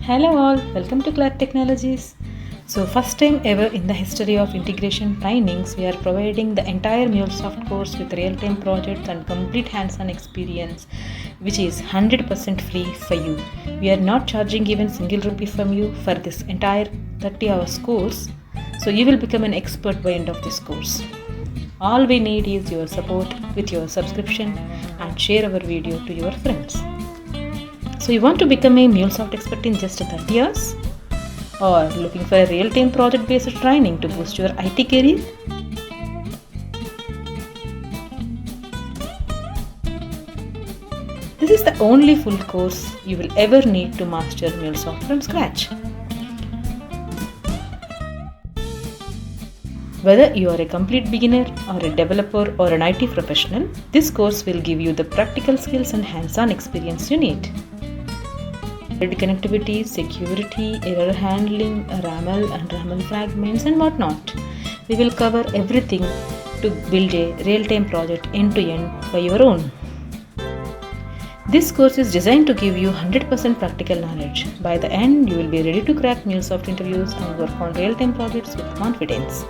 Hello all, welcome to Cloud Technologies. So first time ever in the history of integration trainings, we are providing the entire MuleSoft course with real-time projects and complete hands-on experience, which is 100% free for you. We are not charging even single rupee from you for this entire 30 hours course. So you will become an expert by end of this course. All we need is your support with your subscription and share our video to your friends. So you want to become a MuleSoft expert in just 30 hours? Or looking for a real-time project-based training to boost your IT career? This is the only full course you will ever need to master MuleSoft from scratch. Whether you are a complete beginner or a developer or an IT professional, this course will give you the practical skills and hands-on experience you need. Connectivity, security, error handling, RAML and RAML fragments and whatnot. We will cover everything to build a real-time project end-to-end by your own. This course is designed to give you 100% practical knowledge. By the end, you will be ready to crack MuleSoft interviews and work on real-time projects with confidence.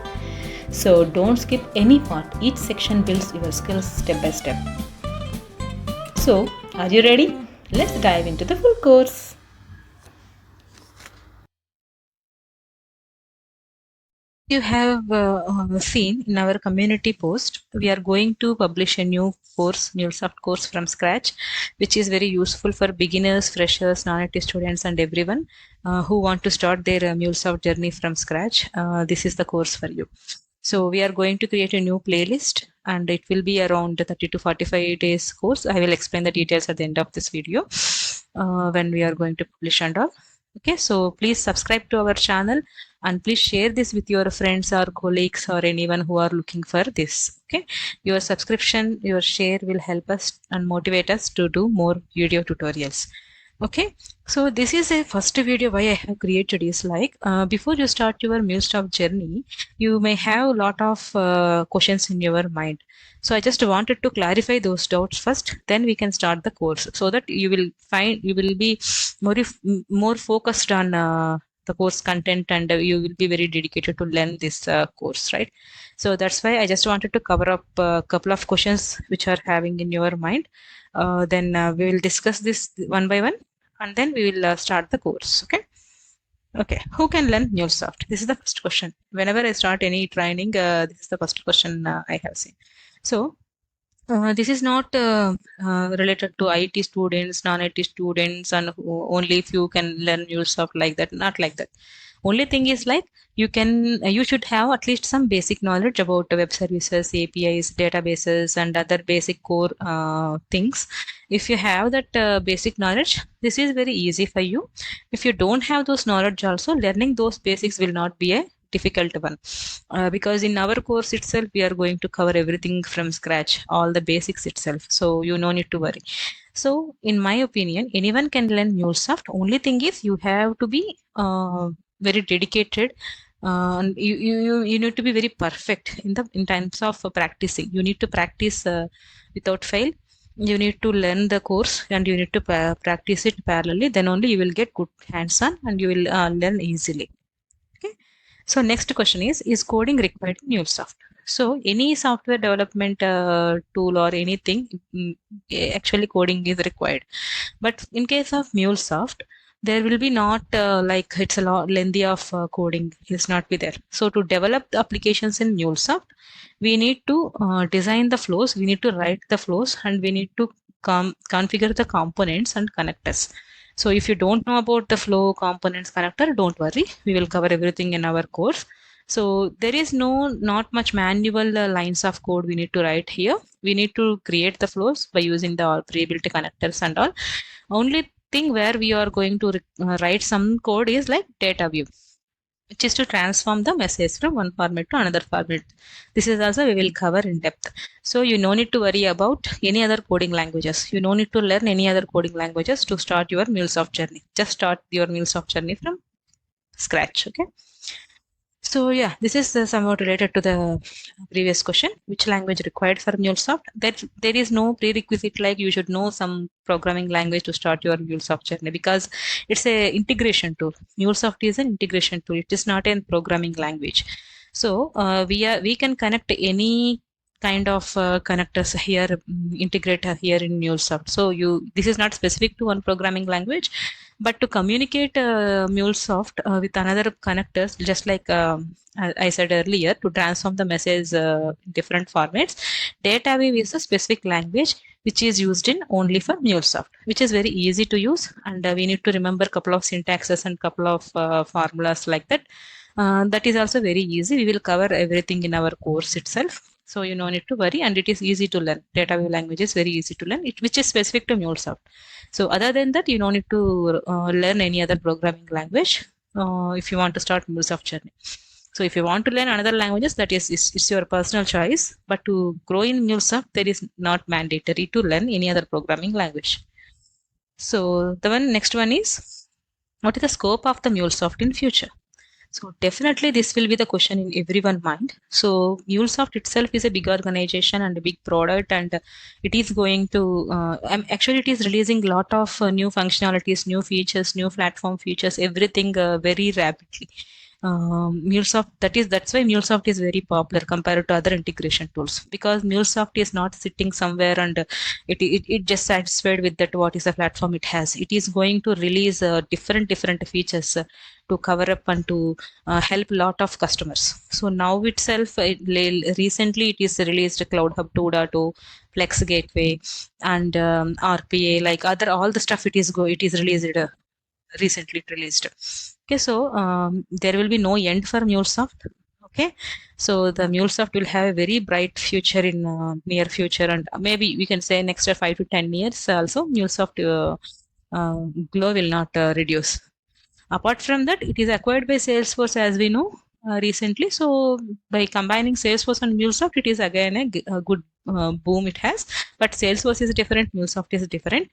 So don't skip any part. Each section builds your skills step by step. So, are you ready? Let's dive into the full course. You have seen in our community post, we are going to publish a new course, MuleSoft course from scratch, which is very useful for beginners, freshers, non-IT students, and everyone who want to start their MuleSoft journey from scratch. This is the course for you. So we are going to create a new playlist, and it will be around 30 to 45 days course. I will explain the details at the end of this video when we are going to publish and all. Okay, so please subscribe to our channel and please share this with your friends or colleagues or anyone who are looking for this. Okay, your subscription, your share will help us and motivate us to do more video tutorials. Okay, so this is a first video why I have created is like before you start your MuleSoft journey, you may have a lot of questions in your mind. So I just wanted to clarify those doubts first, then we can start the course so that you will be more focused on the course content and you will be very dedicated to learn this course, right? So that's why I just wanted to cover up a couple of questions which are having in your mind. Then we will discuss this one by one and then we will start the course. Okay, who can learn MuleSoft? This is the first question. Whenever I start any training, this is the first question I have seen. So this is not related to IT students, non-IT students, and only few can learn MuleSoft like that. Not like that. Only thing is like you should have at least some basic knowledge about web services, APIs, databases, and other basic core things. If you have that basic knowledge, this is very easy for you. If you don't have those knowledge also, learning those basics will not be a difficult one because in our course itself we are going to cover everything from scratch, all the basics itself, so you no need to worry. So in my opinion, anyone can learn MuleSoft. Only thing is you have to be very dedicated and you need to be very perfect in terms of practicing. You need to practice without fail. You need to learn the course and you need to practice it parallelly, then only you will get good hands-on and you will learn easily. Okay, so next question is coding required in MuleSoft? So any software development tool or anything, actually coding is required. But in case of MuleSoft, there will be not like it's a lot lengthy of coding is not be there. So to develop the applications in MuleSoft, we need to design the flows, we need to write the flows, and we need to configure the components and connectors. So if you don't know about the flow components connector, don't worry, we will cover everything in our course. So there is not much manual lines of code we need to write here. We need to create the flows by using the pre-built connectors and all. Only thing where we are going to write some code is like data view, which is to transform the message from one format to another format. This is also we will cover in depth. So you no need to worry about any other coding languages. You no need to learn any other coding languages to start your MuleSoft journey. Just start your MuleSoft journey from scratch. Okay. So yeah, this is somewhat related to the previous question. Which language required for MuleSoft? That there is no prerequisite like you should know some programming language to start your MuleSoft journey, because it's a integration tool. MuleSoft is an integration tool. It is not a programming language. So we can connect any kind of connectors here, integrator here in MuleSoft. So this is not specific to one programming language, but to communicate MuleSoft with another connectors, just like I said earlier, to transform the message in different formats, DataWave is a specific language which is used in only for MuleSoft, which is very easy to use, and we need to remember a couple of syntaxes and couple of formulas like that. That is also very easy. We will cover everything in our course itself. So you don't need to worry, and it is easy to learn. DataWave language is very easy to learn, which is specific to MuleSoft. So other than that, you don't need to learn any other programming language if you want to start MuleSoft journey. So if you want to learn another languages, that is it's your personal choice. But to grow in MuleSoft, there is not mandatory to learn any other programming language. So the next one is, what is the scope of the MuleSoft in future? So definitely this will be the question in everyone's mind. So MuleSoft itself is a big organization and a big product, and it is going to actually it is releasing a lot of new functionalities, new features, new platform features, everything very rapidly. MuleSoft, that's why MuleSoft is very popular compared to other integration tools, because MuleSoft is not sitting somewhere and it just satisfied with that what is the platform it has. It is going to release different features to cover up and to help a lot of customers. So now itself, recently it is released Cloud Hub 2.0, Flex Gateway, and RPA, like other all the stuff it is released recently released. Okay, so there will be no end for MuleSoft. Okay, so the MuleSoft will have a very bright future in near future, and maybe we can say next 5 to 10 years also MuleSoft glow will not reduce. Apart from that, it is acquired by Salesforce, as we know recently. So by combining Salesforce and MuleSoft, it is again a good boom it has. But Salesforce is different, MuleSoft is different.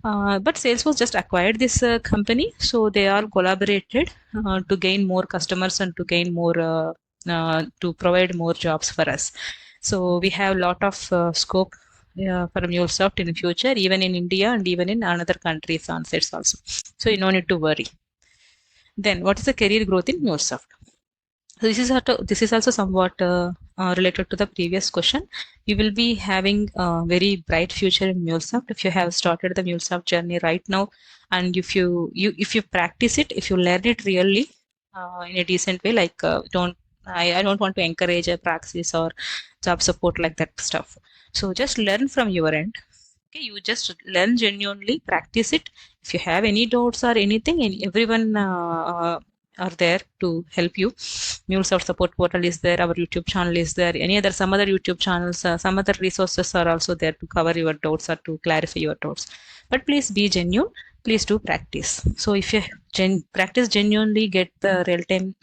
But Salesforce just acquired this company, so they all collaborated to gain more customers and to gain more to provide more jobs for us. So we have a lot of scope for MuleSoft in the future, even in India and even in another countries on sets also. So you don't need to worry. Then, what is the career growth in MuleSoft? So this is also somewhat related to the previous question. You will be having a very bright future in MuleSoft if you have started the MuleSoft journey right now, and if you practice it, if you learn it really in a decent way. Like I don't want to encourage a praxis or job support like that stuff. So just learn from your end. Okay, you just learn genuinely, practice it. If you have any doubts or anything, everyone are there to help you. MuleSoft support portal is there, our YouTube channel is there, some other YouTube channels, some other resources are also there to cover your doubts or to clarify your doubts. But please be genuine, please do practice. So if you practice genuinely, get the real-time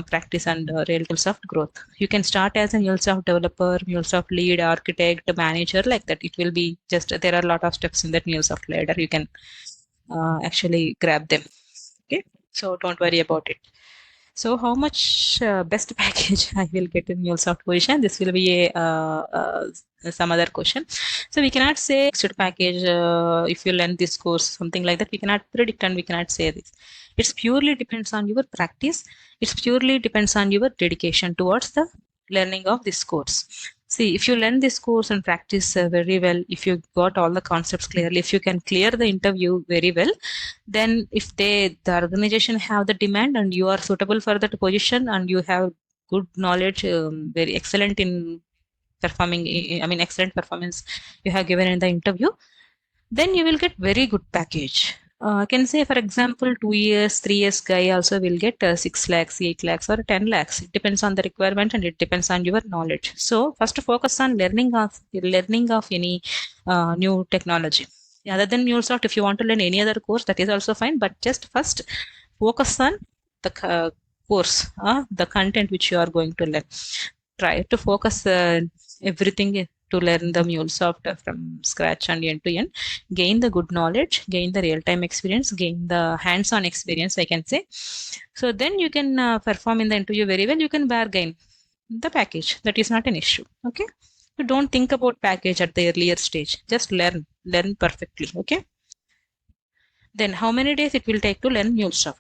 practice and real MuleSoft growth. You can start as a MuleSoft developer, MuleSoft lead, architect, manager, like that. It will be just, there are a lot of steps in that MuleSoft ladder. You can actually grab them. Okay, so don't worry about it. So how much best package I will get in MuleSoft position? This will be some other question. So we cannot say fixed package if you learn this course, something like that. We cannot predict and we cannot say this. It purely depends on your practice. It purely depends on your dedication towards the learning of this course. See, if you learn this course and practice very well, if you got all the concepts clearly, if you can clear the interview very well, then if the organization have the demand and you are suitable for that position and you have good knowledge, very excellent in performing, excellent performance you have given in the interview, then you will get very good package. I can say, for example, 2 years, 3 years guy also will get 6 lakhs, 8 lakhs or 10 lakhs. It depends on the requirement and it depends on your knowledge. So first focus on learning of any new technology. Other than MuleSoft, if you want to learn any other course, that is also fine. But just first focus on the course, the content which you are going to learn. Try to focus everything to learn the MuleSoft from scratch and end to end, gain the good knowledge, gain the real-time experience, gain the hands-on experience, I can say. So then you can perform in the interview very well. You can bargain the package. That is not an issue. Okay. So don't think about package at the earlier stage. Just learn perfectly. Okay. Then how many days it will take to learn MuleSoft?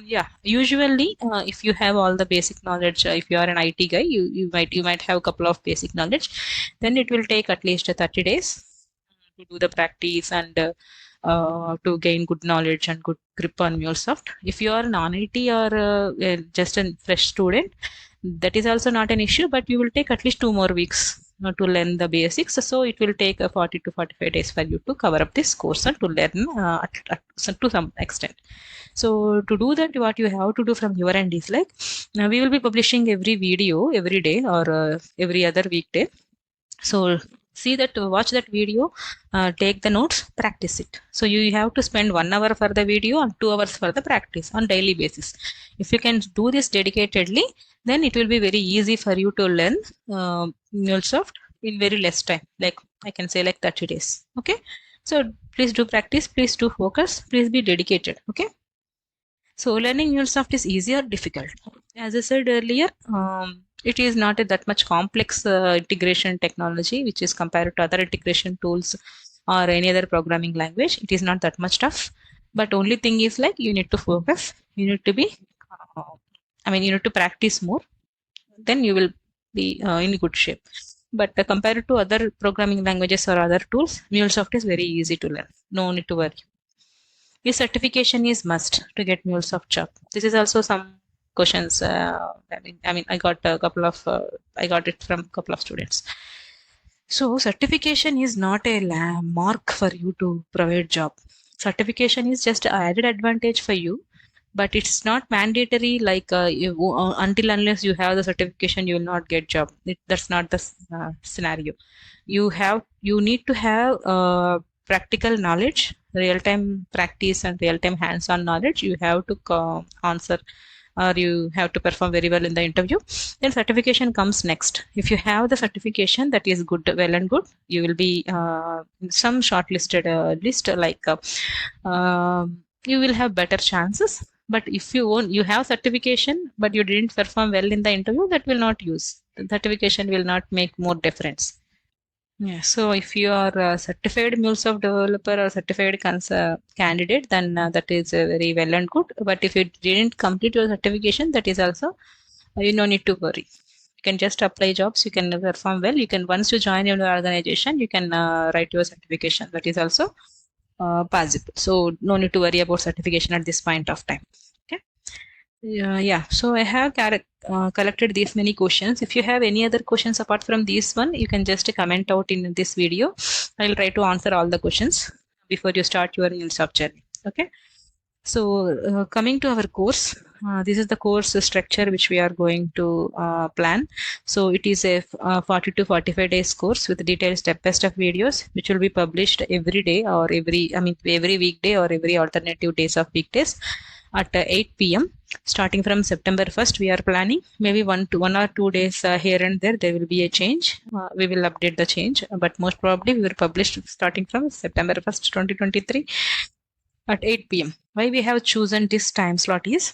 Yeah, usually if you have all the basic knowledge, if you are an IT guy, you might have a couple of basic knowledge. Then it will take at least 30 days to do the practice and to gain good knowledge and good grip on MuleSoft. If you are non-IT or just a fresh student, that is also not an issue, but you will take at least 2 more weeks to learn the basics. So it will take 40 to 45 days for you to cover up this course and to learn to some extent. So to do that, what you have to do from your end is like, we will be publishing every video every day or every other weekday. So see that, watch that video, take the notes, practice it. So you have to spend 1 hour for the video and 2 hours for the practice on daily basis. If you can do this dedicatedly, then it will be very easy for you to learn MuleSoft in very less time. Like I can say like 30 days. Okay. So please do practice, please do focus, please be dedicated. Okay. So learning MuleSoft is easy or difficult? As I said earlier, it is not that much complex integration technology, which is compared to other integration tools or any other programming language. It is not that much tough. But only thing is like you need to focus. You need to be, you need to practice more. Then you will be in good shape. But compared to other programming languages or other tools, MuleSoft is very easy to learn. No need to worry. This certification is must to get MuleSoft job. This is also some questions. I got a couple of. I got it from a couple of students. So certification is not a mark for you to provide job. Certification is just an added advantage for you, but it's not mandatory. Like until unless you have the certification, you will not get job. That's not the scenario. You need to have practical knowledge, real-time practice and real-time hands-on knowledge. You have to answer or you have to perform very well in the interview. Then certification comes next. If you have the certification, that is good, well and good. You will be some shortlisted list, you will have better chances. But if you have certification, but you didn't perform well in the interview, that will not use. The certification will not make more difference. Yeah, so if you are a certified MuleSoft developer or certified candidate, then that is very well and good. But if you didn't complete your certification, that is also, you no need to worry. You can just apply jobs. You can perform well. You can, once you join your organization, you can write your certification. That is also possible. So no need to worry about certification at this point of time. Okay. Yeah, so I have collected these many questions. If you have any other questions apart from this one, you can just comment out in this video. I'll try to answer all the questions before you start your MuleSoft journey. Okay. So coming to our course, this is the course structure which we are going to plan. So it is a 40 to 45 days course with detailed step-by-step videos, which will be published every day or every weekday or every alternative days of weekdays at 8 p.m. Starting from September 1st, we are planning maybe 1 or 2 days here and there will be a change. We will update the change, but most probably we will publish starting from September 1st, 2023 at 8 p.m. Why we have chosen this time slot is,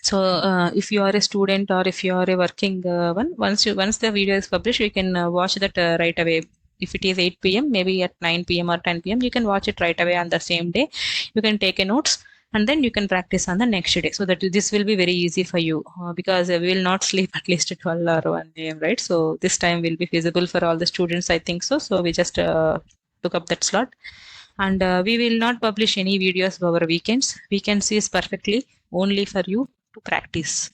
so if you are a student or if you are a working one, once the video is published, you can watch that right away. If it is 8 p.m., maybe at 9 p.m. or 10 p.m., you can watch it right away on the same day. You can take a notes and then you can practice on the next day. So that this will be very easy for you because we will not sleep at least at 12 or 1 a.m., right? So this time will be feasible for all the students, I think so. So we just took up that slot. And we will not publish any videos over weekends. Weekends is perfectly only for you to practice.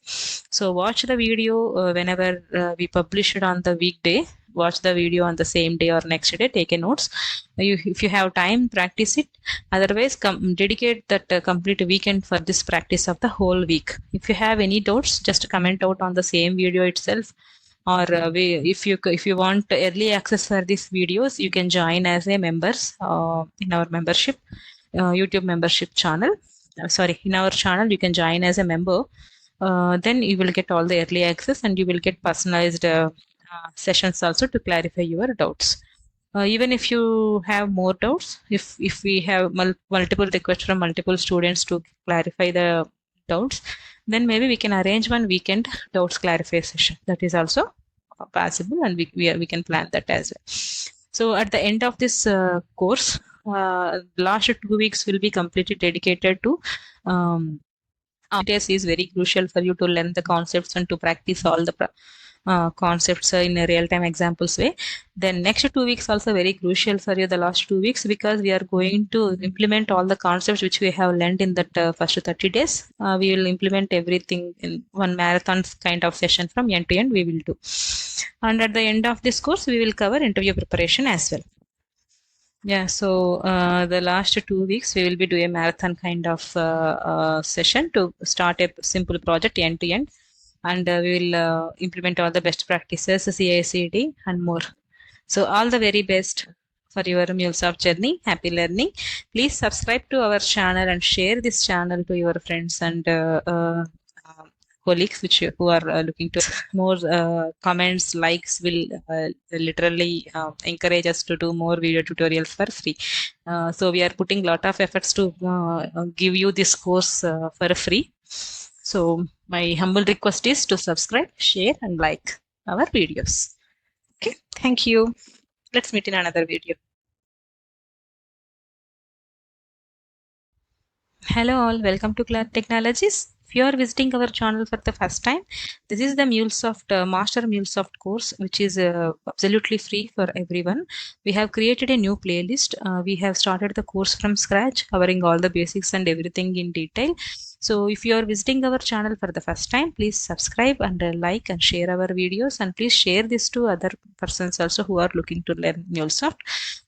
So watch the video whenever we publish it on the weekday. Watch the video on the same day or next day. Take a notes. If you have time, practice it. Otherwise, dedicate that complete weekend for this practice of the whole week. If you have any doubts, just comment out on the same video itself. Or if you want early access for these videos, you can join as a members in our membership YouTube membership channel. In our channel, you can join as a member. Then you will get all the early access and you will get personalized sessions also to clarify your doubts. Even if you have more doubts, if we have multiple requests from multiple students to clarify the doubts, then maybe we can arrange one weekend doubts clarify session. That is also possible, and we can plan that as well. So at the end of this course, last 2 weeks will be completely dedicated to is very crucial for you to learn the concepts and to practice all the concepts in a real-time examples way. Then next 2 weeks also very crucial for you, the last 2 weeks, because we are going to implement all the concepts which we have learned in that first 30 days. We will implement everything in one marathon kind of session from end to end we will do. And at the end of this course, we will cover interview preparation as well. Yeah, so the last 2 weeks we will be doing a marathon kind of session to start a simple project end to end, and we will implement all the best practices, CI/CD, and more. So all the very best for your MuleSoft journey. Happy learning. Please subscribe to our channel and share this channel to your friends and colleagues who are looking to more comments, likes will literally encourage us to do more video tutorials for free. So we are putting a lot of efforts to give you this course for free. So my humble request is to subscribe, share, and like our videos. Okay, thank you. Let's meet in another video. Hello all, welcome to Cloud Technologies. If you are visiting our channel for the first time, this is the MuleSoft Master MuleSoft course, which is absolutely free for everyone. We have created a new playlist. We have started the course from scratch, covering all the basics and everything in detail. So if you are visiting our channel for the first time, please subscribe and like and share our videos, and please share this to other persons also who are looking to learn MuleSoft.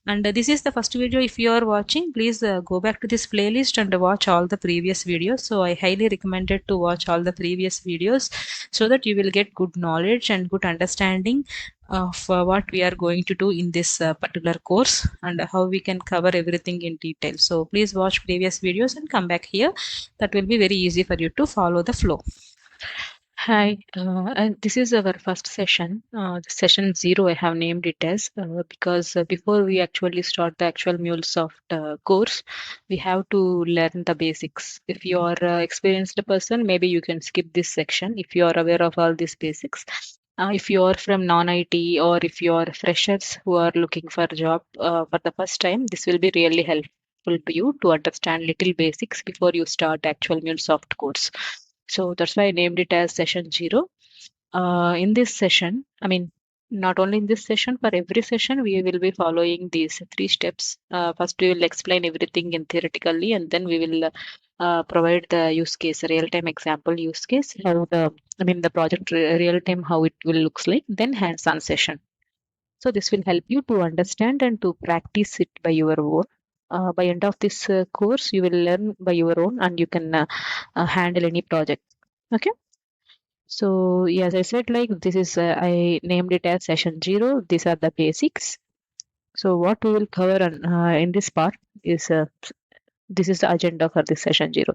And this is the first video. If you are watching, please go back to this playlist and watch all the previous videos. So I highly recommend it to watch all the previous videos so that you will get good knowledge and good understanding of what we are going to do in this particular course and how we can cover everything in detail. So please watch previous videos and come back here. That will be very easy for you to follow the flow. Hi, and this is our first session, session 0. I have named it as because before we actually start the actual MuleSoft course, we have to learn the basics. If you are experienced person, maybe you can skip this section if you are aware of all these basics. If you are from non-IT or if you are freshers who are looking for a job for the first time, this will be really helpful to you to understand little basics before you start actual MuleSoft course. So that's why I named it as session 0. In this session, I mean, not only in this session, for every session, we will be following these 3 steps. First, we will explain everything in theoretically, and then we will provide the use case, real-time example use case, how the project real-time, how it will looks like, then hands-on session. So this will help you to understand and to practice it by your own. By end of this course, you will learn by your own, and you can handle any project. Okay. So yes, I said like this is I named it as session 0. These are the basics. So what we will cover in this part is this is the agenda for this session 0.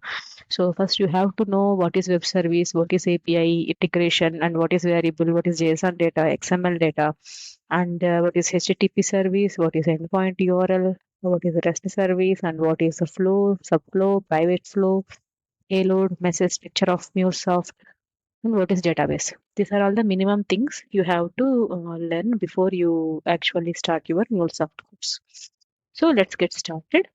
So first you have to know what is web service, what is API integration, and what is variable, what is JSON data, XML data, and what is HTTP service, what is endpoint URL, what is REST service, and what is the flow, subflow, private flow, payload, message structure of MuleSoft, and what is database. These are all the minimum things you have to learn before you actually start your MuleSoft course. So let's get started.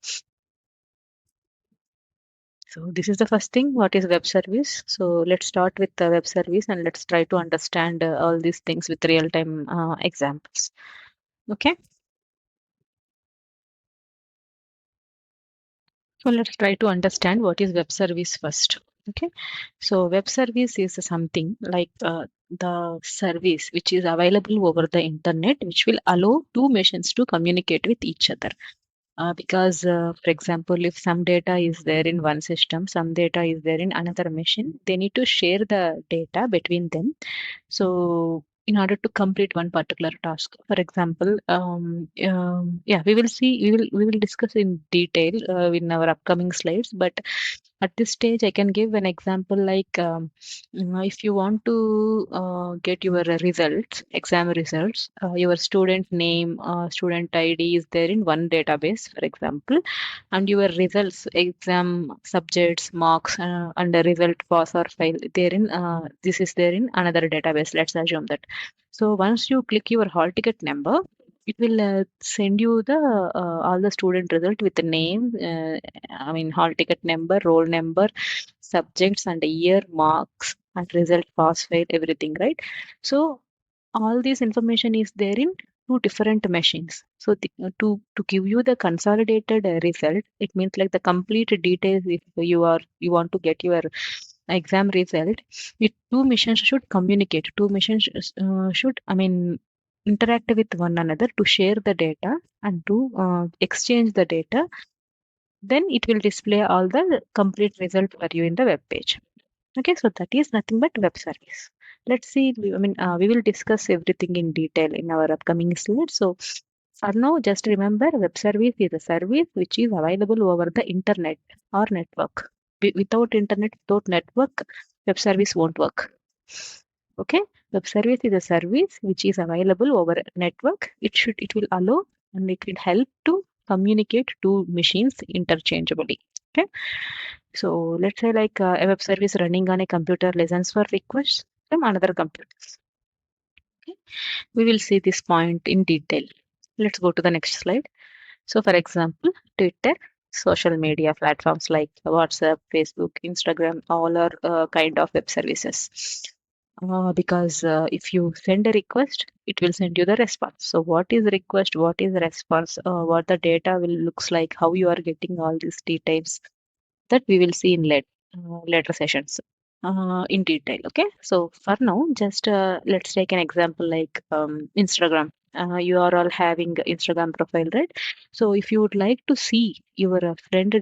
So this is the first thing, what is web service? So let's start with the web service and let's try to understand all these things with real-time examples. Okay. So let's try to understand what is web service first. Okay. So web service is something like the service which is available over the internet, which will allow two machines to communicate with each other. Because, for example, if some data is there in one system, some data is there in another machine, they need to share the data between them. So in order to complete one particular task, for example, yeah, we will discuss in detail in our upcoming slides. But At this stage, I can give an example like if you want to get your results, exam results, your student name, student ID is there in one database, for example, and your results, exam subjects, marks, and the result pass or fail, this is there in another database. Let's assume that. So once you click your hall ticket number, it will send you the all the student result with the name, I mean hall ticket number, roll number, subjects and year, marks and result, pass, fail, everything, right? So all this information is there in two different machines. So to give you the consolidated result, it means like the complete details. If you want to get your exam result, two machines should communicate. Two machines should, I mean, interact with one another to share the data and to exchange the data. Then it will display all the complete result for you in the web page. Okay, so that is nothing but web service. Let's see, we will discuss everything in detail in our upcoming slides. So for now, just remember web service is a service which is available over the internet or network. Without internet, without network, web service won't work. Okay, web service is a service which is available over network. It will allow and it will help to communicate two machines interchangeably. Okay, so let's say like a web service running on a computer listens for requests from another computers. Okay, we will see this point in detail. Let's go to the next slide. So for example, Twitter, social media platforms like WhatsApp, Facebook, Instagram, all are kind of web services. Because if you send a request, it will send you the response. So what is request, what is response, what the data will looks like, how you are getting all these details, that we will see in later sessions in detail. Okay, so for now, just let's take an example like Instagram. You are all having Instagram profile, right? So if you would like to see your friend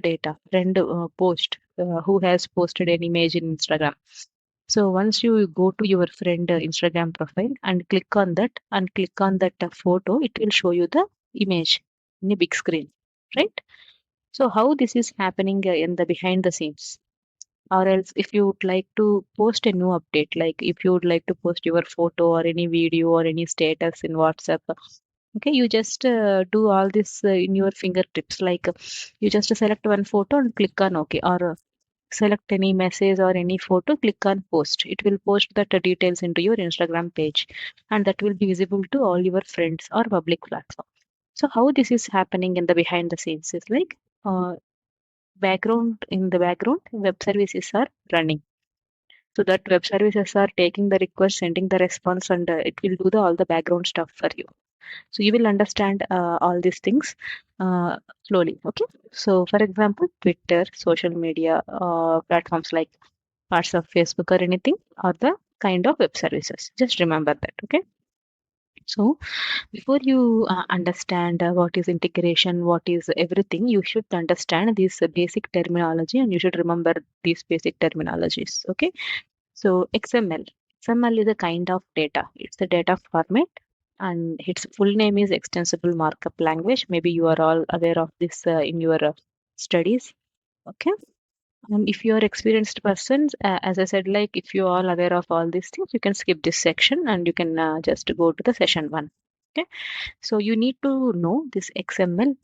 post, who has posted an image in Instagram. So once you go to your friend Instagram profile and click on that photo, it will show you the image in a big screen, right? So how this is happening in the behind the scenes? Or else if you would like to post a new update, like if you would like to post your photo or any video or any status in WhatsApp, okay, you just do all this in your fingertips. Like you just select one photo and click on OK, or select any message or any photo, click on post. It will post that details into your Instagram page, and that will be visible to all your friends or public platform. So how this is happening in the behind the scenes is like in the background, web services are running. So that web services are taking the request, sending the response, and it will do all the background stuff for you. So you will understand all these things slowly. Okay. So for example, Twitter, social media platforms like WhatsApp, Facebook, or anything are the kind of web services. Just remember that. Okay. So before you understand what is integration, what is everything, you should understand this basic terminology and you should remember these basic terminologies. Okay. So XML is a kind of data. It's a data format and its full name is extensible markup language. Maybe you are all aware of this in your studies. Okay. And if you are experienced persons, as I said, like if you are all aware of all these things, you can skip this section and you can just go to the session 1. Okay. So you need to know this XML.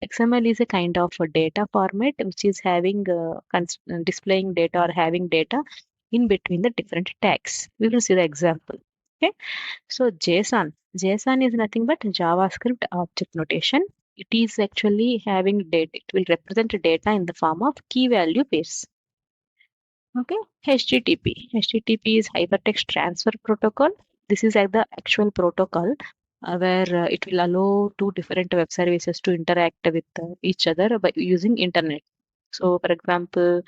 XML is a kind of a data format which is having displaying data or having data in between the different tags. We will see the example. Okay. So JSON is nothing but JavaScript object notation. It is actually having data. It will represent data in the form of key value pairs. Okay. HTTP is hypertext transfer protocol. This is like the actual protocol where it will allow two different web services to interact with each other by using internet. So for example,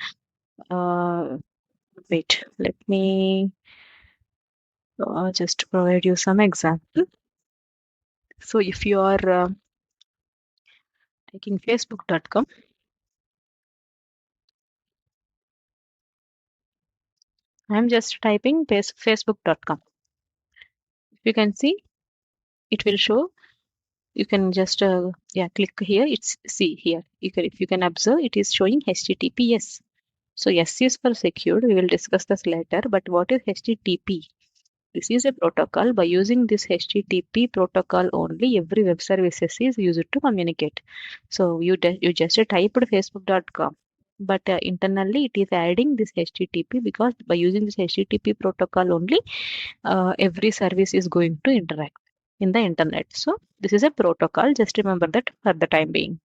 wait, let me just provide you some example. So if you are taking facebook.com, I'm just typing facebook.com. If you can see, it will show. You can just click here. It's see here. If you can observe, it is showing HTTPS. So S is for secured. We will discuss this later. But what is HTTP? This is a protocol. By using this HTTP protocol only, every web services is used to communicate. So you just typed facebook.com, but internally it is adding this HTTP, because by using this HTTP protocol only, every service is going to interact in the internet. So this is a protocol. Just remember that for the time being.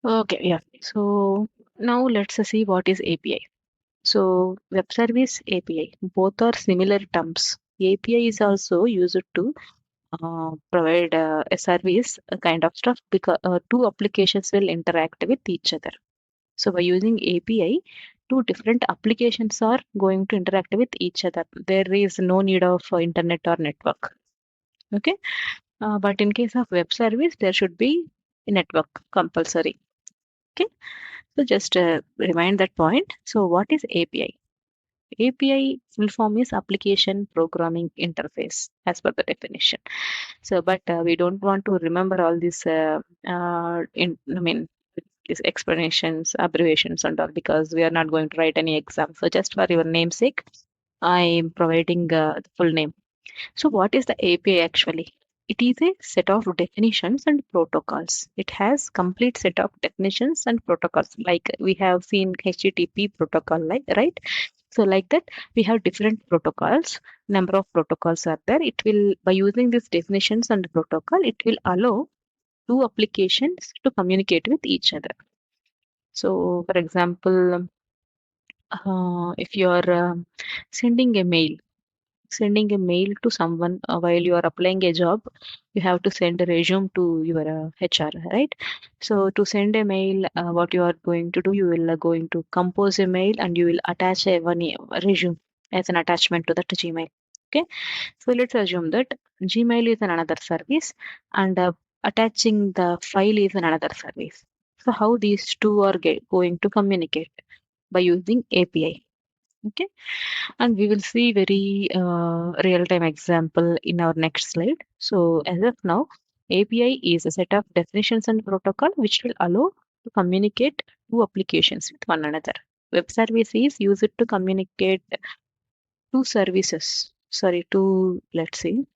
Okay, yeah. So now let's see what is API. So web service API, both are similar terms. API is also used to provide a service kind of stuff, because two applications will interact with each other. So by using API, two different applications are going to interact with each other. There is no need of internet or network. Okay, but in case of web service, there should be a network compulsory. Okay, so just remind that point. So what is API? API full form is application programming interface as per the definition. So, but we don't want to remember all these these explanations, abbreviations and all, because we are not going to write any exam. So just for your namesake, I am providing the full name. So what is the API actually? It is a set of definitions and protocols. It has complete set of definitions and protocols. Like we have seen HTTP protocol, like, right? So like that, we have different protocols. Number of protocols are there. It will, by using these definitions and protocol, it will allow two applications to communicate with each other. So, for example, if you are sending a mail to someone while you are applying a job, you have to send a resume to your HR, right? So to send a mail, what you are going to do, you will going to compose a mail and you will attach a resume as an attachment to that Gmail. Okay, so let's assume that Gmail is another service, and attaching the file is another service. So how these two are going to communicate? By using API. Okay, and we will see very real-time example in our next slide. So as of now, API is a set of definitions and protocol which will allow to communicate two applications with one another. Web service is used to communicate two services. Sorry, two, let's see.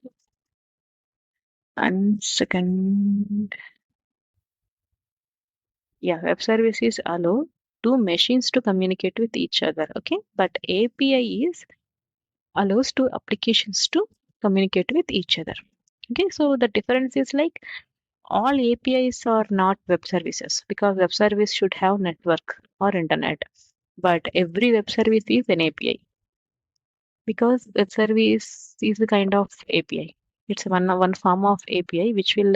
And second, yeah, web services allow two machines to communicate with each other. Okay, but API is allows two applications to communicate with each other. Okay, so the difference is like all APIs are not web services, because web service should have network or internet, but every web service is an API, because web service is a kind of API. It's one form of API which will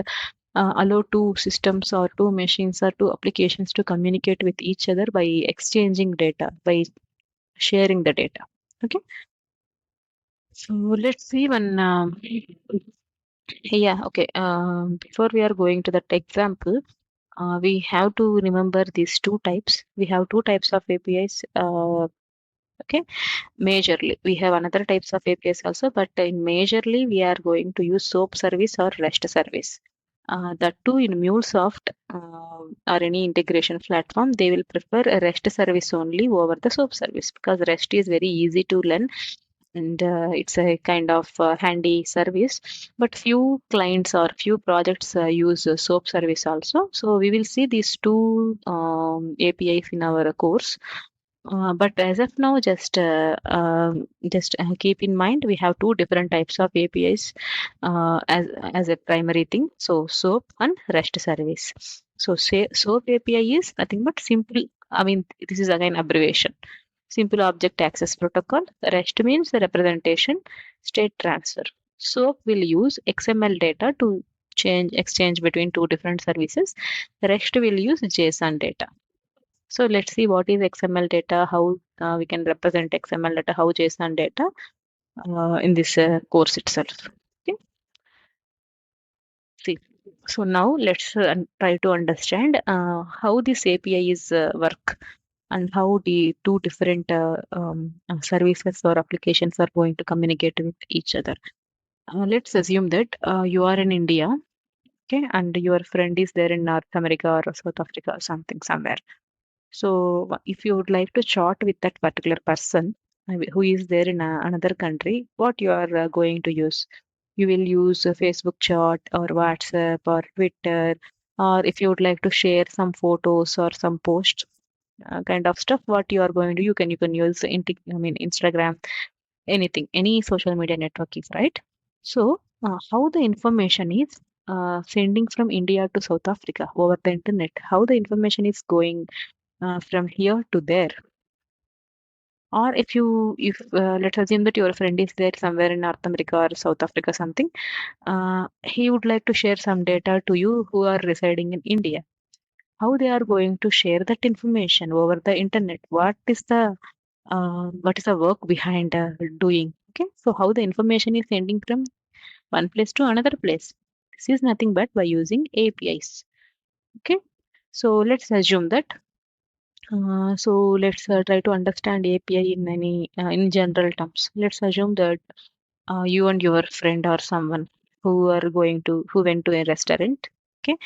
allow two systems or two machines or two applications to communicate with each other by exchanging data, by sharing the data. Okay, so let's see one. Yeah, okay. Before we are going to that example, we have to remember these two types. We have two types of APIs. Okay, majorly we have another types of APIs also, but in majorly we are going to use SOAP service or REST service. That too in MuleSoft or any integration platform, they will prefer a REST service only over the SOAP service, because REST is very easy to learn, and it's a kind of handy service. But few clients or few projects use SOAP service also. So we will see these two APIs in our course. But as of now, just keep in mind, we have two different types of APIs as a primary thing. So SOAP and REST service. So say SOAP API is nothing but simple. I mean, this is again abbreviation. Simple Object Access Protocol. REST means the representation state transfer. SOAP will use XML data to exchange between two different services. REST will use JSON data. So let's see what is XML data, how we can represent XML data, how JSON data in this course itself. Okay. See. So now let's try to understand how this API is work, and how the two different services or applications are going to communicate with each other. Let's assume that you are in India, okay, and your friend is there in North America or South Africa or something somewhere. So if you would like to chat with that particular person who is there in another country, what you are going to use? You will use Facebook chat or WhatsApp or Twitter, or if you would like to share some photos or some posts, kind of stuff, what you are going to, you can use Instagram, anything, any social media network is right. So how the information is sending from India to South Africa over the internet, how the information is going from here to there. Or if let's assume that your friend is there somewhere in North America or South Africa something, he would like to share some data to you who are residing in India. How they are going to share that information over the internet? What is the work behind doing? Okay, so how the information is sending from one place to another place? This is nothing but by using APIs. Okay, so let's try to understand API in general terms. Let's assume that you and your friend or someone who went to a restaurant. Okay,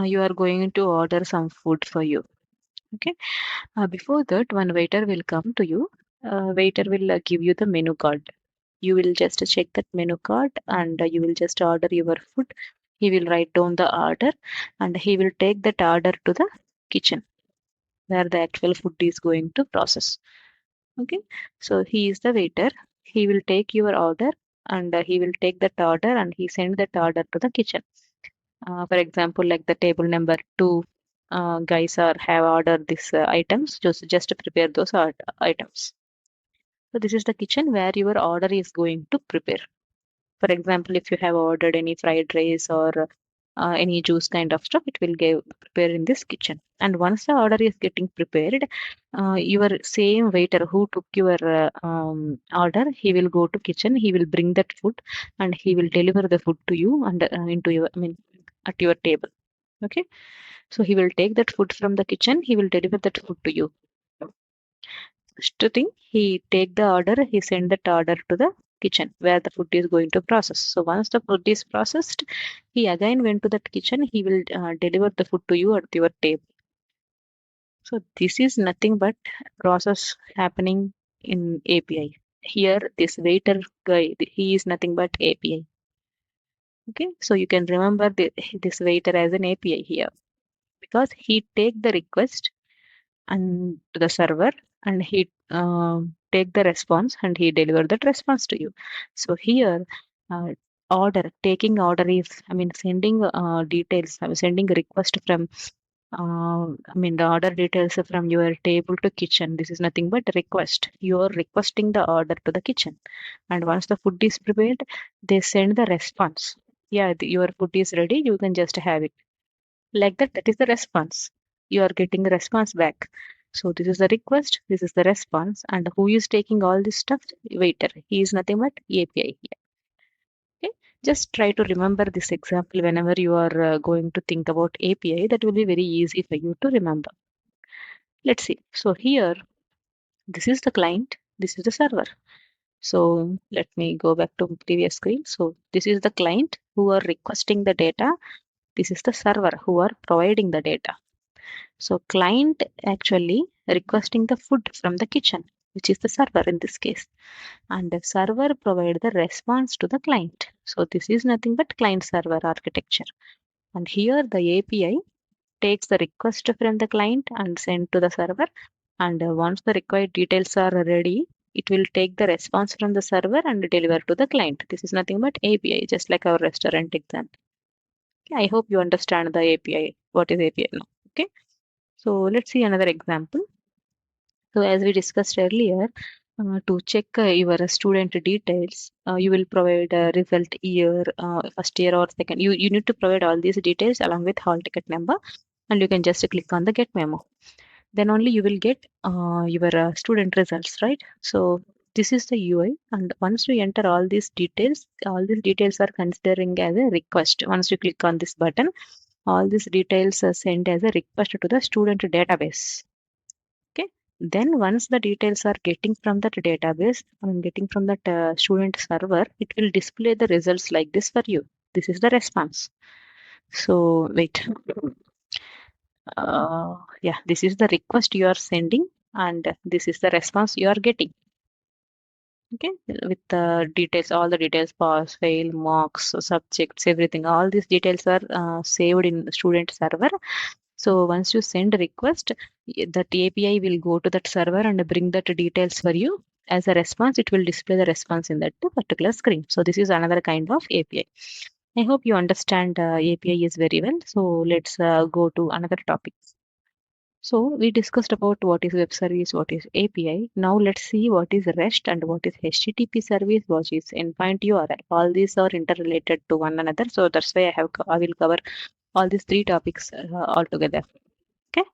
you are going to order some food for you. Okay, before that, one waiter will come to you. Waiter will give you the menu card. You will just check that menu card and you will just order your food. He will write down the order and he will take that order to the kitchen where the actual food is going to process. Okay, so he is the waiter. He will take your order and he will take that order and he send that order to the kitchen. For example, like the table number two guys are have ordered these items. Just to prepare those items. So this is the kitchen where your order is going to prepare. For example, if you have ordered any fried rice or any juice kind of stuff, it will get prepared in this kitchen. And once the order is getting prepared, your same waiter who took your order, he will go to kitchen. He will bring that food, and he will deliver the food to you and into your, at your table. Okay, so he will take that food from the kitchen. He will deliver that food to you. First thing, he take the order. He send that order to the kitchen where the food is going to process. So once the food is processed, he again went to that kitchen. He will deliver the food to you at your table. So this is nothing but process happening in API. Here, this waiter guy, he is nothing but API. Okay, so you can remember this waiter as an API here because he take the request and to the server and he take the response and he deliver that response to you. So here uh, taking order is sending details. I'm sending a request from the order details from your table to kitchen. This is nothing but a request. You are requesting the order to the kitchen, and once the food is prepared, they send the response. Yeah, your food is ready, you can just have it. Like that is the response. You are getting the response back. So this is the request, this is the response, and who is taking all this stuff? Waiter. He is nothing but API here. Okay, just try to remember this example whenever you are going to think about API. That will be very easy for you to remember. Let's see. So here, this is the client, this is the server. So let me go back to previous screen. So this is the client who are requesting the data. This is the server who are providing the data. So client actually requesting the food from the kitchen, which is the server in this case. And the server provide the response to the client. So this is nothing but client server architecture. And here the API takes the request from the client and send to the server. And once the required details are ready, it will take the response from the server and deliver to the client. This is nothing but API, just like our restaurant example. Okay, I hope you understand the API. What is API now? Okay. So let's see another example. So as we discussed earlier, to check your student details, you will provide a result year, first year or second. You need to provide all these details along with hall ticket number, and you can just click on the get memo. Then only you will get your student results, right? So this is the UI, and once you enter all these details are considering as a request. Once you click on this button, all these details are sent as a request to the student database. Okay, then once the details are getting from that database, getting from that student server, it will display the results like this for you. This is the response. So wait, yeah, this is the request you are sending, and this is the response you are getting. Okay, with the details, all the details, pass, fail, marks, subjects, everything. All these details are saved in student server. So once you send a request, that API will go to that server and bring that details for you. As a response, it will display the response in that particular screen. So this is another kind of API. I hope you understand API is very well. So let's go to another topic. So we discussed about what is web service, what is API. Now let's see what is REST and what is HTTP service, what is endpoint URL. All these are interrelated to one another. So that's why I will cover all these three topics all together. Okay.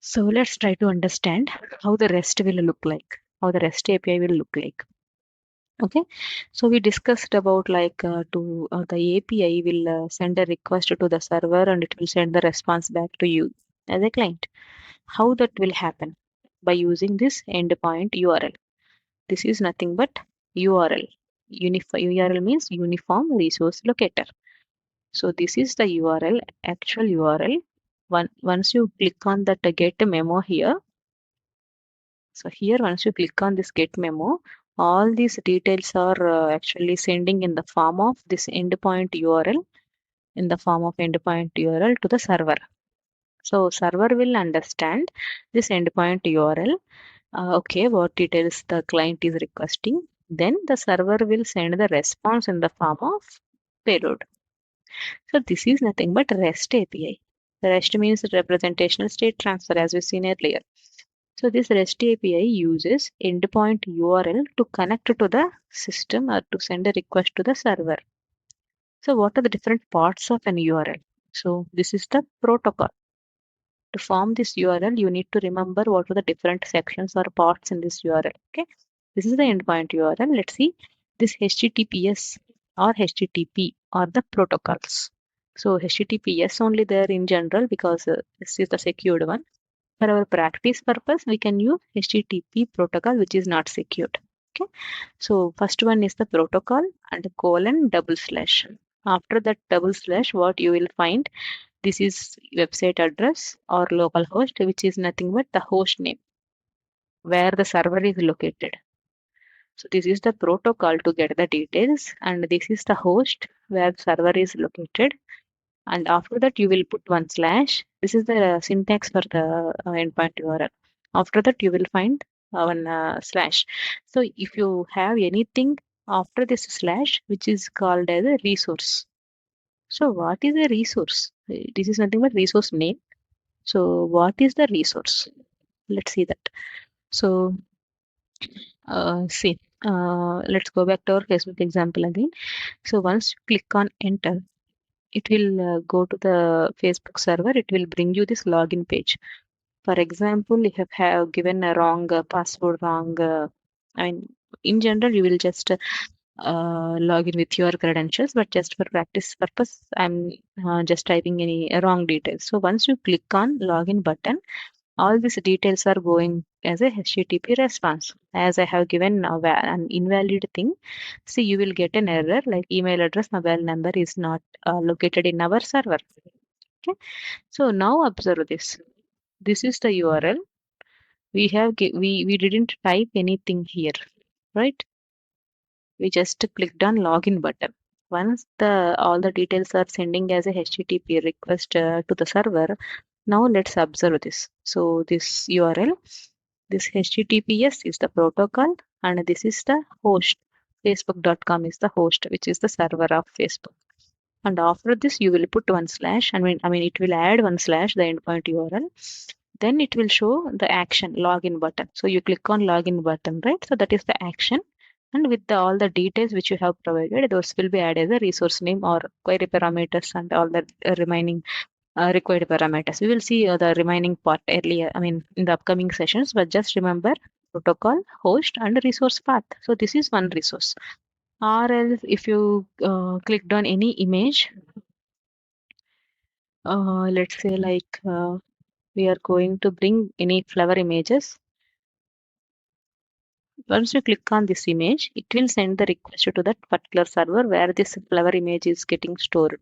So let's try to understand how the REST will look like, how the REST API will look like. Okay, so we discussed about like the API will send a request to the server and it will send the response back to you as a client. How that will happen? By using this endpoint URL. This is nothing but URL. URL means Uniform Resource Locator. So this is the URL, actual URL. Once you click on that get memo here, so here once you click on this get memo, all these details are actually sending in the form of this endpoint URL, in the form of endpoint URL to the server. So server will understand this endpoint URL. Okay, what details the client is requesting. Then the server will send the response in the form of payload. So this is nothing but REST API. REST means representational state transfer, as we've seen earlier. So this REST API uses endpoint URL to connect to the system or to send a request to the server. So what are the different parts of an URL? So this is the protocol. To form this URL, you need to remember what are the different sections or parts in this URL. Okay, this is the endpoint URL. Let's see this HTTPS or HTTP are the protocols. So HTTPS only there in general because this is the secured one. For our practice purpose, we can use HTTP protocol, which is not secured. Okay, so first one is the protocol and colon double slash. After that double slash, what you will find, this is website address or localhost, which is nothing but the host name where the server is located. So this is the protocol to get the details, and this is the host where the server is located. And after that, you will put one slash. This is the syntax for the endpoint URL. After that, you will find one slash. So if you have anything after this slash, which is called as a resource. So what is a resource? This is nothing but resource name. So what is the resource? Let's see that. So let's go back to our Facebook example again. So once you click on enter, it will go to the Facebook server. It will bring you this login page. For example, if you have given a wrong password, I mean, in general, you will just log in with your credentials, but just for practice purpose, I'm just typing any wrong details. So once you click on login button, all these details are going as a HTTP response. As I have given an invalid thing, see, you will get an error like email address, mobile number is not located in our server. Okay. So now observe this. This is the URL. We didn't type anything here, right? We just clicked on login button. Once all the details are sending as a HTTP request to the server, now let's observe this. So this URL, this HTTPS is the protocol, and this is the host. Facebook.com is the host, which is the server of Facebook. And after this, you will put one slash. I mean, it will add one slash the endpoint URL. Then it will show the action login button. So you click on login button, right? So that is the action. And with all the details which you have provided, those will be added as a resource name or query parameters and all the remaining required parameters. We will see the remaining part earlier, in the upcoming sessions, but just remember protocol, host, and resource path. So this is one resource. Or else if you clicked on any image, let's say like we are going to bring any flower images. Once you click on this image, it will send the request to that particular server where this flower image is getting stored.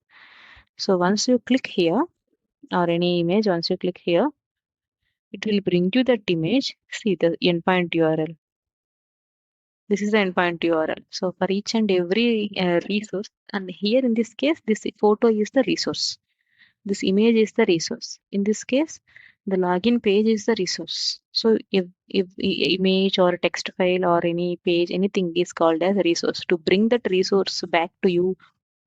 So once you click here, or any image. Once you click here, it will bring you that image. See the endpoint URL. This is the endpoint URL. So for each and every resource, and here in this case, this photo is the resource. This image is the resource. In this case, the login page is the resource. So if image or text file or any page, anything is called as a resource. To bring that resource back to you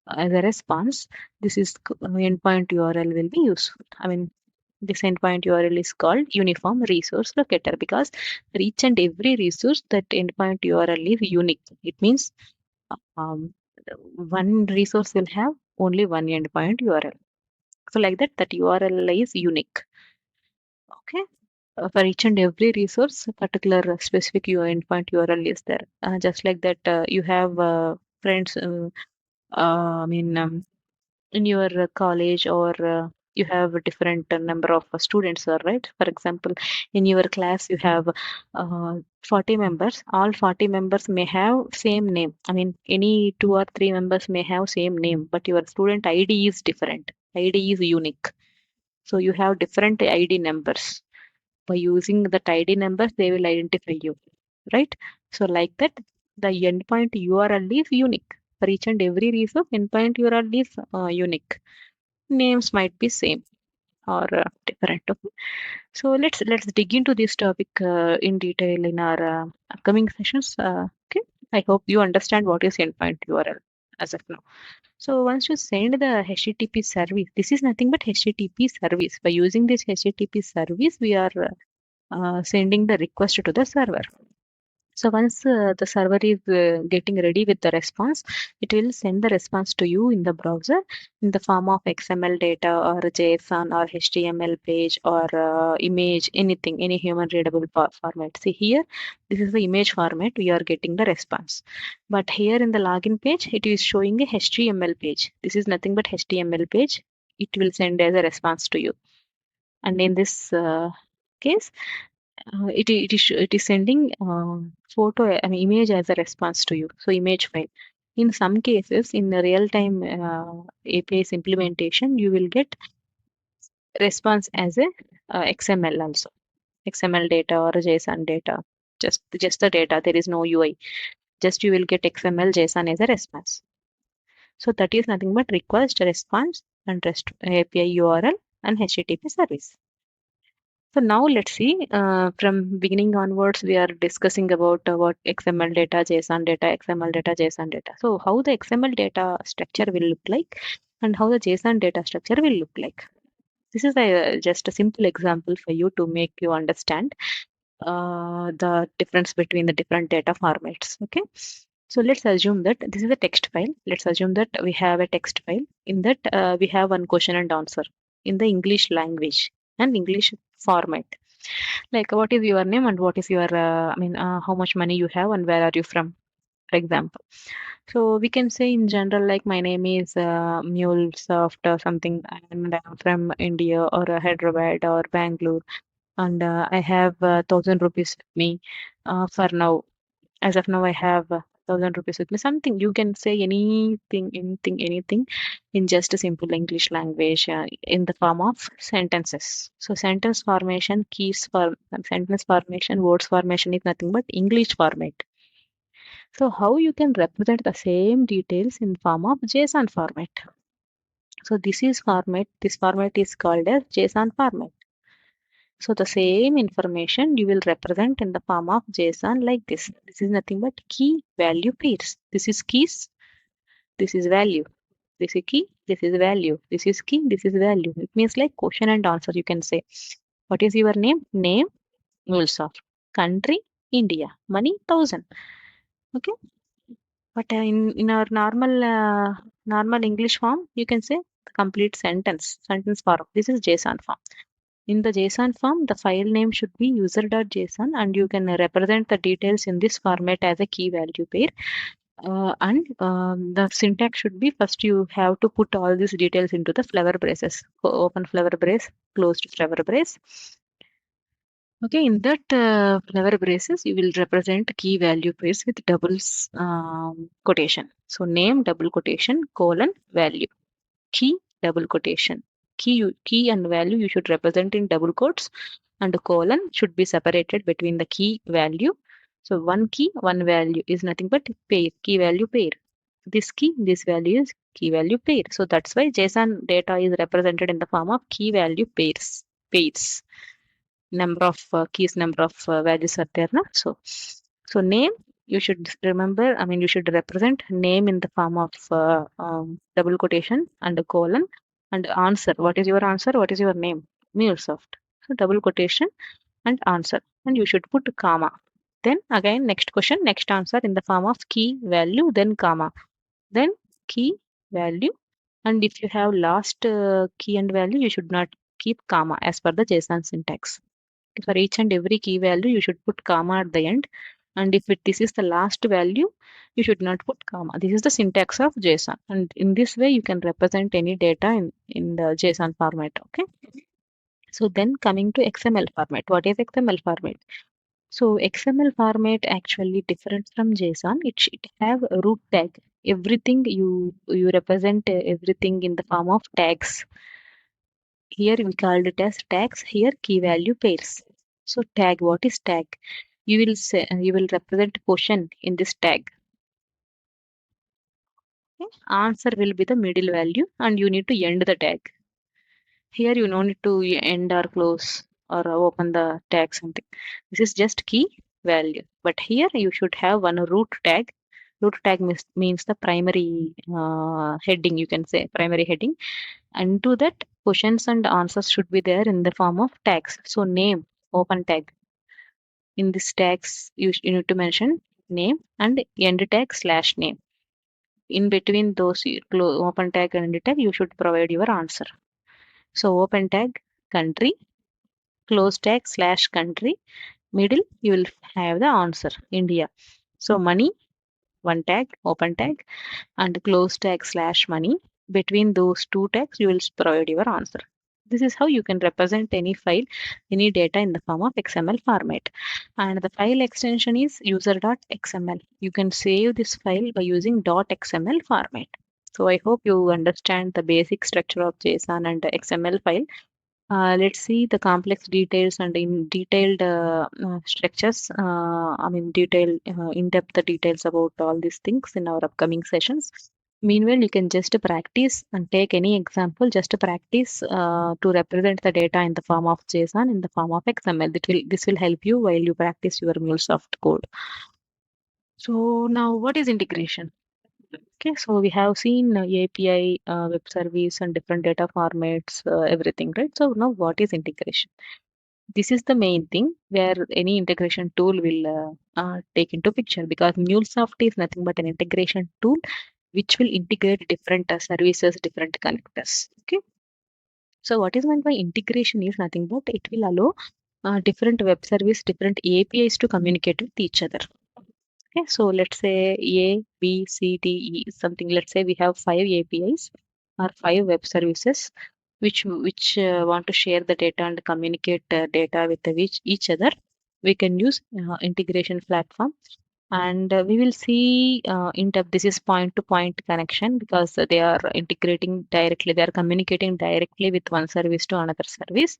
as a response, this is endpoint URL will be useful. I mean, this endpoint URL is called uniform resource locator because for each and every resource, that endpoint URL is unique. It means um, one resource will have only one endpoint URL. So like that, that URL is unique. Okay. For each and every resource, a particular specific endpoint URL is there. Just like that, you have friends. I mean, in your college or you have a different number of students, right? For example, in your class, you have 40 members. All 40 members may have same name. I mean, any 2 or 3 members may have same name, but your student ID is different. ID is unique. So you have different ID numbers. By using that ID numbers, they will identify you, right? So like that, the endpoint URL is unique. For each and every resource, endpoint URL is unique. Names might be same or different. Okay? So let's dig into this topic in detail in our upcoming sessions. Okay, I hope you understand what is endpoint URL as of now. So once you send the HTTP service, this is nothing but HTTP service. By using this HTTP service, we are sending the request to the server. So once the server is getting ready with the response, it will send the response to you in the browser in the form of XML data or JSON or HTML page or image, anything, any human readable format. See here, this is the image format. We are getting the response. But here in the login page, it is showing a HTML page. This is nothing but HTML page. It will send as a response to you. And in this case, it is sending photo, I mean, image as a response to you. So image file. In some cases, in the real-time API's implementation, you will get response as a XML also. XML data or JSON data. Just the data. There is no UI. Just you will get XML JSON as a response. So that is nothing but request, response, and REST API URL and HTTP service. So now let's see, from beginning onwards, we are discussing about what XML data, JSON data, XML data, JSON data. So how the XML data structure will look like and how the JSON data structure will look like. This is just a simple example for you to make you understand the difference between the different data formats. Okay. So let's assume that this is a text file. Let's assume that we have a text file. In that, we have one question and answer in the English language and English format. Like, what is your name and what is your, how much money you have and where are you from, for example. So we can say in general, like, my name is MuleSoft or something, and I'm from India or Hyderabad or Bangalore, and I have 1,000 rupees with me for now. As of now, I have 1,000 rupees with me. Something you can say anything in just a simple English language in the form of sentences. So sentence formation, keys for sentence formation, words formation is nothing but English format. So how you can represent the same details in form of JSON format? So this format is called as JSON format. So the same information you will represent in the form of JSON like this. This is nothing but key value pairs. This is keys, this is value. This is key, this is value. This is key, this is value. It means like question and answer, you can say. What is your name? Name, MuleSoft. Country, India. Money, 1,000. Okay. But in our normal English form, you can say the complete sentence form. This is JSON form. In the JSON form, the file name should be user.json and you can represent the details in this format as a key value pair. And the syntax should be first you have to put all these details into the flower braces. Open flower brace, closed flower brace. Okay, in that flower braces, you will represent key value pairs with doubles quotation. So name double quotation colon value. Key double quotation. key and value you should represent in double quotes, and colon should be separated between the key value. So one key, one value is nothing but pair, key value pair. This key, this value is key value pair. So that's why JSON data is represented in the form of key value pairs. Number of keys, number of values are there. No? So name, you should remember, I mean, you should represent name in the form of double quotation and a colon, and answer. What is your answer? What is your name? MuleSoft. So double quotation and answer. And you should put comma. Then again, next question, next answer in the form of key value, then comma. Then key value. And if you have last key and value, you should not keep comma as per the JSON syntax. For each and every key value, you should put comma at the end. And if this is the last value, you should not put comma. This is the syntax of JSON. And in this way, you can represent any data in the JSON format. Okay. So then coming to XML format. What is XML format? So XML format actually different from JSON. It should have a root tag. Everything you represent everything in the form of tags. Here we called it as tags. Here key value pairs. So tag, what is tag? You will say you will represent question in this tag. Okay. Answer will be the middle value, and you need to end the tag. Here you don't need to end or close or open the tag something. This is just key value. But here you should have one root tag. Root tag means the primary heading, you can say primary heading. And to that, questions and answers should be there in the form of tags. So name, open tag. In this tags, you need to mention name and end tag / name. In between those open tag and end tag, you should provide your answer. So open tag country, close tag / country, middle you will have the answer India. So money, one tag, open tag, and close tag / money. Between those two tags, you will provide your answer. This is how you can represent any file, any data in the form of XML format. And the file extension is user.xml. You can save this file by using .xml format. So I hope you understand the basic structure of JSON and the XML file. Let's see the complex details and in detailed structures. I mean, in-depth details about all these things in our upcoming sessions. Meanwhile, you can just practice and take any example, just practice to represent the data in the form of JSON, in the form of XML. This will help you while you practice your MuleSoft code. So now, what is integration? Okay, so we have seen API, web service, and different data formats, everything, right? So now, what is integration? This is the main thing where any integration tool will take into picture, because MuleSoft is nothing but an integration tool which will integrate different services, different connectors. Okay. So what is meant by integration is nothing but it will allow different web service, different APIs to communicate with each other. Okay. So let's say A, B, C, D, E, something. Let's say we have 5 APIs or 5 web services which want to share the data and communicate data with each other. We can use integration platform. And we will see in depth, this is point-to-point connection, because they are integrating directly, they are communicating directly with one service to another service.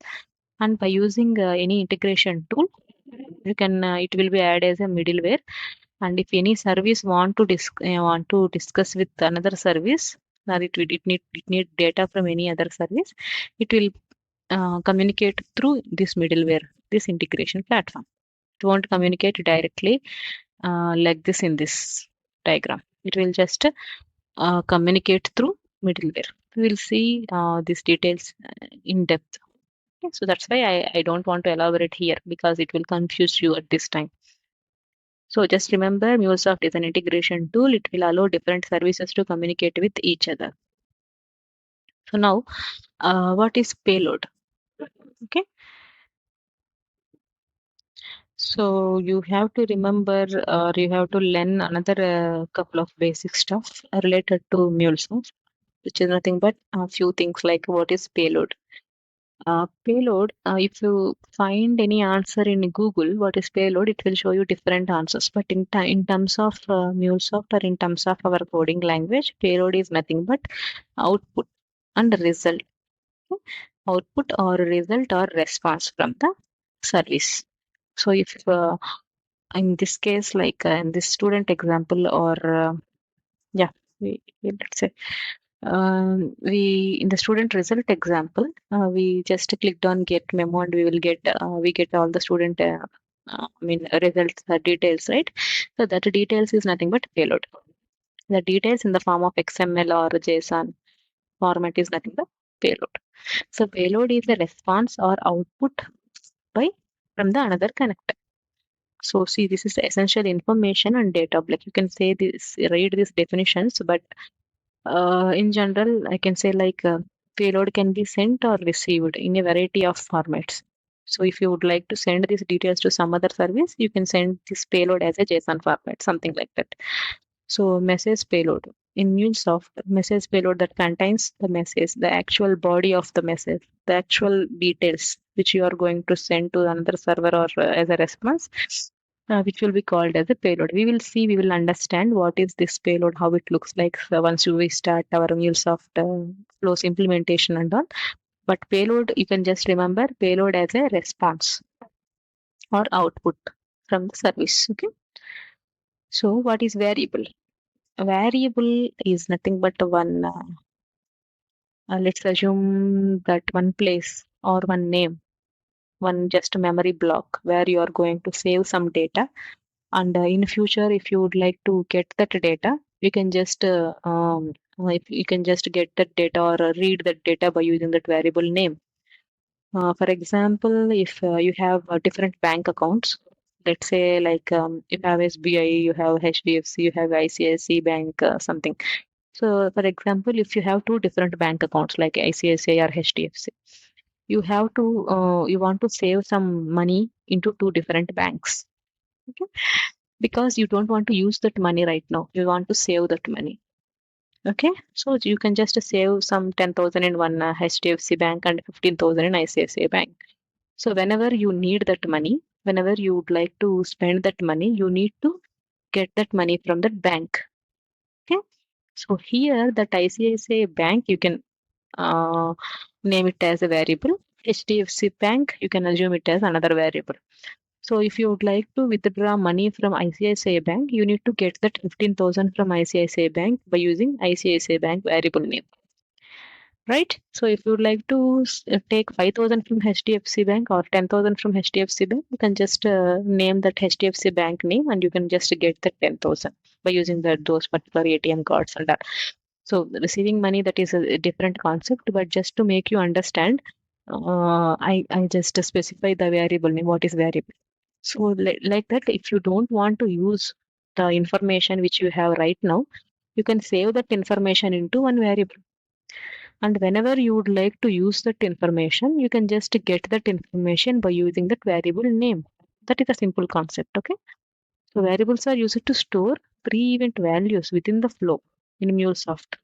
And by using any integration tool, you can it will be added as a middleware. And if any service want to discuss with another service, or it need data from any other service, it will communicate through this middleware, this integration platform. It won't communicate directly like this in this diagram. It will just communicate through middleware. We will see these details in depth. Okay, so that's why I don't want to elaborate here, because it will confuse you at this time. So just remember, MuleSoft is an integration tool. It will allow different services to communicate with each other. So now, what is payload? Okay. So you have to remember, or you have to learn another couple of basic stuff related to MuleSoft, which is nothing but a few things like what is payload. Payload, if you find any answer in Google, what is payload, it will show you different answers. But in terms of MuleSoft, or in terms of our coding language, payload is nothing but output and result. Okay? Output or result or response from the service. So if in this case, like in this student example, or yeah, let's say we in the student result example, we just clicked on get memo and we get all the student results details, right? So that details is nothing but payload. The details in the form of XML or JSON format is nothing but payload. So payload is a response or output by from the another connector. So see, this is the essential information and data. Like you can say this, read these definitions, but in general, I can say like payload can be sent or received in a variety of formats. So if you would like to send these details to some other service, you can send this payload as a JSON format, something like that. So message payload. In MuleSoft, message payload that contains the message, the actual body of the message, the actual details which you are going to send to another server or as a response, which will be called as a payload. We will see, we will understand what is this payload, how it looks like once we start our MuleSoft flows implementation and all. But payload, you can just remember payload as a response or output from the service. Okay. So what is variable? A variable is nothing but one, let's assume that one place or one name, one just memory block where you are going to save some data. And in future, if you would like to get that data, you can just if you can just get that data or read that data by using that variable name. For example, if you have different bank accounts, let's say like you have SBI, you have HDFC, you have ICICI Bank, something. So, for example, if you have two different bank accounts like ICICI or HDFC, you have to you want to save some money into two different banks. Okay? Because you don't want to use that money right now. You want to save that money. Okay, so you can just save some 10,000 in one HDFC bank and 15,000 in ICICI bank. So whenever you need that money, whenever you would like to spend that money, you need to get that money from that bank. Okay, so here that ICICI bank, you can name it as a variable. HDFC bank, you can assume it as another variable. So if you would like to withdraw money from ICICI bank, you need to get that 15,000 from ICICI bank by using ICICI bank variable name. Right? So if you would like to take 5,000 from HDFC bank or 10,000 from HDFC bank, you can just name that HDFC bank name and you can just get that 10,000 by using those particular ATM cards and that. So receiving money, that is a different concept, but just to make you understand, I just specify the variable name, what is variable. So like that, if you don't want to use the information which you have right now, you can save that information into one variable. And whenever you would like to use that information, you can just get that information by using that variable name. That is a simple concept, okay? So variables are used to store pre-event values within the flow in MuleSoft.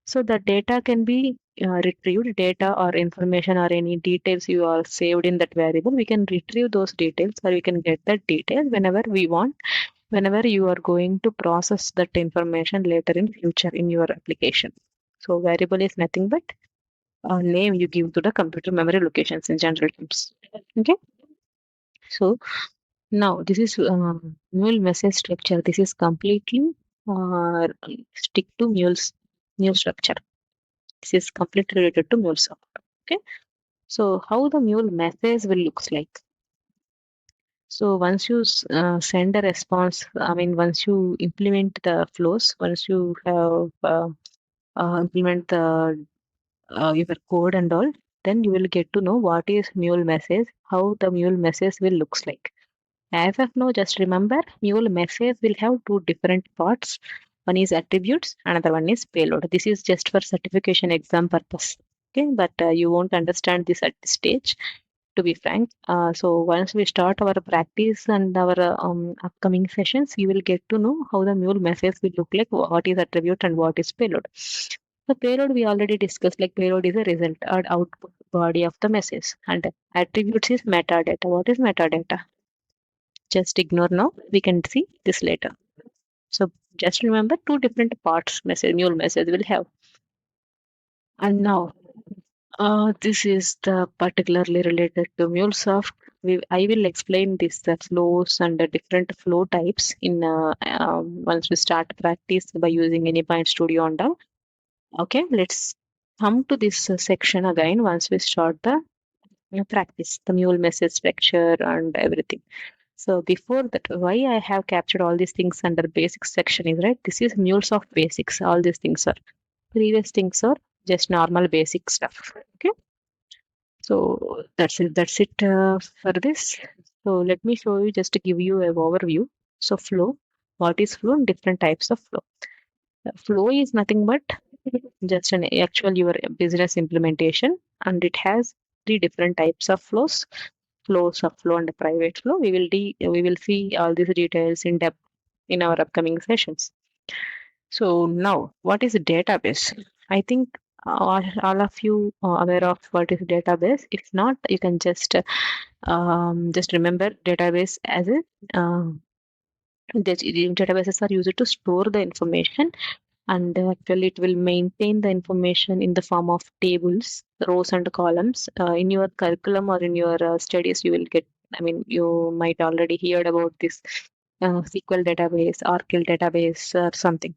So the data can be retrieved, data or information or any details you are saved in that variable. We can retrieve those details or we can get that detail whenever we want, whenever you are going to process that information later in future in your application. So variable is nothing but a name you give to the computer memory locations in general terms. Okay. So now this is Mule message structure. This is completely uh, stick to Mule structure. This is completely related to MuleSoft. Okay. So how the Mule message will looks like. So once you send a response, I mean, once you implement the flows, once you have implement the your code and all, then you will get to know what is Mule message, how the Mule message will looks like. As of now, just remember Mule message will have two different parts. One is attributes, another one is payload. This is just for certification exam purpose. Okay, but you won't understand this at this stage, to be frank. So once we start our practice and our upcoming sessions, you will get to know how the Mule message will look like, what is attribute and what is payload. The payload we already discussed, like payload is a result or output body of the message, and attributes is metadata. What is metadata? Just ignore now. We can see this later. So just remember two different parts message, Mule message will have. And now This is the particularly related to MuleSoft. I will explain this the flows and the different flow types in once we start practice by using anypoint studio and all. Okay, let's come to this section again once we start the practice the mule message structure and everything. So before that, why I have captured all these things under basics section is right. This is MuleSoft basics. All these things are previous things are just normal basic stuff. Okay. So that's it. That's it for this. So let me show you just to give you an overview. So flow, what is flow? Different types of flow. Flow is nothing but just an actual your business implementation, and it has three different types of flows. Flows of flow and private flow. We will see all these details in depth in our upcoming sessions. So now, what is a database? I think all of you are aware of what is database. If not, you can just remember database as a databases are used to store the information, and actually it will maintain the information in the form of tables, rows and columns. In your curriculum or in your studies, you will get. I mean, you might already heard about this SQL database, Oracle database, or something,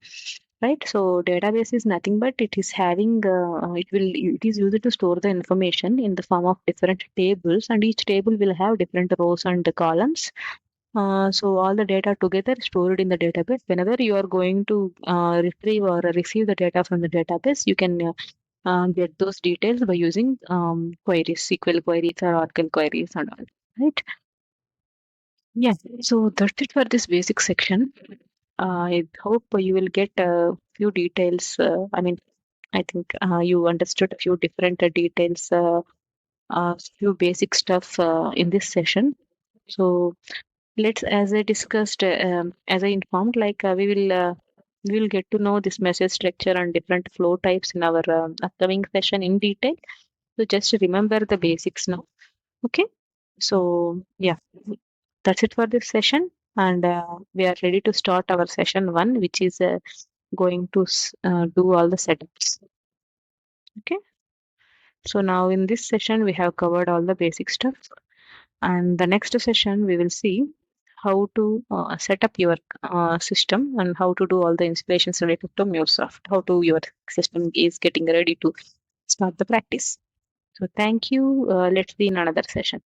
right? So database is nothing but it is having it is used to store the information in the form of different tables, and each table will have different rows and columns. So all the data together stored in the database. Whenever you are going to retrieve or receive the data from the database, you can get those details by using queries, SQL queries or Oracle queries and all. Right? Yeah. So that's it for this basic section. I hope you will get a few details. I mean, I think you understood a few different details, few basic stuff in this session. So let's, as I discussed, as I informed, like we will get to know this message structure and different flow types in our upcoming session in detail. So just remember the basics now. Okay. So yeah, that's it for this session, and we are ready to start our session one, which is going to do all the setups. Okay. So now in this session we have covered all the basic stuff, and the next session we will see how to set up your system and how to do all the installations related to MuleSoft, how to your system is getting ready to start the practice. So thank you. Let's see in another session.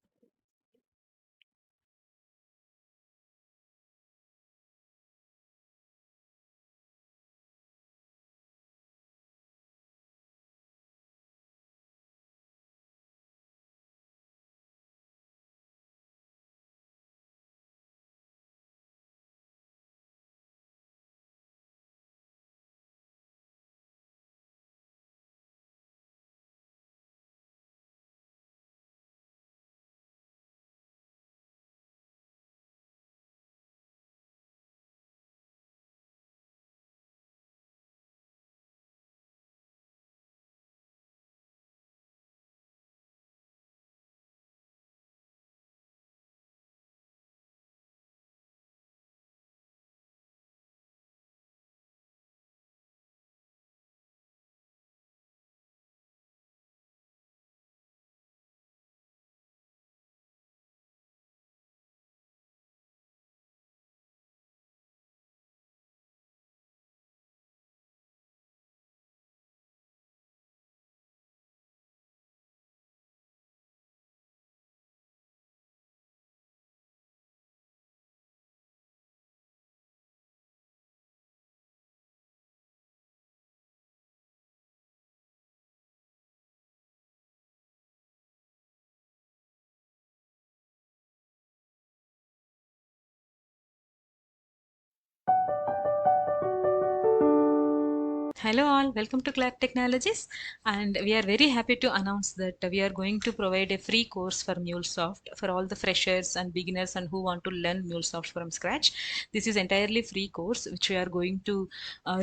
Hello all, welcome to Clark Technologies, and we are very happy to announce that we are going to provide a free course for MuleSoft for all the freshers and beginners and who want to learn MuleSoft from scratch. This is entirely free course which we are going to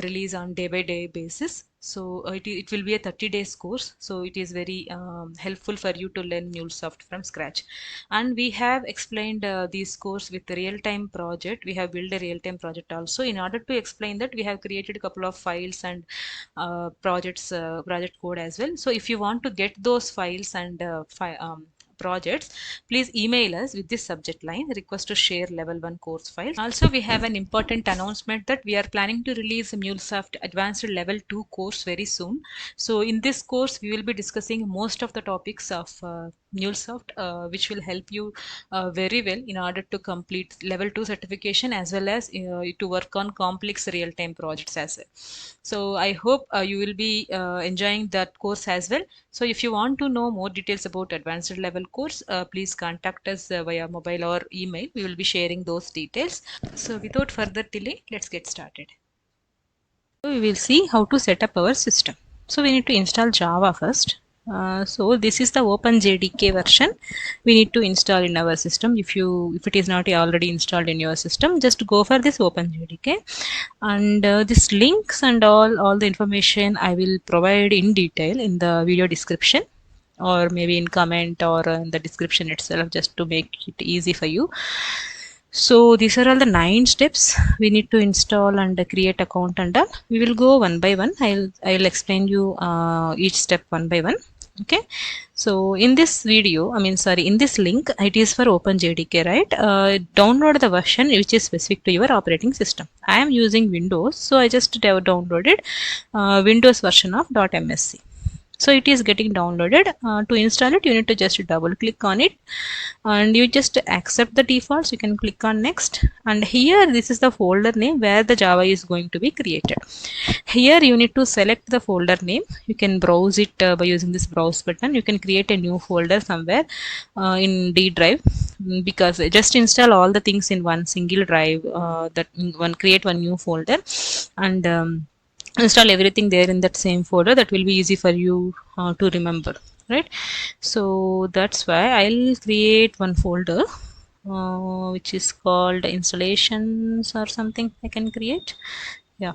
release on day by day basis. So it will be a 30 days course. So it is very helpful for you to learn MuleSoft from scratch. And we have explained this course with a real-time project. We have built a real-time project also. In order to explain that, we have created a couple of files and project code as well. So if you want to get those files and projects, please email us with this subject line, request to share level 1 course files. Also, we have an important announcement that we are planning to release a MuleSoft advanced level 2 course very soon. So in this course, we will be discussing most of the topics of MuleSoft, which will help you very well in order to complete level 2 certification, as well as to work on complex real-time projects as well. So I hope you will be enjoying that course as well. So if you want to know more details about advanced level course, please contact us via mobile or email. We will be sharing those details. So without further delay, let's get started. So we will see how to set up our system. So we need to install Java first. So this is the OpenJDK version we need to install in our system. If it is not already installed in your system, just go for this OpenJDK, and this links and all the information I will provide in detail in the video description, or maybe in comment or in the description itself, just to make it easy for you. So these are all the 9 steps we need to install and create account and all. We will go one by one. I'll explain you each step one by one. Okay. So in this video, in this link, it is for OpenJDK, right? Download the version which is specific to your operating system. I am using Windows, so I just downloaded Windows version of .msc. So it is getting downloaded. To install it, you need to just double click on it, and you just accept the defaults. You can click on next, and here this is the folder name where the Java is going to be created. Here you need to select the folder name. You can browse it by using this browse button. You can create a new folder somewhere in D drive, because just install all the things in one single drive, create one new folder, and install everything there in that same folder. That will be easy for you to remember, right? So that's why I'll create one folder which is called installations or something. I can create, yeah.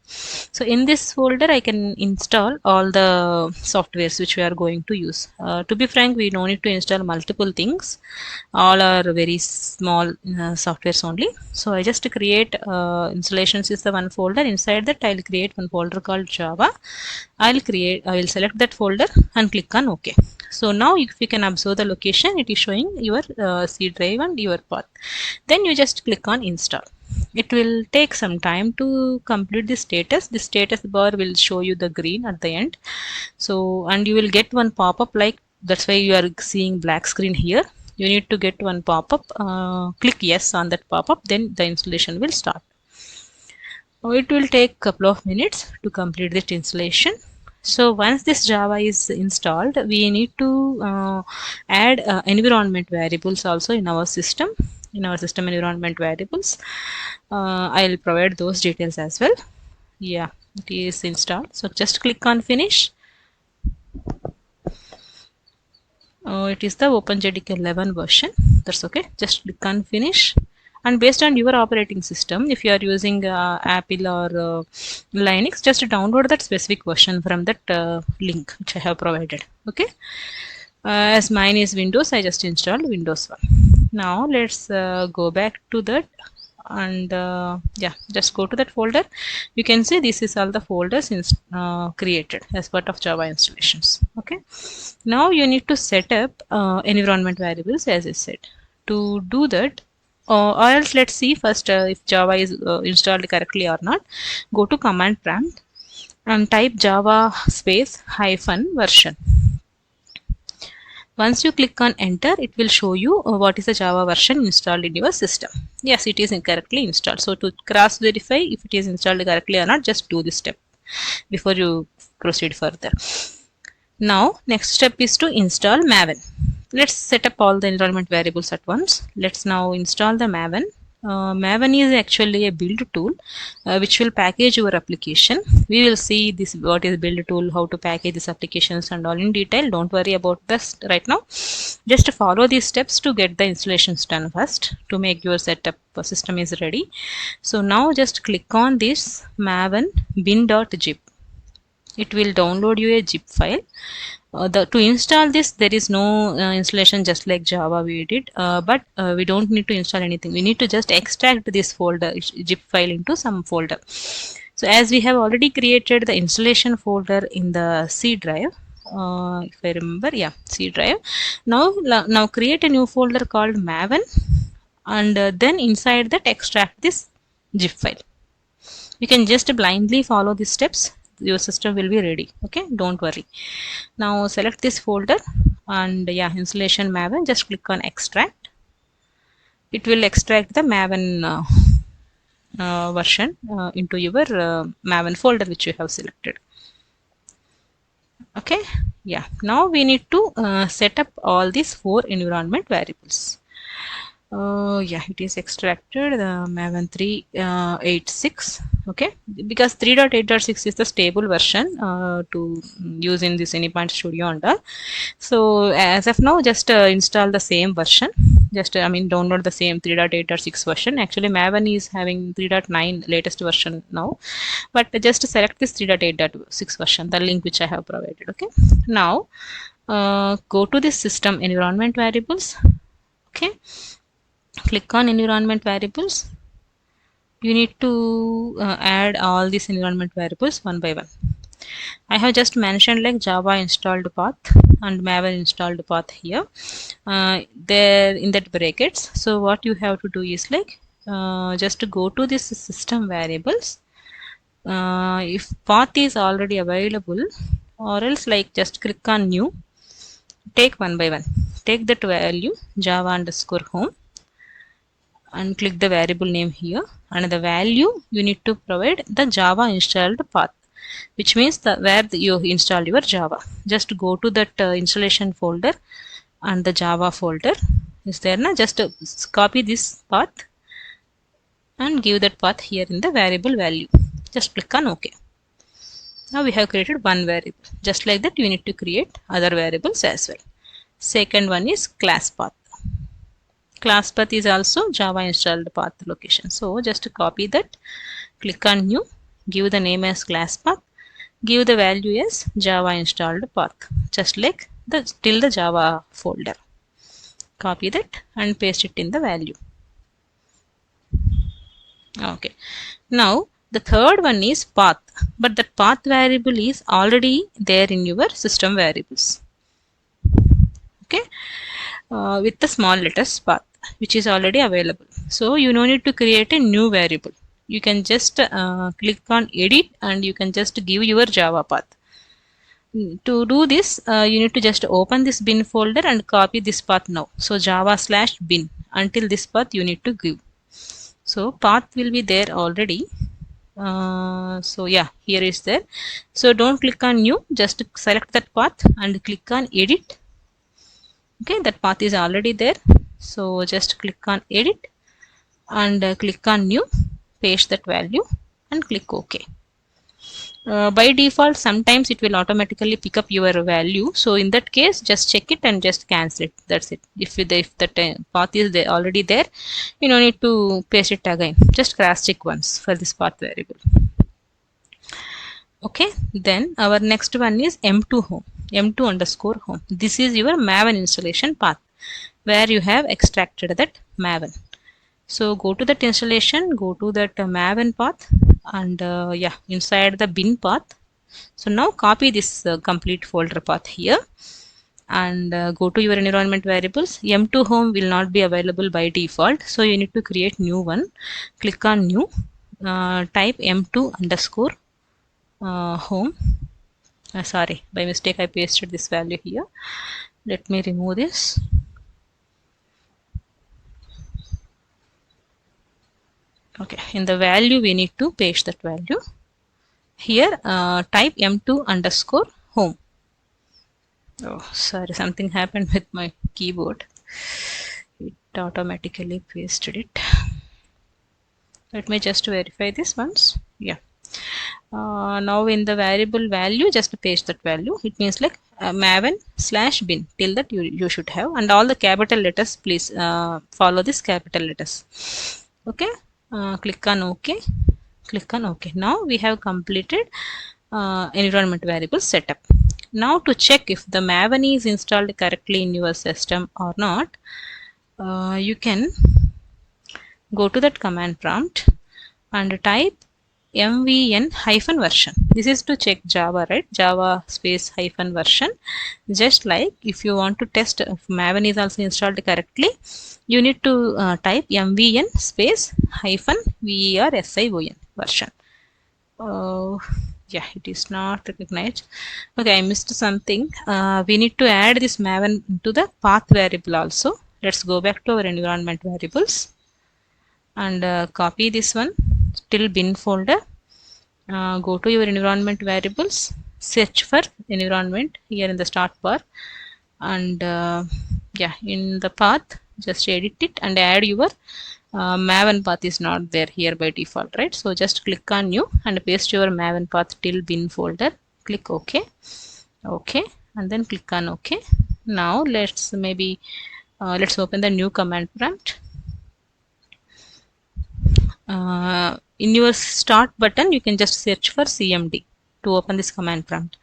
So in this folder I can install all the softwares which we are going to use. To be frank, we don't need to install multiple things. All are very small softwares only. So I just create installations is the one folder. Inside that I'll create one folder called Java. I will select that folder and click on OK. So now if you can observe the location, it is showing your C drive and your path. Then you just click on install. It will take some time to complete the status. The status bar will show you the green at the end. So, and you will get one pop-up, like that's why you are seeing black screen here. You need to get one pop-up. Click yes on that pop-up, then the installation will start. It will take a couple of minutes to complete this installation. So once this Java is installed, we need to add environment variables also in our system. In our system environment variables, I'll provide those details as well. Yeah, it is installed. So just click on finish. It is the OpenJDK 11 version. That's okay. Just click on finish. And based on your operating system, if you are using Apple or Linux, just download that specific version from that link which I have provided. Okay. As mine is Windows, I just installed Windows 1. Now let's go back to that, and yeah, just go to that folder. You can see this is all the folders created as part of Java installations. Okay. Now you need to set up environment variables, as I said. To do that, or else let's see first if Java is installed correctly or not. Go to command prompt and type Java space -version. Once you click on enter, it will show you what is the Java version installed in your system. Yes, it is incorrectly installed. So to cross verify if it is installed correctly or not, just do this step before you proceed further. Now next step is to install Maven. Let's set up all the environment variables at once. Let's now install the Maven. Maven is actually a build tool which will package your application. We will see this, what is build tool, how to package these applications and all in detail. Don't worry about this right now. Just follow these steps to get the installations done first, to make your setup system is ready. So now just click on this Maven bin.zip. it will download you a zip file. To install this, there is no installation just like Java we did, but we don't need to install anything. We need to just extract this folder zip file into some folder. So as we have already created the installation folder in the C drive, if I remember, yeah, C drive. Now create a new folder called Maven, and then inside that extract this zip file. You can just blindly follow these steps. Your system will be ready. Okay, don't worry. Now select this folder and yeah, installation Maven. Just click on extract. It will extract the Maven version into your Maven folder which you have selected. Okay, yeah. Now we need to set up all these 4 environment variables. Yeah, it is extracted the Maven 3.86. Okay, because 3.8.6 is the stable version to use in this anypoint studio and all. So as of now, just install the same version. Just download the same 3.8.6 version. Actually, Maven is having 3.9 latest version now, but just select this 3.8.6 version, the link which I have provided. Okay, now go to this system environment variables. Okay, click on environment variables. You need to add all these environment variables one by one. I have just mentioned like Java installed path and Maven installed path here. There in that brackets. So what you have to do is like just to go to this system variables. If path is already available, or else like just click on new. Take one by one. Take that value Java_home. And click the variable name here, and the value you need to provide the Java installed path, which means where you install your Java. Just go to that installation folder and the Java folder is there now. Just copy this path and give that path here in the variable value. Just click on OK. Now we have created one variable. Just like that, you need to create other variables as well. Second one is ClassPath. ClassPath is also Java installed path location. So just copy that, click on new, give the name as ClassPath, give the value as Java installed path, just like till the Java folder. Copy that and paste it in the value. Okay. Now the third one is path, but that path variable is already there in your system variables. Okay. With the small letters path, which is already available. So you no need to create a new variable. You can just click on edit and you can just give your Java path. To do this, you need to just open this bin folder and copy this path now. So Java/bin, until this path you need to give. So path will be there already. So yeah, here is there. So don't click on new, just select that path and click on edit. Okay, that path is already there. So just click on edit and click on new, paste that value and click OK. By default, sometimes it will automatically pick up your value. So in that case, just check it and just cancel it. That's it. If that path is there, already there, you don't need to paste it again. Just cross check once for this path variable. Okay, then our next one is M2 home. This is your Maven installation path where you have extracted that Maven. So go to that installation, go to that Maven path and yeah, inside the bin path. So now copy this complete folder path here and go to your environment variables. M2 home will not be available by default, so you need to create new one. Click on new, type M2_home. Sorry, by mistake I pasted this value here. Let me remove this. Okay, in the value we need to paste that value. Here type M2_home. Oh, sorry, something happened with my keyboard. It automatically pasted it. Let me just verify this once. Yeah. Now in the variable value, just paste that value. It means like Maven/bin, till that you should have, and all the capital letters, please follow this capital letters. Okay, click on OK. Click on OK. Now we have completed environment variable setup. Now to check if the Maven is installed correctly in your system or not, you can go to that command prompt and type mvn-version. This is to check Java, right? Java space hyphen version. Just like if you want to test if Maven is also installed correctly, you need to type mvn space hyphen version version. Yeah, it is not recognized. Okay, I missed something. We need to add this Maven to the path variable also. Let's go back to our environment variables and copy this one till bin folder. Go to your environment variables, search for environment here in the start bar, and yeah, in the path just edit it and add your Maven path is not there here by default, right? So just click on new and paste your Maven path till bin folder. Click OK. OK, and then click on OK. Now let's let's open the new command prompt. In your start button, you can just search for CMD to open this command prompt.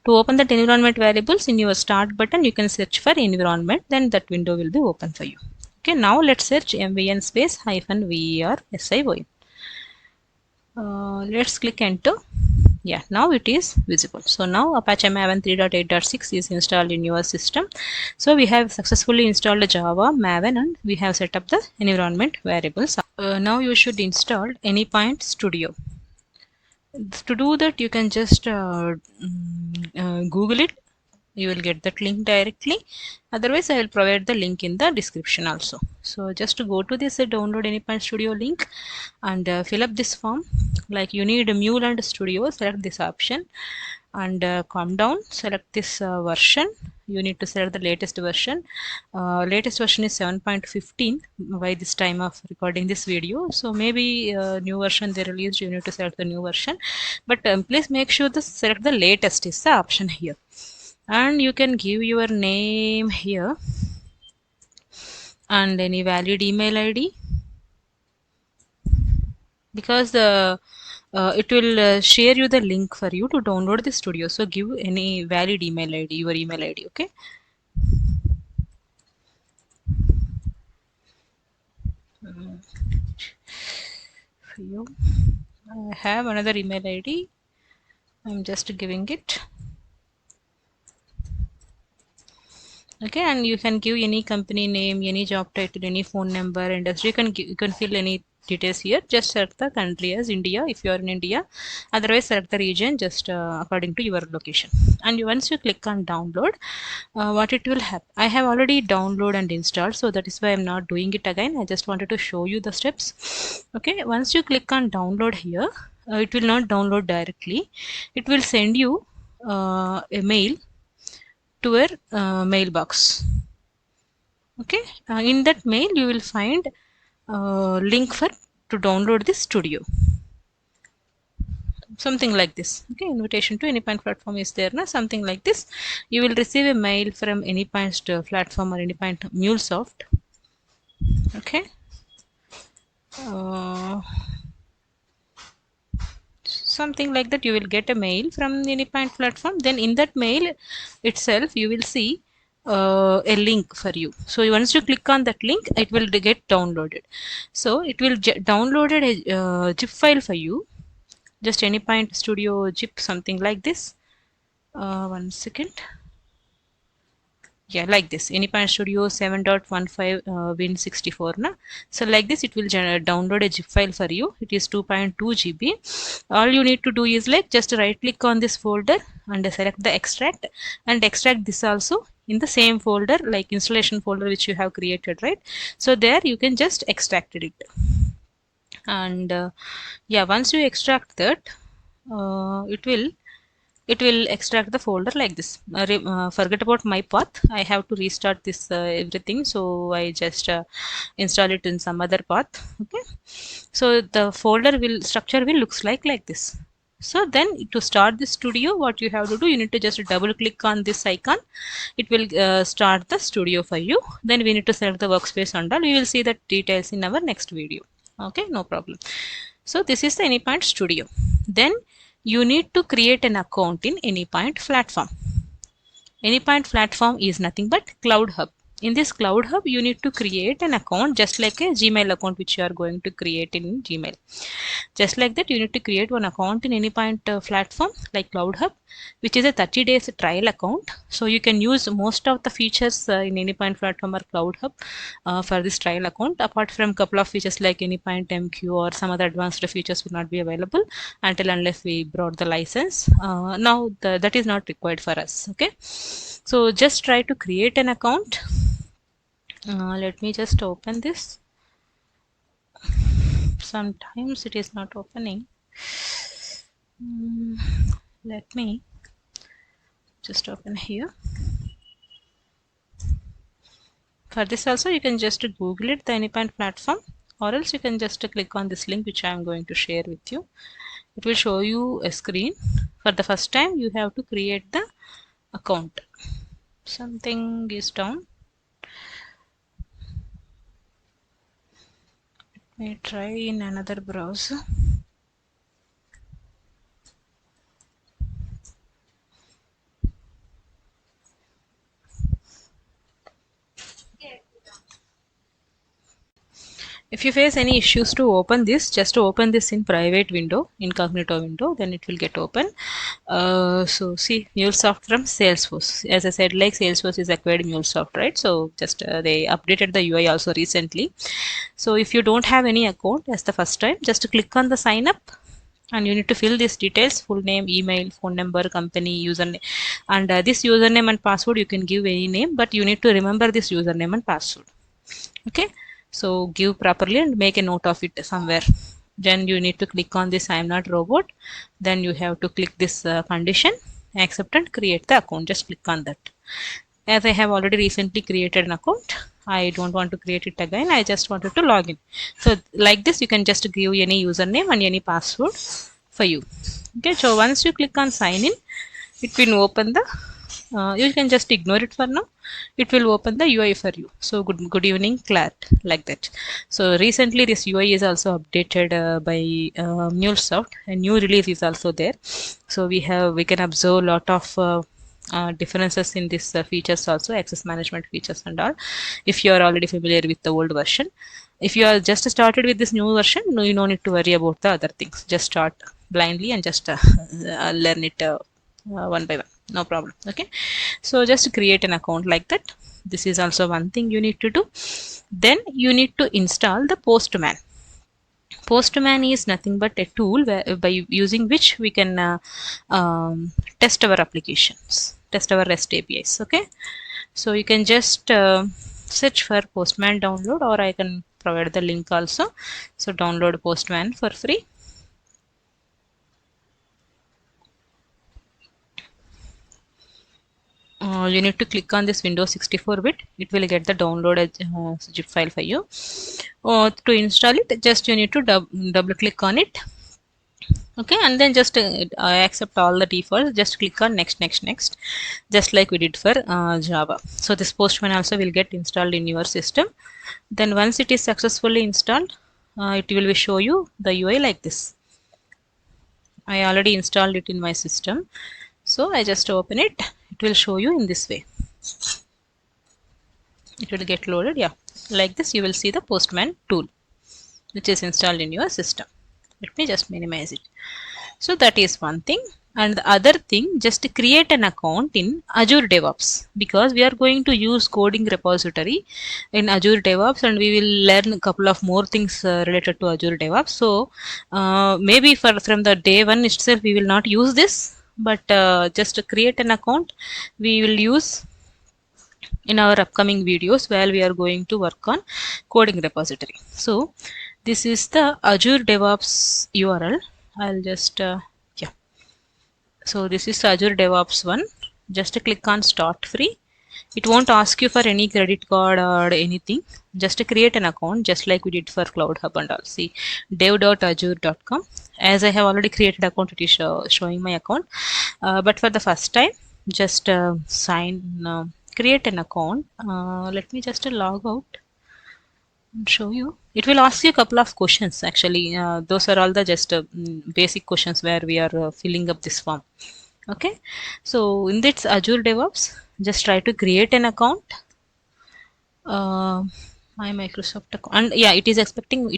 To open that environment variables, in your start button, you can search for environment, then that window will be open for you. Okay, now let's search mvn space hyphen version. Let's click enter. Yeah, now it is visible. So now Apache Maven 3.8.6 is installed in your system. So we have successfully installed Java, Maven, and we have set up the environment variables. Now you should install Anypoint Studio. To do that, you can just Google it. You will get that link directly. Otherwise, I will provide the link in the description also. So just to go to this download Anypoint Studio link and fill up this form. Like you need Mule and Studio, select this option and come down, select this version. You need to select the latest version. Latest version is 7.15 by this time of recording this video. So maybe new version they released, you need to select the new version. But please make sure to select the latest is the option here. And you can give your name here and any valid email ID, because it will share you the link for you to download the studio. So give any valid email ID, your email ID. Okay. For you, I have another email ID. I'm just giving it. Okay, and you can give any company name, any job title, any phone number, industry. You can fill any details here. Just select the country as India if you are in India. Otherwise, select the region just according to your location. And once you click on download, what it will happen? I have already downloaded and installed, so that is why I'm not doing it again. I just wanted to show you the steps. Okay, once you click on download here, it will not download directly. It will send you a mail to your mailbox. Okay, in that mail you will find link to download this studio, something like this. Okay, invitation to Anypoint platform is there now, something like this. You will receive a mail from Anypoint platform or Anypoint MuleSoft. Okay, something like that. You will get a mail from the Anypoint platform. Then in that mail itself you will see a link for you. So once you click on that link, it will get downloaded. So it will downloaded a zip file for you, just Anypoint Studio zip, something like this. 1 second. Yeah, like this, Anypoint Studio 7.15 Win64 na. So like this it will download a zip file for you. It is 2.2 GB. All you need to do is like just right click on this folder and select the extract and extract this also in the same folder, like installation folder which you have created, right? So there you can just extract it. And yeah, once you extract that, it will extract the folder like this. Forget about my path. I have to restart this everything, so I just install it in some other path. Okay, so the folder structure will looks like this. So then to start the studio, what you have to do, you need to just double click on this icon. It will start the studio for you. Then we need to select the workspace and all. We will see the details in our next video. Okay, no problem. So this is the Anypoint Studio. Then you need to create an account in anypoint platform. Anypoint platform is nothing but Cloud Hub. In this Cloud Hub, you need to create an account just like a Gmail account which you are going to create in Gmail. Just like that, you need to create one account in anypoint platform like Cloud Hub, which is a 30 days trial account. So you can use most of the features in anypoint platform or Cloud Hub for this trial account. Apart from couple of features like anypoint MQ or some other advanced features will not be available until unless we brought the license. Now that is not required for us. Okay, so just try to create an account. Let me just open this. Sometimes it is not opening. Let me just open here. For this also you can just Google it, the anypoint platform, or else you can just click on this link which I am going to share with you. It will show you a screen. For the first time you have to create the account. Something is down. Let me try in another browser. If you face any issues to open this, just open this in private window, incognito window, then it will get open. So see, MuleSoft from Salesforce. As I said, like Salesforce is acquired MuleSoft, right? So just they updated the UI also recently. So if you don't have any account as the first time, just click on the sign up. And you need to fill these details: full name, email, phone number, company, username. And this username and password you can give any name, but you need to remember this username and password. Okay, so give properly and make a note of it somewhere. Then you need to click on this I am not robot. Then you have to click this condition, accept and create the account. Just click on that. As I have already recently created an account, I don't want to create it again. I just wanted to log in. So like this, you can just give any username and any password for you. Okay, so once you click on sign in, it will open the you can just ignore it for now. It will open the UI for you. So good evening, Claire, like that. So recently this UI is also updated by MuleSoft. A new release is also there. So we can observe a lot of differences in these features also, access management features and all, if you are already familiar with the old version. If you are just started with this new version, no, you don't need to worry about the other things. Just start blindly and just learn it one by one, no problem. Okay, so just create an account like that. This is also one thing you need to do. Then you need to install the Postman. Postman is nothing but a tool by using which we can test our applications, test our REST APIs. Okay, so you can just search for Postman download, or I can provide the link also. So download Postman for free. You need to click on this Windows 64-bit. It will get the download zip file for you. To install it, just you need to double click on it. Okay, and then just accept all the defaults. Just click on next, just like we did for Java. So this Postman also will get installed in your system. Then once it is successfully installed, it will show you the UI like this. I already installed it in my system, so I just open it. It will show you in this way. It will get loaded. Yeah, like this you will see the Postman tool which is installed in your system. Let me just minimize it. So that is one thing. And the other thing, just create an account in Azure DevOps, because we are going to use coding repository in Azure DevOps, and we will learn a couple of more things related to Azure DevOps. So maybe from the day one itself we will not use this, but just to create an account we will use in our upcoming videos while we are going to work on coding repository. So this is the Azure DevOps URL. I'll just yeah. So this is Azure DevOps one. Just click on start free. It won't ask you for any credit card or anything. Just create an account, just like we did for Cloud Hub and all. See, dev.azure.com. As I have already created account, it is showing my account. But for the first time, just create an account. Let me just log out. show you. It will ask you a couple of questions actually. Those are all the just basic questions where we are filling up this form. Okay, so in this Azure DevOps, just try to create an account. Uh, my Microsoft account, and yeah, it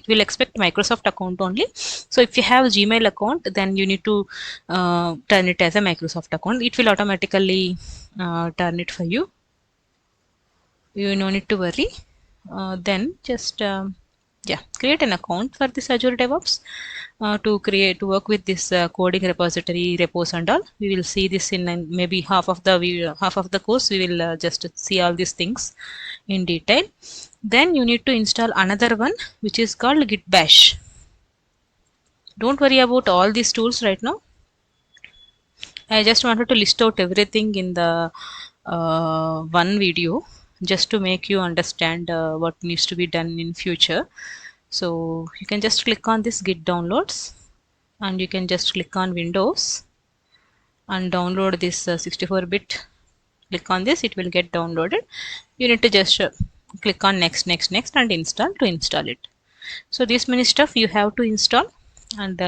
will expect Microsoft account only. So if you have Gmail account, then you need to turn it as a Microsoft account. It will automatically turn it for you. You no need to worry. Then just yeah, create an account for this Azure DevOps to work with this coding repository, repos and all. We will see this in maybe half of the course. We will just see all these things in detail. Then you need to install another one which is called Git Bash. Don't worry about all these tools right now. I just wanted to list out everything in the one video just to make you understand what needs to be done in future. So you can just click on this Git downloads and you can just click on Windows and download this 64-bit. Click on this, it will get downloaded. You need to just click on next and install to install it. So this many stuff you have to install, and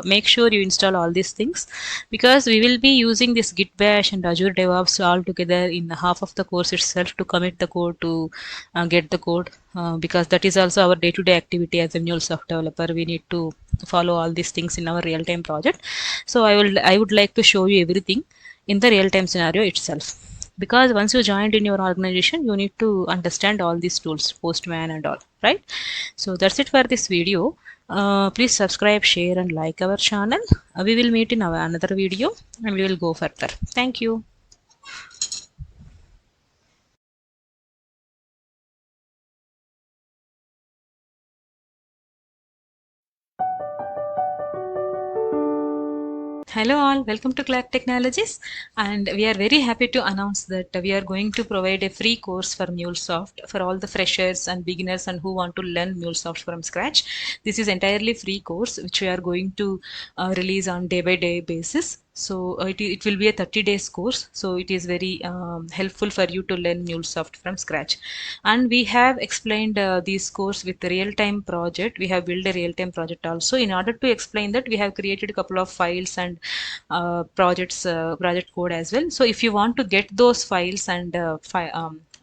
make sure you install all these things, because we will be using this Git Bash and Azure DevOps all together in half of the course itself to commit the code, to get the code, because that is also our day-to-day activity as a MuleSoft developer. We need to follow all these things in our real-time project. So I would like to show you everything in the real-time scenario itself, because once you joined in your organization, you need to understand all these tools, Postman and all, right? So that's it for this video. Please subscribe, share and like our channel. We will meet in our another video and we will go further. Thank you. Hello all, welcome to Clark Technologies, and we are very happy to announce that we are going to provide a free course for MuleSoft for all the freshers and beginners and who want to learn MuleSoft from scratch. This is entirely free course which we are going to release on day-by-day basis. So it will be a 30 days course. So it is very helpful for you to learn MuleSoft from scratch. And we have explained this course with a real-time project. We have built a real-time project also. In order to explain that, we have created a couple of files and project code as well. So if you want to get those files and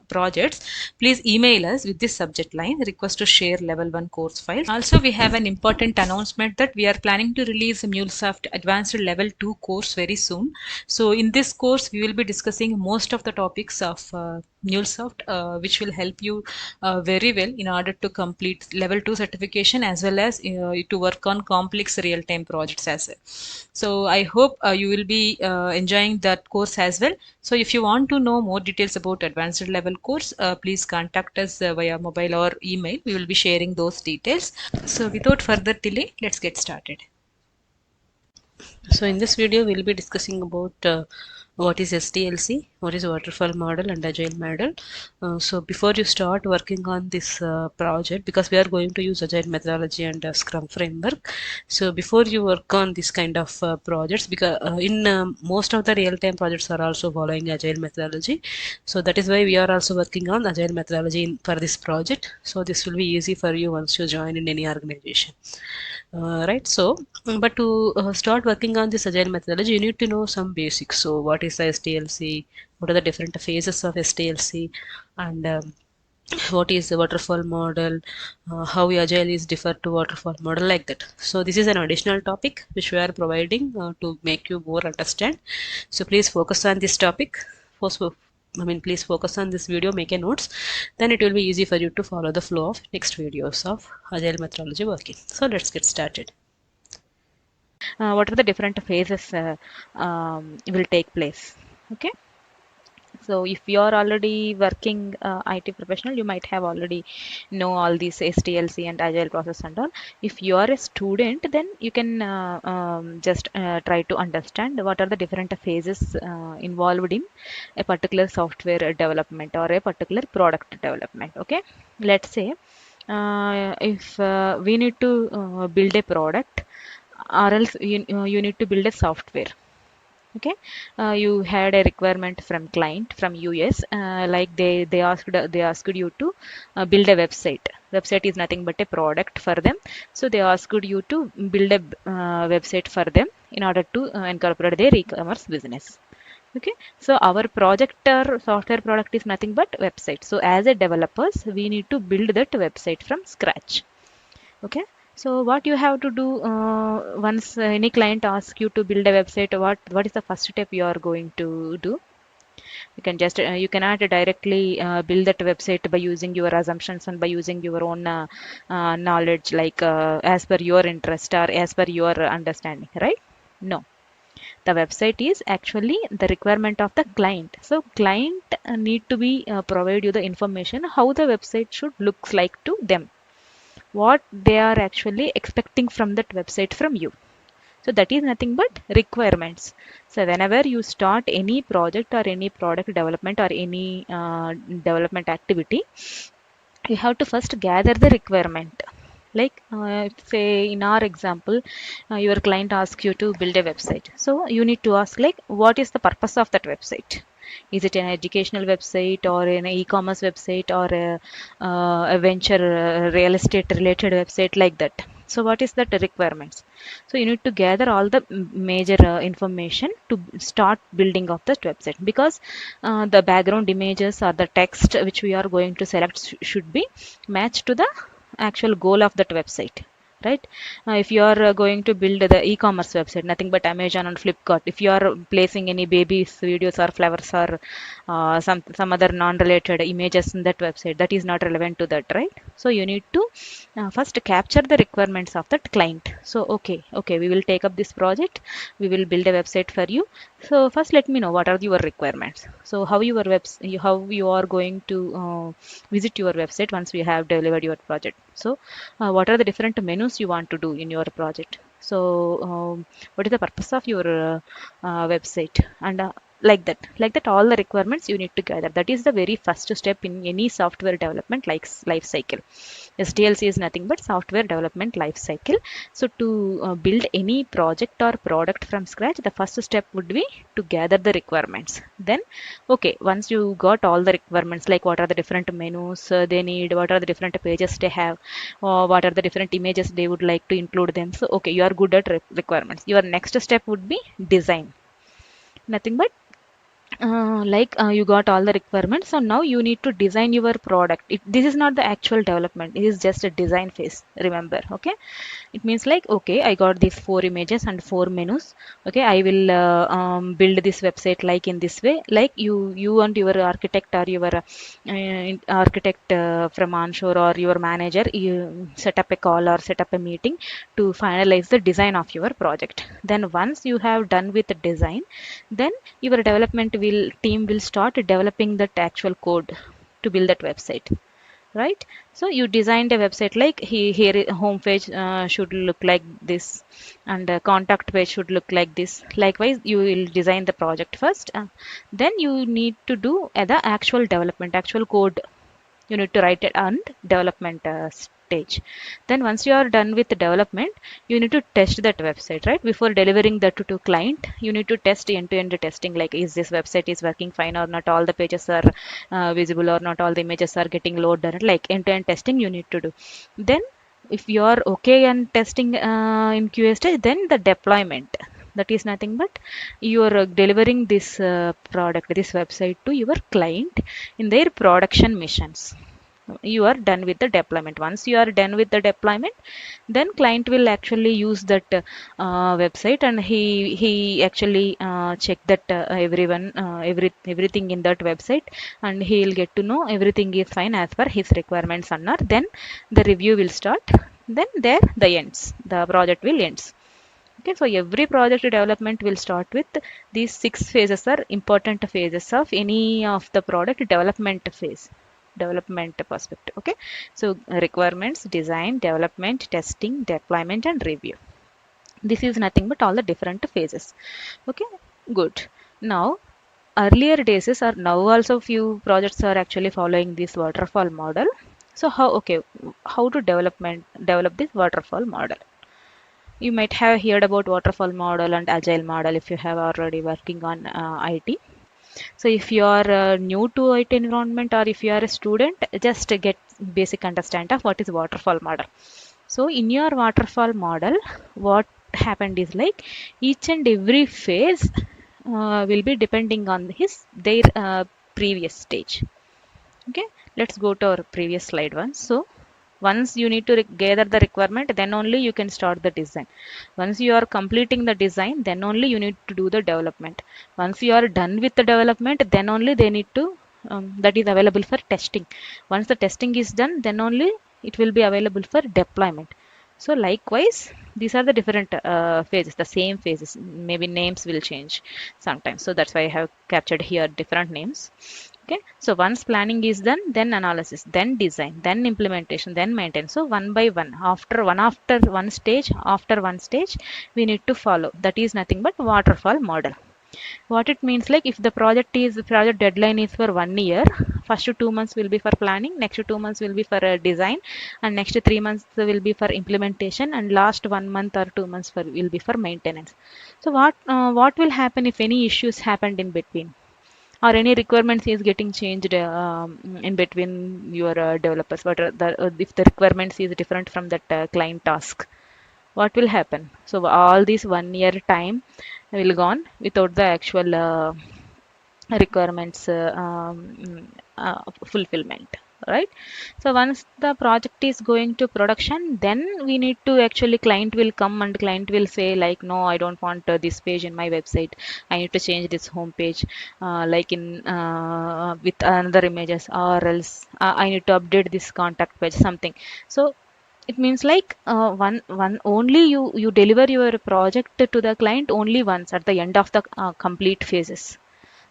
projects, please email us with this subject line: request to share level 1 course file. Also, we have an important announcement that we are planning to release a MuleSoft advanced level 2 course very soon. So in this course we will be discussing most of the topics of MuleSoft, which will help you very well in order to complete level 2 certification, as well as to work on complex real-time projects as well. So I hope you will be enjoying that course as well. So if you want to know more details about advanced level course, please contact us via mobile or email. We will be sharing those details. So without further delay, let's get started. So in this video, we'll be discussing about what is SDLC, what is waterfall model and agile model. So before you start working on this project, because we are going to use agile methodology and Scrum framework. So before you work on this kind of projects, because in most of the real-time projects are also following agile methodology. So that is why we are also working on agile methodology for this project. So this will be easy for you once you join in any organization. Right, so but to start working on this agile methodology, you need to know some basics. So what is the SDLC, what are the different phases of SDLC, and what is the waterfall model, how agile is different to waterfall model, like that. So this is an additional topic which we are providing to make you more understand. So please focus on this topic. Please focus on this video, make a notes, then it will be easy for you to follow the flow of next videos of agile methodology working. So let's get started. What are the different phases will take place? Okay. So if you are already working IT professional, you might have already know all these SDLC and agile process and all. If you are a student, then you can just try to understand what are the different phases involved in a particular software development or a particular product development. Okay, let's say if we need to build a product, or else you need to build a software. Okay, you had a requirement from client from US, like they asked you to build a website. Website is nothing but a product for them, so they asked you to build a website for them in order to incorporate their e-commerce business. Okay, so our project or software product is nothing but website. So as a developers, we need to build that website from scratch. Okay, so what you have to do once any client asks you to build a website, what is the first step you are going to do? You can just you cannot directly build that website by using your assumptions and by using your own knowledge, like as per your interest or as per your understanding, right? No, the website is actually the requirement of the client. So client need to be provide you the information how the website should looks like to them, what they are actually expecting from that website from you. So that is nothing but requirements. So whenever you start any project or any product development or any development activity, you have to first gather the requirement. Like say in our example, your client asks you to build a website. So you need to ask like, what is the purpose of that website? Is it an educational website or an e-commerce website or a venture real estate related website, like that? So what is that requirements? So you need to gather all the major information to start building of that website, because the background images or the text which we are going to select should be matched to the actual goal of that website, right? If you are going to build the e-commerce website, nothing but Amazon and Flipkart, if you are placing any babies videos or flowers or some other non-related images in that website, that is not relevant to that, right? So you need to first capture the requirements of that client. So okay, we will take up this project, we will build a website for you. So first let me know what are your requirements. So how you are going to visit your website once we have delivered your project. So what are the different menus you want to do in your project? So what is the purpose of your website? And like that all the requirements you need to gather. That is the very first step in any software development like life cycle. SDLC is nothing but software development life cycle. So to build any project or product from scratch, the first step would be to gather the requirements. Then okay, once you got all the requirements, like what are the different menus they need, what are the different pages they have, or what are the different images they would like to include them. So okay, you are good at requirements. Your next step would be design. Nothing but you got all the requirements, so now you need to design your product. This is not the actual development, it is just a design phase, remember. Okay, it means like, okay, I got these four images and four menus. Okay, I will build this website like in this way. Like you and your architect or your architect from onshore or your manager, you set up a call or set up a meeting to finalize the design of your project. Then once you have done with the design, then your development will team will start developing that actual code to build that website, right? So you designed a website like here home page should look like this, and contact page should look like this. Likewise, you will design the project first, then you need to do the actual development, actual code. You need to write it on development stage. Then once you are done with the development, you need to test that website, right? Before delivering that to client, you need to test end-to-end testing, like is this website is working fine or not, all the pages are visible or not, all the images are getting loaded, like end-to-end testing you need to do. Then if you are okay and testing in QA stage, then the deployment. That is nothing but you are delivering this product, this website to your client in their production missions. You are done with the deployment. Once you are done with the deployment, then client will actually use that website, and he actually check that everything in that website, and he'll get to know everything is fine as per his requirements or not. Then the review will start. Then there the ends, the project will ends. Okay, so every project development will start with these 6 phases are important phases of any of the product development phase, development perspective. Okay, so requirements, design, development, testing, deployment, and review. This is nothing but all the different phases. Okay, good. Now, earlier days are now also few projects are actually following this waterfall model. So how to develop this waterfall model? You might have heard about waterfall model and agile model if you have already working on IT. So if you are new to IT environment or if you are a student, just get basic understand of what is waterfall model. So in your waterfall model, what happened is like each and every phase will be depending on their previous stage. Okay, let's go to our previous slide one. So once you need to gather the requirement, then only you can start the design. Once you are completing the design, then only you need to do the development. Once you are done with the development, then only they need to that is available for testing. Once the testing is done, then only it will be available for deployment. So likewise, these are the different phases, the same phases. Maybe names will change sometimes. So that's why I have captured here different names. Okay, so once planning is done, then analysis, then design, then implementation, then maintenance. So one by one, after one stage, we need to follow. That is nothing but waterfall model. What it means like if the project deadline is for 1 year, first 2 months will be for planning, next 2 months will be for design, and next 3 months will be for implementation, and last 1 month or 2 months will be for maintenance. So what will happen if any issues happened in between? Or any requirements is getting changed in between your developers, but if the requirements is different from that client task, what will happen? So all this 1 year time will gone without the actual requirements fulfillment, right? So once the project is going to production, then we need to actually client will come and client will say like, no, I don't want this page in my website, I need to change this home page like in with another images, or else I need to update this contact page, something. So it means like one only you deliver your project to the client only once at the end of the complete phases.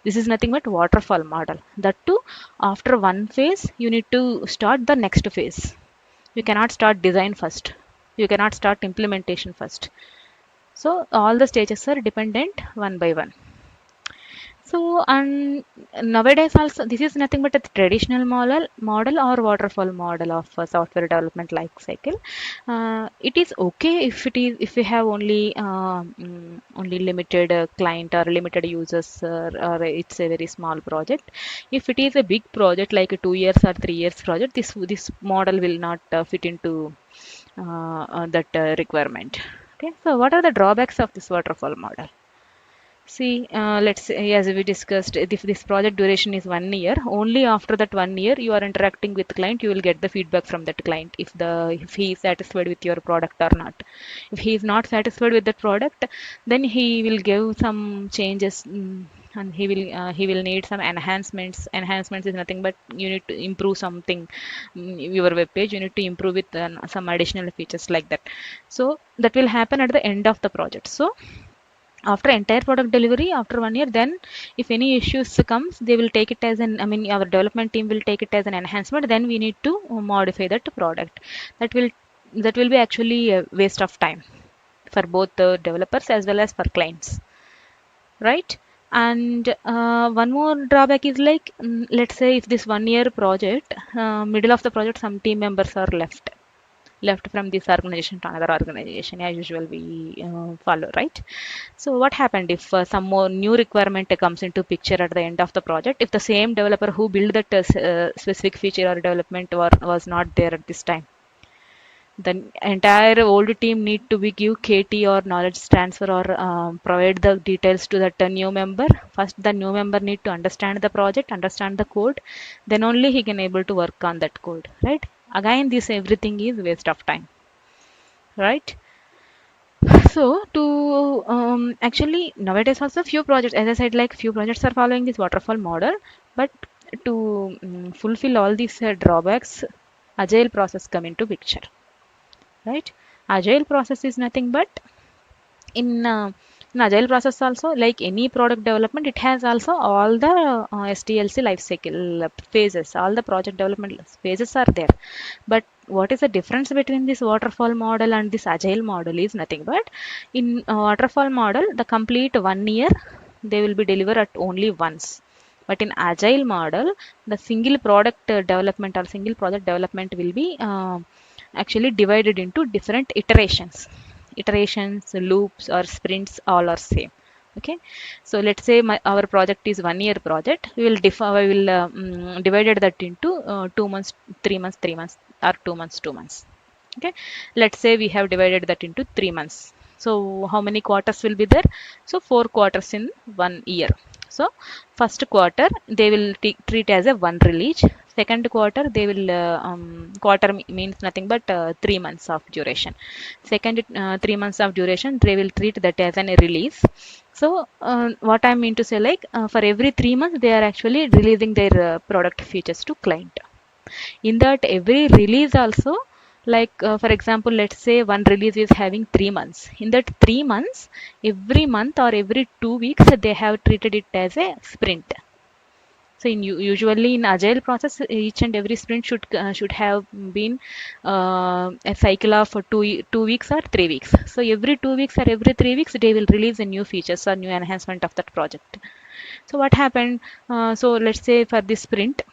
This is nothing but waterfall model. That too, after one phase, you need to start the next phase. You cannot start design first. You cannot start implementation first. So all the stages are dependent one by one. So and nowadays also this is nothing but a traditional model or waterfall model of software development life cycle. It is okay if we have only limited client or limited users, or it's a very small project. If it is a big project like a 2 years or 3 years project, this model will not fit into that requirement. Okay, so what are the drawbacks of this waterfall model? See, let's say, as we discussed, if this project duration is 1 year, only after that 1 year you are interacting with the client, you will get the feedback from that client if he is satisfied with your product or not. If he is not satisfied with the product, then he will give some changes, and he will need some enhancements. Enhancements is nothing but you need to improve something, your web page. You need to improve with some additional features like that. So that will happen at the end of the project. So after entire product delivery after 1 year, then if any issues comes, they will take it as an, I mean, our development team will take it as an enhancement, then we need to modify that product. That will be actually a waste of time for both the developers as well as for clients, right? And one more drawback is like, let's say if this 1 year project, middle of the project, some team members are left from this organization to another organization, as usual we follow, right? So what happened if some more new requirement comes into picture at the end of the project? If the same developer who built that specific feature or development was not there at this time, the entire old team need to be give KT or knowledge transfer, or provide the details to that new member. First, the new member need to understand the project, understand the code, then only he can able to work on that code, right? Again, this everything is waste of time, right? So to actually nowadays also few projects, as I said, like few projects are following this waterfall model, but to fulfill all these drawbacks, agile process come into picture, right? Agile process is nothing but in agile process also, like any product development, it has also all the SDLC life cycle phases. All the project development phases are there. But what is the difference between this waterfall model and this agile model is nothing but in waterfall model, the complete 1 year they will be delivered at only once. But in agile model, the single product development or single project development will be actually divided into different iterations. iterations, loops or sprints all are same. Okay, so let's say our project is 1 year project. We will divided that into 2 months, 3 months, 3 months, or 2 months, 2 months. Okay, let's say we have divided that into 3 months. So how many quarters will be there? So 4 quarters in 1 year. So first quarter they will treat as a one release. Second quarter they will quarter means nothing but 3 months of duration. Second 3 months of duration they will treat that as an release. So what I mean to say, like for every 3 months they are actually releasing their product features to client. In that every release also, like for example, let's say one release is having 3 months. In that 3 months, every month or every 2 weeks they have treated it as a sprint. So usually in agile process, each and every sprint should have been a cycle of 2 weeks or 3 weeks. So every 2 weeks or every 3 weeks they will release a new features or new enhancement of that project. So what happened, so let's say for this sprint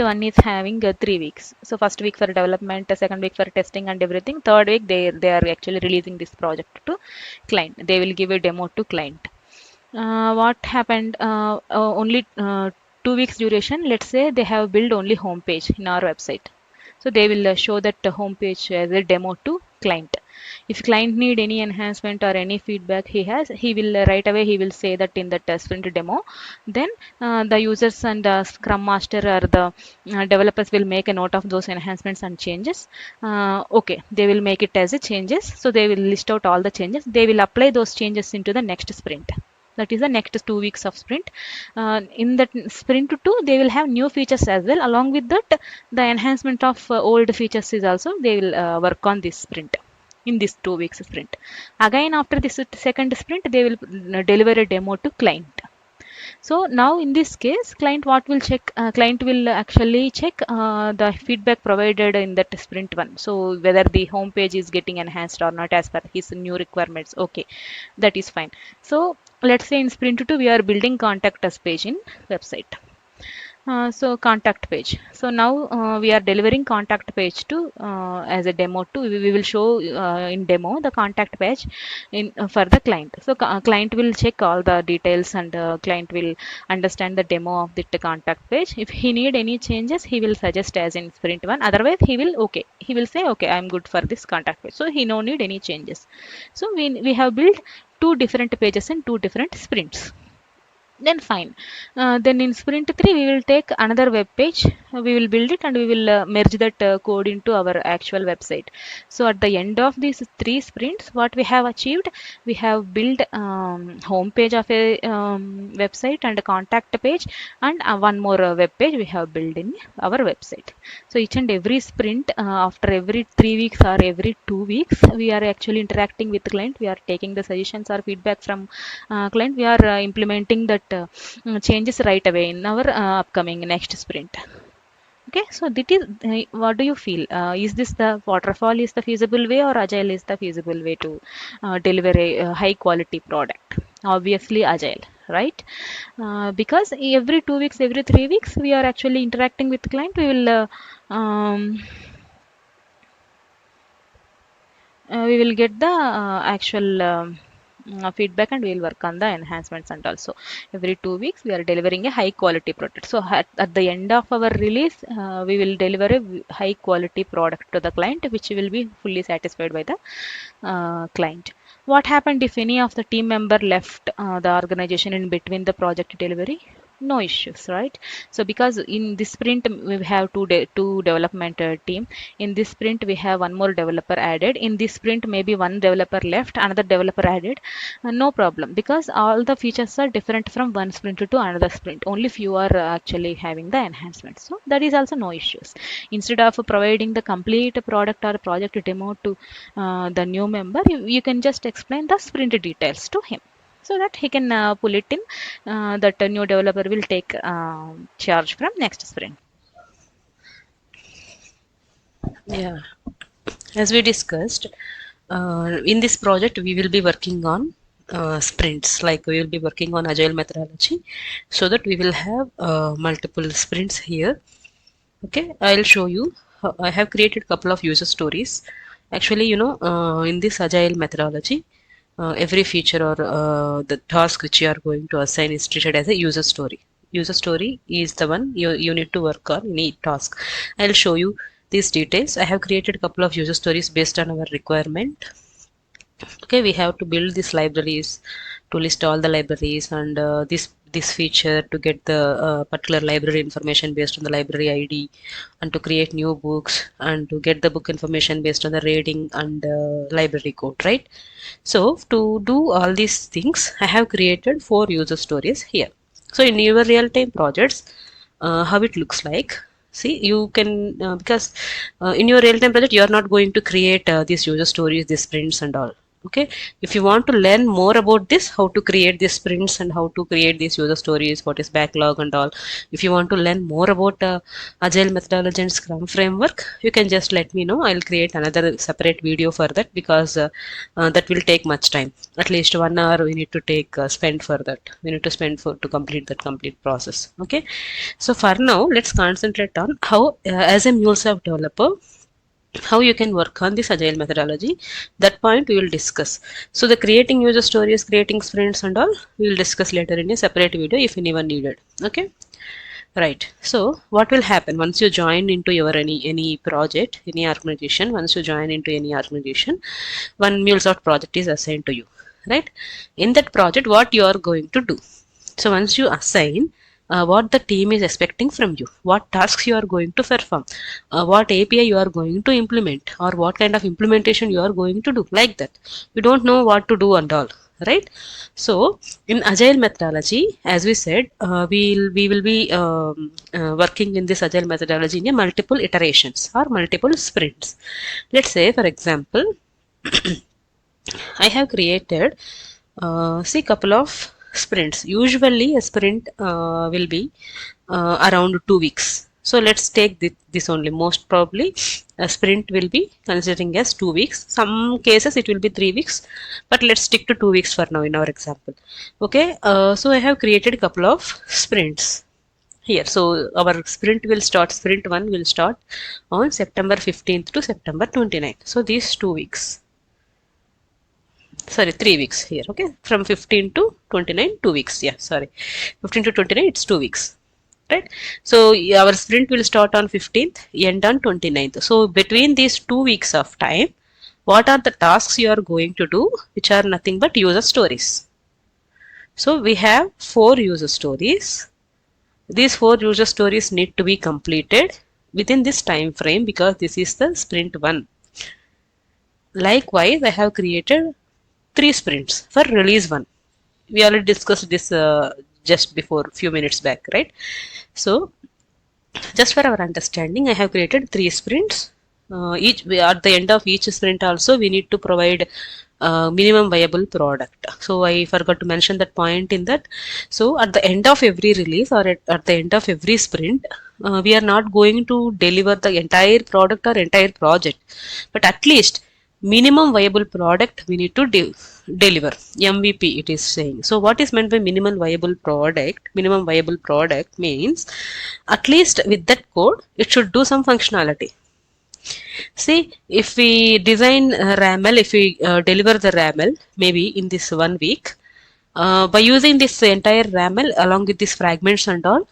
one is having 3 weeks. So first week for development, second week for testing and everything. Third week they are actually releasing this project to client. They will give a demo to client. What happened? Only 2 weeks duration. Let's say they have built only home page in our website. So they will show that home page as a demo to client. If client need any enhancement or any feedback he will right away he will say that in the sprint demo. Then the users and the Scrum Master or the developers will make a note of those enhancements and changes. Okay, they will make it as a changes. So they will list out all the changes. They will apply those changes into the next sprint. That is the next 2 weeks of sprint. In that sprint 2, they will have new features as well. Along with that, the enhancement of old features is also they will work on this sprint. In this 2 weeks sprint. Again, after this second sprint, they will deliver a demo to client. So now in this case, client what will check? Client will actually check the feedback provided in that sprint one. So whether the home page is getting enhanced or not as per his new requirements. Okay, that is fine. So let's say in sprint 2 we are building contact us page in website. So contact page. So now we are delivering contact page to as a demo to we will show in demo the contact page in for the client. So client will check all the details and client will understand the demo of the contact page. If he need any changes, he will suggest as in sprint 1. Otherwise, he will say okay, I'm good for this contact page. So he no need any changes. So we have built two different pages in two different sprints. Then fine. Then in sprint 3 we will take another web page. We will build it and we will merge that code into our actual website. So at the end of these 3 sprints, what we have achieved, we have built home page of a website and a contact page, and one more web page we have built in our website. So each and every sprint, after every 3 weeks or every 2 weeks, we are actually interacting with the client. We are taking the suggestions or feedback from client. We are implementing that changes right away in our upcoming next sprint. Okay, so that is what do you feel? Is this the waterfall is the feasible way or agile is the feasible way to deliver a high quality product? Obviously agile, right? Because every 2 weeks, every 3 weeks, we are actually interacting with the client. We will get the actual feedback and we will work on the enhancements, and also every 2 weeks we are delivering a high quality product. So at the end of our release, we will deliver a high quality product to the client which will be fully satisfied by the client. What happened if any of the team member left the organization in between the project delivery? No issues, right? So because in this sprint we have two development team. In this sprint we have one more developer added. In this sprint maybe one developer left, another developer added. No problem, because all the features are different from one sprint to another sprint. Only few are actually having the enhancements. So that is also no issues. Instead of providing the complete product or project demo to the new member, you can just explain the sprint details to him, so that he can pull it in, that a new developer will take charge from next sprint. Yeah, as we discussed, in this project we will be working on sprints, like we will be working on agile methodology, so that we will have multiple sprints here. Okay, I'll show you. I have created a couple of user stories Actually, in this agile methodology, every feature or the task which you are going to assign is treated as a user story. User story is the one you need to work on in each task. I'll show you these details. I have created a couple of user stories based on our requirement. Okay, we have to build these libraries to list all the libraries, and this feature to get the particular library information based on the library ID, and to create new books, and to get the book information based on the rating and library code, right? So to do all these things, I have created 4 user stories here. So in your real-time projects, how it looks like, see, you can because in your real-time project you are not going to create these user stories, these sprints and all. Okay, if you want to learn more about this, how to create these sprints and how to create these user stories, what is backlog and all, if you want to learn more about agile methodology and scrum framework, you can just let me know. I'll create another separate video for that, because that will take much time. At least 1 hour we need to take spend for that. We need to spend for to complete that complete process. Okay, so for now let's concentrate on how as a MuleSoft developer, how you can work on this agile methodology. That point we will discuss. So the creating user stories, creating sprints and all, we will discuss later in a separate video if anyone needed. Okay, right. So what will happen once you join into your any project, any organization? Once you join into any organization, one MuleSoft project is assigned to you, right? In that project, what you are going to do? So once you assign what the team is expecting from you, what tasks you are going to perform, what API you are going to implement, or what kind of implementation you are going to do, like that. You don't know what to do and all, right? So in agile methodology, as we said, we will be working in this agile methodology in a multiple iterations or multiple sprints. Let's say, for example, I have created see couple of sprints. Usually a sprint will be around 2 weeks. So let's take this only. Most probably a sprint will be considering as 2 weeks. Some cases it will be 3 weeks, but let's stick to 2 weeks for now in our example. Okay, so I have created a couple of sprints here. So our sprint will start, sprint 1 will start on September 15th to September 29th. So these 2 weeks, sorry, 3 weeks here. Okay, from 15 to 29, 2 weeks. Yeah, sorry, 15 to 29, it's 2 weeks, right? So our sprint will start on 15th, end on 29th. So between these 2 weeks of time, what are the tasks you are going to do, which are nothing but user stories? So we have 4 user stories. These 4 user stories need to be completed within this time frame, because this is the sprint 1. Likewise, I have created 3 sprints for release 1. We already discussed this just before few minutes back, right? So just for our understanding, I have created 3 sprints. Each at the end of each sprint also we need to provide minimum viable product. So I forgot to mention that point in that. So at the end of every release, or at the end of every sprint, we are not going to deliver the entire product or entire project, but at least minimum viable product we need to deliver. MVP it is saying. So what is meant by minimum viable product? Minimum viable product means at least with that code it should do some functionality. See, if we design RAML, if we deliver the RAML maybe in this 1 week, by using this entire RAML along with these fragments and all,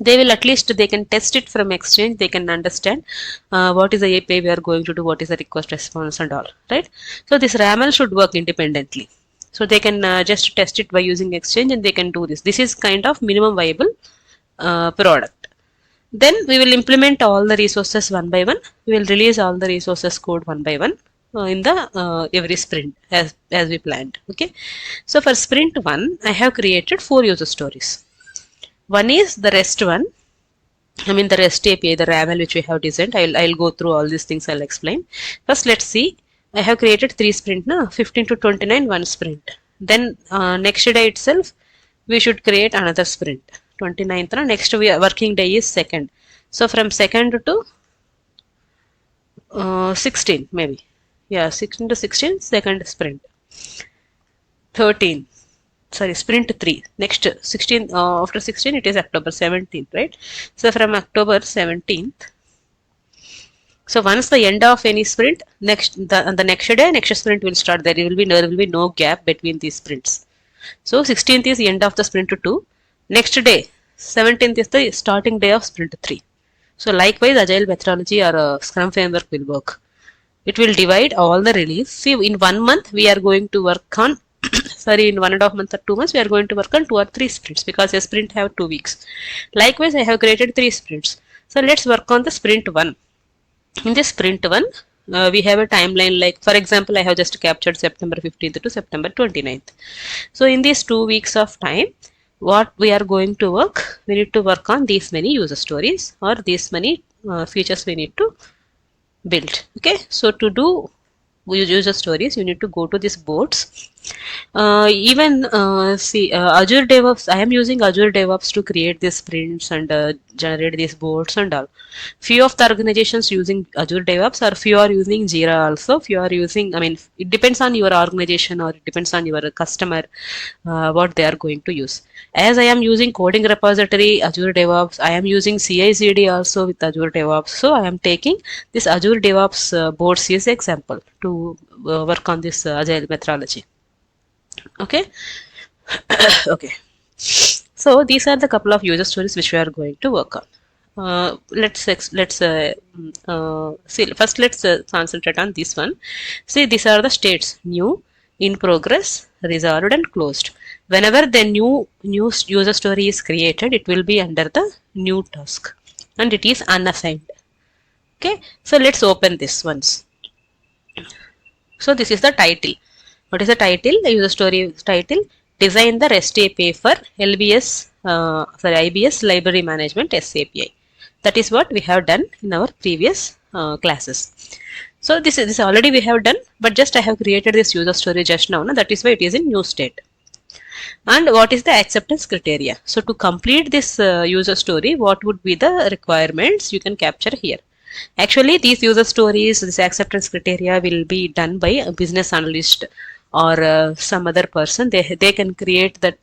they will at least, they can test it from Exchange. They can understand what is the API we are going to do, what is the request response and all, right? So this RAML should work independently. So they can just test it by using Exchange, and they can do this. This is kind of minimum viable product. Then we will implement all the resources one by one. We will release all the resources code one by one in the every sprint as we planned. Okay. So for sprint 1, I have created 4 user stories. One is the REST one. I mean the REST API, the RAML which we have designed. I'll go through all these things. I'll explain. First, let's see. I have created 3 sprint now, 15 to 29, 1 sprint. Then next day itself, we should create another sprint. 29th, next working day is 2nd. So from 2nd to 16 maybe. Yeah, 16 to 16, 2nd sprint. 13. Sorry, sprint 3. Next 16, after 16 it is October 17th, right? So from October 17th So once the end of any sprint, the next day, next sprint will start. There will be no gap between these sprints. So 16th is the end of the sprint 2. Next day, 17th is the starting day of sprint 3. So likewise, agile methodology or Scrum framework will work. It will divide all the release. See, in 1 month we are going to work on sorry, in 1.5 months or 2 months we are going to work on 2 or 3 sprints because a sprint have 2 weeks. Likewise, I have created 3 sprints. So let's work on the sprint 1. In this sprint 1, we have a timeline like, for example, I have just captured September 15th to September 29th. So in these 2 weeks of time, what we are going to work, we need to work on these many user stories or these many features we need to build. Okay, so to do user stories, you need to go to these boards. Azure DevOps, I am using Azure DevOps to create these sprints and generate these boards and all. Few of the organizations using Azure DevOps, or few are using Jira also. Few are using, I mean, it depends on your organization or it depends on your customer what they are going to use. As I am using coding repository Azure DevOps, I am using CI/CD also with Azure DevOps. So I am taking this Azure DevOps boards as example to work on this agile methodology. Okay. Okay. So these are the couple of user stories which we are going to work on. See, first let's concentrate on this one. See, these are the states: new, in progress, resolved, and closed. Whenever the new user story is created, it will be under the new task and it is unassigned. Okay, so let's open this once. So this is the title. What is the title? The user story title: Design the REST API for IBS Library Management SAPI. That is what we have done in our previous classes. So this already we have done, but just I have created this user story just now. That is why it is in new state. And what is the acceptance criteria? So to complete this user story, what would be the requirements you can capture here? Actually, these user stories, this acceptance criteria will be done by a business analyst or some other person. They can create that.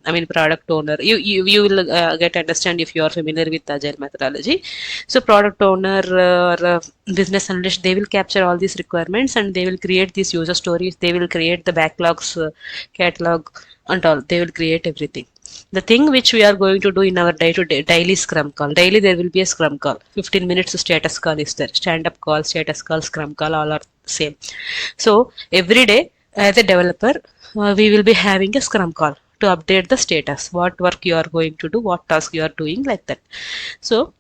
I mean, product owner. You will get understand if you are familiar with agile methodology. So product owner or business analyst, they will capture all these requirements and they will create these user stories. They will create the backlogs, catalog, and all. They will create everything. The thing which we are going to do in our daily scrum call, daily there will be a scrum call. 15 minutes status call is there. Stand up call, status call, scrum call, all are same. So every day as a developer, we will be having a scrum call to update the status, what work you are going to do, what task you are doing, like that. So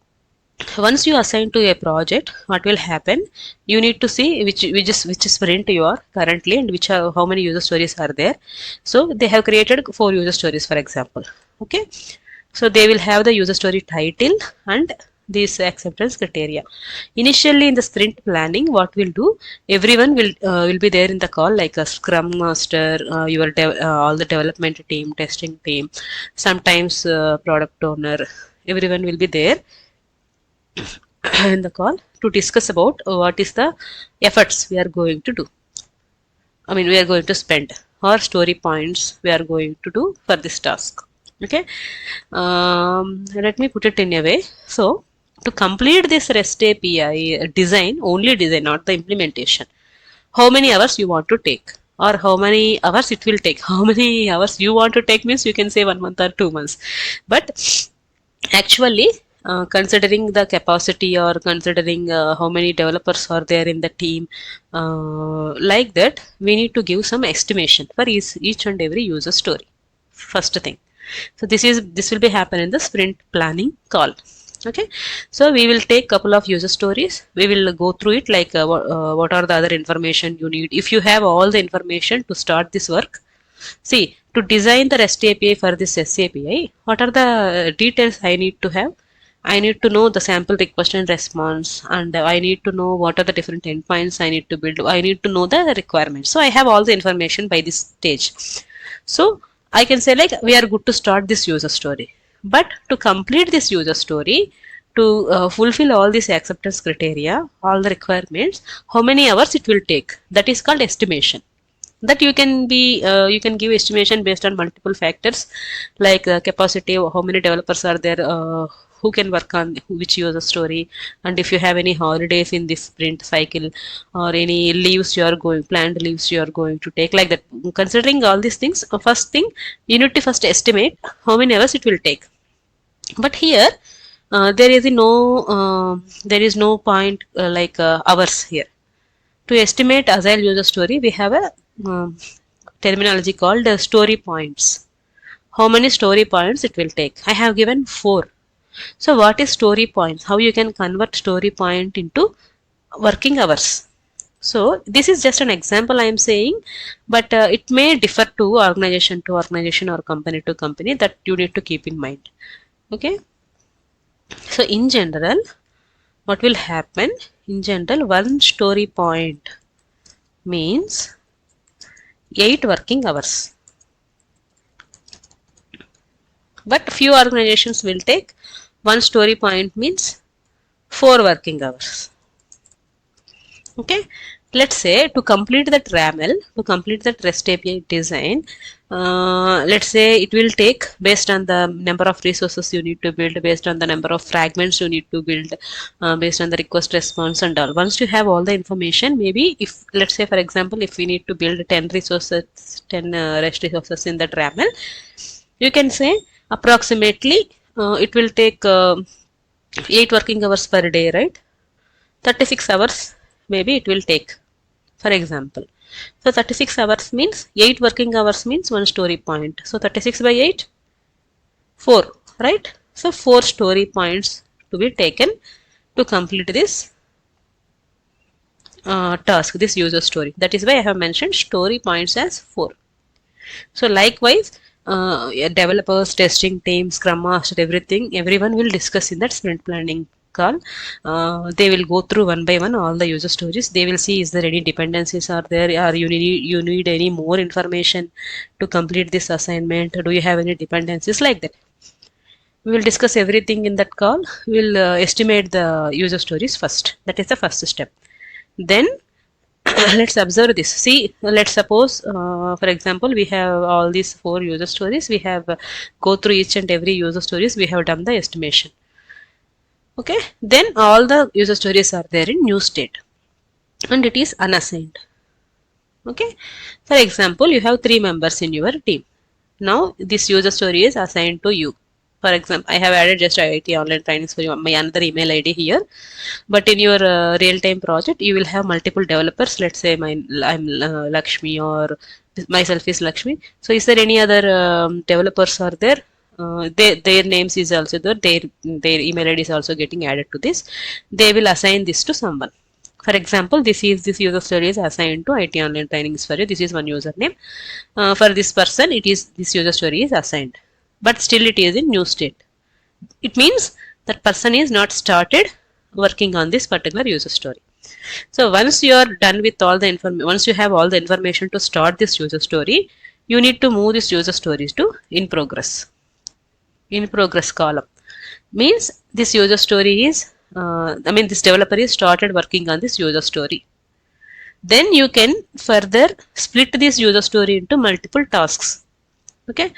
once you assign to a project, what will happen? You need to see which sprint you are currently and how many user stories are there. So they have created 4 user stories, for example. Okay, so they will have the user story title and this acceptance criteria. Initially in the sprint planning, what we'll do, everyone will be there in the call, like a scrum master, all the development team, testing team, sometimes product owner, everyone will be there in the call to discuss about what is the efforts we are going to do. I mean, we are going to spend or story points we are going to do for this task. Okay, let me put it in a way. So to complete this REST API design, only design, not the implementation, how many hours you want to take or how many hours it will take. How many hours you want to take means you can say 1 month or 2 months, but actually considering the capacity or considering how many developers are there in the team, like that we need to give some estimation for each and every user story. First thing, so this will be happen in the sprint planning call. Okay, so we will take couple of user stories, we will go through it, like what are the other information you need. If you have all the information to start this work, see, to design the REST API for this SAPI, what are the details I need to have? I need to know the sample request and response, and I need to know what are the different endpoints I need to build. I need to know the requirements. So I have all the information by this stage. So I can say like we are good to start this user story. But to complete this user story, to fulfill all these acceptance criteria, all the requirements, how many hours it will take? That is called estimation. That you can give estimation based on multiple factors, like capacity, how many developers are there, who can work on which user story, and if you have any holidays in this sprint cycle or any leaves you are going planned leaves you are going to take, like that. Considering all these things, first thing you need to first estimate how many hours it will take. But here there is no point hours here. To estimate agile user story, we have a terminology called story points. How many story points it will take? I have given 4. So what is story points? How you can convert story point into working hours? So this is just an example I am saying, but it may differ to organization or company to company, that you need to keep in mind. Okay. So in general, what will happen? In general, one story point means 8 working hours. But few organizations will take one story point means 4 working hours. Okay. Let's say to complete that RAML, to complete that REST API design, let's say it will take, based on the number of resources you need to build, based on the number of fragments you need to build, based on the request response and all. Once you have all the information, maybe if, let's say for example, if we need to build 10 resources, 10 REST resources in that RAML, you can say approximately it will take 8 working hours per day, right? 36 hours maybe it will take, for example. So 36 hours means 8 working hours means one story point. So 36 by 8, 4, right? So 4 story points to be taken to complete this task, this user story. That is why I have mentioned story points as 4. So likewise, developers, testing team, scrum master, everyone will discuss in that sprint planning call. They will go through one by one all the user stories. They will see is there any dependencies are there, or you need any more information to complete this assignment. Do you have any dependencies, like that? We will discuss everything in that call. We will estimate the user stories first. That is the first step. Then let's observe this. See, let's suppose, for example, we have all these 4 user stories. We have go through each and every user stories. We have done the estimation. Okay. Then all the user stories are there in new state, and it is unassigned. Okay. For example, you have 3 members in your team. Now this user story is assigned to you. For example, I have added just IIT online trainings for my another email ID here. But in your real-time project, you will have multiple developers. Let's say I'm Lakshmi, or myself is Lakshmi. So is there any other developers are there? Their names is also there. Their email ID is also getting added to this. They will assign this to someone. For example, this user story is assigned to IT online trainings for you. This is one username. For this person, this user story is assigned, but still it is in new state. It means that person is not started working on this particular user story. So once you are done with all the information, once you have all the information to start this user story, you need to move this user stories to in progress. In progress column means this user story is, this developer is started working on this user story. Then you can further split this user story into multiple tasks. Okay.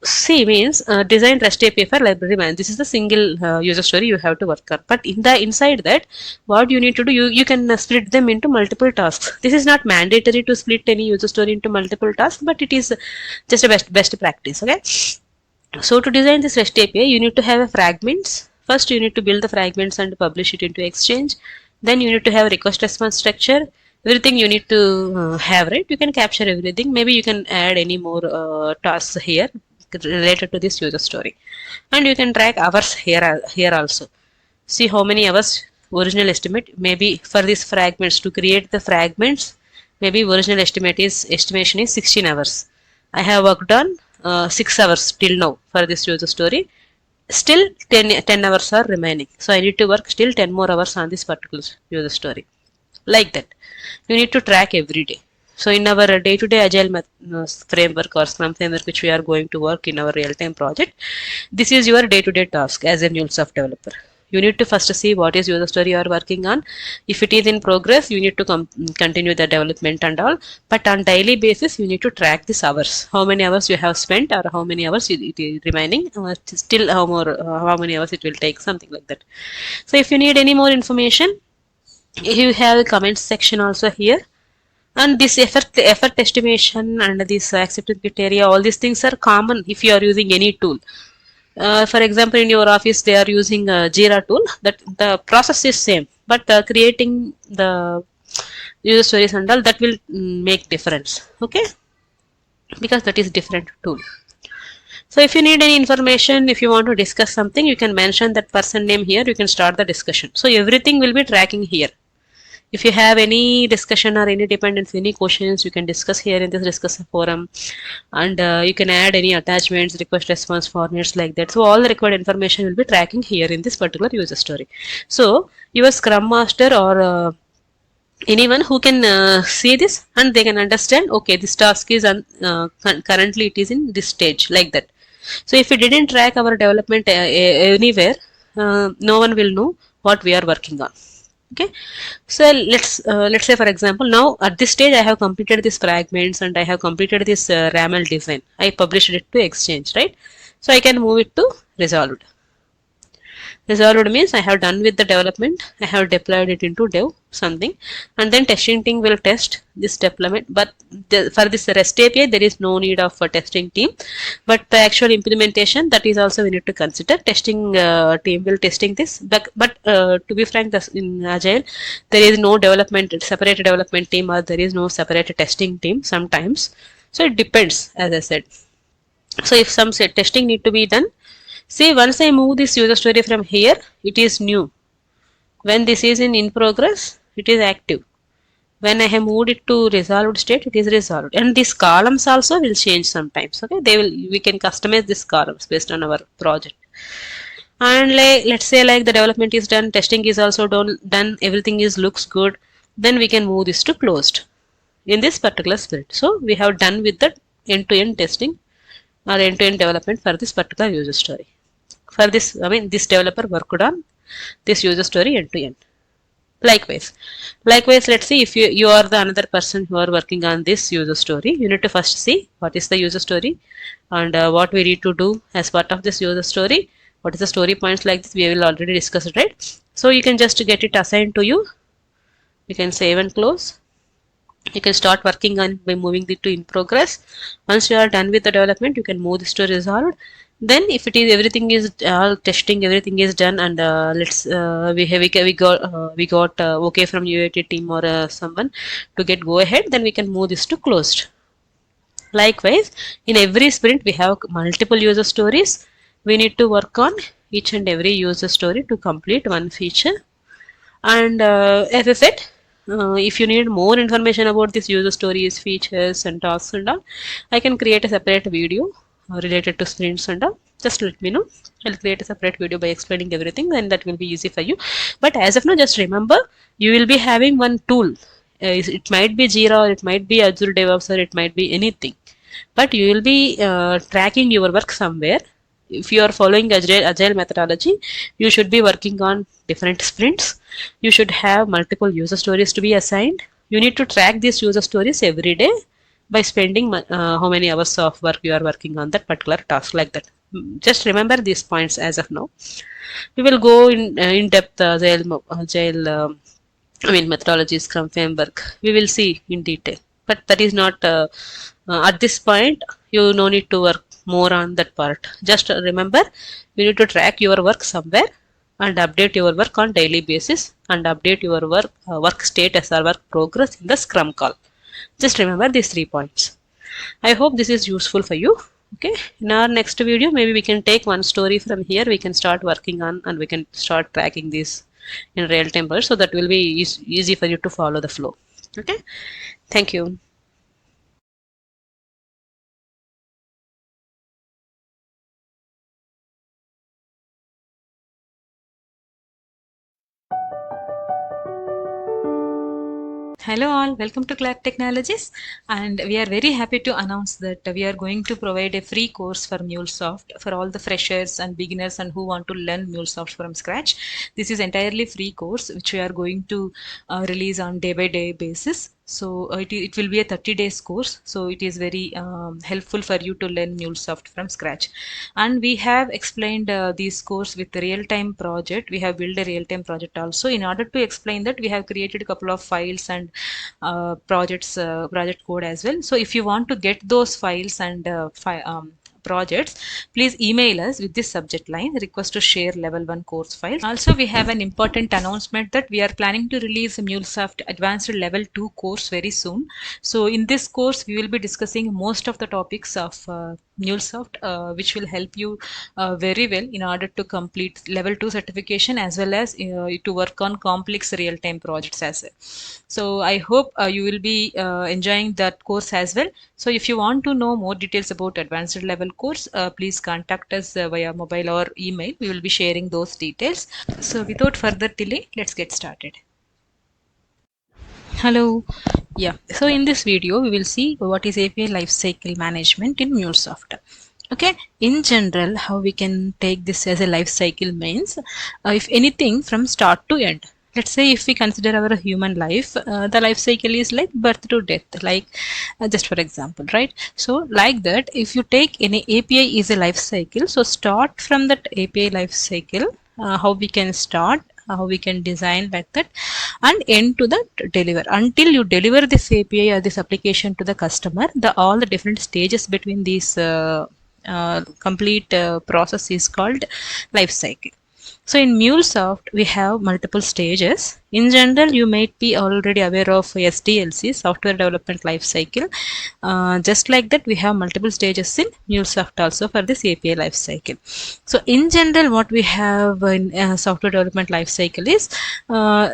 C means design REST API for library man. This is the single user story you have to work on. But inside that, what you need to do, you can split them into multiple tasks. This is not mandatory to split any user story into multiple tasks, but it is just a best practice. Okay. So to design this REST API, you need to have a fragments. First, you need to build the fragments and publish it into Exchange. Then you need to have a request response structure. Everything you need to have, right? You can capture everything. Maybe you can add any more tasks here related to this user story, and you can track hours here also. See how many hours original estimate. Maybe for these fragments, to create the fragments, maybe original estimation is 16 hours. I have worked on 6 hours till now for this user story. Still 10 hours are remaining. So I need to work still 10 more hours on this particular user story. Like that. You need to track every day. So in our day-to-day agile framework or Scrum framework, which we are going to work in our real-time project, this is your day-to-day task as a MuleSoft developer. You need to first see what is user story you are working on. If it is in progress, you need to continue the development and all. But on daily basis, you need to track these hours. How many hours you have spent, or how many hours it is remaining. Still, how many hours it will take, something like that. So if you need any more information, you have a comment section also here. And this effort estimation and this acceptance criteria, all these things are common if you are using any tool. For example, in your office they are using a Jira tool. That the process is same, but creating the user stories and all, that will make difference. Okay, because that is different tool. So if you need any information, if you want to discuss something, you can mention that person name here. You can start the discussion. So everything will be tracking here. If you have any discussion or any dependency, any questions, you can discuss here in this discussion forum, and you can add any attachments, request response formats, like that. So all the required information will be tracking here in this particular user story. So your scrum master or anyone who can see this, and they can understand, okay, this task is currently it is in this stage, like that. So if we didn't track our development anywhere, no one will know what we are working on. Okay, so let's say, for example, now at this stage I have completed these fragments and I have completed this RAML design. I published it to Exchange, right? So I can move it to resolved. Resolved means I have done with the development, I have deployed it into dev something, and then testing team will test this deployment. But for this REST API, there is no need of a testing team. But the actual implementation, that is also we need to consider. Testing team will testing this. But to be frank, in Agile, there is no separate development team, or there is no separate testing team sometimes. So it depends, as I said. So if some testing need to be done, see, once I move this user story from here, it is new. When this is in progress, it is active. When I have moved it to resolved state, it is resolved. And these columns also will change sometimes. Okay, we can customize these columns based on our project. And let's say like the development is done, testing is also done, everything is looks good. Then we can move this to closed in this particular sprint. So we have done with the end-to-end testing or end-to-end development for this particular user story. For this, I mean, this developer worked on this user story end to end. Likewise, let's see, if you are the another person who are working on this user story, you need to first see what is the user story, and what we need to do as part of this user story. What is the story points, like this we will already discuss it, right? So you can just get it assigned to you. You can save and close. You can start working on by moving it to in progress. Once you are done with the development, you can move this to resolved. Then if it is everything is all testing, everything is done, and we got okay from UAT team or someone to get go ahead, then we can move this to closed. Likewise, in every sprint we have multiple user stories. We need to work on each and every user story to complete one feature. And as I said, if you need more information about this user stories, features, and tasks and all, I can create a separate video related to sprints and all. Just let me know. I'll create a separate video by explaining everything, and that will be easy for you. But as of now, just remember, you will be having one tool. It might be Jira, or it might be Azure DevOps, or it might be anything. But you will be tracking your work somewhere. If you are following agile methodology, you should be working on different sprints. You should have multiple user stories to be assigned. You need to track these user stories every day by spending how many hours of work you are working on that particular task, like that. Just remember these points as of now. We will go in depth agile methodology, Scrum framework. We will see in detail. But that is not at this point. You no need to work more on that part. Just remember, you need to track your work somewhere and update your work on daily basis, and update your work status or work progress in the Scrum call. Just remember these 3 points. I hope this is useful for you. Okay, in our next video, maybe we can take one story from here, we can start working on, and we can start tracking this in real time, so that will be easy for you to follow the flow. Okay, thank you. Hello all, welcome to Clark Technologies, and we are very happy to announce that we are going to provide a free course for MuleSoft for all the freshers and beginners and who want to learn MuleSoft from scratch. This is entirely free course which we are going to release on day by day basis. So it will be a 30 days course. So it is very helpful for you to learn MuleSoft from scratch. And we have explained this course with the real-time project. We have built a real-time project also. In order to explain that, we have created a couple of files and project code as well. So if you want to get those files and projects, please email us with this subject line, request to share level 1 course files. Also, we have an important announcement that we are planning to release a MuleSoft advanced level 2 course very soon. So in this course we will be discussing most of the topics of MuleSoft, which will help you very well in order to complete level 2 certification as well as to work on complex real-time projects as well. So I hope you will be enjoying that course as well. So if you want to know more details about advanced level course, please contact us via mobile or email. We will be sharing those details. So without further delay, let's get started. Hello. Yeah. So in this video, we will see what is API lifecycle management in MuleSoft. Okay. In general, how we can take this as a lifecycle means, if anything from start to end. Let's say if we consider our human life, the life cycle is like birth to death, like just for example, right? So like that, if you take any API is a life cycle, so start from that API life cycle, how we can start, how we can design like that, and end to the deliver. Until you deliver this API or this application to the customer, the all the different stages between these complete process is called life cycle. So in MuleSoft, we have multiple stages. In general, you might be already aware of SDLC, Software Development Lifecycle. Just like that, we have multiple stages in MuleSoft also for this API lifecycle. So in general, what we have in Software Development Lifecycle is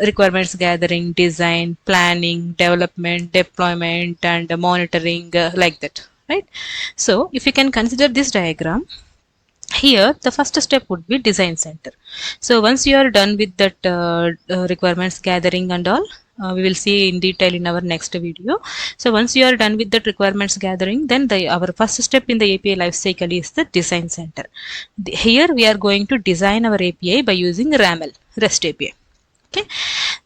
requirements gathering, design, planning, development, deployment, and monitoring, like that, right? So if you can consider this diagram, here the first step would be design center. So once you are done with that requirements gathering and all, we will see in detail in our next video. So once you are done with that requirements gathering, then our first step in the API lifecycle is the design center. Here we are going to design our API by using RAML, REST API. Okay.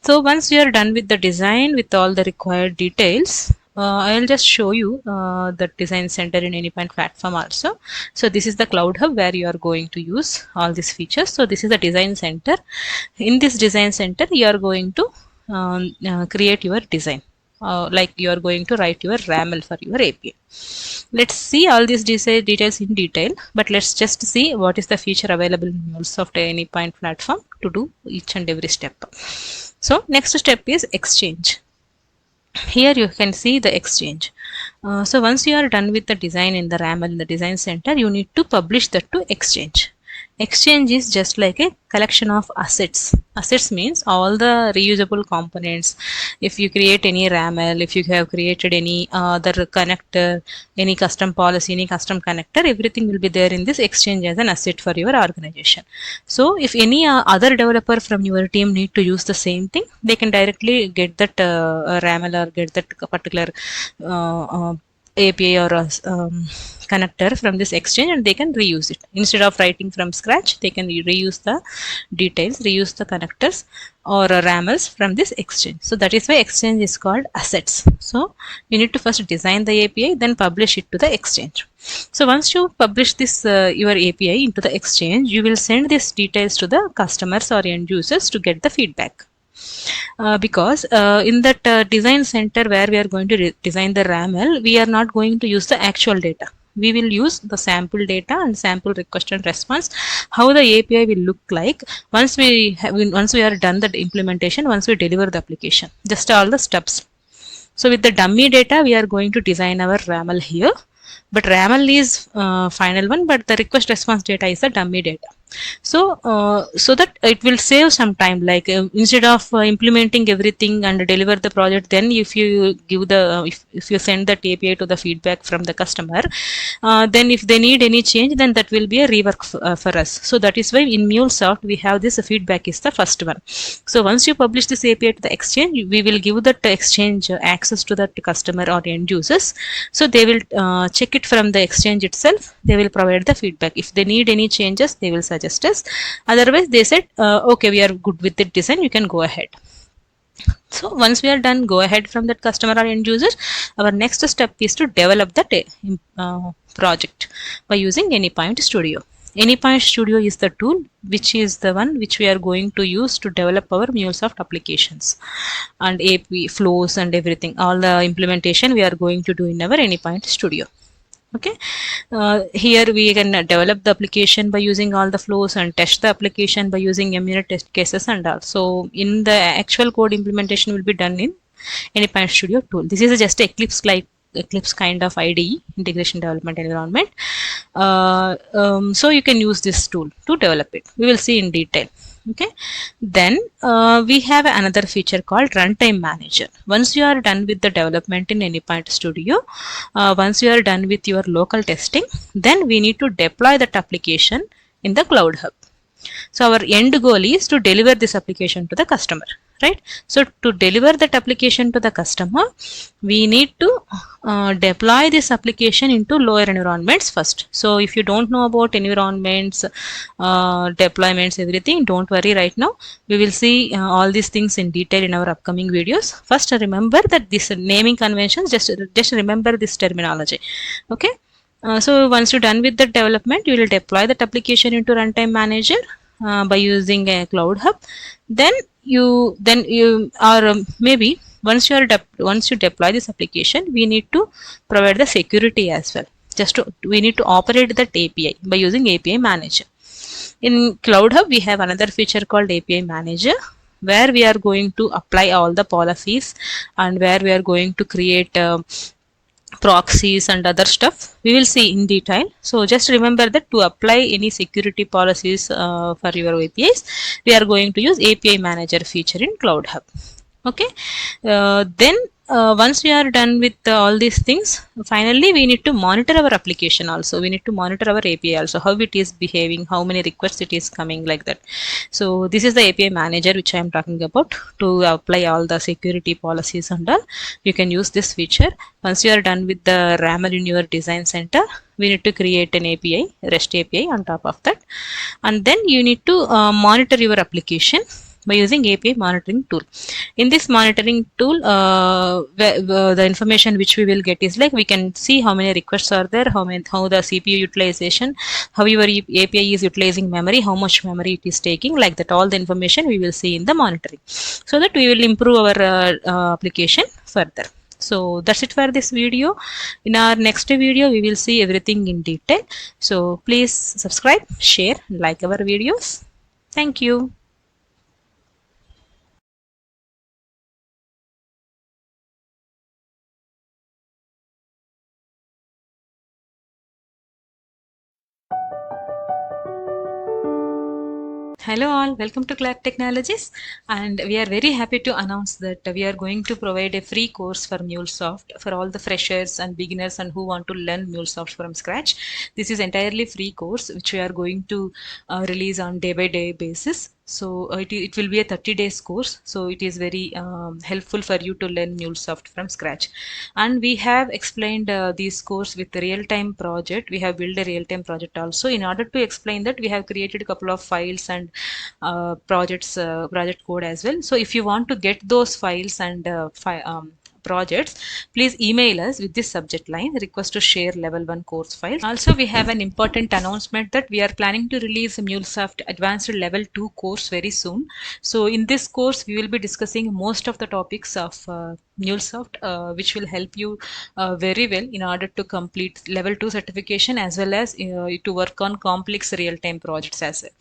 So once we are done with the design with all the required details, I'll just show you the design center in anypoint platform also. So this is the cloud hub where you are going to use all these features. So this is the design center. In this design center, you are going to create your design. Like you are going to write your RAML for your API. Let's see all these details in detail, but let's just see what is the feature available in MuleSoft anypoint platform to do each and every step. So next step is exchange. Here you can see the exchange. So once you are done with the design in the RAML in the design center, you need to publish that to exchange. Exchange is just like a collection of assets. Assets means all the reusable components. If you create any RAML, if you have created any other connector, any custom policy, any custom connector, everything will be there in this exchange as an asset for your organization. So if any other developer from your team need to use the same thing, they can directly get that RAML or get that particular API or connector from this exchange, and they can reuse it. Instead of writing from scratch, they can reuse the details, reuse the connectors or RAMLs from this exchange. So that is why exchange is called assets. So you need to first design the API, then publish it to the exchange. So once you publish this your API into the exchange, you will send these details to the customers or end users to get the feedback. Because in that design center where we are going to design the RAML, we are not going to use the actual data. We will use the sample data and sample request and response, how the API will look like once we are done the implementation, once we deliver the application, just all the steps. So with the dummy data, we are going to design our RAML here. But RAML is final one, but the request response data is the dummy data. So that it will save some time, like instead of implementing everything and deliver the project, then if you give the if you send that API to the feedback from the customer, then if they need any change, then that will be a rework for us. So that is why in MuleSoft we have this feedback is the first one. So once you publish this API to the exchange, we will give that exchange access to that customer or end users. So they will check it from the exchange itself. They will provide the feedback. If they need any changes, they will suggest us. Otherwise, they said, okay, we are good with the design. You can go ahead. So once we are done, go ahead from that customer or end user. Our next step is to develop the project by using Anypoint Studio. Anypoint Studio is the tool which is the one which we are going to use to develop our MuleSoft applications and API flows and everything. All the implementation we are going to do in our Anypoint Studio. Okay, here we can develop the application by using all the flows and test the application by using unit test cases and all. So in the actual code implementation will be done in Anypoint Studio tool. This is just Eclipse kind of IDE, integration development environment. So you can use this tool to develop it. We will see in detail. Okay, then we have another feature called runtime manager. Once you are done with the development in Anypoint Studio, once you are done with your local testing, then we need to deploy that application in the Cloud Hub. So our end goal is to deliver this application to the customer, right? So to deliver that application to the customer, we need to deploy this application into lower environments first. So if you don't know about environments, deployments, everything, don't worry right now. We will see all these things in detail in our upcoming videos. First, remember that this naming conventions, just remember this terminology. Okay. So once you're done with the development, you will deploy that application into runtime manager by using a Cloud Hub. Then you or maybe once you deploy this application, we need to provide the security as well. We need to operate that API by using API manager. In Cloud Hub, we have another feature called API manager, where we are going to apply all the policies and where we are going to create proxies and other stuff. We will see in detail. So just remember that to apply any security policies for your APIs, we are going to use API manager feature in Cloud Hub. Okay, then once we are done with all these things, finally we need to monitor our application also. We need to monitor our API also, how it is behaving, how many requests it is coming, like that. So this is the API manager which I am talking about to apply all the security policies and all. You can use this feature. Once you are done with the RAML in your design center, we need to create an API, REST API on top of that. And then you need to monitor your application by using API monitoring tool. In this monitoring tool, the information which we will get is like we can see how many requests are there, how the CPU utilization, how your API is utilizing memory, how much memory it is taking, like that. All the information we will see in the monitoring, so that we will improve our application further. So that's it for this video. In our next video, we will see everything in detail. So please subscribe, share, like our videos. Thank you. Hello all, welcome to Clark Technologies, and we are very happy to announce that we are going to provide a free course for MuleSoft for all the freshers and beginners and who want to learn MuleSoft from scratch. This is entirely free course which we are going to release on day-by-day basis. So it will be a 30 days course. So it is very helpful for you to learn MuleSoft from scratch. And we have explained this course with the real-time project. We have built a real-time project also. In order to explain that, we have created a couple of files and project code as well. So if you want to get those files and projects, please email us with this subject line: request to share level 1 course file. Also, we have an important announcement that we are planning to release MuleSoft advanced level 2 course very soon. So in this course, we will be discussing most of the topics of MuleSoft, which will help you very well in order to complete level 2 certification, as well as to work on complex real-time projects as well.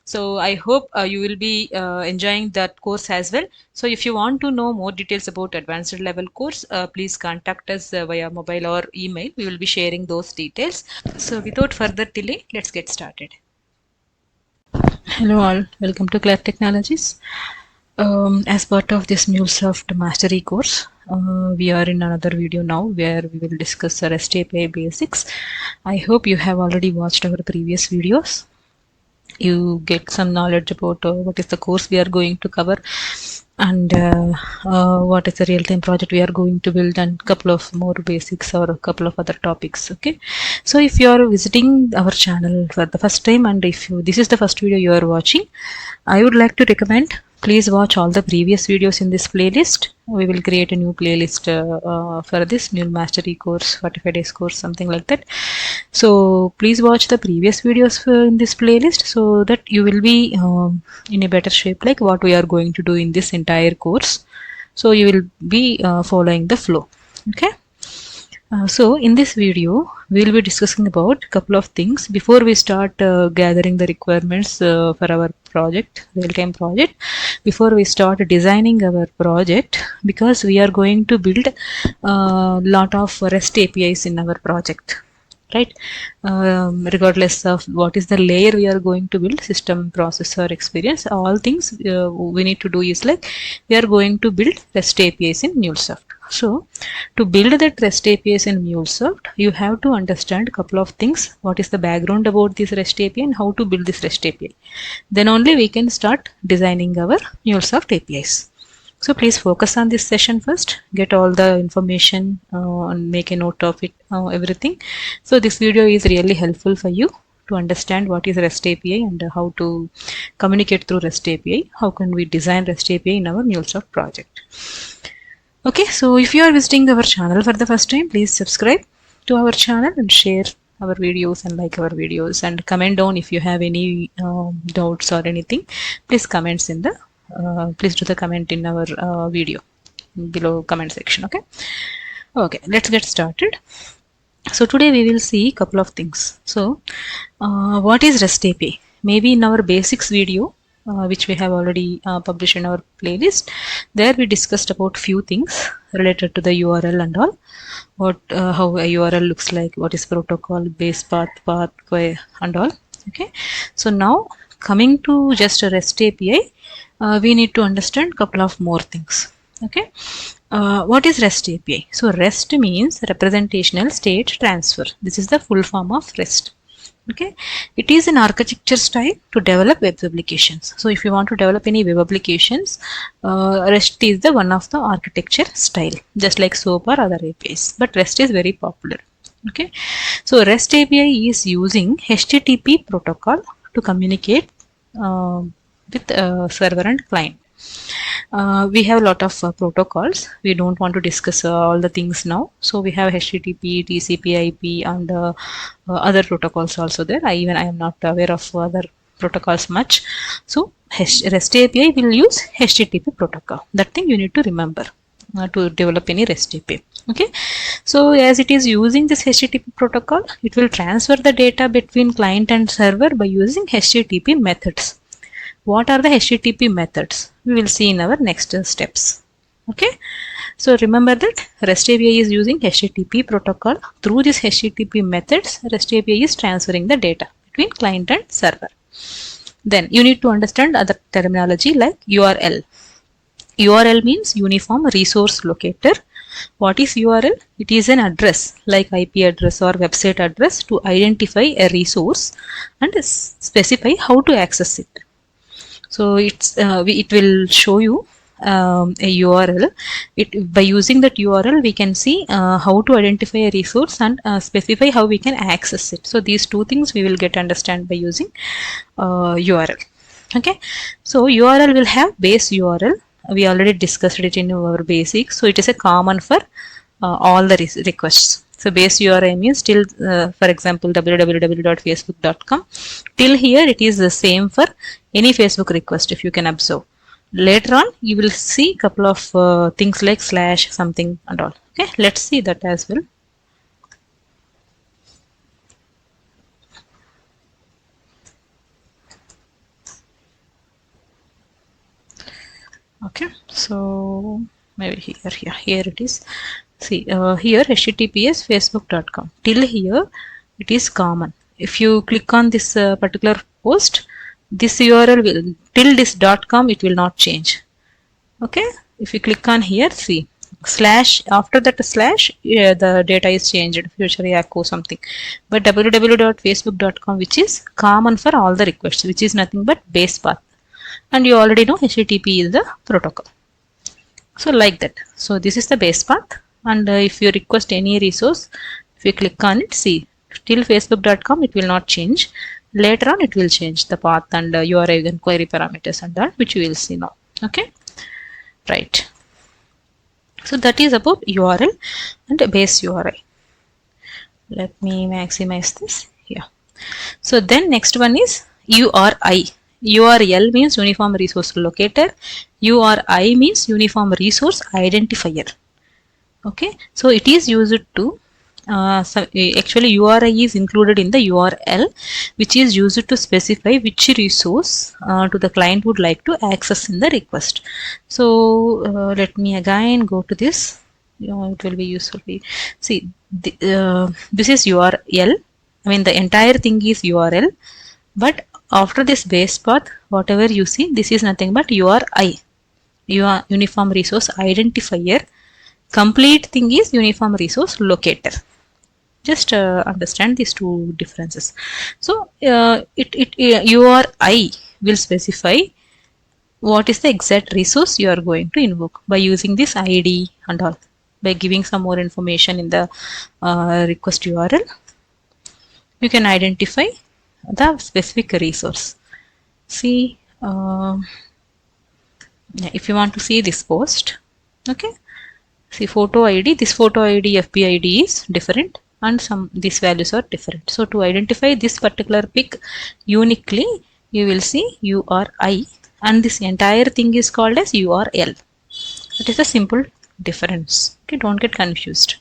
So I hope you will be enjoying that course as well. So if you want to know more details about advanced level course, please contact us via mobile or email. We will be sharing those details. So without further delay, let's get started. Hello all, welcome to Cloud Technologies. As part of this MuleSoft Mastery course, we are in another video now where we will discuss the REST API basics. I hope you have already watched our previous videos. You get some knowledge about what is the course we are going to cover and what is the real-time project we are going to build, and couple of more basics or a couple of other topics. Okay, so if you are visiting our channel for the first time, and if this is the first video you are watching, I would like to recommend, please watch all the previous videos in this playlist. We will create a new playlist for this Mule Mastery course, 45 days course, something like that. So please watch the previous videos in this playlist so that you will be in a better shape, like what we are going to do in this entire course. So you will be following the flow. Okay. So in this video, we will be discussing about a couple of things before we start gathering the requirements for our project, real-time project. Before we start designing our project, because we are going to build a lot of REST APIs in our project, right? Regardless of what is the layer we are going to build, system, processor, experience, all things we need to do is like we are going to build REST APIs in MuleSoft. So to build that REST APIs in MuleSoft, you have to understand a couple of things. What is the background about this REST API and how to build this REST API. Then only we can start designing our MuleSoft APIs. So please focus on this session first, get all the information and make a note of it, everything. So this video is really helpful for you to understand what is REST API and how to communicate through REST API. How can we design REST API in our MuleSoft project. Okay, so if you are visiting our channel for the first time, please subscribe to our channel and share our videos and like our videos, and comment down if you have any doubts or anything. Please comments in the please do the comment in our video below comment section. Okay, let's get started. So today we will see a couple of things. So what is REST API? Maybe in our basics video, which we have already published in our playlist, there we discussed about few things related to the URL and all, what how a URL looks like, what is protocol, base path, pathway and all. Okay, so now coming to just a REST API, we need to understand couple of more things. Okay, what is REST API? So REST means representational state transfer. This is the full form of REST. Okay, it is an architecture style to develop web applications. So if you want to develop any web applications, REST is the one of the architecture style, just like SOAP or other APIs. But REST is very popular. Okay, so REST API is using HTTP protocol to communicate with server and client. We have a lot of protocols. We don't want to discuss all the things now. So we have HTTP, TCP, IP, and other protocols also there. I am not aware of other protocols much. So REST API will use HTTP protocol. That thing you need to remember to develop any REST API. Okay, so as it is using this HTTP protocol, it will transfer the data between client and server by using HTTP methods. What are the HTTP methods? We will see in our next steps. Okay, so remember that REST API is using HTTP protocol. Through this HTTP methods, REST API is transferring the data between client and server. Then you need to understand other terminology like URL. URL means Uniform Resource Locator. What is URL? It is an address like IP address or website address to identify a resource and specify how to access it. So it will show you a URL. By using that URL, we can see how to identify a resource and specify how we can access it. So these two things we will get understand by using URL. Okay, so URL will have base URL. We already discussed it in our basics. So it is a common for all the requests. So base URI means till, for example, www.facebook.com. Till here it is the same for any Facebook request, if you can observe. Later on, you will see couple of things like slash something and all. Okay, let's see that as well. Okay, so maybe here it is. See here https facebook.com. Till here it is common. If you click on this particular post, this URL will till this .com it will not change. Okay, if you click on here, see slash, after that slash, yeah, the data is changed, future echo something, but www.facebook.com, which is common for all the requests, which is nothing but base path, and you already know HTTP is the protocol. So like that. So this is the base path, and if you request any resource, if you click on it, see till facebook.com it will not change. Later on it will change the path and URI and query parameters and that, which you will see now. Okay, right. So that is about URL and base URI. Let me maximize this. Yeah. So then next one is URI. URL means Uniform Resource Locator. URI means Uniform Resource Identifier. Okay. So it is used to actually URI is included in the URL, which is used to specify which resource to the client would like to access in the request. So let me again go to this. It will be useful. See, this is URL. I mean, the entire thing is URL, but after this base path, whatever you see, this is nothing but URI, your Uniform Resource Identifier. Complete thing is Uniform Resource Locator. Just understand these two differences. So URI will specify what is the exact resource you are going to invoke by using this ID and all. By giving some more information in the request URL, you can identify the specific resource. See, if you want to see this post, okay, see photo ID, this photo ID, FB ID is different, and these values are different. So to identify this particular pic uniquely, you will see URI, and this entire thing is called as URL. It is a simple difference. Okay, don't get confused.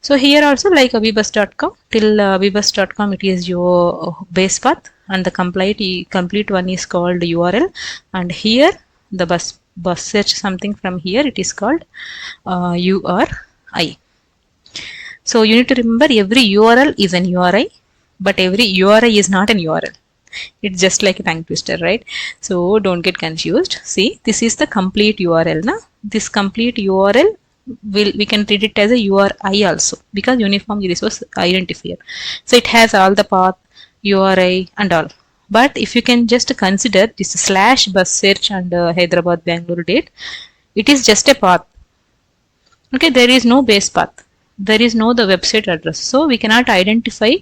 So here also, like abibus.com, till abibus.com it is your base path, and the complete one is called URL, and here the bus search something from here, it is called URI. So you need to remember, every URL is an URI, but every URI is not an URL. It's just like a tongue twister, right? So don't get confused. See, this is the complete URL. Now this complete URL we can treat it as a URI also, because Uniform Resource Identifier. So it has all the path, URI and all. But if you can just consider this slash bus search and Hyderabad Bangalore date, it is just a path. Okay, there is no base path. There is no the website address. So we cannot identify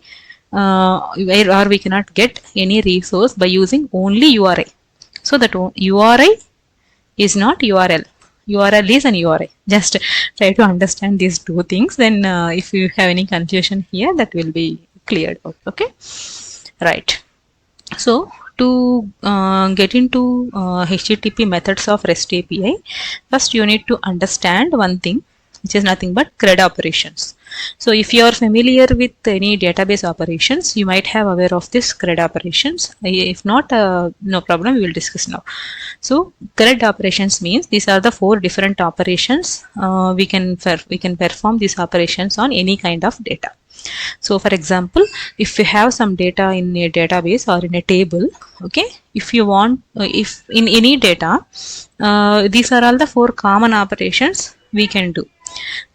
or we cannot get any resource by using only URI. So that URI is not URL. URL is an URI. Just try to understand these two things. Then if you have any confusion here, that will be cleared out. Okay, right. So to get into HTTP methods of REST API, first you need to understand one thing, which is nothing but CRUD operations. So if you are familiar with any database operations, you might have aware of this CRUD operations. If not, no problem, we will discuss now. So CRUD operations means these are the 4 different operations. We can perform these operations on any kind of data. So for example, if you have some data in a database or in a table, okay, if you want, if in any data, these are all the 4 common operations we can do.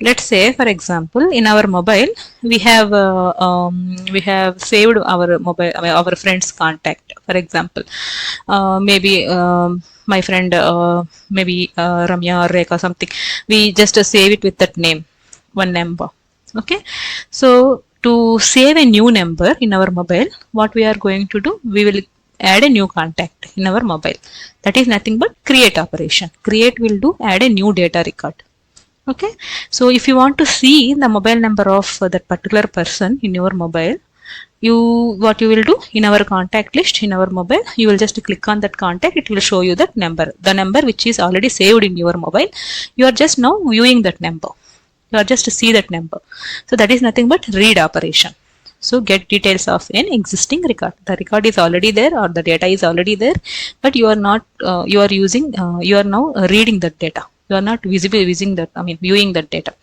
Let's say, for example, in our mobile, we have saved our mobile, our friend's contact. For example, maybe my friend, maybe Ramya or Rekha something. We just save it with that name, one number. Okay, so to save a new number in our mobile, what we are going to do? We will add a new contact in our mobile. That is nothing but create operation. Create will do add a new data record. Okay, so if you want to see the mobile number of that particular person in your mobile, what you will do in our contact list in our mobile, you will just click on that contact. It will show you that number, the number which is already saved in your mobile. You are just now viewing that number. You are just to see that number. So that is nothing but read operation. So get details of an existing record. The record is already there, or the data is already there, but you are not. You are using. You are now reading that data. You are not visibly using that. Viewing that data.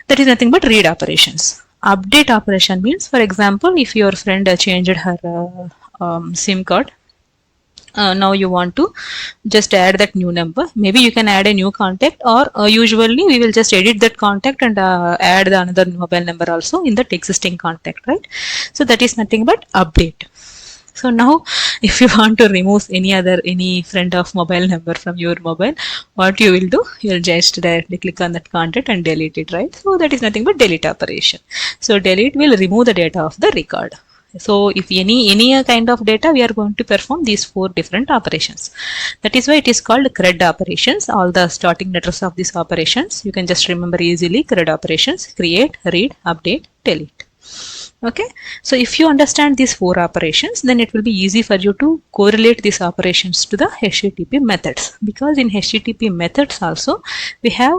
That is nothing but read operations. Update operation means, for example, if your friend changed her SIM card, Now you want to just add that new number. Maybe you can add a new contact, or usually we will just edit that contact and add the another mobile number also in that existing contact, right? So that is nothing but update. So now if you want to remove any friend of mobile number from your mobile, what you will do, you'll just directly click on that contact and delete it, right? So that is nothing but delete operation. So delete will remove the data of the record. So if any kind of data, we are going to perform these 4 different operations. That is why it is called CRUD operations. All the starting letters of these operations you can just remember easily. CRUD operations: create, read, update, delete. Okay, so if you understand these 4 operations, then it will be easy for you to correlate these operations to the HTTP methods, because in HTTP methods also we have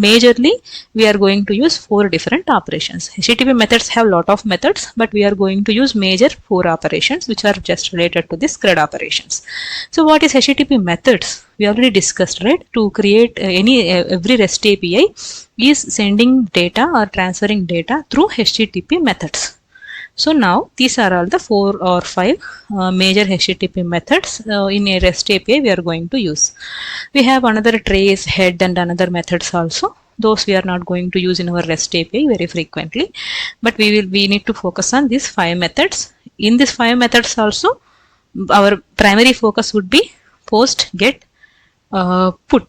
majorly we are going to use 4 different operations. HTTP methods have lot of methods, but we are going to use major 4 operations which are just related to this CRUD operations. So what is HTTP methods? We already discussed, right? To create every REST API is sending data or transferring data through HTTP methods. So now these are all the 4 or 5 major HTTP methods in a REST API we are going to use. We have another trace, head, and another methods also. Those we are not going to use in our REST API very frequently, but we need to focus on these 5 methods. In these 5 methods also, our primary focus would be post, get, put.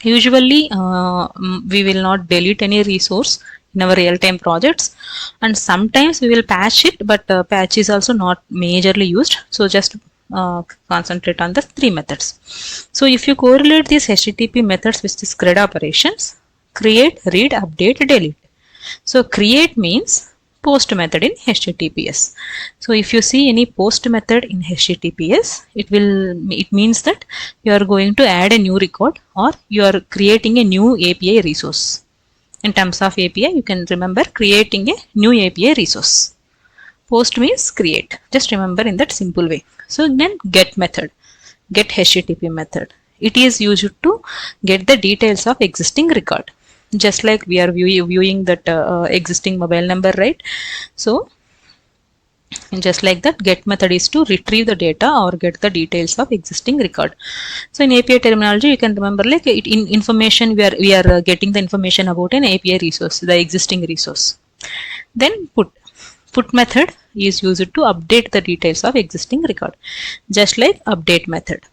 Usually we will not delete any resource in our real-time projects, and sometimes we will patch it, but patch is also not majorly used. So just concentrate on the 3 methods. So if you correlate these HTTP methods with these CRUD operations: create, read, update, delete. So create means post method in HTTPS. So if you see any post method in HTTPS, it means that you are going to add a new record, or you are creating a new API resource. In terms of API, you can remember creating a new API resource. Post means create. Just remember in that simple way. So then get method, get HTTP method. It is used to get the details of existing record. Just like we are viewing that existing mobile number, right? So just like that, get method is to retrieve the data or get the details of existing record. So in API terminology, you can remember like in information we are getting the information about an API resource, the existing resource. Then put method is used to update the details of existing record, just like update method.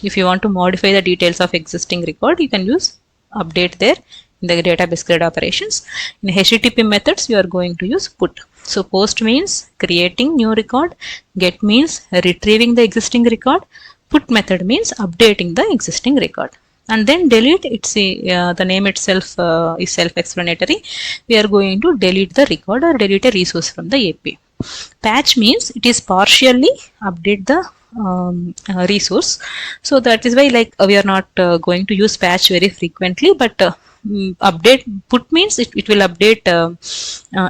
If you want to modify the details of existing record, you can use update there in the database CRUD operations. In HTTP methods, you are going to use put. So post means creating new record, get means retrieving the existing record, put method means updating the existing record. And then delete, it's the name itself is self-explanatory. We are going to delete the record or delete a resource from the API. Patch means it is partially update the resource. So that is why like we are not going to use patch very frequently, but update put means it will update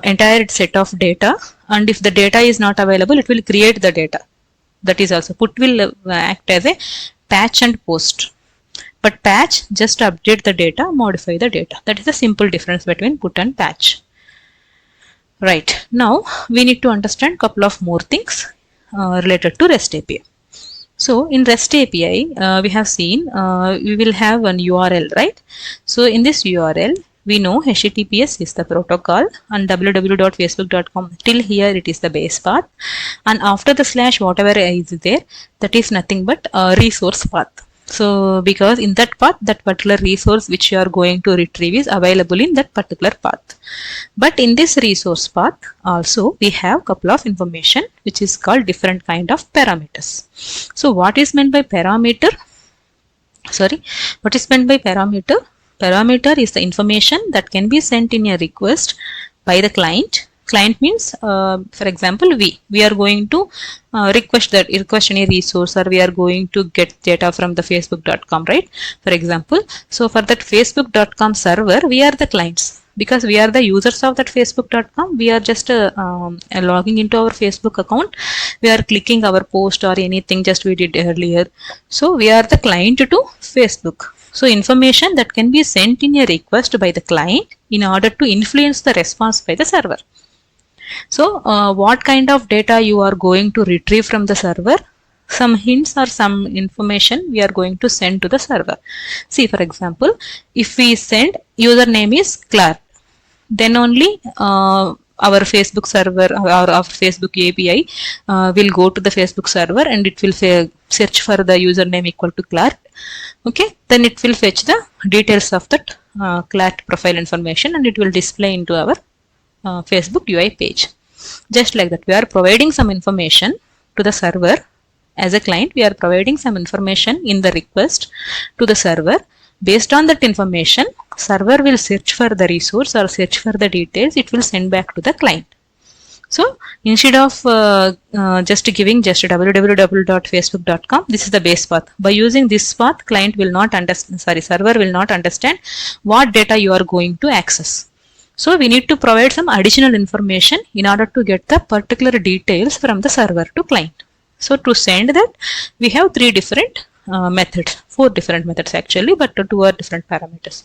entire set of data, and if the data is not available, it will create the data. That is also put will act as a patch and post, but patch just update the data, modify the data. That is the simple difference between put and patch. Right, now we need to understand couple of more things related to REST API. So in REST API, we have seen we will have an URL, right? So in this URL, we know HTTPS is the protocol and www.facebook.com till here it is the base path, and after the slash whatever is there, that is nothing but a resource path. So because in that path, that particular resource which you are going to retrieve is available in that particular path. But in this resource path also we have couple of information which is called different kind of parameters. So what is meant by parameter? What is meant by parameter? Parameter is the information that can be sent in a request by the client. Client means, for example, we are going to request any resource, or we are going to get data from the facebook.com, right? For example, so for that facebook.com server, we are the clients, because we are the users of that facebook.com. We are just logging into our Facebook account. We are clicking our post or anything just we did earlier. So we are the client to Facebook. So information that can be sent in a request by the client in order to influence the response by the server. So what kind of data you are going to retrieve from the server? some hints or some information we are going to send to the server. See, for example, if we send username is Clark, then only our Facebook server or our Facebook API will go to the Facebook server and it will search for the username equal to Clark. Okay, then it will fetch the details of that Clark profile information and it will display into our Facebook UI page. Just like that, we are providing some information to the server. As a client, we are providing some information in the request to the server. Based on that information, server will search for the resource or search for the details. It will send back to the client. So instead of just giving just www.facebook.com, this is the base path. By using this path, client will not understand. Server will not understand what data you are going to access. So we need to provide some additional information in order to get the particular details from the server to client. So to send that, we have three different methods, four different methods actually, but two are different parameters.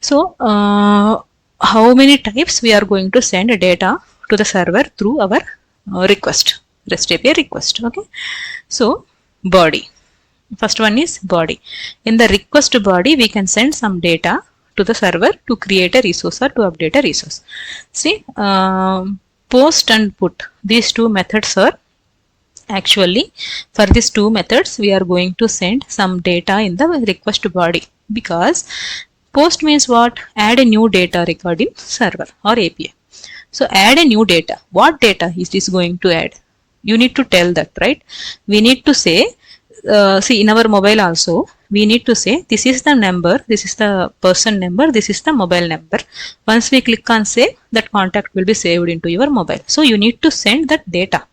So how many types we are going to send data to the server through our request, REST API request. Okay. So body. First one is body. In the request body, we can send some data to the server to create a resource or to update a resource. See, post and put, these two methods are actually, for these two methods we are going to send some data in the request body, because post means what? Add a new data record in server or API. So add a new data. What data is this going to add? You need to tell that, right? We need to say, see, in our mobile also, we need to say this is the number, this is the person number, this is the mobile number. Once we click on save, that contact will be saved into your mobile. So you need to send that data.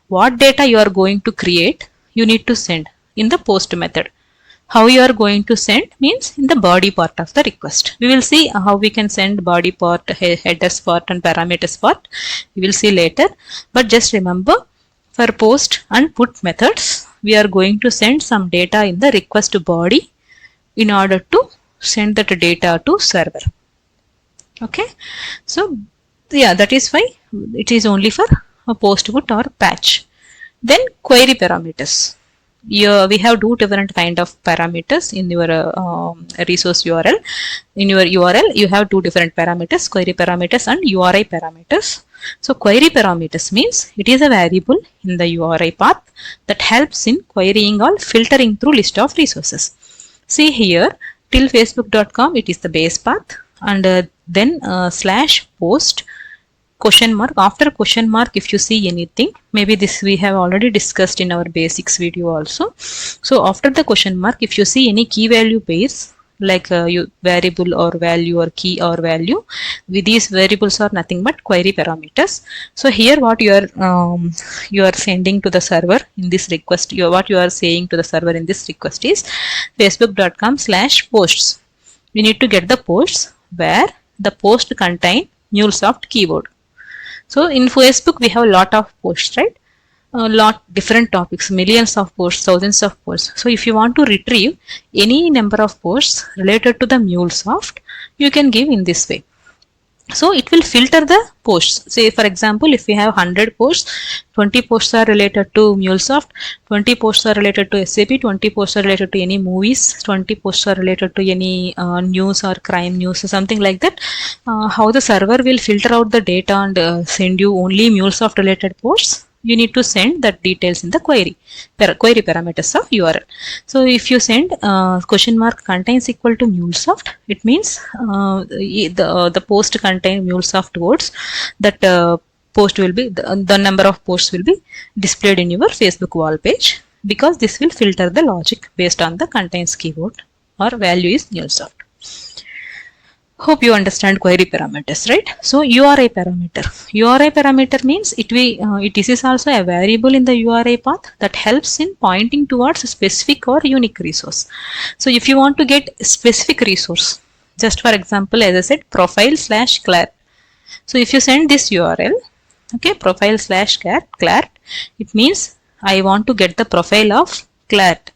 What data you are going to create, you need to send in the post method. How you are going to send means in the body part of the request. We will see how we can send body part, headers part and parameters part. We will see later. But just remember, for post and put methods, we are going to send some data in the request body in order to send that data to server. Okay. So yeah, that is why it is only for a post, put or patch. Then query parameters. We have two different kind of parameters in your resource URL. In your URL, you have two different parameters, query parameters and URI parameters. So query parameters means it is a variable in the URI path that helps in querying or filtering through list of resources. See here, till facebook.com, it is the base path, and then /post question mark. After question mark, if you see anything, maybe this we have already discussed in our basics video also. So after the question mark, if you see any key value pairs like variable or value or key or value, with these variables are nothing but query parameters. So here what you are sending to the server in this request, what you are saying to the server in this request is facebook.com/posts. We need to get the posts where the post contain MuleSoft keyword. So in Facebook, we have a lot of posts, right? A lot different topics, millions of posts, thousands of posts. So if you want to retrieve any number of posts related to the MuleSoft, you can give in this way. So it will filter the posts. Say for example, if we have 100 posts, 20 posts are related to MuleSoft, 20 posts are related to SAP, 20 posts are related to any movies, 20 posts are related to any news or crime news or something like that. How the server will filter out the data and send you only MuleSoft related posts? You need to send that details in the query parameters of URL. So if you send question mark contains equal to MuleSoft, it means the post contain MuleSoft words. That post will be the number of posts will be displayed in your Facebook wall page, because this will filter the logic based on the contains keyword or value is MuleSoft. Hope you understand query parameters, right? So URI parameter. URI parameter means it is also a variable in the URI path that helps in pointing towards a specific or unique resource. So if you want to get specific resource, just for example, as I said, profile/clart. So if you send this URL, okay, profile/clart, it means I want to get the profile of clart.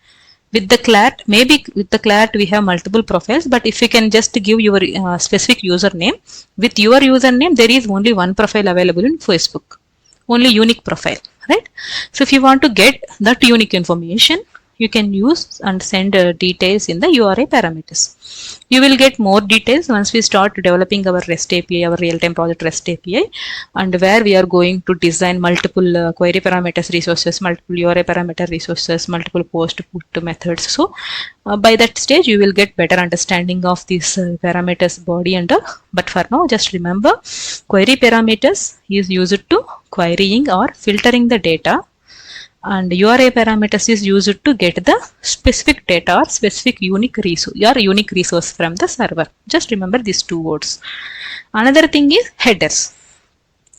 With the clart, maybe with the clart we have multiple profiles, but if you can just give your specific username, with your username there is only one profile available in Facebook. only unique profile, right? So if you want to get that unique information, you can use and send details in the URI parameters. You will get more details once we start developing our REST API, our real-time project REST API, and where we are going to design multiple query parameters resources, multiple URI parameter resources, multiple post put methods. So by that stage, you will get better understanding of these parameters body and but for now, just remember query parameters is used to querying or filtering the data, and URI parameters is used to get the specific data or specific unique resource from the server. Just remember these two words. Another thing is headers.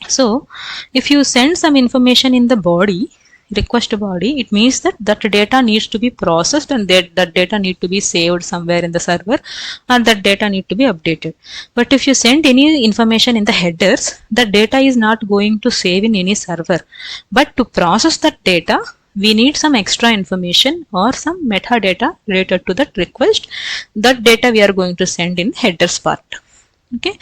So if you send some information in the body, request body, it means that that data needs to be processed, and that data need to be saved somewhere in the server, and that data need to be updated. But if you send any information in the headers, the data is not going to save in any server. But to process that data, we need some extra information or some metadata related to that request. That data we are going to send in headers part. Okay,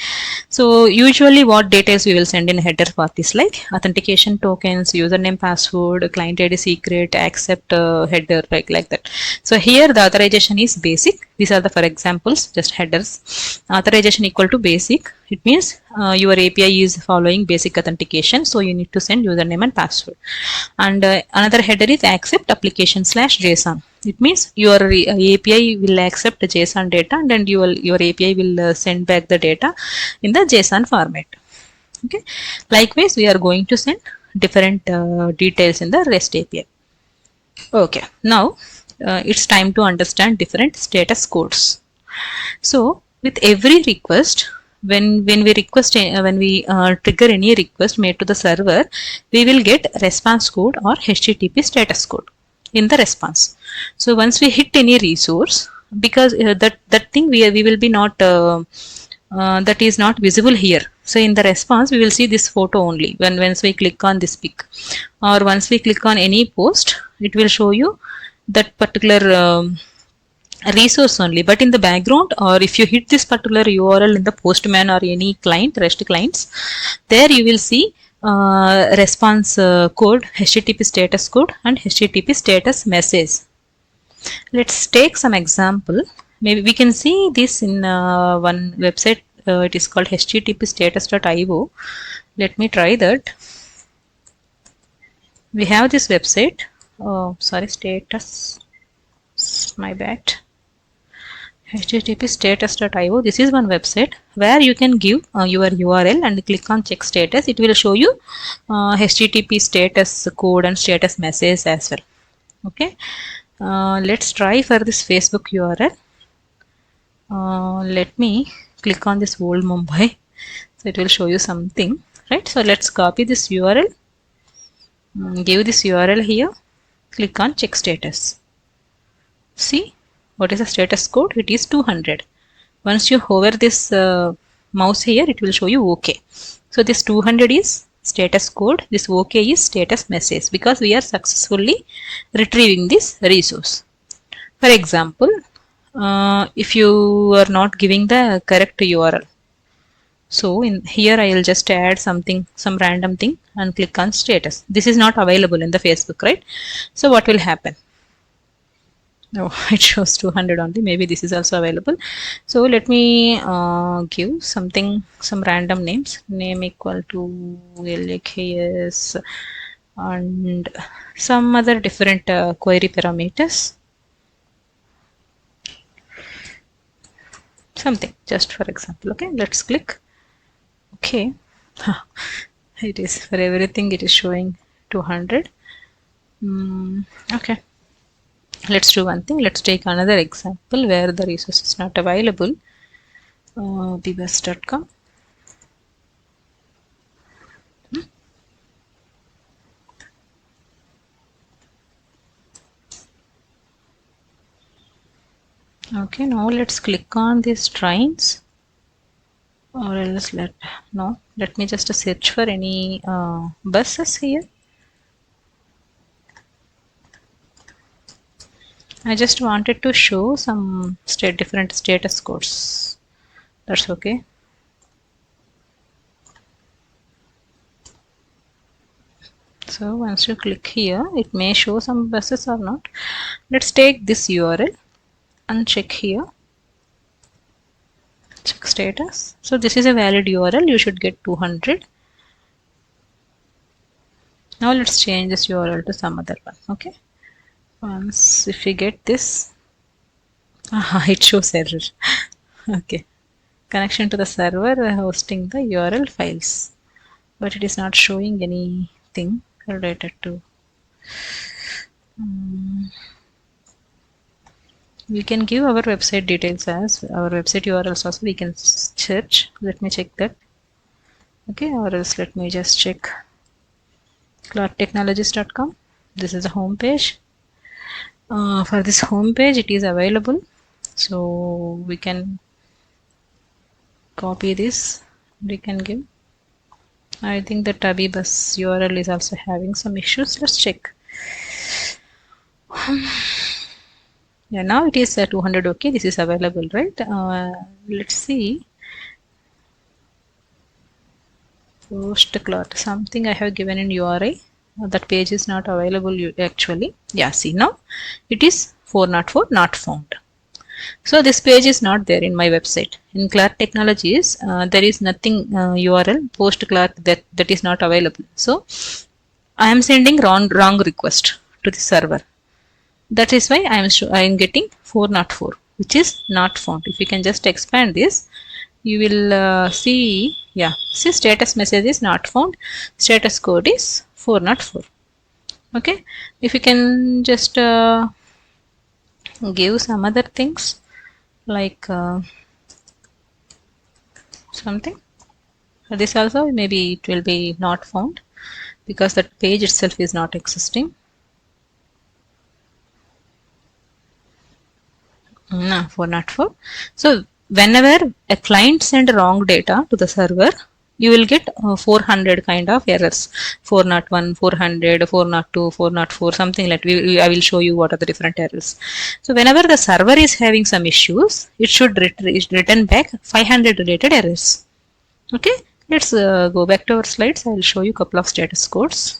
so usually what details we will send in header path is like authentication tokens, username, password, client ID, secret, accept, header, like that. So here the authorization is basic. These are the for examples, just headers. Authorization equal to basic. It means your API is following basic authentication, so you need to send username and password. And another header is accept application / JSON. It means your API will accept the JSON data, and then your API will send back the data in the JSON format. Okay. Likewise, we are going to send different details in the REST API. Okay. Now it's time to understand different status codes. So with every request, when we request when we trigger any request made to the server, we will get response code or HTTP status code in the response. So once we hit any resource, because that thing we will be not that is not visible here. So in the response, we will see this photo only once we click on this pic, or once we click on any post, it will show you that particular resource only. But in the background, or if you hit this particular URL in the Postman or any client, REST clients, there you will see response code, HTTP status code, and HTTP status message. Let's take some example. Maybe we can see this in one website. It is called http status.io. Let me try that. We have this website. Oh, sorry, status. My bad. http status.io. This is one website where you can give your URL and click on check status. It will show you HTTP status code and status message as well. Okay. Let's try for this Facebook URL. Let me click on this old Mumbai. So it will show you something, right? So let's copy this URL, give this URL here, click on check status. See what is the status code? It is 200. Once you hover this mouse here, it will show you OK. So this 200 is status code, this OK is status message, because we are successfully retrieving this resource. For example, if you are not giving the correct URL, so in here I will just add something, some random thing, and click on status. This is not available in the Facebook, right? So what will happen? Oh, it shows 200 only. Maybe this is also available. So let me give something, some random names. Name equal to LKS and some other different query parameters. Something, just for example. Okay, let's click. Okay, it is for everything, it is showing 200. Okay, let's do one thing. Let's take another example where the resource is not available. bbus.com. Okay, now let's click on these trains, or else let me just search for any buses here. I just wanted to show some different status codes. That's okay. So once you click here, it may show some buses or not. Let's take this URL and check here. Check status. So this is a valid URL. You should get 200. Now let's change this URL to some other one. Okay. Once if we get this, it shows error. Okay. Connection to the server hosting the URL files, but it is not showing anything related to. We can give our website details as our website URLs also. We can search. Let me check that. Okay, or else let me just check cloudtechnologies.com. This is the home page. For this home page, it is available, so we can copy this. We can give. I think the Tabibus URL is also having some issues. Let's check. Yeah, now it is 200. Okay, this is available, right? Let's see. Post cloud. Something I have given in URI. That page is not available actually. Yeah, see now it is 404 not found. So this page is not there in my website. In Clark Technologies, there is nothing URL post Clark that is not available. So I am sending wrong request to the server. That is why I am getting 404, which is not found. If you can just expand this, you will see. Yeah, see status message is not found. Status code is 404. Okay, if you can just give some other things like something. This also maybe it will be not found because that page itself is not existing. No, 404. So whenever a client send wrong data to the server, you will get 400 kind of errors. 401, 400, 402, 404, something like that. I will show you what are the different errors. So whenever the server is having some issues, it should return back 500 related errors. Okay, let's go back to our slides. I will show you a couple of status codes.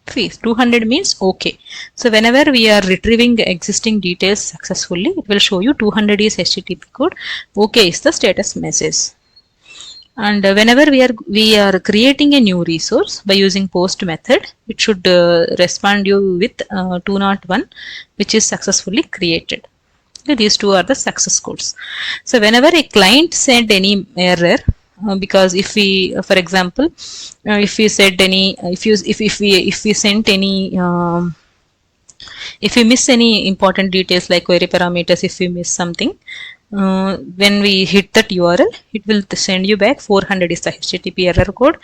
200 means okay. So whenever we are retrieving existing details successfully, it will show you 200 is HTTP code. Okay is the status message. And whenever we are creating a new resource by using post method, it should respond you with 201, which is successfully created. Okay, these two are the success codes. So whenever a client sent any error, because if we, for example, if we said any, if we sent any, if we miss any important details like query parameters, if we miss something, when we hit that URL, it will send you back 400 is the HTTP error code,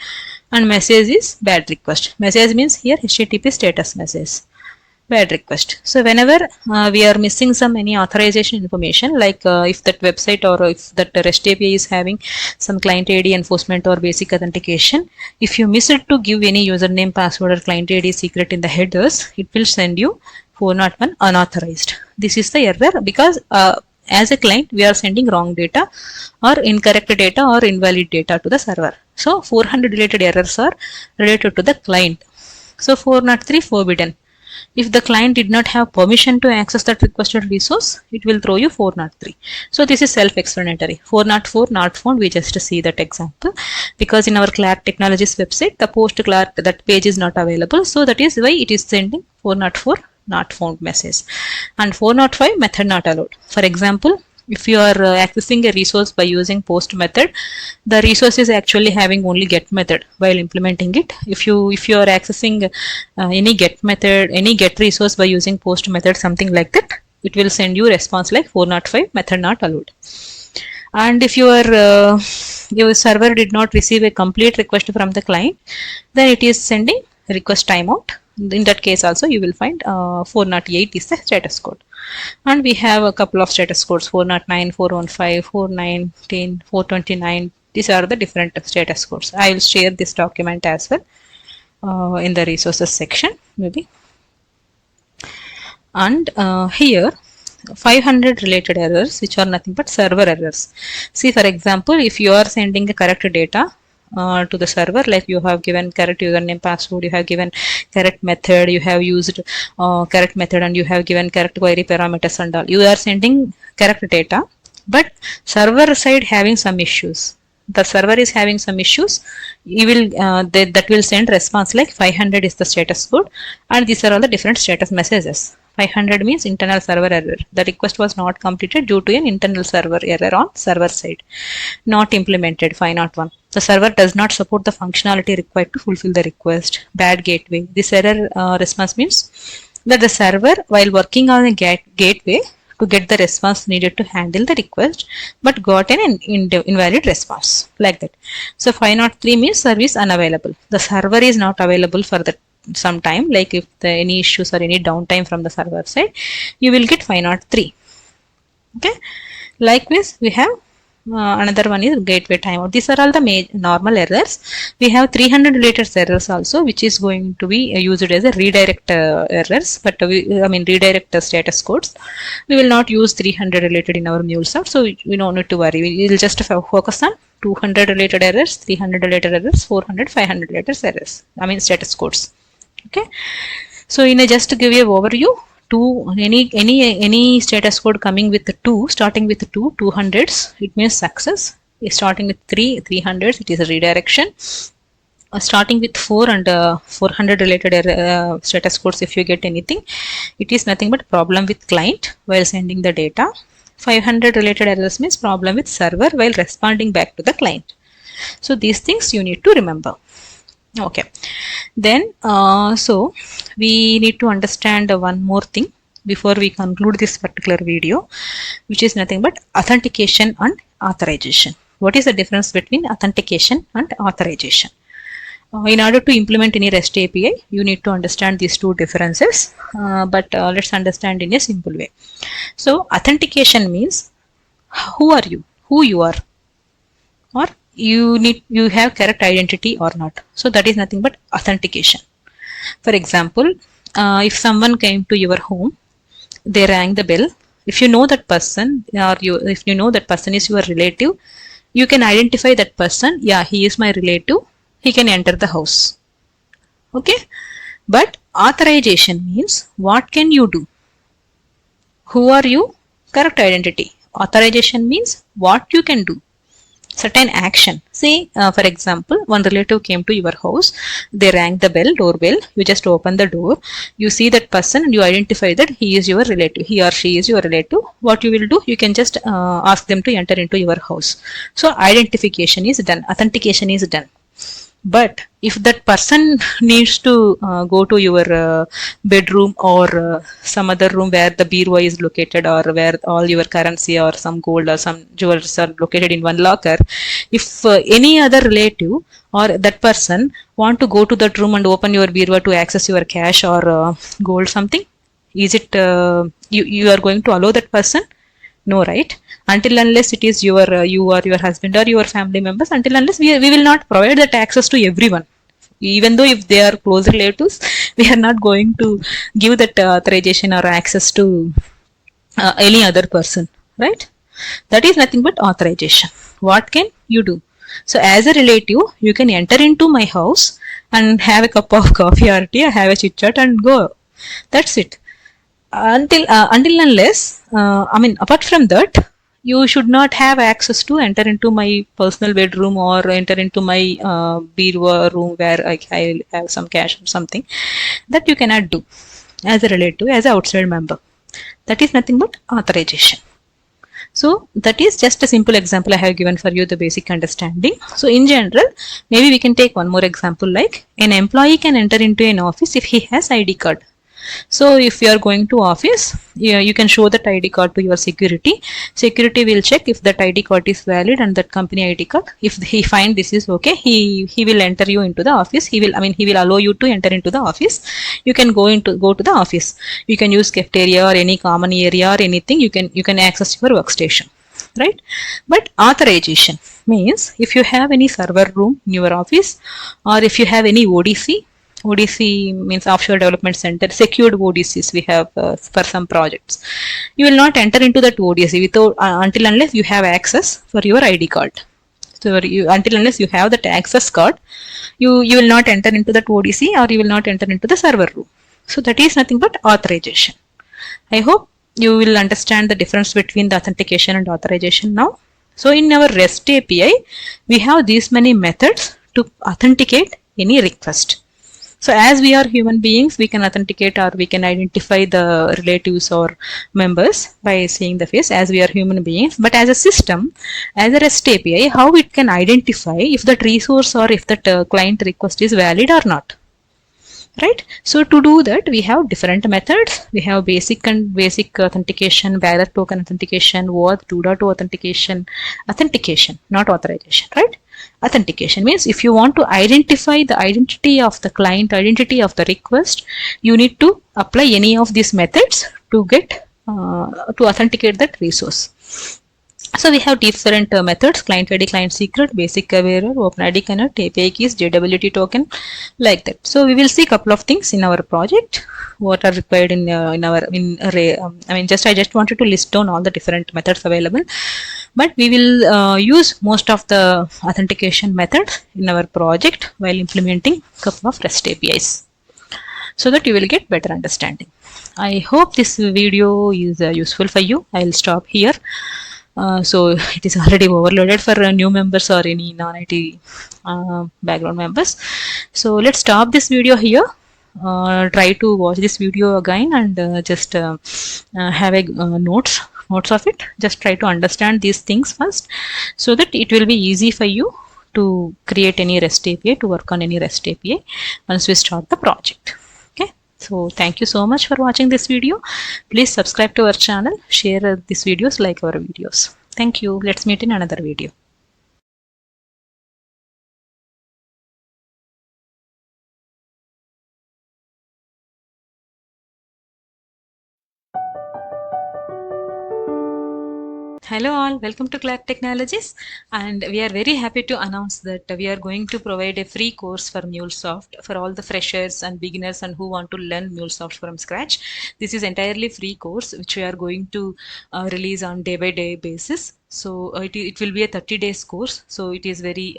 and message is bad request. Message means here HTTP status message. Bad request. So whenever we are missing any authorization information, like if that website or if that REST API is having some client ID enforcement or basic authentication, if you miss it to give any username, password or client ID secret in the headers, it will send you 401 unauthorized. This is the error because as a client we are sending wrong data or incorrect data or invalid data to the server. So 400 related errors are related to the client. So 403 forbidden. If the client did not have permission to access that requested resource, it will throw you 403. So this is self-explanatory. 404 not found, we just see that example. Because in our Clark Technologies website, the post Clark, that page is not available. So that is why it is sending 404 not found message. And 405 method not allowed. For example, if you are accessing a resource by using post method, the resource is actually having only get method while implementing it. If you are accessing any get method, any get resource by using post method, something like that, it will send you response like 405 method not allowed. And if your server did not receive a complete request from the client, then it is sending request timeout. In that case also you will find 408 is the status code. And we have a couple of status codes, 409, 415, 419, 429. These are the different status codes. I will share this document as well in the resources section maybe. And here 500 related errors which are nothing but server errors. See, for example, if you are sending the correct data to the server, like you have given correct username, password, you have given correct method, you have used correct method, and you have given correct query parameters and all. You are sending correct data, but server side having some issues. The server is having some issues. You will that will send response like 500 is the status code, and these are all the different status messages. 500 means internal server error. The request was not completed due to an internal server error on server side. Not implemented 501. The server does not support the functionality required to fulfill the request. Bad gateway. This error response means that the server, while working on a gateway to get the response needed to handle the request, but got an invalid response, like that. So 503 means service unavailable. The server is not available for the some time, like if any issues or any downtime from the server side, you will get 503. Okay, likewise we have another one is gateway timeout. These are all the normal errors. We have 300 related errors also, which is going to be used as a redirect errors, but redirect status codes. We will not use 300 related in our MuleSoft, so we don't need to worry. We will just focus on 200 related errors, 300 related errors, 400, 500 related errors. Status codes. Okay, so just to give you an overview, any status code coming with the 2, starting with 200s, it means success. Starting with 300s, it is a redirection. Starting with 4 and 400 related status codes, if you get anything, it is nothing but problem with client while sending the data. 500 related errors means problem with server while responding back to the client. So these things you need to remember. Okay, then so we need to understand one more thing before we conclude this particular video, which is nothing but authentication and authorization. What is the difference between authentication and authorization? In order to implement any REST API, you need to understand these two differences, but let's understand in a simple way. So authentication means who are you, who you are, or you have correct identity or not. So that is nothing but authentication. For example, if someone came to your home, they rang the bell. If you know that person, or if you know that person is your relative, you can identify that person. Yeah, he is my relative. He can enter the house. Okay, but authorization means what can you do? Who are you? Correct identity. Authorization means what you can do. Certain action. Say, for example, one relative came to your house, they rang the bell, doorbell, you just open the door, you see that person and you identify that he is your relative, he or she is your relative. What you will do, you can just ask them to enter into your house. So identification is done, authentication is done. But if that person needs to go to your bedroom or some other room where the bureau is located, or where all your currency or some gold or some jewels are located in one locker, if any other relative or that person want to go to that room and open your bureau to access your cash or gold something, is it you are going to allow that person? No, right? Until unless it is your you or your husband or your family members, until unless we will not provide that access to everyone. Even though if they are close relatives, we are not going to give that authorization or access to any other person, right? That is nothing but authorization. What can you do? So as a relative, you can enter into my house and have a cup of coffee or tea, have a chit chat and go. That's it. Until unless apart from that, you should not have access to enter into my personal bedroom or enter into my bureau room where I have some cash or something. That you cannot do as a relative, as an outside member. That is nothing but authorization. So that is just a simple example I have given for you, the basic understanding. So in general, maybe we can take one more example, like an employee can enter into an office if he has ID card. So if you are going to office, you can show that ID card to your security. Security will check if that ID card is valid and that company ID card. If he find this is okay, he will enter you into the office. He will allow you to enter into the office. You can go to the office. You can use cafeteria or any common area or anything. You can access your workstation, right? But authorization means if you have any server room in your office, or if you have any ODC. ODC means Offshore Development Center, secured ODCs we have for some projects. You will not enter into that ODC without until unless you have access for your ID card. So until unless you have that access card, you will not enter into that ODC or you will not enter into the server room. So that is nothing but authorization. I hope you will understand the difference between the authentication and authorization now. So in our REST API, we have these many methods to authenticate any request. So as we are human beings, we can authenticate or we can identify the relatives or members by seeing the face as we are human beings. But as a system, as a REST API, how it can identify if that resource or if that client request is valid or not. Right? So to do that, we have different methods. We have basic and basic authentication, bearer token authentication, OAuth 2.0 authentication, not authorization, right? Authentication means if you want to identify the identity of the client, identity of the request, you need to apply any of these methods to get to authenticate that resource. So we have different methods: client ID, client secret, basic bearer, OpenID connect, API keys, JWT token, like that. So we will see a couple of things in our project what are required in our array. I just wanted to list down all the different methods available, but we will use most of the authentication methods in our project while implementing a couple of REST APIs, so that you will get better understanding. I hope this video is useful for you. I will stop here. So it is already overloaded for new members or any non-IT background members. So let's stop this video here. Try to watch this video again and just have a notes of it. Just try to understand these things first, so that it will be easy for you to create any REST API, to work on any REST API once we start the project. Okay. So thank you so much for watching this video. Please subscribe to our channel, share these videos, like our videos. Thank you. Let's meet in another video. Hello all, welcome to Clark Technologies, and we are very happy to announce that we are going to provide a free course for MuleSoft for all the freshers and beginners and who want to learn MuleSoft from scratch. This is entirely free course which we are going to release on day-by-day basis. So it will be a 30 days course. So it is very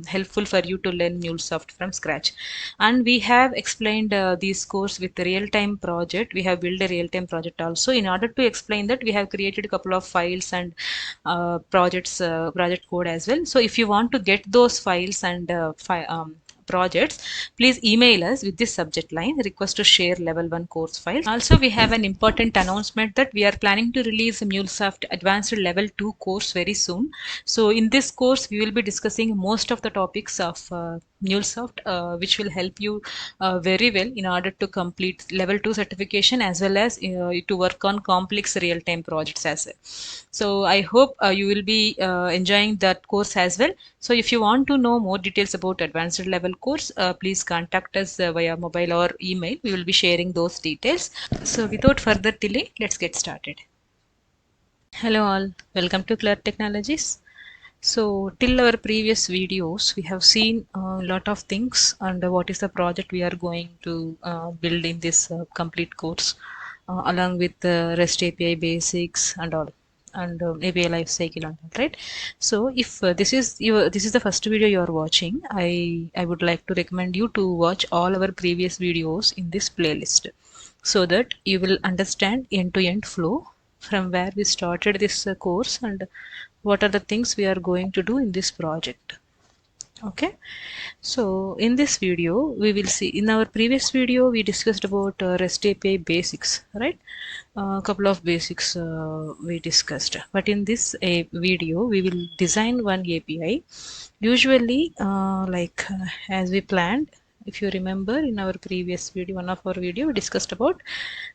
helpful for you to learn MuleSoft from scratch. And we have explained this course with the real-time project. We have built a real-time project also. In order to explain that, we have created a couple of files and project code as well. So if you want to get those files and projects, please email us with this subject line: request to share level 1 course file. Also, we have an important announcement that we are planning to release a MuleSoft advanced level 2 course very soon. So in this course, we will be discussing most of the topics of MuleSoft, which will help you very well in order to complete level 2 certification, as well as to work on complex real-time projects as well. So I hope you will be enjoying that course as well. So if you want to know more details about advanced level course, please contact us via mobile or email. We will be sharing those details. So without further delay, let's get started. Hello all, welcome to Clark Technologies. So till our previous videos, we have seen a lot of things and what is the project we are going to build in this complete course, along with the REST API basics and all, and API Lifecycle and all, right? So if this is the first video you are watching, I would like to recommend you to watch all our previous videos in this playlist, so that you will understand end-to-end flow from where we started this course and what are the things we are going to do in this project. Okay, so in this video we will see, in our previous video we discussed about REST API basics, right? A couple of basics we discussed, but in this video we will design one API. Usually as we planned, if you remember in our previous video, one of our video, we discussed about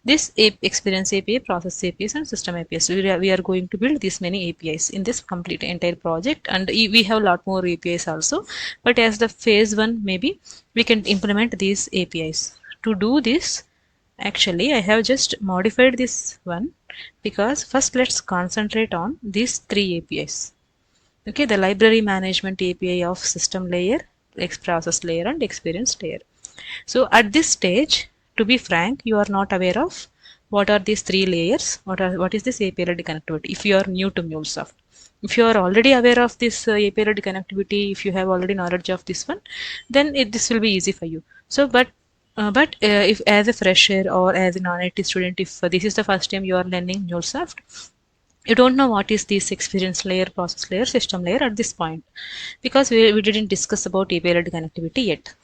this experience API, process APIs and system APIs. We are going to build this many APIs in this complete entire project, and we have a lot more APIs also, but as the phase 1 maybe we can implement these APIs. To do this, actually I have just modified this one, because first let's concentrate on these 3 APIs. Okay, the library management API of system layer, process layer and experience layer. So at this stage, to be frank, you are not aware of what are these 3 layers, what is this API ready connectivity if you are new to MuleSoft. If you are already aware of this API-led connectivity, if you have already knowledge of this one, then this will be easy for you. So, but if as a fresher or as a non-IT student, if this is the first time you are learning MuleSoft, you don't know what is this experience layer, process layer, system layer at this point, because we didn't discuss about API-led connectivity yet.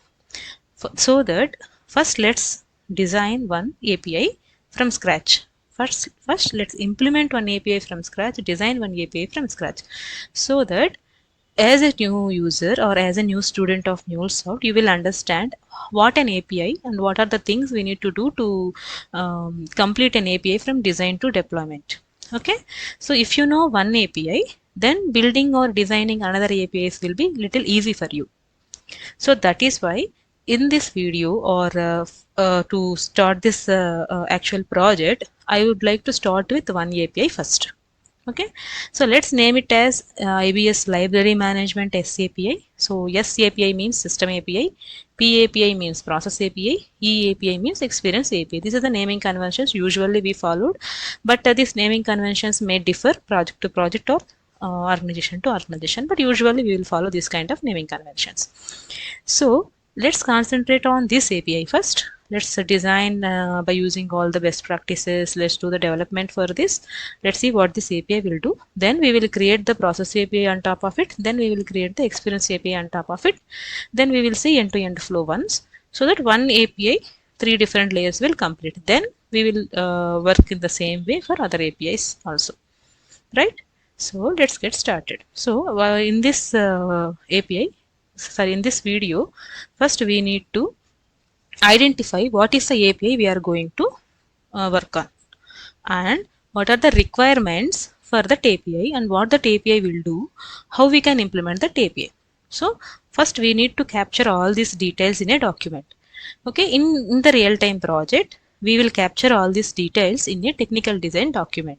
So that first let's design one API from scratch. First let's implement one API from scratch, design one API from scratch, so that as a new user or as a new student of MuleSoft, you will understand what an API and what are the things we need to do to complete an API from design to deployment. Okay, so if you know one API, then building or designing another APIs will be little easy for you. So that is why in this video or to start this actual project, I would like to start with one API first. Okay, so let's name it as IBS Library Management S API. So S API means System API, P API means Process API, E API means Experience API. These are the naming conventions usually we followed, but these naming conventions may differ project to project or organization to organization, but usually we will follow this kind of naming conventions. So let's concentrate on this API first. Let's design by using all the best practices. Let's do the development for this. Let's see what this API will do. Then we will create the process API on top of it. Then we will create the experience API on top of it. Then we will see end-to-end flow once, so that one API, 3 different layers will complete. Then we will work in the same way for other APIs also, right? So let's get started. So in this in this video, first we need to identify what is the API we are going to work on, and what are the requirements for that API, and what that API will do, how we can implement that API. So first we need to capture all these details in a document. Okay, in the real-time project, we will capture all these details in a technical design document.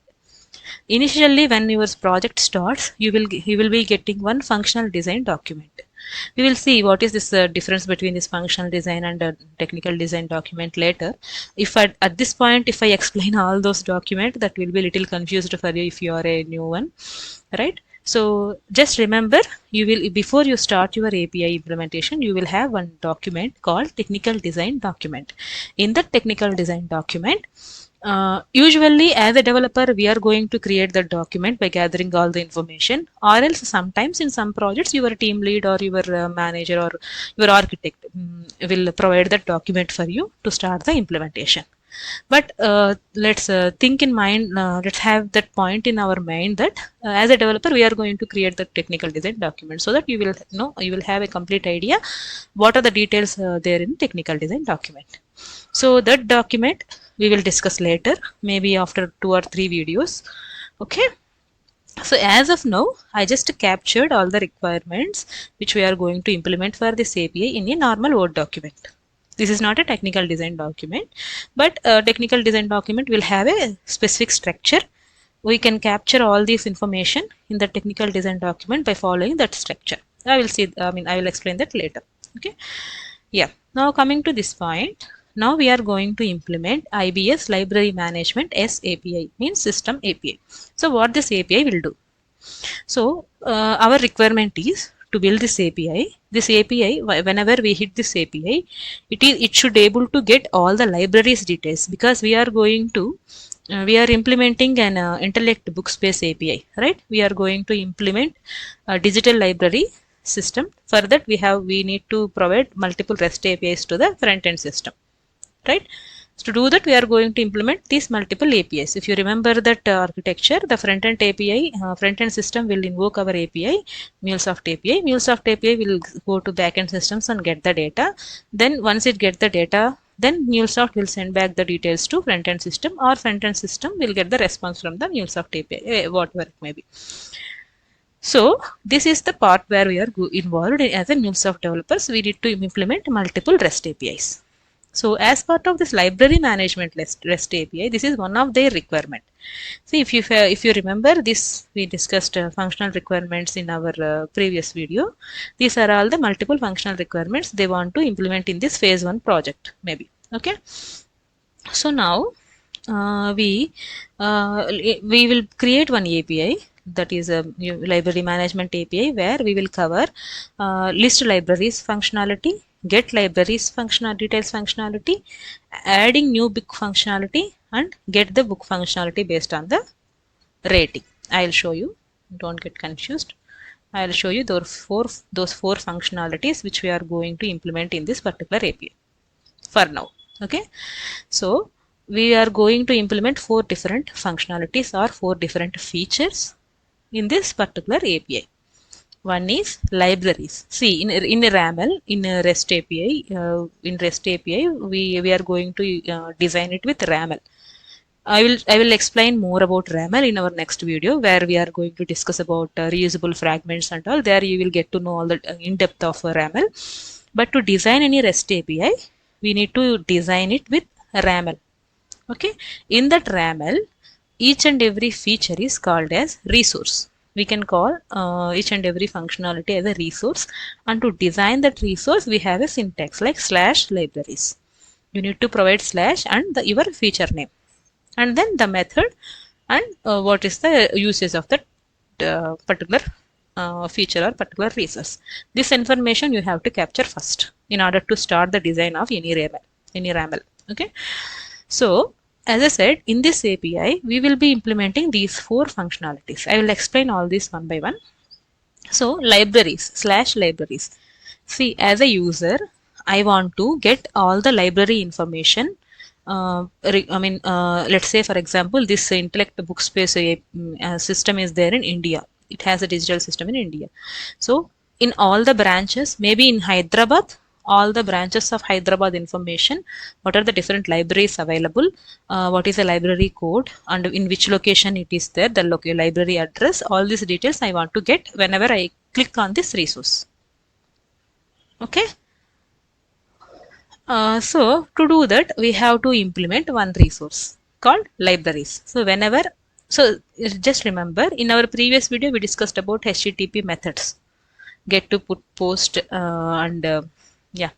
Initially, when your project starts, you will be getting one functional design document. We will see what is this difference between this functional design and technical design document later. If at this point, if I explain all those documents, that will be a little confused for you if you are a new one, right? So just remember, you will, before you start your API implementation, you will have one document called technical design document. In that technical design document, usually as a developer, we are going to create the document by gathering all the information, or else sometimes in some projects your team lead or your manager or your architect will provide that document for you to start the implementation. But let's think in mind, let's have that point in our mind that as a developer we are going to create the technical design document, so that you will know, you will have a complete idea what are the details there in technical design document. So that document we will discuss later, maybe after 2 or 3 videos. Okay, so as of now, I just captured all the requirements which we are going to implement for this API in a normal Word document. This is not a technical design document, but a technical design document will have a specific structure. We can capture all this information in the technical design document by following that structure. I will see, I will explain that later. Okay. Yeah. Now coming to this point, now we are going to implement IBS Library Management S API, means System API. So what this API will do? So our requirement is to build this API. This API, whenever we hit this API, it should able to get all the libraries details, because we are going to we are implementing an intellect book space API, right? We are going to implement a digital library system. For that we need to provide multiple REST APIs to the front end system, right? So to do that, we are going to implement these multiple APIs. If you remember that architecture, the front-end API, front-end system will invoke our API, MuleSoft API. MuleSoft API will go to back-end systems and get the data. Then once it gets the data, then MuleSoft will send back the details to front-end system, or front-end system will get the response from the MuleSoft API, whatever it may be. So this is the part where we are involved as a MuleSoft developers. We need to implement multiple REST APIs. So as part of this library management REST API, this is one of their requirement. See, if you remember this, we discussed functional requirements in our previous video. These are all the multiple functional requirements they want to implement in this phase 1 project, maybe. Okay. So now we will create one API that is a library management API, where we will cover list libraries functionality, get libraries details functionality, adding new book functionality, and get the book functionality based on the rating. I'll show you, don't get confused. I'll show you those four functionalities which we are going to implement in this particular API for now. Okay, so we are going to implement 4 different functionalities or 4 different features in this particular API. One is libraries. See, in RAML, in a REST API, we are going to design it with RAML. I will explain more about RAML in our next video, where we are going to discuss about reusable fragments and all. There you will get to know all the in depth of RAML. But to design any REST API, we need to design it with RAML. Okay, in that RAML, each and every feature is called as resource. We can call each and every functionality as a resource, and to design that resource we have a syntax like /libraries. You need to provide slash and your feature name, and then the method, and what is the uses of that particular feature or particular resource. This information you have to capture first in order to start the design of any RAML. Okay, so as I said, in this API we will be implementing these 4 functionalities. I will explain all these one by one. So libraries /libraries. See, as a user, I want to get all the library information. Let's say, for example, this Intellect Bookspace system is there in India. It has a digital system in India. So in all the branches, maybe in Hyderabad, all the branches of Hyderabad information, what are the different libraries available, what is the library code, and in which location it is there, the library address, all these details I want to get whenever I click on this resource. Okay. So to do that, we have to implement one resource called libraries. So just remember, in our previous video we discussed about HTTP methods, get to, put, post, and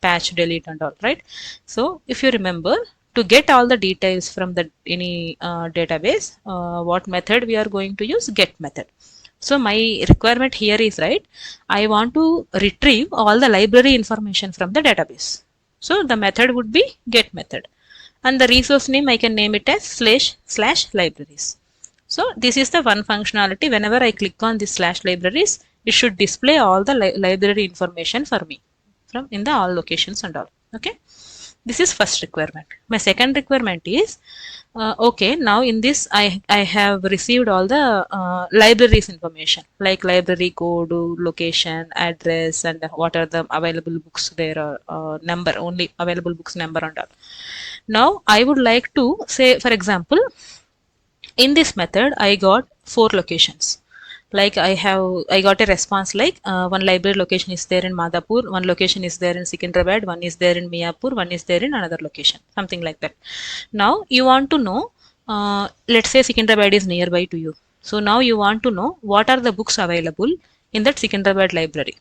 patch, delete and all, right? So if you remember, to get all the details from any database, what method we are going to use? Get method. So my requirement here is, right, I want to retrieve all the library information from the database. So the method would be get method, and the resource name I can name it as /libraries. So this is the one functionality. Whenever I click on this /libraries, it should display all the library information for me from in the all locations and all. Okay, this is first requirement. My second requirement is, okay, now in this I have received all the libraries information like library code, location, address, and what are the available books there, number, only available books number and all. Now I would like to say, for example, in this method I got 4 locations. Like I got a response like one library location is there in Madhapur, one location is there in Secunderabad, one is there in Miapur, one is there in another location, something like that. Now you want to know, let's say Secunderabad is nearby to you. So now you want to know what are the books available in that Secunderabad library.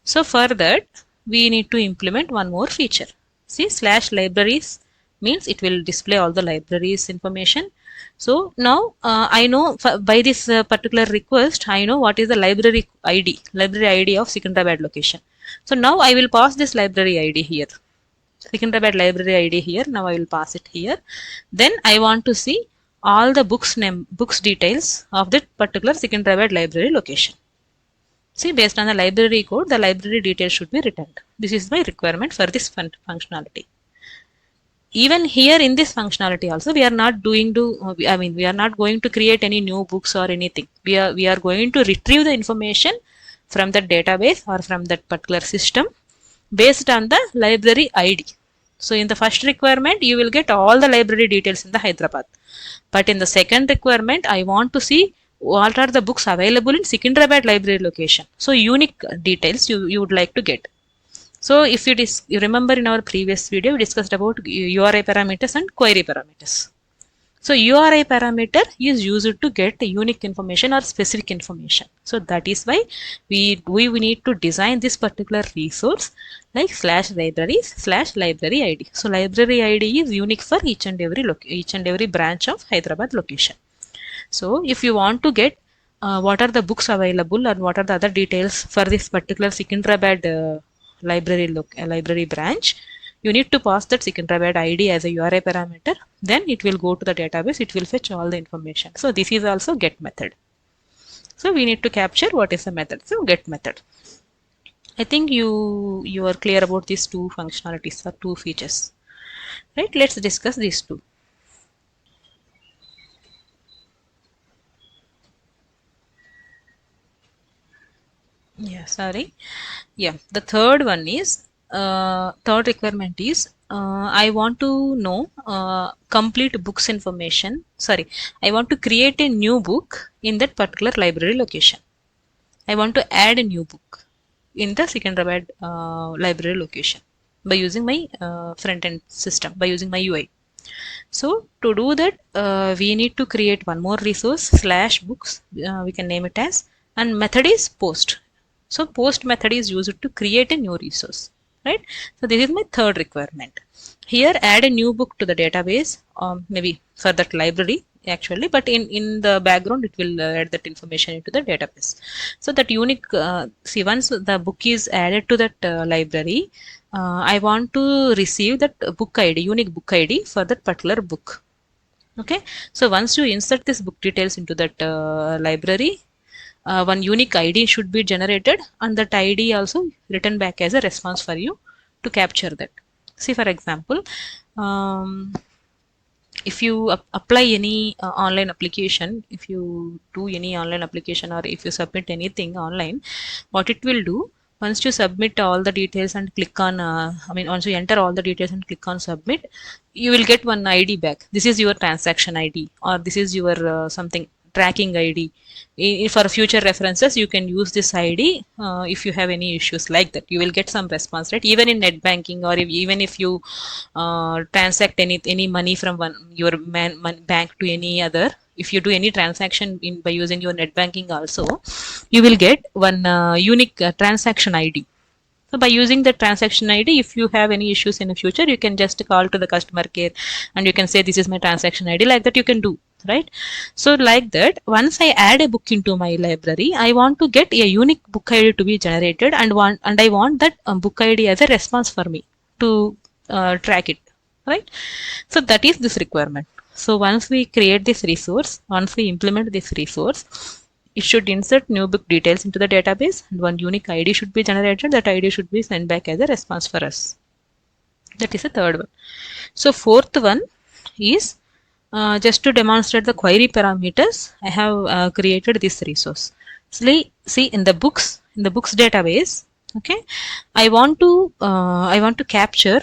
So for that we need to implement one more feature. See, /libraries means it will display all the libraries information. So now I know by this particular request, I know what is the library ID of Secunderabad location. So now I will pass this library ID here. Secunderabad library ID here. Now I will pass it here. Then I want to see all the books details of that particular Secunderabad library location. See, based on the library code, the library details should be returned. This is my requirement for this functionality. Even here in this functionality also, we are not we are not going to create any new books or anything. We are going to retrieve the information from the database or from that particular system based on the library ID. So in the first requirement, you will get all the library details in the Hyderabad. But in the second requirement, I want to see what are the books available in Secunderabad library location. So unique details you would like to get. So if you remember, in our previous video we discussed about URI parameters and query parameters. So URI parameter is used to get unique information or specific information. So that is why we need to design this particular resource like /libraries /library ID. So library ID is unique for each and every branch of Hyderabad location. So if you want to get what are the books available and what are the other details for this particular Secunderabad library branch. You need to pass that Secunderabad ID as a URI parameter. Then it will go to the database. It will fetch all the information. So this is also get method. So we need to capture what is the method. So get method. I think you are clear about these two functionalities or two features. Right? Let's discuss these two. Yeah, sorry. Yeah, the third one is third requirement is I want to know complete books information. Sorry, I want to create a new book in that particular library location. I want to add a new book in the Secunderabad library location by using my front end system, by using my UI. So to do that, we need to create one more resource /books. We can name it as, and method is post. So post method is used to create a new resource, right? So this is my third requirement. Here add a new book to the database, maybe for that library actually, but in the background it will add that information into the database. So that unique, see, once the book is added to that library, I want to receive that book ID, unique book ID for that particular book. Okay, so once you insert this book details into that library, one unique ID should be generated, and that ID also written back as a response for you to capture that. See, for example, if you apply any online application, if you do any online application or if you submit anything online, what it will do, once you submit all the details and click on, once you enter all the details and click on submit, you will get one ID back. This is your transaction ID, or this is your something tracking ID. For future references, you can use this ID if you have any issues like that. You will get some response, right? Even in net banking, or even if you transact any money from your bank to any other, if you do any transaction by using your net banking also, you will get one unique transaction ID. So by using the transaction ID, if you have any issues in the future, you can just call to the customer care and you can say, this is my transaction ID. Like that you can do, right? So like that, once I add a book into my library, I want to get a unique book ID to be generated, and I want that book ID as a response for me to track it, right? So that is this requirement. So once we create this resource, once we implement this resource, it should insert new book details into the database, and one unique ID should be generated. That ID should be sent back as a response for us. That is the third one. So fourth one is just to demonstrate the query parameters, I have created this resource. See in the books database, okay, I want to capture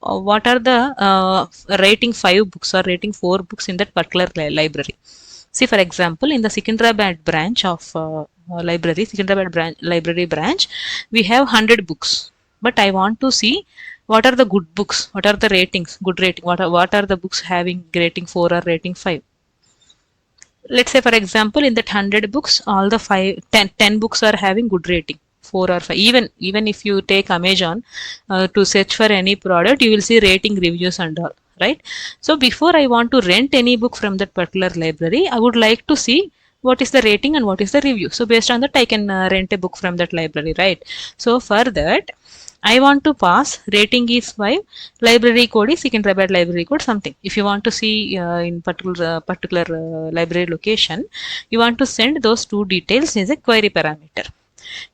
what are the rating 5 books or rating 4 books in that particular library. See, for example, in the Secunderabad branch of library branch, we have 100 books. But I want to see what are the good books, what are the ratings, good rating, what are the books having rating 4 or rating 5. Let's say, for example, in that 100 books, all the 10 books are having good rating. 4 or 5. Even if you take Amazon to search for any product, you will see rating, reviews and all, right? So before I want to rent any book from that particular library, I would like to see what is the rating and what is the review. So based on that, I can rent a book from that library, right? So for that, I want to pass rating is 5, library code is Secunderabad library code something. If you want to see in particular library location, you want to send those two details as a query parameter.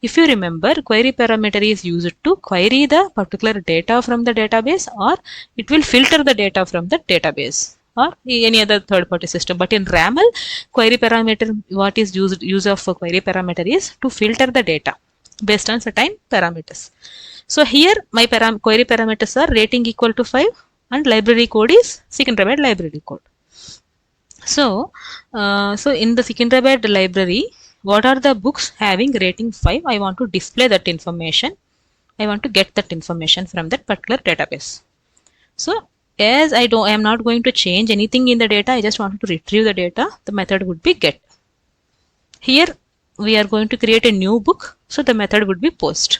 If you remember, query parameter is used to query the particular data from the database, or it will filter the data from the database or any other third-party system. But in RAML, query parameter, what is use of query parameter is to filter the data based on certain parameters. So here my query parameters are rating equal to 5 and library code is Secunderabad library code. So, so in the Secunderabad library, what are the books having rating 5? I want to display that information. I want to get that information from that particular database. So as I am not going to change anything in the data, I just wanted to retrieve the data. The method would be get. Here we are going to create a new book. So the method would be post.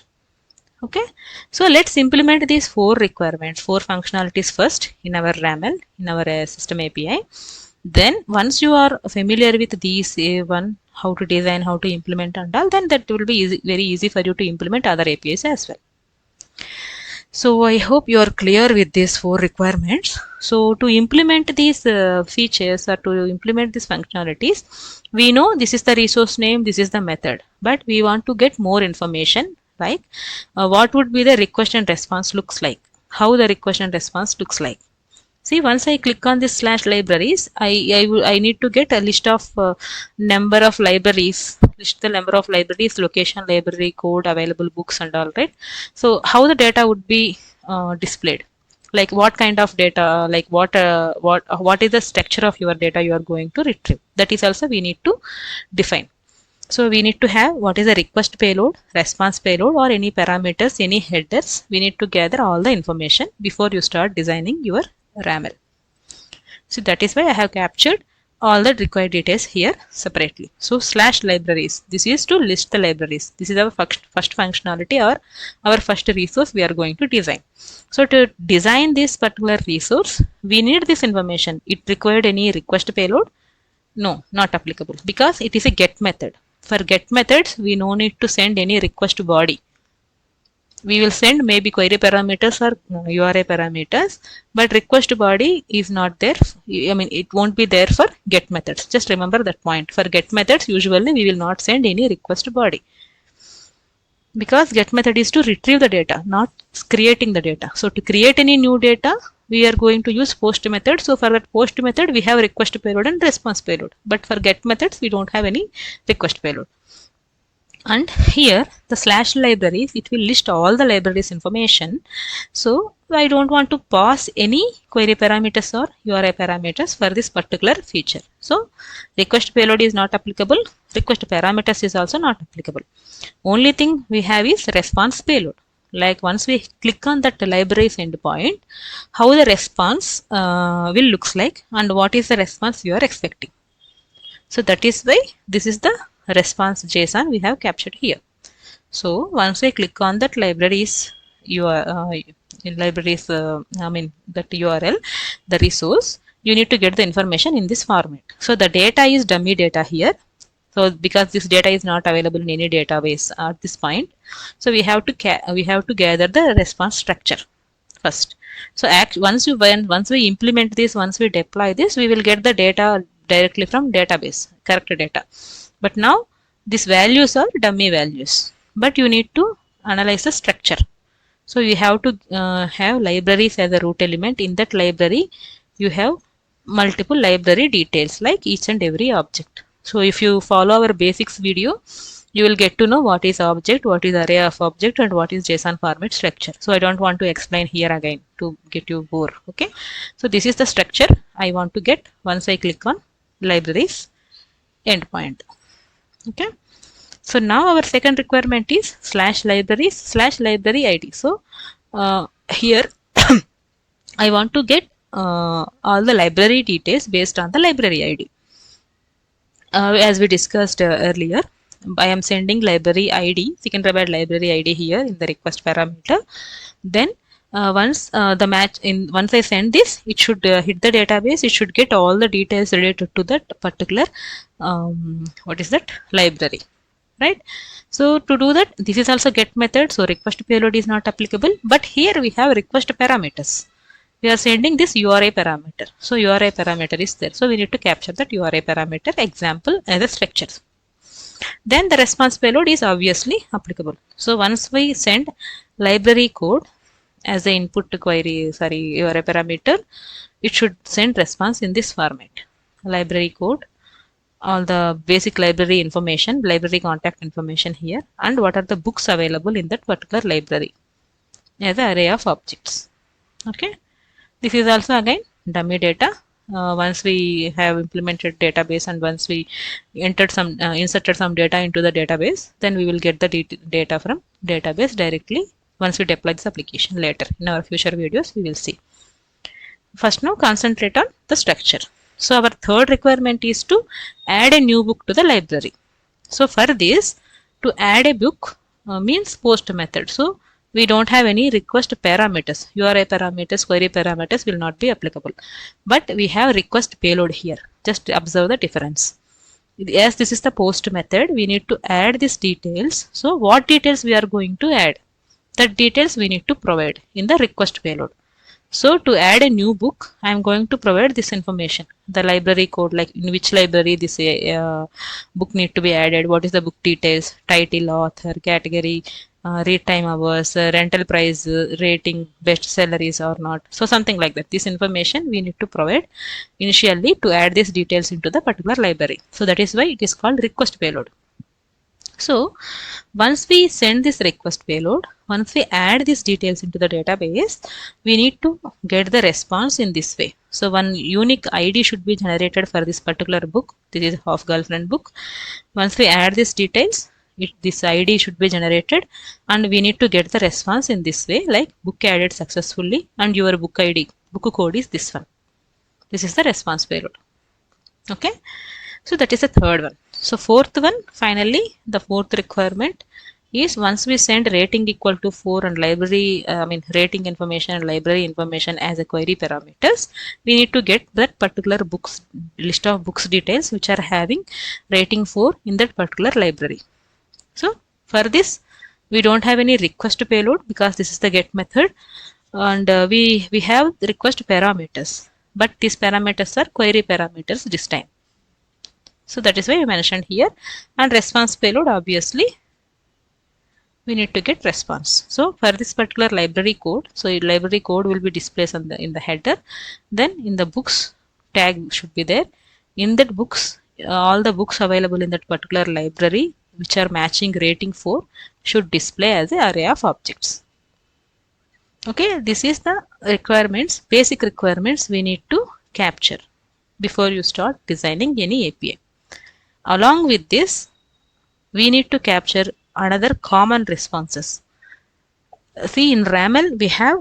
Okay, so let's implement these 4 requirements, 4 functionalities first in our RAML, in our system API. Then once you are familiar with these how to design, how to implement and all, then that will be easy, very easy for you to implement other APIs as well. So I hope you are clear with these 4 requirements. So to implement these features or to implement these functionalities, we know this is the resource name, this is the method, but we want to get more information, like what would be the request and response looks like, how the request and response looks like. See, once I click on this /libraries, I need to get a list of number of libraries, list the number of libraries, location, library, code, available books and all, right? So how the data would be displayed? Like what kind of data, like what is the structure of your data you are going to retrieve? That is also we need to define. So we need to have what is the request payload, response payload, or any parameters, any headers. We need to gather all the information before you start designing your RAML. So that is why I have captured all the required details here separately. So /libraries, this is to list the libraries. This is our first functionality or our first resource we are going to design. So to design this particular resource, we need this information. It required any request payload? No, not applicable, because it is a get method. For get methods, we no need to send any request body. We will send maybe query parameters or URI parameters, but request body is not there. I mean, it won't be there for get methods. Just remember that point. For get methods, usually we will not send any request body, because get method is to retrieve the data, not creating the data. So to create any new data, we are going to use post method. So for that post method, we have request payload and response payload. But for get methods, we don't have any request payload. And here the /libraries, it will list all the libraries information. So I don't want to pass any query parameters or URI parameters for this particular feature. So request payload is not applicable. Request parameters is also not applicable. Only thing we have is response payload. Like once we click on that libraries endpoint, how the response will looks like and what is the response you are expecting. So that is why this is the response JSON we have captured here. So once I click on that libraries that URL, the resource, you need to get the information in this format. So the data is dummy data here. So because this data is not available in any database at this point, so we have to gather the response structure first. So once we implement this, once we deploy this, we will get the data directly from database, correct data. But now these values are dummy values, but you need to analyze the structure. So you have to have libraries as a root element. In that library, you have multiple library details like each and every object. So if you follow our basics video, you will get to know what is object, what is array of object, and what is JSON format structure. So I don't want to explain here again to get you bored. Okay. So this is the structure I want to get once I click on libraries endpoint. Okay. So now our second requirement is /libraries /library ID. So here I want to get all the library details based on the library ID. As we discussed earlier, I am sending library ID, Secunderabad library ID here in the request parameter. Then once I send this, it should hit the database. It should get all the details related to that particular library, right? So to do that, this is also get method. So request payload is not applicable. But here we have request parameters. We are sending this URI parameter. So URI parameter is there. So we need to capture that URI parameter example as a structure. Then the response payload is obviously applicable. So once we send library code as the input URI parameter, it should send response in this format. Library code, all the basic library information, library contact information here, and what are the books available in that particular library as an array of objects. Okay. This is also again dummy data. Once we have implemented database and once we inserted some data into the database, then we will get the data from database directly once we deploy this application later. In our future videos, we will see. First now concentrate on the structure. So our third requirement is to add a new book to the library. So for this, to add a book means post method. So we don't have any request parameters. URI parameters, query parameters will not be applicable. But we have request payload here. Just observe the difference. as this is the post method, we need to add these details. So what details we are going to add? That details we need to provide in the request payload. So to add a new book, I am going to provide this information, the library code, like in which library this book need to be added, what is the book details, title, author, category, read time hours, rental price, rating, best salaries or not. So something like that. This information we need to provide initially to add these details into the particular library. So that is why it is called request payload. So once we send this request payload, once we add these details into the database, we need to get the response in this way. So one unique ID should be generated for this particular book. This is Half Girlfriend book. Once we add these details, this ID should be generated and we need to get the response in this way, like book added successfully and your book ID, book code is this one. This is the response payload. Okay. So that is the third one. So fourth one, finally, the fourth requirement is once we send rating equal to 4 and library, rating information and library information as a query parameters, we need to get that particular books list of books details which are having rating 4 in that particular library. So for this, we don't have any request payload because this is the get method, and we have request parameters, but these parameters are query parameters this time. So that is why I mentioned here, and response payload, obviously we need to get response. So for this particular library code, so library code will be displayed in the header, then in the books tag should be there. In that books, all the books available in that particular library which are matching rating 4 should display as an array of objects. Okay, this is the requirements, basic requirements we need to capture before you start designing any API. Along with this, we need to capture another common responses. See, in RAML, we have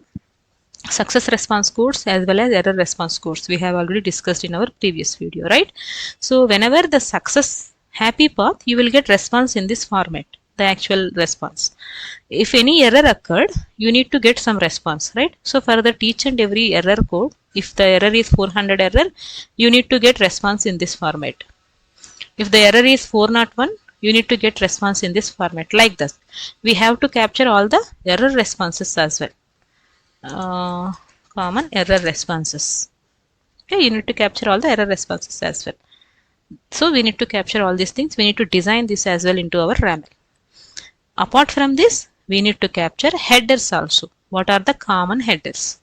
success response codes as well as error response codes. We have already discussed in our previous video, right? So whenever the success happy path, you will get response in this format, the actual response. If any error occurred, you need to get some response, right? So for that each and every error code, if the error is 400 error, you need to get response in this format. If the error is 401, you need to get response in this format, like this. We have to capture all the error responses as well. Common error responses. Okay, you need to capture all the error responses as well. So we need to capture all these things. We need to design this as well into our RAML. Apart from this, we need to capture headers also. What are the common headers?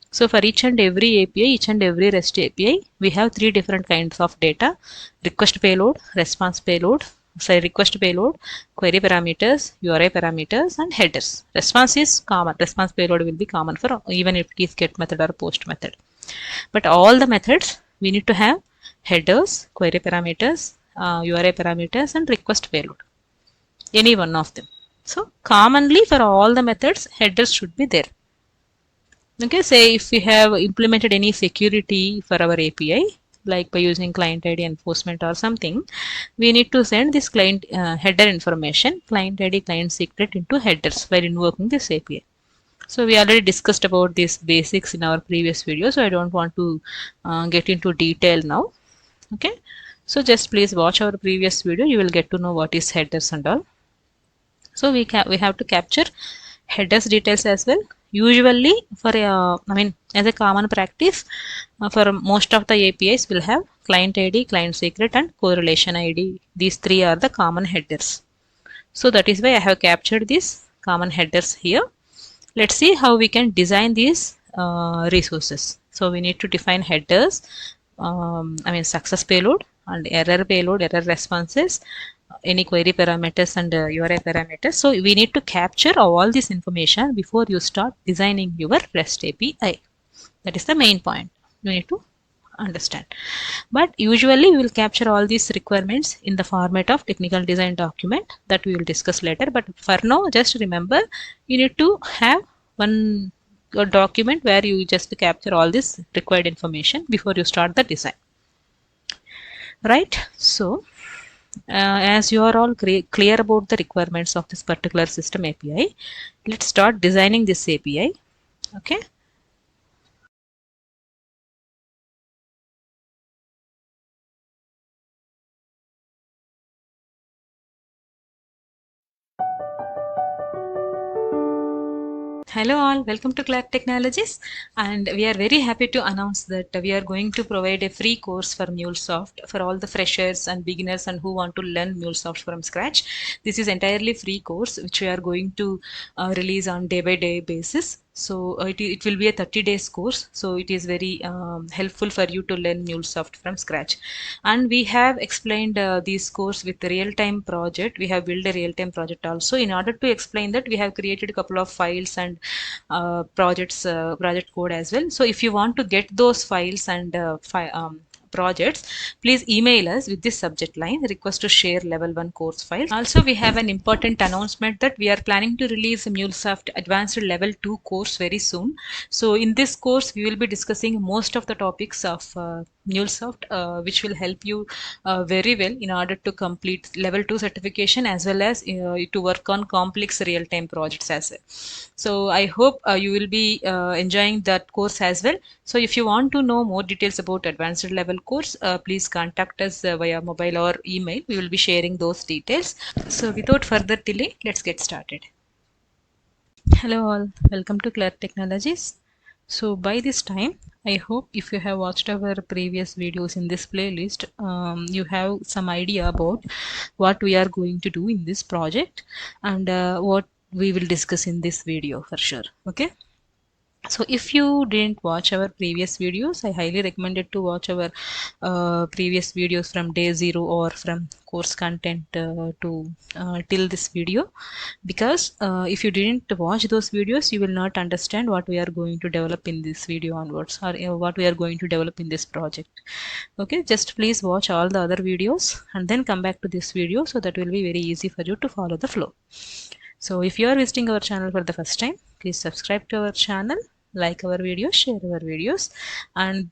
So for each and every API, each and every REST API, we have 3 different kinds of data: request payload, response payload, request payload, query parameters, URI parameters, and headers. Response is common. Response payload will be common for even if it is get method or post method. But all the methods, we need to have headers, query parameters, URI parameters, and request payload. Any one of them. So commonly for all the methods, headers should be there. Okay, say if we have implemented any security for our API, like by using client ID enforcement or something, we need to send this client header information, client ID, client secret into headers while invoking this API. So we already discussed about these basics in our previous video, so I don't want to get into detail now. Okay, so just please watch our previous video. You will get to know what is headers and all. So we have to capture headers details as well. Usually for as a common practice, for most of the APIs will have client ID, client secret, and correlation ID. These 3 are the common headers. So that is why I have captured these common headers here. Let's see how we can design these resources. So we need to define headers, success payload and error payload, error responses, any query parameters and URI parameters. So we need to capture all this information before you start designing your REST API. That is the main point you need to understand. But usually we will capture all these requirements in the format of technical design document that we will discuss later. But for now, just remember, you need to have one document where you just capture all this required information before you start the design. Right? So as you are all clear about the requirements of this particular system API, let's start designing this API. Okay. Hello all, welcome to Clark Technologies, and we are very happy to announce that we are going to provide a free course for MuleSoft for all the freshers and beginners and who want to learn MuleSoft from scratch. This is entirely free course which we are going to release on day by day basis. So it will be a 30 days course. So it is very helpful for you to learn MuleSoft from scratch. And we have explained this course with the real-time project. We have built a real-time project also. In order to explain that, we have created a couple of files and project code as well. So if you want to get those files and projects, please email us with this subject line, request to share level 1 course file. Also, we have an important announcement that we are planning to release MuleSoft advanced level 2 course very soon. So in this course we will be discussing most of the topics of MuleSoft, which will help you very well in order to complete level 2 certification as well as to work on complex real-time projects as well. So I hope you will be enjoying that course as well. So if you want to know more details about advanced level course, please contact us via mobile or email. We will be sharing those details. So without further delay, let's get started. Hello all, welcome to Clark Technologies. So by this time, I hope if you have watched our previous videos in this playlist, you have some idea about what we are going to do in this project and what we will discuss in this video for sure. Okay. So if you didn't watch our previous videos, I highly recommended to watch our previous videos from day 0 or from course content to till this video, because if you didn't watch those videos, you will not understand what we are going to develop in this video onwards, or what we are going to develop in this project. Okay, just please watch all the other videos and then come back to this video, so that will be very easy for you to follow the flow. So if you are visiting our channel for the first time, please subscribe to our channel, like our videos, share our videos, and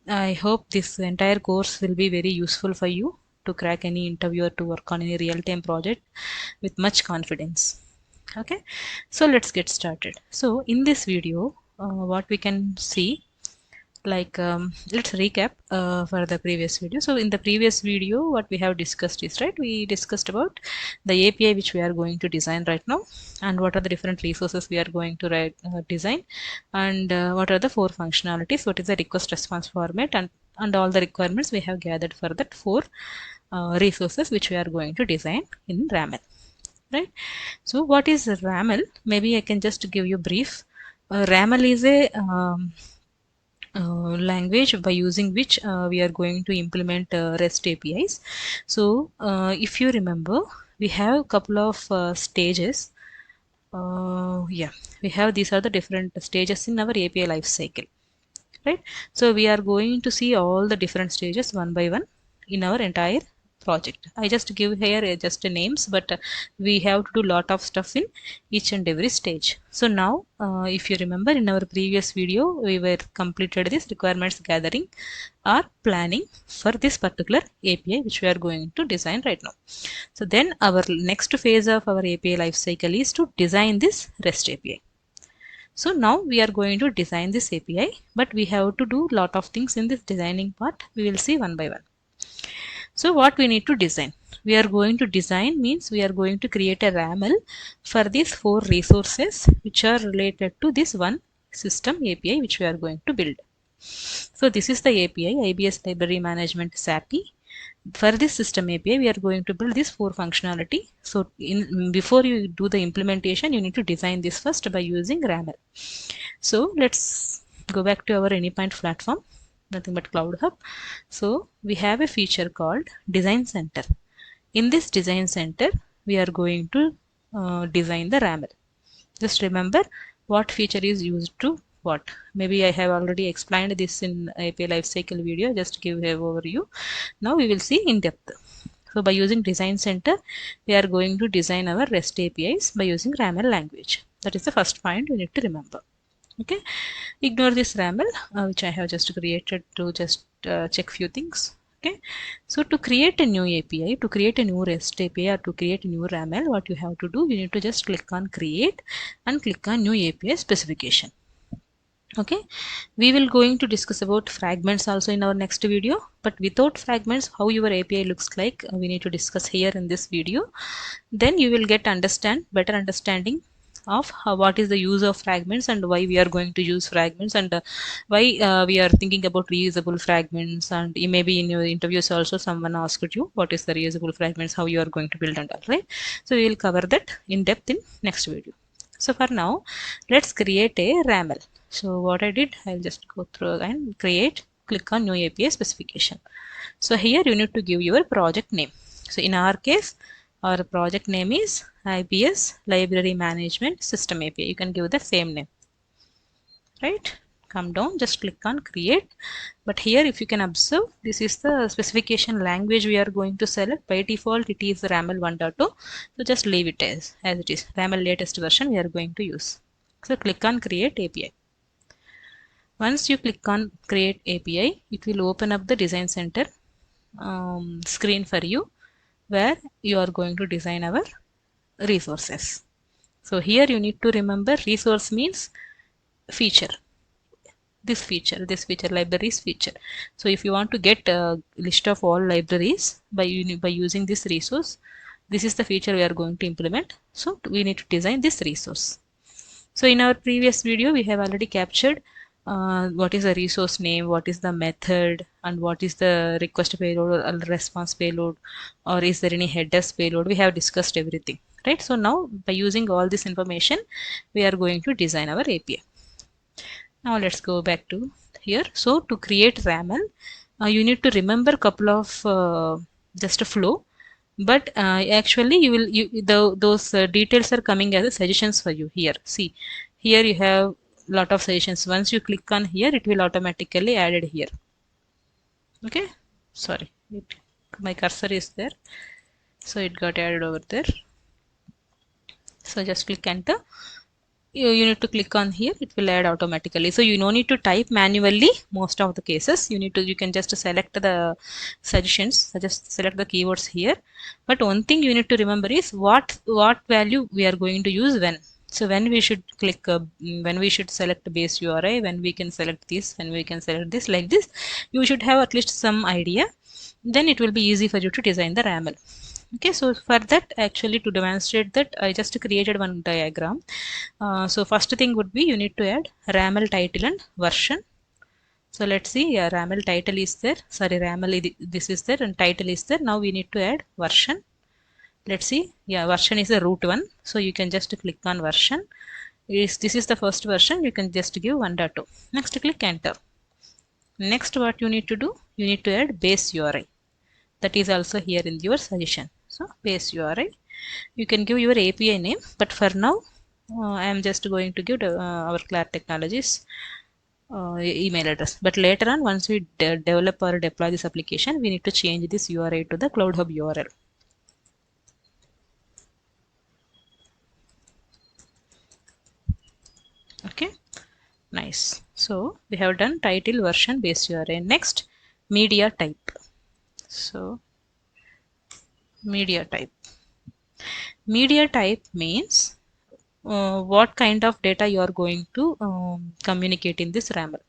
I hope this entire course will be very useful for you to crack any interview or to work on any real-time project with much confidence. Okay, so let's get started. So in this video, what we can see, like let's recap for the previous video. So in the previous video, what we have discussed is, right, we discussed about the API which we are going to design right now, and what are the different resources we are going to design, and what are the 4 functionalities, what is the request response format, and all the requirements we have gathered for that 4 resources which we are going to design in RAML, right? So what is RAML? Maybe I can just give you brief. RAML is a language by using which we are going to implement REST APIs. So if you remember, we have a couple of stages. Yeah, we have, these are the different stages in our API lifecycle, right? So we are going to see all the different stages one by one in our entire project. I just give here just names, but we have to do lot of stuff in each and every stage. So now if you remember, in our previous video we were completed this requirements gathering or planning for this particular API which we are going to design right now. So then our next phase of our API lifecycle is to design this REST API. So now we are going to design this API, but we have to do lot of things in this designing part. We will see one by one. So what we need to design? We are going to design means we are going to create a RAML for these 4 resources which are related to this one system API which we are going to build. So this is the API, IBS Library Management SAPI. For this system API, we are going to build this 4 functionality. So before you do the implementation, you need to design this first by using RAML. So let's go back to our anypoint platform, nothing but Cloud Hub. So we have a feature called Design Center. In this Design Center, we are going to design the RAML. Just remember what feature is used to what. Maybe I have already explained this in API lifecycle video, just give an overview. Now we will see in depth. So by using Design Center, we are going to design our REST APIs by using RAML language. That is the first point you need to remember. Okay, ignore this RAML which I have just created to just check few things. Okay, so to create a new API, to create a new REST API, or to create a new RAML, what you have to do, you need to just click on create and click on new API specification. Okay, we will going to discuss about fragments also in our next video, but without fragments, how your API looks like, we need to discuss here in this video. Then you will get better understanding of what is the use of fragments and why we are going to use fragments, and why we are thinking about reusable fragments. And maybe in your interviews also someone asked you what is the reusable fragments, how you are going to build and all, right? So we will cover that in depth in next video. So for now, let's create a RAML. So what I did, I'll just go through and create, click on new API specification. So here you need to give your project name. So in our case, our project name is IBS Library Management System API. You can give the same name, right? Come down, just click on create. But here, if you can observe, this is the specification language we are going to select. By default, it is RAML 1.2. So just leave it as it is. RAML latest version we are going to use. So click on create API. Once you click on create API, it will open up the design center screen for you, where you are going to design our resources. So here you need to remember resource means feature. This feature libraries feature. So if you want to get a list of all libraries by using this resource, this is the feature we are going to implement. So we need to design this resource. So in our previous video, we have already captured what is the resource name, what is the method, and what is the request payload or response payload, or is there any headers payload. We have discussed everything, right? So now by using all this information, we are going to design our API. Now let's go back to here. So to create RAML, you need to remember a couple of just a flow, but actually those details are coming as suggestions for you here. See, here you have lot of suggestions. Once you click on here, it will automatically added here. Okay, sorry, my cursor is there, so it got added over there. So just click enter. You need to click on here, it will add automatically. So you no need to type manually. Most of the cases you can just select the suggestions, just select the keywords here. But one thing you need to remember is what value we are going to use when. So when we should click when we should select base URI, when we can select this, when we can select this, like this, you should have at least some idea. Then it will be easy for you to design the RAML. Okay, so for that, actually to demonstrate that, I just created one diagram. So first thing would be you need to add RAML title and version. So let's see, yeah, RAML title is there. Sorry, RAML this is there and title is there. Now we need to add version. Let's see, yeah, version is the root one. So you can just click on version. This is the first version. You can just give 1.2. Next, click enter. Next, what you need to do, you need to add base URI. That is also here in your suggestion. So base URI, you can give your API name, but for now I am just going to give our Cloud Technologies email address. But later on, once we develop or deploy this application, we need to change this URI to the Cloud Hub URL. Okay, nice. So we have done title, version, base URI. Next, media type. So media type. Media type means what kind of data you are going to communicate in this RAML.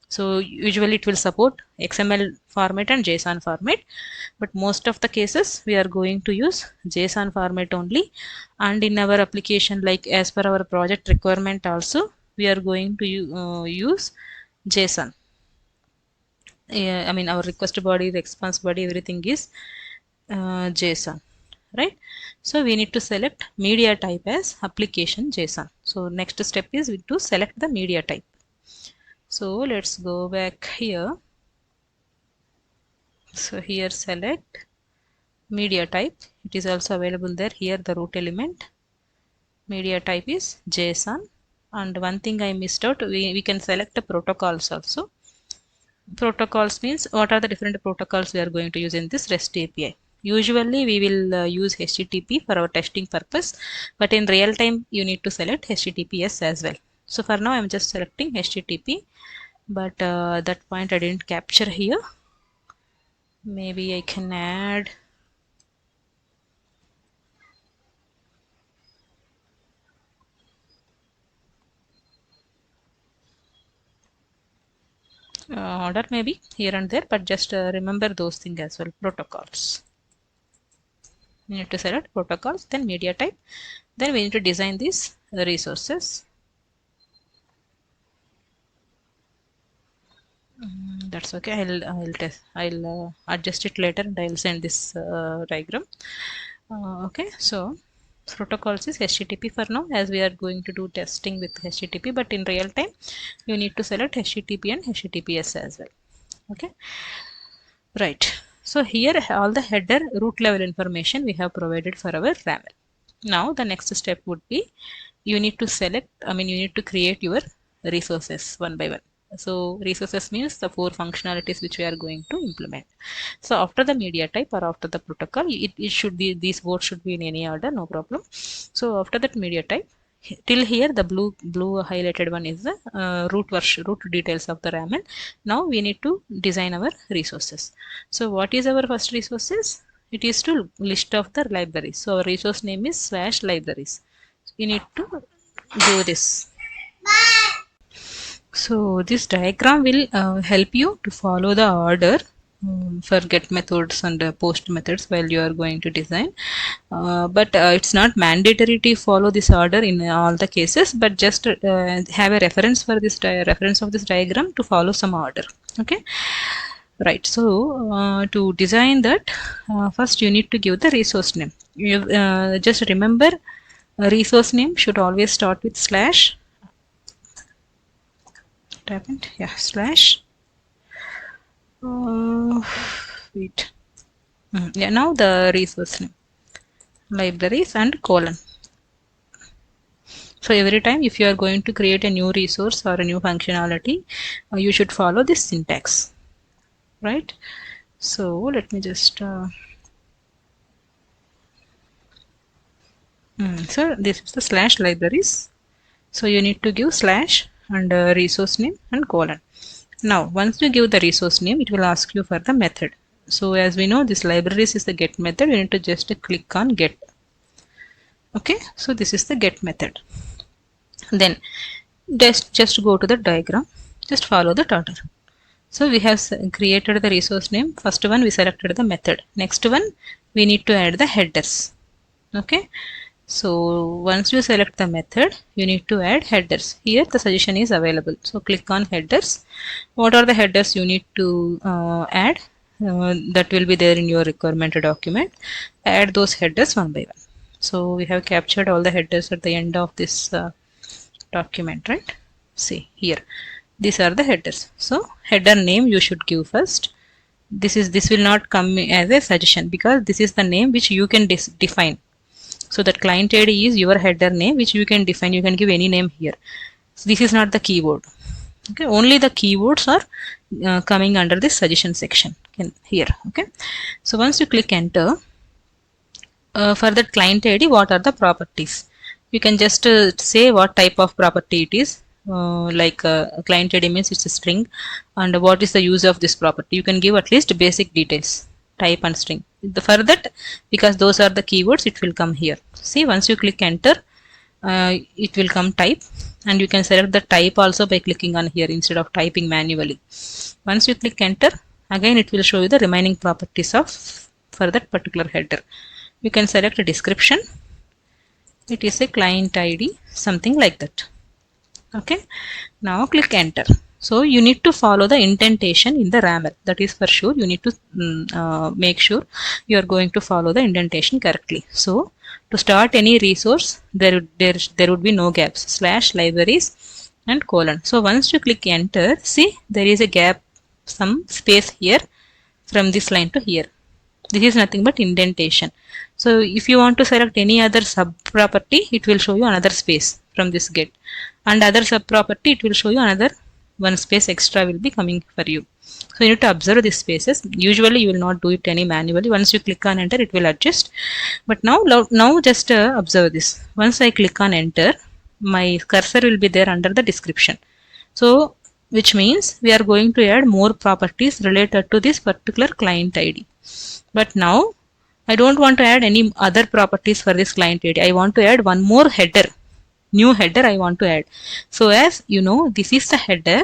So usually it will support XML format and JSON format, but most of the cases we are going to use JSON format only. And in our application, like as per our project requirement also, we are going to use JSON. I mean, our request body, response body, everything is JSON, right? So we need to select media type as application JSON. So next step is to select the media type. So let's go back here. So here select media type. It is also available there. Here the root element. Media type is JSON. And one thing I missed out, we can select the protocols also. Protocols means what are the different protocols we are going to use in this REST API. Usually we will use HTTP for our testing purpose, but in real time you need to select HTTPS as well. So for now I'm just selecting HTTP, but that point I didn't capture here. Maybe I can add order maybe here and there, but just remember those things as well. Protocols. You need to select protocols, then media type. Then we need to design these resources. That's okay. I'll adjust it later and I'll send this diagram. Okay, so protocols is HTTP for now, as we are going to do testing with HTTP, but in real time you need to select HTTP and HTTPS as well. Okay, right. So here all the header root level information we have provided for our RAML. Now the next step would be you need to you need to create your resources one by one. So resources means the 4 functionalities which we are going to implement. So after the media type or after the protocol, it should be, these words should be in any order, no problem. So after that media type, till here the blue highlighted one is the root details of the RAML. Now we need to design our resources. So what is our first resources? It is to list of the libraries. So our resource name is /libraries. You need to do this. So this diagram will help you to follow the order for get methods and post methods while you are going to design, but it's not mandatory to follow this order in all the cases, but just have a reference for this reference of this diagram to follow some order. Okay, right. So to design that, first you need to give the resource name. You just remember, a resource name should always start with slash. Slash. Wait. Yeah, now the resource name, libraries and colon. So every time if you are going to create a new resource or a new functionality, you should follow this syntax, right? So let me just so this is the /libraries. So you need to give slash and resource name and colon. Now once you give the resource name, it will ask you for the method. So as we know, this libraries is the get method. You need to just click on get. Okay, so this is the get method. Then just go to the diagram, just follow the order. So we have created the resource name. First one we selected the method. Next one we need to add the headers. Okay, so once you select the method, you need to add headers. Here the suggestion is available. So click on headers. What are the headers you need to add? That will be there in your requirement document. Add those headers one by one. So we have captured all the headers at the end of this document, right? See here, these are the headers. So header name you should give first. This will not come as a suggestion because this is the name which you can define. So that client ID is your header name which you can define. You can give any name here. So this is not the keyword. Okay, only the keywords are coming under this suggestion section here. Okay, so once you click enter, for that client ID, what are the properties? You can just say what type of property it is. Like client ID means it's a string, and what is the use of this property? You can give at least basic details, type and string. For that, because those are the keywords, it will come here. See, once you click enter, it will come type, and you can select the type also by clicking on here instead of typing manually. Once you click enter, again it will show you the remaining properties of for that particular header. You can select a description. It is a client ID, something like that. Okay, now click enter. So you need to follow the indentation in the RAML. That is for sure. You need to make sure you are going to follow the indentation correctly. So to start any resource, there would be no gaps. /libraries and colon. So once you click enter, see there is a gap, some space here from this line to here. This is nothing but indentation. So if you want to select any other sub property, it will show you another space from this get, and other sub property it will show you another one space extra will be coming for you. So you need to observe these spaces. Usually you will not do it any manually. Once you click on enter, it will adjust. But now just observe this. Once I click on enter, my cursor will be there under the description. So which means we are going to add more properties related to this particular client ID. But now I don't want to add any other properties for this client ID. I want to add one more header, new header I want to add. So as you know, this is the header.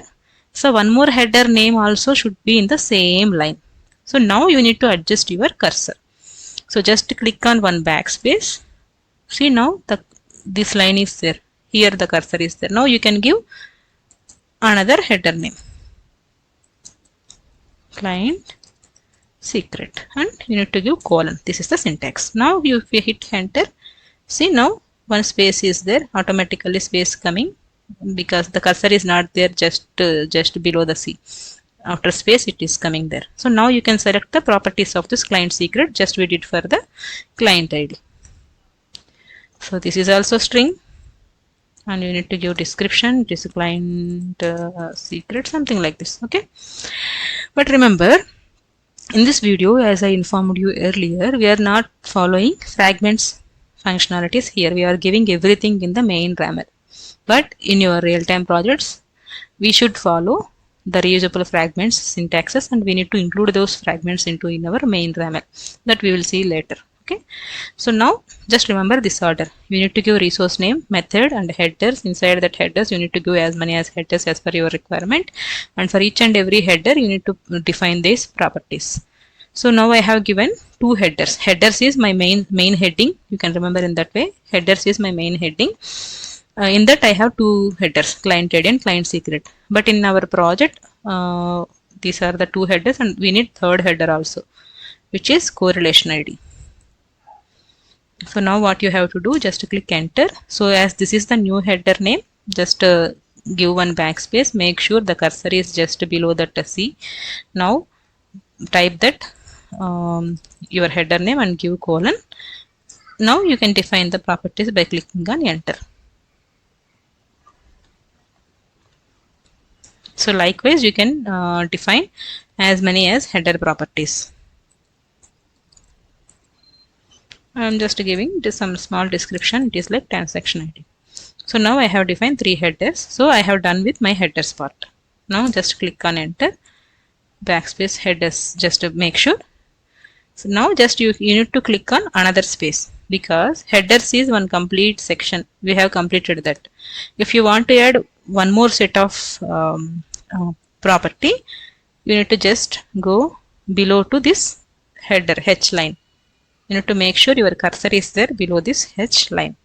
So one more header name also should be in the same line. So now you need to adjust your cursor. So just click on one backspace. See, now the this line is there. Here the cursor is there. Now you can give another header name, client secret, and you need to give colon. This is the syntax. Now if you hit enter, see now one space is there, automatically space coming because the cursor is not there, just below the C. After space it is coming there. So now you can select the properties of this client secret, just we did for the client ID. So this is also string, and you need to give description. It is client secret, something like this. Okay, but remember, in this video, as I informed you earlier, we are not following fragments functionalities here. We are giving everything in the main RAML. But in your real-time projects, we should follow the reusable fragments syntaxes, and we need to include those fragments in our main RAML. That we will see later. Okay. So now just remember this order. You need to give resource name, method, and headers. Inside that headers, you need to give as many as headers as per your requirement. And for each and every header, you need to define these properties. So now I have given two headers. Headers is my main heading. You can remember in that way. Headers is my main heading. In that I have two headers, client ID and client secret. But in our project, these are the two headers, and we need third header also, which is correlation ID. So now what you have to do, just click enter. So as this is the new header name, just give one backspace. Make sure the cursor is just below that C. Now type that your header name and give colon. Now you can define the properties by clicking on enter. So likewise you can define as many as header properties. I am just giving this some small description. It is like transaction ID. So now I have defined three headers. So I have done with my headers part. Now just click on enter, backspace headers, just to make sure. So now just you need to click on another space, because headers is one complete section. We have completed that. If you want to add one more set of property, you need to just go below to this header H line. You need to make sure your cursor is there below this H line.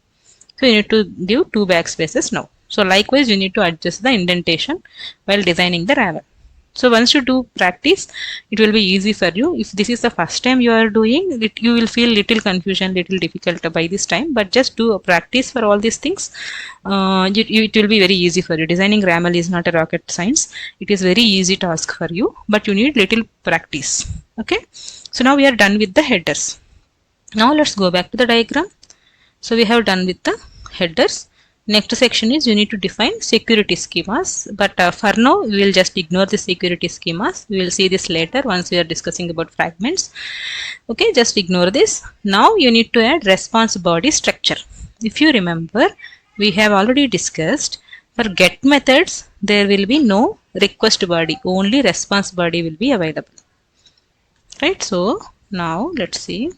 So you need to give two backspaces now. So likewise you need to adjust the indentation while designing the RAML. So once you do practice, it will be easy for you. If this is the first time you are doing it, you will feel little confusion, little difficult by this time. But just do a practice for all these things. It will be very easy for you. Designing RAML is not a rocket science. It is very easy task for you, but you need little practice. Okay. So now we are done with the headers. Now let's go back to the diagram. So we have done with the headers. Next section is you need to define security schemas, but for now we will just ignore the security schemas. We will see this later once we are discussing about fragments. Okay, just ignore this. Now you need to add response body structure. If you remember, we have already discussed for get methods there will be no request body, only response body will be available. Right, so now let's see.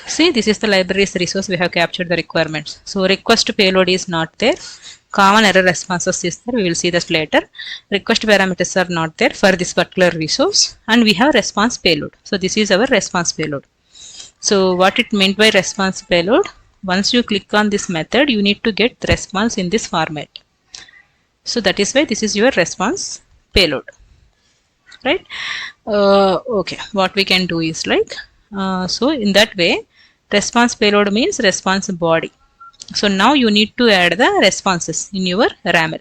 See, this is the library's resource. We have captured the requirements. So request payload is not there. Common error responses is there. We will see that later. Request parameters are not there for this particular resource. And we have response payload. So this is our response payload. So what it meant by response payload? Once you click on this method, you need to get the response in this format. So that is why this is your response payload. Right? Okay. What we can do is like, so in that way, response payload means response body. So now you need to add the responses in your RAML.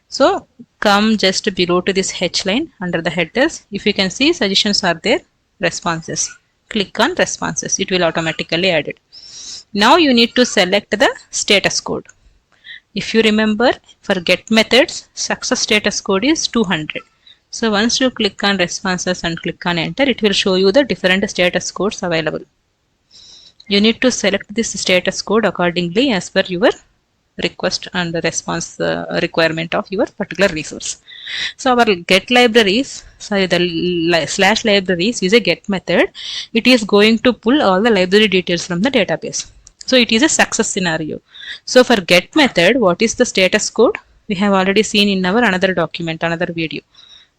So come just below to this H line under the headers. If you can see, suggestions are there, responses. Click on responses. It will automatically add it. Now you need to select the status code. If you remember, for get methods, success status code is 200. So once you click on responses and click on enter, it will show you the different status codes available. You need to select this status code accordingly as per your request and the response requirement of your particular resource. So our get libraries, sorry, the slash libraries is a get method. It is going to pull all the library details from the database. So it is a success scenario. So for get method, what is the status code? We have already seen in our another document, another video.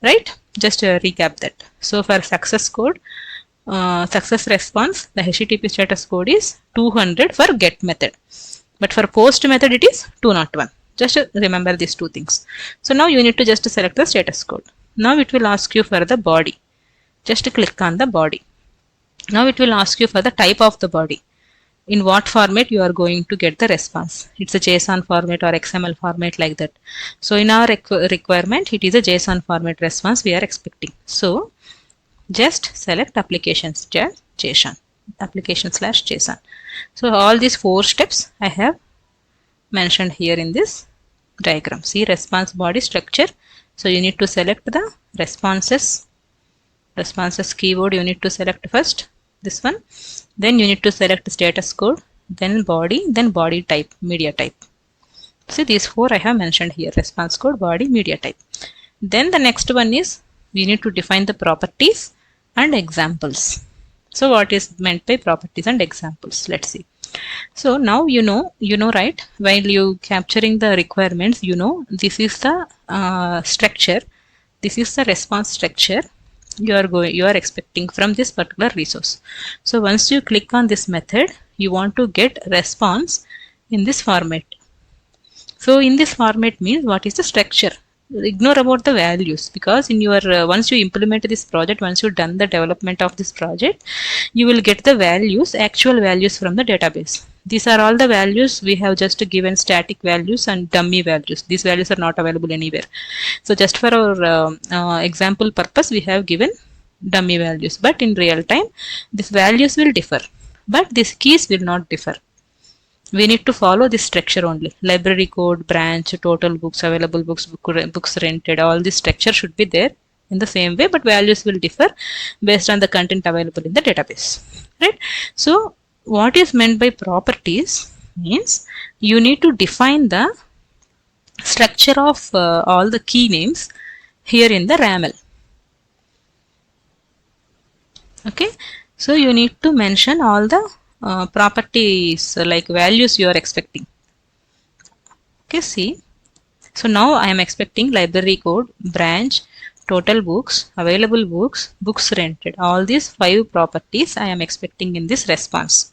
Right? Just recap that. So for success code, success response, the HTTP status code is 200 for get method. But for post method, it is 201. Just remember these two things. So now you need to just select the status code. Now it will ask you for the body. Just click on the body. Now it will ask you for the type of the body. In what format you are going to get the response. It's a JSON format or XML format like that. So in our requirement, it is a JSON format response we are expecting. So just select applications JSON, application/JSON. So all these 4 steps I have mentioned here in this diagram. See, response body structure. So you need to select the responses keyword. You need to select first this one. Then you need to select status code, then body type, media type. See, these 4 I have mentioned here: response code, body, media type. Then the next one is we need to define the properties and examples. So what is meant by properties and examples? Let's see. So now you know, right? While you capturing the requirements, this is the structure. This is the response structure you are expecting from this particular resource. So once you click on this method, you want to get response in this format. So in this format means what is the structure? Ignore about the values, because in your once you implement this project, once you've done the development of this project, you will get the values, actual values from the database. These are all the values we have just given: static values and dummy values. These values are not available anywhere. So just for our example purpose, we have given dummy values, but in real time these values will differ, but these keys will not differ. We need to follow this structure only: library code, branch, total books, available books, books rented. All this structure should be there in the same way, but values will differ based on the content available in the database, right? So what is meant by properties means you need to define the structure of all the key names here in the RAML. Okay, so you need to mention all the properties like values you are expecting. Okay, see, so now I am expecting library code, branch, total books, available books, books rented. All these 5 properties I am expecting in this response.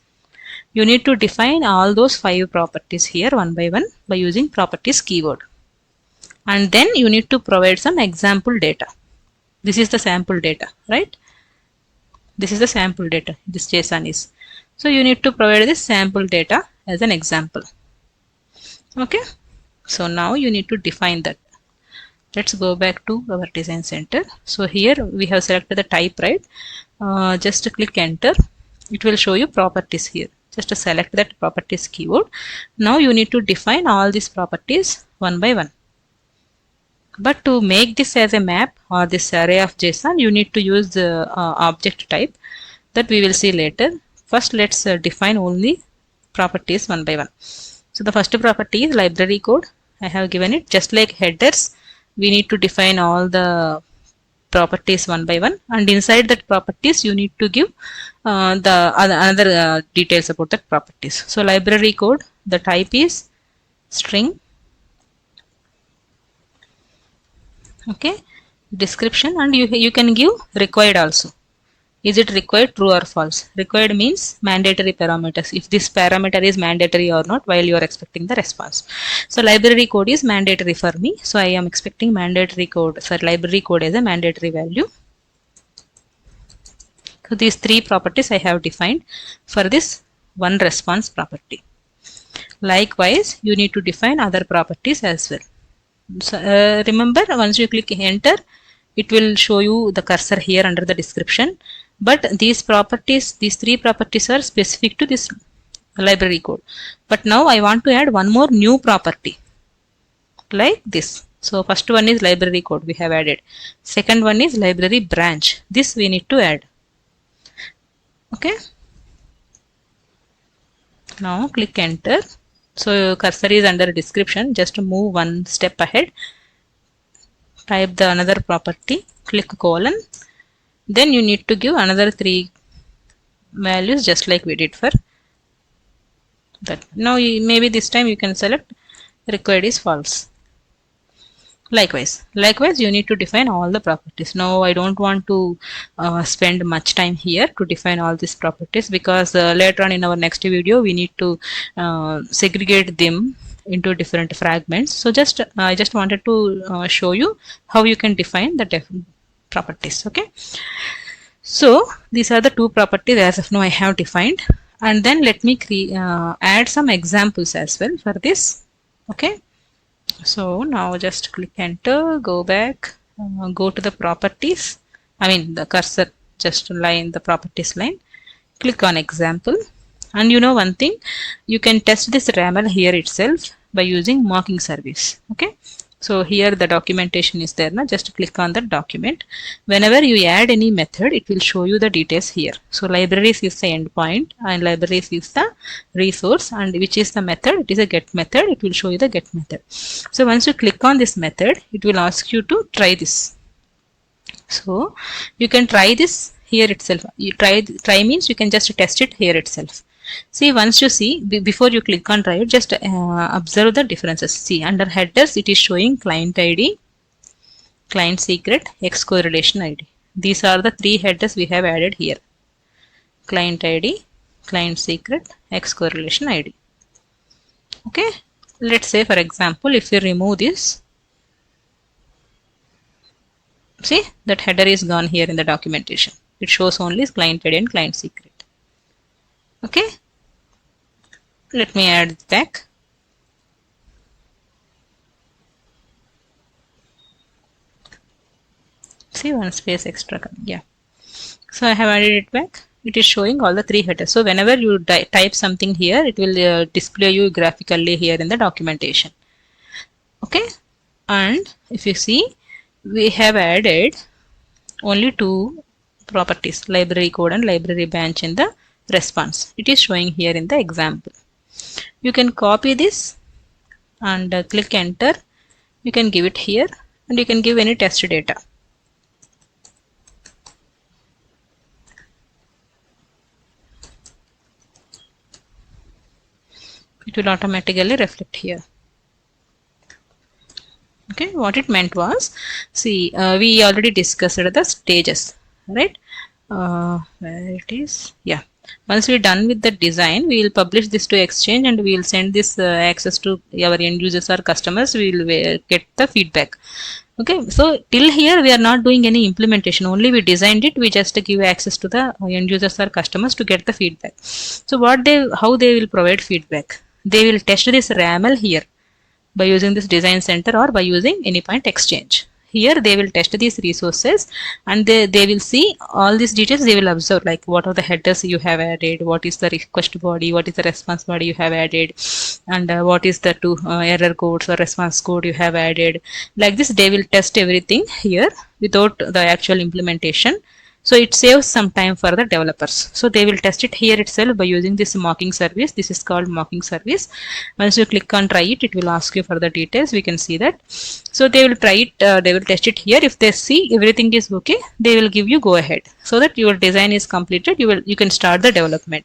You need to define all those 5 properties here one by one by using properties keyword. And then you need to provide some example data. This is the sample data, right? This is the sample data. This JSON is. So you need to provide this sample data as an example. Okay. So now you need to define that. Let's go back to our design center. So here we have selected the type, right? Just click enter. It will show you properties here. Just select that properties keyword. Now you need to define all these properties one by one. But to make this as a map or this array of JSON, you need to use the object type that we will see later. First, let's define only properties one by one. So the first property is library code. I have given it. Just like headers, we need to define all the properties one by one, and inside that properties you need to give the other details about that properties. So library code, the type is string. Okay, description, and you can give required also. Is it required, true or false? Required means mandatory parameters, if this parameter is mandatory or not while you are expecting the response. So library code is mandatory for me, so I am expecting mandatory code, library code as a mandatory value. So these 3 properties I have defined for this one response property. Likewise, you need to define other properties as well. So, remember, once you click enter, it will show you the cursor here under the description. But these properties, these 3 properties are specific to this library code. But now I want to add one more new property like this. So first one is library code, we have added. Second one is library branch. This we need to add. Okay. Now click enter. So cursor is under description. Just move one step ahead. Type the another property. Click colon. Then you need to give another 3 values just like we did for that. Now maybe this time you can select required is false. Likewise, you need to define all the properties. Now, I don't want to spend much time here to define all these properties, because later on in our next video, we need to segregate them into different fragments. So I just wanted to show you how you can define the properties. Okay. So these are the two properties as of now I have defined, and then let me add some examples as well for this. Okay. So now just click enter, go back, go to the properties. I mean the cursor just line the properties line. Click on example, and you know one thing, you can test this RAML here itself by using mocking service. Okay. So here the documentation is there. Now just click on the document. Whenever you add any method, it will show you the details here. So libraries is the endpoint and libraries is the resource, and which is the method. It is a get method. It will show you the get method. So once you click on this method, it will ask you to try this. So you can try this here itself. You try means you can just test it here itself. See, once you see, before you click on try it, just observe the differences. See, under headers, it is showing client ID, client secret, X correlation ID. These are the three headers we have added here. Client ID, client secret, X correlation ID. Okay. Let's say, for example, if you remove this, see, that header is gone here in the documentation. It shows only client ID and client secret. Okay. Let me add it back. See, one space extra. Yeah. So I have added it back. It is showing all the three headers. So whenever you type something here, it will display you graphically here in the documentation. Okay. And if you see, we have added only two properties, library code and library branch, in the response. It is showing here in the example. You can copy this and click enter. You can give it here, and you can give any test data. It will automatically reflect here. Okay, what it meant was, see, we already discussed the stages, right? Where it is? Yeah. Once we're done with the design, we will publish this to Exchange, and we will send this access to our end users or customers. We will get the feedback. Okay, so till here we are not doing any implementation. Only we designed it. We just give access to the end users or customers to get the feedback. So how they will provide feedback? They will test this RAML here by using this design center or by using anypoint exchange. Here they will test these resources, and they will see all these details. They will observe like what are the headers you have added, what is the request body, what is the response body you have added, and what is the two error codes or response code you have added. Like this, they will test everything here without the actual implementation. So it saves some time for the developers. So they will test it here itself by using this mocking service. This is called mocking service. Once you click on try it, it will ask you for the details. We can see that. So they will try it, they will test it here. If they see everything is okay, they will give you go ahead, so that your design is completed. You can start the development.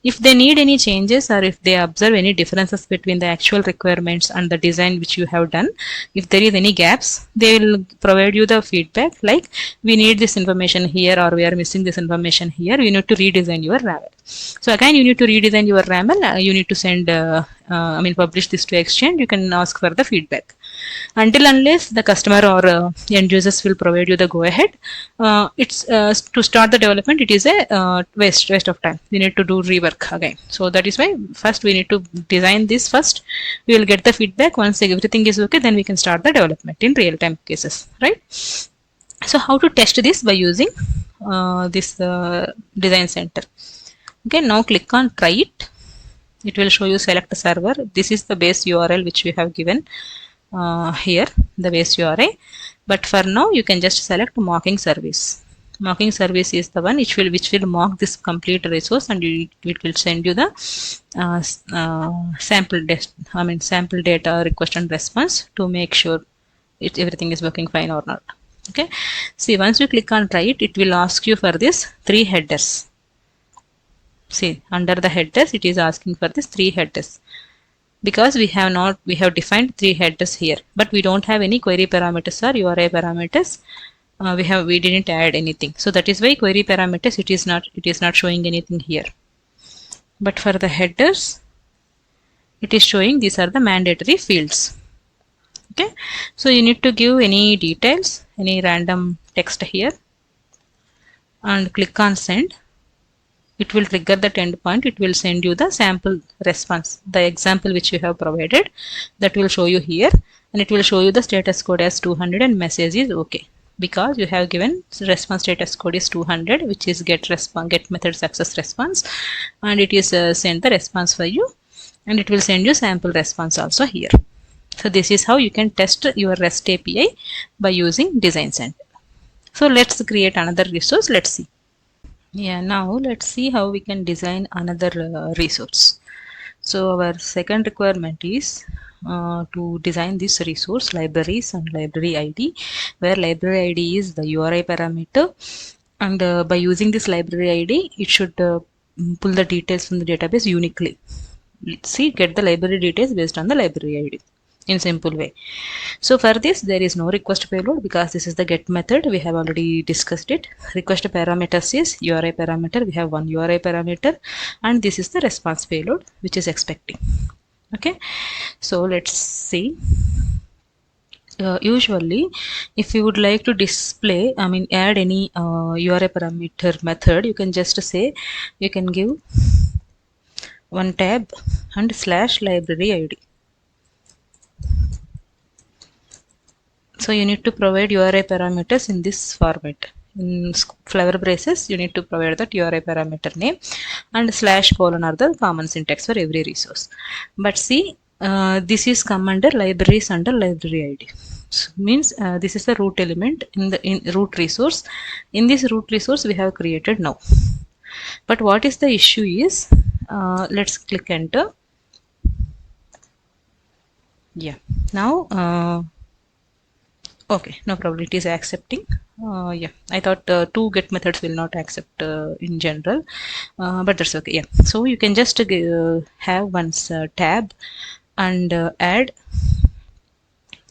If they need any changes, or if they observe any differences between the actual requirements and the design which you have done, if there is any gaps, they will provide you the feedback like, we need this information here, or we are missing this information here. You need to redesign your RAML. So again, you need to redesign your RAML. You need to send publish this to Exchange. You can ask for the feedback. Unless the customer or end users will provide you the go ahead, it's to start the development, it is a waste of time. We need to do rework again. So that is why first we need to design this first. We will get the feedback. Once everything is okay, then we can start the development in real time cases, right? So how to test this? By using this design center. Okay, now click on try it. It will show you select server. This is the base URL which we have given here, the base URI. But for now, you can just select mocking service. Mocking service is the one which will mock this complete resource, and it will send you the sample data request and response to make sure everything is working fine or not. Okay. See, once you click on try it, it will ask you for this 3 headers. See, under the headers, it is asking for this 3 headers. because we have defined 3 headers here, but we don't have any query parameters or URI parameters. We didn't add anything, so that is why query parameters it is not showing anything here. But for the headers, it is showing these are the mandatory fields. Okay, so you need to give any details, any random text here, and click on send. It will trigger that endpoint. It will send you the sample response, the example which you have provided, that will show you here, and it will show you the status code as 200 and message is okay, because you have given response status code is 200, which is get method success response, and it is send the response for you, and it will send you sample response also here. So this is how you can test your REST API by using Design Center. So let's create another resource. Let's see. Yeah, now let's see how we can design another resource. So our second requirement is to design this resource libraries and library ID, where library ID is the URI parameter, and by using this library ID, it should pull the details from the database uniquely. Let's see, get the library details based on the library ID in simple way. So for this, there is no request payload because this is the get method. We have already discussed it. Request parameters is URI parameter. We have one URI parameter, and this is the response payload which is expecting. Okay, so let's see. Usually, if you would like to display, add any URI parameter method, you can just say, you can give one tab and / library ID. So you need to provide URI parameters in this format. In flower braces, you need to provide that URI parameter name, and / are the common syntax for every resource. But see, this is come under libraries under library ID. So means this is the root element in the root resource. In this root resource, we have created now. But what is the issue is, let's click enter. Yeah, now. Okay, no problem. It is accepting. Yeah, I thought 2 get methods will not accept in general, but that's okay. Yeah, so you can just have one tab and add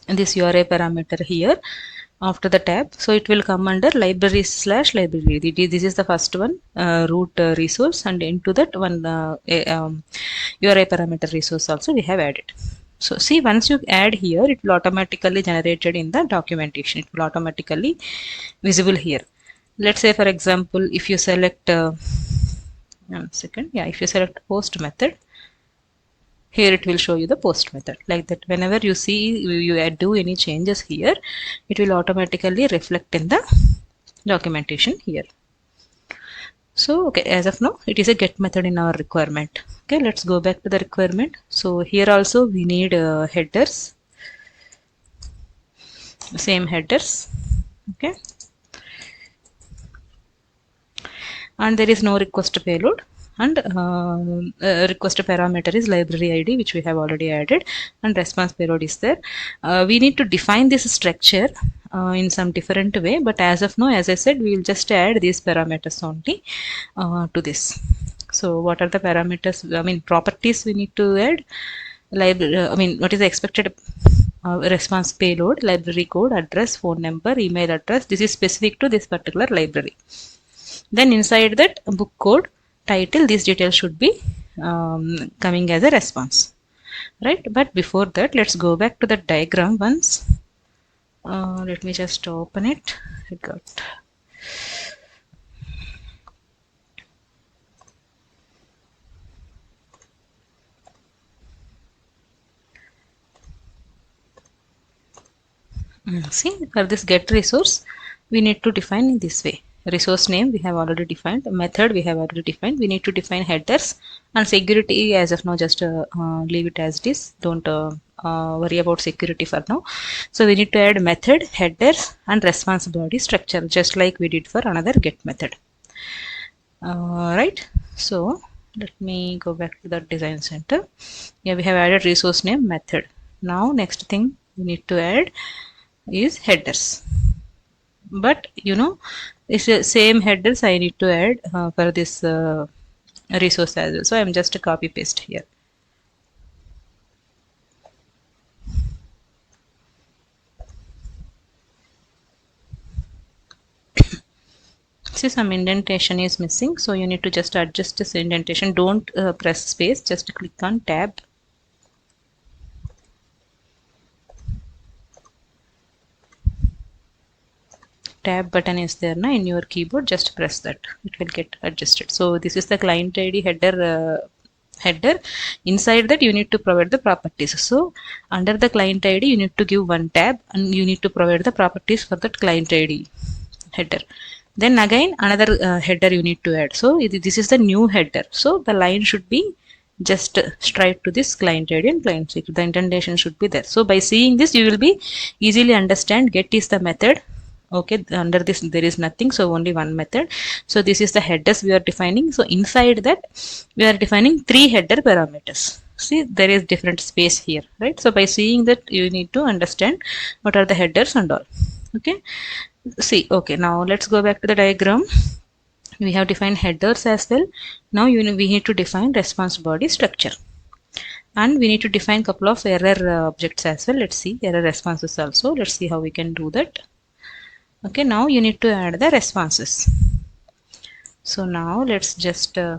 this URI parameter here after the tab. So it will come under libraries / library. This is the first one, root resource, and into that one URI parameter resource also we have added. So see, once you add here, it will automatically generated in the documentation. It will automatically visible here. Let's say, for example, if you select one second, yeah, if you select post method, here it will show you the post method like that. Whenever you see you do any changes here, it will automatically reflect in the documentation here. So okay, as of now, it is a get method in our requirement. Okay, let's go back to the requirement. So here also we need headers, same headers. Okay, and there is no request payload, and request parameter is library ID, which we have already added, and response payload is there. We need to define this structure in some different way, but as of now, as I said, we will just add these parameters only to this. So what are the parameters? Properties we need to add. What is the expected response payload? Library code, address, phone number, email address. This is specific to this particular library. Then inside that book code, title, these details should be coming as a response, right? But before that, let's go back to the diagram once. Let me just open it. I got. See, for this get resource, we need to define in this way. Resource name we have already defined, method we have already defined. We need to define headers, and security as of now just leave it as it is. Don't worry about security for now. So we need to add method, headers, and response body structure, just like we did for another get method. Right. So let me go back to the design center. Yeah, we have added resource name, method. Now next thing we need to add is headers, but it's the same headers I need to add for this resource as well. So I'm just a copy paste here. See, some indentation is missing, so you need to just adjust this indentation. Don't press space, just click on tab. Tab button is there now in your keyboard, just press that, it will get adjusted. So this is the client ID header. Inside that you need to provide the properties. So under the client ID you need to give one tab and you need to provide the properties for that client ID header. Then again another header you need to add. So this is the new header. So the line should be just straight to this client ID and client secret. The indentation should be there. So by seeing this you will be easily understand get is the method. Okay, under this there is nothing, so only one method. So this is the headers we are defining. So inside that we are defining 3 header parameters. See, there is different space here, right? So by seeing that you need to understand what are the headers and all. Okay, see, okay, now let's go back to the diagram. We have defined headers as well. Now we need to define response body structure, and we need to define couple of error objects as well. Let's see error responses also. Let's see how we can do that. Okay, now you need to add the responses. So now let's just click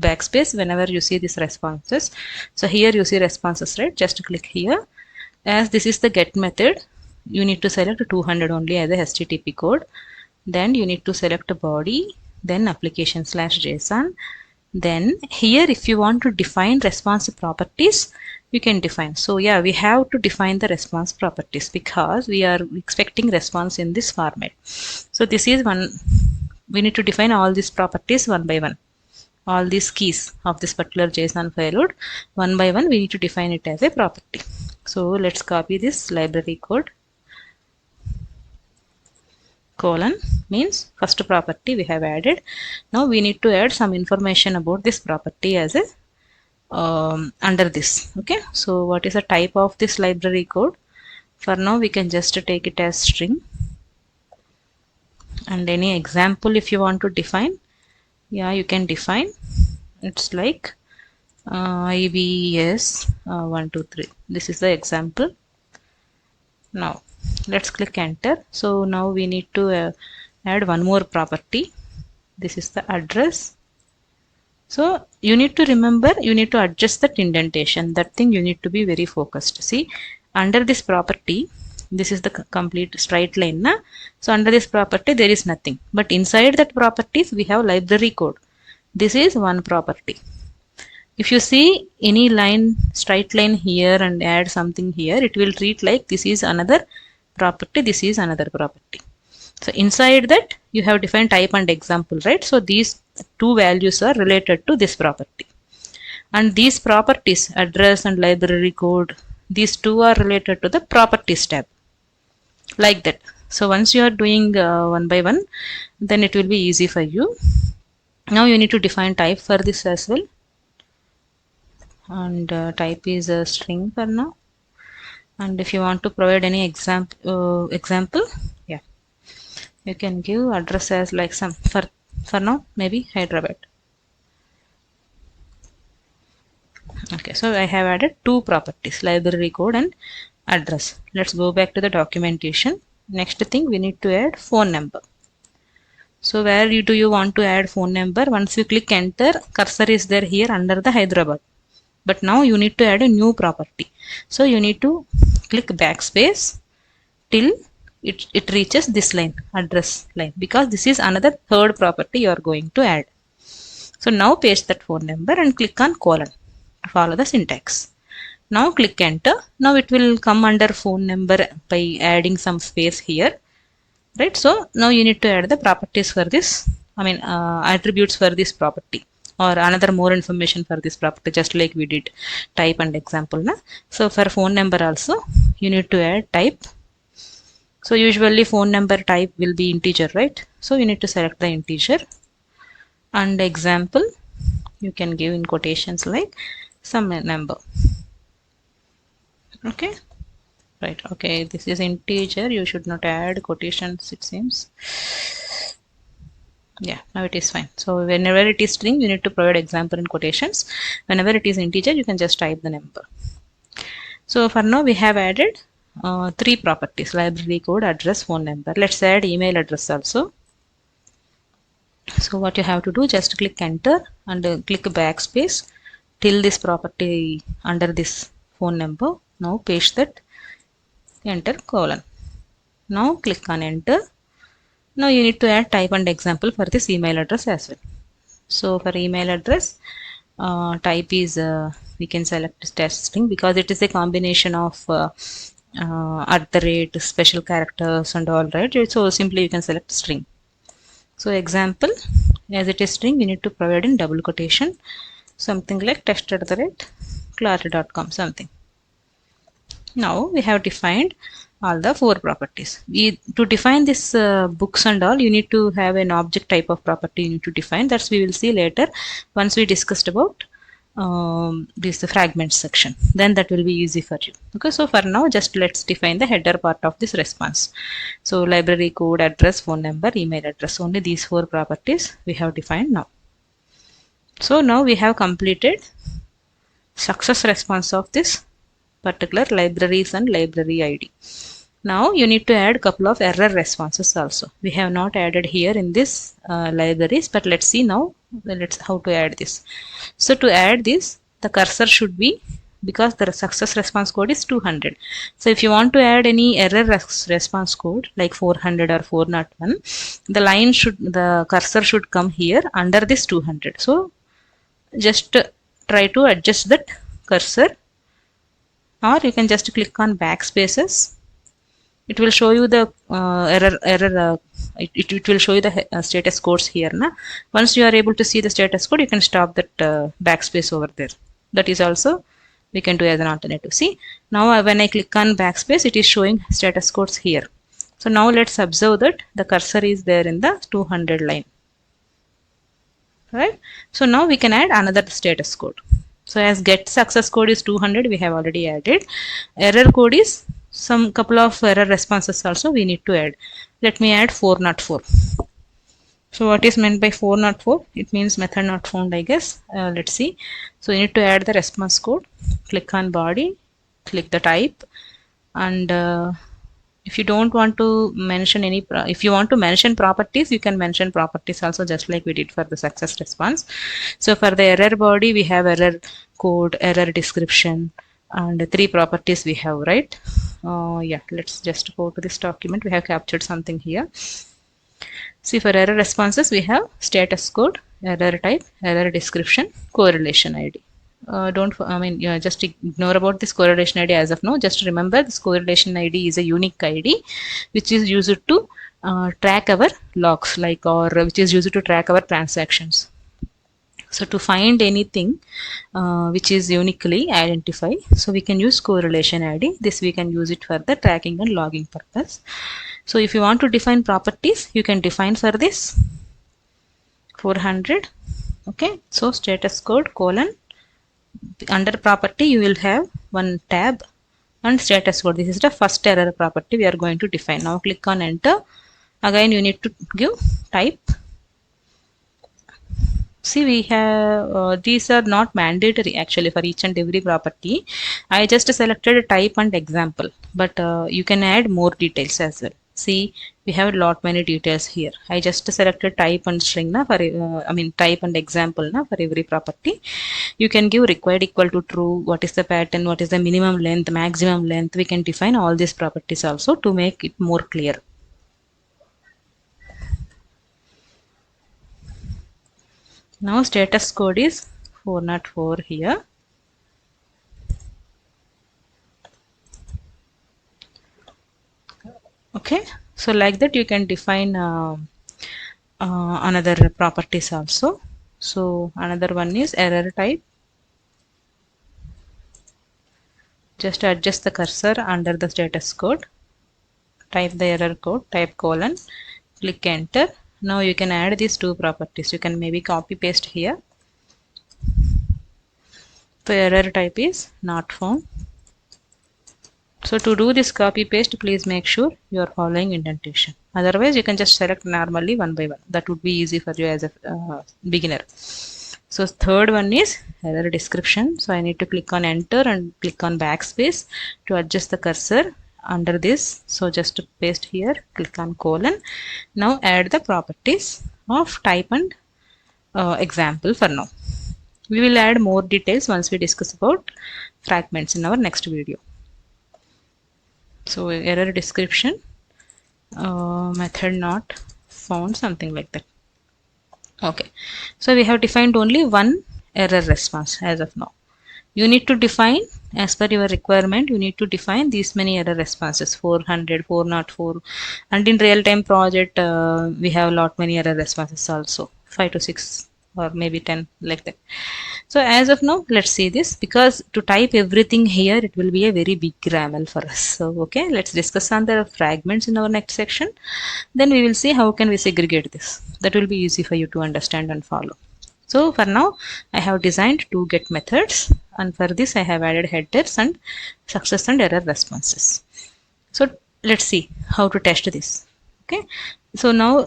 backspace whenever you see these responses. So here you see responses, right? Just click here. As this is the get method, you need to select 200 only as a HTTP code. Then you need to select body, then application/JSON. Then here if you want to define response properties, you can define. So yeah, we have to define the response properties because we are expecting response in this format. So this is one, we need to define all these properties one by one. All these keys of this particular JSON file one by one we need to define it as a property. So let's copy this library code. Colon means first property we have added. Now we need to add some information about this property as a under this. Okay, so what is the type of this library code? For now we can just take it as string, and any example if you want to define, yeah, you can define. It's like IBS 123. This is the example. Now let's click enter. So now we need to add one more property. This is the address. So you need to remember, you need to adjust that indentation. That thing you need to be very focused. See, under this property, this is the complete straight line. Na? So under this property, there is nothing. But inside that properties, we have library code. This is one property. If you see any line, straight line here and add something here, it will treat like this is another property, this is another property. So inside that you have defined type and example, right? So these two values are related to this property, and these properties, address and library code, these two are related to the properties tab, like that. So once you are doing one by one, then it will be easy for you. Now you need to define type for this as well, and type is a string for now. And if you want to provide any example, yeah, you can give address as like some for now maybe Hyderabad. Okay, so I have added two properties, library code and address. Let's go back to the documentation. Next thing we need to add phone number. So where do you want to add phone number? Once you click enter, cursor is there here under the Hyderabad. But now you need to add a new property. So you need to click backspace till it reaches this line, address line, because this is another third property you are going to add. So now paste that phone number and click on colon to follow the syntax. Now click enter. Now it will come under phone number by adding some space here, right? So now you need to add the properties for this, attributes for this property, or another more information for this property, just like we did type and example. Na? So for phone number also you need to add type. So usually phone number type will be integer, right? So you need to select the integer, and example you can give in quotations like some number. Okay, right? Okay, this is integer, you should not add quotations, it seems. Yeah, now it is fine. So whenever it is string, you need to provide example in quotations. Whenever it is integer, you can just type the number. So for now we have added three properties: library code, address, phone number. Let's add email address also. So what you have to do, just click enter and click backspace till this property under this phone number. Now paste that, enter colon. Now click on enter. Now you need to add type and example for this email address as well. So for email address, type is we can select test string because it is a combination of at the rate, special characters and all, right? So simply you can select string. So example, as it is string, we need to provide in double quotation something like test@clarity.com something. Now we have defined all the four properties. To define this books and all, you need to have an object type of property you need to define. That's we will see later once we discussed about this fragment section. Then that will be easy for you. Okay, so for now, just let's define the header part of this response. So library code, address, phone number, email address. Only these four properties we have defined now. So now we have completed success response of this particular libraries and library ID. Now you need to add a couple of error responses also. We have not added here in this libraries, but let's see now. Let's how to add this. So to add this, the cursor should be, because the success response code is 200. So if you want to add any error response code like 400 or 401, the cursor should come here under this 200. So just try to adjust that cursor, or you can just click on backspaces. It will show you the it will show you the status codes here. Once you are able to see the status code, you can stop that backspace over there. That is also we can do as an alternative. See, now when I click on backspace, it is showing status codes here. So now let's observe that the cursor is there in the 200 line. Right? So now we can add another status code. So as get success code is 200, we have already added. Error code is some couple of error responses also we need to add. Let me add 404. So what is meant by 404? It means method not found, I guess. Let's see. So you need to add the response code. Click on body, click the type, and if you don't want to mention any, if you want to mention properties, you can mention properties also, just like we did for the success response. So for the error body, we have error code, error description, and three properties we have, right? Yeah, let's just go to this document. We have captured something here. See, for error responses, we have status code, error type, error description, correlation ID. Just ignore about this correlation ID as of now. Just remember this correlation ID is a unique ID which is used to track our logs, or which is used to track our transactions. So to find anything which is uniquely identified, so we can use correlation ID. This we can use it for the tracking and logging purpose. So if you want to define properties, you can define for this 400. Okay, so status code colon, under property you will have one tab and status code. This is the first error property we are going to define. Now click on enter. Again you need to give type. See, we have these are not mandatory actually for each and every property. I just selected a type and example, but you can add more details as well. See, we have a lot many details here. I just selected type and string for type and example for every property. You can give required equal to true, what is the pattern, what is the minimum length, maximum length. We can define all these properties also to make it more clear. Now status code is 404 here. Okay, so like that you can define another properties also. So another one is error type. Just adjust the cursor under the status code. Type the error code, type colon, click enter. Now you can add these two properties. You can maybe copy paste here. The error type is not found. So to do this copy paste, please make sure you are following indentation. Otherwise, you can just select normally one by one. That would be easy for you as a beginner. So third one is error description. So I need to click on enter and click on backspace to adjust the cursor under this. So just to paste here, click on colon. Now add the properties of type and example for now. We will add more details once we discuss about fragments in our next video. So error description, method not found, something like that. Okay, so we have defined only one error response as of now. You need to define, as per your requirement, you need to define these many error responses, 400, 404, and in real-time project we have a lot many error responses also, 5 to 6 or maybe 10, like that. So as of now, let's see this, because to type everything here, it will be a very big RAML for us. So okay, let's discuss on the fragments in our next section. Then we will see how can we segregate this. That will be easy for you to understand and follow. So for now, I have designed two get methods, and for this I have added headers and success and error responses. So let's see how to test this. Okay, so now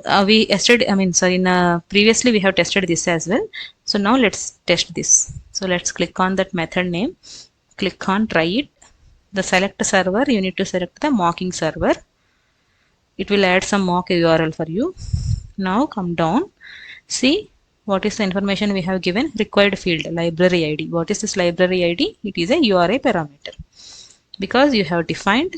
previously we have tested this as well. So now let's test this. So let's click on that method name, click on try it. The select server, you need to select the mocking server. It will add some mock URL for you. Now come down, see what is the information we have given. Required field, library ID. What is this library ID? It is a URI parameter, because you have defined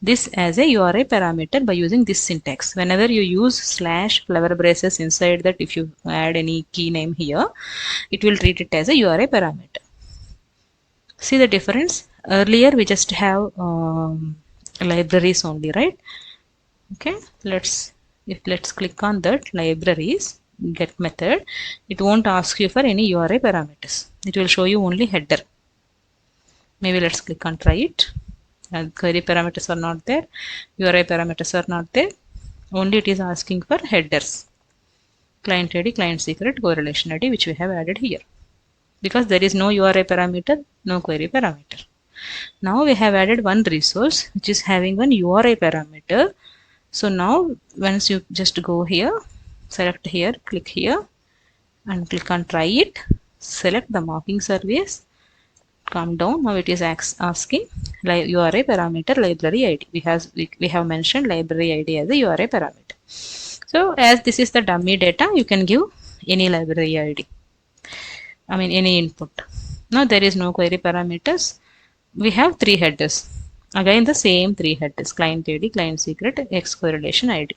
this as a URI parameter by using this syntax. Whenever you use slash flower braces inside that, if you add any key name here, it will treat it as a URI parameter. See the difference? Earlier we just have libraries only, right? Okay, let's click on that libraries get method. It won't ask you for any URI parameters. It will show you only header. Maybe let's click on try it. And query parameters are not there, URI parameters are not there, only it is asking for headers, client ID, client secret, correlation ID, which we have added here, because there is no URI parameter, no query parameter. Now we have added one resource which is having one URI parameter. So now once you just go here, select here, click here and click on try it, select the mocking service, come down. Now it is asking URI parameter library ID. We have mentioned library ID as a URI parameter. So as this is the dummy data, you can give any library ID, any input. Now there is no query parameters. We have three headers. Again the same three headers: client ID, client secret, X correlation ID.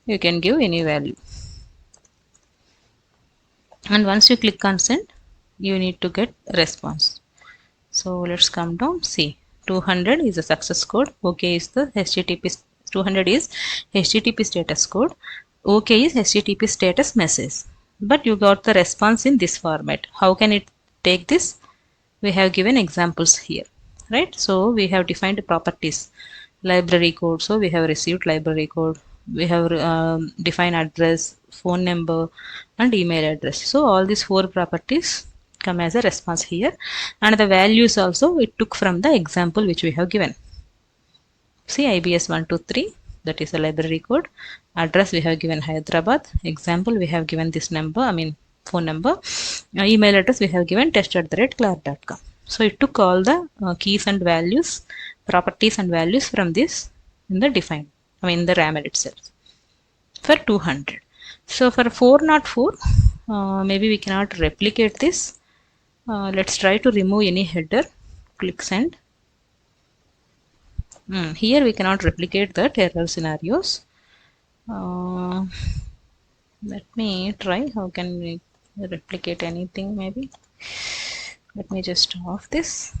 You can give any value. And once you click on send, you need to get response. So let's come down, see 200 is the success code, OK is the HTTP, 200 is HTTP status code, OK is HTTP status message. But you got the response in this format. How can it take this? We have given examples here, right? So we have defined properties, library code. So we have received library code. We have defined address, phone number and email address. So all these four properties come as a response here, and the values also it took from the example which we have given. See IBS 123, that is the library code. Address we have given Hyderabad. Example we have given this number, phone number. Email address we have given test@clark.com. So it took all the keys and values, properties and values from this in the defined, in the RAML itself for 200. So for 404, maybe we cannot replicate this. Let's try to remove any header. Click send. Here we cannot replicate that error scenarios. Let me try. How can we replicate anything? Maybe. Let me just off this.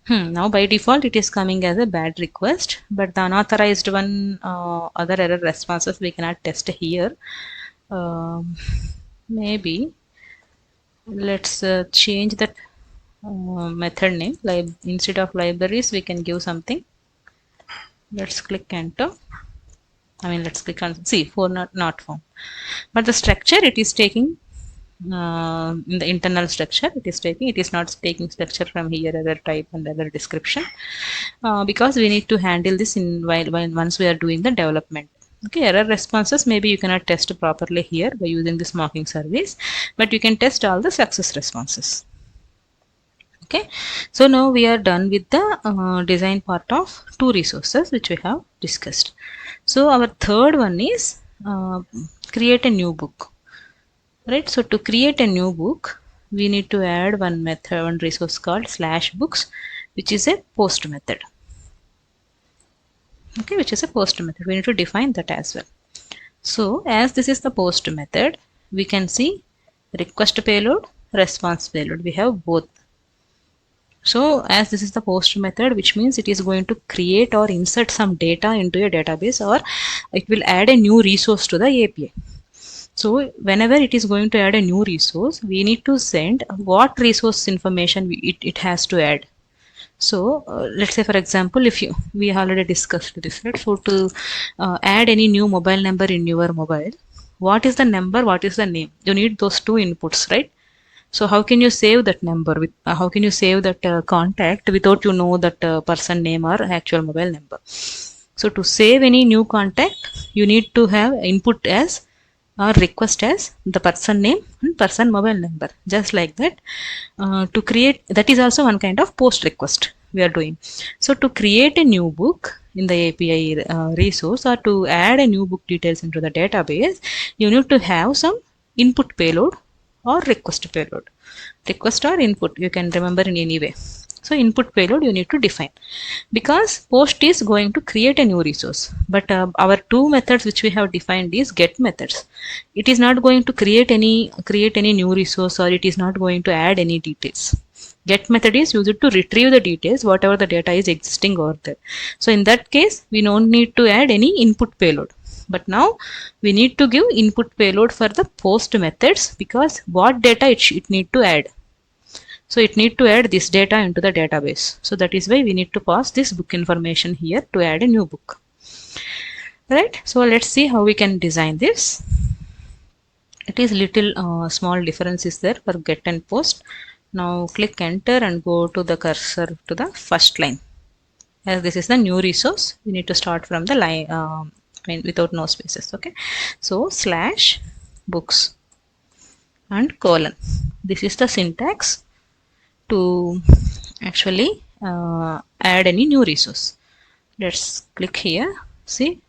Now by default it is coming as a bad request, but the unauthorized one, other error responses we cannot test here. Maybe let's change that method name. Instead of libraries we can give something. Let's click enter. Let's click on see for not found, but the structure it is taking in the internal structure it is not taking structure from here, other type and other description, because we need to handle this in once we are doing the development. Okay, error responses maybe you cannot test properly here by using this mocking service, but you can test all the success responses. Okay, so now we are done with the design part of two resources which we have discussed. So our third one is create a new book, right? So to create a new book, we need to add one method, one resource called /books, which is a post method. Okay, which is a post method. We need to define that as well. So as this is the post method, we can see request payload, response payload. We have both. So as this is the post method, which means it is going to create or insert some data into a database, or it will add a new resource to the API. So whenever it is going to add a new resource, we need to send what resource information it has to add. So let's say, for example, if we already discussed this, right? So to add any new mobile number in your mobile, what is the number, what is the name? You need those two inputs, right? So how can you save that number with how can you save that contact without you know that person name or actual mobile number? So to save any new contact, you need to have input as or request as the person name and person mobile number. Just like that, to create, that is also one kind of post request we are doing. So to create a new book in the API resource, or to add a new book details into the database, you need to have some input payload or request payload. Request or input, you can remember in any way. So input payload you need to define, because post is going to create a new resource, but our two methods which we have defined is get methods. It is not going to create any new resource, or it is not going to add any details. Get method is used to retrieve the details, whatever the data is existing over there. So in that case, we don't need to add any input payload. But now we need to give input payload for the post methods, because what data it need to add. So it need to add this data into the database. So that is why we need to pass this book information here to add a new book. Right? So let's see how we can design this. It is little small difference is there for get and post. Now click enter and go to the cursor to the first line. As this is the new resource, we need to start from the line, without no spaces. Okay. So /books and colon. This is the syntax to actually add any new resource. Let's click here. See,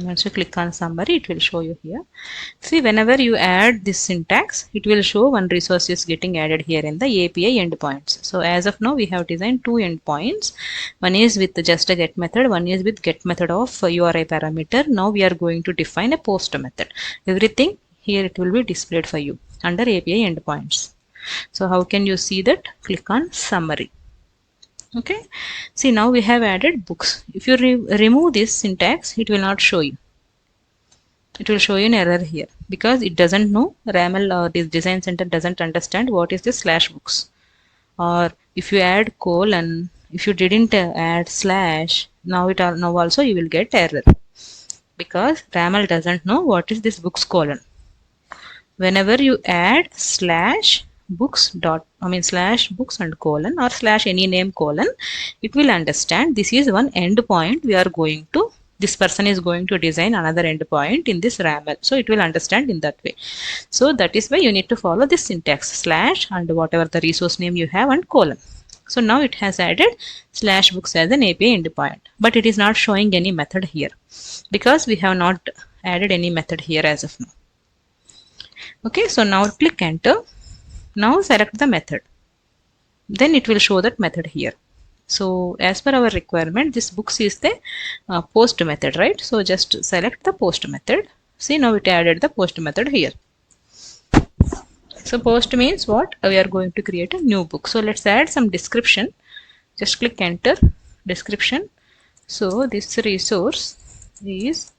once you click on summary, it will show you here. See, whenever you add this syntax, it will show one resource is getting added here in the API endpoints. So as of now, we have designed two endpoints. One is with just a get method, one is with get method of URI parameter. Now we are going to define a post method. Everything here it will be displayed for you under API endpoints. So how can you see that? Click on summary. Okay, see, now we have added books. If you remove this syntax, it will not show you. It will show you an error here, because it doesn't know, RAML this design center doesn't understand what is this /books. Or if you add colon, if you didn't add slash, now also you will get error, because RAML doesn't know what is this books colon. Whenever you add /books and colon, or / any name colon, it will understand this is one endpoint we are going to, this person is going to design another endpoint in this RAML. So it will understand in that way. So that is why you need to follow this syntax, / and whatever the resource name you have and colon. So now it has added /books as an API endpoint, but it is not showing any method here, because we have not added any method here as of now. Okay, so now click enter. Now select the method. Then it will show that method here. So as per our requirement, this books is the post method, right? So just select the post method. See, now it added the post method here. So post means what? We are going to create a new book. So let's add some description. Just click enter, description. So this resource is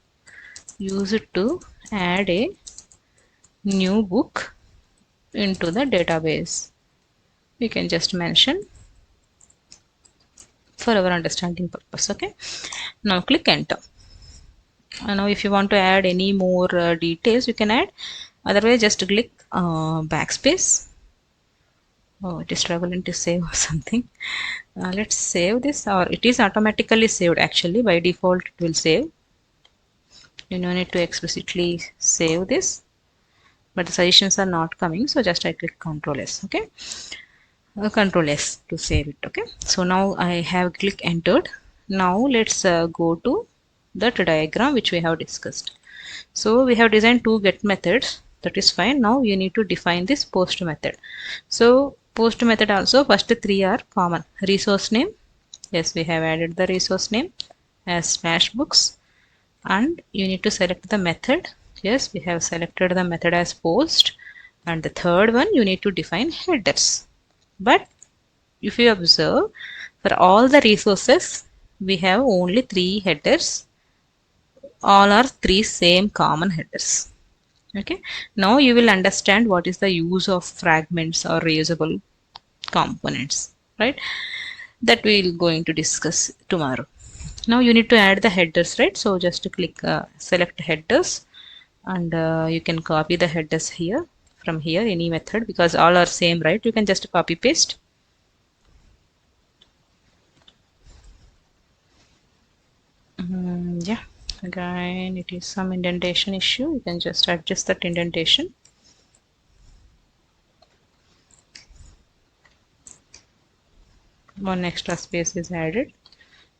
used to add a new book into the database. We can just mention for our understanding purpose. Okay, now click enter. Now if you want to add any more details, you can add, otherwise just click backspace. Oh, it is struggling to save or something. Let's save this, or it is automatically saved. Actually by default it will save. You don't need to explicitly save this, but the suggestions are not coming, so just I click Ctrl S. Okay, Ctrl S to save it. Okay, so now I have click entered. Now let's go to that diagram which we have discussed. So we have designed two get methods. That is fine. Now you need to define this post method. So post method also first three are common. Resource name. Yes, we have added the resource name as /books, and you need to select the method. Yes, we have selected the method as post, and the third one you need to define headers. But if you observe, for all the resources we have only three headers. All are three same common headers. Okay, now you will understand what is the use of fragments or reusable components, right? That we will going to discuss tomorrow. Now you need to add the headers, right? So just to click select headers, and you can copy the headers here from here, any method, because all are same, right? You can just copy paste. Yeah, again it is some indentation issue. You can just adjust that indentation. One extra space is added,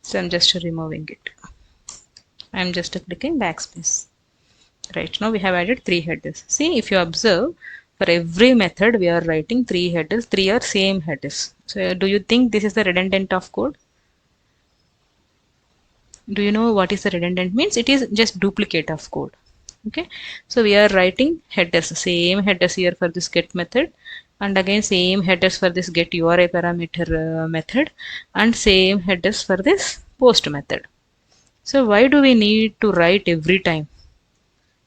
so I'm just removing it. I'm just clicking backspace. Right, now we have added three headers. See, if you observe, for every method we are writing three headers. Three are same headers. So do you think this is the redundant of code? Do you know what is the redundant means? It is just duplicate of code. Okay, so we are writing headers, same headers here for this get method, and again same headers for this get URI parameter method, and same headers for this post method. So why do we need to write every time?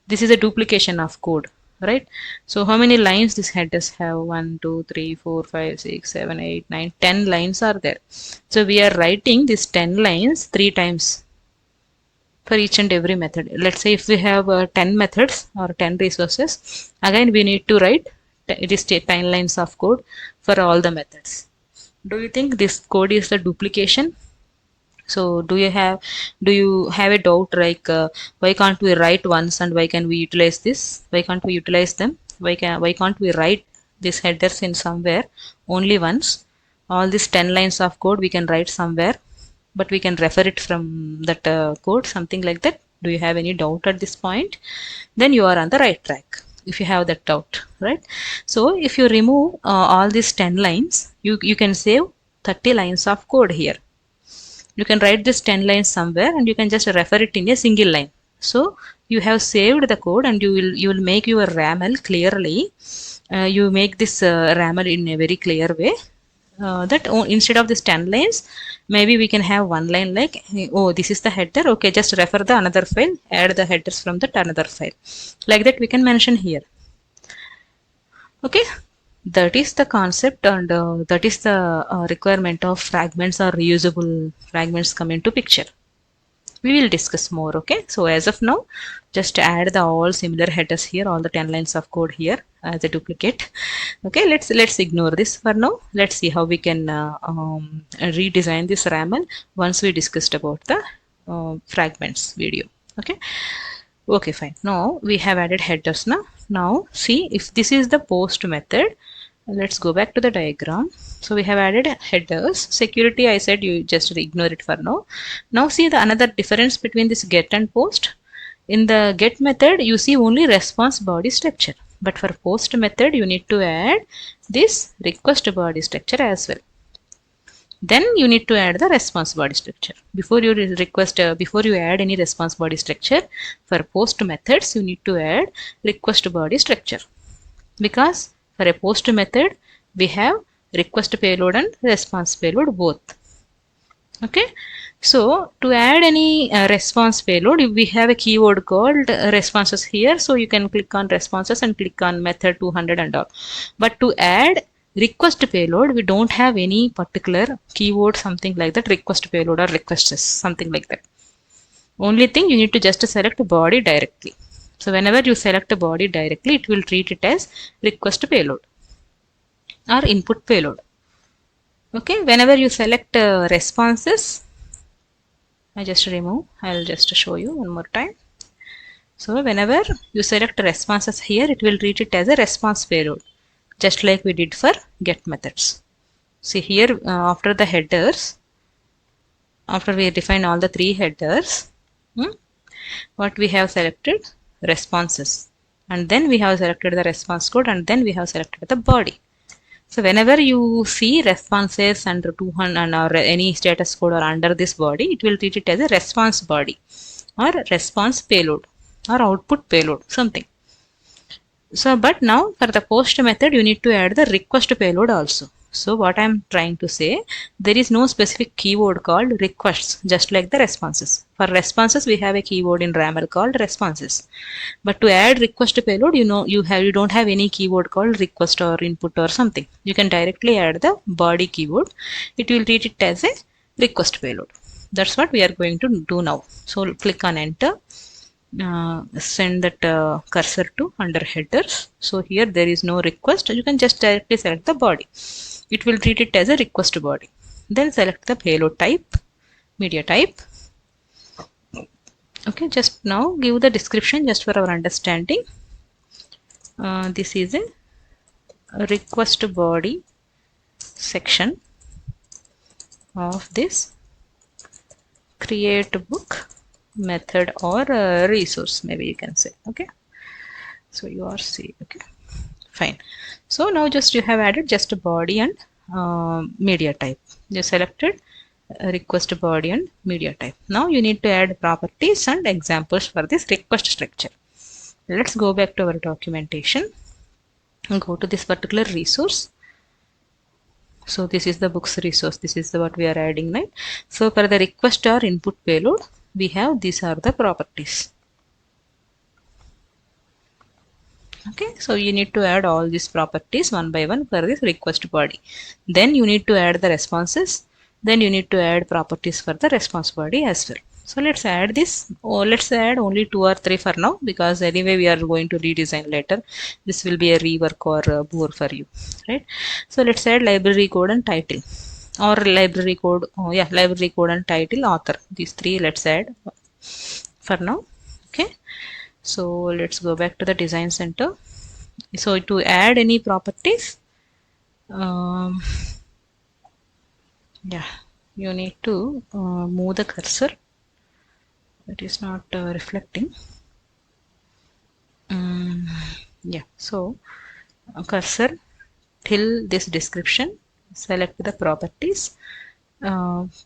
This is a duplication of code, right? So how many lines this headers have? 1 2 3 4 5 6 7 8 9 10 lines are there. So we are writing these 10 lines three times for each and every method. Let's say if we have 10 methods or 10 resources, again we need to write it is 10 lines of code for all the methods. Do you think this code is the duplication? So do you have a doubt like why can't we write once and why can we utilize this? Why can't we utilize them? Why can't we write these headers in somewhere only once? All these 10 lines of code we can write somewhere, but we can refer it from that code, something like that. Do you have any doubt at this point? Then you are on the right track if you have that doubt, right? So if you remove all these 10 lines, you can save 30 lines of code here. You can write this 10 lines somewhere and you can just refer it in a single line. So you have saved the code and you will make your RAML clearly. You make this RAML in a very clear way. That instead of this 10 lines, maybe we can have one line like, oh, this is the header. Okay, just refer the another file, add the headers from that another file. Like that we can mention here. Okay, that is the concept, and that is the requirement of fragments or reusable fragments come into picture. We will discuss more. Okay, so as of now, just add the all similar headers here, all the 10 lines of code here as a duplicate. Okay, let's ignore this for now. Let's see how we can redesign this RAML once we discussed about the fragments video. Okay, fine. Now we have added headers. Now see, if this is the post method, let's go back to the diagram. So we have added headers. Security, I said you just ignore it for now. Now see the another difference between this get and post. In the get method, you see only response body structure, but for post method, you need to add this request body structure as well. Then you need to add the response body structure. Before you before you add any response body structure, for post methods, you need to add request body structure. Because for a post method, we have request payload and response payload both. Okay. So to add any response payload, we have a keyword called responses here. So you can click on responses and click on method 200 and all. But to add request payload, we don't have any particular keyword, something like that, request payload or requests, something like that. Only thing, you need to just select body directly. So whenever you select a body directly, it will treat it as request payload or input payload. Okay, whenever you select responses, I just remove. I'll just show you one more time. So whenever you select responses here, it will treat it as a response payload, just like we did for get methods. See here, after the headers, after we define all the three headers, what we have selected? Responses. And then we have selected the response code, and then we have selected the body. So whenever you see responses under 200 or any status code or under this body, it will treat it as a response body or response payload or output payload, something. So, but now for the post method, you need to add the request payload also. So what I'm trying to say, there is no specific keyword called requests, just like the responses. For responses, we have a keyword in RAML called responses. But to add request payload, you don't have any keyword called request or input or something. You can directly add the body keyword. It will treat it as a request payload. That's what we are going to do now. So click on enter. Send that cursor to under headers. So here there is no request. You can just directly select the body. It will treat it as a request body. Then select the payload type, media type. Okay, just now give the description just for our understanding. This is a request body section of this create book method or resource, maybe you can say. Okay, so you are see. Okay, fine. So now just you have added just a body and media type. You selected request body and media type. Now you need to add properties and examples for this request structure. Let's go back to our documentation and go to this particular resource. So this is the books resource. This is what we are adding, right? So for the request or input payload, we have these are the properties. Okay, so you need to add all these properties one by one for this request body. Then you need to add the responses. Then you need to add properties for the response body as well. So let's add this. Oh, let's add only 2 or 3 for now, because anyway we are going to redesign later. This will be a rework or a bore for you, right? So let's add library code and title, or library code. Oh yeah, library code and title, author. These 3 let's add for now. Okay. So let's go back to the design center. So to add any properties, yeah, you need to move the cursor. It is not reflecting. Yeah, so cursor till this description, select the properties,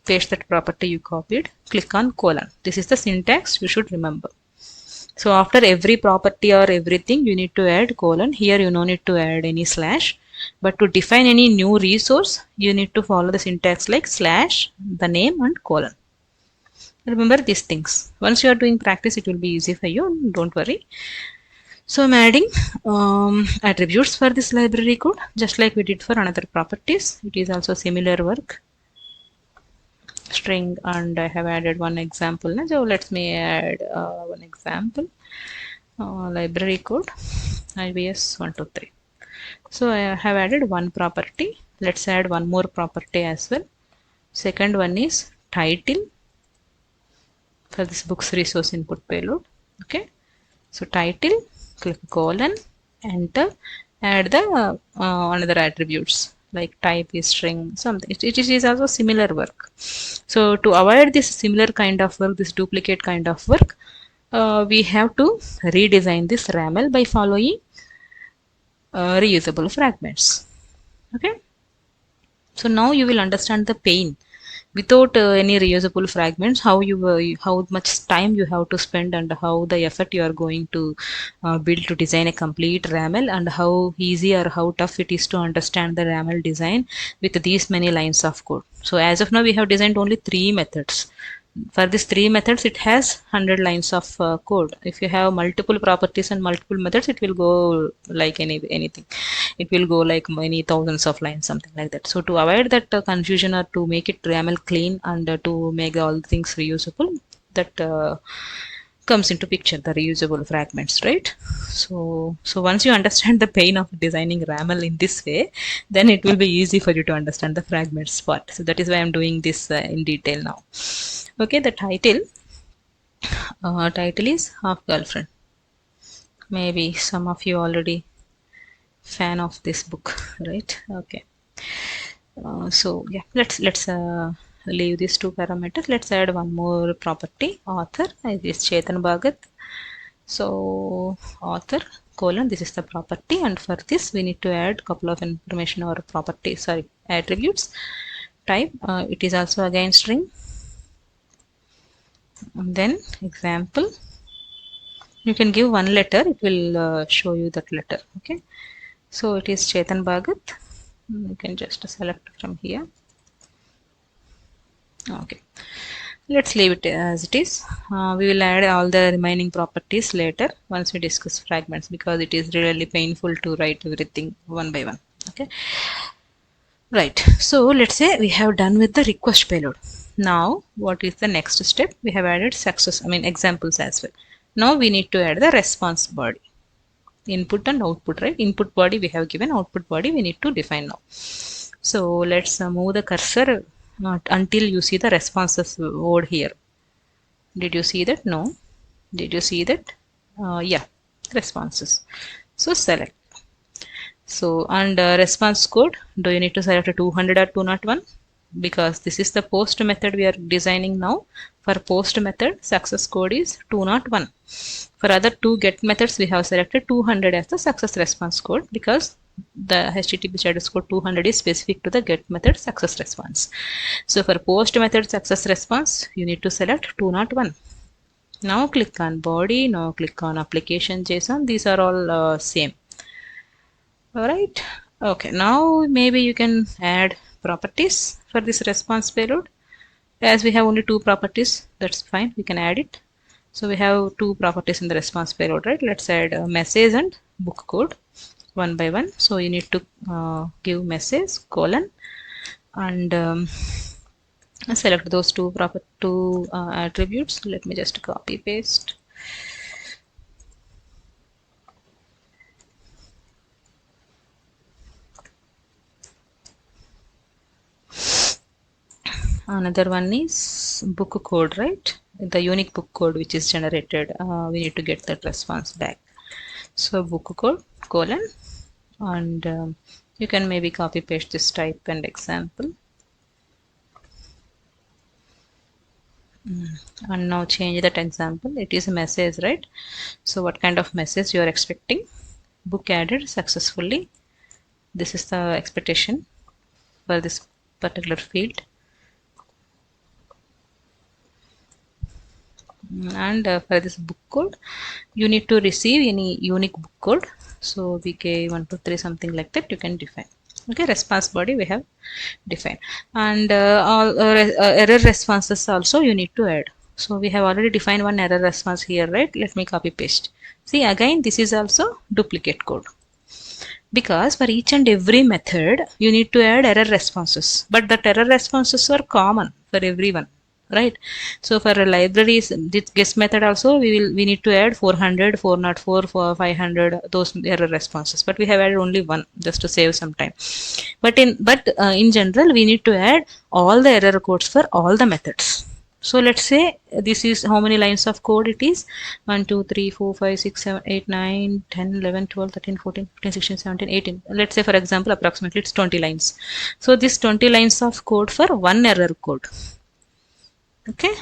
paste that property you copied, click on colon. This is the syntax you should remember. So after every property or everything, you need to add colon. Here you no need to add any slash. But to define any new resource, you need to follow the syntax like slash, the name and colon. Remember these things. Once you are doing practice, it will be easy for you. Don't worry. So I'm adding attributes for this library code, just like we did for another properties. It is also similar work. String, and I have added one example. So let me add one example. Library code IBS 123. So I have added one property. Let's add one more property as well. Second one is title for this books resource input payload. Okay, so title, click colon, enter, add the another attributes like type is string, something. It is also similar work. So to avoid this similar kind of work, this duplicate kind of work, we have to redesign this RAML by following reusable fragments. Okay, so now you will understand the pain without any reusable fragments, how much time you have to spend and how the effort you are going to build to design a complete RAML, and how easy or how tough it is to understand the RAML design with these many lines of code. So as of now we have designed only 3 methods. For these 3 methods it has 100 lines of code. If you have multiple properties and multiple methods, it will go like anything. It will go like many thousands of lines, something like that. So to avoid that confusion, or to make it YAML clean and to make all things reusable, that comes into picture, the reusable fragments, right? So once you understand the pain of designing RAML in this way, then it will be easy for you to understand the fragments part. So that is why I'm doing this in detail now. Okay, the title is half girlfriend. Maybe some of you already fan of this book, right? Okay. So yeah, let's leave these two parameters. Let's add one more property. Author is Chetan Bhagat. So author colon, this is the property, and for this we need to add couple of information or property, sorry, attributes. Type it is also again string. And then example. You can give one letter. It will show you that letter. Okay. So it is Chetan Bhagat. You can just select from here. Okay. Let's leave it as it is. We will add all the remaining properties later once we discuss fragments, because it is really painful to write everything one by one. Okay. Right. So let's say we have done with the request payload. Now what is the next step? We have added examples as well. Now we need to add the response body. Input and output, right? Input body we have given, output body we need to define now. So let's move the cursor until you see the responses word here. Did you see that? No. Did you see that? Yeah, responses. So select. So under response code, do you need to select a 200 or 201? Because this is the post method we are designing now. For post method, success code is 201. For other two get methods, we have selected 200 as the success response code, because the HTTP status code 200 is specific to the get method success response. So for post method success response, you need to select 201. Now click on body, now click on application JSON. These are all same. Alright. Okay, now maybe you can add properties for this response payload. As we have only two properties, that's fine, we can add it. So we have two properties in the response payload, right? Let's add message and book code one by one. So you need to give message colon and select those two attributes. Let me just copy paste. Another one is book code, right? The unique book code which is generated. We need to get that response back. So book code colon, and you can maybe copy paste this type and example. And now change that example. It is a message, right? So what kind of message you are expecting? Book added successfully. This is the expectation for this particular field. And for this book code, you need to receive any unique book code. So bk123 something like that you can define. Okay, response body we have defined, and all error responses also you need to add. So we have already defined one error response here, right? Let me copy paste. See, again this is also duplicate code, because for each and every method you need to add error responses, but that error responses are common for everyone, right? So for libraries, this guest method also we need to add 400, 404, 500, those error responses, but we have added only one just to save some time. But in general we need to add all the error codes for all the methods. So let's say this is how many lines of code it is: 1 2 3 4 5 6 7 8 9 10 11 12 13 14 15 16 17 18. Let's say for example approximately it's 20 lines. So this 20 lines of code for one error code. Okay,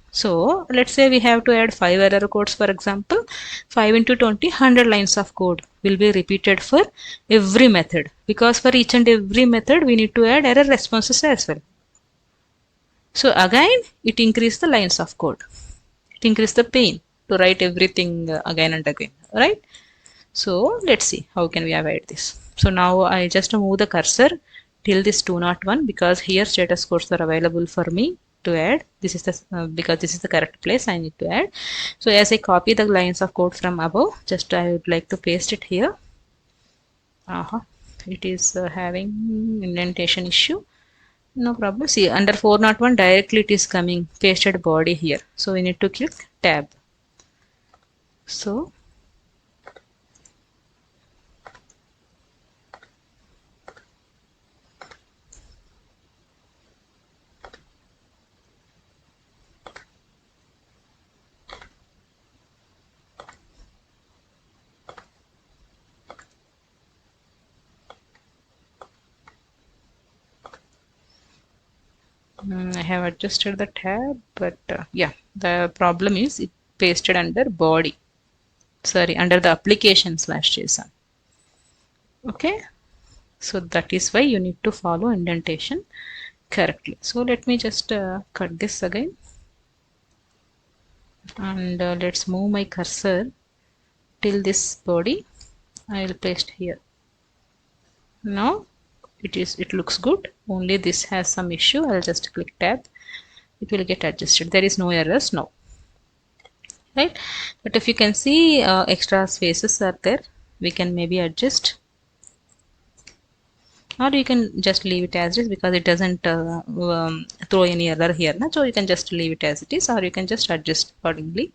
so let's say we have to add 5 error codes, for example. 5 into 20, 100 lines of code will be repeated for every method, because for each and every method we need to add error responses as well. So again it increases the lines of code, it increases the pain to write everything again and again, right? So let's see how can we avoid this. So now I just move the cursor till this 201, because here status codes are available for me to add. This is the because this is the correct place I need to add. So as I copy the lines of code from above, just I would like to paste it here. It is having indentation issue. No problem. See, under 401 directly it is coming pasted body here. So we need to click tab. So I have adjusted the tab, but yeah, the problem is it pasted under body. Sorry, under the application/JSON. Okay, so that is why you need to follow indentation correctly. So let me just cut this again, and let's move my cursor till this body. I will paste here. Now it looks good. Only this has some issue. I'll just click tab. It will get adjusted. There is no errors now, right? But if you can see extra spaces are there, we can maybe adjust, or you can just leave it as is because it doesn't throw any error here. So you can just leave it as it is, or you can just adjust accordingly.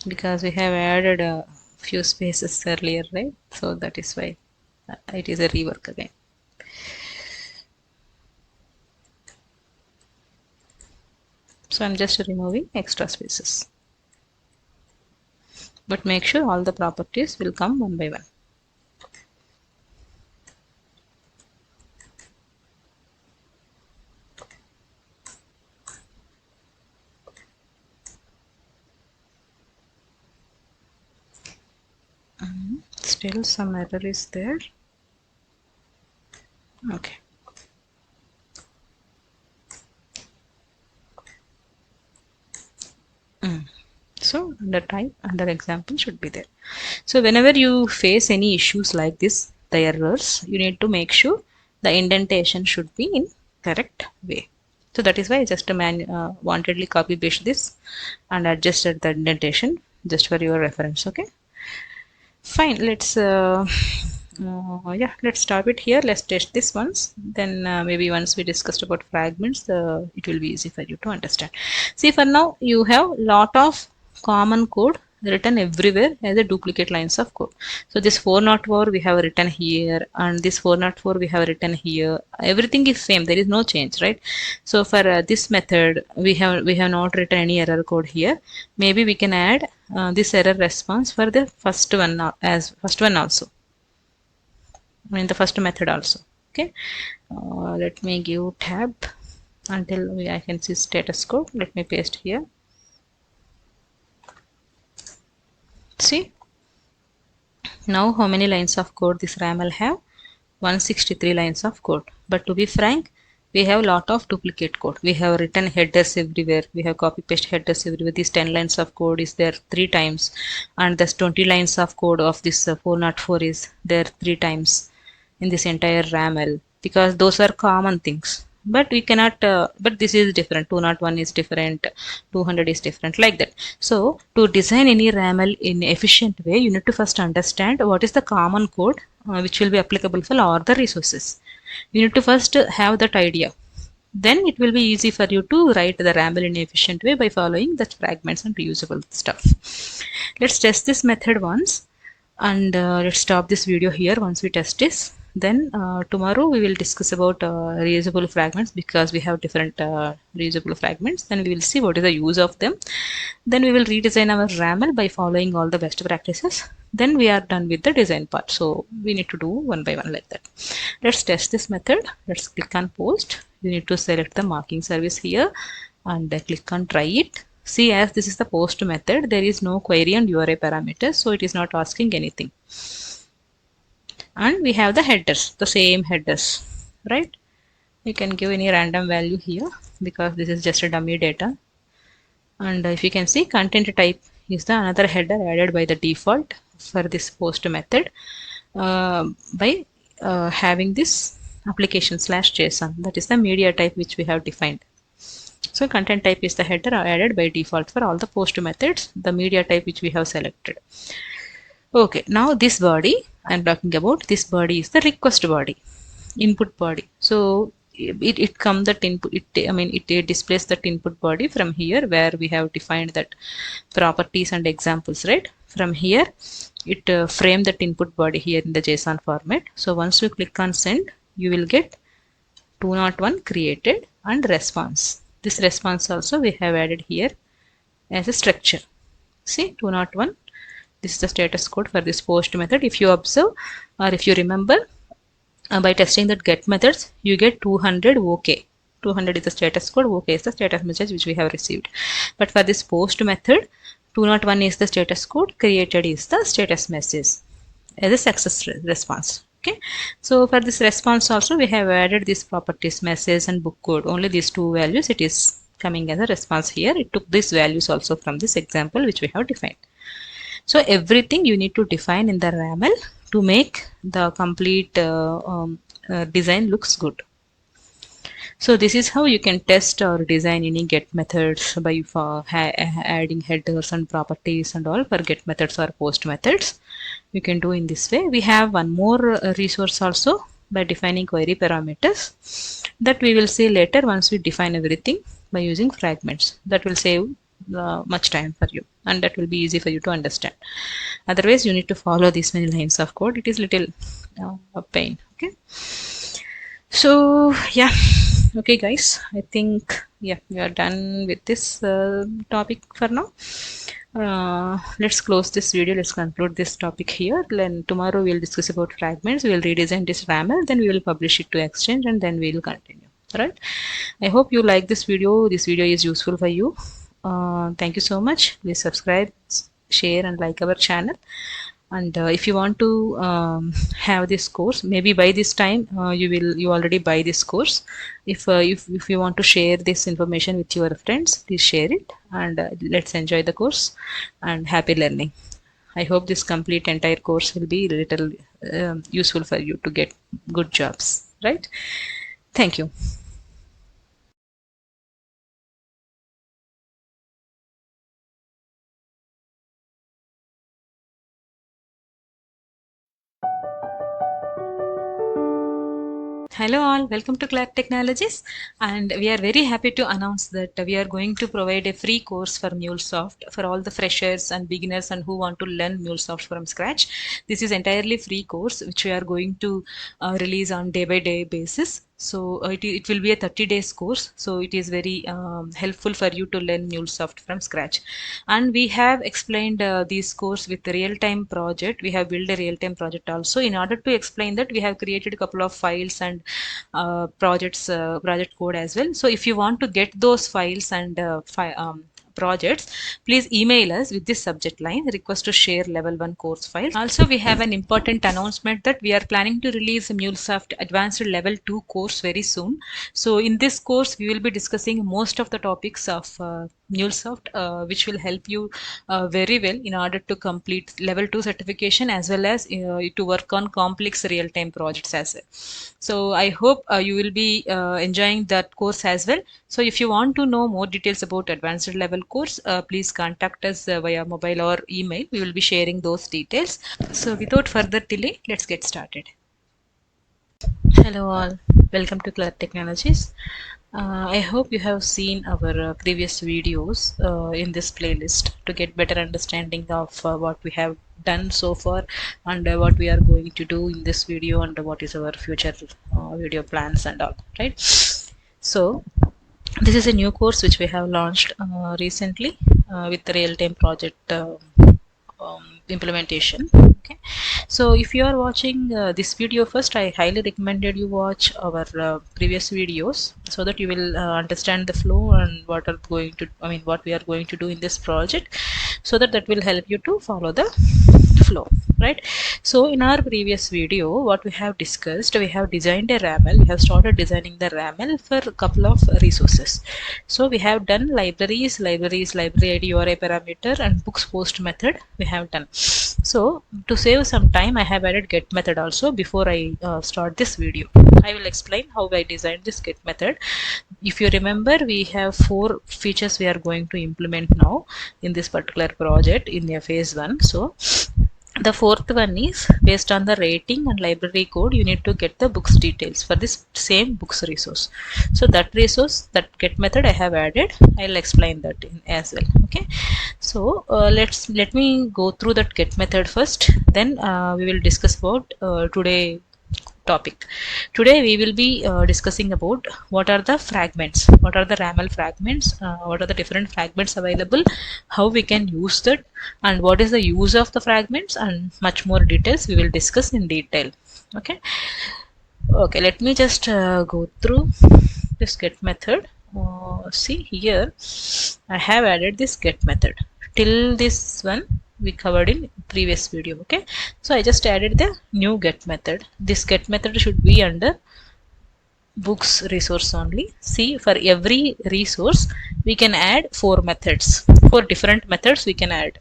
Because we have added a few spaces earlier, right? So that is why it is a rework again. So I'm just removing extra spaces. But make sure all the properties will come one by one. Still some error is there. Okay. So under type, under example should be there. So whenever you face any issues like this, the errors, you need to make sure the indentation should be in correct way. So that is why I just wantedly copy paste this and adjusted the indentation just for your reference. Okay. Fine. Let's yeah, let's stop it here. Let's test this once. Then maybe once we discussed about fragments, it will be easy for you to understand. See, for now you have lot of common code written everywhere as a duplicate lines of code. So this 404 we have written here, and this 404 we have written here. Everything is same. There is no change, right? So for this method, we have not written any error code here. Maybe we can add this error response for the first one as first one also. I mean the first method also. Okay. Let me give tab until I can see status code. Let me paste here. See, now how many lines of code this RAML have? 163 lines of code. But to be frank, we have a lot of duplicate code. We have written headers everywhere. We have copy paste headers everywhere. These 10 lines of code is there 3 times, and this 20 lines of code of this 404 is there 3 times in this entire RAML, because those are common things. But we cannot, but this is different. 201 is different, 200 is different, like that. So to design any RAML in efficient way, you need to first understand what is the common code which will be applicable for all the resources. You need to first have that idea. Then it will be easy for you to write the RAML in an efficient way by following the fragments and reusable stuff. Let's test this method once, and let's stop this video here once we test this. Then tomorrow we will discuss about reusable fragments, because we have different reusable fragments. Then we will see what is the use of them. Then we will redesign our RAML by following all the best practices. Then we are done with the design part. So we need to do one by one like that. Let's test this method. Let's click on post. You need to select the marking service here and click on try it. See, as this is the post method, there is no query and URI parameters, so it is not asking anything. And we have the headers, the same headers, right? You can give any random value here because this is just a dummy data. And if you can see, content type is the another header added by the default for this post method by having this application/JSON. That is the media type which we have defined. So content type is the header added by default for all the post methods, the media type which we have selected. Okay, now this body I'm talking about, this body is the request body, input body. So it comes that input, it displays that input body from here where we have defined that properties and examples, right? From here it frame that input body here in the JSON format. So once you click on send, you will get 201 created and response. This response also we have added here as a structure. See, 201 This is the status code for this post method. If you observe or if you remember, by testing that get methods, you get 200 OK. 200 is the status code, OK is the status message which we have received. But for this post method, 201 is the status code, created is the status message as a success response. Okay, so for this response also we have added this properties message and book code. Only these two values it is coming as a response here. It took these values also from this example which we have defined. So everything you need to define in the RAML to make the complete design looks good. So this is how you can test or design any get methods by adding headers and properties and all for get methods or post methods. You can do in this way. We have one more resource also by defining query parameters that we will see later once we define everything by using fragments. That will save much time for you and that will be easy for you to understand. Otherwise you need to follow these many lines of code. It is little a pain. Okay, so yeah, okay guys, I think yeah we are done with this topic for now. Let's close this video. Let's conclude this topic here. Then tomorrow we'll discuss about fragments. We will redesign this RAML, then we will publish it to Exchange, and then we will continue. All right, I hope you like this video. This video is useful for you. Thank you so much. Please subscribe, share and like our channel. And if you want to have this course, maybe by this time you already buy this course. If you want to share this information with your friends, please share it, and let's enjoy the course and happy learning. I hope this complete entire course will be a little useful for you to get good jobs, right? Thank you. Hello all, welcome to Clark Technologies, and we are very happy to announce that we are going to provide a free course for MuleSoft for all the freshers and beginners and who want to learn MuleSoft from scratch. This is entirely free course which we are going to release on day-by-day basis. So it will be a 30 days course, so it is very helpful for you to learn MuleSoft from scratch. And we have explained this course with the real-time project. We have built a real-time project also. In order to explain that, we have created a couple of files and project code as well. So if you want to get those files and projects, please email us with this subject line, request to share level 1 course files. Also, we have an important announcement that we are planning to release a MuleSoft advanced level 2 course very soon. So in this course we will be discussing most of the topics of MuleSoft, which will help you very well in order to complete level 2 certification as well as to work on complex real-time projects as well. So I hope you will be enjoying that course as well. So if you want to know more details about advanced level course, please contact us via mobile or email. We will be sharing those details. So without further delay, let's get started. Hello all, welcome to Clark Technologies. I hope you have seen our previous videos in this playlist to get better understanding of what we have done so far and what we are going to do in this video and what is our future video plans and all, right? So this is a new course which we have launched recently with the real-time project implementation. Okay, so if you are watching this video first, I highly recommended you watch our previous videos so that you will understand the flow and what we are going to do in this project, so that will help you to follow the flow, right? So in our previous video, what we have discussed, we have designed a RAML. We have started designing the RAML for a couple of resources. So we have done library ID URI parameter and books post method we have done. So to save some time, I have added get method also before I start this video. I will explain how I designed this get method. If you remember, we have 4 features we are going to implement now in this particular project in the phase 1. So the fourth one is based on the rating and library code, you need to get the books details for this same books resource. So that resource, that get method I have added, I'll explain that as well. Okay, so let me go through that get method first, then we will discuss about today topic. Today we will be discussing about what are the fragments, what are the RAML fragments, what are the different fragments available, how we can use that, and what is the use of the fragments, and much more details we will discuss in detail. Okay. Okay, let me just go through this get method. See here, I have added this get method. Till this one we covered in previous video. Okay, so I just added the new get method. This get method should be under books resource only. See, for every resource we can add 4 methods. 4 different methods we can add.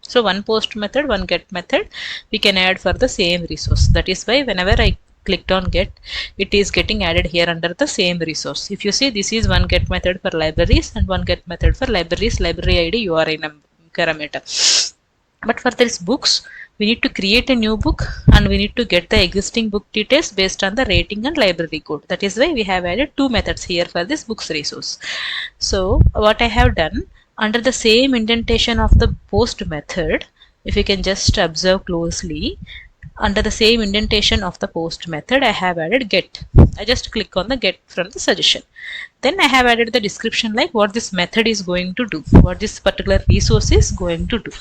So one post method, one get method we can add for the same resource. That is why whenever I clicked on get, it is getting added here under the same resource. If you see, this is one get method for libraries and one get method for libraries, library ID, URI parameter. But for this books, we need to create a new book and we need to get the existing book details based on the rating and library code. That is why we have added 2 methods here for this books resource. So what I have done, under the same indentation of the post method, if you can just observe closely, under the same indentation of the post method, I have added get. I just click on the get from the suggestion. Then I have added the description like what this method is going to do, what this particular resource is going to do.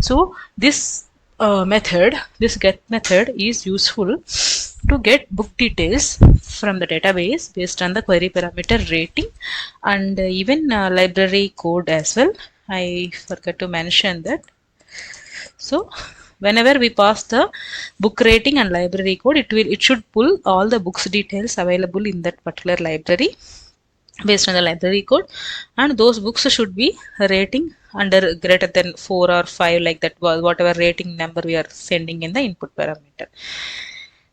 So this method, this get method is useful to get book details from the database based on the query parameter rating and even library code as well. I forgot to mention that. So whenever we pass the book rating and library code, it should pull all the books details available in that particular library based on the library code, and those books should be rating under greater than 4 or 5, like that, whatever rating number we are sending in the input parameter.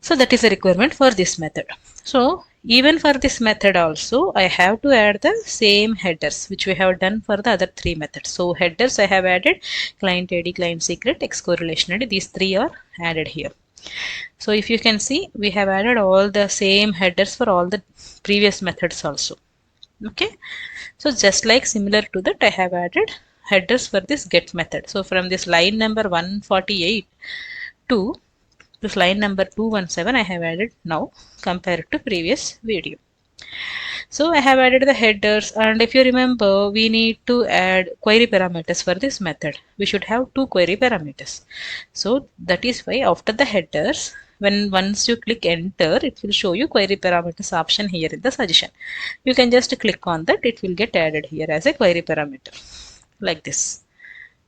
So that is a requirement for this method. So even for this method also, I have to add the same headers which we have done for the other 3 methods. So headers I have added client ID, client secret, X correlation ID. These 3 are added here. So if you can see, we have added all the same headers for all the previous methods also. Okay, so just like similar to that, I have added headers for this get method. So from this line number 148 to this line number 217, I have added now compared to previous video. So I have added the headers, and if you remember, we need to add query parameters for this method. We should have 2 query parameters. So that is why after the headers, once you click enter, it will show you query parameters option here in the suggestion. You can just click on that, it will get added here as a query parameter like this,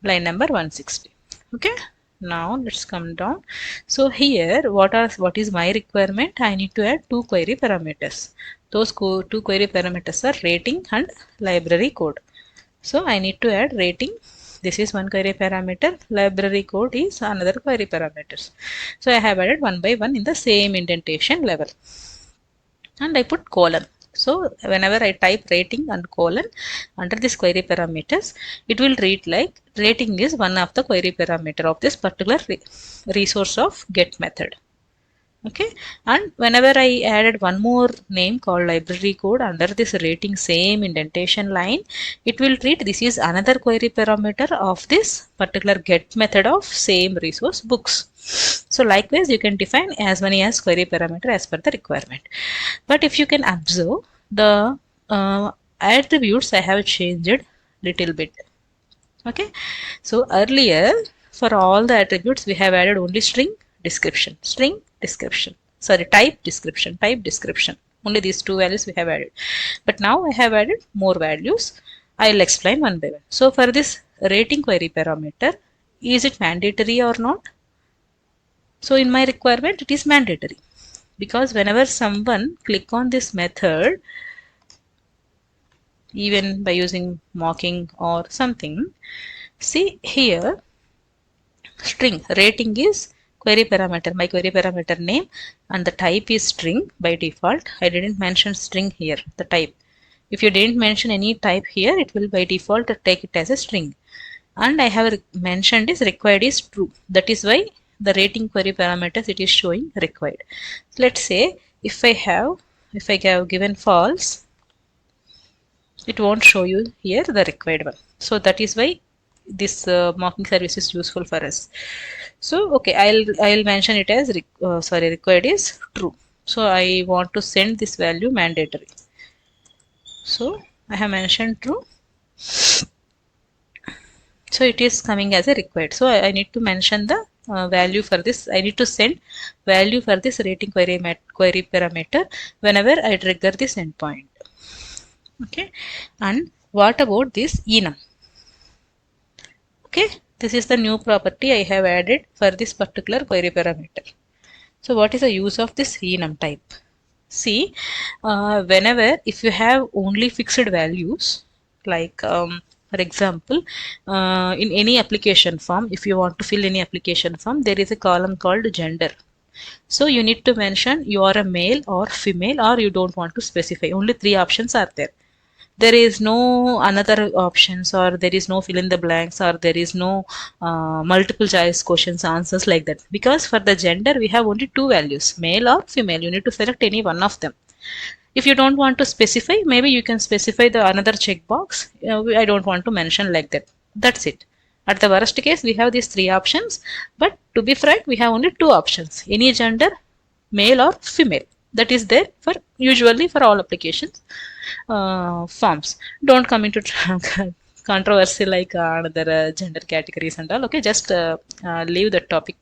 line number 160. Okay, now let's come down. So here what is my requirement? I need to add 2 query parameters. Those 2 query parameters are rating and library code. So I need to add rating. This is one query parameter, library code is another query parameters. So I have added one by one in the same indentation level, and I put colon. So whenever I type rating and colon under this query parameters, it will read like rating is one of the query parameter of this particular resource of get method. Okay, and whenever I added one more name called library code under this rating same indentation line, it will treat this is another query parameter of this particular get method of same resource books. So likewise, you can define as many as query parameter as per the requirement. But if you can observe, the attributes I have changed little bit. Okay, so earlier for all the attributes we have added only string description, type description, only these 2 values we have added. But now I have added more values. I will explain one by one. So for this rating query parameter, is it mandatory or not? So in my requirement it is mandatory, because whenever someone click on this method, even by using mocking or something, see here string rating is query parameter, my query parameter name, and the type is string by default. I didn't mention string here, the type. If you didn't mention any type here, it will by default take it as a string. And I have mentioned is required is true. That is why the rating query parameters it is showing required. So let's say if I have given false, it won't show you here the required one. So that is why this mocking service is useful for us. So okay, I'll mention it as required is true. So I want to send this value mandatory. So I have mentioned true. So it is coming as a required. So I need to mention the value for this. I need to send value for this rating query parameter whenever I trigger this endpoint. Okay. And what about this enum? Okay. This is the new property I have added for this particular query parameter. So what is the use of this enum type? See, whenever if you have only fixed values, like for example, in any application form, if you want to fill any application form, there is a column called gender. So you need to mention you are a male or female, or you don't want to specify. Only three options are there. There is no another options, or there is no fill in the blanks, or there is no multiple choice questions answers like that, because for the gender we have only two values, male or female. You need to select any one of them. If you don't want to specify, maybe you can specify the another checkbox. I don't want to mention like that. That's it. At the worst case, we have these three options, but to be frank, we have only two options: any gender, male or female. That is there for usually for all applications forms. Don't come into controversy like another gender categories and all. Okay, just leave that topic.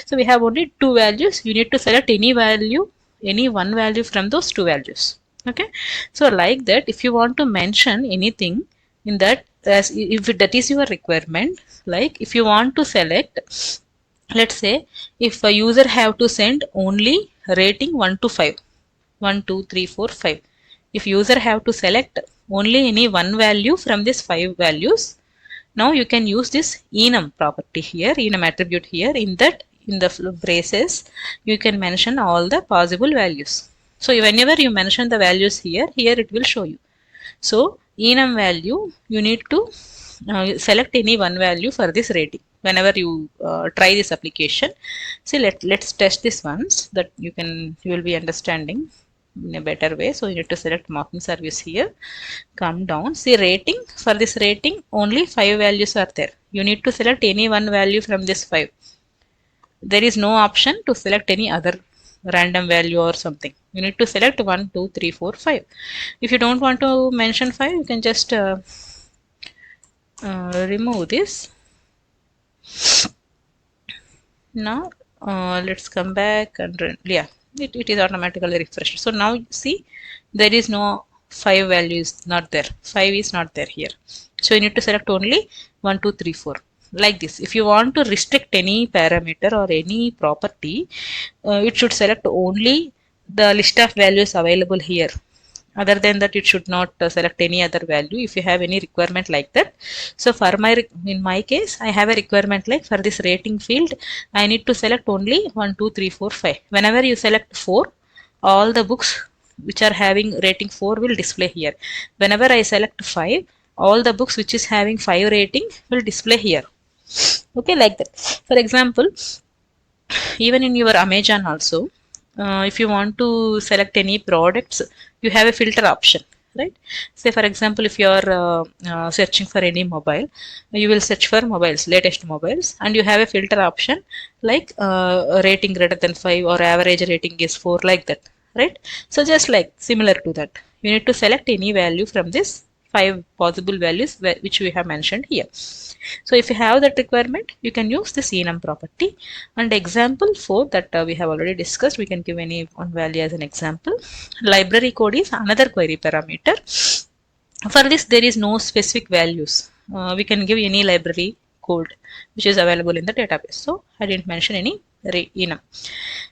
So we have only two values. You need to select any value, any one value from those two values. Okay, so like that, if you want to mention anything in that, as if that is your requirement, like if you want to select, let's say if a user have to send only rating 1 to 5, 1 2 3 4 5, if user have to select only any one value from these five values, now you can use this enum property here, enum attribute here. In that, in the braces, you can mention all the possible values. So whenever you mention the values here, it will show you. So enum value, you need to select any one value for this rating whenever you try this application. See, let's test this once, that you will be understanding in a better way. So you need to select mocking service here, come down, see rating. For this rating, only five values are there. You need to select any one value from this five. There is no option to select any other random value or something. You need to select 1 2 3 4 5. If you don't want to mention 5, you can just remove this. Now let's come back and run. Yeah, it is automatically refreshed. So now see, there is no 5 values not there. 5 is not there here. So you need to select only 1 2 3 4 like this. If you want to restrict any parameter or any property, it should select only the list of values available here. Other than that, it should not select any other value if you have any requirement like that. So for in my case, I have a requirement like for this rating field, I need to select only 1 2 3 4 5. Whenever you select 4, all the books which are having rating 4 will display here. Whenever I select 5, all the books which is having 5 rating will display here. Okay, like that. For example, even in your Amazon also, if you want to select any products, you have a filter option, right? Say for example, if you are searching for any mobile, you will search for mobiles, latest mobiles, and you have a filter option like rating greater than 5 or average rating is 4, like that, right? So just like similar to that, you need to select any value from this 5 possible values which we have mentioned here. So if you have that requirement, you can use this enum property. And example 4 that we have already discussed, we can give any one value as an example. Library code is another query parameter. For this, there is no specific values. We can give any library code which is available in the database. So I didn't mention any enum.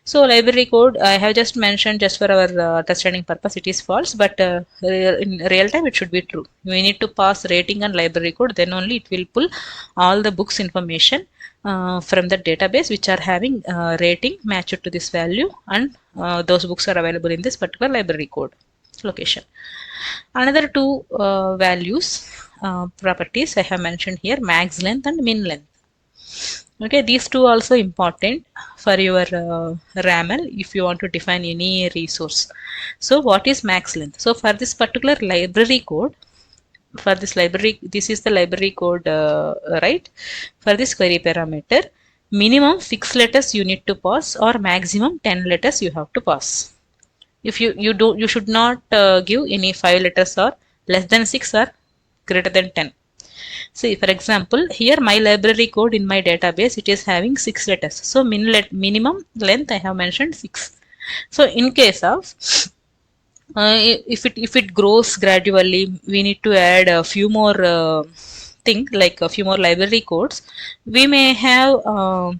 So library code I have just mentioned just for our understanding purpose, it is false, but in real time it should be true. We need to pass rating and library code, then only it will pull all the books information from the database which are having rating matched to this value, and those books are available in this particular library code location. Another two values properties I have mentioned here, max length and min length. Okay, these two also important for your RAML if you want to define any resource. So what is max length? So for this particular library code, for this library, this is the library code, right? For this query parameter, minimum 6 letters you need to pass or maximum 10 letters you have to pass. If you should not give any 5 letters or less than 6 or greater than 10. See, for example, here my library code in my database, it is having 6 letters. So minimum length I have mentioned 6. So in case of if it grows gradually, we need to add a few more thing like a few more library codes. We may have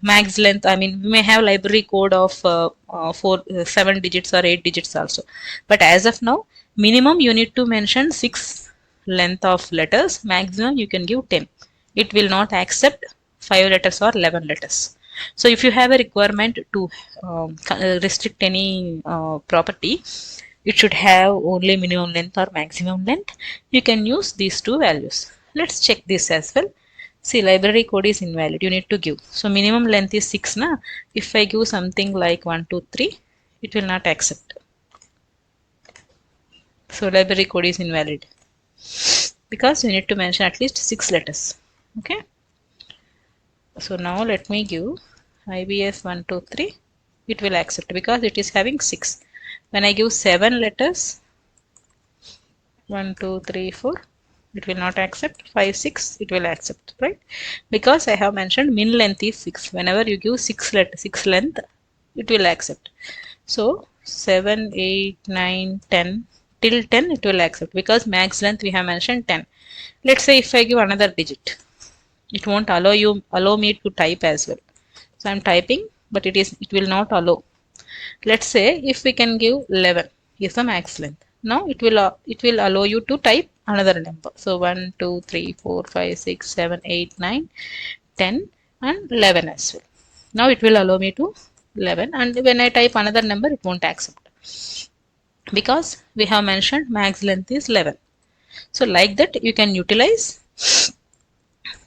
max length. I mean, we may have library code of 7 digits or 8 digits also. But as of now, minimum you need to mention 6 length of letters. Maximum you can give 10. It will not accept 5 letters or 11 letters. So if you have a requirement to restrict any property, it should have only minimum length or maximum length. You can use these two values. Let's check this as well. See, library code is invalid. You need to give. So minimum length is 6 na. If I give something like 1, 2, 3, it will not accept. So library code is invalid because you need to mention at least 6 letters. Okay. So now let me give IBS 1, 2, 3. It will accept because it is having 6. When I give 7 letters, 1, 2, 3, 4, it will not accept. 5, 6, it will accept, right? Because I have mentioned min length is 6. Whenever you give 6 length, it will accept. So 7, 8, 9, 10, till 10 it will accept because max length we have mentioned 10. Let's say if I give another digit, it won't allow me to type as well. So I'm typing, but it will not allow. Let's say if we can give 11 is the max length. Now it will allow you to type another number. So 1, 2, 3, 4, 5, 6, 7, 8, 9, 10 and 11 as well. Now it will allow me to 11, and when I type another number, it won't accept because we have mentioned max length is 11. So like that you can utilize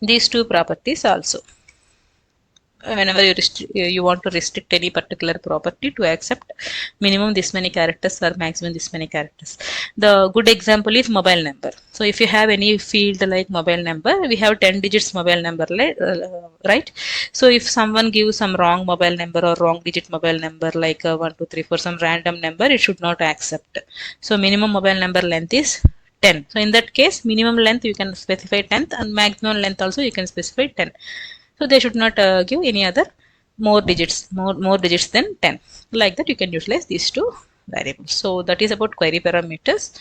these two properties also. Whenever you want to restrict any particular property to accept minimum this many characters or maximum this many characters. The good example is mobile number. So if you have any field like mobile number, we have 10 digits mobile number, right? So if someone gives some wrong mobile number or wrong digit mobile number like 1, 2, 3, 4, some random number, it should not accept. So minimum mobile number length is 10. So in that case, minimum length you can specify 10th and maximum length also you can specify 10. So they should not give any other more digits than 10. Like that you can utilize these two variables. So that is about query parameters.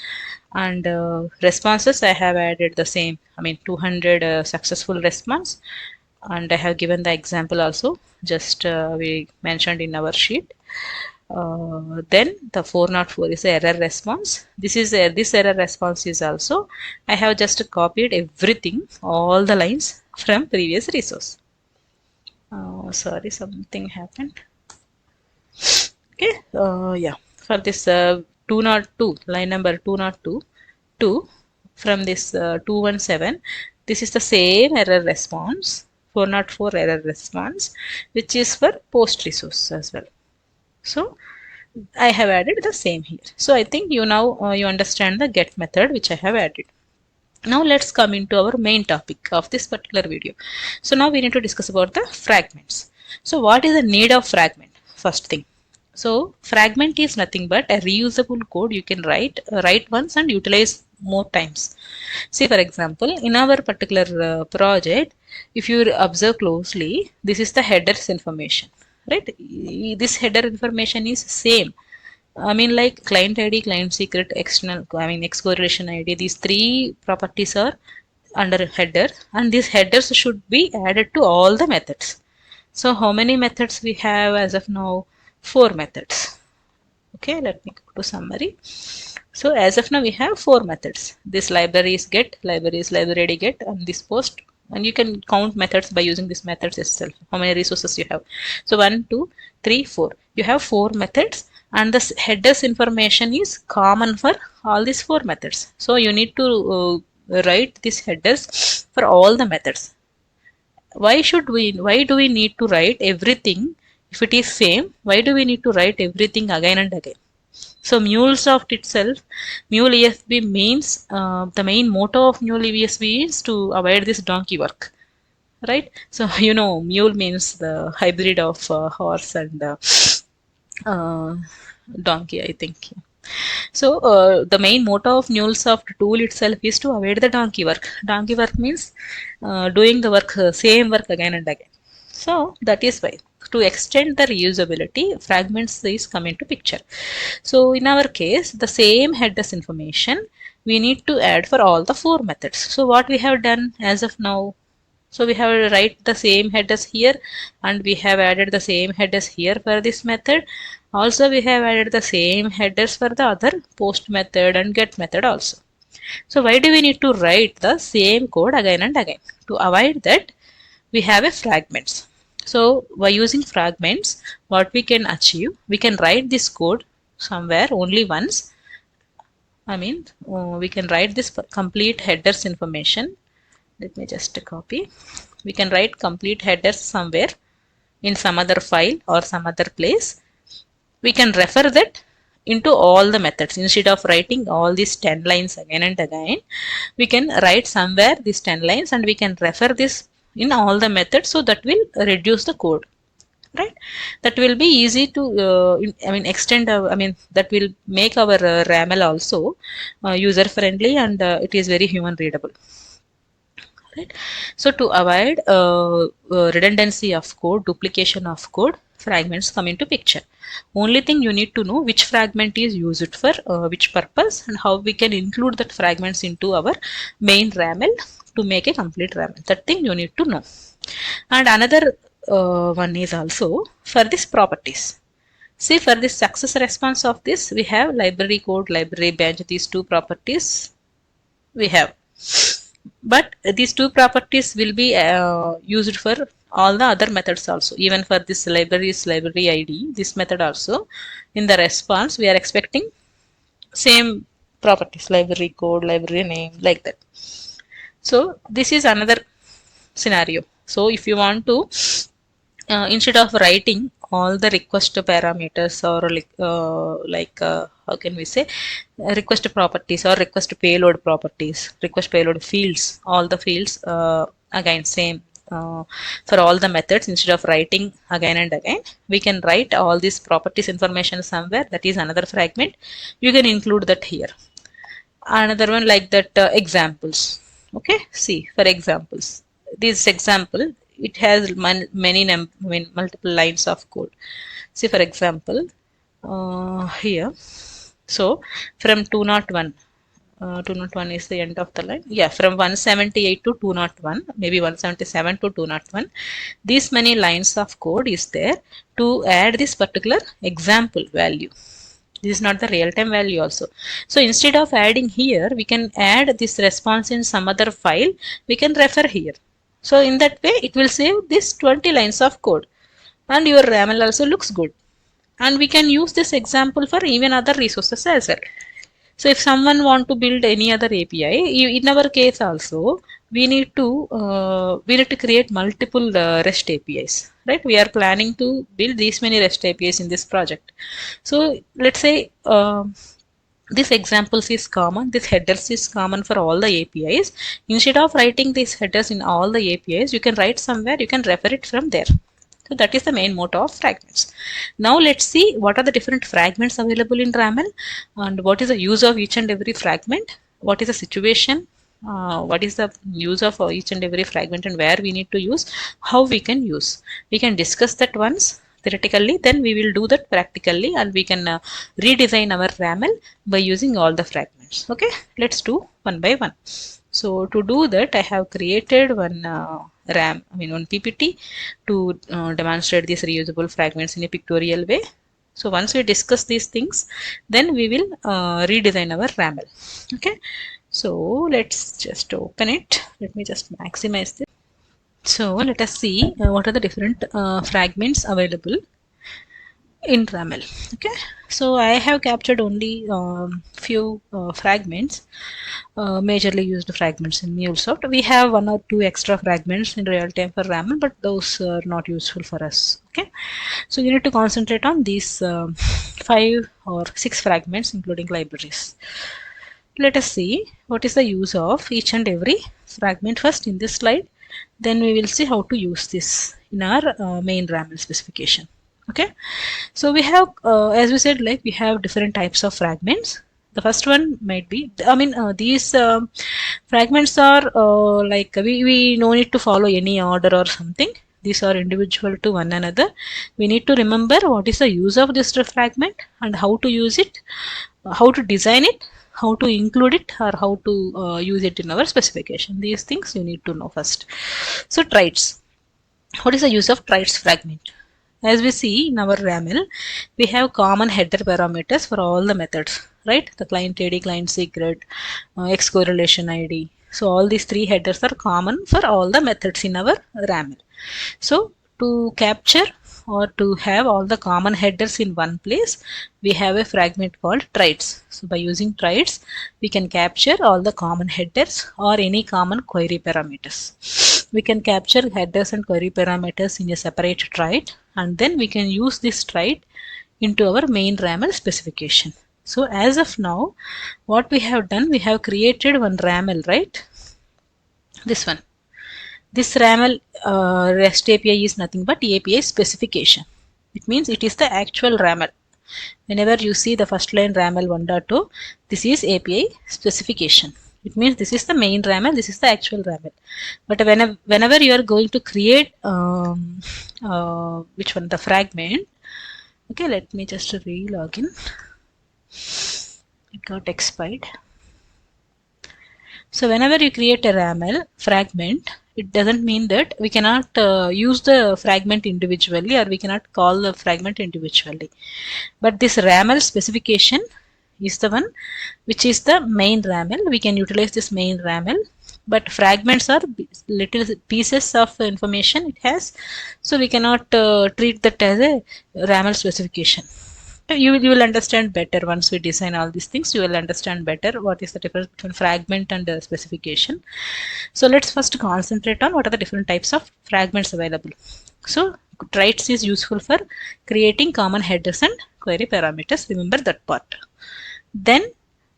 And responses, I have added the same. I mean 200 successful response, and I have given the example also, just we mentioned in our sheet. Then the 404 is the error response. This error response is also, I have just copied everything, all the lines from previous resource. Sorry, something happened. Okay, yeah, for this 202, line number 202, 2 from this 217, this is the same error response, 404 error response, which is for post resource as well. So I have added the same here. So I think you now you understand the get method which I have added. Now let's come into our main topic of this particular video. So now we need to discuss about the fragments. So what is the need of fragment? First thing. So fragment is nothing but a reusable code you can write once and utilize more times. See, for example, in our particular project, if you observe closely, this is the headers information, right? This header information is same. I mean, like client ID, client secret, external, I mean, X correlation ID, these three properties are under header, and these headers should be added to all the methods. So how many methods we have as of now? 4 methods. Okay, let me go to summary. So as of now we have 4 methods. This library is get, library is library get, and this post, and you can count methods by using these methods itself. How many resources you have? So 1, 2, 3, 4. You have 4 methods, and the headers information is common for all these 4 methods. So you need to write these headers for all the methods. Why do we need to write everything if it is same? Why do we need to write everything again and again? So MuleSoft itself, Mule ESB means the main motto of Mule ESB is to avoid this donkey work, right? So you know, mule means the hybrid of horse and donkey, I think. So the main motto of MuleSoft tool itself is to avoid the donkey work. Donkey work means doing the work, same work again and again. So that is why to extend the reusability, fragments is come into picture. So in our case, the same headers information we need to add for all the 4 methods. So what we have done as of now, so we have write the same headers here, and we have added the same headers here for this method. Also we have added the same headers for the other post method and get method also. So why do we need to write the same code again and again? To avoid that, we have a fragments. So by using fragments, what we can achieve, we can write this code somewhere only once. I mean, we can write this complete headers information. Let me just copy. We can write complete headers somewhere in some other file or some other place. We can refer that into all the methods. Instead of writing all these 10 lines again and again, we can write somewhere these 10 lines and we can refer this in all the methods, so that will reduce the code, right? That will be easy to extend that will make our RAML also user friendly, and it is very human readable, right? So to avoid redundancy of code, duplication of code, fragments come into picture. Only thing you need to know which fragment is used for which purpose, and how we can include that fragments into our main RAML to make a complete RAML. That thing you need to know. And another one is also for this properties. See, for this success response of this, we have library code, library bench, these 2 properties we have. But these 2 properties will be used for all the other methods also. Even for this library ID, this method also, in the response we are expecting same properties, library code, library name, like that. So this is another scenario. So if you want to instead of writing all the request parameters, or how can we say, request properties or request payload properties, request payload fields, all the fields again same for all the methods, instead of writing again and again, we can write all these properties information somewhere. That is another fragment. You can include that here. Another one like that, examples. Okay, see, for examples, this example, it has multiple lines of code. See, for example, here, so from 201, 201 is the end of the line. Yeah, from 178 to 201, maybe 177 to 201, these many lines of code is there to add this particular example value. This is not the real-time value also. So instead of adding here, we can add this response in some other file. We can refer here. So in that way, it will save this 20 lines of code, and your RAML also looks good. And we can use this example for even other resources as well. So if someone want to build any other API, in our case also, we need to create multiple REST APIs, right? We are planning to build these many REST APIs in this project. So let's say this examples is common, this headers is common for all the APIs. Instead of writing these headers in all the APIs, you can write somewhere, you can refer it from there. So that is the main motto of fragments. Now let's see what are the different fragments available in RAML, and what is the use of each and every fragment, what is the situation, what is the use of each and every fragment, and where we need to use, how we can use. We can discuss that once theoretically, then we will do that practically, and we can redesign our RAML by using all the fragments. Okay, let's do one by one. So to do that, I have created one one PPT to demonstrate these reusable fragments in a pictorial way. So once we discuss these things, then we will redesign our RAML. Okay, so let's just open it. Let me just maximize this. So let us see what are the different fragments available in RAML. Okay, so I have captured only few fragments, majorly used fragments in MuleSoft. We have 1 or 2 extra fragments in real time for RAML, but those are not useful for us. Okay, so you need to concentrate on these 5 or 6 fragments, including libraries. Let us see what is the use of each and every fragment first in this slide. Then we will see how to use this in our main RAML specification. Okay, so we have as we said, like we have different types of fragments. The first one might be, I mean, these fragments are like we no need to follow any order or something. These are individual to one another. We need to remember what is the use of this fragment and how to use it, how to design it, how to include it, or how to use it in our specification. These things you need to know first. So traits. What is the use of traits fragment? As we see in our RAML, we have common header parameters for all the methods, right? The client ID, client secret, X correlation ID. So all these three headers are common for all the methods in our RAML. So to capture or to have all the common headers in one place, we have a fragment called traits. So by using traits, we can capture all the common headers or any common query parameters. We can capture headers and query parameters in a separate trait, and then we can use this trait into our main RAML specification. So as of now, what we have done, we have created one RAML, right? This one. This RAML REST API is nothing but API specification. It means it is the actual RAML. Whenever you see the first line RAML 1.2, this is API specification. It means this is the main RAML, this is the actual RAML. But whenever you are going to create which one, the fragment. Okay, let me just re-log in. It got expired. So whenever you create a RAML fragment, it doesn't mean that we cannot use the fragment individually, or we cannot call the fragment individually. But this RAML specification is the one which is the main RAML. We can utilize this main RAML, but fragments are little pieces of information it has, so we cannot treat that as a RAML specification. You will understand better once we design all these things. You will understand better what is the difference between fragment and specification. So let's first concentrate on what are the different types of fragments available. So traits is useful for creating common headers and query parameters. Remember that part. Then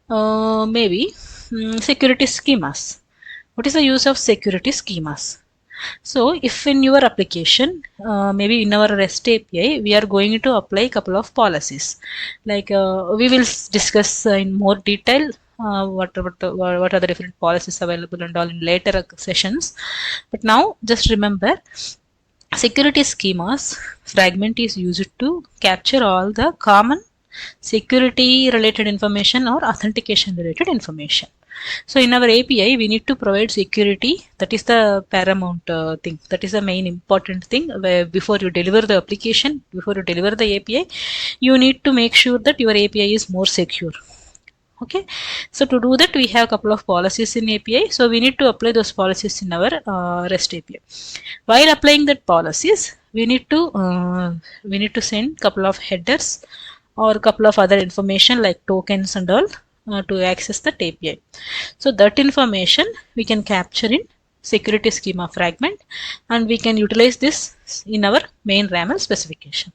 maybe security schemas. What is the use of security schemas? So if in your application, maybe in our REST API, we are going to apply a couple of policies. Like we will discuss in more detail what are the different policies available and all in later sessions. But now just remember, security schemas fragment is used to capture all the common security related information or authentication related information. So in our API, we need to provide security. That is the paramount thing. That is the main important thing. Where before you deliver the application, before you deliver the API, you need to make sure that your API is more secure. Okay. So to do that, we have a couple of policies in API. So we need to apply those policies in our REST API. While applying that policies, we need to send couple of headers or a couple of other information like tokens and all to access that API. So that information we can capture in security schema fragment, and we can utilize this in our main RAML specification.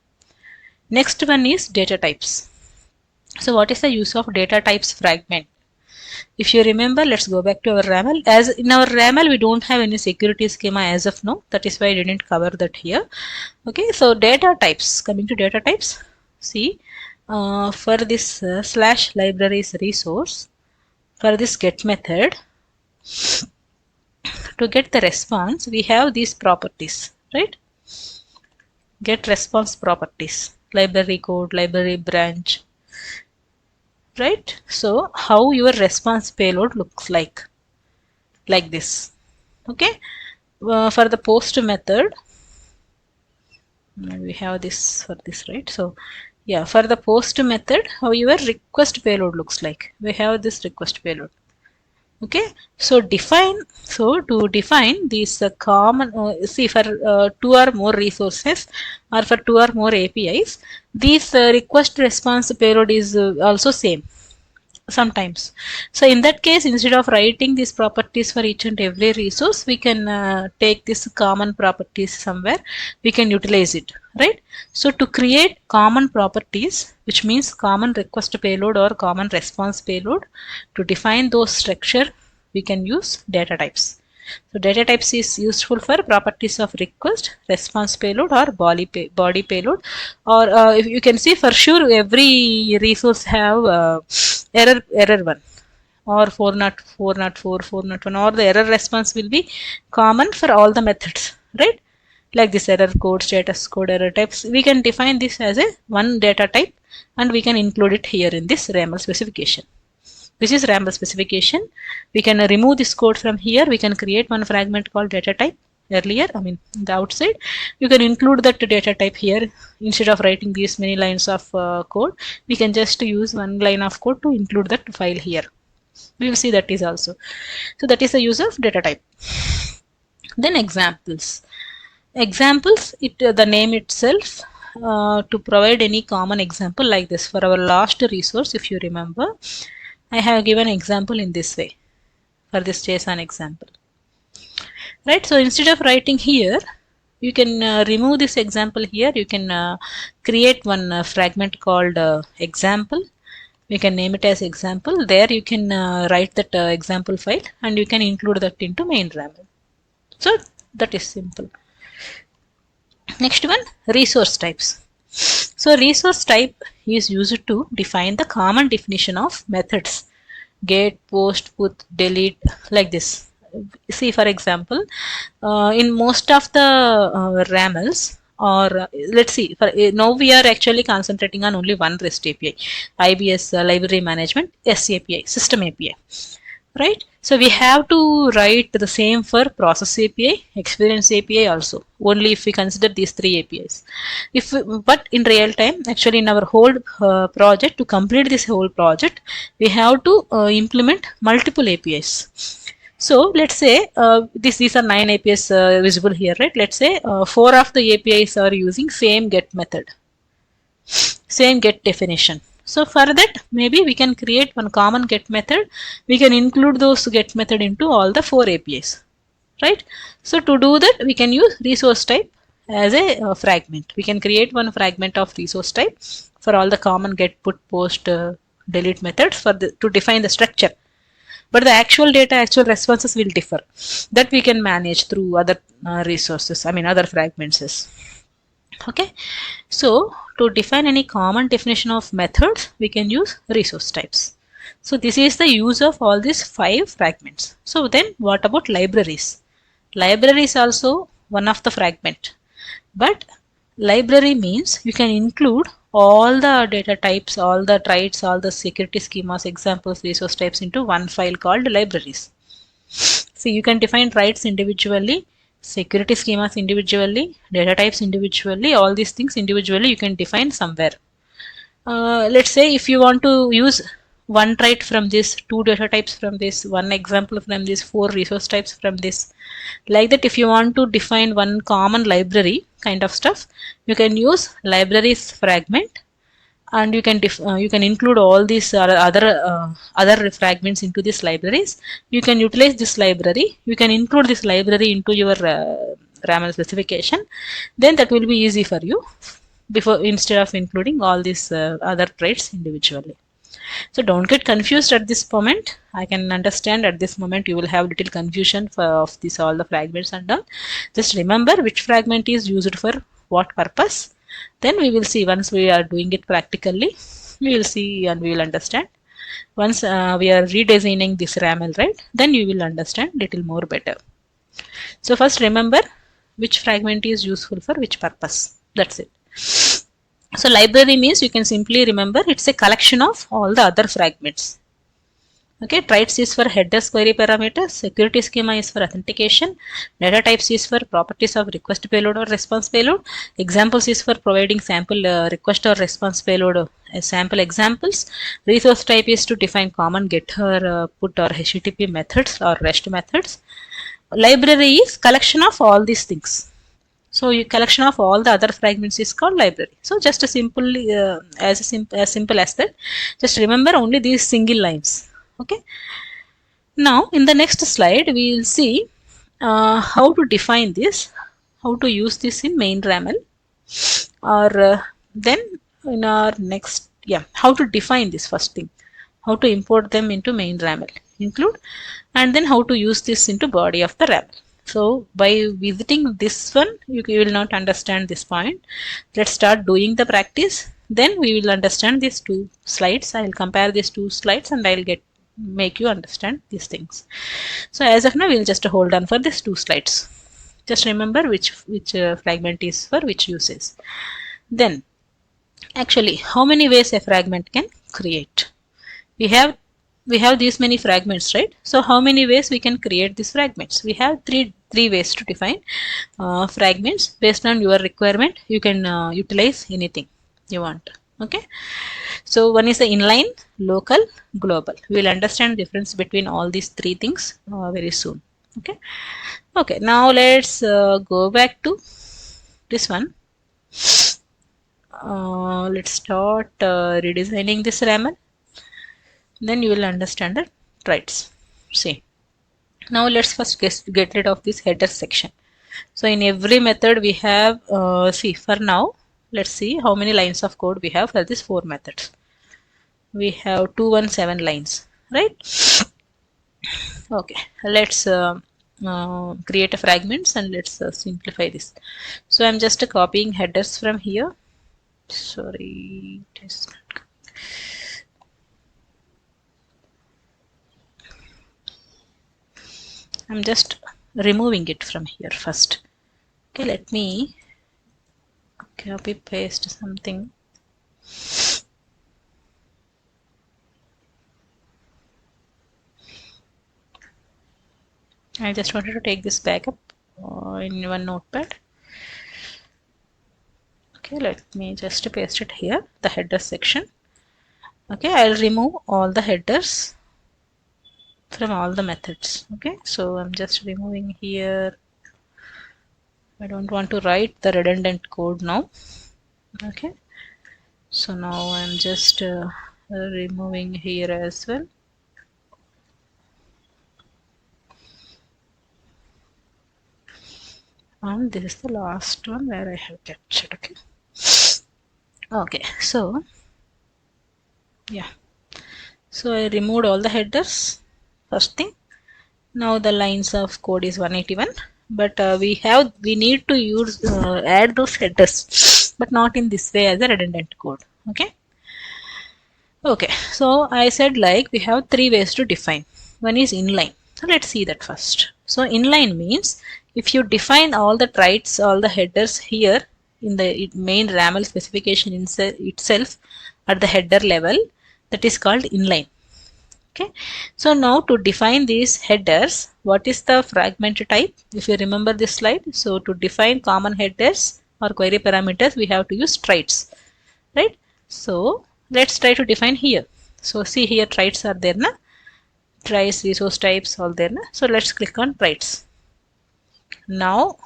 Next one is data types. So what is the use of data types fragment? If you remember, let's go back to our RAML. As in our RAML, we don't have any security schema as of now. That is why I didn't cover that here. Okay, so data types. Coming to data types, see. For this slash libraries resource, for this get method, to get the response, we have these properties, right? Get response properties, library code, library branch, right? So how your response payload looks like this. Okay. For the post method, we have this for this, right? So yeah, for the post method, how your request payload looks like. We have this request payload. Okay, so to define these common, see for 2 or more resources or for 2 or more APIs, these request response payload is also same sometimes. So in that case, instead of writing these properties for each and every resource, we can take this common properties somewhere, we can utilize it, right? So to create common properties, which means common request payload or common response payload, to define those structure, we can use data types. So data types is useful for properties of request, response payload, or body payload. Or if you can see for sure every resource have error one or 404, 401, or the error response will be common for all the methods, right? Like this error code, status code, error types. We can define this as a one data type and we can include it here in this RAML specification. This is RAML specification. We can remove this code from here. We can create one fragment called data type earlier, the outside. You can include that data type here. Instead of writing these many lines of code, we can just use one line of code to include that file here. We will see that is also. So that is the use of data type. Then examples. Examples, the name itself, to provide any common example like this. For our last resource, if you remember, I have given example in this way for this JSON example. Right, so instead of writing here, you can remove this example here. You can create one fragment called example. We can name it as example. There you can write that example file and you can include that into main RAML. So that is simple. Next one, resource types. So resource type is used to define the common definition of methods. Get, post, put, delete, like this. See, for example, in most of the RAMLs, or let's see, now we are actually concentrating on only one REST API, IBS library management, SAPI, system API, right? So we have to write the same for process API, experience API also, only if we consider these three APIs. But in real time, actually in our whole project, to complete this whole project, we have to implement multiple APIs. So let's say these are 9 APIs visible here, right? Let's say 4 of the APIs are using same get method, same get definition. So for that, maybe we can create one common get method. We can include those get method into all the 4 APIs, right? So to do that, we can use resource type as a fragment. We can create one fragment of resource type for all the common get, put, post, delete methods to define the structure. But the actual data, actual responses will differ. That we can manage through other resources, other fragments. Okay, so to define any common definition of methods, we can use resource types. So this is the use of all these 5 fragments. So then what about libraries? Library is also one of the fragment, but library means you can include all the data types, all the traits, all the security schemas, examples, resource types into one file called libraries. So you can define traits individually, security schemas individually, data types individually, all these things individually you can define somewhere. Let's say if you want to use one trait from this, 2 data types from this, 1 example from this, 4 resource types from this. Like that, if you want to define one common library kind of stuff, you can use libraries fragment, and you can include all these other fragments into these libraries. You can utilize this library. You can include this library into your RAML specification. Then that will be easy for you instead of including all these other traits individually. So don't get confused at this moment. I can understand at this moment you will have little confusion of all the fragments and all. Just remember which fragment is used for what purpose. Then we will see, once we are doing it practically, we will see and we will understand. Once we are redesigning this RAML, right, then you will understand little more better. So first remember which fragment is useful for which purpose. That's it. So library means you can simply remember it's a collection of all the other fragments. Okay, traits is for headers query parameters, security schema is for authentication, data types is for properties of request payload or response payload, examples is for providing sample request or response payload sample examples, resource type is to define common get or put or HTTP methods or REST methods. Library is collection of all these things. So collection of all the other fragments is called library. So just as simple as that. Just remember only these single lines. Okay. Now in the next slide we will see how to define this, how to use this in main RAML, or then in our next how to define this first thing, how to import them into main RAML. include, and then how to use this into body of the RAML. So by visiting this one, you will not understand this point. Let's start doing the practice. Then we will understand these two slides. I will compare these two slides and I will make you understand these things. So as of now, we will just hold on for these two slides. Just remember which fragment is for which uses. Then actually, how many ways a fragment can create? We have these many fragments, right? So how many ways we can create these fragments? We have three ways to define fragments. Based on your requirement, you can utilize anything you want. Okay, so one is the inline, local, global. We will understand the difference between all these three things very soon. Okay, now let's go back to this one. Let's start redesigning this RAML. Then you will understand the traits. See, now let's first get rid of this header section. So in every method we have, see, for now, let's see how many lines of code we have for these 4 methods. We have 217 lines, right? Okay, let's create a fragments and let's simplify this. So I'm just copying headers from here. Sorry, I'm just removing it from here first. Okay, let me copy paste something. I just wanted to take this backup in one notepad. Okay, let me just paste it here, the header section. Okay, I'll remove all the headers from all the methods. Okay, so I'm just removing here. I don't want to write the redundant code now. Okay, so now I'm just removing here as well. And this is the last one where I have captured. Okay, so yeah, so I removed all the headers, first thing. Now the lines of code is 181, but we need to use add those headers, but not in this way as a redundant code. Okay, so I said like we have 3 ways to define. One is inline. So let's see that first. So inline means if you define all the traits, all the headers here in the main RAML specification itself at the header level, that is called inline. Okay, so now to define these headers, what is the fragment type? If you remember this slide, so to define common headers or query parameters, we have to use traits, right? So let's try to define here. So see here, traits are there, na? Traits, resource types, all there, na? So let's click on traits. Now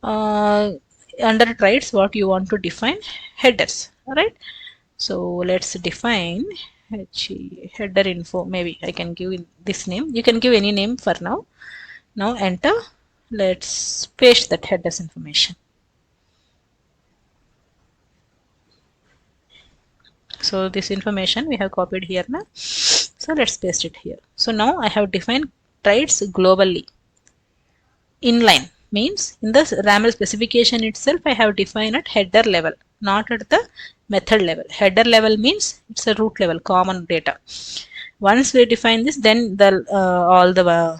under traits, what you want to define? Headers, right? So let's define header info. Maybe I can give this name. You can give any name for now. Now enter. Let's paste that headers information. So this information we have copied here now. So let's paste it here. So now I have defined traits globally. Inline means in the RAML specification itself I have defined at header level, not at the method level. Header level means it's a root level, common data. Once we define this, then the all the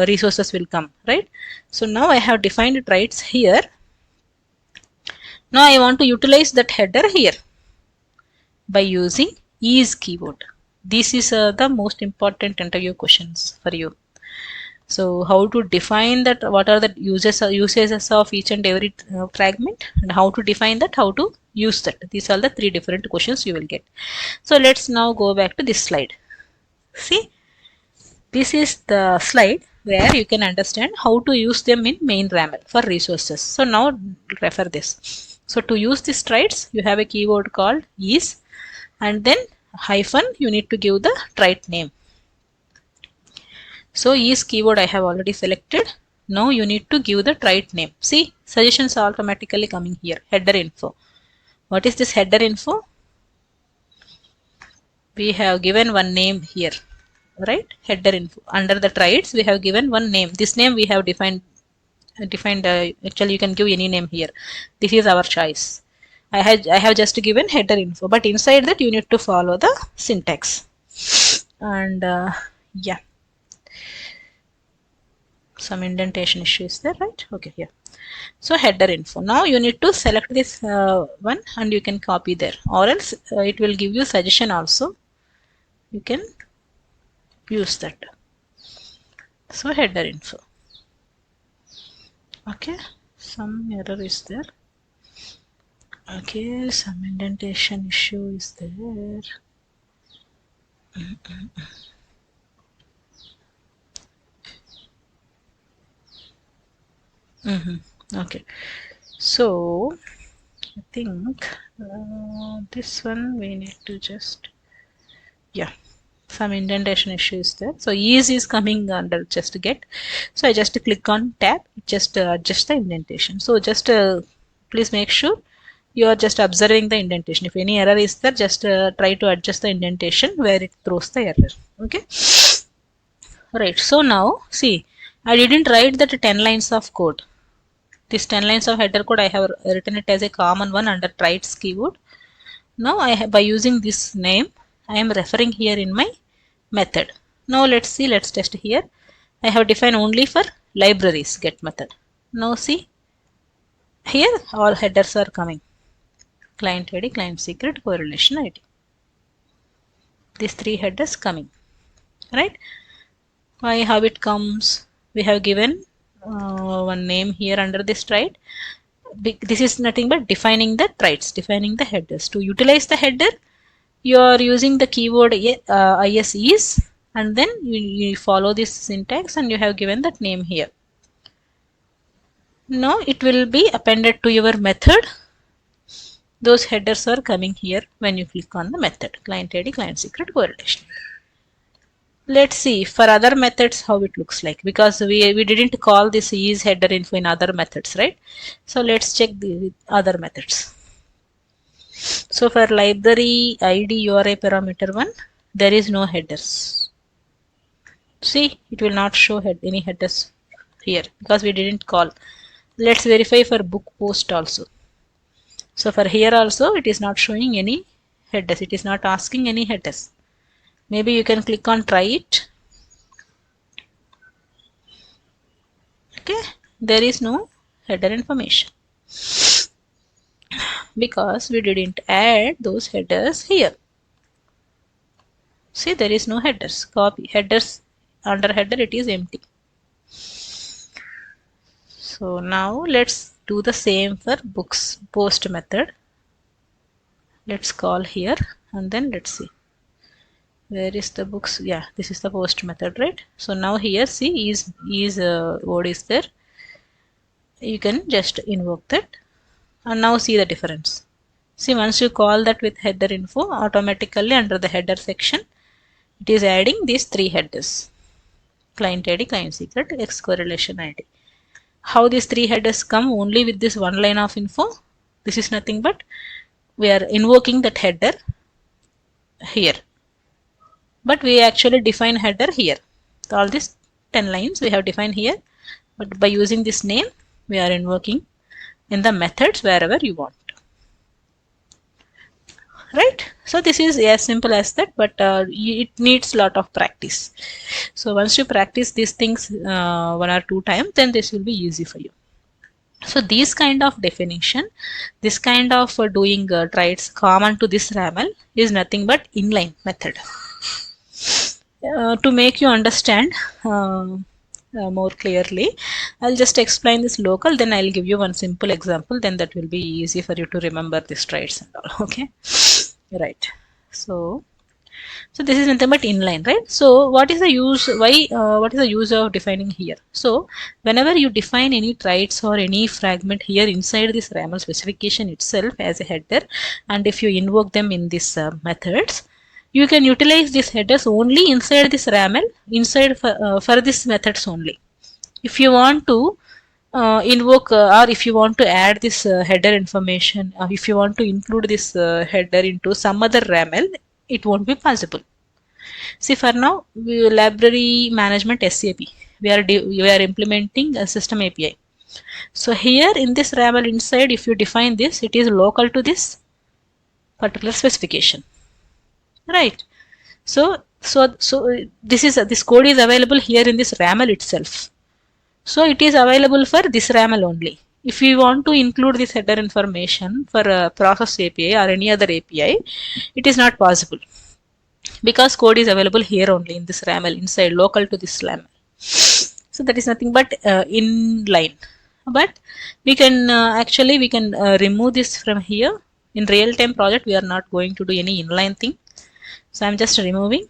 resources will come, right? So now I have defined traits here. Now I want to utilize that header here by using is keyword. This is the most important interview questions for you. So how to define that, what are the uses of each and every fragment, and how to define that, how to use that. These are the 3 different questions you will get. So let's now go back to this slide. See, this is the slide where you can understand how to use them in main RAML for resources. So now refer this. So to use these traits, you have a keyword called is, and then hyphen, you need to give the trait name. So is keyword I have already selected. Now you need to give the trait name. See, suggestions are automatically coming here. Header info. What is this header info? We have given one name here. right? Header info. Under the trites, we have given one name. This name we have defined. Actually, you can give any name here. This is our choice. I have just given header info, but inside that you need to follow the syntax. And yeah, some indentation issue is there, right? Okay, yeah. So header info. Now you need to select this one and you can copy there, or else it will give you suggestion also. You can use that. So header info. Okay, some error is there. Okay, some indentation issue is there. Okay, so I think this one we need to just, yeah, some indentation issue is there. So ease is coming under just get. So I just click on tab, just adjust the indentation. So just please make sure you are just observing the indentation. If any error is there, just try to adjust the indentation where it throws the error. Okay. Right. So now see, I didn't write that 10 lines of code. This 10 lines of header code, I have written it as a common one under trites keyword. Now by using this name, I am referring here in my method. Now let's see, let's test here. I have defined only for libraries get method. Now see, here all headers are coming. Client ID, client secret, correlation ID. These three headers coming, right? Why, how it comes? We have given one name here under this trite. This is nothing but defining the trites, defining the headers. To utilize the header, you are using the keyword is, and then you follow this syntax and you have given that name here. Now it will be appended to your method. Those headers are coming here when you click on the method. Client ID, client secret, correlation. Let's see for other methods how it looks like, because we didn't call this is header info in other methods, right? So let's check the other methods. So for library ID URI parameter 1, there is no headers. See, it will not show any headers here because we didn't call. Let's verify for book post also. So for here also it is not showing any headers. It is not asking any headers. Maybe you can click on try it. Okay, there is no header information because we didn't add those headers here. See, there is no headers. Copy headers, under header it is empty. So now let's do the same for books post method. Let's call here and then let's see. Where is the books? Yeah, this is the post method, right? So now here see is word is there. You can just invoke that and now see the difference. See, once you call that with header info, automatically under the header section it is adding these three headers: client ID, client secret, X correlation ID. How these three headers come only with this one line of info? This is nothing but we are invoking that header here, but we actually define header here. So all these 10 lines we have defined here, but by using this name we are invoking in the methods wherever you want, right? So this is as simple as that, but it needs a lot of practice. So once you practice these things 1 or 2 times, then this will be easy for you. So these kind of definition, this kind of doing trites common to this RAML is nothing but inline method. To make you understand more clearly, I'll just explain this local, then I'll give you one simple example, then that will be easy for you to remember these trites and all. Okay, right? So this is nothing but inline, right? So what is the use? What is the use of defining here? So whenever you define any trites or any fragment here inside this RAML specification itself as a header, and if you invoke them in these methods, you can utilize these headers only inside this RAML, inside for this methods only. If you want to invoke or if you want to add this header information, if you want to include this header into some other RAML, it won't be possible. See, for now, library management SAP, we are implementing a system API. So here in this RAML inside, if you define this, it is local to this particular specification, right? So this code is available here in this RAML itself. So it is available for this RAML only. If you want to include this header information for a process API or any other API, it is not possible because code is available here only in this RAML inside local to this RAML. So that is nothing but inline. But we can actually we can remove this from here. In real time project, we are not going to do any inline thing. So I'm just removing.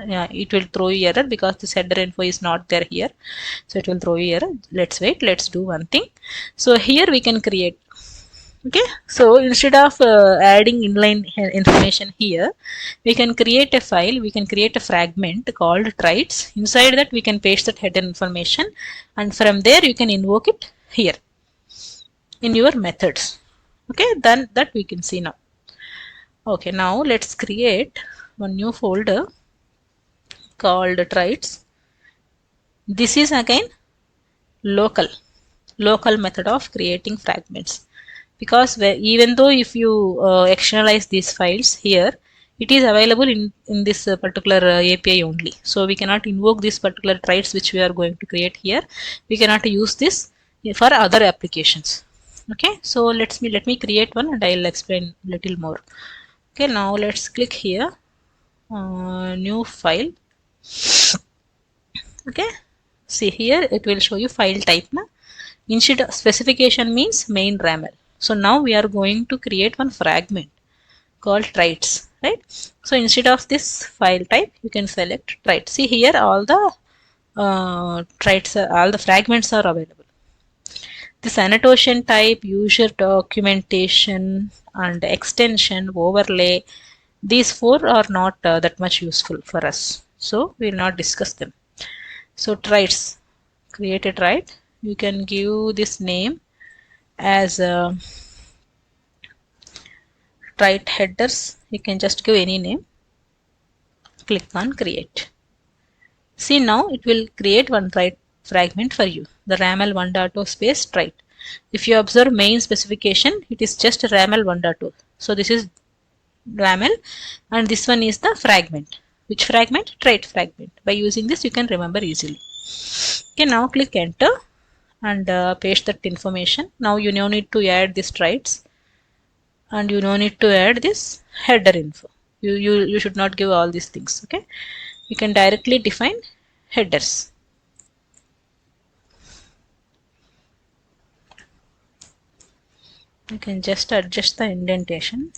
Yeah, it will throw you error because this header info is not there here. So it will throw you error. Let's wait. Let's do one thing. So here we can create. Okay. So instead of adding inline information here, we can create a file. We can create a fragment called traits. Inside that we can paste that header information, and from there you can invoke it here in your methods. Okay. Then that we can see now. Okay. Now let's create one new folder called traits. This is again local method of creating fragments, because even though if you externalize these files here, it is available in this particular API only. So we cannot invoke this particular traits which we are going to create here. We cannot use this for other applications. Okay, so let me create one and I'll explain little more. Okay, now let's click here, new file. Okay, see here it will show you file type na. Instead of specification means main RAML. So now we are going to create one fragment called traits, right? So instead of this file type, you can select traits. See here all the traits, all the fragments are available. This annotation type, user documentation, and extension, overlay, these four are not that much useful for us. So we will not discuss them. So traits, create a trait. You can give this name as trait headers. You can just give any name. Click on create. See, now it will create one trait fragment for you, the RAML 1.0 space trait. If you observe main specification, it is just RAML 1.0. So this is RAML and this one is the fragment. Which fragment? Trait fragment. By using this, you can remember easily. Okay, now click enter and paste that information. Now you no need to add these traits and you no need to add this header info. You should not give all these things. Okay, you can directly define headers. You can just adjust the indentation.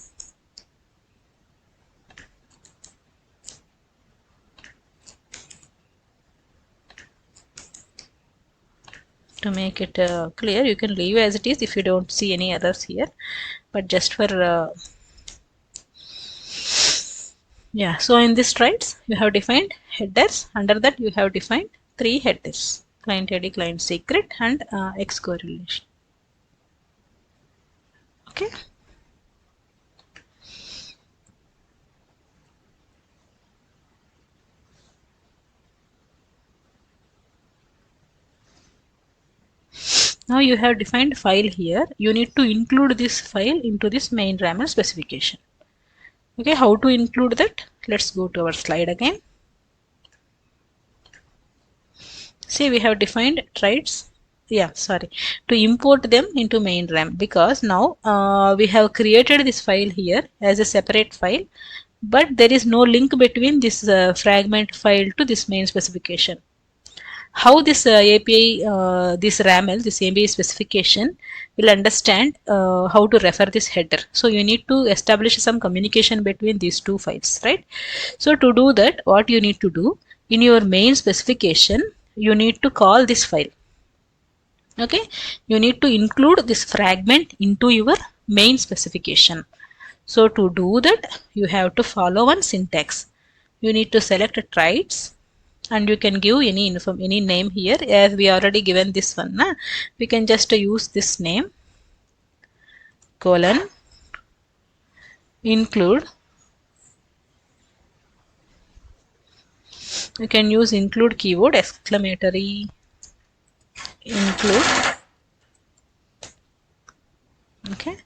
To make it clear, you can leave as it is if you don't see any errors here, but just for yeah. So in this traits you have defined headers. Under that you have defined 3 headers: client ID, client secret, and X correlation. Okay. Now you have defined file here. You need to include this file into this main RAML specification. Okay, how to include that? Let's go to our slide again. See, we have defined traits. Yeah, sorry. To import them into main RAM, because now we have created this file here as a separate file, but there is no link between this fragment file to this main specification. How this API, this RAML, this API specification will understand how to refer this header. So you need to establish some communication between these two files, right? So to do that, what you need to do in your main specification, you need to call this file. Okay, you need to include this fragment into your main specification. So to do that, you have to follow one syntax. You need to select traits, and you can give any name here. As we already given this one, we can just use this name, colon, include you can use include keyword, exclamatory include. Okay,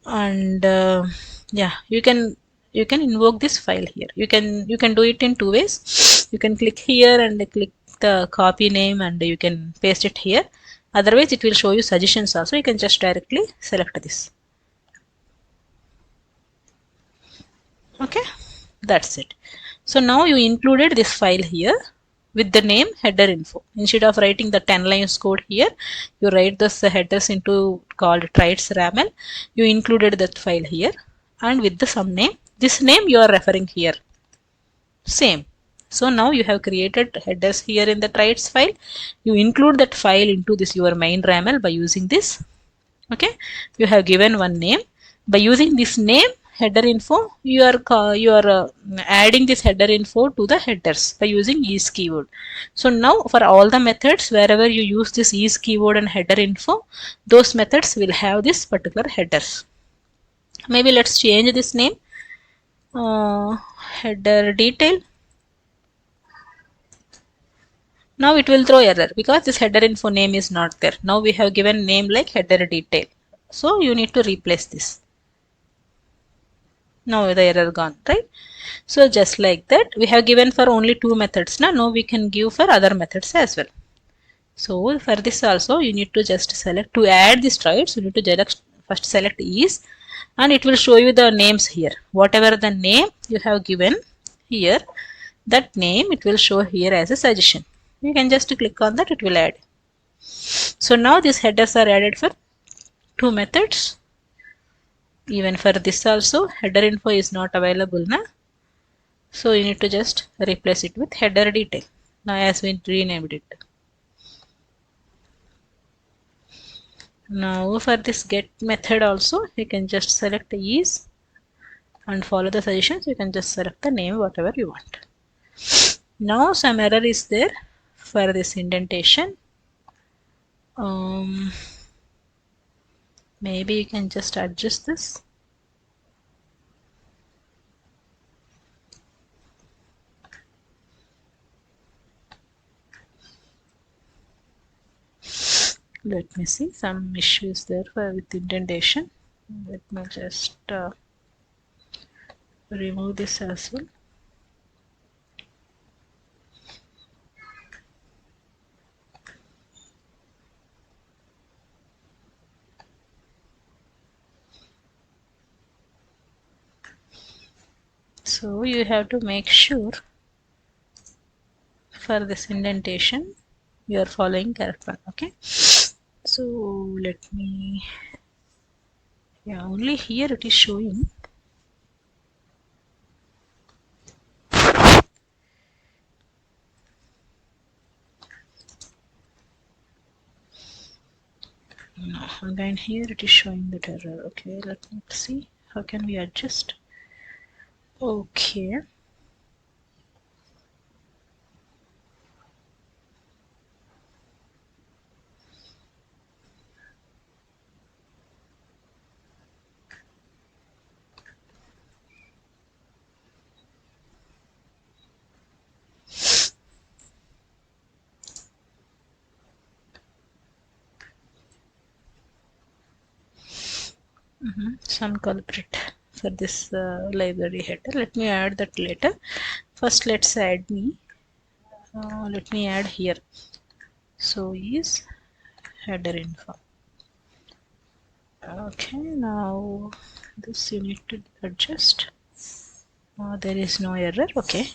and yeah, you can invoke this file here. You can do it in two ways. You can click here and click the copy name and you can paste it here. Otherwise it will show you suggestions also. You can just directly select this. Okay, that's it. So now you included this file here with the name header info. Instead of writing the 10 lines code here, you write this headers into called traits RAML. You included that file here and with the some name. This name you are referring here. Same. So now you have created headers here in the traits file. You include that file into this your main RAML by using this. Okay, you have given one name. By using this name header info, you are adding this header info to the headers by using is keyword. So now for all the methods wherever you use this is keyword and header info, those methods will have this particular headers. Maybe let's change this name, header detail. Now it will throw error because this header info name is not there. Now we have given name like header detail. So you need to replace this. Now the error gone, right? So just like that, we have given for only two methods. Now we can give for other methods as well. So for this also, you need to just select to add these traits. You need to first select is, and it will show you the names here. Whatever the name you have given here, that name it will show here as a suggestion. You can just click on that, it will add. So now these headers are added for two methods. Even for this also, header info is not available now. So you need to just replace it with header detail. Now as we renamed it. Now for this get method also, you can just select is and follow the suggestions. You can just select the name whatever you want. Now some error is there for this indentation. Maybe you can just adjust this. Let me see, some issues there with indentation. Let me just remove this as well. So you have to make sure for this indentation you are following correct one. Okay, so let me, yeah, only here it is showing. No, again here it is showing that error. Okay, let me see how can we adjust. Okay, some culprit for this library header. Let me add that later. First let's add me. Let me add here. So is header info. Okay, now this you need to adjust. There is no error. Okay,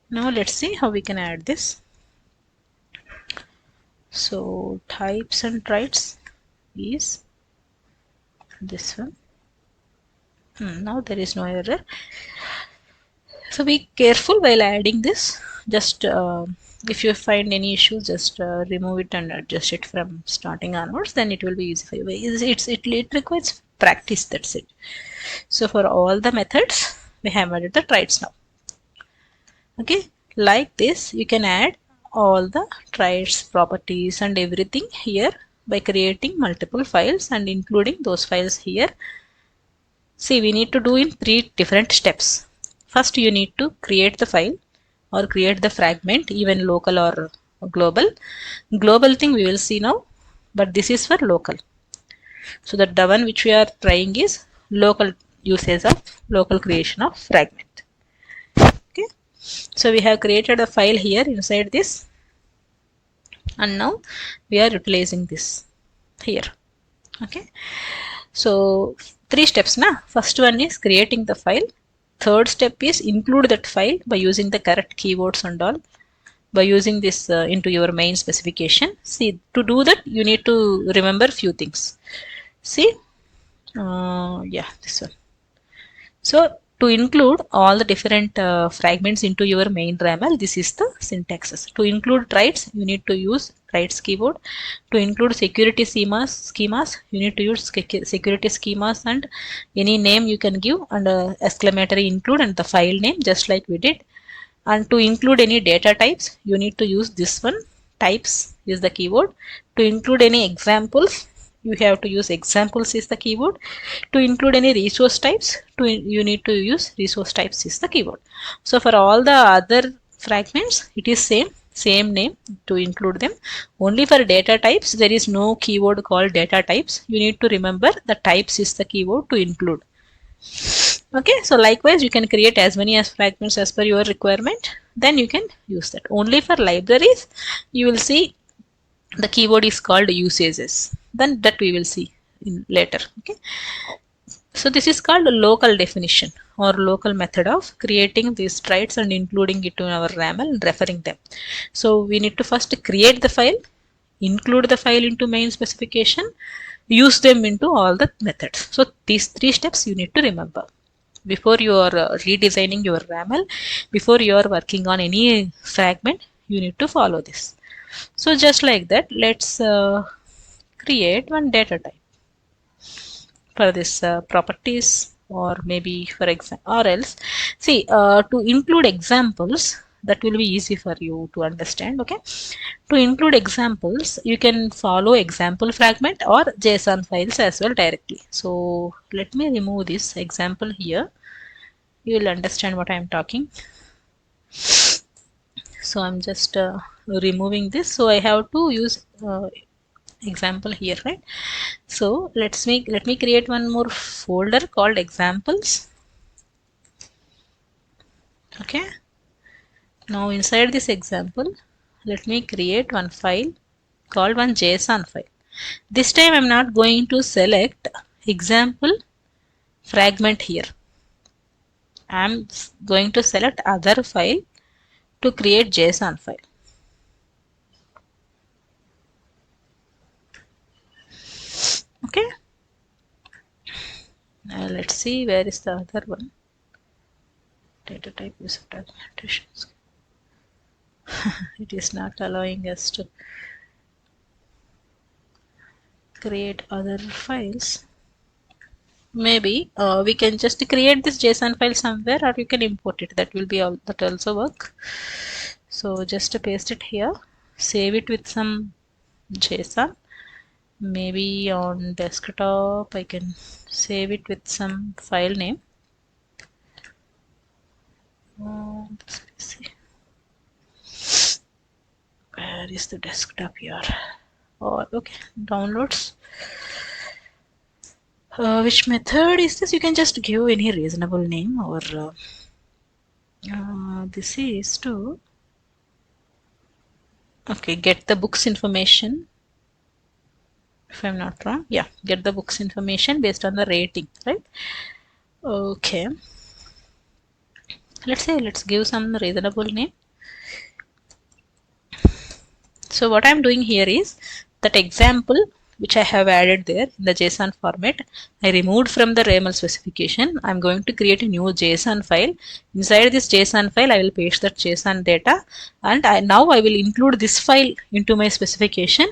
now let's see how we can add this. So types and traits is this one. Now there is no error. So be careful while adding this. Just if you find any issues, just remove it and adjust it from starting onwards. Then it will be easy for you. It requires practice. That's it. So for all the methods, we have added the traits now. Okay, like this, you can add all the traits, properties, and everything here by creating multiple files and including those files here. See, we need to do in 3 different steps. First you need to create the file or create the fragment, even local or global. Global thing we will see now, but this is for local. So that the one which we are trying is local usage of local creation of fragment. Okay. So we have created a file here inside this, and now we are utilizing this here. Okay. So three steps na. First one is creating the file. Third step is include that file by using the correct keywords and all, by using this into your main specification. See, to do that you need to remember few things. See, yeah, this one. So to include all the different fragments into your main RAML, this is the syntaxes. To include writes, you need to use writes keyword. To include security schemas, you need to use security schemas, and any name you can give, and exclamatory include and the file name, just like we did. And to include any data types, you need to use this one, types is the keyword. To include any examples, you have to use examples is the keyword. To include any resource types, you need to use resource types is the keyword. So for all the other fragments, it is same name to include them. Only for data types, there is no keyword called data types. You need to remember the types is the keyword to include. Okay, so likewise you can create as many as fragments as per your requirement, then you can use that. Only for libraries you will see the keyword is called usages, then that we will see in later. Okay, so this is called a local definition or local method of creating these traits and including it in our RAML and referring them. So we need to first create the file, include the file into main specification, use them into all the methods. So these three steps you need to remember before you are redesigning your RAML, before you are working on any fragment, you need to follow this. So just like that, let's create one data type for this properties, or maybe for example, or else see to include examples, that will be easy for you to understand. Okay, to include examples, you can follow example fragment or JSON files as well directly. So let me remove this example here. You will understand what I am talking. So I'm just removing this. So I have to use example here, right? So let me create one more folder called examples. Okay. Now inside this example, let me create one file called one JSON file. This time I'm not going to select example fragment here. I'm going to select other file to create JSON file. Okay. Now let's see where is the other one. Data type use of documentations. It is not allowing us to create other files. Maybe we can just create this JSON file somewhere, or you can import it. That will be all. That also work. So just paste it here. Save it with some JSON. Maybe on desktop I can save it with some file name. Let's see. Where is the desktop here? Oh, okay, downloads. Which method is this? You can just give any reasonable name, or this is to get the books information. If I'm not wrong, yeah, get the books information based on the rating, right? Okay, let's give some reasonable name. So what I'm doing here is that example which I have added there in the JSON format, I removed from the RAML specification. I'm going to create a new JSON file. Inside this JSON file, I will paste that JSON data, and now I will include this file into my specification,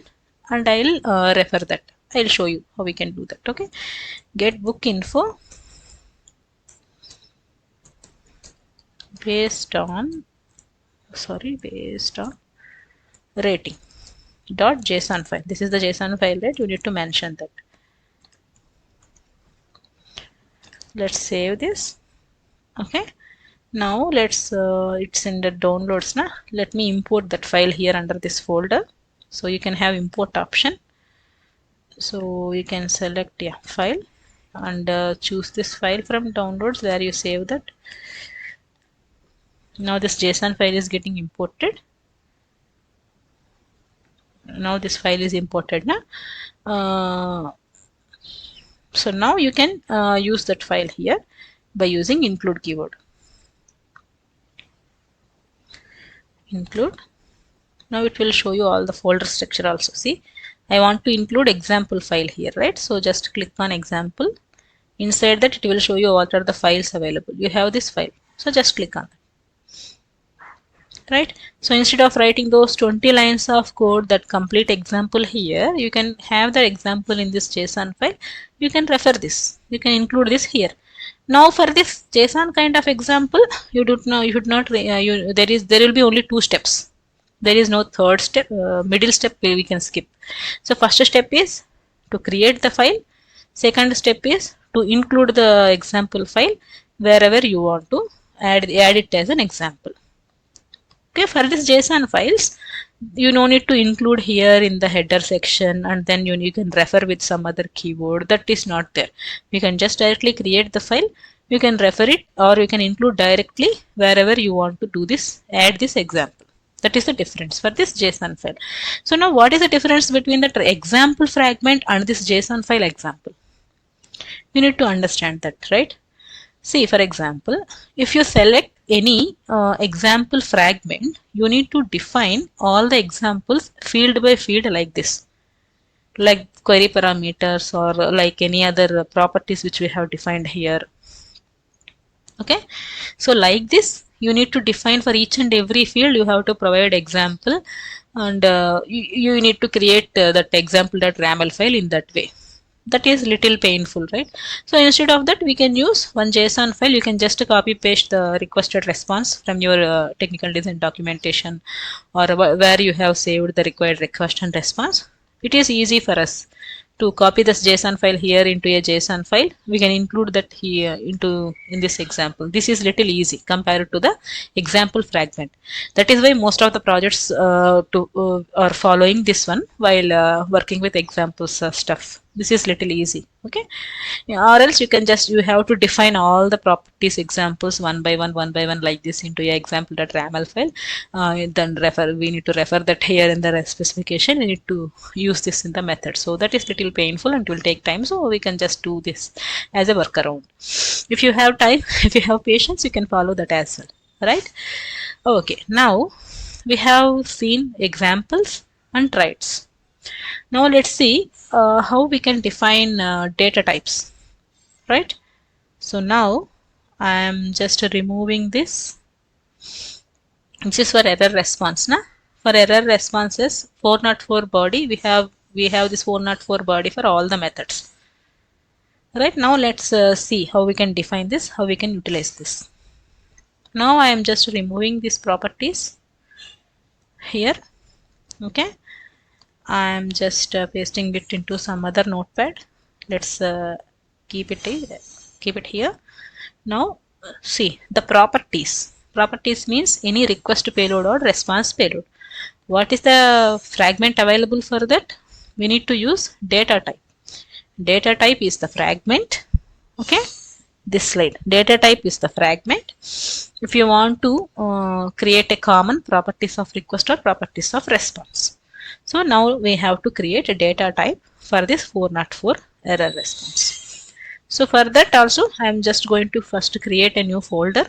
and I will refer that. I'll show you how we can do that. Okay, get book info based on rating dot JSON file. This is the JSON file, right? You need to mention that. Let's save this. Okay, Now let's it's in the downloads now. Let me import that file here under this folder. So you can have import option. So you can select file and choose this file from downloads where you save that. Now this JSON file is getting imported. Now this file is imported now. So now you can use that file here by using include keyword. Include. Now it will show you all the folder structure also. See, I want to include example file here, right? So just click on example. Inside that it will show you what are the files available. You have this file. So just click on that. Right? So instead of writing those 20 lines of code that complete example here, you can have the example in this JSON file. You can refer this. You can include this here. Now for this JSON kind of example, you do know you should not there will be only 2 steps. There is no third step, middle step where we can skip. So first step is to create the file. Second step is to include the example file wherever you want to add it as an example. Okay, for this JSON files, you no need to include here in the header section, and then you can refer with some other keyword. That is not there. You can just directly create the file. You can refer it, or you can include directly wherever you want to do this, add this example. That is the difference for this JSON file. So now what is the difference between the example fragment and this JSON file example? You need to understand that, right? See, for example, if you select any example fragment, you need to define all the examples field by field like this, like query parameters or like any other properties which we have defined here. Okay, so like this, you need to define for each and every field. You have to provide example, and you need to create that example.raml file in that way. That is little painful, right? So instead of that, we can use one JSON file. You can just copy paste the requested response from your technical design documentation, or where you have saved the required request and response. It is easy for us to copy this JSON file here into a JSON file. We can include that here in this example. This is little easy compared to the example fragment. That is why most of the projects are following this one while working with examples stuff. This is little easy. Okay, or else you have to define all the properties examples one by one like this into a example.raml file. Then we need to refer that here in the specification. We need to use this in the method. So that is little painful and it will take time. So we can just do this as a workaround. If you have time, if you have patience, you can follow that as well. Right? Okay. Now we have seen examples and traits. Now let's see how we can define data types, right? So now I am just removing this. This is for error response. Na? For error responses, 404 body, we have this 404 body for all the methods. Right, now let's see how we can define this, how we can utilize this. Now I am just removing these properties here. Okay. I am just pasting it into some other notepad. Let's keep it here. Now see the properties. Properties means any request payload or response payload. What is the fragment available for that? We need to use data type. Data type is the fragment. Okay, this slide. Data type is the fragment. If you want to create a common properties of request or properties of response. So now we have to create a data type for this 404 error response. So for that also I am just going to first create a new folder.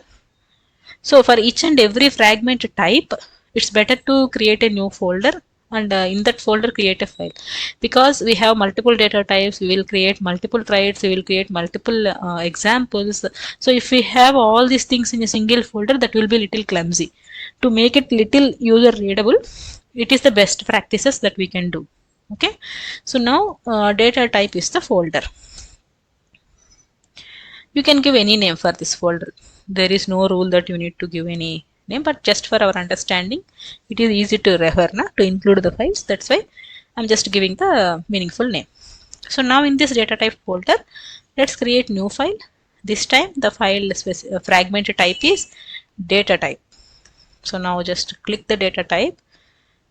So for each and every fragment type, it's better to create a new folder and in that folder create a file, because we have multiple data types. We will create multiple traits, we will create multiple examples. So if we have all these things in a single folder, that will be little clumsy. To make it little user readable, it is the best practices that we can do. Okay, so now data type is the folder. You can give any name for this folder. There is no rule that you need to give any name, but just for our understanding, it is easy to refer to include the files. That's why I'm just giving the meaningful name. So now in this data type folder, let's create new file This time the file fragment type is data type. So now just click the data type.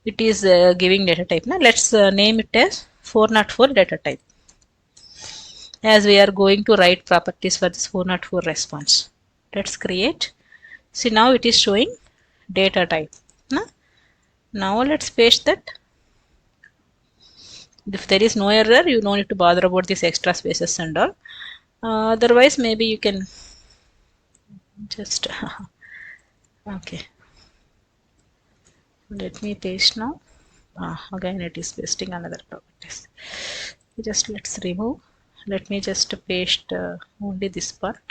It is giving data type. Now let's name it as 404 data type, as we are going to write properties for this 404 response. Let's create. See, now it is showing data type. Now let's paste that. If there is no error, you don't need to bother about these extra spaces and all. Otherwise, maybe you can just okay. Let me paste now. Again it is pasting another properties. Just let's remove. Let me just paste only this part.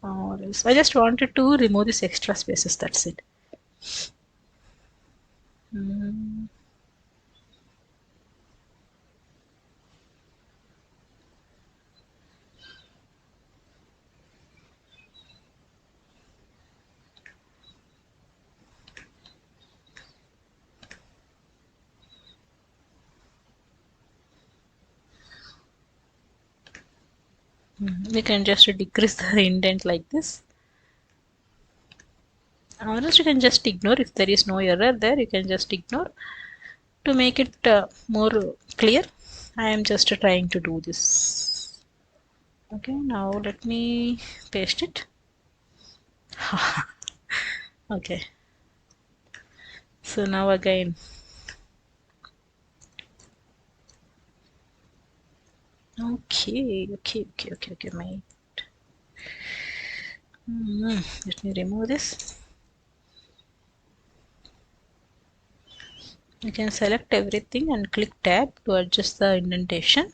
I just wanted to remove this extra spaces, that's it. We can just decrease the indent like this, or else you can just ignore. If there is no error there, you can just ignore. To make it more clear, I am just trying to do this. Okay, now let me paste it. Okay, so now again okay, mate. Let me remove this. You can select everything and click tab to adjust the indentation.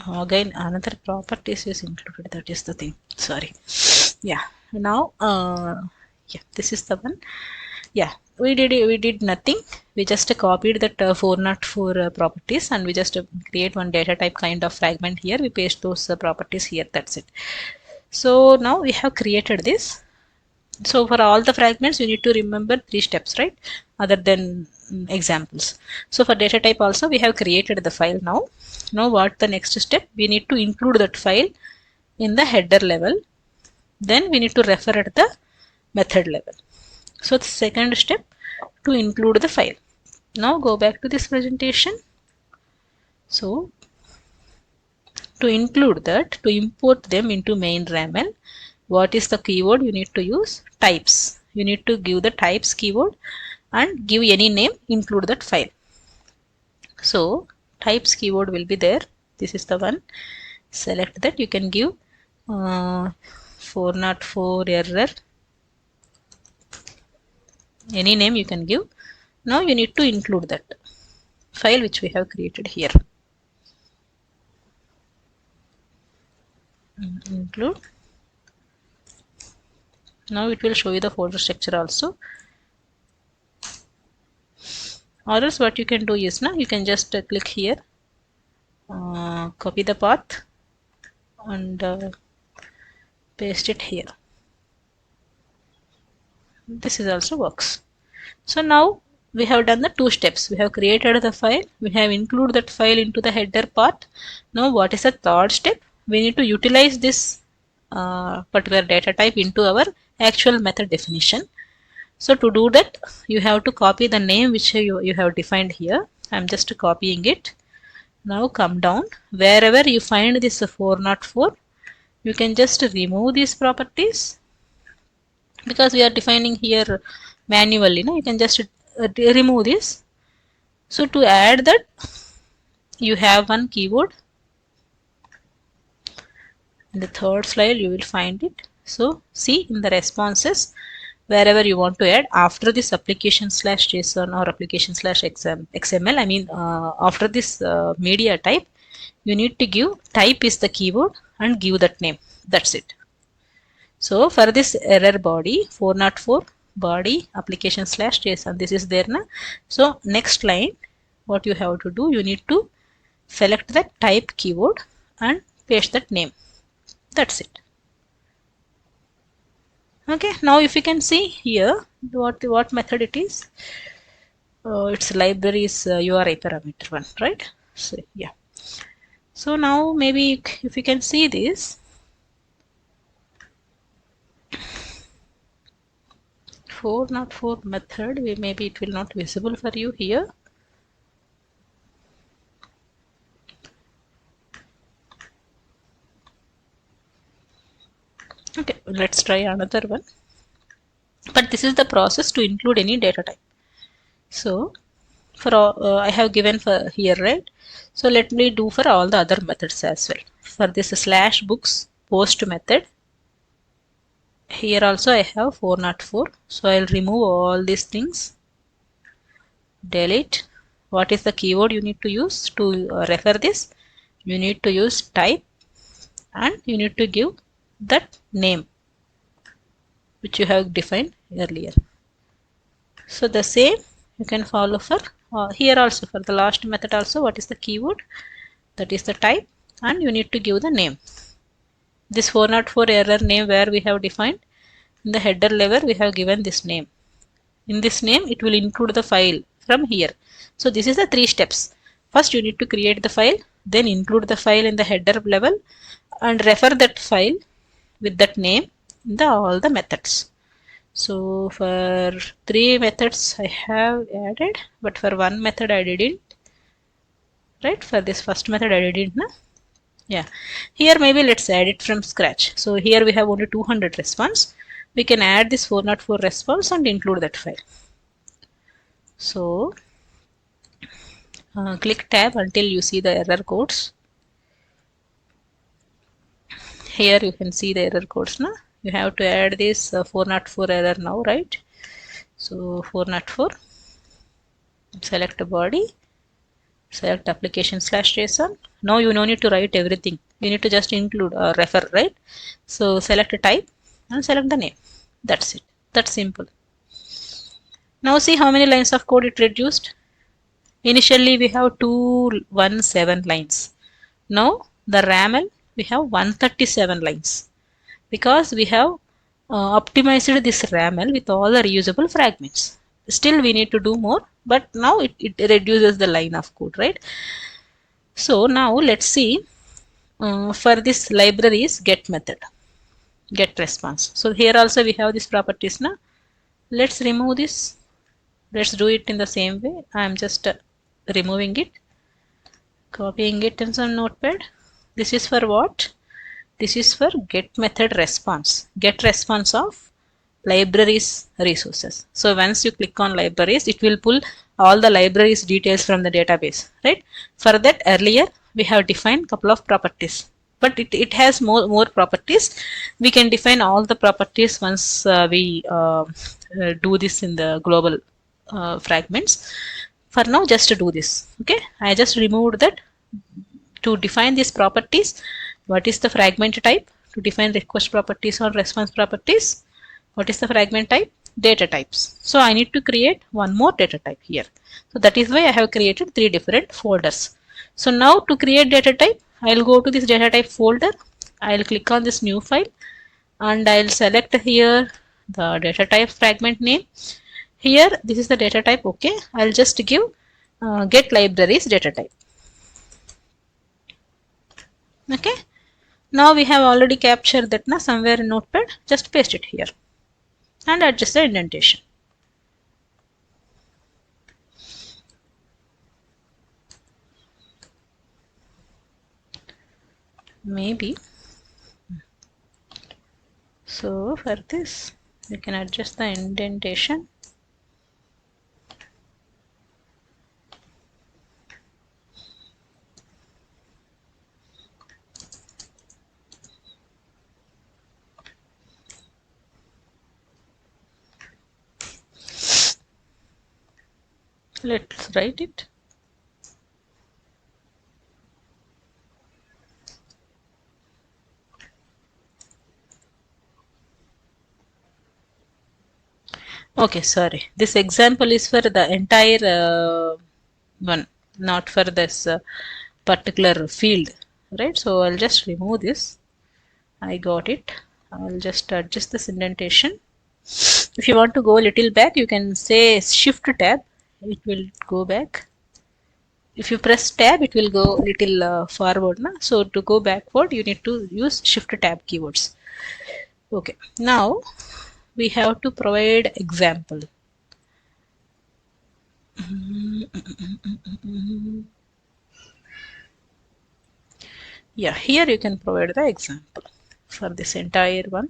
Again another properties is included, that is the thing, sorry. Yeah, now yeah, this is the one. Yeah, we did nothing. We just copied that 404 properties, and we just create one data type kind of fragment here. We paste those properties here, that's it. So now we have created this. So for all the fragments you need to remember 3 steps, right, other than examples. So for data type also we have created the file. Now what the next step, we need to include that file in the header level, then we need to refer at the method level. So the second step, to include the file. Now go back to this presentation. So to include that, to import them into main RAML, what is the keyword you need to use? Types. You need to give the types keyword and give any name, include that file. So types keyword will be there. This is the one. Select that. You can give 404 error. Any name you can give. Now you need to include that file which we have created here. Include. Now it will show you the folder structure also. Or else what you can do is, now you can just click here, copy the path and paste it here. This is also works. So now we have done the 2 steps. We have created the file, we have included that file into the header part. Now what is the third step? We need to utilize this particular data type into our actual method definition. So to do that, you have to copy the name which you have defined here. I'm just copying it. Now come down, wherever you find this 404, you can just remove these properties, because we are defining here manually. You can just remove this. So to add that, you have one keyword. In the third slide you will find it. So see, in the responses, wherever you want to add, after this application/JSON or application/XML, I mean after this media type, you need to give type is the keyword and give that name. That's it. So for this error body 404 body application/JSON, this is there now. So next line, what you have to do, you need to select that type keyword and paste that name. That's it. Okay, now if you can see here what method it is, it's libraries URI parameter one, right? So yeah. So now maybe if you can see this 404 method, maybe it will not visible for you here. Okay, let's try another one. But this is the process to include any data type. So for all, I have given for here, right? So let me do for all the other methods as well. For this slash books post method, here also I have 404. So I'll remove all these things, delete. What is the keyword you need to use to refer this? You need to use type and you need to give that name which you have defined earlier. So the same you can follow for here also. For the last method also, what is the keyword? That is the type and you need to give the name. This 404 error name where we have defined in the header level, we have given this name. In this name it will include the file from here. So this is the 3 steps. First you need to create the file, then include the file in the header level and refer that file with that name in the all the methods. So for 3 methods I have added, but for one method I didn't. Right, for this first method I didn't. No? Yeah, here maybe let's add it from scratch. So here we have only 200 response. We can add this 404 response and include that file. So click tab until you see the error codes. Here you can see the error codes now. You have to add this 404 error now, right? So 404, select a body, select application/json. Now you no need to write everything. You need to just include refer, right? So select a type and select the name. That's it. That's simple. Now see how many lines of code it reduced. Initially we have 217 lines. Now the RAML we have 137 lines because we have optimized this RAML with all the reusable fragments. Still we need to do more, but now it reduces the line of code, right? So now let's see for this libraries get method, get response. So here also we have these properties now. Let's remove this. Let's do it in the same way. I am just removing it, copying it in some notepad. This is for what? This is for get method response. Get response of libraries resources. So once you click on libraries, it will pull all the libraries details from the database, right? For that earlier we have defined couple of properties, but it has more properties. We can define all the properties once we do this in the global fragments. For now just to do this, okay, I just removed that. To define these properties, what is the fragment type? To define request properties or response properties, what is the fragment type? Data types. So I need to create one more data type here. So that is why I have created 3 different folders. So now to create data type, I'll go to this data type folder. I'll click on this new file and I'll select here the data type fragment name. Here this is the data type. Okay, I'll just give get libraries data type. Okay, now we have already captured that now somewhere in notepad. Just paste it here and adjust the indentation. Maybe so for this we can adjust the indentation. Let's write it. Okay, sorry. This example is for the entire one, not for this particular field, right? So I'll just remove this. I got it. I'll just adjust this indentation. If you want to go a little back, you can say shift tab, it will go back. If you press tab, it will go little forward. So to go backward, you need to use shift tab keywords. Okay, now we have to provide example. Yeah, here you can provide the example for this entire one.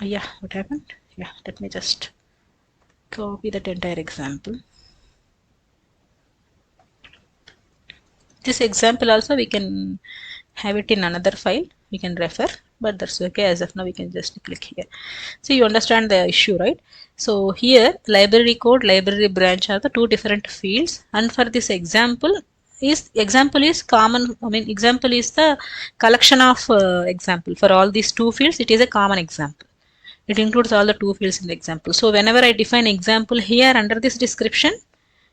Yeah, what happened? Yeah, let me just copy that entire example. This example also we can have it in another file, we can refer, but that's okay. As of now we can just click here. So you understand the issue, right? So here library code, library branch are the two different fields, and for this example is common. I mean, example is the collection of example for all these two fields. It is a common example. It includes all the two fields in the example. So whenever I define example here under this description,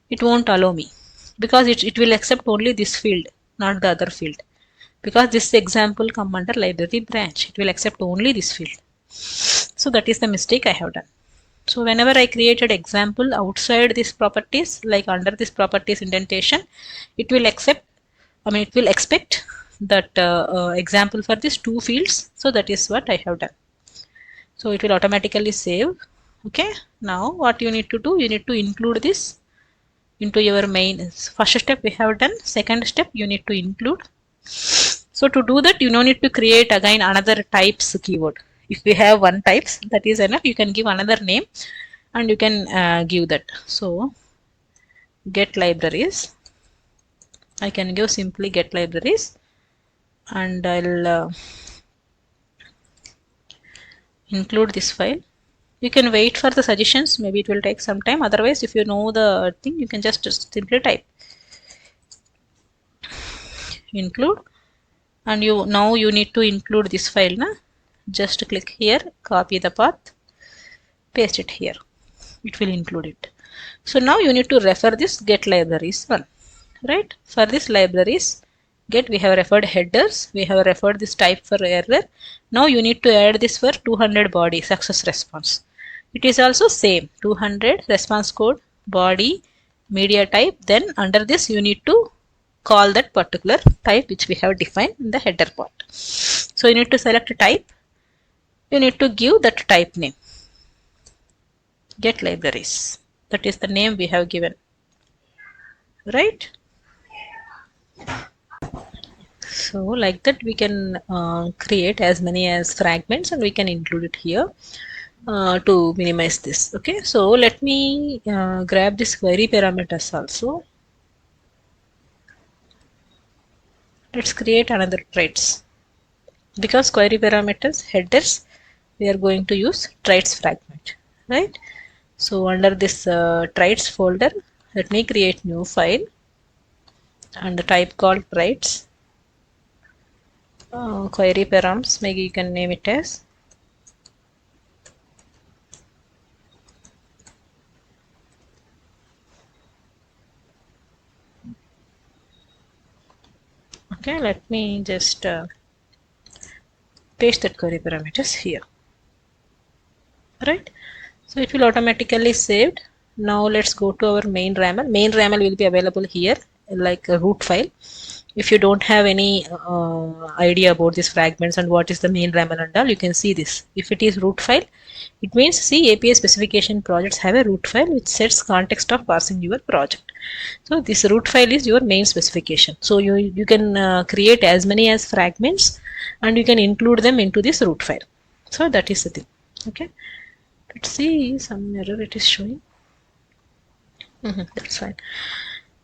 it won't allow me, because it will accept only this field, not the other field, because this example come under library branch. It will accept only this field. So that is the mistake I have done. So whenever I created example outside this properties, like under this properties indentation, it will accept, I mean it will expect that example for these two fields. So that is what I have done. So it will automatically save. Okay, now what you need to do, you need to include this into your main. First step we have done. Second step you need to include. So to do that, you no need to create again another types keyword. If we have one types, that is enough. You can give another name and you can give that. So get libraries. I can give simply get libraries, and I'll include this file. You can wait for the suggestions. Maybe it will take some time. Otherwise, if you know the thing, you can just simply type include, and now you need to include this file. Just click here, copy the path, paste it here. It will include it. So now you need to refer this get libraries one, right? For this libraries get, we have referred headers, we have referred this type for error. Now you need to add this for 200 body success response. It is also same 200 response code body media type. Then under this you need to call that particular type which we have defined in the header part. So you need to select a type, you need to give that type name, get libraries. That is the name we have given, right? So like that we can create as many as fragments, and we can include it here to minimize this. Okay, so let me grab this query parameters also. Let's create another traits, because query parameters headers we are going to use traits fragment, right? So under this traits folder, let me create new file and the type called traits. Query params, maybe you can name it as okay. Let me just paste that query parameters here, right? So it will automatically saved. Now let's go to our main RAML. Main RAML will be available here like a root file. If you don't have any idea about these fragments and what is the main RAML and all, you can see this. If it is root file, it means see API specification projects have a root file which sets context of parsing your project. So this root file is your main specification. So you can create as many as fragments and you can include them into this root file. So that is the thing. Okay. Let's see, some error it is showing. That's fine.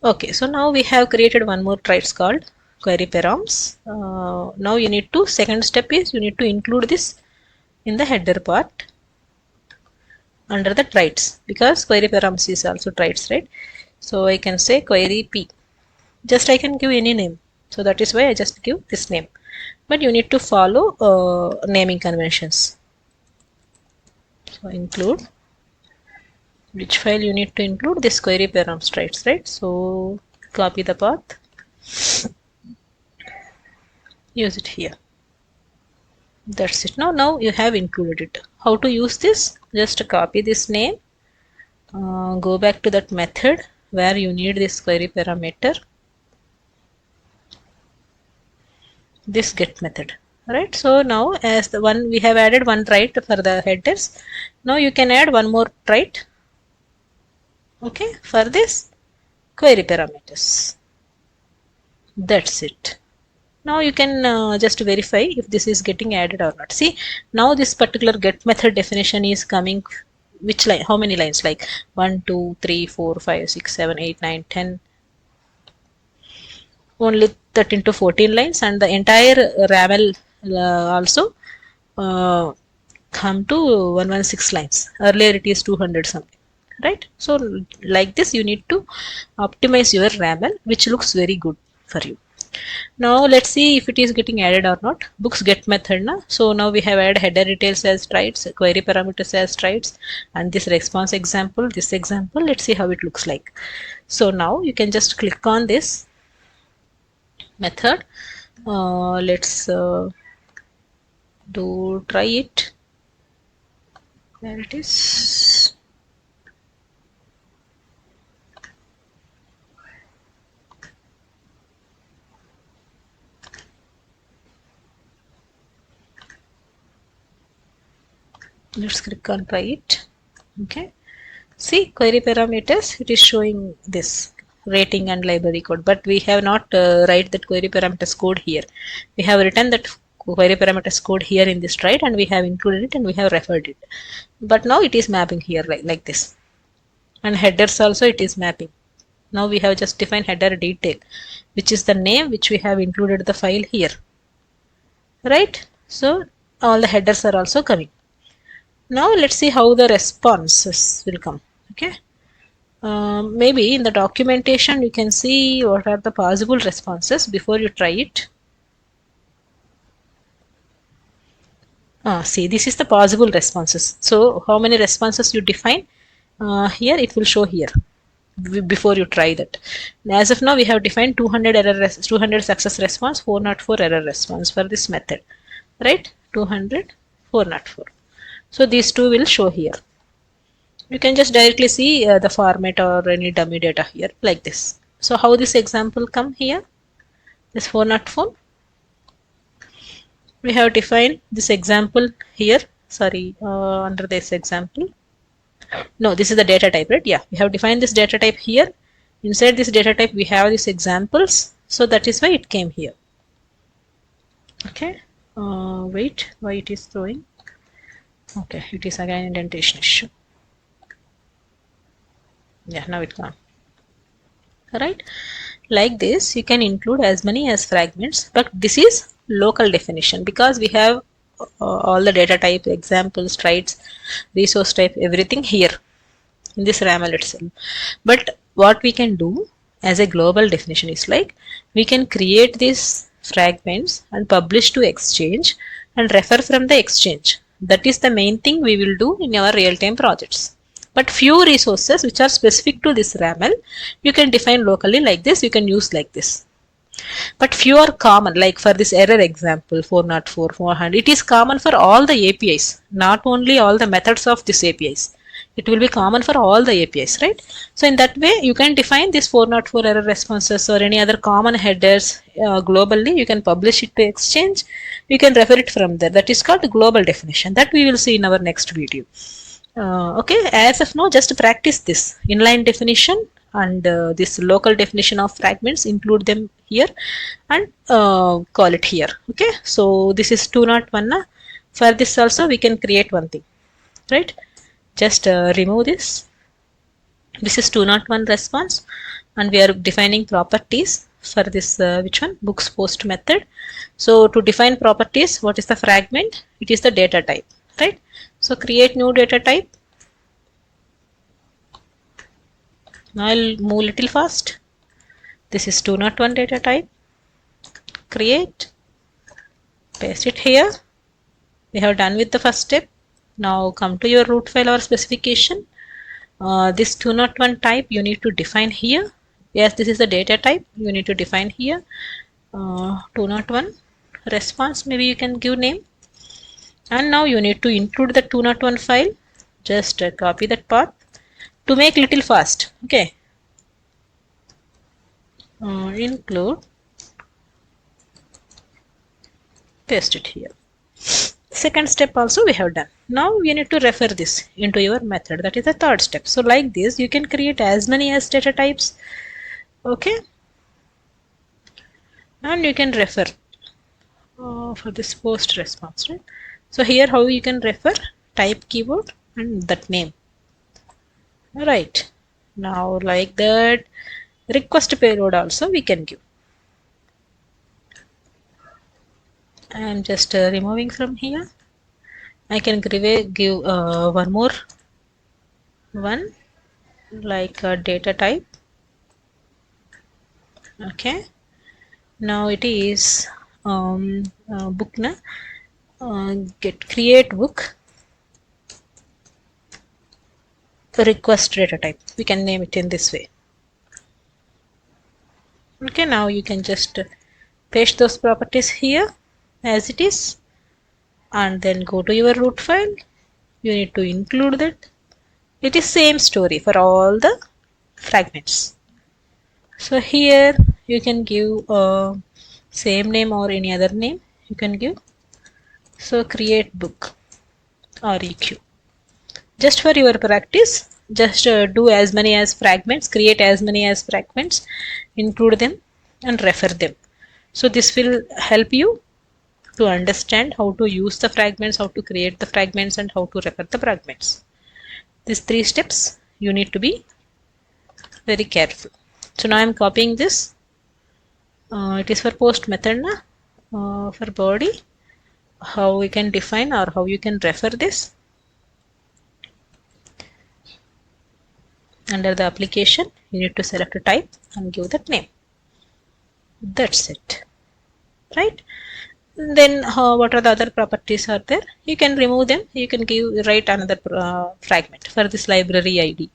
Okay, so now we have created one more traits called query params. Now you need to, second step is you need to include this in the header part under the traits, because query params is also traits, right? So I can say query P. Just I can give any name. So that is why I just give this name. But you need to follow naming conventions. So include, which file you need to include this query params traits, right? So copy the path, use it here. That's it. Now you have included it. How to use this? Just copy this name, go back to that method where you need this query parameter, this get method, right? So now as the one we have added one trait for the headers, now you can add one more trait, okay, for this query parameters. That's it. Now you can just verify if this is getting added or not. See, now this particular get method definition is coming which line, how many lines, like 1 2 3 4 5 6 7 8 9 10, only 13 to 14 lines, and the entire RAML also uh, come to 116 lines. Earlier it is 200 something, right? So like this you need to optimize your RAML, which looks very good for you. Now let's see if it is getting added or not. Books get method na. So now we have added header details as traits, query parameters as traits, and this response example, this example. Let's see how it looks like. So now you can just click on this method. Let's try it. There it is. Let's click on try it. Okay. See, query parameters, it is showing this rating and library code, but we have not write that query parameters code here. We have written that query parameters code here in this trait, and we have included it and we have referred it. But now it is mapping here like this. And headers also it is mapping. Now we have just defined header detail, which is the name which we have included the file here. Right? So all the headers are also coming. Now let's see how the responses will come. Okay. Maybe in the documentation you can see what are the possible responses before you try it. See, this is the possible responses. So how many responses you define here, it will show here before you try that. As of now we have defined 200 success response, 404 error response for this method, right? 200, 404. So these two will show here. You can just directly see the format or any dummy data here like this. So how this example come here? This 404. We have defined this example here. Sorry, under this example. No, this is the data type, right? Yeah, we have defined this data type here. Inside this data type, we have these examples. So that is why it came here. Okay. Wait, why it is throwing? Okay, it is again indentation issue. Yeah, now it gone. Alright, like this you can include as many as fragments, but this is local definition because we have all the data type, examples, traits, resource type, everything here in this RAML itself. But what we can do as a global definition is like we can create these fragments and publish to Exchange and refer from the Exchange. That is the main thing we will do in our real-time projects. But few resources which are specific to this RAML, you can define locally like this, you can use like this. But few are common, like for this error example, 404, 400, it is common for all the APIs, not only all the methods of this APIs. It will be common for all the APIs, right? So in that way, you can define this 404 error responses or any other common headers globally. You can publish it to Exchange. You can refer it from there. That is called global definition. That we will see in our next video. Okay, as of now, just practice this inline definition and this local definition of fragments, include them here and call it here. Okay, so this is 201. For this also we can create one thing, right? Just remove this. This is 201 response, and we are defining properties for this which one, books post method. So to define properties, what is the fragment? It is the data type, right? So create new data type. Now I'll move little fast. This is 201 data type. Create, paste it here. We have done with the first step. Now come to your root file or specification. This 201 type you need to define here. Yes, this is the data type. You need to define here. 201 response. Maybe you can give name. And now you need to include the 201 file. Just copy that path to make little fast. Okay. Include, paste it here. Second step also we have done. Now we need to refer this into your method. That is the third step. So like this, you can create as many as data types. Okay. And you can refer for this post response, right? So here how you can refer, type keyword and that name. Right. Now like that, request payload also we can give. I am just removing from here. I can give one more one, like a data type. Okay. Now it is book na, get create book request data type. We can name it in this way. Okay. Now you can just paste those properties here as it is, and then go to your root file. You need to include that. It is same story for all the fragments. So here you can give same name or any other name you can give. So create book REQ. Just for your practice, just do as many as fragments, create as many as fragments, include them and refer them. So this will help you to understand how to use the fragments, how to create the fragments, and how to refer the fragments. These 3 steps you need to be very careful. So now I am copying this. It is for post method na, for body. How we can define or how you can refer this. Under the application, you need to select a type and give that name. That's it. Right? Then what are the other properties are there? You can remove them. You can write another fragment. For this library ID,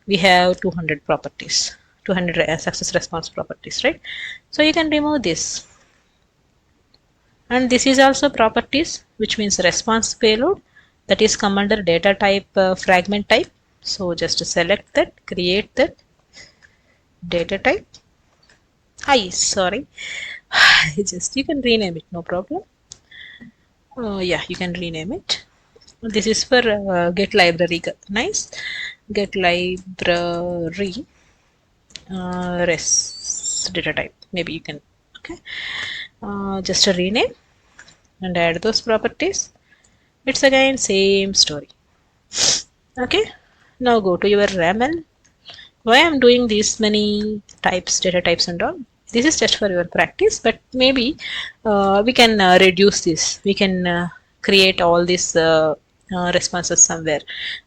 we have 200 properties, 200 success response properties, right? So you can remove this. And this is also properties, which means response payload, that is come under data type fragment type. So just select that, create that data type. Sorry. Just you can rename it, no problem. Yeah, you can rename it. This is for get library. Nice. Get library res data type. Maybe you can. Okay. Just a rename and add those properties. It's again same story. Okay. Now go to your RAML. Why I'm doing these many types, data types and all? This is just for your practice, but maybe we can reduce this. We can create all these responses somewhere.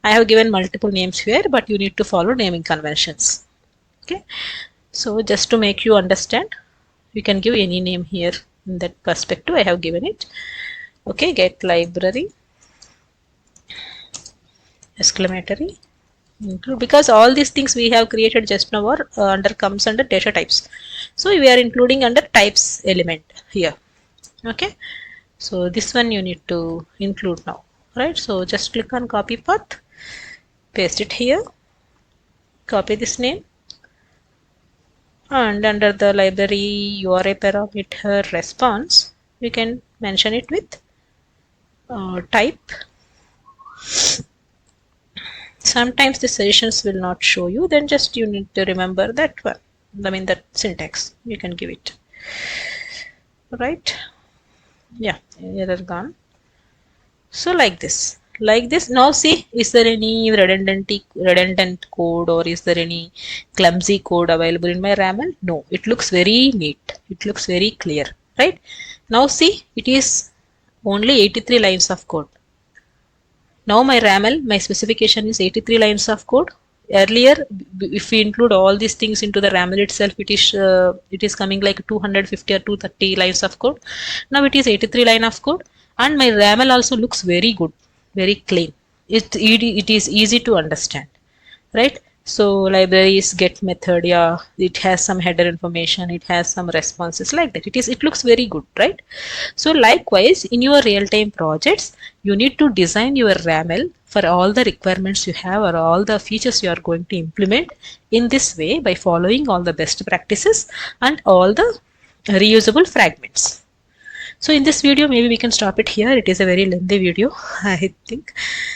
I have given multiple names here, but you need to follow naming conventions. Okay. So just to make you understand, you can give any name here in that perspective. I have given it. Okay. Get library exclamatory. Because all these things we have created just now are comes under data types, so we are including under types element here. Okay, so this one you need to include now, right? So just click on copy path, paste it here, copy this name, and under the library URI parameter response we can mention it with type. Sometimes the suggestions will not show you, then just you need to remember that one. I mean that syntax. You can give it. Right? Yeah, error gone. So like this. Like this. Now see, is there any redundant code or is there any clumsy code available in my RAML? No, it looks very neat. It looks very clear. Right? Now see, it is only 83 lines of code. Now my RAML, my specification is 83 lines of code. Earlier, if we include all these things into the RAML itself, it is coming like 250 or 230 lines of code. Now it is 83 line of code, and my RAML also looks very good, very clean. It is easy to understand, right? So libraries get method, yeah, it has some header information, it has some responses like that. It looks very good, right? So likewise, in your real-time projects, you need to design your RAML for all the requirements you have or all the features you are going to implement in this way by following all the best practices and all the reusable fragments. So in this video, maybe we can stop it here. It is a very lengthy video, I think.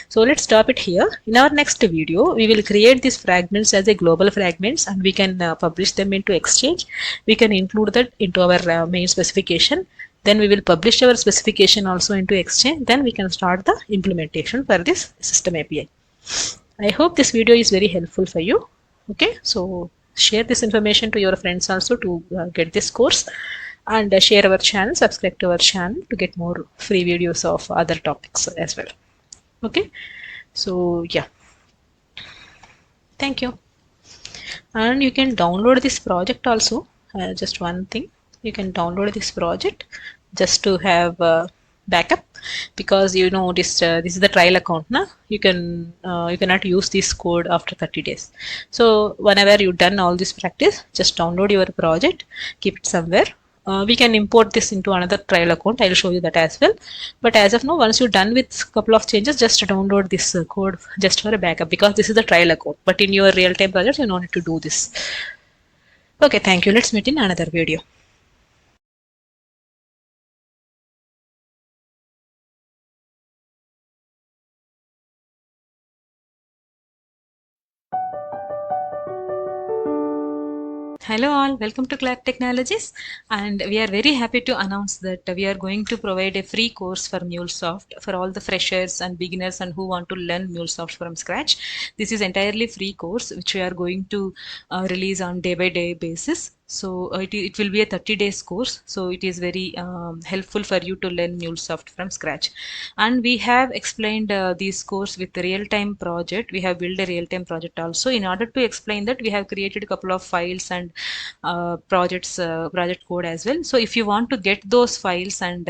So let's stop it here. In our next video, we will create these fragments as a global fragments and we can publish them into Exchange. We can include that into our main specification. Then we will publish our specification also into Exchange. Then we can start the implementation for this system API. I hope this video is very helpful for you. Okay, so share this information to your friends also to get this course, and share our channel, subscribe to our channel to get more free videos of other topics as well. Okay, so yeah, thank you. And you can download this project also. Just one thing, you can download this project just to have backup, because you know this is the trial account now. You cannot use this code after 30 days. So whenever you done all this practice, just download your project, keep it somewhere. We can import this into another trial account. I'll show you that as well. But as of now, once you're done with a couple of changes, just download this code just for a backup, because this is the trial account. But in your real-time projects, you don't need to do this. Okay, thank you. Let's meet in another video. Hello all, welcome to Clark Technologies, and we are very happy to announce that we are going to provide a free course for MuleSoft for all the freshers and beginners and who want to learn MuleSoft from scratch. This is entirely free course which we are going to release on day by day basis. So it will be a 30 days course, so it is very helpful for you to learn MuleSoft from scratch. And we have explained this course with the real-time project. We have built a real-time project also. In order to explain that, we have created a couple of files and project code as well. So if you want to get those files and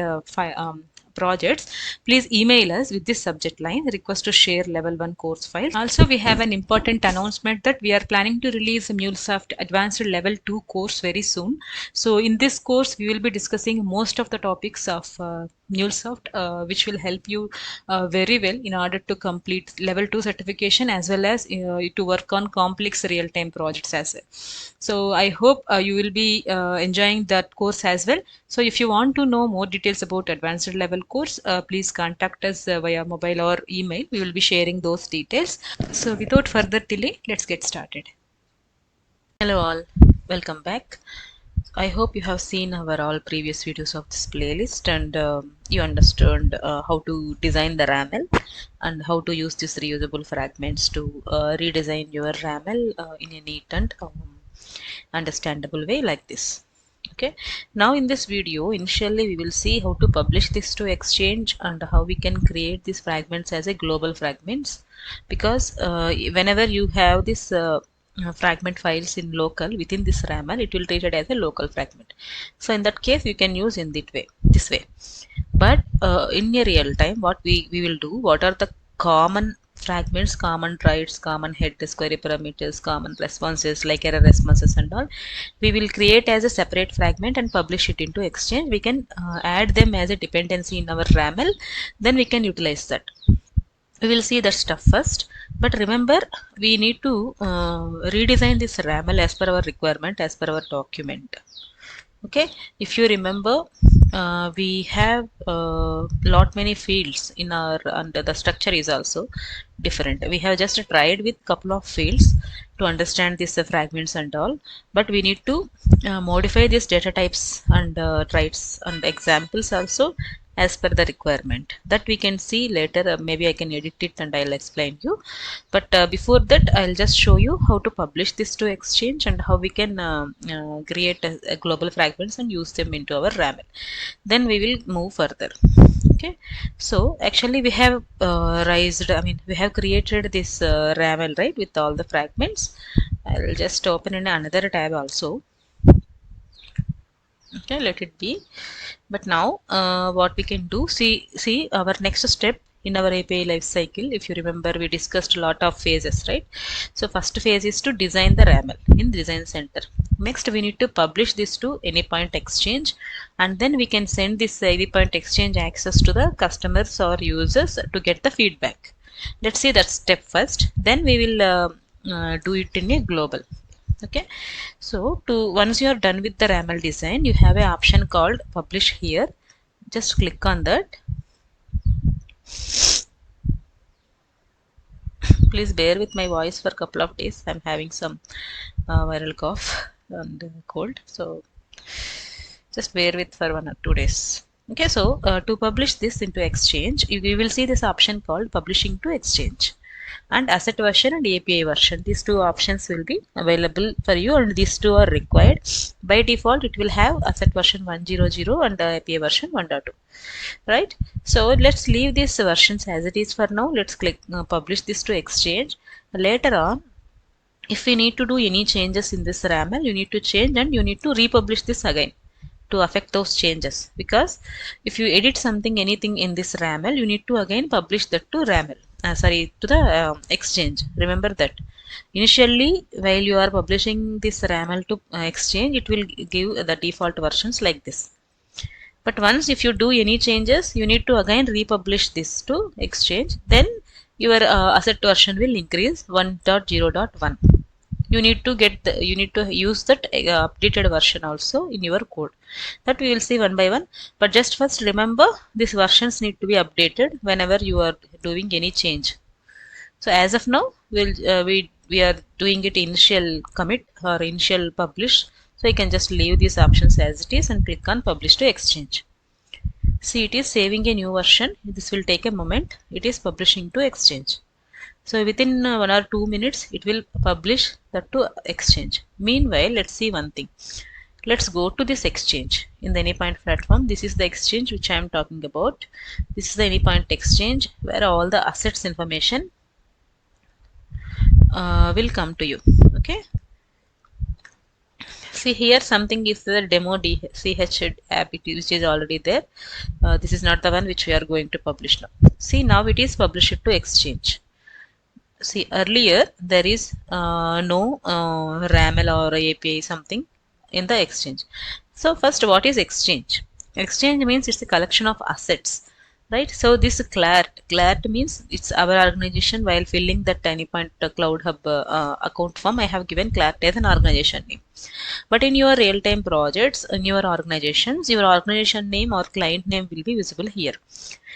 projects, please email us with this subject line: request to share level 1 course file. Also, we have an important announcement that we are planning to release a MuleSoft advanced level 2 course very soon. So in this course, we will be discussing most of the topics of MuleSoft, which will help you very well in order to complete level 2 certification, as well as to work on complex real-time projects as well. So I hope you will be enjoying that course as well. So if you want to know more details about advanced level course, please contact us via mobile or email. We will be sharing those details. So without further delay, let's get started. Hello all, welcome back. I hope you have seen our all previous videos of this playlist, and you understood how to design the RAML and how to use these reusable fragments to redesign your RAML in a neat and understandable way like this. Okay, now in this video, initially we will see how to publish this to Exchange and how we can create these fragments as a global fragments, because whenever you have this fragment files in local within this RAML, it will treat it as a local fragment. So in that case, you can use in this way. But in a real time, what we will do, what are the common fragments, common writes, common headers, query parameters, common responses like error responses and all, we will create as a separate fragment and publish it into Exchange. We can add them as a dependency in our RAML, then we can utilize that. We will see that stuff first, but remember, we need to redesign this RAML as per our requirement, as per our document. Okay, if you remember, we have lot many fields in our, and the structure is also different. We have just tried with couple of fields to understand these fragments and all, but we need to modify these data types and traits and examples also as per the requirement. That we can see later. Maybe I can edit it and I'll explain you. But before that, I'll just show you how to publish this to Exchange and how we can create a global fragments and use them into our RAML. Then we will move further. Okay, so actually we have we have created this RAML, right, with all the fragments. I'll just open in another tab also. Okay, let it be. But now what we can do, see our next step in our API lifecycle. If you remember, we discussed a lot of phases, right? So first phase is to design the RAML in Design Center. Next, we need to publish this to anypoint exchange, and then we can send this anypoint exchange access to the customers or users to get the feedback. Let's see that step first. Then we will do it in a global. Okay, so once you are done with the RAML design, you have an option called publish here. Just click on that. Please bear with my voice for a couple of days. I'm having some viral cough and cold, so just bear with for 1 or 2 days. Okay, so to publish this into exchange, you will see this option called publishing to exchange, and asset version and API version. These two options will be available for you, and these two are required. By default, it will have asset version 100 and API version 1.2. Right? So let's leave these versions as it is for now. Let's click publish this to exchange. Later on, if we need to do any changes in this RAML, you need to change and you need to republish this again to affect those changes, because if you edit something, anything in this RAML, you need to again publish that to RAML, to the exchange. Remember that initially while you are publishing this RAML to exchange, it will give the default versions like this. But once if you do any changes, you need to again republish this to exchange. Then your asset version will increase 1.0.1. You need to use that updated version also in your code. That we will see one by one. But just first remember, these versions need to be updated whenever you are doing any change. So as of now, we are doing it initial commit or initial publish. So you can just leave these options as it is and click on publish to exchange. See, it is saving a new version. This will take a moment. It is publishing to exchange. So within 1 or 2 minutes, it will publish that to exchange. Meanwhile, let's see one thing. Let's go to this exchange in the anypoint platform. This is the exchange which I am talking about. This is the anypoint exchange where all the assets information will come to you. Okay. See here, something is the demo ch app which is already there. This is not the one which we are going to publish now. See, now it is published to exchange. See, earlier there is no RAML or API something in the exchange. So first, what is exchange? Exchange means it's a collection of assets, right? So this CLART means it's our organization. While filling that anypoint Cloud Hub account form, I have given CLART as an organization name. But in your real-time projects, in your organizations, your organization name or client name will be visible here.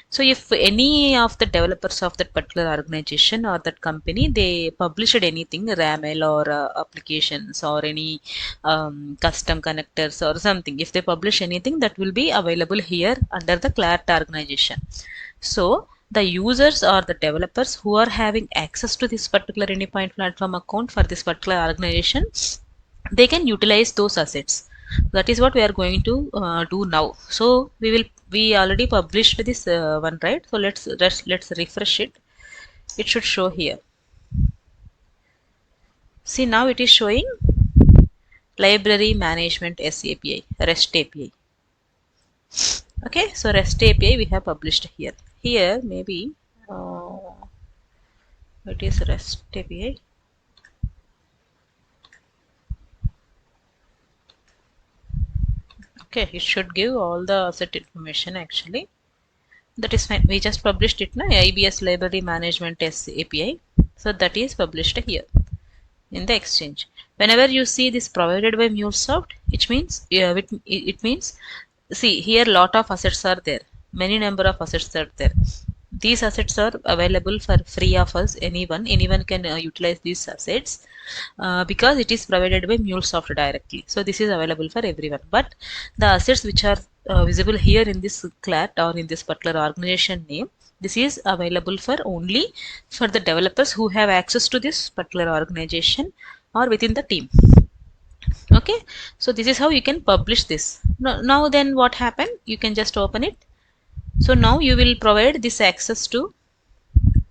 So if any of the developers of that particular organization or that company, they published anything, RAML or applications or any custom connectors or something, if they publish anything, that will be available here under the CLART organization. So the users or the developers who are having access to this particular anypoint platform account for this particular organization, they can utilize those assets. That is what we are going to do now. So we already published this one, right? So let's refresh it. It should show here. See, now it is showing library management S API, REST API. Okay, so REST API we have published here. Here maybe it is REST API. Okay, it should give all the asset information actually. That is fine. We just published it now. IBS library management S API. So that is published here in the exchange. Whenever you see this provided by MuleSoft, it means it means, see here, lot of assets are there. Many number of assets are there. These assets are available for free of us. Anyone can utilize these assets because it is provided by MuleSoft directly. So this is available for everyone. But the assets which are visible here in this CLART or in this particular organization name, this is available for only for the developers who have access to this particular organization or within the team. Okay, so this is how you can publish this. Now then what happened? You can just open it. So now you will provide this access to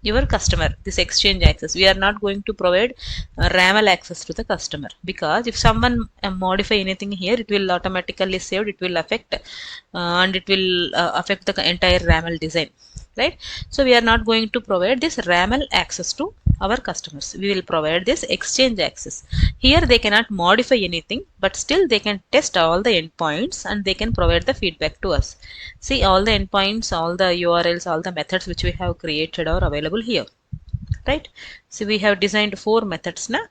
your customer, this exchange access. We are not going to provide RAML access to the customer, because if someone modify anything here, it will automatically saved, it will affect and it will affect the entire RAML design. right? So we are not going to provide this RAML access to our customers. We will provide this exchange access. Here they cannot modify anything, but still they can test all the endpoints and they can provide the feedback to us. See, all the endpoints, all the URLs, all the methods which we have created are available here, right? So we have designed 4 methods now.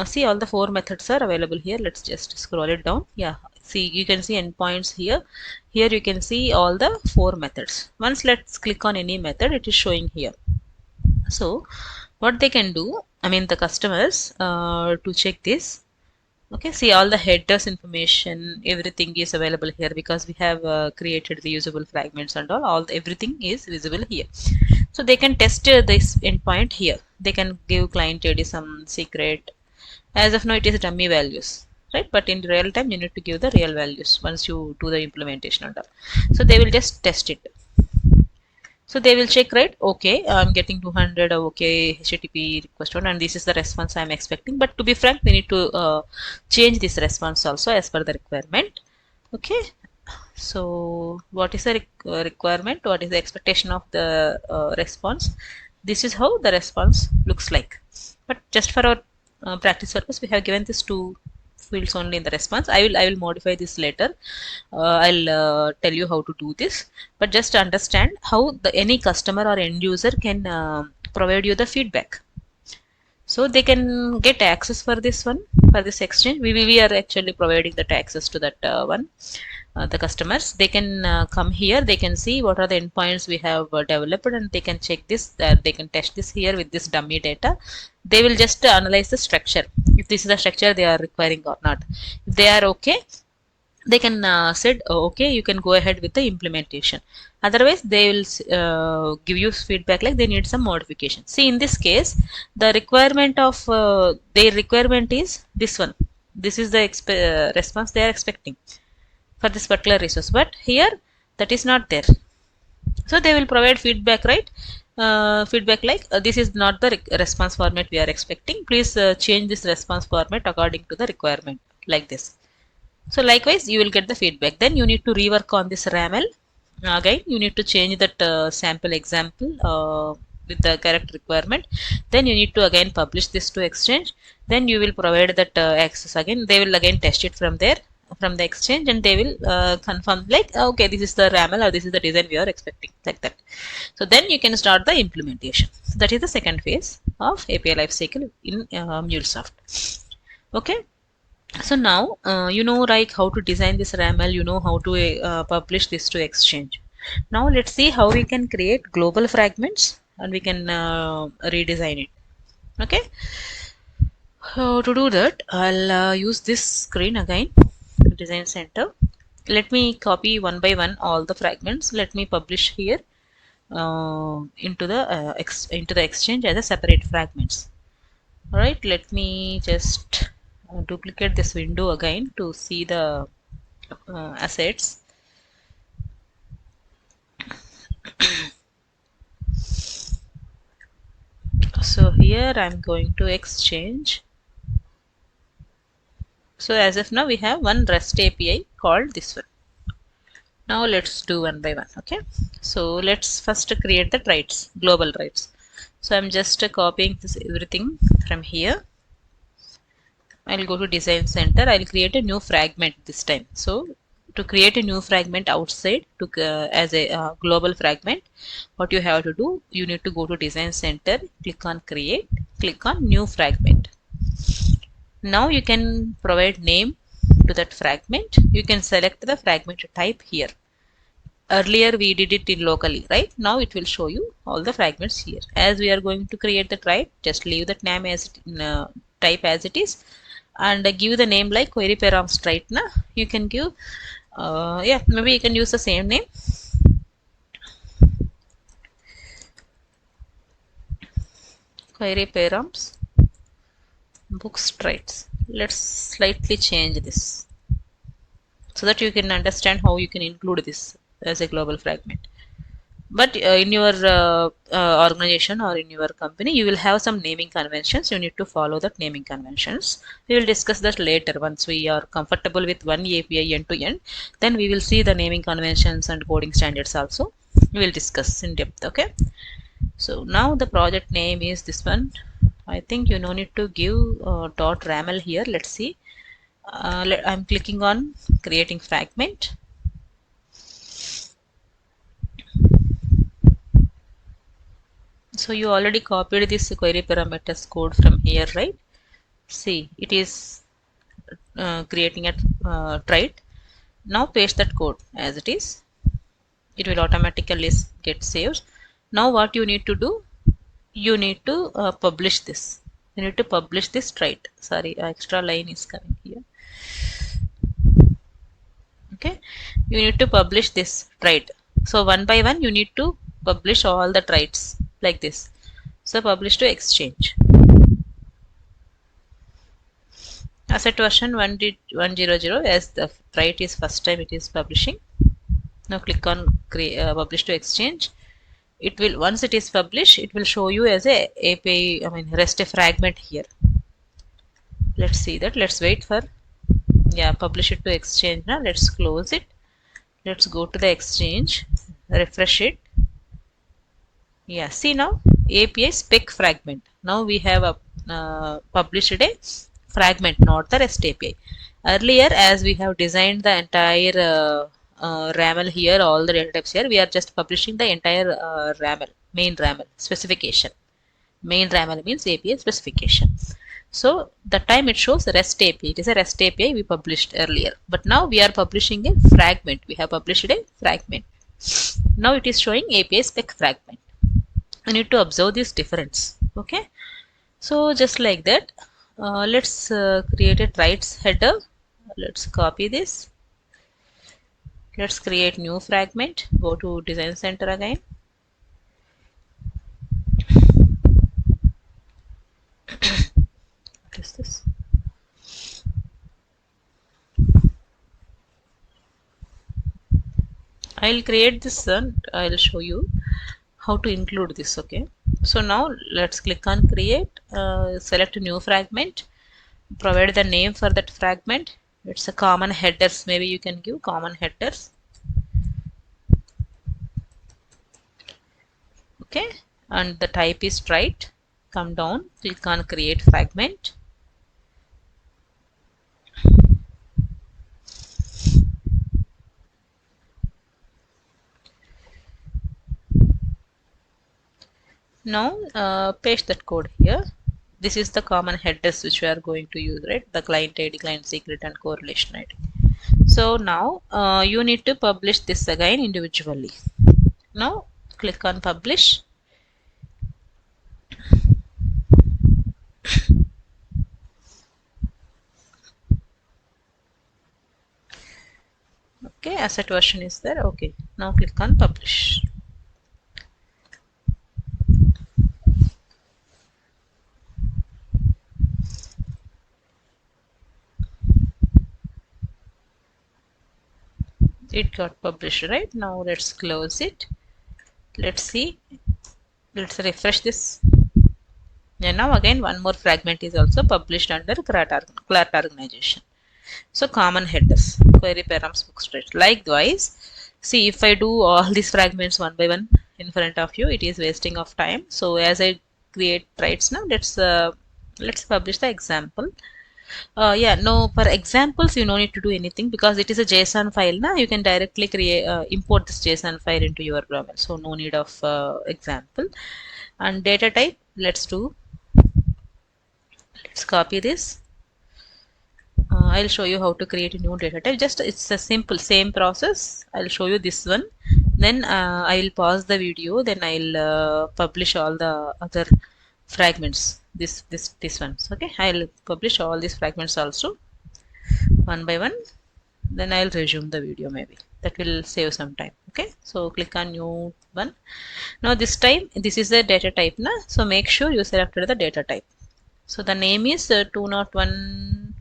See, all the 4 methods are available here. Let's just scroll it down. Yeah, see, you can see endpoints here. Here you can see all the 4 methods. Once let's click on any method, it is showing here. So what they can do, I mean the customers, to check this, okay, see, all the headers information, everything is available here because we have created the usable fragments and everything is visible here. So they can test this endpoint here. They can give client ID some secret. As of now, it is dummy values, right? But in real time, you need to give the real values once you do the implementation and all. So they will just test it. So they will check, right? Okay, I'm getting 200. Okay, HTTP request one, and this is the response I'm expecting. But to be frank, we need to change this response also as per the requirement. Okay. So what is the requirement? What is the expectation of the response? This is how the response looks like. But just for our practice purpose, we have given these 2 fields only in the response. I will modify this later. I'll tell you how to do this. But just to understand how any customer or end user can provide you the feedback. So they can get access for this one, for this exchange. We are actually providing that access to that one. The customers, they can come here, they can see what are the endpoints we have developed, and they can check this, they can test this here with this dummy data. They will just analyze the structure, if this is the structure they are requiring or not. If they are okay, they can said okay, you can go ahead with the implementation. Otherwise they will give you feedback like they need some modification. See, in this case the requirement of their requirement is this one. This is the response they are expecting for this particular resource, but here that is not there. So they will provide feedback, right? Feedback like this is not the response format we are expecting, please change this response format according to the requirement, like this. So likewise you will get the feedback. Then you need to rework on this RAML. Again you need to change that sample example with the correct requirement. Then you need to again publish this to exchange. Then you will provide that access again. They will again test it from there, from the exchange, and they will confirm like okay, this is the RAML or this is the design we are expecting, like that. So then you can start the implementation. So that is the second phase of API lifecycle in MuleSoft. Okay. So now you know like how to design this RAML, you know how to publish this to exchange. Now let's see how we can create global fragments and we can redesign it. Okay. So to do that, I'll use this screen again, Design Center. Let me copy one by one all the fragments. Let me publish here into the exchange as a separate fragments. All right. Let me just duplicate this window again to see the assets. So here I'm going to exchange. So as of now we have one REST API called this one. Now let's do one by one. Okay. So let's first create the rights, global rights. So I'm just copying this everything from here. I'll go to Design Center. I'll create a new fragment this time. So to create a new fragment outside to as a global fragment, what you have to do, you need to go to Design Center, click on Create, click on New Fragment. Now you can provide name to that fragment. You can select the fragment type here. Earlier we did it in locally, right? Now it will show you all the fragments here. As we are going to create the type, just leave that name as type as it is, and give the name like query params right now. You can give yeah, maybe you can use the same name. Query params books traits. Let's slightly change this so that you can understand how you can include this as a global fragment. But in your organization or in your company, you will have some naming conventions. You need to follow that naming conventions. We will discuss that later once we are comfortable with one API end to end. Then we will see the naming conventions and coding standards also. we will discuss in depth. Okay, so now the project name is this one. I think you no need to give .raml here. Let's see. I'm clicking on creating fragment. So you already copied this query parameters code from here, right? See, it is creating a trait. Now paste that code as it is. It will automatically get saved. Now what you need to do? You need to publish this. You need to publish this trait. Sorry, extra line is coming here. Okay, you need to publish this trait. So one by one you need to publish all the traits like this. So publish to exchange. Asset version 100 as the trait is first time it is publishing. Now click on publish to exchange. It will, once it is published, it will show you as a API, REST fragment here. Let's see that. Let's wait for, yeah, publish it to exchange. Now let's close it. Let's go to the exchange, refresh it. Yeah, see now API spec fragment. Now we have published a fragment, not the REST API. Earlier, as we have designed the entire RAML here, all the data types here, we are just publishing the entire RAML, main RAML specification. Main RAML means API specification. So the time it shows REST API, it is a REST API we published earlier. But now we are publishing a fragment. We have published a fragment. Now it is showing API spec fragment. I need to observe this difference. Okay. So just like that, let's create a traits header. Let's copy this. Let's create new fragment. Go to Design Center again. What is this? I'll create this and I'll show you how to include this. Okay, so now let's click on create, select new fragment, provide the name for that fragment. It's a common headers, maybe you can give common headers. Okay, and the type is trait. Come down, click on create fragment. Now paste that code here. This is the common headers which we are going to use, right? The client ID, client secret, and correlation ID. So now you need to publish this again individually. Now click on publish. Okay, asset version is there. Okay, now click on publish. It got published, right? Now let's close it. Let's see. Let's refresh this. And now again one more fragment is also published under CLAT organization. So common headers, query params book straight. Likewise, see if I do all these fragments one by one in front of you, it is wasting of time. So as I create traits now, let's publish the example. Yeah, no, for examples you no need to do anything because it is a JSON file. Now you can directly create import this JSON file into your RAML. So no need of example. And data type, let's copy this. I'll show you how to create a new data type. Just it's a simple same process. I'll show you this one. Then I will pause the video. Then I'll publish all the other fragments. This ones. Okay, I'll publish all these fragments also one by one. Then I'll resume the video. Maybe that will save some time. Okay, so click on new one. Now this time this is the data type na. So make sure you selected the data type. So the name is 201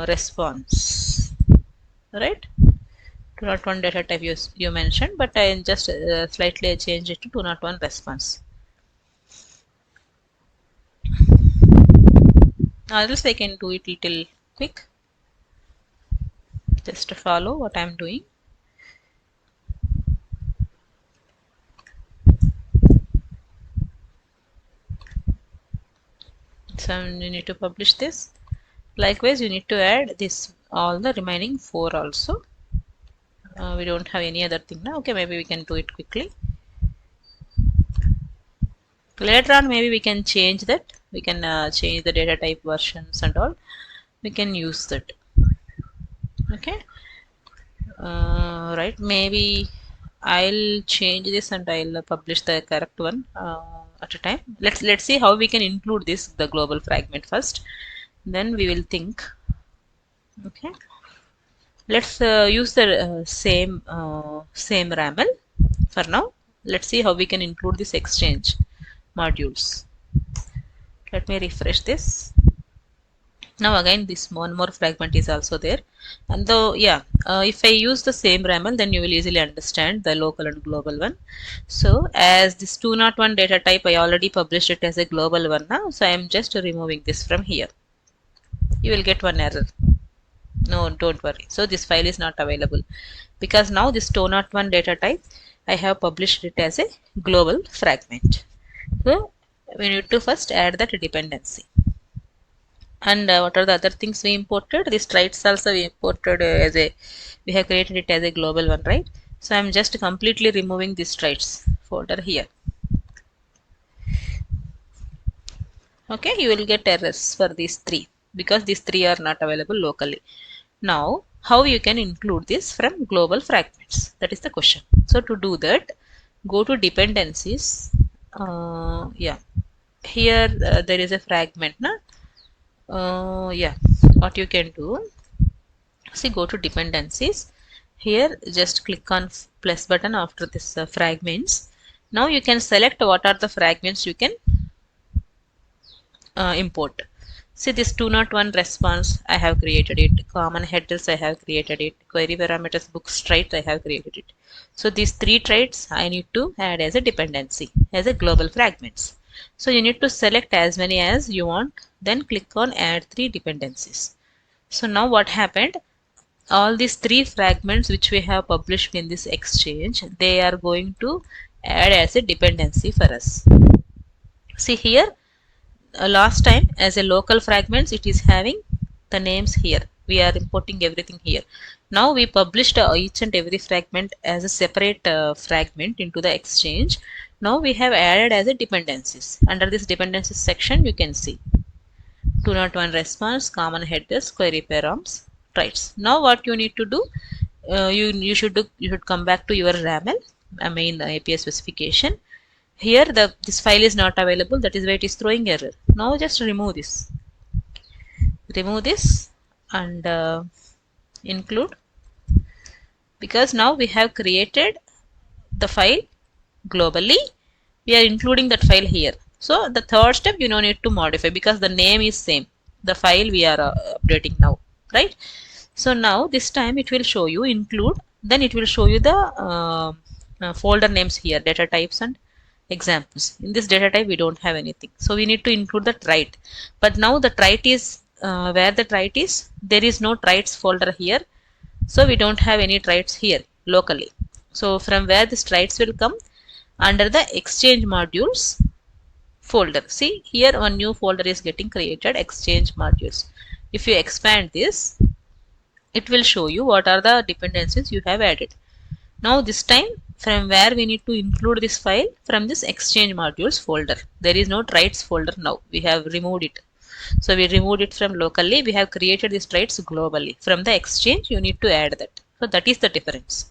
response, right? 201 data type you mentioned, but I just slightly change it to 201 response. Else I can do it little quick. Just to follow what I am doing. So you need to publish this. Likewise, you need to add this, all the remaining 4 also. We don't have any other thing now. Okay, maybe we can do it quickly. Later on, maybe we can change that. We can change the data type versions and all. We can use that. Okay. Right. Maybe I'll change this and I'll publish the correct one at a time. Let's see how we can include this, the global fragment first. Then we will think. Okay. Let's use the same RAML for now. Let's see how we can include this exchange modules. Let me refresh this. Now again this one more fragment is also there, and though if I use the same RAML, then you will easily understand the local and global one. So as this 201 data type, I already published it as a global one now, so I am just removing this from here. You will get one error. No, don't worry. So this file is not available because now this 201 data type, I have published it as a global fragment. So we need to first add that dependency. And what are the other things we imported? This traits also we imported we have created it as a global one, right? So I'm just completely removing this traits folder here. Okay, you will get errors for these 3 because these 3 are not available locally. Now, how you can include this from global fragments? That is the question. So to do that, go to dependencies. Here there is a fragment, what you can do, see, go to dependencies. Here just click on plus button after this fragments. Now you can select what are the fragments you can import. See, this 201 response, I have created it. Common headers, I have created it. Query parameters, books traits, I have created it. So these 3 traits I need to add as a dependency, as a global fragments. So you need to select as many as you want, then click on add 3 dependencies. So now what happened? All these 3 fragments which we have published in this exchange, they are going to add as a dependency for us. See here, last time as a local fragments, it is having the names here. We are importing everything here. Now we published each and every fragment as a separate fragment into the exchange. Now we have added as a dependencies. Under this dependencies section, you can see 201 response, common headers, query params, traits. Now what you need to do, you should come back to your RAML, API specification. Here this file is not available, that is why it is throwing error. Now just remove this and include, because now we have created the file globally, we are including that file here. So the third step, you don't need to modify because the name is same, the file we are updating now, right? So now this time it will show you include, then it will show you the folder names here, data types and examples. In this data type we don't have anything, so we need to include the trait. But now the trait is where the trait is, there is no traits folder here, so we don't have any traits here locally. So from where this traits will come, under the exchange modules folder. See here, one new folder is getting created, exchange modules. If you expand this, it will show you what are the dependencies you have added. Now this time, from where we need to include this file, from this exchange modules folder. There is no traits folder now, we have removed it. So we removed it from locally, we have created these traits globally. From the exchange you need to add that. So that is the difference.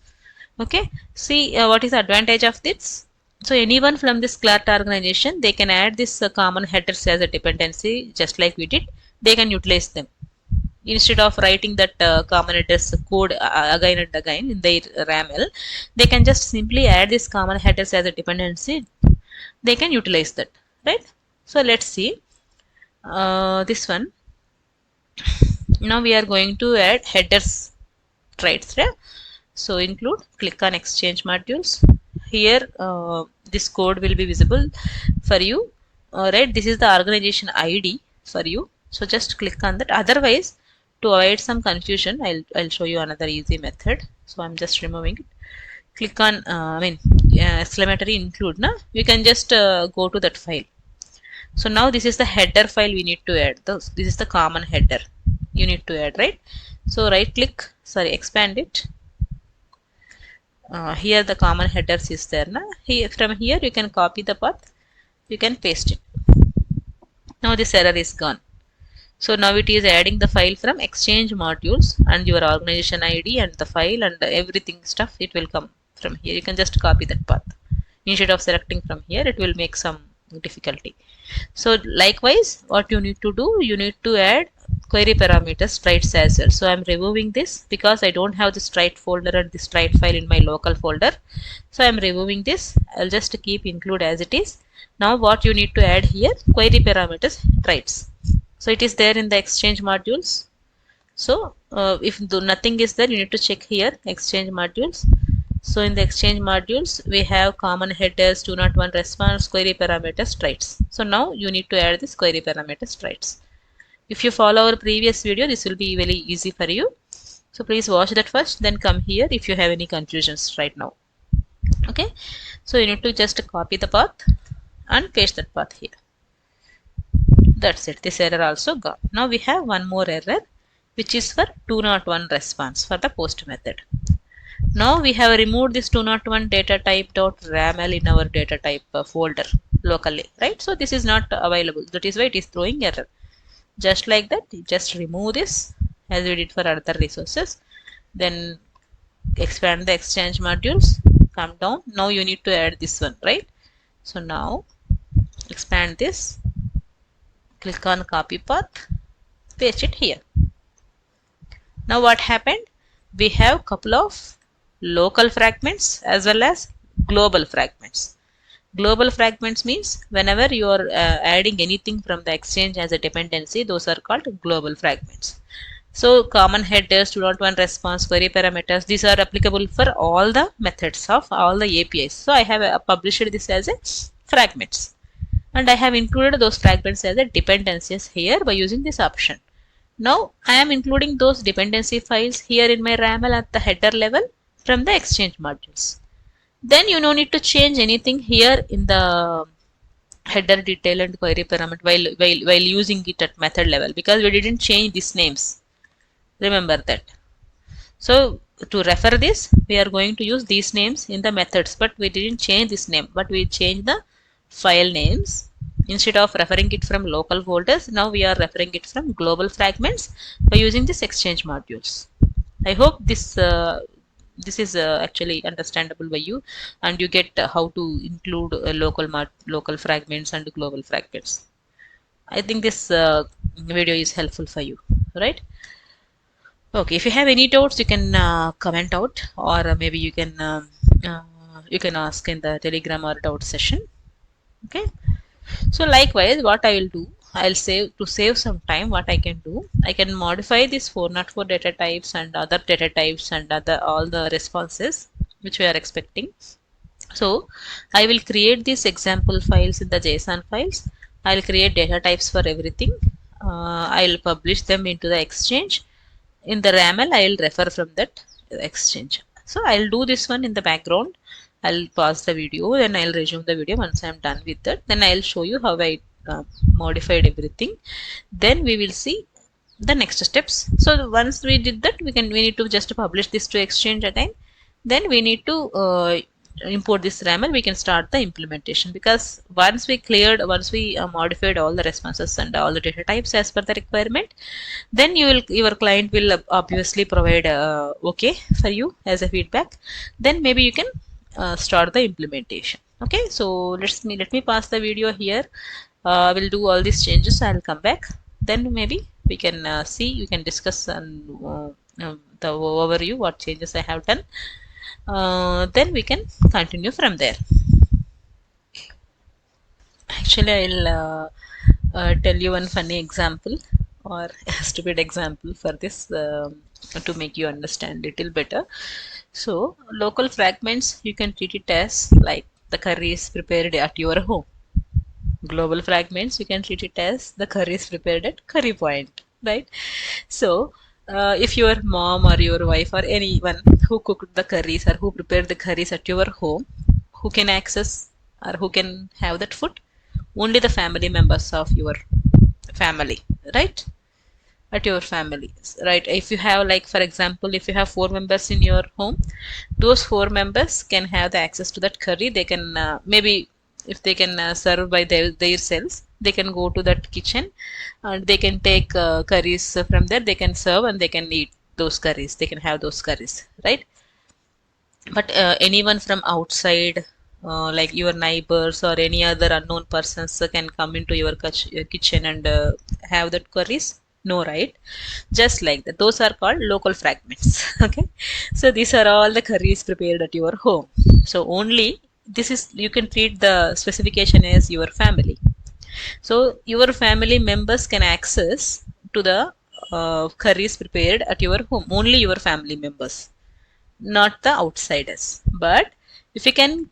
Okay, see what is the advantage of this? So anyone from this CLAT organization, they can add this common headers as a dependency, just like we did. They can utilize them. Instead of writing that common headers code again and again in their RAML, they can just simply add this common headers as a dependency. They can utilize that, right? So let's see this one. Now we are going to add headers traits, right? So include, click on exchange modules. Here this code will be visible for you, right? This is the organization ID for you, so just click on that. Otherwise, to avoid some confusion, I'll show you another easy method. So I'm just removing it. Click on exclamatory include. You can just go to that file. So now this is the header file we need to add. This is the common header you need to add, right? So right click, expand it. Here the common headers is there. Here, from here you can copy the path, you can paste it. Now this error is gone. So now it is adding the file from Exchange modules and your organization ID and the file and everything stuff. It will come from here. You can just copy that path. Instead of selecting from here, it will make some difficulty. So likewise, what you need to do, you need to add query parameters strides as well. So I'm removing this because I don't have the stride folder and the stride file in my local folder. So I'm removing this. I'll just keep include as it is. Now what you need to add here, query parameters strides. So it is there in the Exchange modules. So if nothing is there, you need to check here Exchange modules. So in the Exchange modules, we have common headers, 201 response, query parameter strides. So now you need to add this query parameter strides. If you follow our previous video, this will be very easy for you. So please watch that first, then come here if you have any confusions right now. Okay. So you need to just copy the path and paste that path here. That's it. This error also gone. Now we have one more error, which is for 201 response for the post method. Now we have removed this 201 data type dot RAML in our data type folder locally, right? So this is not available. That is why it is throwing error. Just like that, just remove this as we did for other resources. Then expand the Exchange modules. Come down. Now you need to add this one, right? So now expand this. Click on copy path. Paste it here. Now what happened? We have couple of local fragments as well as global fragments. Global fragments means whenever you are adding anything from the Exchange as a dependency, those are called global fragments. So common headers, 201 response, query parameters, these are applicable for all the methods of all the APIs. So I have published this as a fragments. And I have included those fragments as a dependencies here by using this option. Now I am including those dependency files here in my RAML at the header level from the Exchange modules. Then you no need to change anything here in the header detail and query parameter while using it at method level, because we didn't change these names. Remember that. So to refer this, we are going to use these names in the methods, but we didn't change this name, but we changed the file names. Instead of referring it from local folders, now we are referring it from global fragments by using this Exchange modules. I hope this is actually understandable by you, and you get how to include local fragments and global fragments. I think this video is helpful for you, right? Okay, if you have any doubts, you can comment out, or maybe you can ask in the Telegram or doubt session. Okay. So likewise, what I will do, I'll save some time. What I can do, I can modify this 404 data types and other data types and all the responses which we are expecting. So I will create these example files in the JSON files. I'll create data types for everything. I'll publish them into the Exchange. In the RAML, I'll refer from that Exchange. So I'll do this one in the background. I'll pause the video, then I'll resume the video once I'm done with that. Then I'll show you how I modified everything. Then we will see the next steps. So once we did that, we need to just publish this to Exchange again. Then we need to import this RAML. We can start the implementation, because once we modified all the responses and all the data types as per the requirement, then your client will obviously provide okay for you as a feedback. Then maybe you can start the implementation. Okay, so let me pause the video here. We'll do all these changes. I'll come back. Then maybe we can see, you can discuss and the overview, what changes I have done. Then we can continue from there. Actually, I'll tell you one funny example or a stupid example for this to make you understand little better. So local fragments, you can treat it as like the curry is prepared at your home. Global fragments, you can treat it as the curry is prepared at curry point, right? So if your mom or your wife or anyone who cooked the curries or who prepared the curries at your home, who can access or who can have that food? only the family members of your family, right? At your family, right? If you have, like, for example, if you have 4 members in your home, those 4 members can have the access to that curry. They can maybe if they can serve by their selves, they can go to that kitchen and they can take curries from there. They can serve and they can eat those curries. They can have those curries, right? But anyone from outside, like your neighbors or any other unknown persons, can come into your kitchen and have that queries. No, right? Just like that, those are called local fragments. Okay, so these are all the curries prepared at your home. So only this is, you can treat the specification as your family. So your family members can access to the curries prepared at your home. Only your family members, not the outsiders. But if you can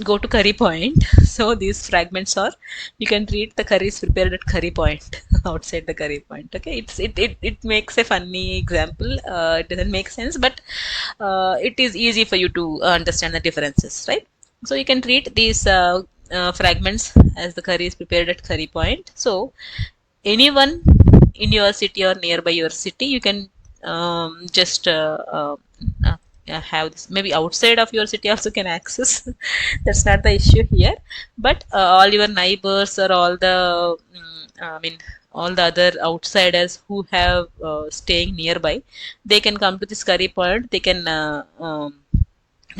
go to curry point, so these fragments are, you can treat the curries prepared at curry point outside the curry point. Okay, it makes a funny example. It doesn't make sense, but it is easy for you to understand the differences, right? So you can treat these fragments as the curries prepared at curry point. So anyone in your city or nearby your city, you can just have this. Maybe outside of your city also can access. That's not the issue here. But all your neighbors or all the I mean all the other outsiders who have staying nearby, they can come to this curry point. They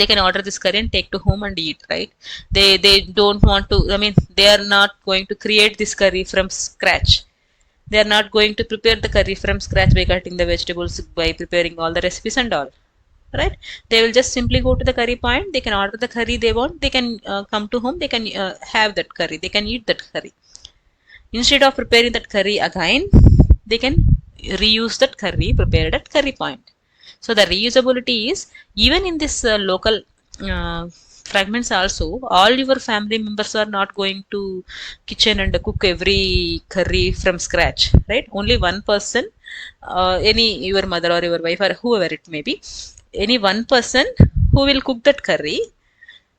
can order this curry and take to home and eat, right? They don't want to, I mean, they are not going to create this curry from scratch. They are not going to prepare the curry from scratch by cutting the vegetables, by preparing all the recipes and all, right? They will just simply go to the curry point. They can order the curry they want. They can come to home. They can have that curry. They can eat that curry. Instead of preparing that curry again, they can reuse that curry prepared at curry point. So the reusability is, even in this local uh, fragments also, all your family members are not going to kitchen and cook every curry from scratch, right? Only one person, any your mother or your wife or whoever it may be, any one person who will cook that curry,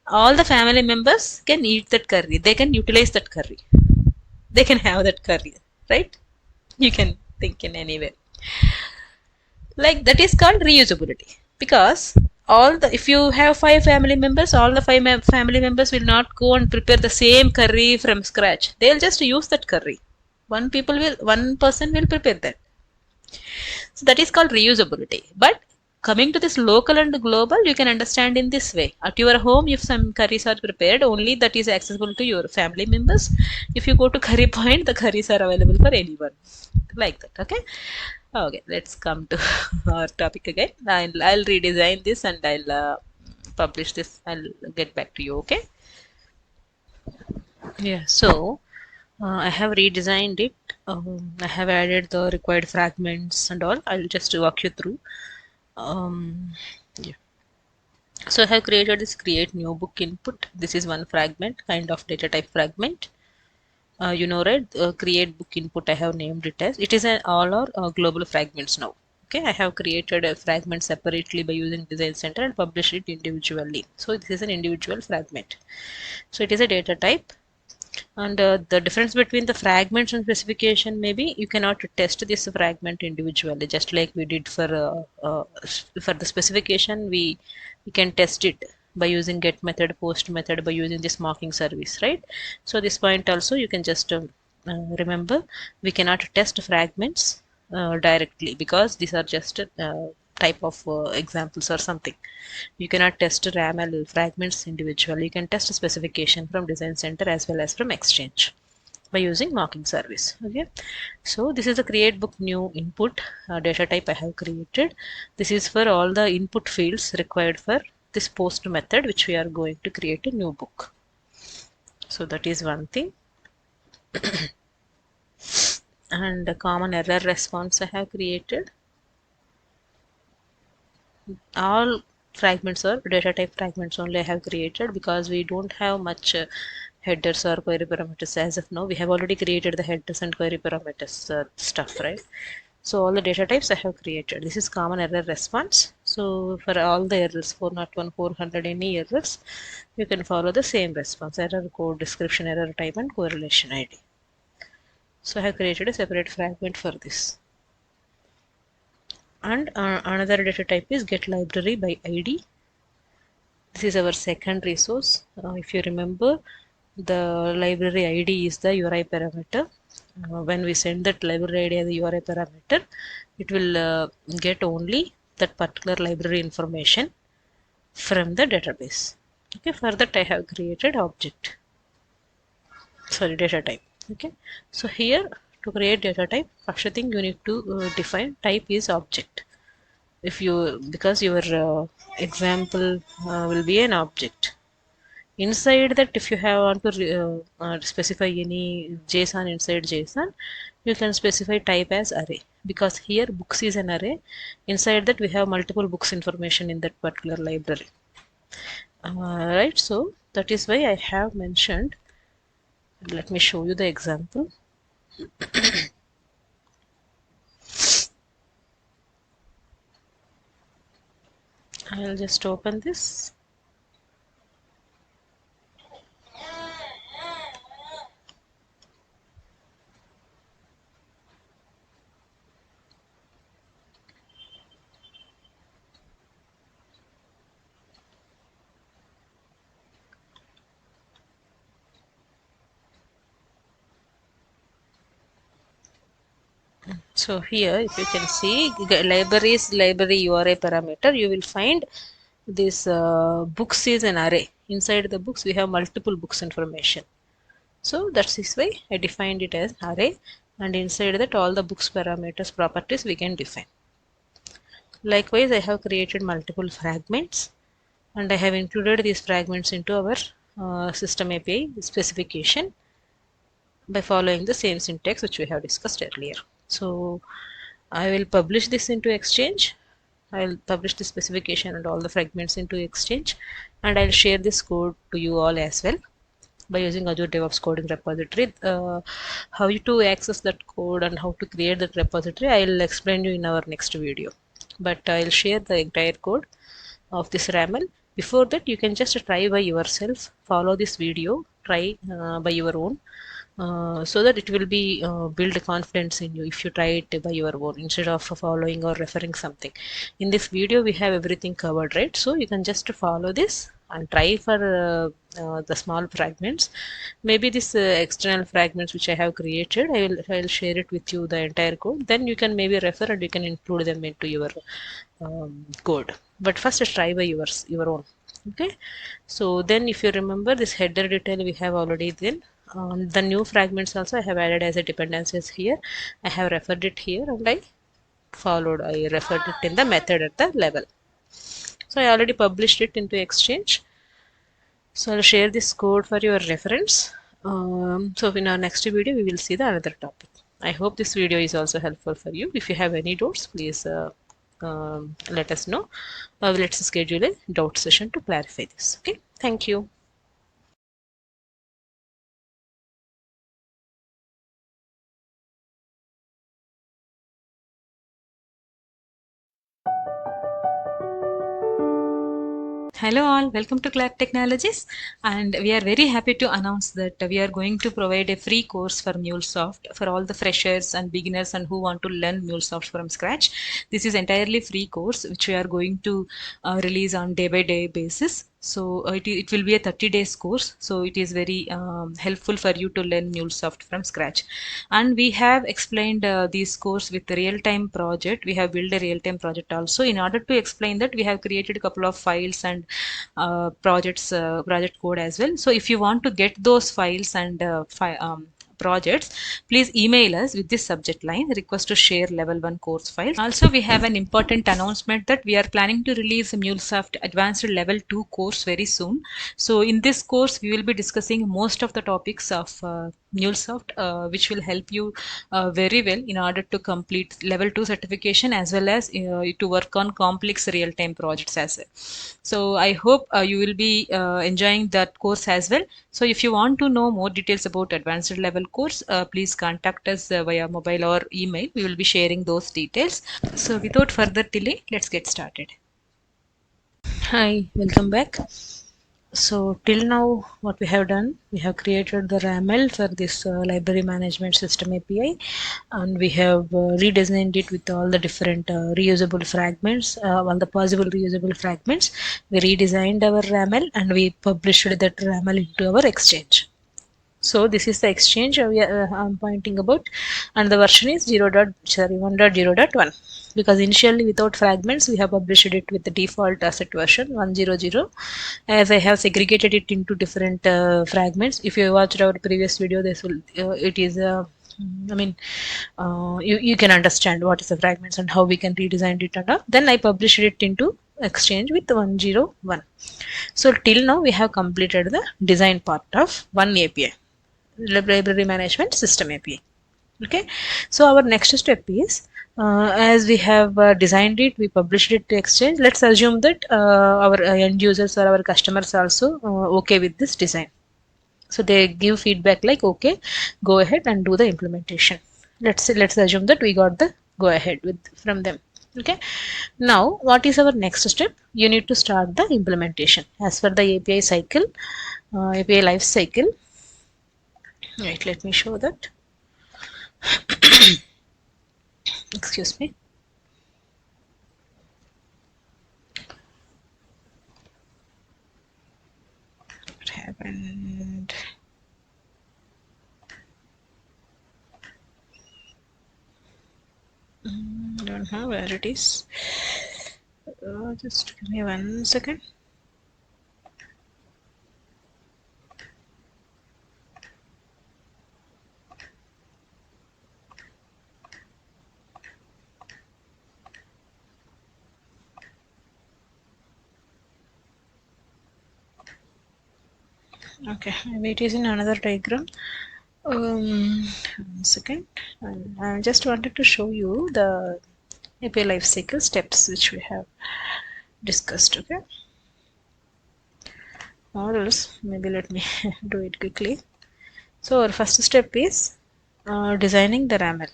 all the family members can eat that curry. They can utilize that curry. They can have that curry, right? You can think in any way. Like, that is called reusability, because all the, if you have 5 family members, all the family members will not go and prepare the same curry from scratch. They'll just use that curry. One person will prepare that. So that is called reusability. But coming to this local and global, you can understand in this way. At your home, if some curries are prepared, only that is accessible to your family members. If you go to curry point, the curries are available for anyone, like that. Okay. Okay, let's come to our topic again. I'll redesign this and I'll publish this. I'll get back to you. Okay. Yeah, so I have redesigned it. I have added the required fragments and all. I'll just walk you through. Yeah. So I have created this create new book input. This is one fragment, kind of data type fragment. You know, right? Create book input, I have named it as. It is an all or global fragments now. Okay, I have created a fragment separately by using Design Center and published it individually. So this is an individual fragment. So it is a data type. And the difference between the fragments and specification, maybe you cannot test this fragment individually, just like we did for the specification. We can test it by using get method, post method, by using this mocking service, right? So this point also you can just remember, we cannot test fragments directly, because these are just type of examples or something. You cannot test RAML fragments individually. You can test a specification from Design Center as well as from Exchange by using mocking service. Okay, so this is a create book new input data type I have created. This is for all the input fields required for this post method, which we are going to create a new book. So that is one thing. And a common error response I have created. All fragments or data type fragments only I have created, because we don't have much headers or query parameters as of now. We have already created the headers and query parameters stuff, right? So all the data types I have created. This is common error response. So for all the errors, 401, 400, any errors, you can follow the same response: error code, description, error type, and correlation ID. So I have created a separate fragment for this. And another data type is get library by ID. This is our second resource. If you remember, the library ID is the URI parameter. When we send that library ID as a URI parameter, it will get only that particular library information from the database. Okay, for that I have created object. Sorry, data type. Okay, so here to create data type, first thing you need to define type is object. If you, because your example will be an object. Inside that, if you have want to specify any JSON inside JSON, you can specify type as array, because here books is an array. Inside that we have multiple books information in that particular library. Right, so that is why I have mentioned. Let me show you the example. I'll just open this. So here, if you can see, libraries library URI parameter, you will find this books is an array. Inside the books, we have multiple books information. So that's this way I defined it as array, and inside that all the books parameters properties we can define. Likewise, I have created multiple fragments, and I have included these fragments into our system API specification by following the same syntax which we have discussed earlier. So I will publish this into Exchange. I'll publish the specification and all the fragments into Exchange, and I'll share this code to you all as well by using Azure DevOps coding repository. How to access that code and how to create that repository, I'll explain you in our next video. But I'll share the entire code of this RAML. Before that, you can just try by yourself, follow this video, try by your own. So that it will be build confidence in you if you try it by your own instead of following or referring something. In this video we have everything covered, right? So you can just follow this and try for the small fragments. Maybe this external fragments which I have created, I'll share it with you, the entire code. Then you can maybe refer and you can include them into your code. But first try by your own. Okay, so then if you remember this header detail we have already then. The new fragments also I have added as a dependencies here. I have referred it here and I referred it in the method at the level. So I already published it into Exchange. So I'll share this code for your reference. So in our next video, we will see the another topic. I hope this video is also helpful for you. If you have any doubts, please let us know. Let's schedule a doubt session to clarify this. Okay, thank you. Hello all, welcome to Clark Technologies, and we are very happy to announce that we are going to provide a free course for MuleSoft for all the freshers and beginners and who want to learn MuleSoft from scratch. This is entirely free course which we are going to release on day-by-day basis. So it will be a 30 days course. So it is very helpful for you to learn MuleSoft from scratch. And we have explained this course with the real-time project. We have built a real-time project also. In order to explain that, we have created a couple of files and project code as well. So if you want to get those files and projects, please email us with this subject line: request to share level 1 course files. Also, we have an important announcement that we are planning to release a MuleSoft advanced level 2 course very soon. So in this course we will be discussing most of the topics of MuleSoft, which will help you very well in order to complete level 2 certification as well as to work on complex real-time projects as well. So I hope you will be enjoying that course as well. So if you want to know more details about advanced level course, please contact us via mobile or email. We will be sharing those details. So without further delay, let's get started. Hi, welcome back. So till now what we have done, we have created the RAML for this library management system API, and we have redesigned it with all the different reusable fragments, all the possible reusable fragments. We redesigned our RAML and we published that RAML into our exchange. So this is the exchange I'm pointing about, and the version is 1.0.1, because initially without fragments we have published it with the default asset version 100. As I have segregated it into different fragments. If you watched our previous video, this will it is I mean, you can understand what is the fragments and how we can redesign it and all. Then I published it into exchange with 101. So till now we have completed the design part of one API, library management system API. Okay, so our next step is, as we have designed it, we published it to exchange. Let's assume that our end users or our customers also okay with this design. So they give feedback like, okay, go ahead and do the implementation. Let's assume that we got the go ahead with from them. Okay, now what is our next step? You need to start the implementation as per the API cycle, API life cycle. Right, let me show that. Excuse me. What happened? Don't know where it is. Just give me 1 second. Okay, maybe it is in another diagram. 1 second. I just wanted to show you the API lifecycle steps which we have discussed. Okay, or else maybe let me do it quickly. So our first step is designing the RAML.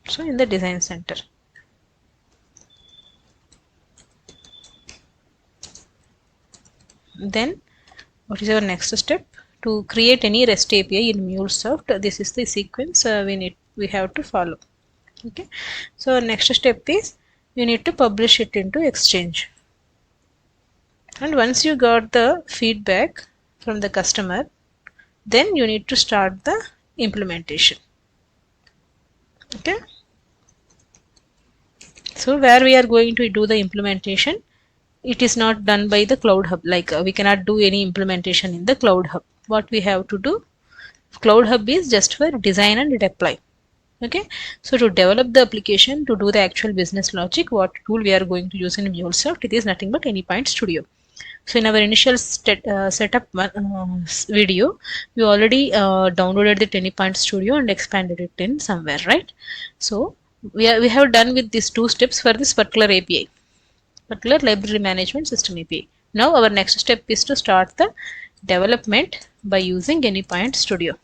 So in the design center. Then what is our next step? To create any REST API in MuleSoft, this is the sequence we have to follow. Okay, so next step is you need to publish it into exchange, and once you got the feedback from the customer, then you need to start the implementation. Okay, so where we are going to do the implementation, it is not done by the Cloud Hub. Like we cannot do any implementation in the Cloud Hub. What we have to do, Cloud Hub is just for design and deploy. Okay, so to develop the application, to do the actual business logic, what tool we are going to use in MuleSoft, it is nothing but Anypoint Studio. So in our initial setup video, we already downloaded the Anypoint Studio and expanded it in somewhere, right? So we have done with these two steps for this particular API, particular library management system API. Now our next step is to start the development by using Anypoint Studio.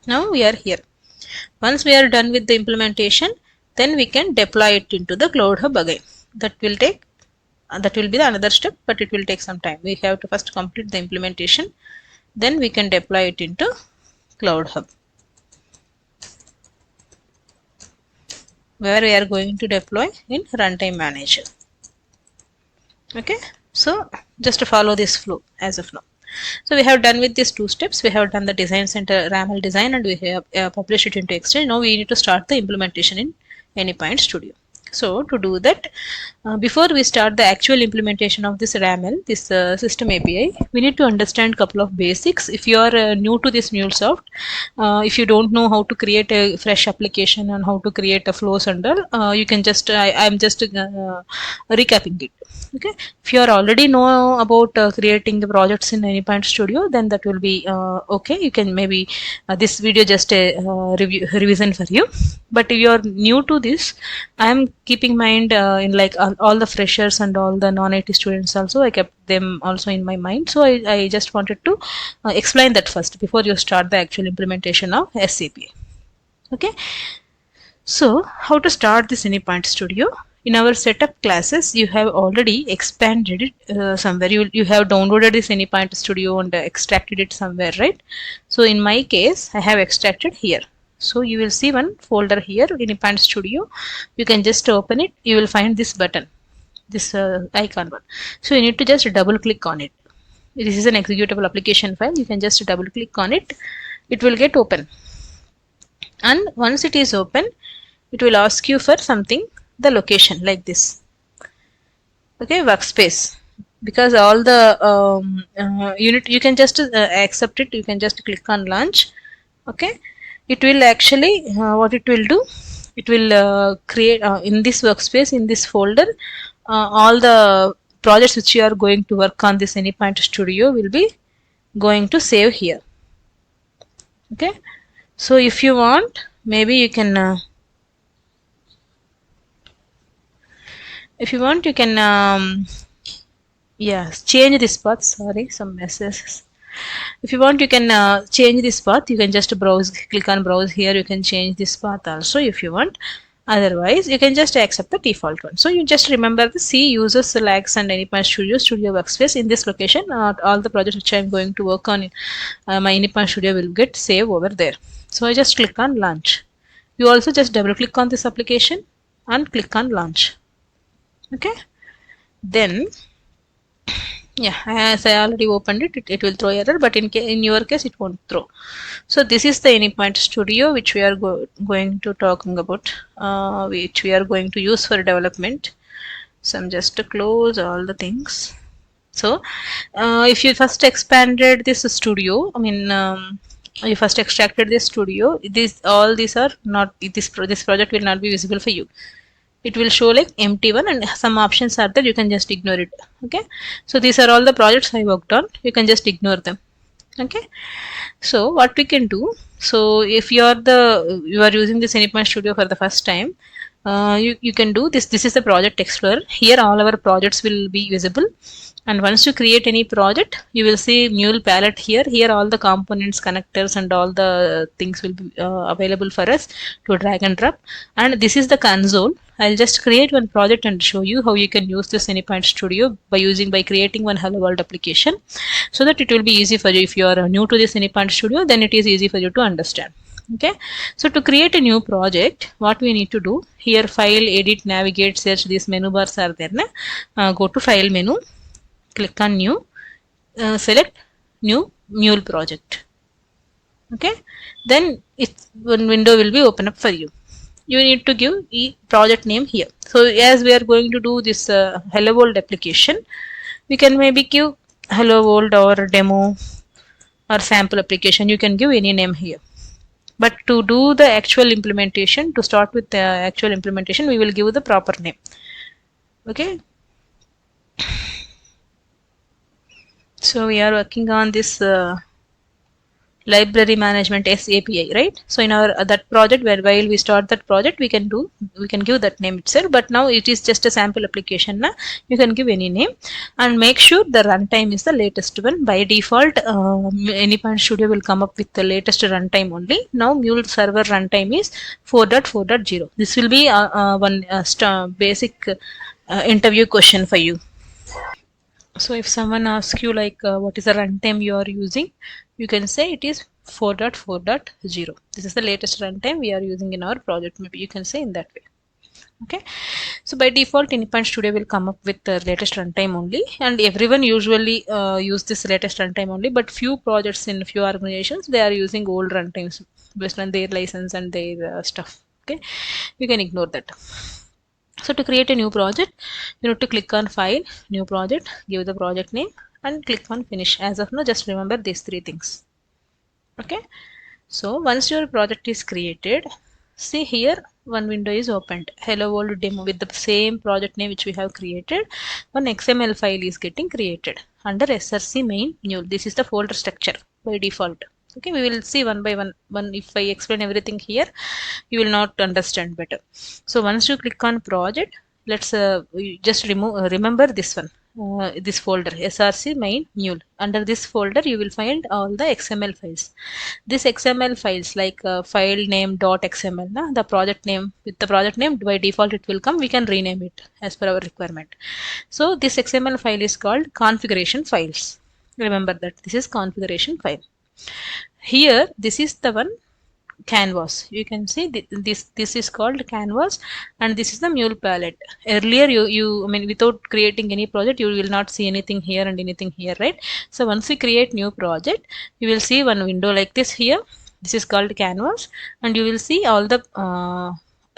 Now we are here. Once we are done with the implementation, then we can deploy it into the Cloud Hub again. That will be the another step, but it will take some time. We have to first complete the implementation, then we can deploy it into Cloud Hub, where we are going to deploy in Runtime Manager. Okay, so just to follow this flow as of now. So we have done with these two steps. We have done the design center RAML design, and we have published it into exchange. Now we need to start the implementation in Anypoint Studio. So to do that, before we start the actual implementation of this RAML, this system API, we need to understand a couple of basics. If you are new to this MuleSoft, if you don't know how to create a fresh application and how to create a flows and all, you can just, I'm just recapping it. Okay, if you are already know about creating the projects in Anypoint Studio, then that will be okay. You can maybe this video just a revision for you. But if you are new to this, I am keeping mind in like all the freshers and all the non-IT students also. I kept them also in my mind. So I just wanted to explain that first before you start the actual implementation of SAP. Okay, so how to start this Anypoint Studio? In our setup classes, you have already expanded it somewhere. You have downloaded this Anypoint Studio and extracted it somewhere, right? So in my case, I have extracted here. So you will see one folder here, Anypoint Studio. You can just open it. You will find this button, this icon one. So you need to just double click on it. This is an executable application file. You can just double click on it. It will get open. And once it is open, it will ask you for something, the location like this. Okay, workspace. Because all the unit, you can just accept it. You can just click on launch. Okay, it will actually what it will do, it will create in this workspace, in this folder, all the projects which you are going to work on this Anypoint Studio will be going to save here. Okay, so if you want, maybe you can if you want, you can change this path. Sorry, some messages. If you want, you can change this path. You can just browse, click on browse here. You can change this path also if you want. Otherwise, you can just accept the default one. So you just remember the C uses lags and Anypoint Studio workspace in this location. All the projects which I am going to work on, my Anypoint Studio will get saved over there. So I just click on launch. You also just double click on this application and click on launch. Okay, then as I already opened it, it will throw error, but in your case it won't throw. So this is the Anypoint Studio which we are going to talking about, which we are going to use for development. So I'm just to close all the things. So if you first expanded this studio, you first extracted this studio, all these are not, this project will not be visible for you. It will show like empty one, and some options are there, you can just ignore it. Okay, so these are all the projects I worked on. You can just ignore them. Okay, so what we can do, so if you are using this Anypoint Studio for the first time, you can do this. This is the project explorer. Here all our projects will be visible, and once you create any project, you will see Mule palette here. Here all the components, connectors and all the things will be available for us to drag and drop. And this is the console. I'll just create one project and show you how you can use this Anypoint Studio by creating one Hello World application, so that it will be easy for you. If you are new to this Anypoint Studio, then it is easy for you to understand. Okay, so to create a new project, what we need to do here, file, edit, navigate, search, these menu bars are there. Go to file menu, click on new, select new Mule project. Okay, then one window will be open up for you. You need to give a project name here. So as we are going to do this Hello World application, we can maybe give Hello World or demo or sample application. You can give any name here. But to do the actual implementation, to start with the actual implementation, we will give the proper name. Okay. So we are working on this library management S API, right? So in our that project, while we start that project, we can give that name itself. But now it is just a sample application. You can give any name, and make sure the runtime is the latest one. By default, Anypoint Studio will come up with the latest runtime only. Now Mule server runtime is 4.4.0. This will be one basic interview question for you. So if someone asks you like what is the runtime you are using, you can say it is 4.4.0. This is the latest runtime we are using in our project. Maybe you can say in that way. Okay, so by default Anypoint Studio will come up with the latest runtime only, and everyone usually use this latest runtime only, but few projects in few organizations, they are using old runtimes based on their license and their stuff. Okay, you can ignore that. So to create a new project, you need to click on file, new project, give the project name, and click on finish. As of now, just remember these three things. Okay, so once your project is created, See here, one window is opened. Hello world demo with the same project name which we have created. One XML file is getting created under SRC main Mule. This is the folder structure by default. Okay, we will see one by one. If I explain everything here, you will not understand better. So once you click on project, let's just remember this one. This folder src main mule. Under this folder you will find all the XML files. This XML files like file name .xml, the project name, with the project name by default it will come. We can rename it as per our requirement. So this XML file is called configuration files. Remember that this is configuration file. Here this is the one canvas. You can see this is called canvas, and this is the mule palette. Earlier you I mean, without creating any project you will not see anything here and anything here, right? So once we create new project, you will see one window like this here. This is called canvas, and you will see all the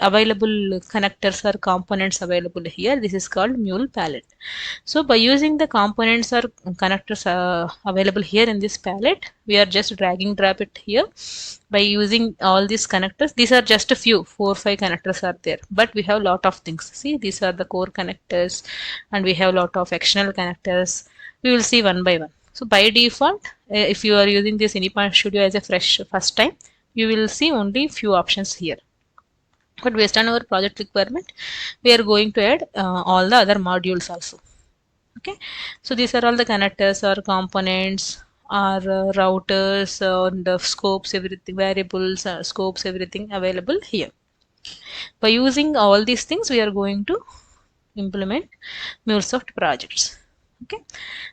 available connectors or components available here. This is called mule palette. So by using the components or connectors available here in this palette, we are just dragging drop it here by using all these connectors. These are just a few, 4 or 5 connectors are there, but we have a lot of things. See, these are the core connectors, and we have a lot of external connectors. We will see one by one. So by default, if you are using this anypoint studio as a first time, you will see only few options here. But based on our project requirement, we are going to add all the other modules also. Okay, so these are all the connectors or components or routers and scopes, everything, variables, scopes, everything available here. By using all these things, we are going to implement MuleSoft projects. Okay,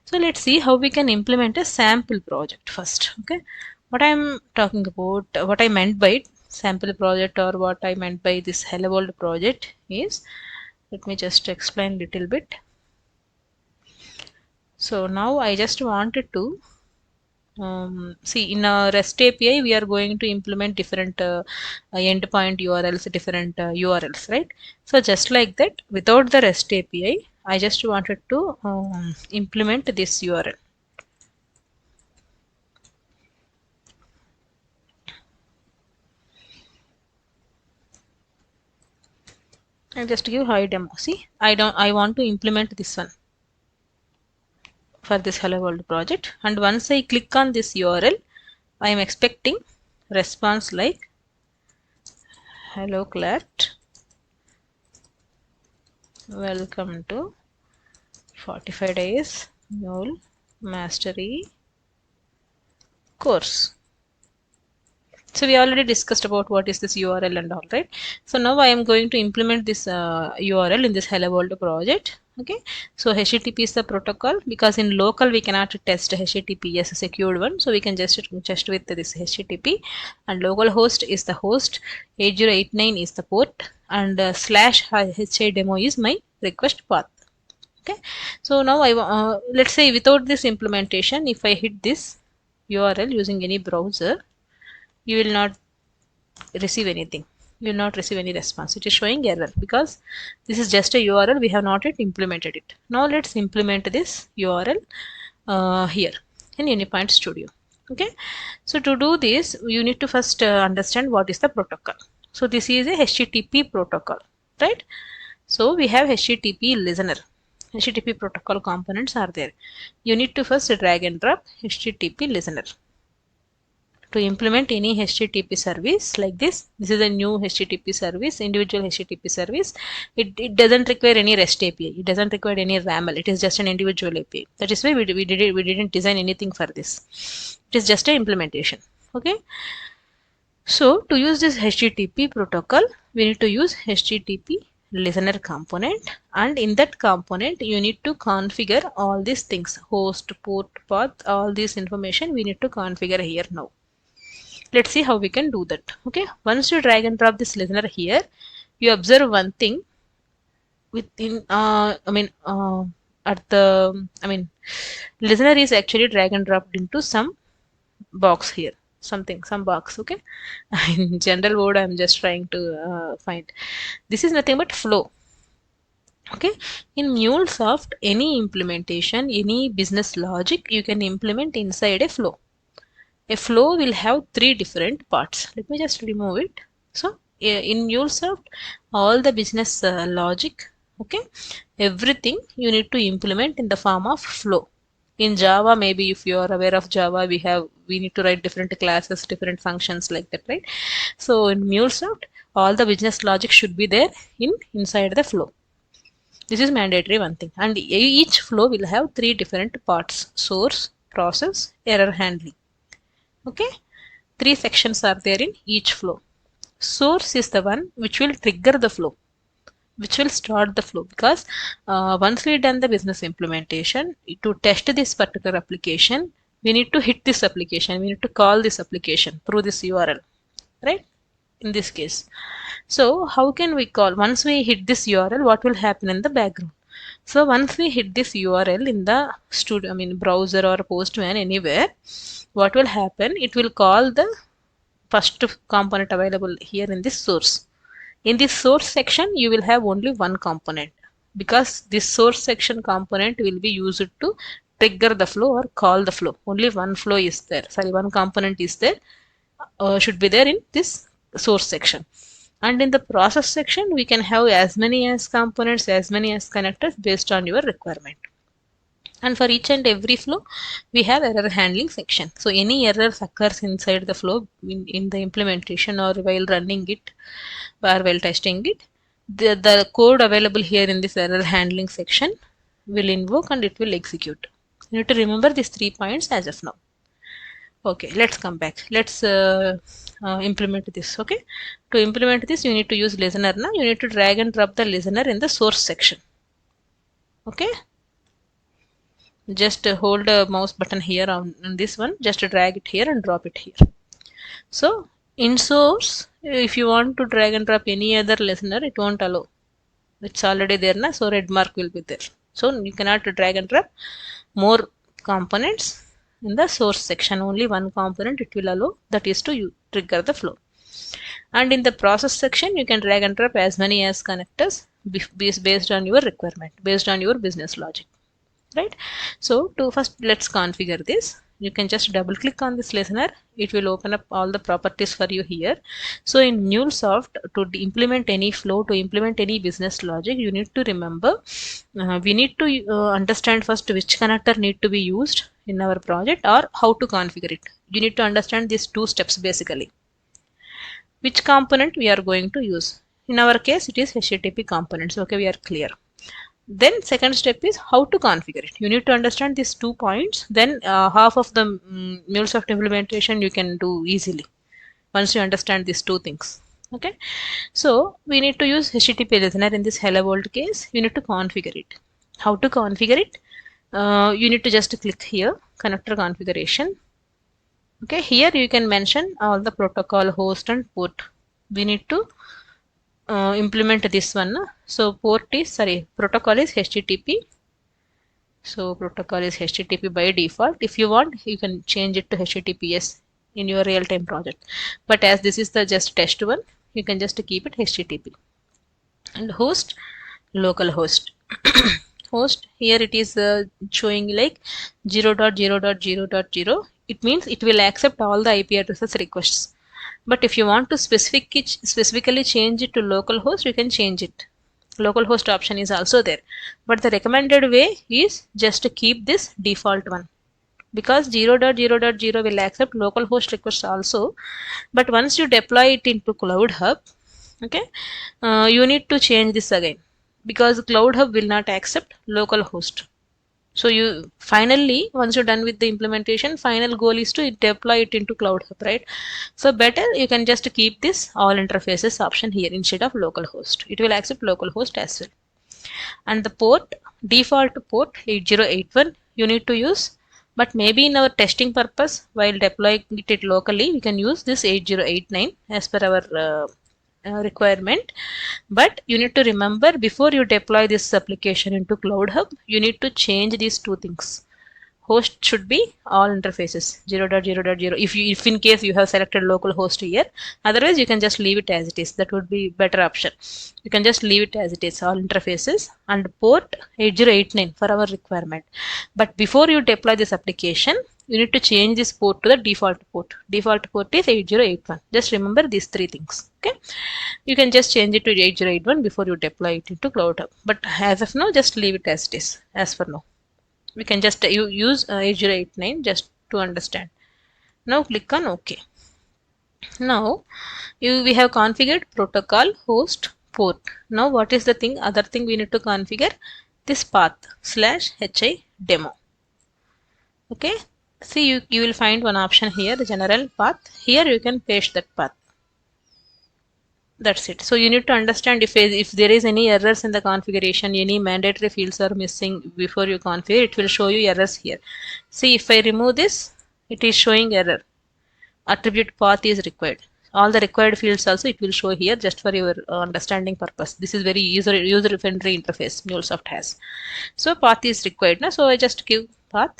so let's see how we can implement a sample project first. Okay, what I'm talking about, what I meant by sample project, or what I meant by this hello world project is, let me just explain little bit. So now I just wanted to see, in a REST API we are going to implement different endpoint URLs, different URLs, right? So just like that, without the REST API, I just wanted to implement this URL. I'll just give hi demo. See, I want to implement this one for this hello world project, and once I click on this URL, I am expecting response like hello clat, welcome to 45 days Mule mastery course. So we already discussed about what is this URL and all, right? So now I am going to implement this URL in this hello world project. Okay, so HTTP is the protocol, because in local we cannot test HTTP as a secured one, so we can just test with this HTTP, and localhost is the host, 8089 is the port, and /hi demo is my request path. Okay, so now let's say without this implementation, if I hit this URL using any browser, you will not receive anything. You will not receive any response. It is showing error because this is just a URL. We have not yet implemented it. Now let's implement this URL here in Anypoint Studio. Okay, so to do this, you need to first understand what is the protocol. So this is a HTTP protocol, right? So we have HTTP listener. HTTP protocol components are there. You need to first drag and drop HTTP listener. To implement any HTTP service like this is a new HTTP service, individual HTTP service. It doesn't require any REST API. It doesn't require any RAML. It is just an individual API. That is why we didn't design anything for this. It is just an implementation. Okay. So to use this HTTP protocol, we need to use HTTP listener component, and in that component you need to configure all these things: host, port, path, all this information we need to configure here now. Let's see how we can do that. Okay, once you drag and drop this listener here, you observe one thing within listener is actually drag and dropped into some box here, some box. Okay, in general word I'm just trying to find. This is nothing but flow. Okay, in MuleSoft, any implementation, any business logic you can implement inside a flow. A flow will have 3 different parts. Let me just remove it. So in MuleSoft, all the business logic, okay, everything you need to implement in the form of flow. In Java, maybe if you are aware of Java, we need to write different classes, different functions like that, right? So in MuleSoft, all the business logic should be there inside the flow. This is mandatory one thing, and each flow will have three different parts: source, process, error handling. Okay, three sections are there in each flow. Source is the one which will trigger the flow, which will start the flow, because once we done the business implementation, to test this particular application, we need to hit this application, we need to call this application through this URL, right? In this case, so how can we call? Once we hit this URL, what will happen in the background? So once we hit this URL in the browser or Postman, anywhere, what will happen? It will call the first component available here in this source. In this source section, you will have only one component, because this source section component will be used to trigger the flow or call the flow. Only one flow is there. Sorry, one component is there, should be there in this source section. And in the process section, we can have as many as components, as many as connectors based on your requirement. And for each and every flow, we have error handling section. So any errors occurs inside the flow in the implementation or while running it or while testing it, the code available here in this error handling section will invoke and it will execute. You need to remember these 3 points as of now. Okay, let's come back. Let's implement this. Okay, to implement this, you need to use listener. Now you need to drag and drop the listener in the source section. Okay, just hold a mouse button here on this one, just drag it here and drop it here. So in source, if you want to drag and drop any other listener, it won't allow. It's already there now, so red mark will be there. So you cannot drag and drop more components in the source section. Only one component it will allow, that is to trigger the flow. And in the process section, you can drag and drop as many as connectors based on your requirement, based on your business logic, right? So to first, let's configure this. You can just double click on this listener. It will open up all the properties for you here. So in MuleSoft, to implement any flow, to implement any business logic, you need to remember, we need to understand first which connector need to be used in our project or how to configure it. You need to understand these 2 steps basically. Which component we are going to use. In our case, it is HTTP components. Okay, we are clear. Then second step is how to configure it. You need to understand these 2 points. Then half of the MuleSoft implementation you can do easily once you understand these 2 things. Okay, so we need to use HTTP listener in this hello world case. You need to configure it. How to configure it? You need to just click here, connector configuration. Okay, here you can mention all the protocol, host and port. We need to implement this one. So protocol is HTTP. So protocol is HTTP by default. If you want, you can change it to HTTPS in your real-time project. But as this is the just test one, you can just keep it HTTP. And host, localhost. Host, here it is showing like 0.0.0.0. It means it will accept all the IP addresses requests. But if you want to specifically change it to localhost, you can change it. Localhost option is also there. But the recommended way is just to keep this default one. Because 0.0.0 will accept localhost requests also. But once you deploy it into Cloud Hub, okay, you need to change this again. Because Cloud Hub will not accept localhost. So you finally, once you're done with the implementation, final goal is to deploy it into Cloud Hub, right? So better you can just keep this all interfaces option here instead of localhost. It will accept localhost as well. And the port, default port 8081 you need to use, but maybe in our testing purpose, while deploying it locally, we can use this 8089 as per our requirement. But you need to remember, before you deploy this application into Cloud Hub, you need to change these 2 things. Host should be all interfaces 0.0.0 if in case you have selected local host here. Otherwise you can just leave it as it is. That would be better option. You can just leave it as it is, all interfaces, and port 8089 for our requirement. But before you deploy this application, you need to change this port to the default port. Default port is 8081. Just remember these three things. Okay, you can just change it to 8081 before you deploy it into Cloud Hub. But as of now, just leave it as it is. As for now, we can just use 8089 just to understand. Now click on OK. Now we have configured protocol, host, port. Now what is the other thing we need to configure? This path /hi demo. Okay, see you will find one option here, the general path. Here you can paste that path. That's it. So you need to understand if there is any errors in the configuration, any mandatory fields are missing before you configure, it will show you errors here. See, if I remove this, it is showing error. Attribute path is required. All the required fields also it will show here, just for your understanding purpose. This is very user friendly interface MuleSoft has. So path is required. So I just give path.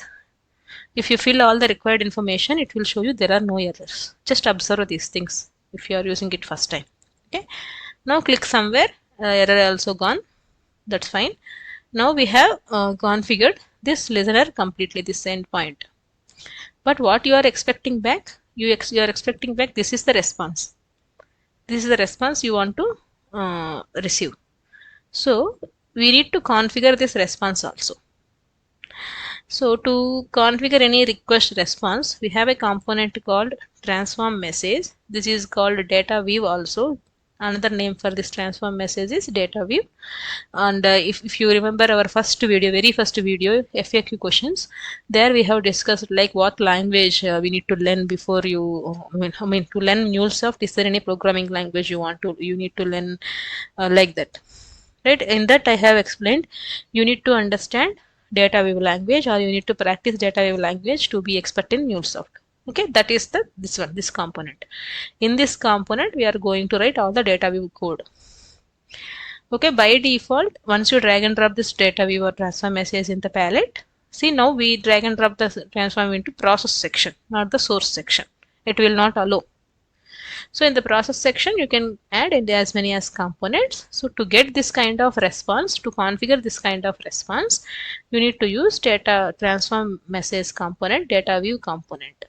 If you fill all the required information, it will show you there are no errors. Just observe these things if you are using it first time. Okay. Now click somewhere. Error also gone. That's fine. Now we have configured this listener completely, this endpoint. But what you are expecting back? You are expecting back, this is the response. This is the response you want to receive. So we need to configure this response also. So to configure any request response, we have a component called transform message. This is called data view also. Another name for this transform message is data view. And if you remember our very first video, FAQ questions, there we have discussed like what language we need to learn before you, I mean to learn MuleSoft, is there any programming language you need to learn like that, right? In that I have explained, you need to understand data view language, or you need to practice data view language to be expert in MuleSoft. Okay, that is this component. In this component, we are going to write all the data view code. Okay, by default, once you drag and drop this data view or transform message in the palette, see now we drag and drop the transform into process section, not the source section. It will not allow. So in the process section, you can add in as many as components. So to get this kind of response, to configure this kind of response, you need to use data transform message component, data view component.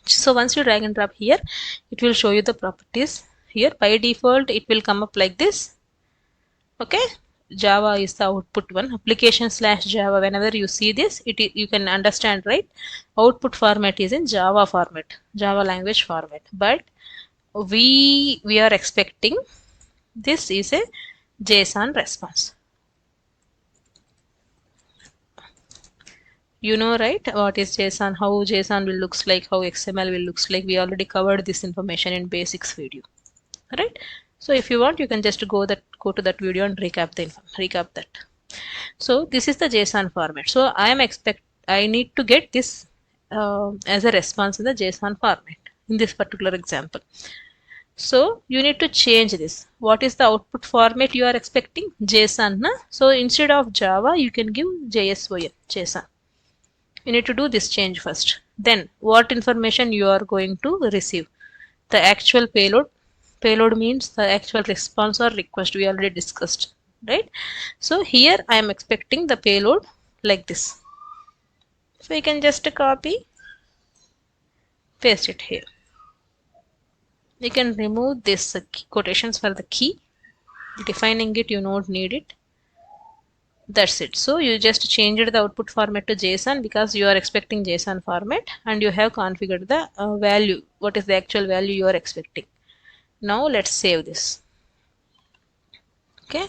So once you drag and drop here, it will show you the properties here. By default, it will come up like this. Okay, Java is the output one. Application /Java. Whenever you see this, you can understand, right? Output format is in Java format, Java language format. But we are expecting this is a JSON response. You know, right, what is JSON, how JSON will looks like, how XML will looks like. We already covered this information in basics video, right? So if you want, you can just go to that video and recap that. So this is the JSON format. So I need to get this as a response in the JSON format in this particular example. So you need to change this. What is the output format you are expecting? JSON, na? So instead of Java, you can give JSON. You need to do this change first. Then what information you are going to receive? The actual payload. Payload means the actual response or request we already discussed, right? So here I am expecting the payload like this. So you can just copy, paste it here. You can remove this quotations for the key. Defining it, you don't need it. That's it. So you just changed the output format to JSON because you are expecting JSON format, and you have configured the value. What is the actual value you are expecting? Now let's save this. Okay.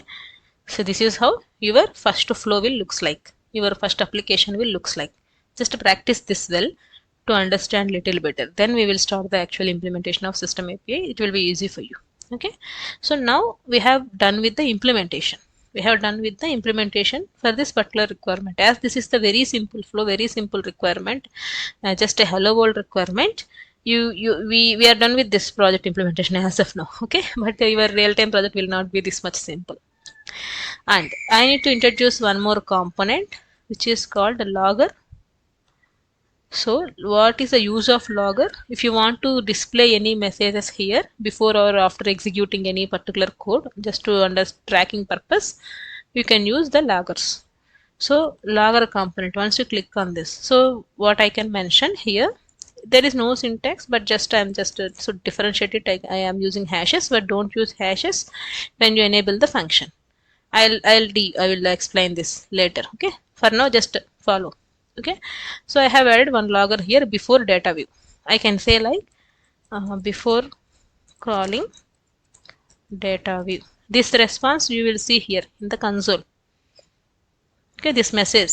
So this is how your first flow will looks like. Your first application will looks like. Just practice this well to understand little better. Then we will start the actual implementation of system API. It will be easy for you. Okay. So now we have done with the implementation. We have done with the implementation for this particular requirement. As this is the very simple flow, very simple requirement, just a hello world requirement. We are done with this project implementation as of now. Okay, but your real-time project will not be this much simple. And I need to introduce one more component, which is called logger. So what is the use of logger? If you want to display any messages here before or after executing any particular code, just to tracking purpose, you can use the loggers. So logger component, once you click on this, so what I can mention here, there is no syntax, but just I'm just so differentiate it. I am using hashes, but don't use hashes when you enable the function. I will explain this later. Okay, for now just follow. Okay, so I have added one logger here before data view. I can say like before crawling data view. This response you will see here in the console. Okay, this message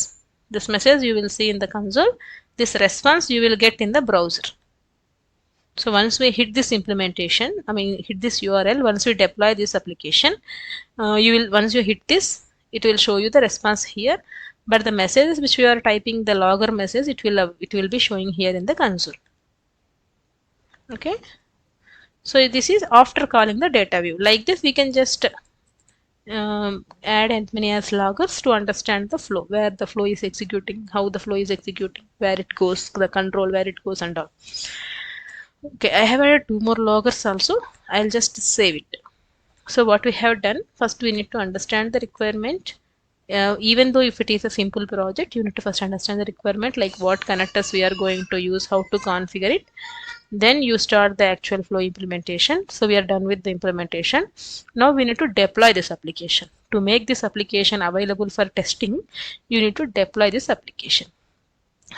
you will see in the console. This response you will get in the browser. So once we hit this implementation, hit this URL, once we deploy this application, once you hit this, it will show you the response here. But the messages which we are typing, the logger message, it will be showing here in the console. Okay. So this is after calling the data view. Like this, we can just add as many as loggers to understand the flow, where the flow is executing, how the flow is executing, where it goes, the control, where it goes and all. Okay, I have added 2 more loggers also. I'll just save it. So what we have done, first we need to understand the requirement. Even though if it is a simple project, you need to first understand the requirement, like what connectors we are going to use, how to configure it. Then you start the actual flow implementation. So we are done with the implementation. Now we need to deploy this application. To make this application available for testing, you need to deploy this application.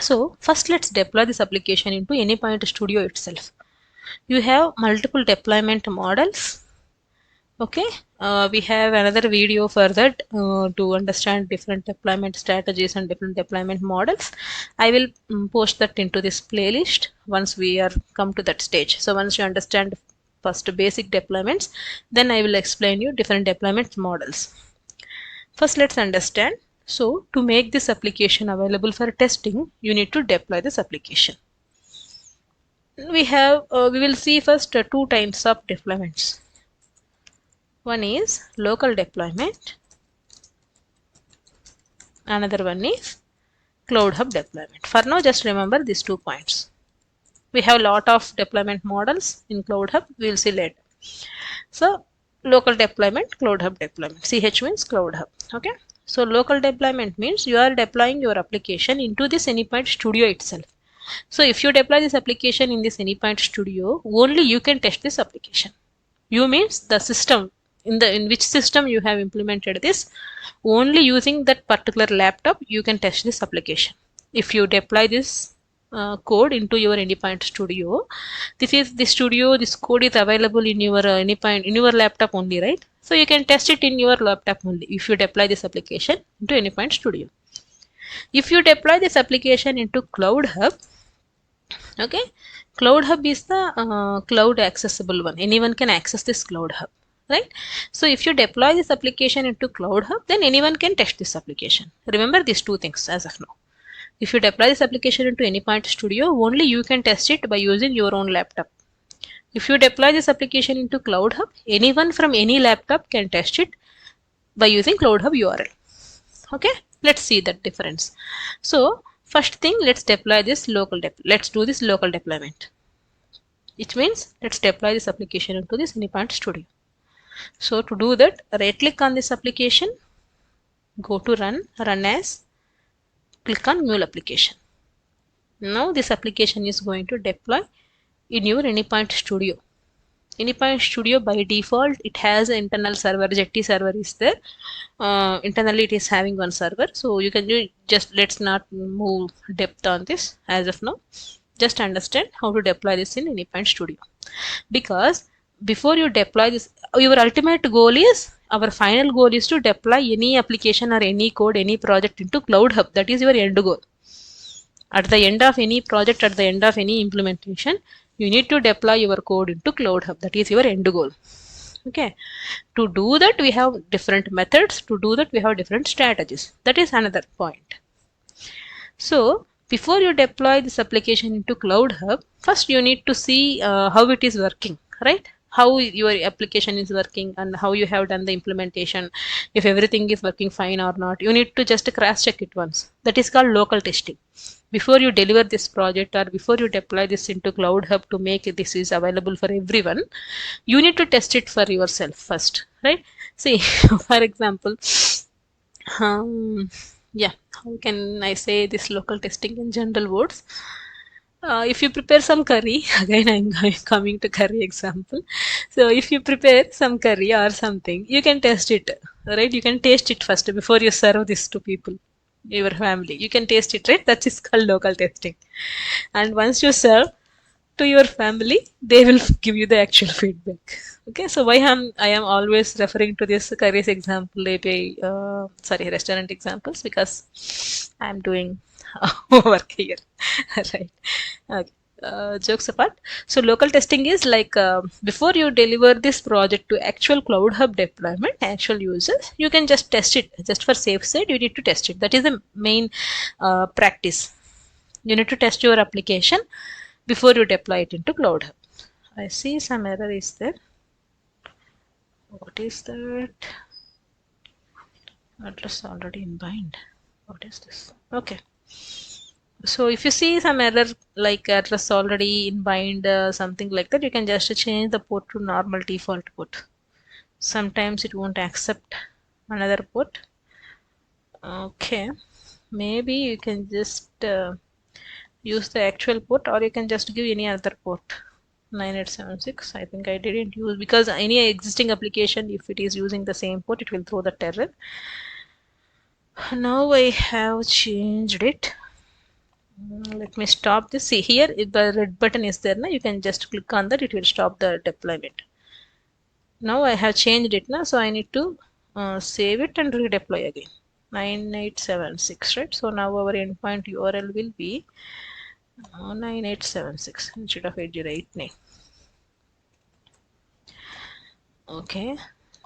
So first let's deploy this application into Anypoint Studio itself. You have multiple deployment models. Okay, we have another video for that to understand different deployment strategies and different deployment models. I will post that into this playlist once we are come to that stage. So once you understand first basic deployments, then I will explain you different deployment models. First, let's understand. So to make this application available for testing, you need to deploy this application. We will see first 2 types of deployments. One is local deployment, another one is Cloud Hub deployment. For now, just remember these 2 points. We have a lot of deployment models in Cloud Hub. We will see later. So local deployment, Cloud Hub deployment. CH means Cloud Hub. Okay. So local deployment means you are deploying your application into this Anypoint Studio itself. So if you deploy this application in this Anypoint Studio, only you can test this application. You means the system. In which system you have implemented this, only using that particular laptop you can test this application. If you deploy this code into your Anypoint Studio, this code is available in your Anypoint in your laptop only, right? So you can test it in your laptop only if you deploy this application into Anypoint Studio. If you deploy this application into Cloud Hub, okay, Cloud Hub is the cloud accessible one. Anyone can access this Cloud Hub, right? So if you deploy this application into Cloud Hub, then anyone can test this application. Remember these 2 things as of now. If you deploy this application into Anypoint Studio, only you can test it by using your own laptop. If you deploy this application into Cloud Hub, anyone from any laptop can test it by using Cloud Hub URL. Okay, let's see that difference. So first thing, let's deploy this let's do this local deployment. It means let's deploy this application into this Anypoint Studio. So to do that, right click on this application, go to run as, click on Mule application. Now this application is going to deploy in your Anypoint Studio. Anypoint Studio by default, it has an internal server, Jetty server is there. Internally it is having one server. So you can do just, let's not move depth on this as of now. Just understand how to deploy this in Anypoint Studio. Because before you deploy this, your ultimate goal is, our final goal is to deploy any application or any code, any project into Cloud Hub. That is your end goal. At the end of any project, at the end of any implementation, you need to deploy your code into Cloud Hub. That is your end goal. Okay. To do that, we have different methods. To do that, we have different strategies. That is another point. So before you deploy this application into Cloud Hub, first you need to see how it is working, right? How your application is working and how you have done the implementation. If everything is working fine or not, you need to just cross check it once. That is called local testing. Before you deliver this project or before you deploy this into Cloud Hub to make this is available for everyone, you need to test it for yourself first, right? See, for example, yeah, how can I say this local testing in general words? If you prepare some curry, again I'm coming to curry example. So if you prepare some curry or something, you can test it, right? You can taste it first before you serve this to people, your family. You can taste it, right? That is called local testing. And once you serve to your family, they will give you the actual feedback. Okay, so why I am always referring to this curries example, API, sorry, restaurant examples, because I'm doing work here, right? Okay. Jokes apart. So local testing is like before you deliver this project to actual Cloud Hub deployment, actual users, you can just test it. Just for safe side, you need to test it. That is the main practice. You need to test your application before you deploy it into Cloud Hub. I see some error is there. What is that? Address already in bind. What is this? Okay. So if you see some error like address already in bind, something like that, you can just change the port to normal default port. Sometimes it won't accept another port. Okay. Maybe you can just use the actual port, or you can just give any other port. 9876. I think I didn't use, because any existing application, if it is using the same port, it will throw the error. Now I have changed it. Let me stop this. See here, if the red button is there now, you can just click on that, it will stop the deployment. Now I have changed it now, so I need to save it and redeploy again. 9876, right? So now our endpoint URL will be 9876 instead of 8089. Okay,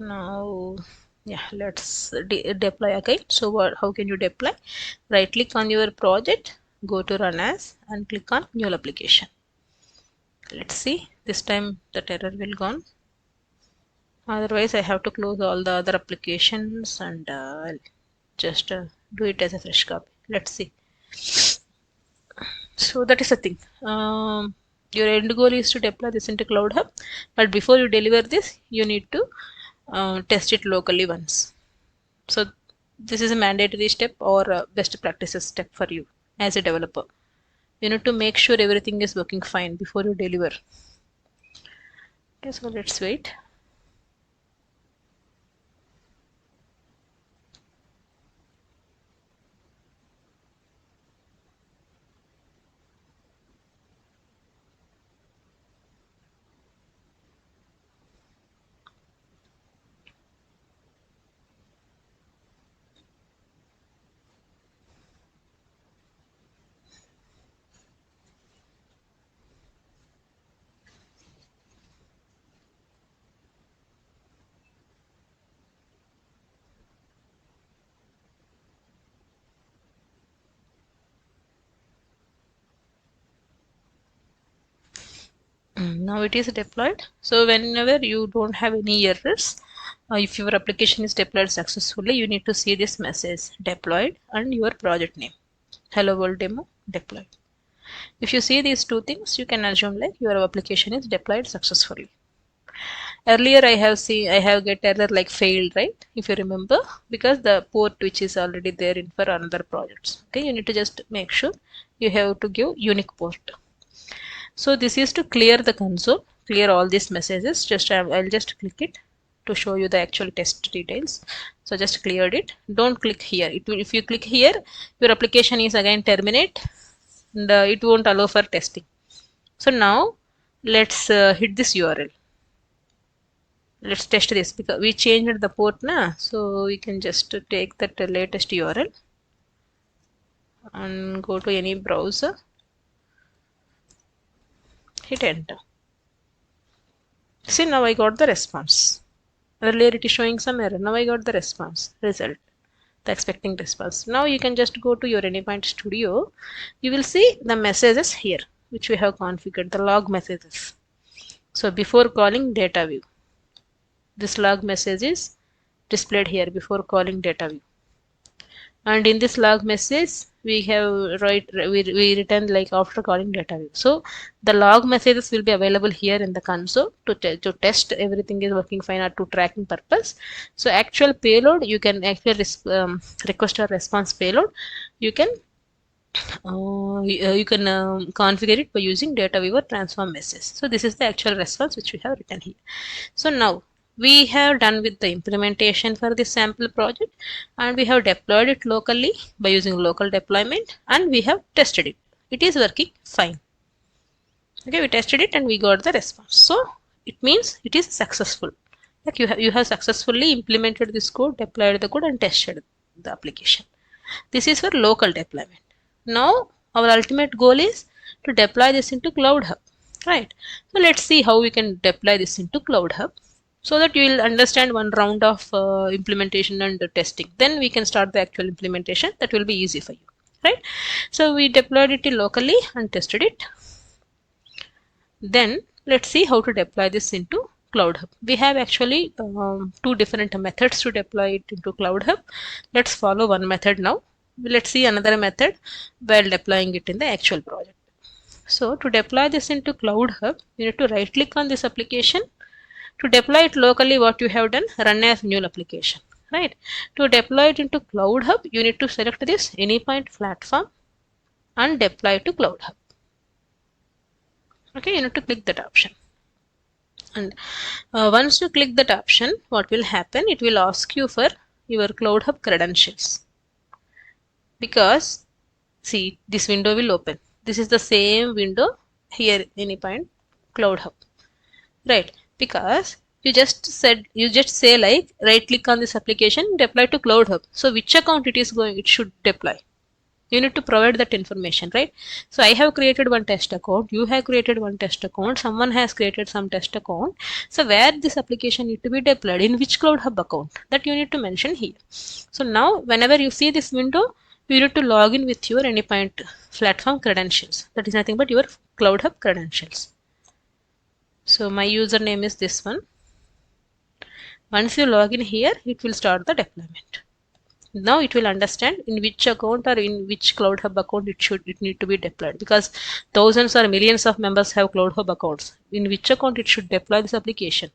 now yeah, let's deploy again. So how can you deploy? Right click on your project, go to run as, and click on new application. Let's see, this time the error will gone. Otherwise I have to close all the other applications and I'll just do it as a fresh copy. Let's see. So that is the thing. Your end goal is to deploy this into Cloud Hub, but before you deliver this, you need to test it locally once. So this is a mandatory step or a best practices step for you as a developer. You need to make sure everything is working fine before you deliver. Okay, so let's wait. Now it is deployed. So whenever you don't have any errors, if your application is deployed successfully, you need to see this message deployed and your project name. Hello world demo deployed. If you see these two things, you can assume like your application is deployed successfully. Earlier I have get error like failed, right? If you remember, because the port which is already there in for another projects. Okay, you need to just make sure you have to give unique port. So this is to clear the console, clear all these messages. Just I'll just click it to show you the actual test details. So just cleared it. Don't click here. It will, if you click here, your application is again terminate, and it won't allow for testing. So now let's hit this URL. Let's test this because we changed the port now. So we can just take that latest URL and go to any browser. Hit enter. See, now I got the response. Earlier it is showing some error. Now I got the response result, the expecting response. Now you can just go to your Anypoint Studio. You will see the messages here which we have configured, the log messages. So before calling data view, this log message is displayed here before calling data view. And in this log message, we return like after calling data view. So the log messages will be available here in the console to test everything is working fine or to tracking purpose. So actual payload, you can actually request a response payload. You can configure it by using data viewer transform message. So this is the actual response which we have written here. So now we have done with the implementation for this sample project, and we have deployed it locally by using local deployment, and we have tested it. It is working fine. Okay, we tested it and we got the response. So it means it is successful. Like you have successfully implemented this code, deployed the code, and tested the application. This is for local deployment. Now our ultimate goal is to deploy this into Cloud Hub, right? So let's see how we can deploy this into Cloud Hub, so that you will understand one round of implementation and testing. Then we can start the actual implementation. That will be easy for you, right? So we deployed it locally and tested it. Then let's see how to deploy this into Cloud Hub. We have actually two different methods to deploy it into Cloud Hub. Let's follow one method now. Let's see another method while deploying it in the actual project. So to deploy this into Cloud Hub, you need to right click on this application. To deploy it locally, what you have done, run as Mule application, right? To deploy it into Cloud Hub, you need to select this anypoint platform and deploy to Cloud Hub. Okay, you need to click that option. And once you click that option, what will happen? It will ask you for your Cloud Hub credentials. Because see, this window will open. This is the same window here, anypoint Cloud Hub, right? Because you just say like right click on this application, deploy to Cloud Hub. So which account it should deploy? You need to provide that information, right? So I have created one test account, you have created one test account, someone has created some test account. So where this application need to be deployed, in which Cloud Hub account, that you need to mention here. So now whenever you see this window, you need to log in with your anypoint platform credentials. That is nothing but your Cloud Hub credentials. So my username is this one. Once you log in here, it will start the deployment. Now it will understand in which account or in which Cloud Hub account it need to be deployed, because thousands or millions of members have Cloud Hub accounts. In which account it should deploy this application,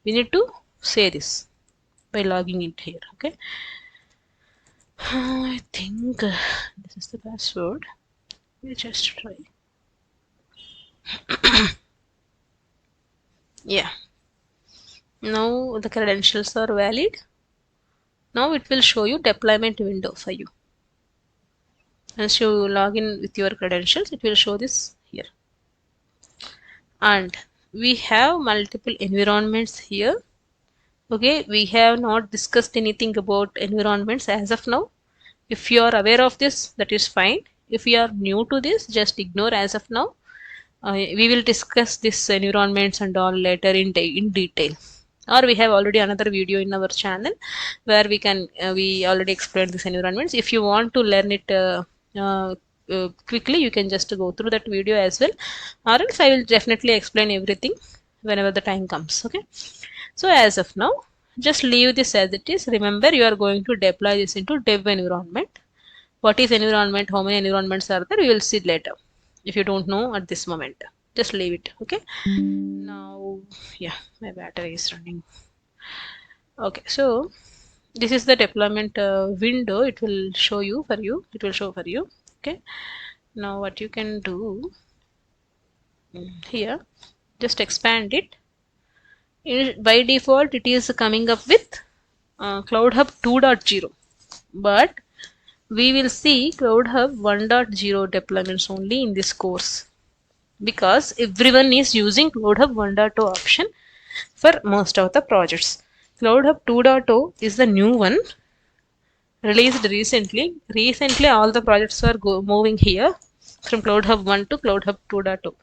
we need to say this by logging in here. Okay, I think this is the password. We'll just try. Yeah, now the credentials are valid. Now it will show you deployment window for you. Once you log in with your credentials, it will show this here. And we have multiple environments here. Okay, we have not discussed anything about environments as of now. If you are aware of this, that is fine. If you are new to this, just ignore as of now. We will discuss this environments and all later in detail. Or we have already another video in our channel where we already explained this environments. If you want to learn it quickly, you can just go through that video as well, or else I will definitely explain everything whenever the time comes. Okay, so as of now, just leave this as it is. Remember, you are going to deploy this into dev environment. What is environment, how many environments are there, you will see later. If you don't know at this moment, just leave it. Okay, now yeah, my battery is running. Okay, so this is the deployment window. It will show for you. Okay, now what you can do here, just expand it. By default it is coming up with Cloud Hub 2.0, but we will see Cloud Hub 1.0 deployments only in this course, because everyone is using Cloud Hub 1.0 option for most of the projects. Cloud Hub 2.0 is the new one released recently. Recently all the projects are moving here from Cloud Hub 1 to Cloud Hub 2.0.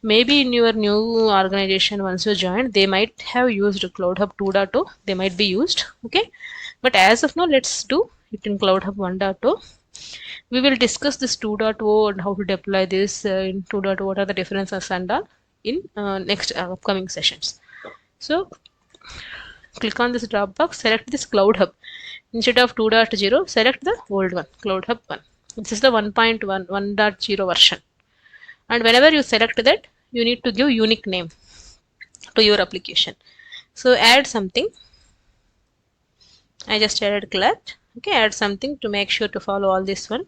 Maybe in your new organization, once you join, they might have used Cloud Hub 2.0. They might be used. Okay, but as of now, let's do it in Cloud Hub 1.0. We will discuss this 2.0 and how to deploy this in 2.0, what are the differences and all in next upcoming sessions. So click on this drop box, select this Cloud Hub. Instead of 2.0, select the old one, Cloud Hub 1. This is the 1.1 version. And whenever you select that, you need to give unique name to your application. So add something. I just added class. Okay, add something to make sure to follow all this one.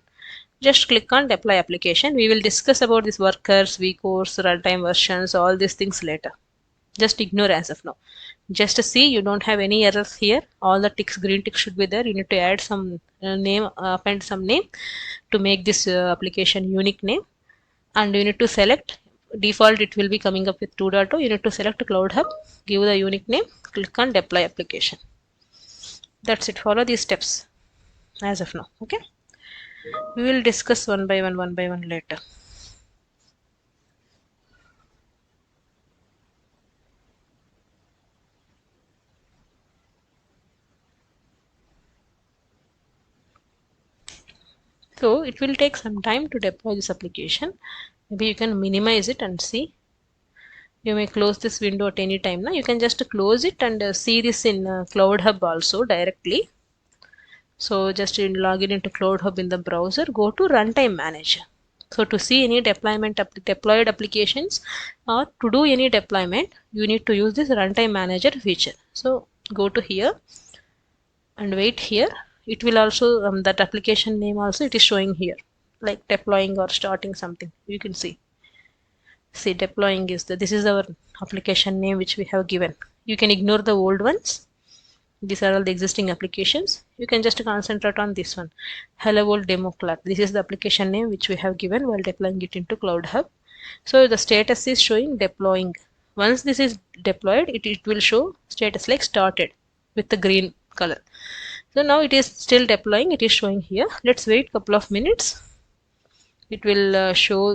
Just click on deploy application. We will discuss about these workers, vCourse, runtime versions, all these things later. Just ignore as of now. Just to see you don't have any errors here. All the ticks, green ticks should be there. You need to add some name, append some name to make this application unique name. And you need to select default. It will be coming up with 2.0. You need to select Cloud Hub, give the unique name, click on deploy application. That's it. Follow these steps as of now. Okay. We will discuss one by one later. So it will take some time to deploy this application. Maybe you can minimize it and see. You may close this window at any time. Now you can just close it and see this in Cloud Hub also directly. So just log in into Cloud Hub in the browser, go to Runtime Manager. So to see any deployed applications or to do any deployment, you need to use this Runtime Manager feature. So go to here and wait here. It will also that application name also it is showing here, like deploying or starting something. You can see deploying is this is our application name which we have given. You can ignore the old ones. These are all the existing applications. You can just concentrate on this one, hello world demo class. This is the application name which we have given while deploying it into Cloud Hub. So the status is showing deploying. Once this is deployed, it will show status like started with the green color. So now it is still deploying. It is showing here. Let's wait a couple of minutes. It will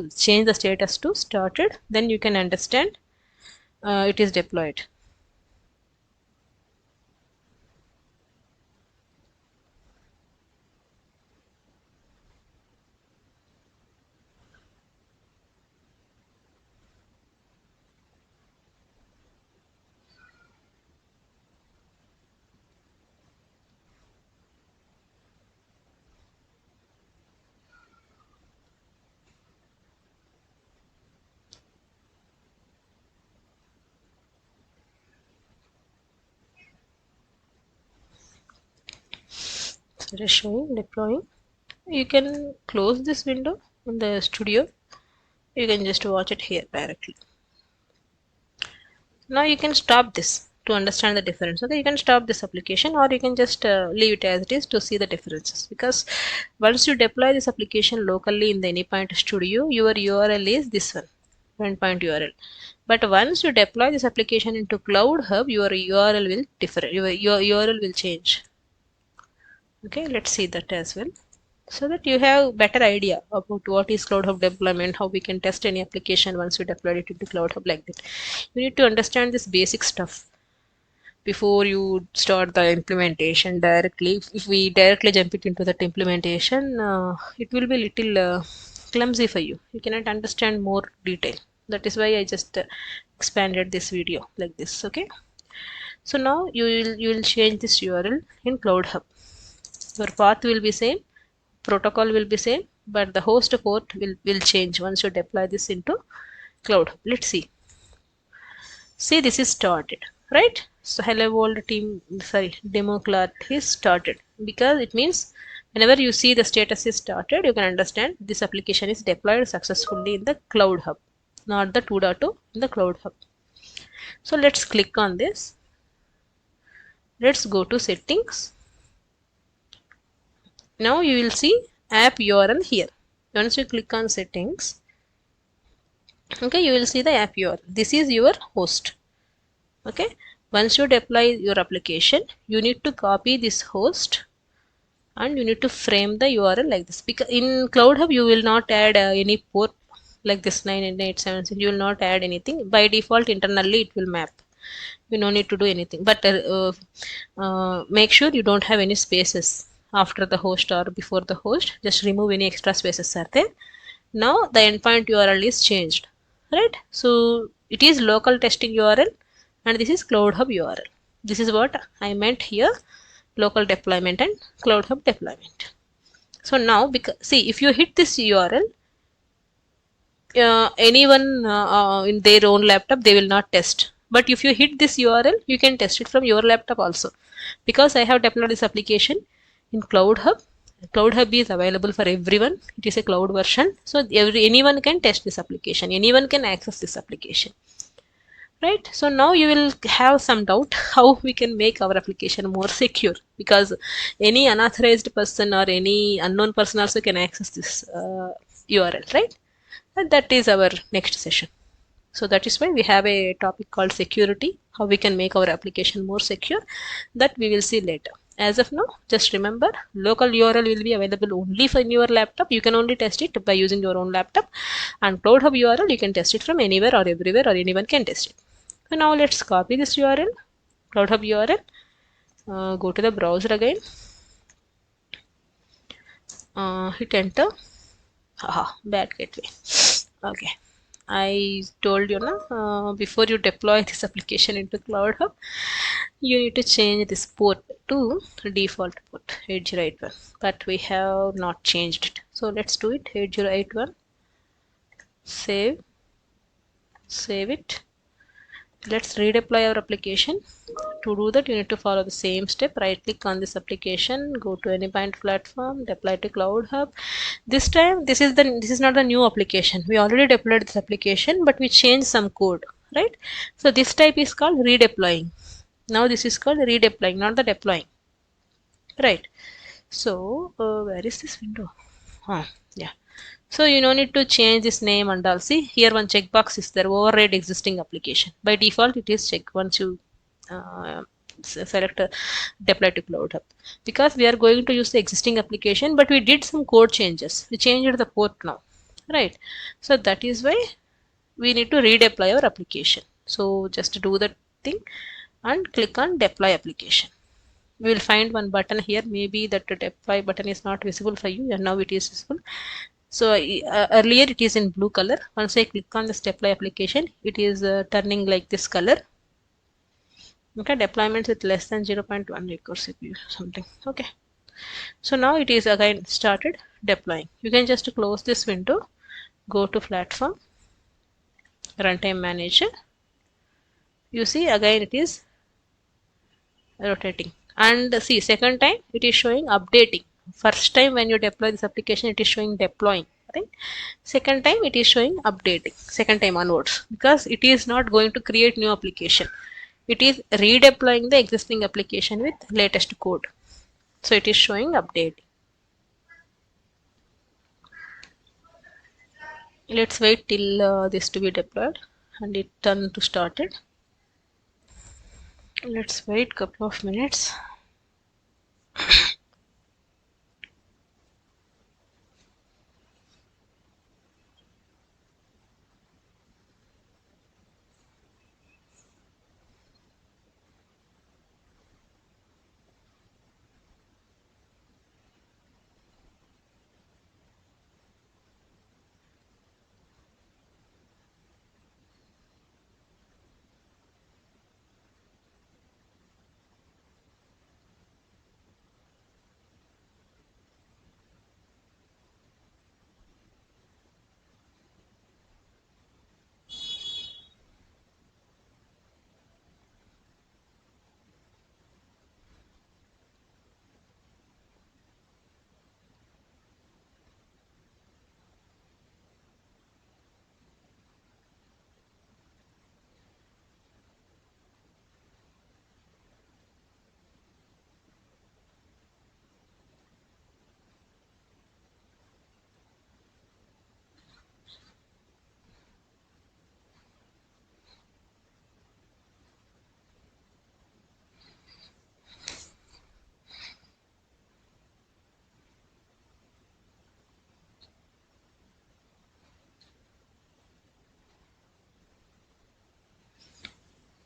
change the status to started. Then you can understand it is deployed. So it is showing deploying. You can close this window in the studio. You can just watch it here directly. Now you can stop this to understand the difference. Okay, you can stop this application or you can just leave it as it is to see the differences, because once you deploy this application locally in the anypoint studio, your URL is this one, endpoint URL. But once you deploy this application into Cloud Hub, your URL will differ. Your URL will change. Okay, let's see that as well, so that you have better idea about what is Cloud Hub deployment, how we can test any application once we deploy it into Cloud Hub like that. You need to understand this basic stuff before you start the implementation directly. If we directly jump it into that implementation, it will be little clumsy for you. You cannot understand more detail. That is why I just expanded this video like this. Okay. So now you will change this URL in Cloud Hub. Your path will be same, protocol will be same, but the host port will change once you deploy this into Cloud Hub. Let's see. See, this is started, right? So hello world team, sorry, demo class is started, because it means whenever you see the status is started, you can understand this application is deployed successfully in the Cloud Hub, not the 2.2 in the Cloud Hub. So let's click on this. Let's go to settings. Now you will see app URL here. Once you click on settings, okay, you will see the app URL. This is your host. Okay, once you deploy your application, you need to copy this host and you need to frame the URL like this. Because in Cloud Hub you will not add any port like this 98876. You will not add anything. By default internally it will map. You no need to do anything, but make sure you don't have any spaces after the host or before the host. Just remove any extra spaces are there. Now the endpoint URL is changed, right? So it is local testing URL and this is Cloud Hub URL. This is what I meant here, local deployment and Cloud Hub deployment. So now, because see, if you hit this URL, anyone in their own laptop, they will not test. But if you hit this URL, you can test it from your laptop also. Because I have deployed this application in Cloud Hub. Cloud Hub is available for everyone. It is a cloud version, so anyone can test this application. Anyone can access this application. Right, so now you will have some doubt how we can make our application more secure, because any unauthorized person or any unknown person also can access this URL, right? And that is our next session. So that is why we have a topic called security, how we can make our application more secure. That we will see later. As of now, just remember, local URL will be available only for your laptop. You can only test it by using your own laptop, and Cloud Hub URL, you can test it from anywhere or everywhere, or anyone can test it. So now let's copy this URL, Cloud Hub URL, go to the browser again, hit enter. Haha, bad gateway. Okay, I told you now, before you deploy this application into Cloud Hub, you need to change this port to default port 8081, but we have not changed it. So let's do it. 8081, save it. Let's redeploy our application. To do that, you need to follow the same step. Right click on this application, go to anypoint platform, deploy to Cloud Hub. This time, this is not the new application. We already deployed this application, but we changed some code, right? So this type is called redeploying. Now this is called redeploying, not the deploying, right? So where is this window? Yeah. So you don't need to change this name and all. See here, one checkbox is there, override existing application. By default, it is checked once you select deploy to Cloud Hub, because we are going to use the existing application, but we did some code changes. We changed the port now, right? So that is why we need to redeploy our application. So just do that thing and click on deploy application. We will find one button here. Maybe that deploy button is not visible for you, and now it is visible. So earlier it is in blue color. Once I click on this deploy application, it is turning like this color. Okay, deployments with less than 0.1 record CPU something. Okay, so now it is again started deploying. You can just close this window, go to platform, runtime manager. You see again it is rotating, and see, second time it is showing updating. First time when you deploy this application, it is showing deploying, right? Second time it is showing updating, second time onwards, because it is not going to create new application. It is redeploying the existing application with latest code. So it is showing updating. Let's wait till this to be deployed and it turn to started. Let's wait couple of minutes.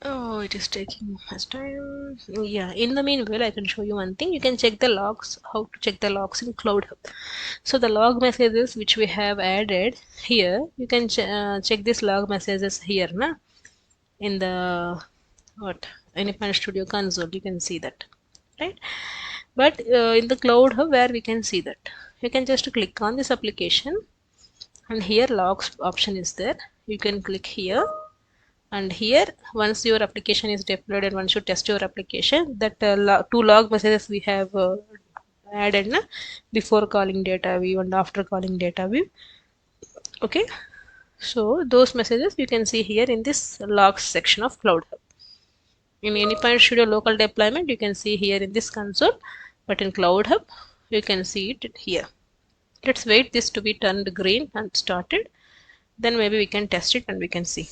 Oh, it is taking much time. Yeah, in the meanwhile, I can show you one thing. You can check the logs, how to check the logs in Cloud Hub. So the log messages which we have added here, you can check this log messages here, na? In the anypoint studio console, you can see that, right? But in the Cloud Hub, where we can see that, you can just click on this application, and here logs option is there. You can click here, and here once your application is deployed and once you test your application, that two log messages we have added before calling data view and after calling data view. Okay, so those messages you can see here in this logs section of Cloud Hub. In Anypoint Studio local deployment, you can see here in this console, but in Cloud Hub, you can see it here. Let's wait this to be turned green and started. Then maybe we can test it and we can see.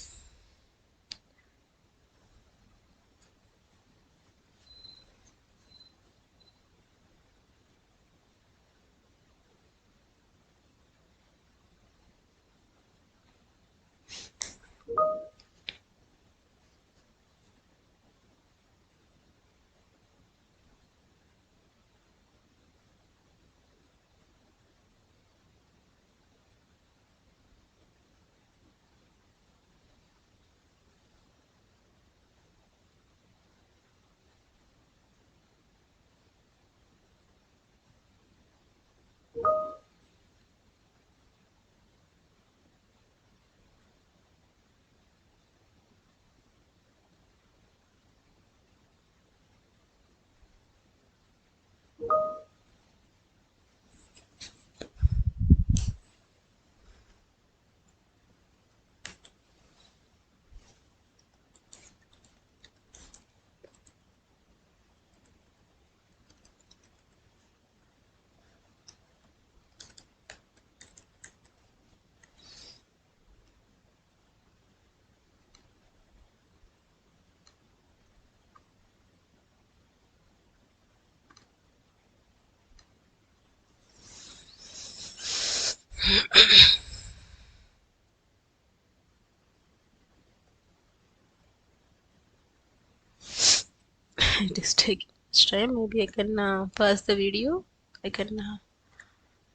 It is taking its time. Maybe I can pause the video. I can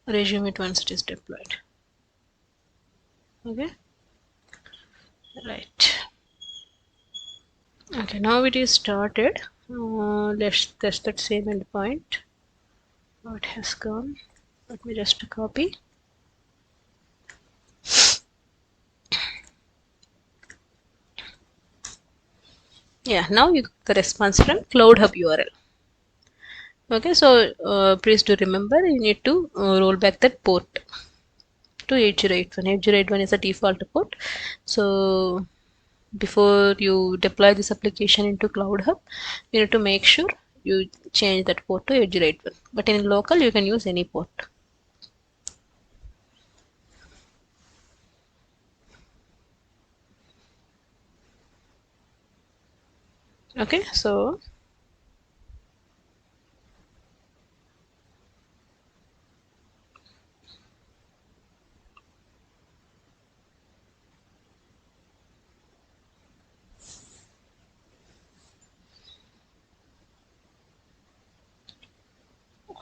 resume it once it is deployed. Okay, right. Okay, now it is started. Let's test that same endpoint. Oh, it has gone. Let me just copy. Yeah, now you got the response from Cloud Hub URL. Okay, so please do remember you need to roll back that port to 8081. 8081 is a default port. So before you deploy this application into Cloud Hub, you need to make sure you change that port to 8081. But in local, you can use any port. Okay, so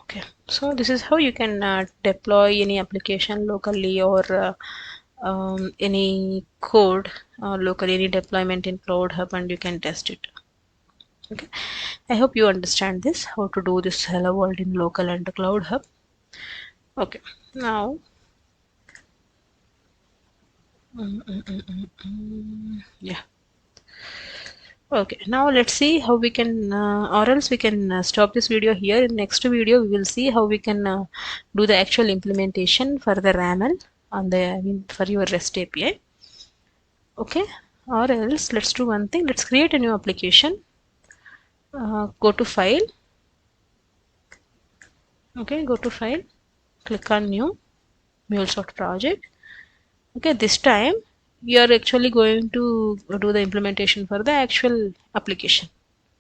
okay, so this is how you can deploy any application locally, or any code locally, any deployment in Cloud Hub, and you can test it. Okay, I hope you understand this, how to do this Hello World in local and the Cloud Hub. Okay, now yeah. Okay, now let's see how we can, or else we can stop this video here. In next video, we will see how we can do the actual implementation for the RAML on the, I mean, for your REST API. Okay, or else let's do one thing. Let's create a new application. Go to File. Okay, go to File. Click on New MuleSoft project. Okay, this time you are actually going to do the implementation for the actual application.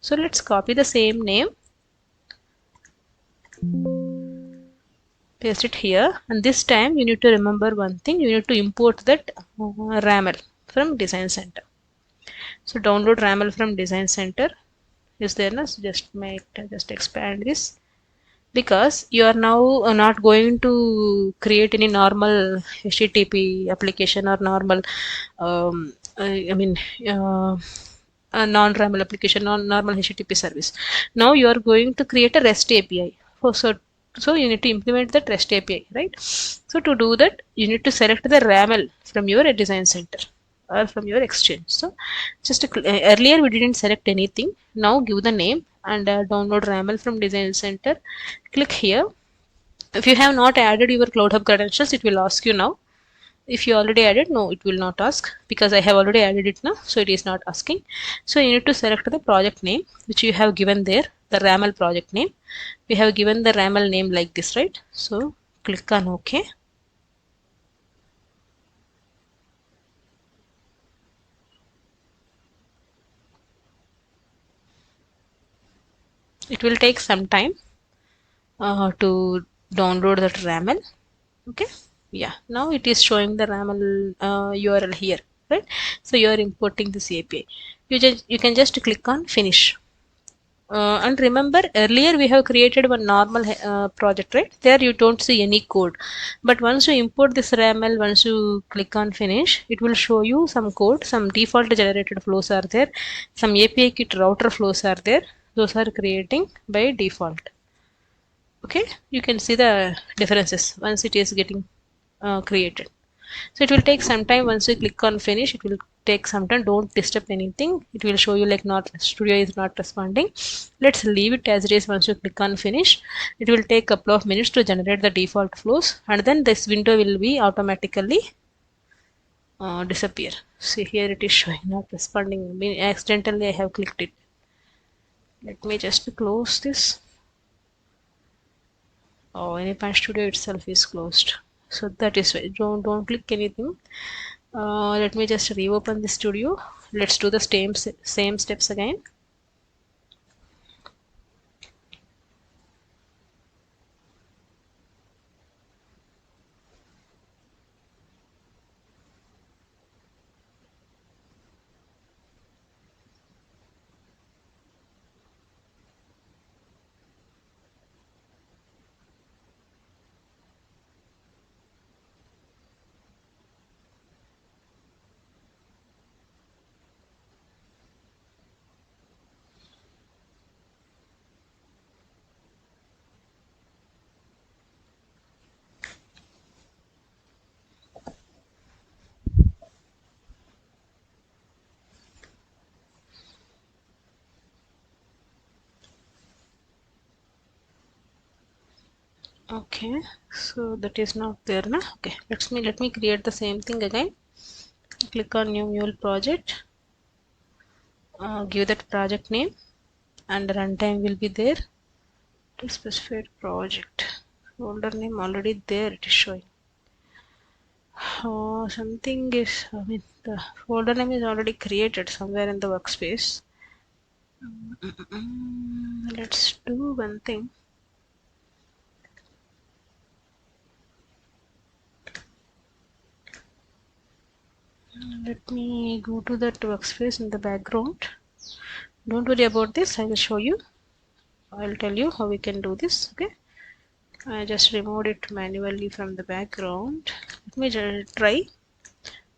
So let's copy the same name, paste it here, and this time you need to remember one thing. You need to import that RAML from Design Center. So download RAML from Design Center is there now. So just expand this, because you are now not going to create any normal HTTP application or normal I mean a non-RAML application, non-normal HTTP service. Now you are going to create a REST API. So you need to implement that REST API, right? So to do that, you need to select the RAML from your design center or from your exchange. So just earlier we didn't select anything. Now give the name and download RAML from design center. Click here. If you have not added your Cloud Hub credentials, it will ask you now. If you already added, no, it will not ask because I have already added it now, so it is not asking. So you need to select the project name which you have given there, the RAML project name. We have given the RAML name like this, right? So click on OK. It will take some time to download that RAML. Okay, yeah, now it is showing the RAML URL here, right? So you are importing this API. You can just click on finish. And remember, earlier we have created one normal project, right? There you don't see any code. But once you import this RAML, once you click on finish, it will show you some code, some default generated flows are there, some API kit router flows are there. Those are creating by default. Okay, you can see the differences once it is getting created. So it will take some time. Once you click on finish, it will take some time. Don't disturb anything. It will show you like not studio is not responding. Let's leave it as it is. Once you click on finish, it will take a couple of minutes to generate the default flows, and then this window will be automatically disappear. See here it is showing not responding. I mean, accidentally I have clicked it. Let me just close this. Oh, anypoint studio itself is closed. So that is why don't click anything. Let me just reopen the studio. Let's do the same steps again. Okay, so that is not there now. Okay, let me create the same thing again. Click on new mule project. Give that project name, and the runtime will be there. To specified project folder name already there. It is showing. Oh, something is. I mean, the folder name is already created somewhere in the workspace. Let's do one thing. Let me go to that workspace in the background. Don't worry about this. I will show you. I'll tell you how we can do this. Okay. I just removed it manually from the background. Let me try.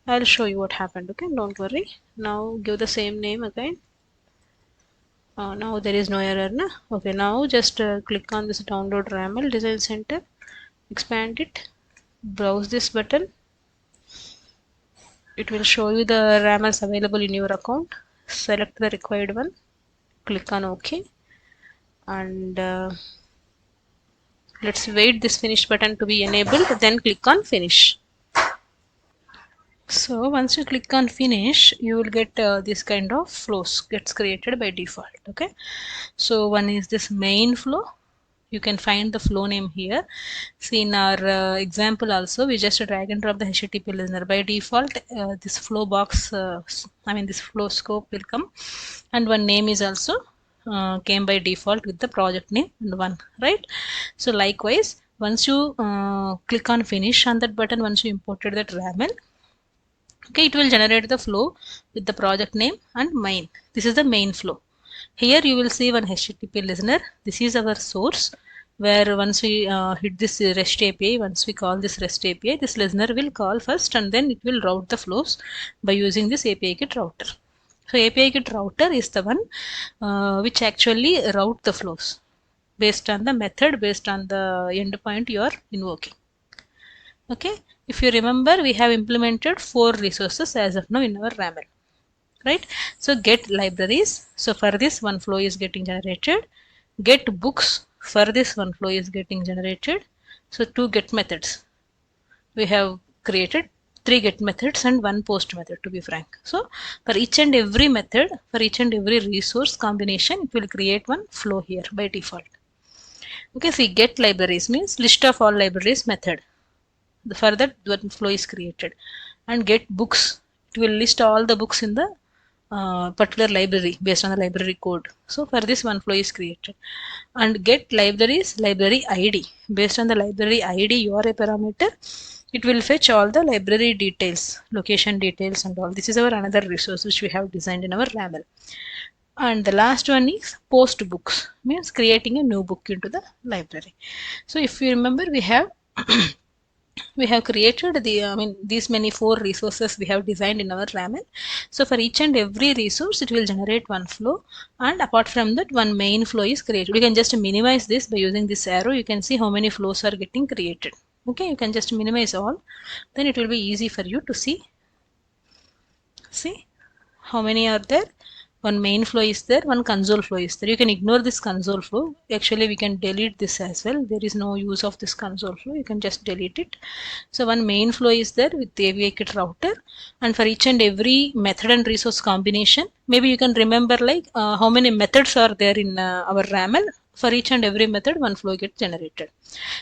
I'll show you what happened. Okay. Don't worry. Now give the same name again. Now there is no error. Na? Okay. Now just click on this download RAML design center. Expand it. Browse this button. It will show you the RAMLs available in your account. Select the required one. Click on OK. And let's wait this finish button to be enabled. Then click on finish. So once you click on finish, you will get this kind of flows gets created by default. Okay. So one is this main flow. You can find the flow name here. See in our example also, we just drag and drop the HTTP listener. By default, this flow box, this flow scope will come, and one name is also came by default with the project name and one, right? So likewise, once you click on finish on that button, once you imported that RAML, okay, it will generate the flow with the project name and main. This is the main flow. Here you will see one HTTP listener. This is our source, where once we hit this REST API, once we call this REST API, this listener will call first and then it will route the flows by using this API kit router. So API Kit router is the one which actually route the flows based on the method, based on the endpoint you are invoking. Okay, if you remember, we have implemented 4 resources as of now in our RAML, right? So get libraries. So for this, one flow is getting generated. Get books. For this, one flow is getting generated. So 2 get methods. We have created 3 get methods and 1 post method, to be frank. So for each and every method, for each and every resource combination, it will create one flow here by default. Okay, see, get libraries means list of all libraries method. For that, one flow is created. And get books, it will list all the books in the particular library based on the library code. So for this, one flow is created. And get libraries library ID, based on the library ID you are a parameter, it will fetch all the library details, location details and all. This is our another resource which we have designed in our RAML. And the last one is post books, means creating a new book into the library. So if you remember, we have we have created these many 4 resources we have designed in our RAML. So for each and every resource, it will generate one flow, and apart from that, one main flow is created. We can just minimize this by using this arrow. You can see how many flows are getting created. Okay, you can just minimize all, then it will be easy for you to see how many are there. One main flow is there, one console flow is there. You can ignore this console flow. Actually, we can delete this as well. There is no use of this console flow. You can just delete it. So one main flow is there with the API Kit router, and for each and every method and resource combination, maybe you can remember like how many methods are there in our RAML. For each and every method, one flow gets generated.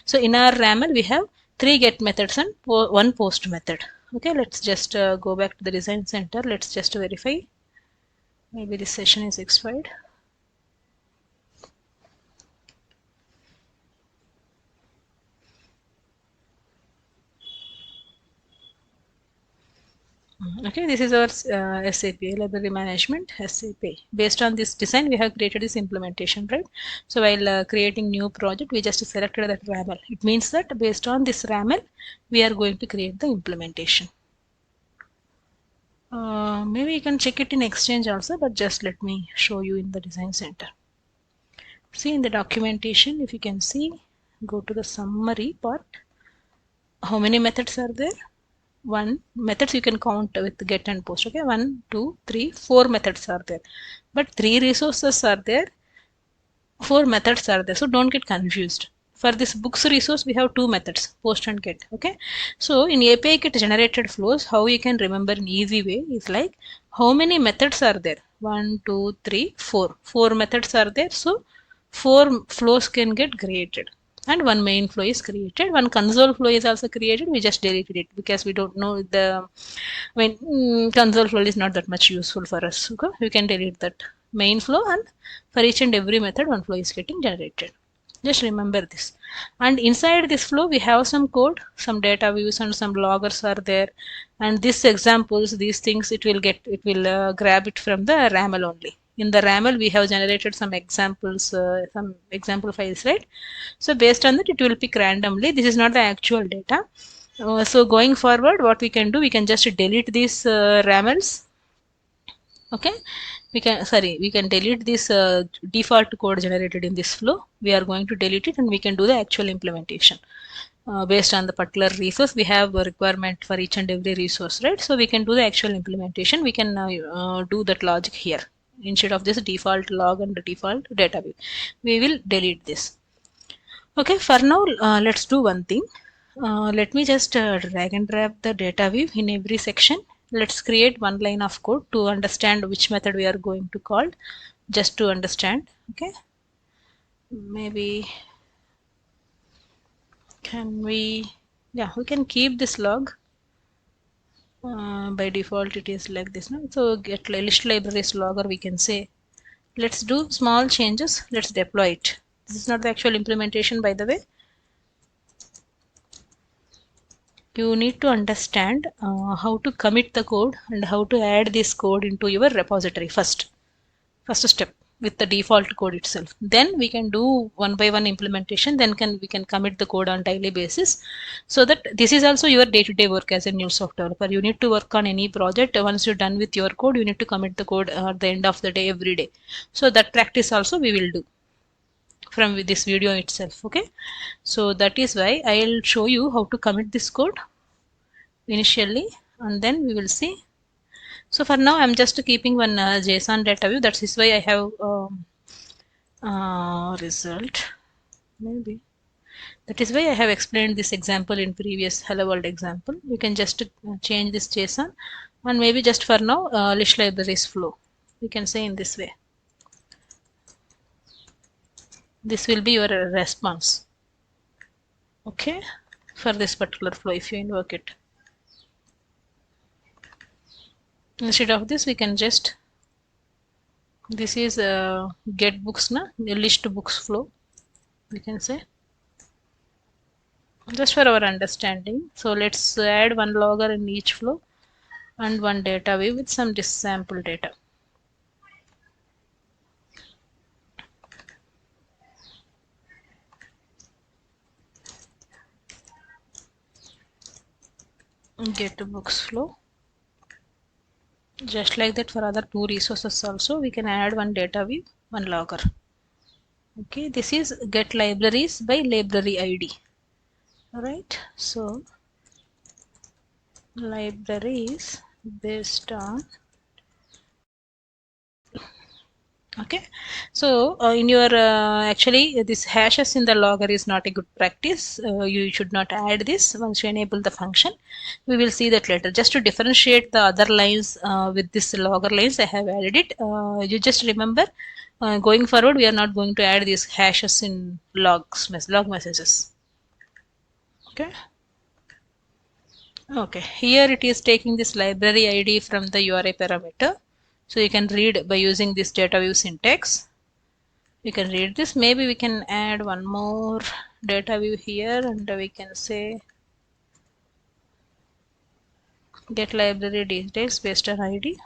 So in our RAML, we have 3 get methods and 1 post method. Okay, let's just go back to the design center. Let's just verify. Maybe this session is expired. Okay, this is our SAP, library management SAP. Based on this design, we have created this implementation, right? So while creating new project, we just selected that RAML. It means that based on this RAML, we are going to create the implementation. Maybe you can check it in Exchange also, but just let me show you in the design center. See in the documentation, if you can see, go to the summary part. How many methods are there? 1 methods you can count with get and post. Okay, 1, 2, 3, 4 methods are there, but 3 resources are there, 4 methods are there. So don't get confused. For this books resource, we have 2 methods, post and get. Okay, so in API Kit generated flows, how you can remember in easy way is like how many methods are there? 1, 2, 3, 4. 4 methods are there. So 4 flows can get created, and one main flow is created. One console flow is also created. We just deleted it because we don't know the console flow is not that much useful for us. Okay, we can delete that main flow, and for each and every method, one flow is getting generated. Just remember this. And inside this flow, we have some code, some data views, and some loggers are there. And these examples, these things, it will grab it from the RAML only. In the RAML, we have generated some examples, some example files, right? So based on that, it will pick randomly. This is not the actual data. So going forward, what we can do, we can just delete these RAMLs. Okay, we can delete this default code generated in this flow. We are going to delete it, and we can do the actual implementation. Based on the particular resource, we have a requirement for each and every resource, right? So we can do the actual implementation. We can do that logic here instead of this default log and the default data view. We will delete this. Okay, for now, let's do one thing. Let me just drag and drop the data view in every section. Let's create one line of code to understand which method we are going to call, just to understand. Okay, maybe we can keep this log. By default it is like this, no? So get list libraries logger, we can say. Let's do small changes. Let's deploy it. This is not the actual implementation, by the way. You need to understand how to commit the code and how to add this code into your repository first step. with the default code itself. Then we can do one by one implementation. Then we can commit the code on daily basis. So that this is also your day-to-day work as a MuleSoft developer. You need to work on any project. Once you're done with your code, you need to commit the code at the end of the day every day. So that practice also we will do from this video itself. Okay, so that is why I'll show you how to commit this code initially, and then we will see. So for now I'm just keeping one JSON data view. That is why I have result. Maybe that is why I have explained this example in previous hello world example. You can just change this JSON, and maybe just for now list libraries flow, we can say in this way. This will be your response, okay, for this particular flow if you invoke it. Instead of this, we can just, this is get books na list books flow, we can say, just for our understanding. So let's add one logger in each flow and one data view with some sample data. Get books flow. Just like that, for other two resources also we can add one data view, one logger. Okay, this is get libraries by library ID. Alright, so libraries based on, okay, so in your actually this hashes in the logger is not a good practice. You should not add this. Once you enable the function, we will see that later. Just to differentiate the other lines with this logger lines, I have added it. You just remember, going forward we are not going to add these hashes in log messages. Okay, okay, here it is taking this library ID from the URI parameter. So you can read by using this data view syntax. You can read this. Maybe we can add one more data view here, and we can say get library details based on ID.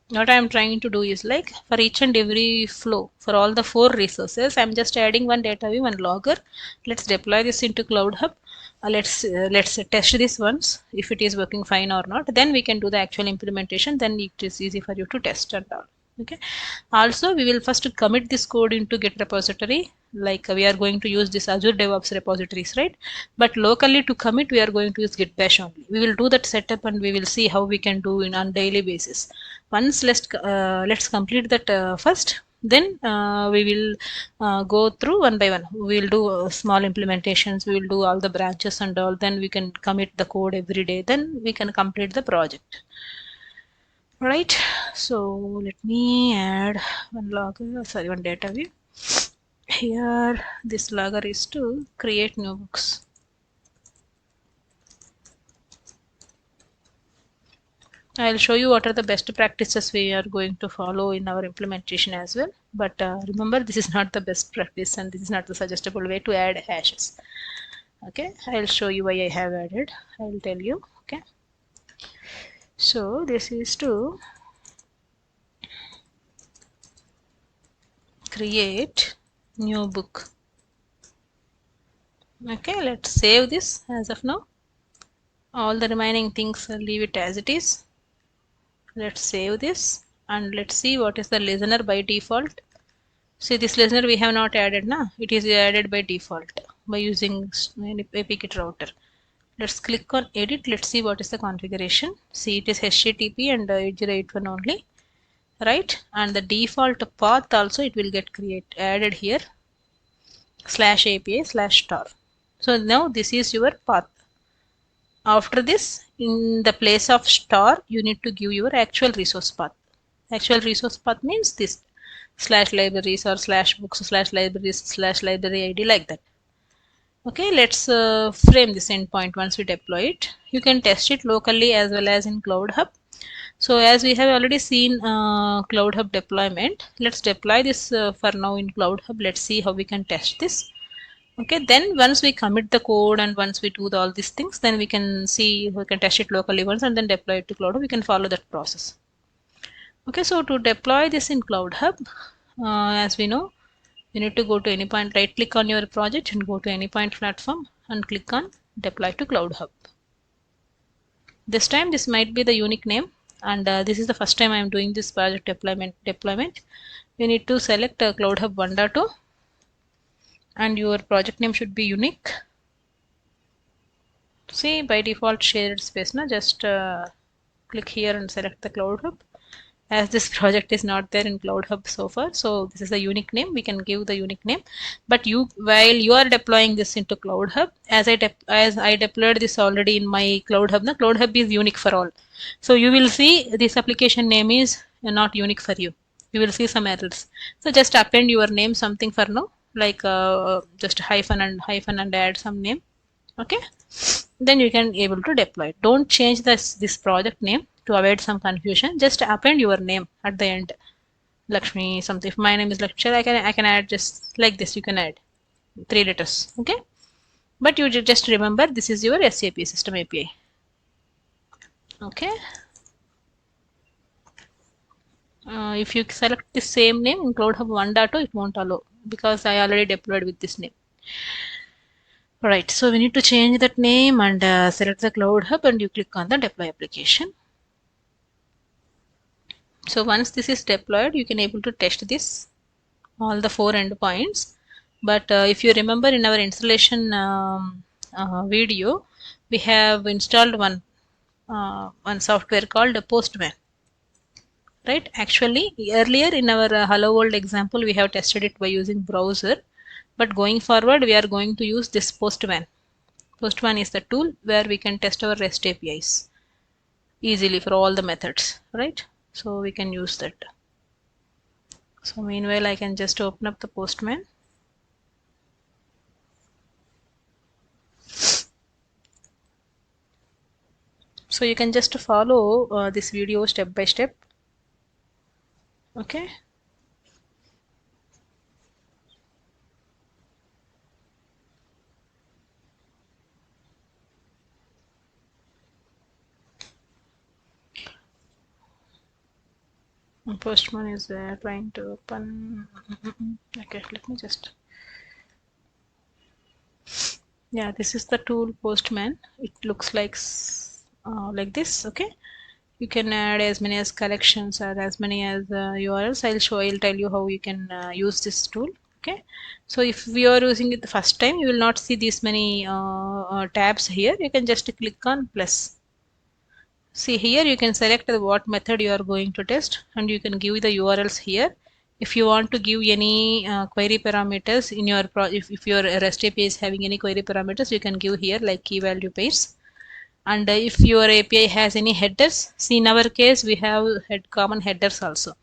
What I am trying to do is, like, for each and every flow for all the 4 resources, I'm just adding one data view, one logger. Let's deploy this into Cloud Hub. Let's test this once if it is working fine or not. Then we can do the actual implementation. Then it is easy for you to test and all. Okay. Also, we will first commit this code into Git repository. Like, we are going to use this Azure DevOps repositories, right? But locally to commit, we are going to use Git bash only. We will do that setup and we will see how we can do on daily basis. Once let's complete that first. Then we will go through one by one. We will do small implementations. We will do all the branches and all. Then we can commit the code every day. Then we can complete the project. Right, so let me add one logger, sorry, one data view. Here this logger is to create new books. I'll show you what are the best practices we are going to follow in our implementation as well. But remember, this is not the best practice and this is not the suggestible way to add hashes. Okay, I'll show you why I have added. I'll tell you. Okay, so this is to create new book. Okay, let's save this as of now. All the remaining things, leave it as it is. Let's save this and let's see what is the listener by default. See, this listener we have not added now. It is added by default by using APKit router. Let's click on edit. Let's see what is the configuration. See, it is HTTP and 8081 only, right? And the default path also it will get added here, /API/star. So now this is your path. After this, in the place of star, you need to give your actual resource path. Actual resource path means this /libraries or /books/libraries/library ID, like that. Okay, let's frame this endpoint once we deploy it. You can test it locally as well as in Cloud Hub. So as we have already seen Cloud Hub deployment, let's deploy this for now in Cloud Hub. Let's see how we can test this. Okay, then once we commit the code and once we do all these things, then we can see, we can test it locally once and then deploy it to Cloud Hub. We can follow that process. Okay, so to deploy this in Cloud Hub, as we know, you need to go to anypoint, right click on your project and go to anypoint platform and click on deploy to Cloud Hub. This time this might be the unique name, and this is the first time I am doing this project deployment. You need to select Cloud Hub 1.2 and your project name should be unique. See, by default shared space, na, just click here and select the Cloud Hub. As this project is not there in Cloud Hub so far, so this is the unique name. We can give the unique name, but while you are deploying this into Cloud Hub, as I deployed this already in my Cloud Hub, the Cloud Hub is unique for all. So you will see this application name is not unique for you. You will see some errors. So just append your name something for now, like just hyphen and add some name. Okay, then you can able to deploy it. Don't change this project name to avoid some confusion. Just append your name at the end, Lakshmi something. If my name is Lakshmi, I can add just like this. You can add 3 letters. Okay, but you just remember this is your SAP system API. Okay, if you select the same name in Cloud Hub 1.0, it won't allow because I already deployed with this name. Right, so we need to change that name and select the Cloud Hub and you click on the deploy application. So once this is deployed, you can able to test this, all the 4 endpoints. But if you remember in our installation video, we have installed one software called Postman. Right? Actually, earlier in our Hello World example, we have tested it by using browser. But going forward, we are going to use this Postman. Postman is the tool where we can test our REST APIs easily for all the methods, right? So we can use that. So meanwhile, I can just open up the Postman. So you can just follow this video step by step. Okay. Postman is trying to open. Okay, let me just. Yeah, this is the tool Postman. It looks like this. Okay, you can add as many as collections or as many as URLs. I'll tell you how you can use this tool. Okay, so if we are using it the first time, you will not see these many tabs here. You can just click on plus. See here you can select what method you are going to test and you can give the URLs here. If you want to give any query parameters in your if your REST API is having any query parameters, you can give here like key value pairs. And if your API has any headers, see in our case we have common headers also.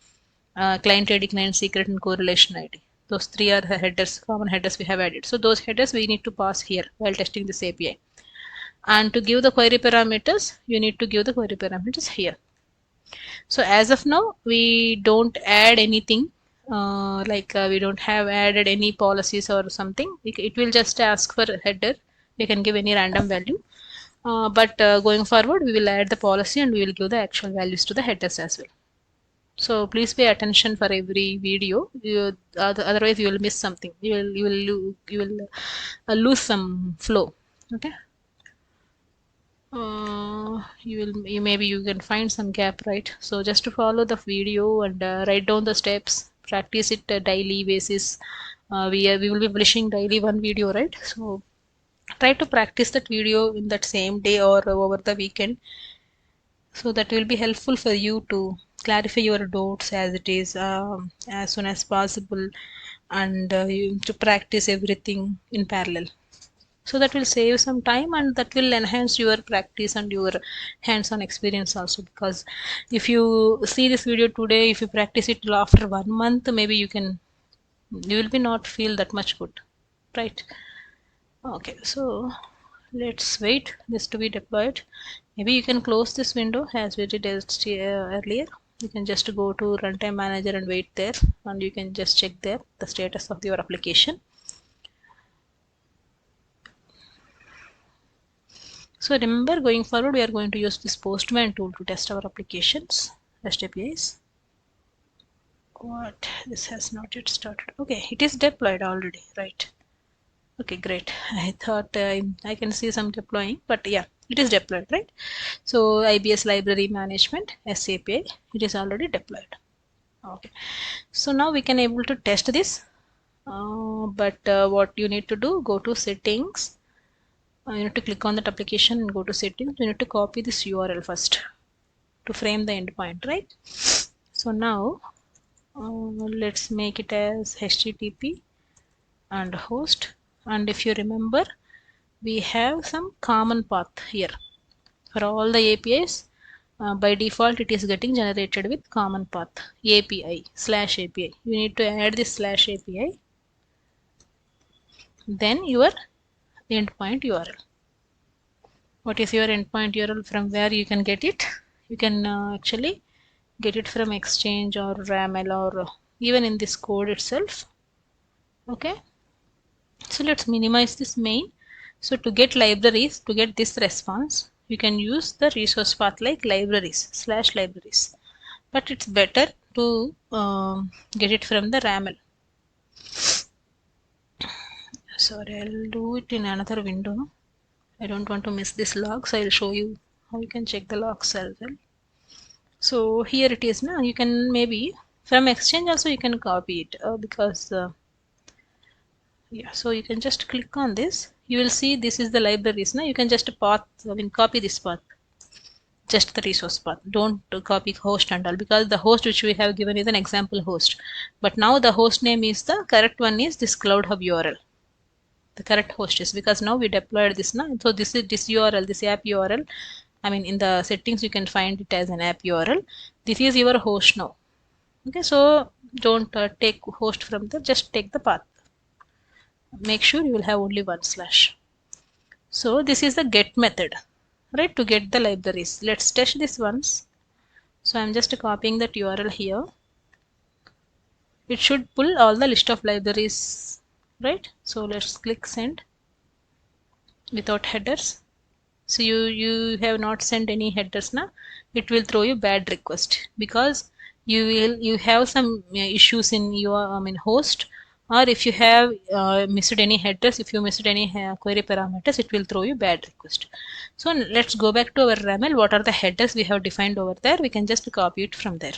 Client ID, client secret and correlation ID. Those 3 are the headers, common headers we have added. So those headers we need to pass here while testing this API. And to give the query parameters, you need to give the query parameters here. So as of now, we don't add anything we don't have added any policies or something. It will just ask for a header. We can give any random value. But going forward, we will add the policy and we will give the actual values to the headers as well. So please pay attention for every video. Otherwise, you will miss something. You will lose some flow. Okay. Maybe you can find some gap, right? So just to follow the video and write down the steps, practice it daily basis. We will be publishing daily one video, right? So try to practice that video in that same day or over the weekend. So that will be helpful for you to clarify your doubts as it is as soon as possible, and to practice everything in parallel. So that will save some time and that will enhance your practice and your hands-on experience also, because if you see this video today, if you practice it after 1 month, maybe you will be not feel that much good, right? Okay, so let's wait this to be deployed. Maybe you can close this window as we did earlier. You can just go to runtime manager and wait there, and you can just check there the status of your application. So remember, going forward, we are going to use this Postman tool to test our applications, REST APIs. What? This has not yet started. Okay, it is deployed already, right? Okay, great. I thought I can see some deploying, but yeah, it is deployed, right? So IBS Library Management, SAPI, it is already deployed. Okay, so now we can able to test this. But what you need to do, go to settings. You need to click on that application and go to settings. You need to copy this URL first to frame the endpoint, right? So now let's make it as HTTP and host. And if you remember, we have some common path here for all the APIs. By default, it is getting generated with common path API /API. You need to add this /API, then your endpoint URL. What is your endpoint URL? From where you can get it? You can actually get it from Exchange or RAML or even in this code itself. Okay, so let's minimize this main. So to get libraries, to get this response, you can use the resource path like libraries /libraries, but it's better to get it from the RAML. Sorry, I'll do it in another window. I don't want to miss this log, so I'll show you how you can check the logs as well. So here it is now. You can maybe from Exchange also you can copy it because yeah, so you can just click on this. You will see this is the libraries now. You can just copy this path, just the resource path. Don't copy host and all, because the host which we have given is an example host, but now the host name is the correct one is this Cloud Hub URL. The correct host is, because now we deployed this now. So this is this URL, this app URL. I mean, in the settings you can find it as an app URL. This is your host now. Okay, so don't take host from there, just take the path. Make sure you will have only one /. So this is the get method, right, to get the libraries. Let's test this once. So I'm just copying that URL here. It should pull all the list of libraries, right? So let's click send without headers. So you have not sent any headers now. It will throw you bad request because you have some issues in your host, or if you have missed any headers, if you missed any query parameters, it will throw you bad request. So let's go back to our RAML. What are the headers we have defined over there? We can just copy it from there.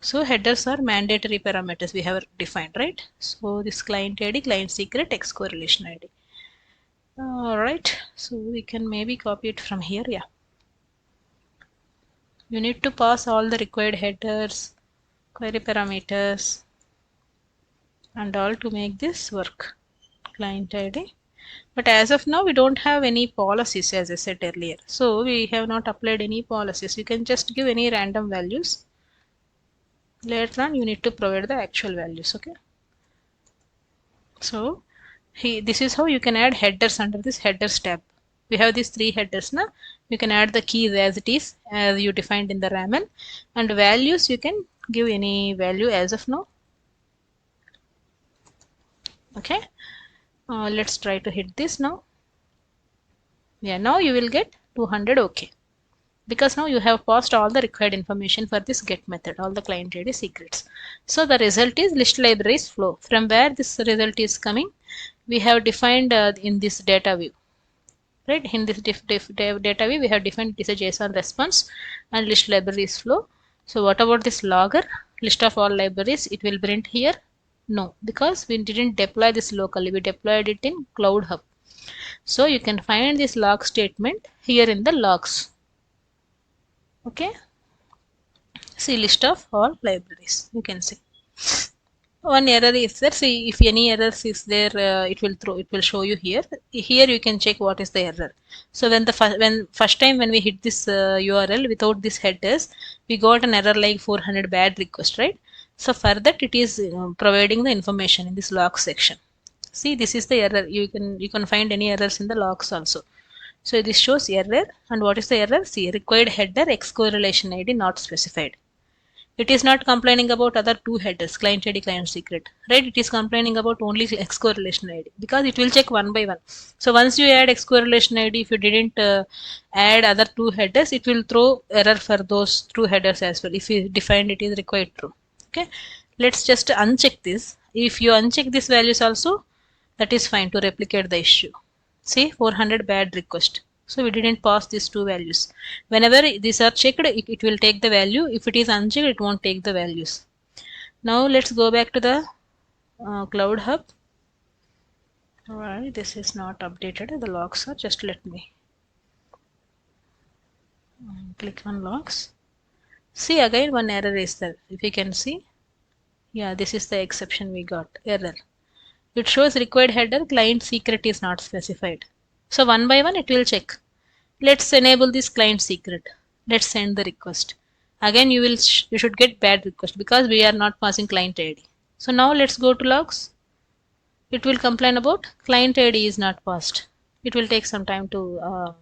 So headers are mandatory parameters we have defined, right? So this client ID, client secret, X correlation ID. Alright, so we can maybe copy it from here. Yeah, you need to pass all the required headers, query parameters and all to make this work. Client ID, but as of now we don't have any policies, as I said earlier, so we have not applied any policies. You can just give any random values. Later on you need to provide the actual values. Okay, so this is how you can add headers under this headers tab. We have these 3 headers now. You can add the keys as it is, as you defined in the RAML, and values you can give any value as of now. Okay, let's try to hit this now. Yeah, now you will get 200. Okay, because now you have passed all the required information for this get method, all the client ID secrets. So the result is list libraries flow. From where this result is coming, we have defined in this data view, right? In this data view we have defined it is a JSON response and list libraries flow. So what about this logger, list of all libraries? It will print here? No, because we didn't deploy this locally, we deployed it in Cloud Hub. So you can find this log statement here in the logs. Okay, see list of all libraries, you can see. One error is there. See, if any errors is there, it will show you here. Here you can check what is the error. So when first time when we hit this URL without this headers, we got an error like 400 bad request, right? So for that it is providing the information in this log section. See, this is the error. You can find any errors in the logs also. So this shows error, and what is the error? See, required header X correlation ID not specified. It is not complaining about other two headers, client ID, client secret, right? It is complaining about only X correlation ID because it will check one by one. So once you add X correlation ID, if you didn't add other two headers, it will throw error for those two headers as well. If you defined it is required true. Okay, let's just uncheck this. If you uncheck these values also, that is fine to replicate the issue. See, 400 bad request. So we didn't pass these two values. Whenever these are checked, it will take the value. If it is unchecked, it won't take the values. Now let's go back to the Cloud Hub. Alright, this is not updated. The logs are just let me click on logs. See again one error is there. If you can see, yeah, this is the exception we got error. It shows required header client secret is not specified. So one by one it will check. Let's enable this client secret. Let's send the request. Again you should get bad request because we are not passing client ID. So now let's go to logs. It will complain about client ID is not passed. It will take some time to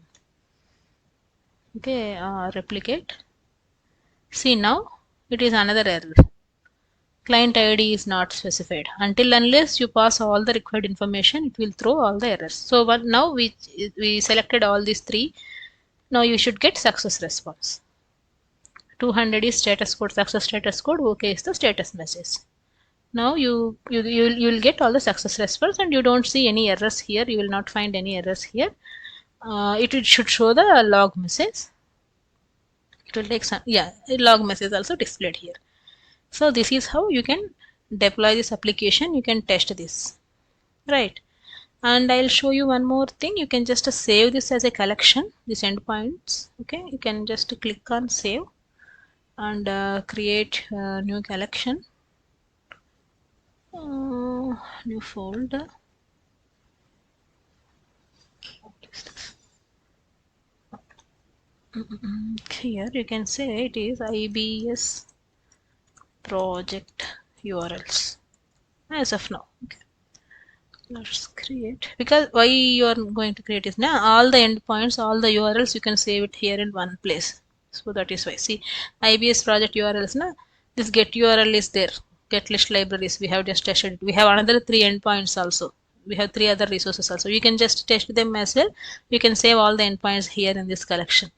replicate. See now it is another error. Client ID is not specified. Until unless you pass all the required information, it will throw all the errors. So now we selected all these three. Now you should get success response. 200 is status code, success status code, OK is the status message. Now you will get all the success response and you don't see any errors here. You will not find any errors here. It should show the log message. It will take some, yeah, log message also displayed here. So this is how you can deploy this application. You can test this, right? And I'll show you one more thing. You can just save this as a collection, these endpoints. Okay, you can just click on save and create a new collection, new folder. Here you can say it is IBS project URLs as of now. Okay, let's create, because why you are going to create is now all the endpoints, all the URLs you can save it here in one place. So that is why. See, IBS project URLs now, this get URL is there, get list libraries we have just tested. We have another 3 endpoints also. We have 3 other resources also. You can just test them as well. You can save all the endpoints here in this collection.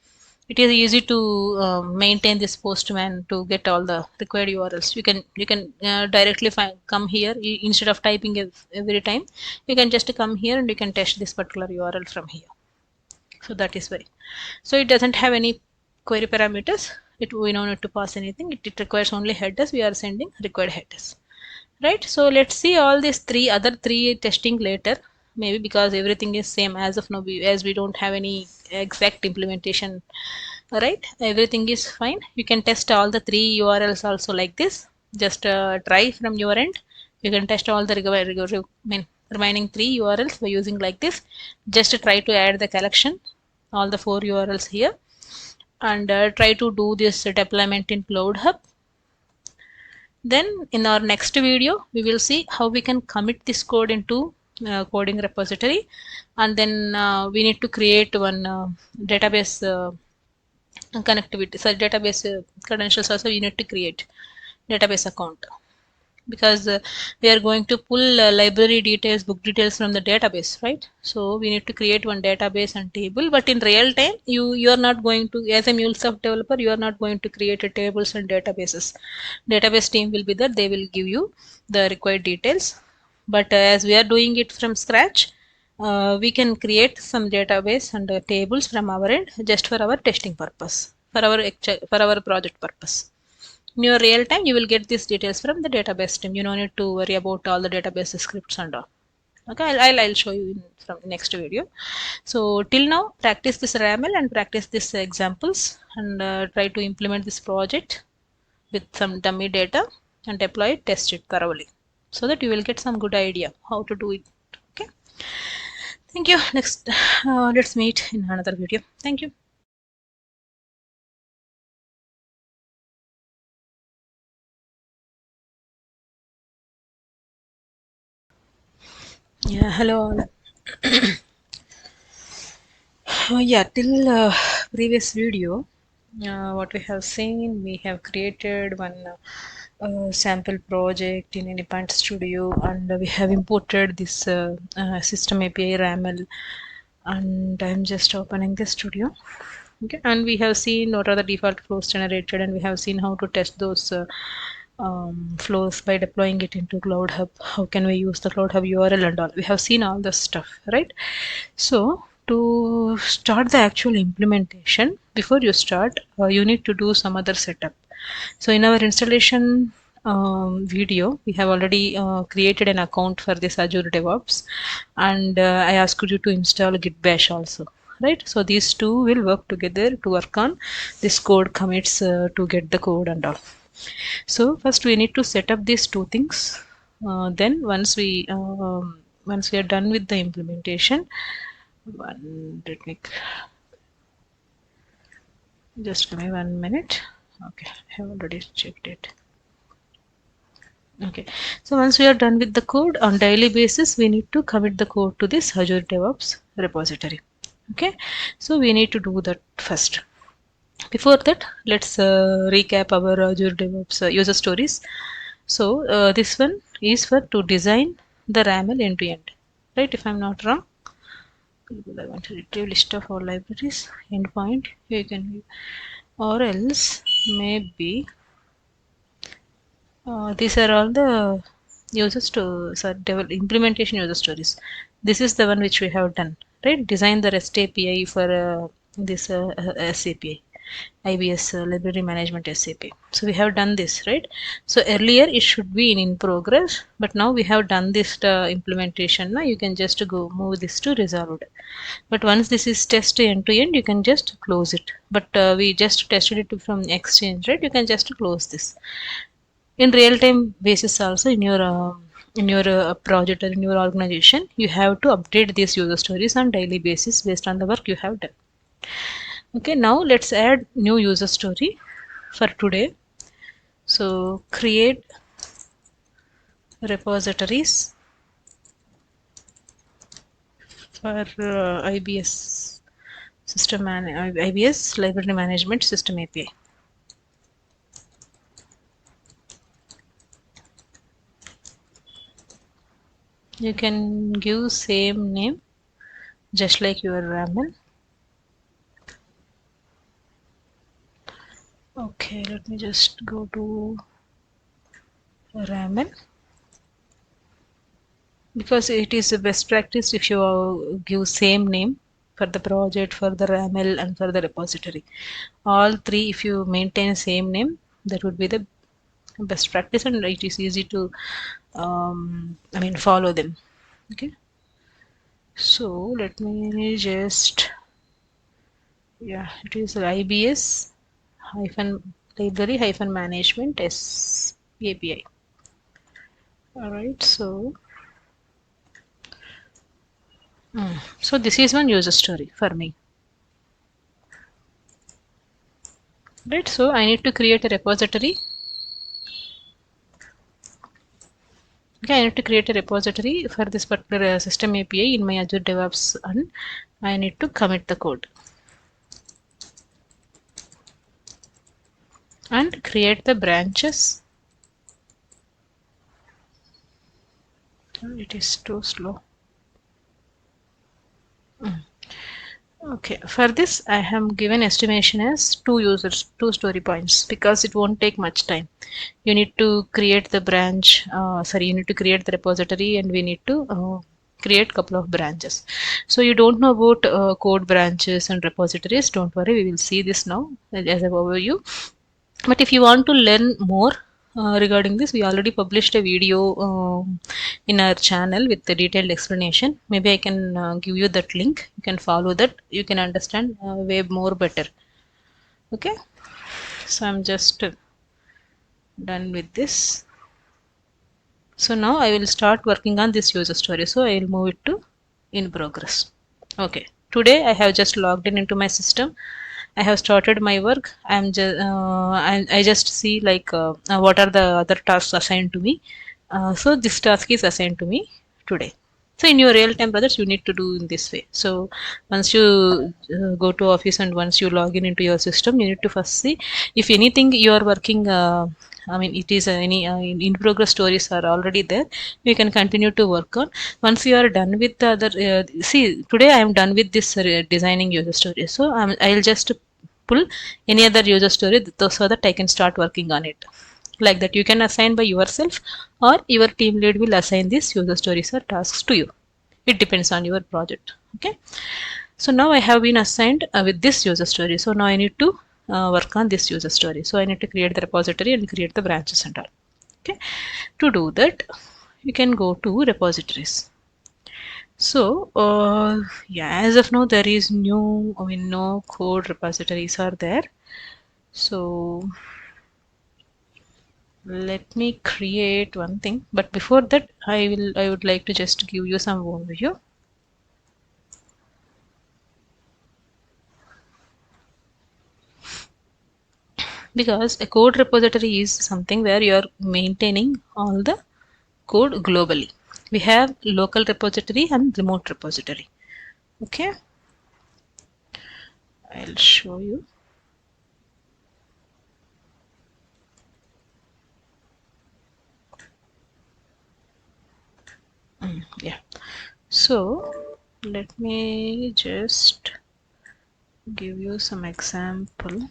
It is easy to maintain this postman to get all the required URLs. You can directly come here instead of typing every time. You can just come here and you can test this particular URL from here. So that is why. So it doesn't have any query parameters. We don't need to pass anything. It requires only headers. We are sending required headers, right? So let's see all these other three testing later, maybe, because everything is same as of now, as we don't have any exact implementation, right? Everything is fine. You can test all the 3 URLs also like this. Just try from your end. You can test all the remaining 3 URLs by using like this. Just try to add the collection, all the 4 URLs here, and try to do this deployment in Cloud Hub. Then in our next video, we will see how we can commit this code into coding repository, and then we need to create one database connectivity. So database credentials also we need to create database account, because we are going to pull library details, book details from the database, right? So we need to create one database and table, but in real time you are not going to, as a MuleSoft developer, you are not going to create a tables and databases. Database team will be there, they will give you the required details. But as we are doing it from scratch, we can create some database and tables from our end just for our testing purpose, for our project purpose. In your real time, you will get these details from the database team. You don't need to worry about all the database scripts and all. Okay, I'll show you from next video. So till now, practice this RAML and practice these examples, and try to implement this project with some dummy data and deploy it, test it thoroughly, so that you will get some good idea how to do it. Okay. Thank you. Next, let's meet in another video. Thank you. Yeah, hello all. Yeah, till previous video, what we have seen, we have created one sample project in Anypoint Studio, and we have imported this system API RAML, and I'm just opening the studio. Okay, and we have seen what are the default flows generated, and we have seen how to test those flows by deploying it into Cloud Hub. How can we use the Cloud Hub URL and all? We have seen all this stuff, right? So to start the actual implementation, before you start, you need to do some other setup. So in our installation video, we have already created an account for this Azure DevOps, and I asked you to install Git Bash also, right? So these two will work together to work on this code commits to get the code and all. So first we need to set up these two things. Then once we are done with the implementation, let me just give me 1 minute. Okay, I have already checked it. Okay, so once we are done with the code, on daily basis we need to commit the code to this Azure DevOps repository. Okay, so we need to do that first. Before that, let's recap our Azure DevOps user stories. So this one is for to design the RAML end to end, right? If I'm not wrong, I want to retrieve list of all libraries, endpoint, you can, or else maybe these are all the implementation user stories. This is the one which we have done, right? Design the REST API for this SAP. IBS library management SAP. So we have done this, right? So earlier it should be in progress, but now we have done this implementation. Now you can just go move this to resolved. But once this is test end to end, you can just close it. But we just tested it from Exchange, right? You can just close this. In real time basis also in your project or in your organization, you have to update these user stories on daily basis based on the work you have done. Okay, now let's add new user story for today. So create repositories for IBS IBS library management system API. You can give same name just like your RAML. Okay, let me just go to RAML, because it is the best practice if you give same name for the project, for the RAML, and for the repository. All three, if you maintain same name, that would be the best practice, and it is easy to follow them. Okay, so let me just, yeah, it is IBS hyphen library hyphen management S API. All right, so so this is one user story for me, right? So I need to create a repository. Okay, I need to create a repository for this particular system API in my Azure DevOps, and I need to commit the code and create the branches. It is too slow. Okay, for this I have given estimation as 2 story points, because it won't take much time. You need to create the branch, you need to create the repository, and we need to create couple of branches. So you don't know about code branches and repositories, don't worry, we will see this now as an overview. But if you want to learn more regarding this, we already published a video in our channel with the detailed explanation. Maybe I can give you that link. You can follow that. You can understand way more better. Okay. So I'm just done with this. So now I will start working on this user story. So I will move it to in progress. Okay. Today I have just logged in into my system. I have started my work. I just see like what are the other tasks assigned to me. So this task is assigned to me today. So in your real-time projects, you need to do in this way. So once you go to office and once you log in into your system, you need to first see if anything you are working. I mean, it is any in progress stories are already there. You can continue to work on. Once you are done with the other, see today I am done with this designing user story. So I'll just pull any other user story so that I can start working on it. Like that, you can assign by yourself, or your team lead will assign these user stories or tasks to you. It depends on your project. Okay, so now I have been assigned with this user story. So now I need to work on this user story. So I need to create the repository and create the branches and all. Okay, to do that, you can go to repositories. So yeah, as of now there is no code repositories are there. So let me create one thing, but before that I would like to just give you some overview. Because a code repository is something where you are maintaining all the code globally. We have local repository and remote repository. Okay, I'll show you. Yeah, so let me just give you some example.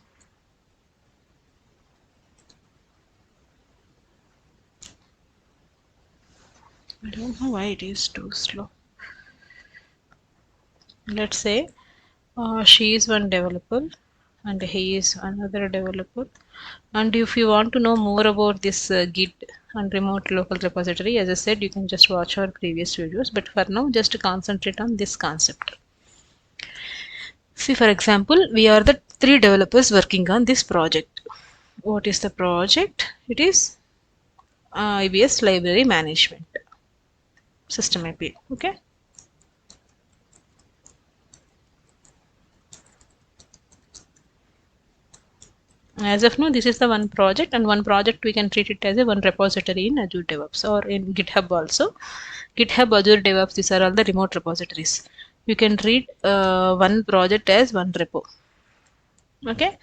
I don't know why it is too slow. Let's say she is one developer and he is another developer, and if you want to know more about this git and remote local repository, as I said, you can just watch our previous videos, but for now just concentrate on this concept. See, for example, we are the 3 developers working on this project. What is the project? It is IBS library management system API. Okay, as of now this is the one project, and one project we can treat it as a one repository in Azure DevOps or in GitHub also. GitHub, Azure DevOps, these are all the remote repositories. You can treat one project as one repo. Okay,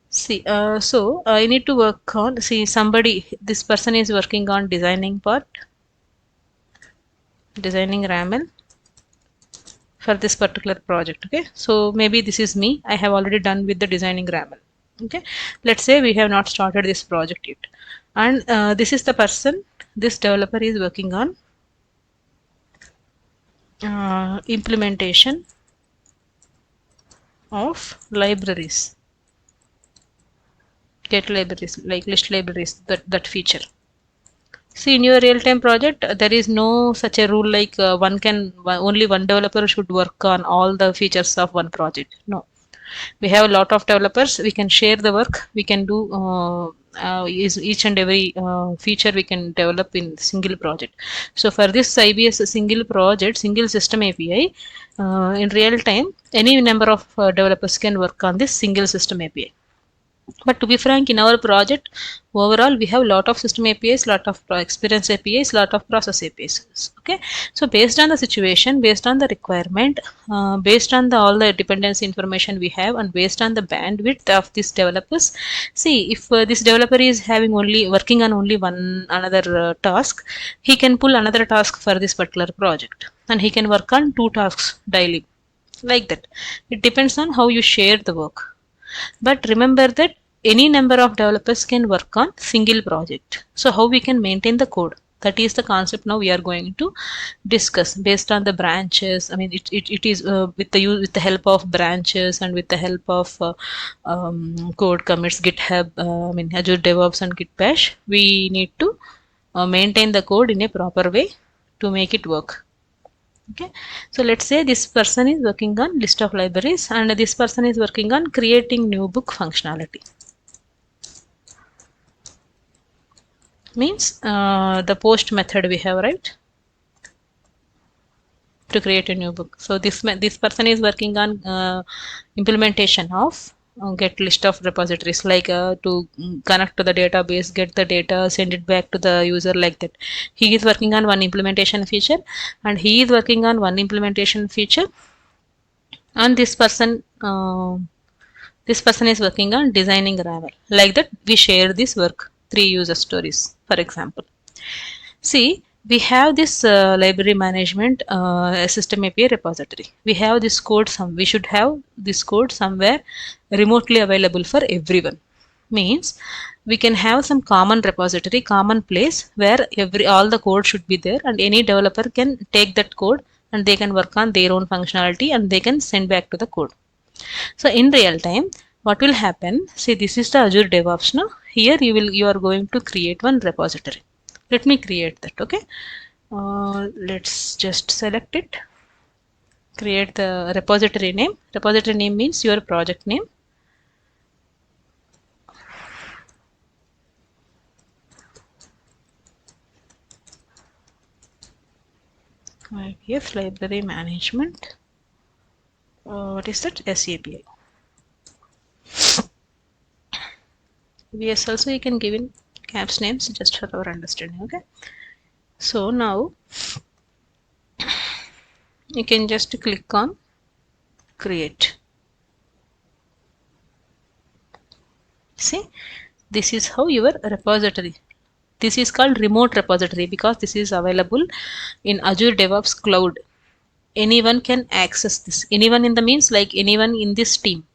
see, so I need to work on, see, this person is working on designing RAML for this particular project. Okay, so maybe this is me. I have already done with the designing RAML. Okay, let's say we have not started this project yet, and this is the person, this developer is working on implementation of libraries, get libraries, like list libraries, that feature. See, in your real-time project, there is no such a rule like only one developer should work on all the features of one project. No, we have a lot of developers. We can share the work. We can do each and every feature we can develop in single project. So for this IBS single project, single system API, in real time, any number of developers can work on this single system API. But to be frank, in our project, overall, we have a lot of system APIs, lot of experience APIs, lot of process APIs. Okay, so based on the situation, based on the requirement, based on all the dependency information we have, and based on the bandwidth of these developers, see, if this developer is having only working on only one another task, he can pull another task for this particular project, and he can work on 2 tasks daily, like that. It depends on how you share the work. But remember that any number of developers can work on single project. So how we can maintain the code? That is the concept now we are going to discuss based on the branches. I mean, it is with the help of branches and with the help of code commits, GitHub, I mean Azure DevOps and Git Bash. We need to maintain the code in a proper way to make it work. Okay, so let's say this person is working on list of libraries and this person is working on creating new book functionality. Means the post method we have, right, to create a new book. So this person is working on implementation of get list of repositories, like to connect to the database, get the data, send it back to the user, like that. He is working on one implementation feature, and he is working on one implementation feature, and this person is working on designing RAML. Like that, we share this work, 3 user stories, for example. See, we have this library management system API repository. We have this code we should have this code somewhere remotely available for everyone. Means we can have some common repository, common place where all the code should be there, and any developer can take that code and they can work on their own functionality and they can send back to the code. So in real time, what will happen? See, this is the Azure DevOps now. Here you are going to create one repository. Let me create that. Okay. Let's just select it. Create the repository name. Repository name means your project name. IPF library management. What is that? SAPI. VS also you can give in caps names just for our understanding. Okay. So now you can just click on create. See, this is how your repository. This is called remote repository because this is available in Azure DevOps Cloud. Anyone can access this. Anyone in the means like anyone in this team,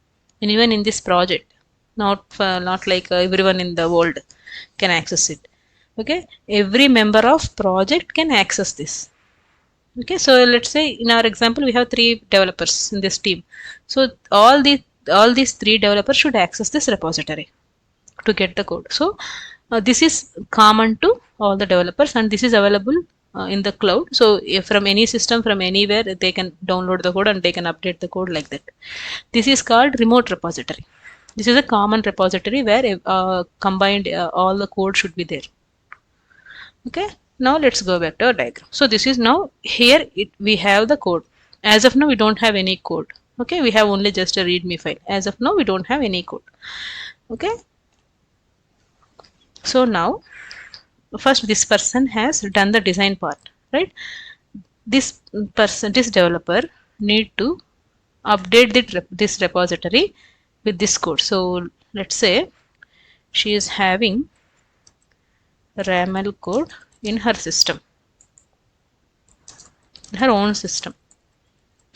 anyone in this project, not like everyone in the world can access it. Okay, every member of project can access this. Okay, so let's say in our example we have 3 developers in this team. So all these 3 developers should access this repository to get the code. So this is common to all the developers, and this is available in the cloud. So if from any system, from anywhere, they can download the code and they can update the code like that. This is called remote repository. This is a common repository where combined all the code should be there. Okay, now let's go back to our diagram. So this is now here we have the code. As of now we don't have any code. Okay, we have only just a readme file. As of now we don't have any code. Okay, so now first this person has done the design part, right? This developer need to update this repository with this code. So let's say she is having RAML code in her system, in her own system.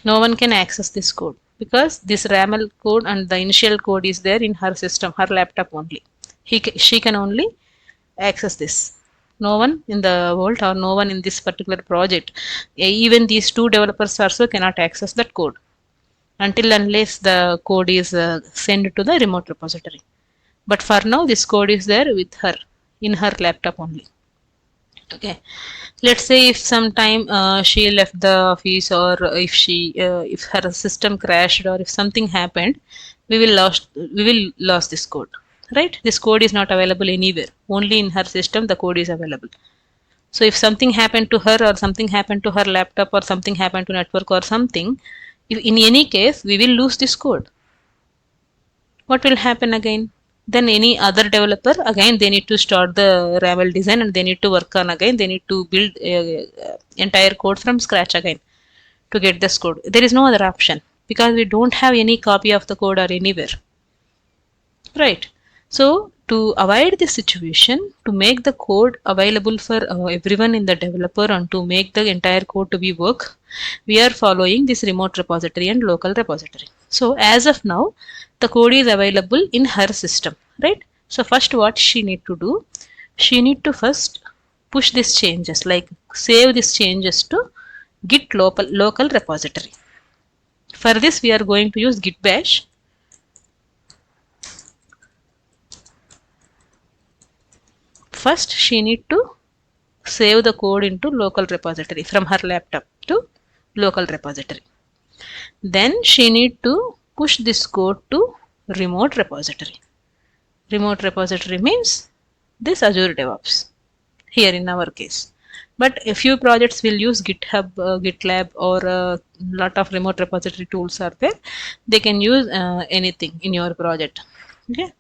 No one can access this code because this RAML code and the initial code is there in her system, her laptop only. She can only access this. No one in the world or no one in this particular project, even these 2 developers also cannot access that code until unless the code is sent to the remote repository. But for now this code is there with her in her laptop only. Okay, let's say if sometime she left the office, or if her system crashed, or if something happened, we will lose this code, right? This code is not available anywhere, only in her system the code is available. So if something happened to her, or something happened to her laptop, or something happened to network or something, if in any case we will lose this code. What will happen again? Then any other developer, again they need to start the RAML design and they need to work on again, they need to build entire code from scratch again to get this code. There is no other option because we don't have any copy of the code or anywhere, right? So to avoid this situation, to make the code available for everyone in the developer and to make the entire code to be work, we are following this remote repository and local repository. So as of now, the code is available in her system, right? So first what she need to do, she need to first push these changes, like save these changes to git local repository. For this we are going to use git bash. First she need to save the code into local repository from her laptop to local repository. Then she need to push this code to remote repository. Remote repository means this Azure DevOps here in our case. But a few projects will use GitHub, GitLab, or a lot of remote repository tools are there. They can use anything in your project. Okay.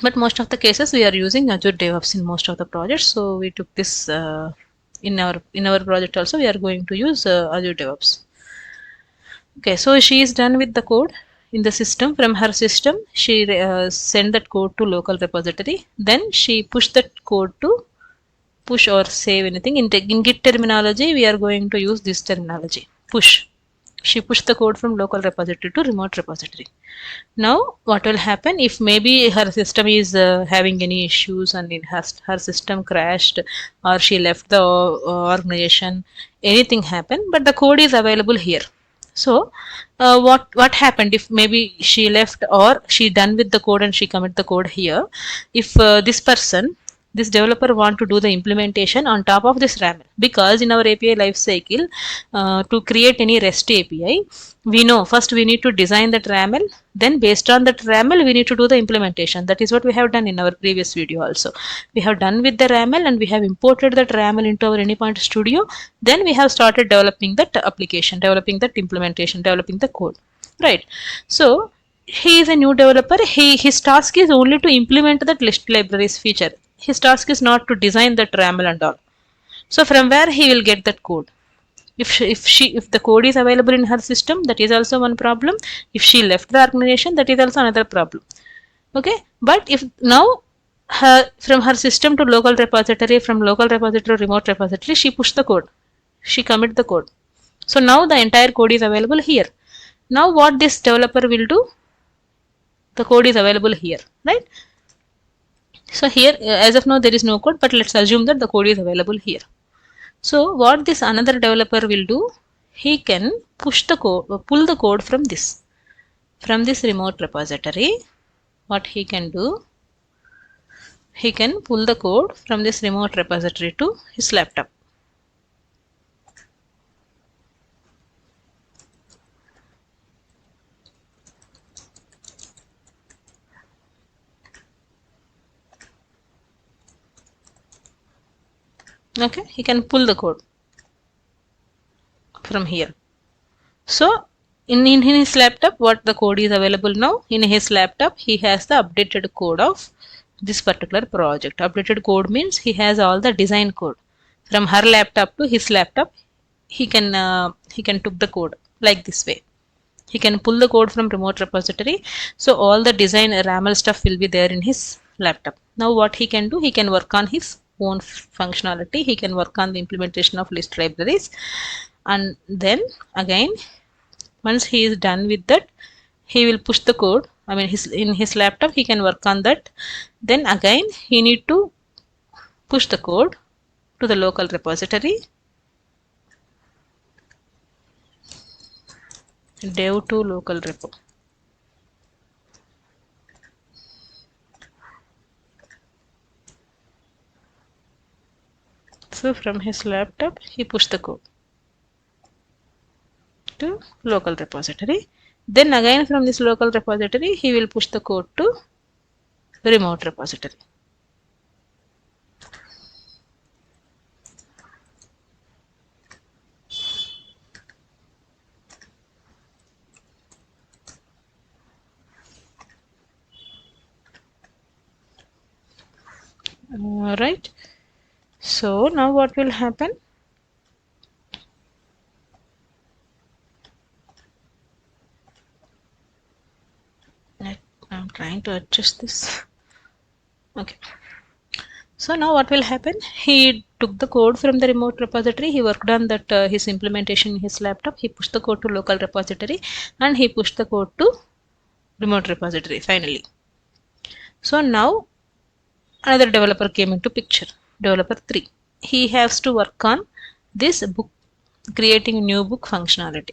But most of the cases we are using Azure DevOps in most of the projects. So we took this in our project also. We are going to use Azure DevOps. Okay, so she is done with the code in the system. From her system, she send that code to local repository. Then she push that code to push or save anything. In Git terminology, we are going to use this terminology, push. She pushed the code from local repository to remote repository. Now, what will happen if maybe her system is having any issues and her system crashed, or she left the organization, anything happened, but the code is available here. So, what happened if maybe she left or she done with the code and she commit the code here? If this developer want to do the implementation on top of this RAML, because in our API lifecycle, to create any REST API, we know first we need to design that RAML, then based on that RAML we need to do the implementation. That is what we have done in our previous video also. We have done with the RAML and we have imported that RAML into our anypoint studio. Then we have started developing that application, developing that implementation, developing the code, right? So he is a new developer. His task is only to implement that list libraries feature. His task is not to design that RAML and all. So from where he will get that code? If the code is available in her system, that is also one problem. If she left the organization, that is also another problem. Okay, but if now from her system to local repository, from local repository to remote repository, she pushed the code, she commit the code. So now the entire code is available here. Now what this developer will do? The code is available here, right? So here, as of now, there is no code, but let's assume that the code is available here. So what this another developer will do, he can push the code, pull the code from this remote repository. What he can do, he can pull the code from this remote repository to his laptop. Okay, he can pull the code from here. So in his laptop, what the code is available now? In his laptop, he has the updated code of this particular project. Updated code means he has all the design code. From her laptop to his laptop, he can took the code like this way. He can pull the code from remote repository. So all the design RAML stuff will be there in his laptop. Now what he can do, he can work on his own functionality. He can work on the implementation of list libraries. And then again, once he is done with that, he will push the code. I mean, in his laptop, he can work on that. Then again, he need to push the code to the local repository. Dev to local repo. So from his laptop, he pushed the code to local repository. Then again from this local repository, he will push the code to remote repository. Right. So now what will happen? I'm trying to adjust this. Okay. So now what will happen? He took the code from the remote repository. He worked on that his implementation in his laptop. He pushed the code to local repository and he pushed the code to remote repository finally. So now another developer came into picture, developer 3. He has to work on this book, creating a new book functionality.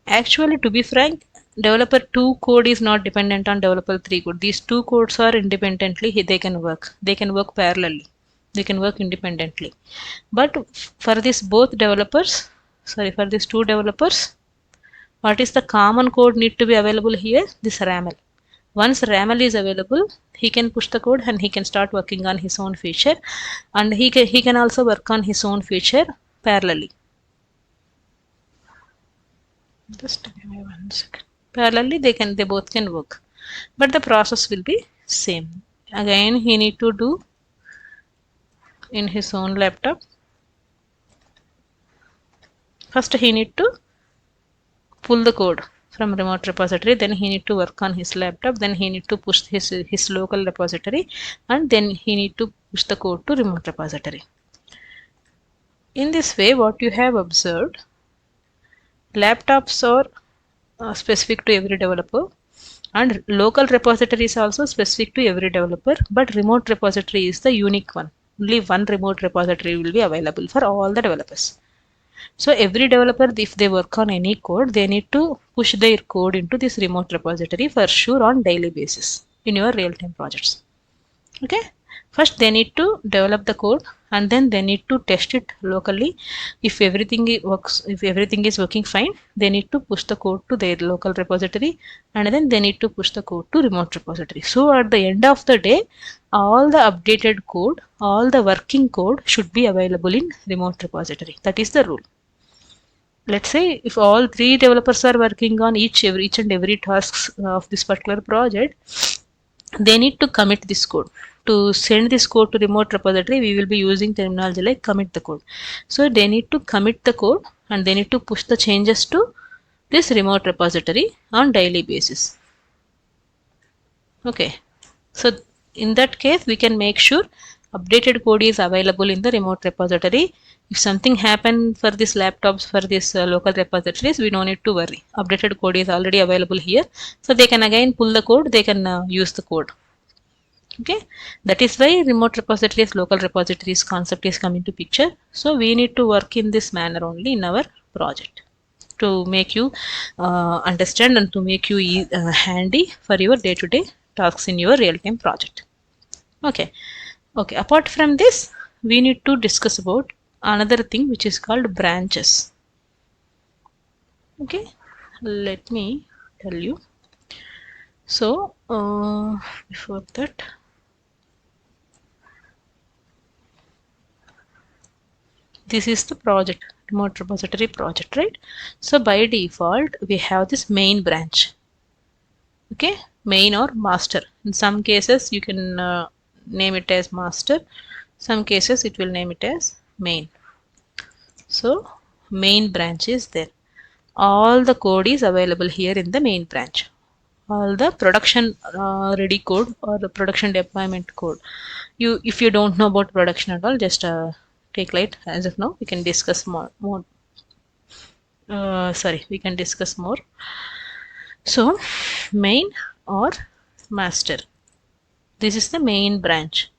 Actually, to be frank, developer 2 code is not dependent on developer 3 code. These two codes are independently, they can work parallelly, they can work independently. But for these both developers, for these two developers, what is the common code need to be available here? This RAML. Once RAML is available, he can push the code and he can start working on his own feature, and he can also work on his own feature parallelly. Just give me 1 second. Parallelly, they both can work, but the process will be same. Again, he need to do in his own laptop. First, he need to pull the code from remote repository, then he need to work on his laptop, then he need to push his local repository, and then he need to push the code to remote repository. In this way, what you have observed, laptops are specific to every developer, and local repository is also specific to every developer, but remote repository is the unique one. Only one remote repository will be available for all the developers. So every developer, if they work on any code, they need to push their code into this remote repository for sure on daily basis in your real-time projects. Okay. First, they need to develop the code, and then they need to test it locally. If everything works, if everything is working fine, they need to push the code to their local repository, and then they need to push the code to remote repository. So at the end of the day, all the updated code, all the working code should be available in remote repository. That is the rule. Let's say if all 3 developers are working on each and every tasks of this particular project, they need to commit this code. To send this code to remote repository, we will be using terminology like commit the code. So they need to commit the code, and they need to push the changes to this remote repository on daily basis. Okay. So in that case, we can make sure updated code is available in the remote repository. If something happened for these laptops, for these local repositories, we don't need to worry. Updated code is already available here. So they can again pull the code, they can use the code. Okay, that is why remote repositories, local repositories concept is coming to picture. So we need to work in this manner only in our project to make you understand and to make you handy for your day-to-day tasks in your real-time project. Okay. Okay, apart from this, we need to discuss about another thing which is called branches. Okay, let me tell you. So before that, this is the project, remote repository project, right? So by default, we have this main branch. Okay, main or master. In some cases, you can name it as master. Some cases, it will name it as main. So main branch is there. All the code is available here in the main branch. All the production ready code or the production deployment code. If you don't know about production at all, just take light. As of now, we can discuss more. We can discuss more. So main or master, this is the main branch,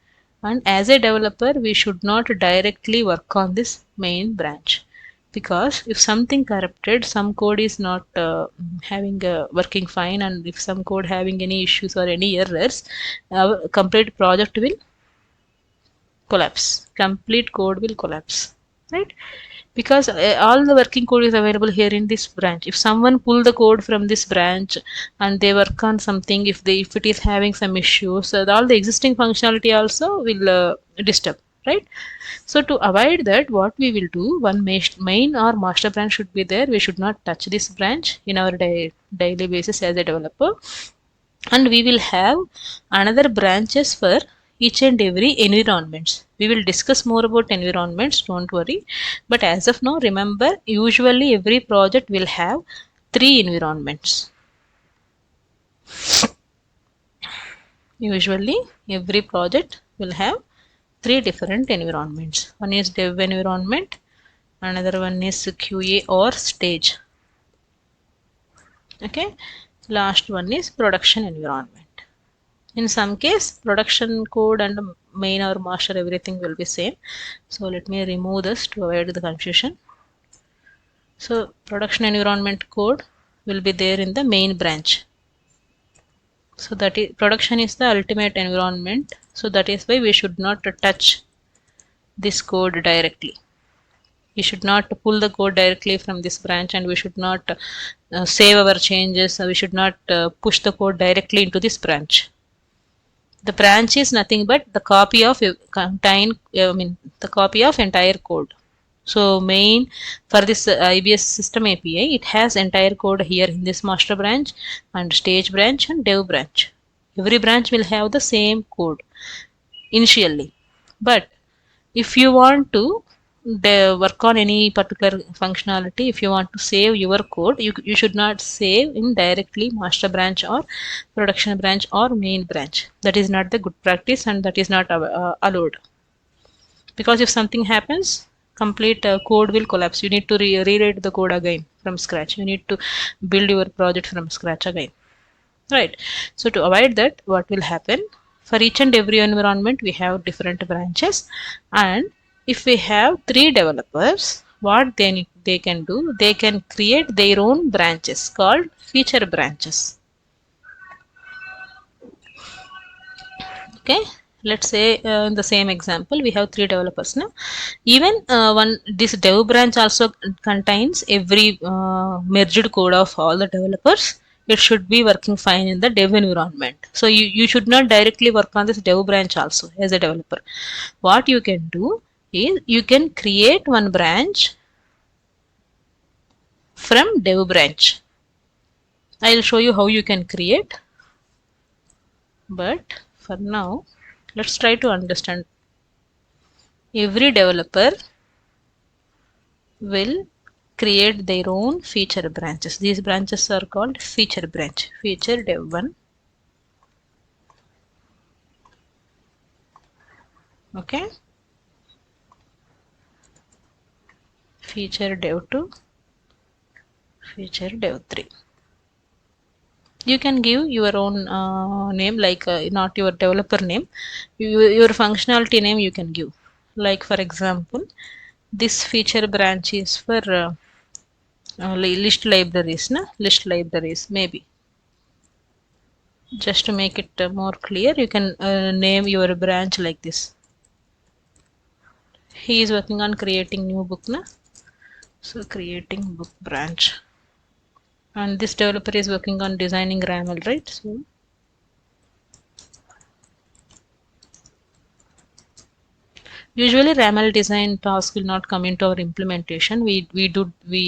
and as a developer we should not directly work on this main branch, because if something corrupted, some code is not having working fine, and if some code having any issues or any errors, our complete project will collapse. Complete code will collapse, right? Because all the working code is available here in this branch. If someone pull the code from this branch and they work on something, if it is having some issues, all the existing functionality also will disturb, right? So to avoid that, what we will do, one main or master branch should be there. We should not touch this branch in our daily basis as a developer, and we will have another branches for each and every environments. We will discuss more about environments, don't worry. But as of now, remember, usually every project will have 3 environments. Usually every project will have 3 different environments. One is dev environment, another one is QA or stage. Okay, last one is production environment. In some case, production code and main or master, everything will be same. So let me remove this to avoid the confusion. So production environment code will be there in the main branch. So that is, production is the ultimate environment. So that is why we should not touch this code directly. We should not pull the code directly from this branch, and we should not save our changes. We should not push the code directly into this branch. The branch is nothing but the copy of the copy of entire code. So main for this IBS system API, it has entire code here in this master branch and stage branch and dev branch. Every branch will have the same code initially. But if you want to work on any particular functionality, if you want to save your code, you should not save in directly master branch or production branch or main branch. That is not the good practice, and that is not allowed. Because if something happens, complete code will collapse. You need to rewrite the code again from scratch. You need to build your project from scratch again, right? So to avoid that, what will happen, for each and every environment we have different branches, and if we have 3 developers, what they can do, they can create their own branches called feature branches. Okay, let's say in the same example we have 3 developers now. Even this dev branch also contains every merged code of all the developers. It should be working fine in the dev environment. So you should not directly work on this dev branch also as a developer. What you can do is you can create one branch from dev branch. I'll show you how you can create, but for now let's try to understand. Every developer will create their own feature branches. These branches are called feature branch. Feature dev 1. Okay. Feature dev 2. Feature dev 3. You can give your own name, like not your developer name. Your functionality name you can give. Like for example, this feature branch is for list libraries, list libraries maybe. Just to make it more clear, you can name your branch like this. He is working on creating new book, so creating book branch, and this developer is working on designing RAML, right? So usually RAML design task will not come into our implementation. We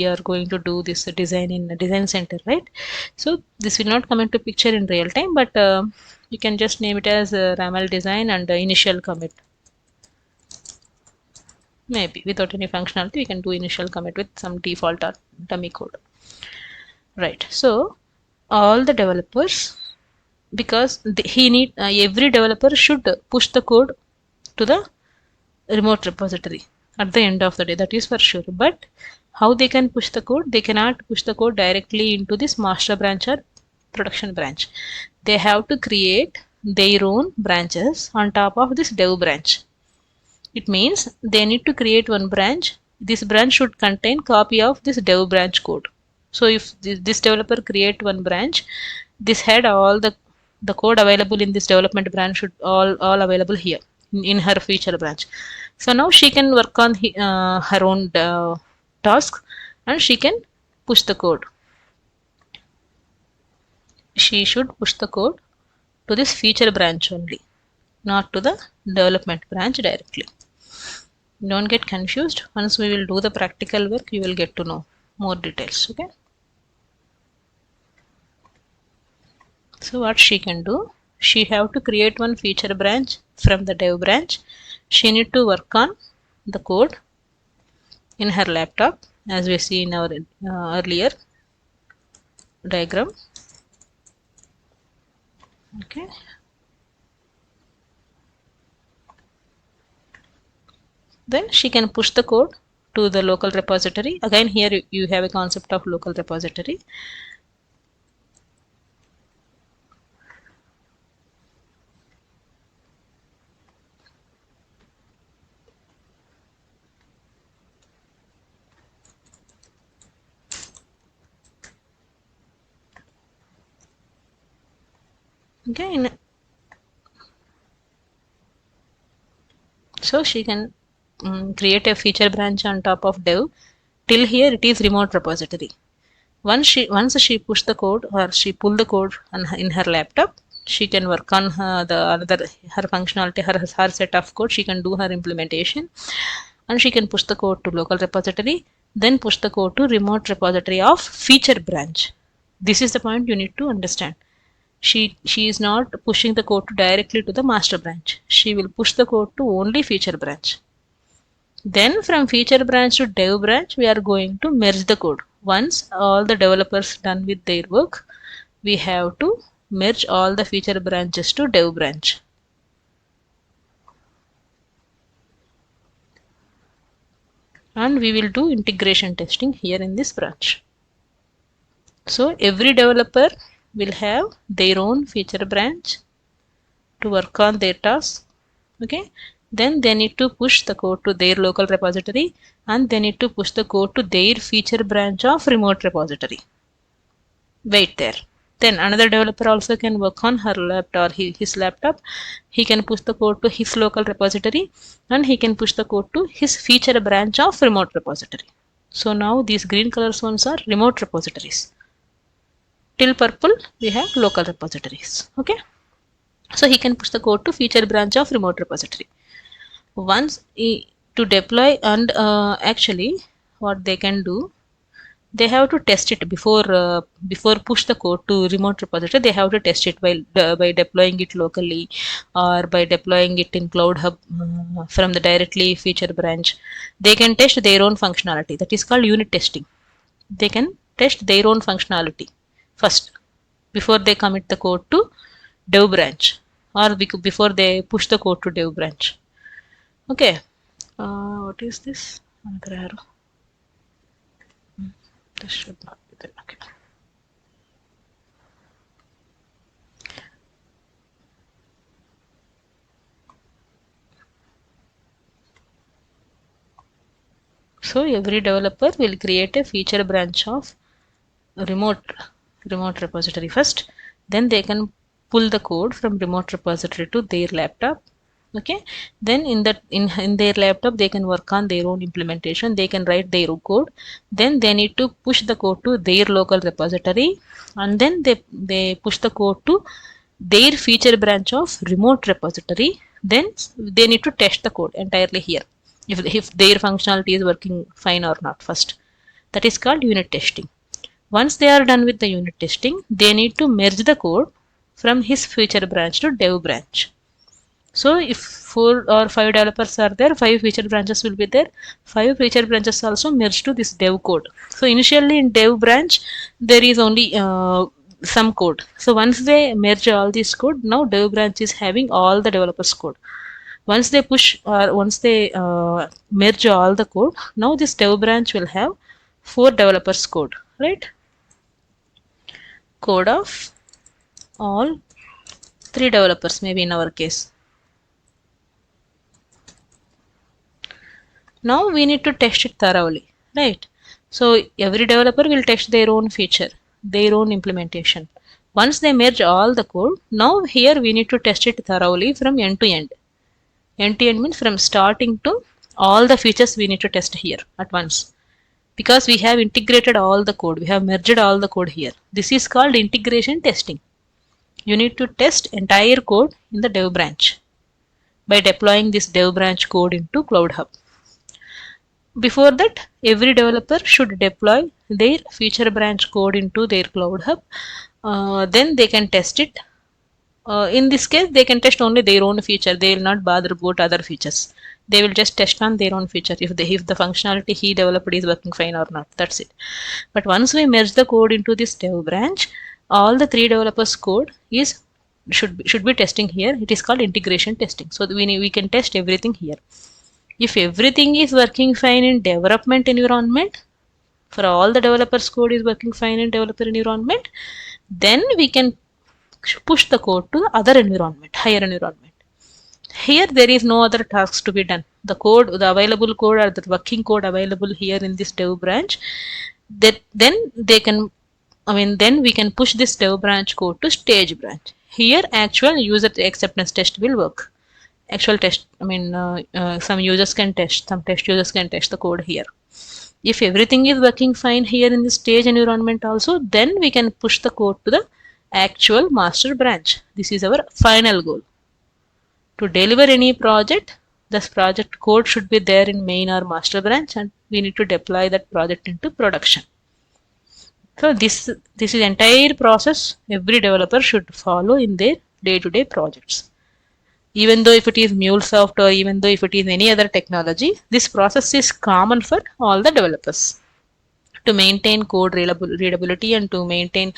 are going to do this design in design center, right? So this will not come into picture in real time, but you can just name it as RAML design and initial commit. Maybe without any functionality, we can do initial commit with some default or dummy code, right? So all the developers, because every developer should push the code to the remote repository at the end of the day, that is for sure. But how they can push the code? They cannot push the code directly into this master branch or production branch. They have to create their own branches on top of this dev branch. It means they need to create one branch. This branch should contain copy of this dev branch code. So if this developer create one branch, this had all the code available in this development branch should all available here in her feature branch. So now she can work on her own task, and she can push the code. She should push the code to this feature branch only, not to the development branch directly. Don't get confused. Once we will do the practical work, you will get to know more details. Okay. So what she can do? She have to create one feature branch from the dev branch. She need to work on the code in her laptop, as we see in our earlier diagram. Okay. Then she can push the code to the local repository. Again, here you have a concept of local repository. Okay. So she can create a feature branch on top of dev. Till here it is remote repository. Once she push the code or she pull the code in her laptop, she can work on her functionality, her set of code. She can do her implementation, and she can push the code to local repository, then push the code to remote repository of feature branch. This is the point you need to understand. She is not pushing the code directly to the master branch. She will push the code to only feature branch. Then from feature branch to dev branch, we are going to merge the code. Once all the developers done with their work, we have to merge all the feature branches to dev branch. And we will do integration testing here in this branch. So every developer will have their own feature branch to work on their task. Okay. Then they need to push the code to their local repository, and they need to push the code to their feature branch of remote repository. Wait there. Then another developer also can work on her laptop or his laptop. He can push the code to his local repository, and he can push the code to his feature branch of remote repository. So now these green colors ones are remote repositories. Till purple we have local repositories. Okay. So he can push the code to feature branch of remote repository. Once to deploy, and actually what they can do, they have to test it before push the code to remote repository. They have to test it by deploying it locally, or by deploying it in Cloud Hub from the directly feature branch. They can test their own functionality. That is called unit testing. They can test their own functionality first before they commit the code to dev branch, or before they push the code to dev branch. Okay. What is this? Another arrow. This should not be there. Okay. So every developer will create a feature branch of remote repository first. Then they can pull the code from remote repository to their laptop. Okay. Then in their laptop they can work on their own implementation. They can write their own code. Then they need to push the code to their local repository, and then they push the code to their feature branch of remote repository. Then they need to test the code entirely here, if their functionality is working fine or not first. That is called unit testing. Once they are done with the unit testing, they need to merge the code from his feature branch to dev branch. So if 4 or 5 developers are there, 5 feature branches will be there. 5 feature branches also merge to this dev code. So initially in dev branch, there is only some code. So once they merge all this code, now dev branch is having all the developers code. Once they push, or once they merge all the code, now this dev branch will have 4 developers code, right? Code of all 3 developers, maybe in our case. Now we need to test it thoroughly, right? So every developer will test their own feature, their own implementation. Once they merge all the code, now here we need to test it thoroughly from end to end. End to end means from starting to all the features we need to test here at once. Because we have integrated all the code, we have merged all the code here. This is called integration testing. You need to test entire code in the dev branch by deploying this dev branch code into Cloud Hub. Before that, every developer should deploy their feature branch code into their Cloud Hub. Then they can test it. In this case, they can test only their own feature. They will not bother about other features. They will just test on their own feature if the functionality he developed is working fine or not. That's it. But once we merge the code into this dev branch, all the 3 developers code should be testing here. It is called integration testing. So we can test everything here. If everything is working fine in development environment, for all the developers code is working fine in developer environment, then we can push the code to the other environment, higher environment. Here there is no other tasks to be done. The available code, or the working code available here in this dev branch, then we can push this dev branch code to stage branch. Here actual user acceptance test will work. actual test, some users can test, some test users can test the code here. If everything is working fine here in the stage environment also, then we can push the code to the actual master branch. This is our final goal. To deliver any project, this project code should be there in main or master branch, and we need to deploy that project into production. So this is entire process every developer should follow in their day-to-day projects. Even though if it is MuleSoft or even though if it is any other technology, this process is common for all the developers to maintain code readability and to maintain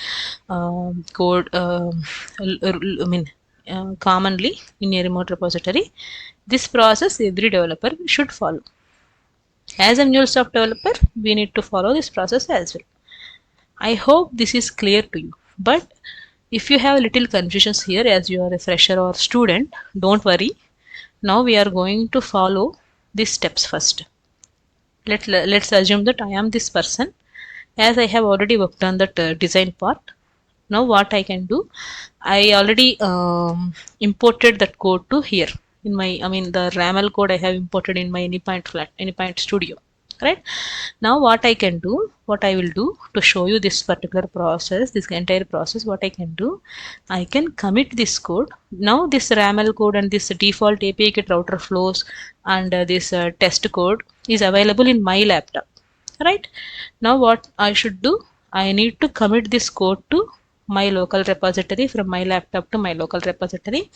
code commonly in a remote repository. This process every developer should follow. As a MuleSoft developer, we need to follow this process as well. I hope this is clear to you. But if you have little confusions here as you are a fresher or student, don't worry. Now we are going to follow these steps first. Let's assume that I am this person. As I have already worked on that design part. Now what I can do, I already imported that code to here in my, the RAML code I have imported in my anypoint studio. Right now what I can do, what I will do to show you this particular process, this entire process, what I can do, I can commit this code. Now this RAML code and this default API kit router flows and this test code is available in my laptop. Right now what I should do, I need to commit this code to my local repository, from my laptop to my local repository.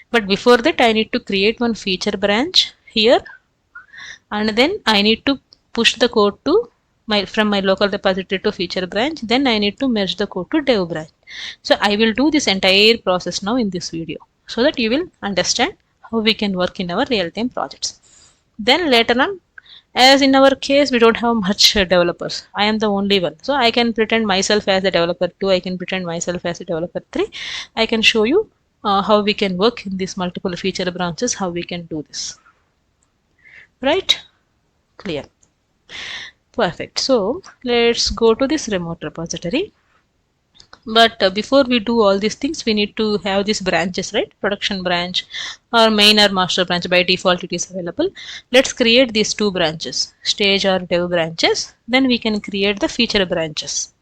But before that I need to create one feature branch here, and then I need to push the code to from my local repository to feature branch. Then I need to merge the code to dev branch. So I will do this entire process now in this video so that you will understand how we can work in our real-time projects. Then later on, as in our case we don't have much developers, I am the only one, so I can pretend myself as a developer 2, I can pretend myself as a developer 3. I can show you how we can work in these multiple feature branches, how we can do this. Right? Clear? Perfect. So let's go to this remote repository. But before we do all these things, we need to have these branches, right? Production branch or main or master branch. By default it is available. Let's create these two branches, stage or dev branches. Then we can create the feature branches.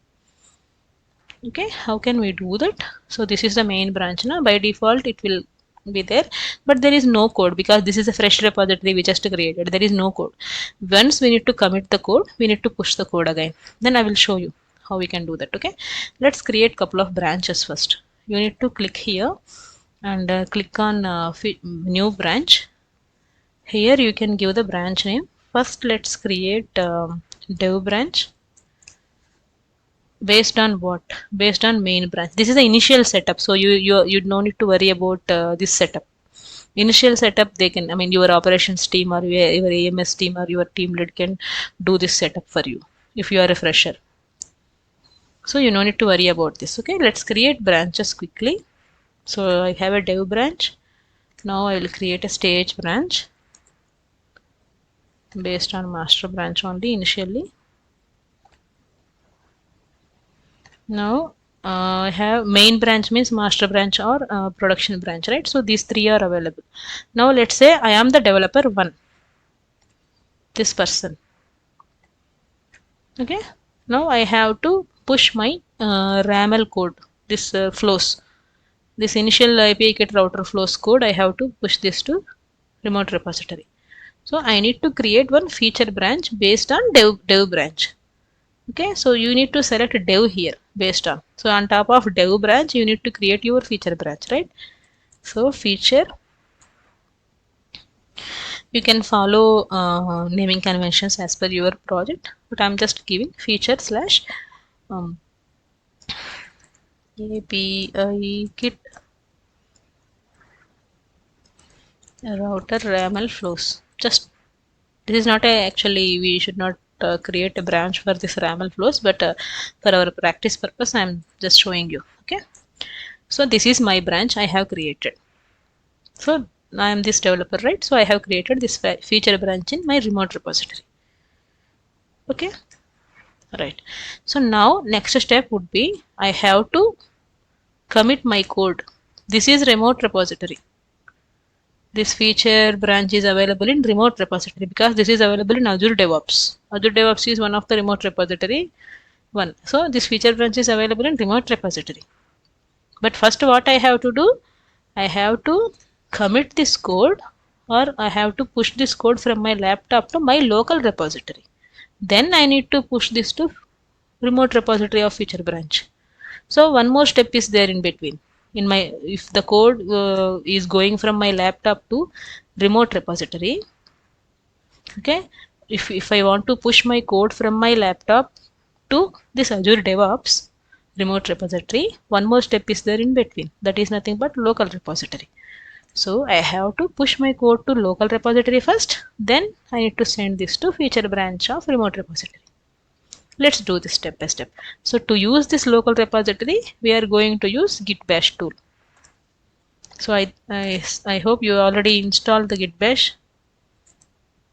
Okay, how can we do that? So this is the main branch now. By default it will be there, but there is no code because this is a fresh repository we just created. There is no code. Once we need to commit the code, we need to push the code again. Then I will show you how we can do that. Okay, let's create couple of branches first. You need to click here and click on new branch. Here you can give the branch name. First let's create dev branch. Based on what? Based on main branch. This is the initial setup, so you don't need to worry about this setup. Initial setup, they can, your operations team or your AMS team or your team lead can do this setup for you if you are a fresher. So you don't need to worry about this. Okay, let's create branches quickly. So I have a dev branch. Now I will create a stage branch based on master branch only initially. Now I have main branch means master branch or production branch, right? So these three are available. Now let's say I am the developer 1, this person. Okay, now I have to push my RAML code, this flows, this initial API kit router flows code. I have to push this to remote repository. So I need to create one feature branch based on dev branch. Okay, so you need to select dev here based on. So on top of dev branch, you need to create your feature branch, right? So feature, you can follow naming conventions as per your project, but I'm just giving feature slash API kit router RAML flows. Just this is not a, actually we should not create a branch for this RAML flows, but for our practice purpose I'm just showing you. Okay, so this is my branch I have created. So I am this developer, right? So I have created this feature branch in my remote repository. Okay, right. So now next step would be I have to commit my code. This is remote repository. this feature branch is available in remote repository because this is available in Azure DevOps. Azure DevOps is one of the remote repository one. So this feature branch is available in remote repository. But first what I have to do, I have to commit this code or I have to push this code from my laptop to my local repository. Then I need to push this to remote repository of feature branch. So one more step is there in between. In my, if the code is going from my laptop to remote repository, okay, if I want to push my code from my laptop to this Azure DevOps remote repository, one more step is there in between. That is nothing but local repository. So I have to push my code to local repository first, then I need to send this to feature branch of remote repository. Let's do this step by step. So to use this local repository, we are going to use Git Bash tool. So I hope you already installed the Git Bash.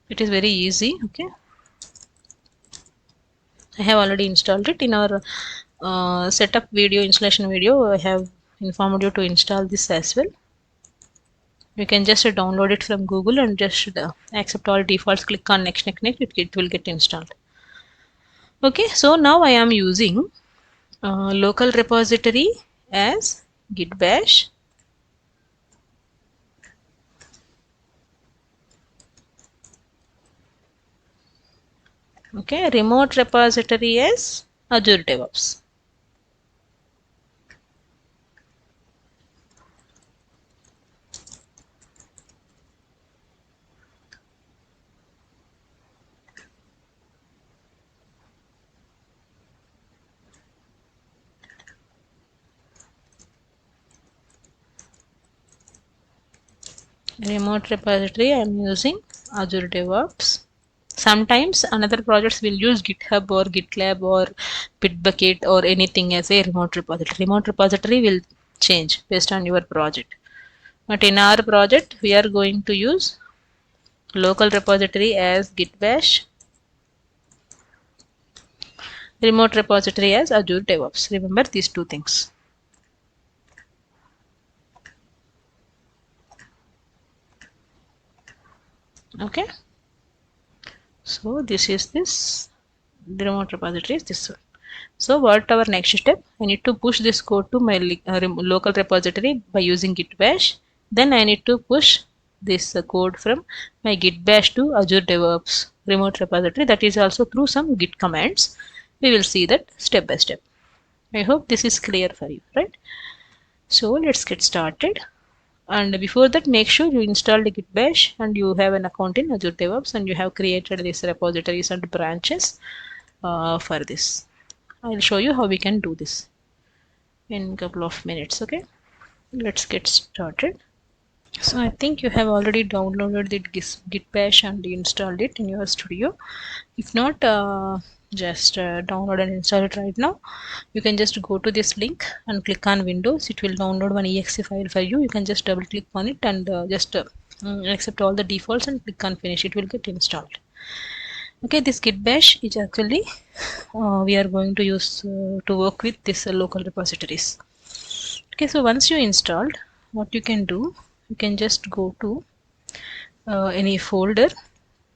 It is very easy. Okay, I have already installed it. In our setup video, installation video, I have informed you to install this as well. You can just download it from Google and just accept all defaults. Click on next, it will get installed. Okay, so now I am using local repository as Git Bash. Okay, remote repository as Azure DevOps. Remote repository I am using Azure DevOps. Sometimes another projects will use GitHub or GitLab or Bitbucket or anything as a remote repository. Remote repository will change based on your project. But in our project, we are going to use local repository as Git Bash, remote repository as Azure DevOps. Remember these two things. Okay. So this is this. The remote repository is this one. So what our next step? I need to push this code to my local repository by using Git Bash. Then I need to push this code from my Git Bash to Azure DevOps remote repository. That is also through some Git commands. We will see that step by step. I hope this is clear for you, right? So let's get started. And before that, make sure you install the Git Bash and you have an account in Azure DevOps and you have created these repositories and branches for this. I'll show you how we can do this in a couple of minutes. Okay, let's get started. So I think you have already downloaded the Git Bash and installed it in your studio. If not, just download and install it right now. You can just go to this link and click on Windows. It will download one exe file for you. You can just double click on it and just accept all the defaults and click on finish. It will get installed. Okay, this Git Bash is actually we are going to use to work with this local repositories. Okay, so once you installed, what you can do, you can just go to any folder.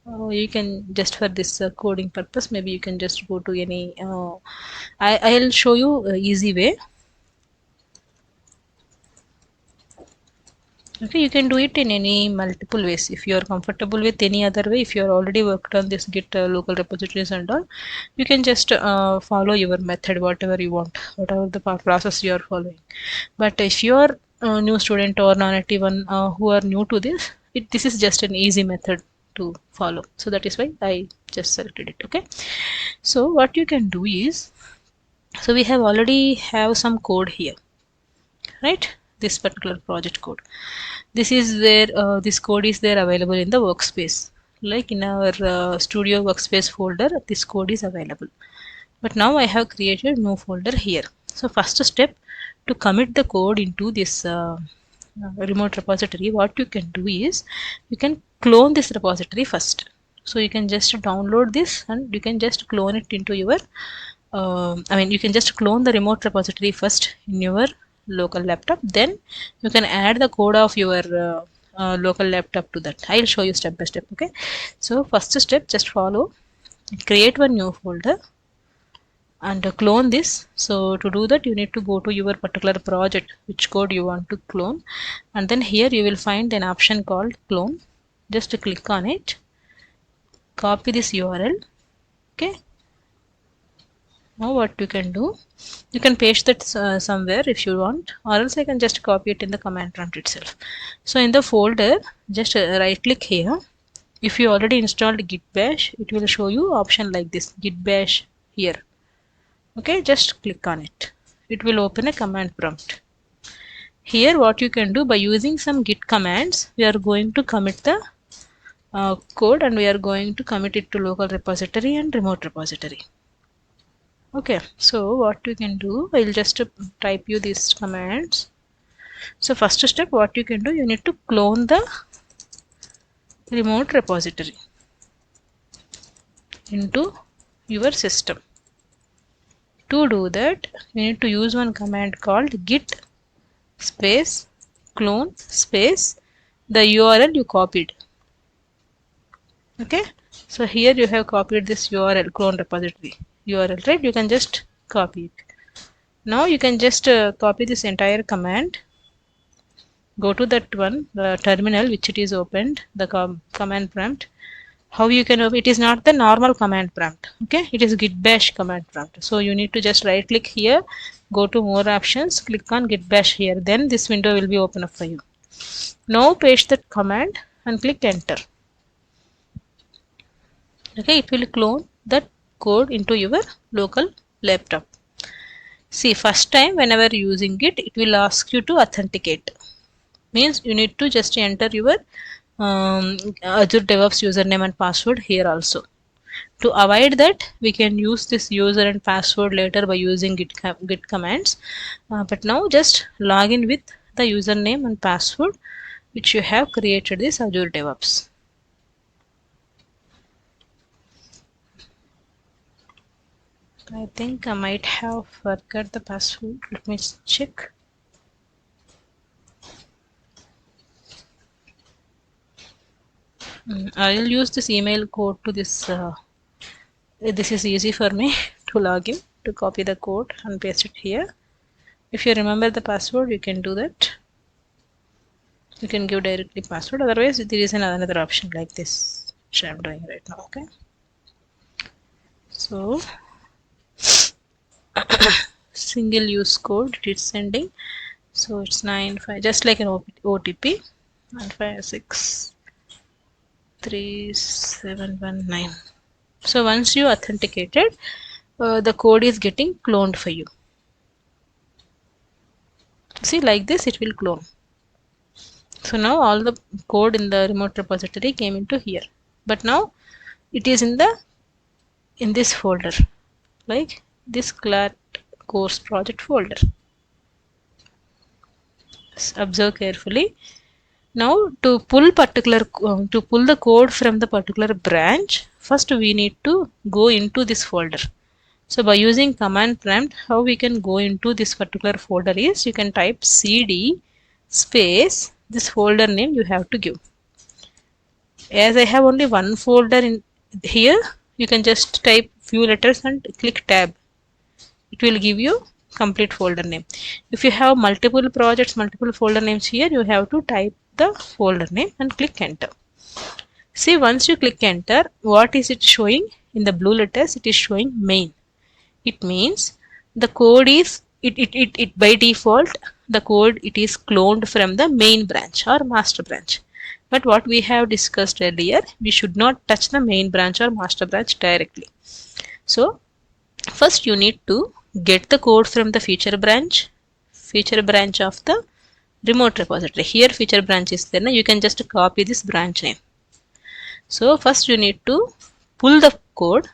You can just for this coding purpose, maybe you can just go to any I'll show you easy way. Okay, you can do it in any multiple ways. If you are comfortable with any other way, if you are already worked on this Git local repositories and all, you can just follow your method, whatever you want, whatever the process you are following. But if you are a new student or non-native one who are new to this, this is just an easy method to follow. So that is why I just selected it. Okay, so what you can do is, so we have already have some code here, right? This particular project code. This is where this code is there available in the workspace. Like in our studio workspace folder, this code is available. But now I have created new folder here. So first step, to commit the code into this remote repository, what you can do is you can clone this repository first. So you can just download this and you can just clone it into your you can just clone the remote repository first in your local laptop. Then you can add the code of your local laptop to that. I'll show you step by step. Okay, so first step, just follow, create one new folder and clone this. So to do that, you need to go to your particular project, which code you want to clone, and then here you will find an option called clone. Just click on it, copy this URL. Okay, now what you can do, you can paste that somewhere if you want, or else I can just copy it in the command prompt itself. So in the folder, just right click here. If you already installed git bash, it will show you option like this, git bash here. Okay, just click on it. It will open a command prompt. Here what you can do, by using some git commands, we are going to commit the code, and we are going to commit it to local repository and remote repository. Okay, so what you can do, I'll just type you these commands. So first step, what you can do, you need to clone the remote repository into your system. To do that, you need to use one command called git space clone space the URL you copied. Okay, so here you have copied this URL, clone repository URL, right? You can just copy it. Now you can just copy this entire command, go to that one, the terminal which it is opened, the command prompt. How you can open it, is not the normal command prompt. Okay, it is git bash command prompt. So you need to just right click here, go to more options, click on git bash here, then this window will be open up for you. Now paste that command and click enter. Okay, it will clone that code into your local laptop. See, first time whenever using it, it will ask you to authenticate. Means you need to just enter your Azure DevOps username and password here also. To avoid that, we can use this user and password later by using git commands. But now just log in with the username and password which you have created this Azure DevOps. I think I might have forgot the password. Let me check. I'll use this email code to this. This is easy for me to log in, to copy the code and paste it here. If you remember the password, you can do that. You can give directly password. Otherwise, there is another option like this, which I'm doing right now. Okay. So single use code it is sending. So it's 95, just like an OTP, 95637119. So once you authenticated, the code is getting cloned for you. See, like this it will clone. So now all the code in the remote repository came into here, but now it is in this folder, like this CLASSPATH course project folder. Observe carefully. Now to pull the code from the particular branch, first we need to go into this folder. So by using command prompt, how we can go into this particular folder is, you can type cd space this folder name you have to give. As I have only one folder in here, you can just type few letters and click tab. It will give you complete folder name. If you have multiple projects, multiple folder names here, you have to type the folder name and click enter. See, once you click enter, what is it showing? In the blue letters, it is showing main. It means the code is it by default, the code it is cloned from the main branch or master branch. But what we have discussed earlier, we should not touch the main branch or master branch directly. So first you need to get the code from the feature branch of the remote repository. Here feature branch is there. Now you can just copy this branch name. So first you need to pull the code,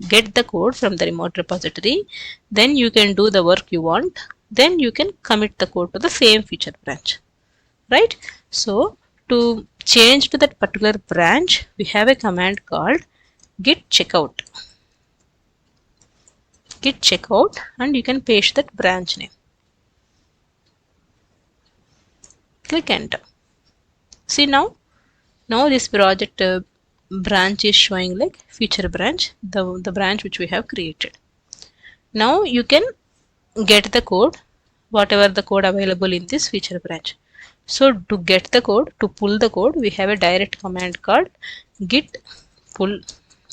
get the code from the remote repository, then you can do the work you want, then you can commit the code to the same feature branch, right? So to change to that particular branch, we have a command called git checkout, and you can paste that branch name. Click enter. See now this project branch is showing like feature branch, the branch which we have created. Now you can get the code, whatever the code available in this feature branch. So to get the code, to pull the code, we have a direct command called git pull,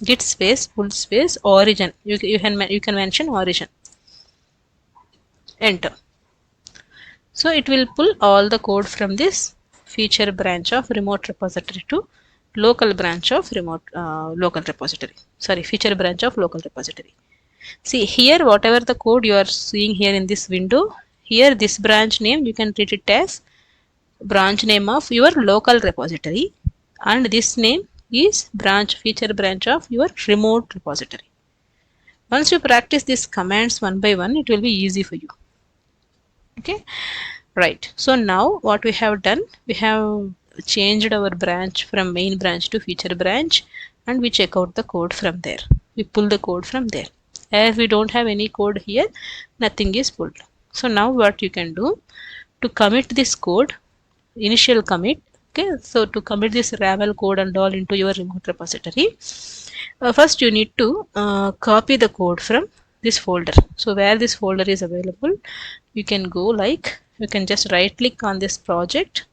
git space pull space origin. You can mention origin, enter. So it will pull all the code from this feature branch of remote repository to local branch of remote local repository, sorry, feature branch of local repository. See here, whatever the code you are seeing here in this window, here this branch name you can treat it as branch name of your local repository, and this name is branch feature branch of your remote repository. Once you practice these commands one by one, it will be easy for you. Okay, right. So now what we have done, we have changed our branch from main branch to feature branch, and we check out the code from there. We pull the code from there. As we don't have any code here, nothing is pulled. So now what you can do, to commit this code, initial commit, okay, so to commit this RAML code and all into your remote repository, first you need to copy the code from this folder. So where this folder is available, you can go like, you can just right click on this project,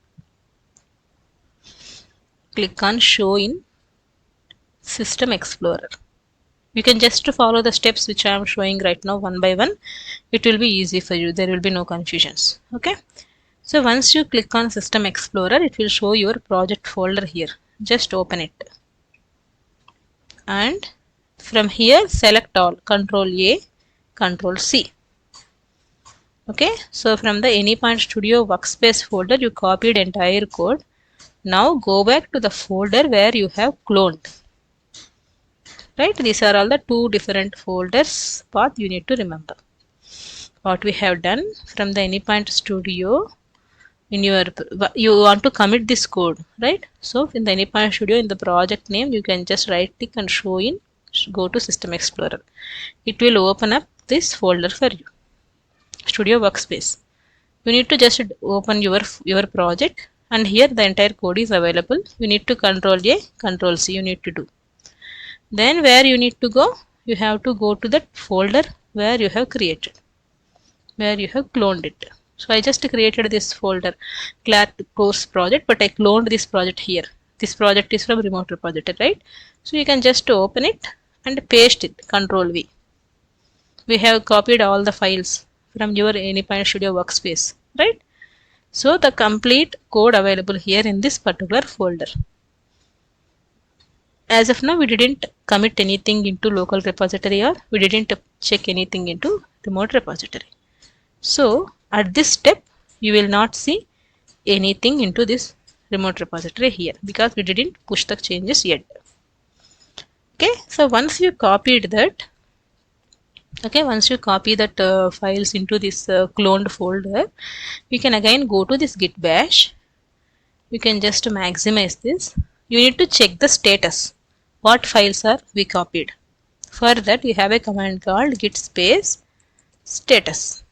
click on show in System Explorer. You can just follow the steps which I am showing right now one by one. It will be easy for you. There will be no confusions. Okay. So once you click on System Explorer, it will show your project folder here. Just open it. And from here, select all. Control A, Control C. Okay. So from the Anypoint Studio workspace folder, you copied entire code. Now go back to the folder where you have cloned. Right, these are all the two different folders path you need to remember. What we have done, from the Anypoint Studio, in your, you want to commit this code, right? So in the Anypoint Studio, in the project name, you can just right click and show in, go to System Explorer. It will open up this folder for you, Studio Workspace. You need to just open your project, and here the entire code is available. You need to Control A, Control C, you need to do. Then where you need to go, you have to go to that folder where you have created, where you have cloned it. So I just created this folder, class course project, but I cloned this project here. This project is from remote repository, right? So you can just open it and paste it, Control V. We have copied all the files from your Anypoint Studio workspace, right? So the complete code available here in this particular folder. As of now, we didn't commit anything into local repository, or we didn't check anything into remote repository. So at this step, you will not see anything into this remote repository here because we didn't push the changes yet. Okay, so once you copied that, okay, once you copy that files into this cloned folder, you can again go to this git bash. You can just maximize this. You need to check the status. What files are we copied? For that, you have a command called git space status.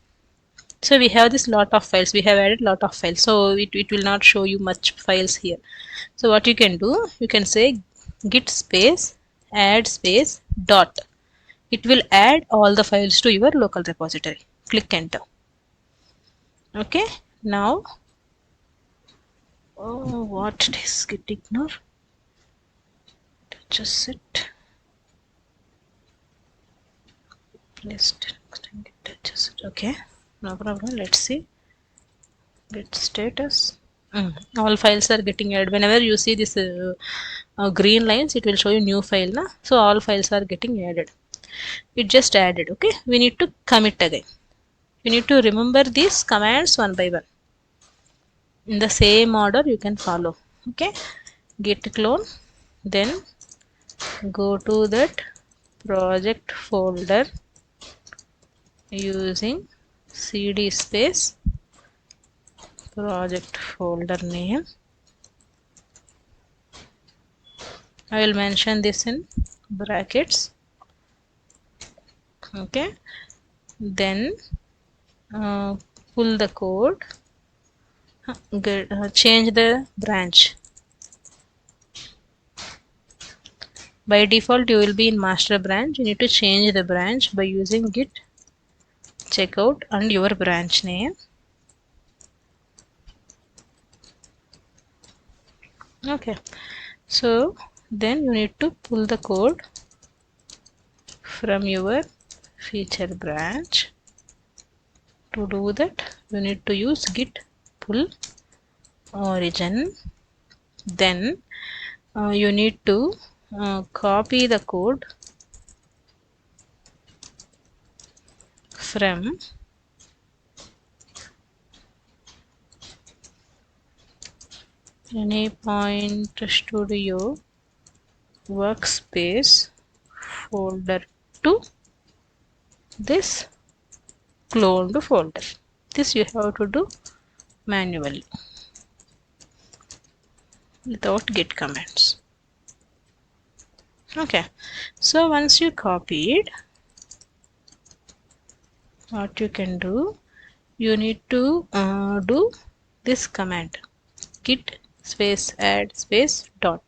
So we have this lot of files. We have added lot of files. So it will not show you much files here. So what you can do, you can say git space add space dot. It will add all the files to your local repository. Click enter. Okay. Now, oh, what it is, git ignore. Just it. List. Okay. No problem. Let's see. Git status. All files are getting added. Whenever you see this green lines, it will show you new file. Na? So all files are getting added. It just added. Okay. We need to commit again. You need to remember these commands one by one. In the same order you can follow. Okay. Git clone. Then go to that project folder using cd space project folder name. I will mention this in brackets. Okay. Then pull the code, change the branch. By default, you will be in master branch. You need to change the branch by using git checkout and your branch name. Okay, so then you need to pull the code from your feature branch. To do that, you need to use git pull origin. Then you need to copy the code from anypoint studio workspace folder to this cloned folder. This you have to do manually without git commands. Okay, so once you copied, what you can do, you need to do this command git space add space dot.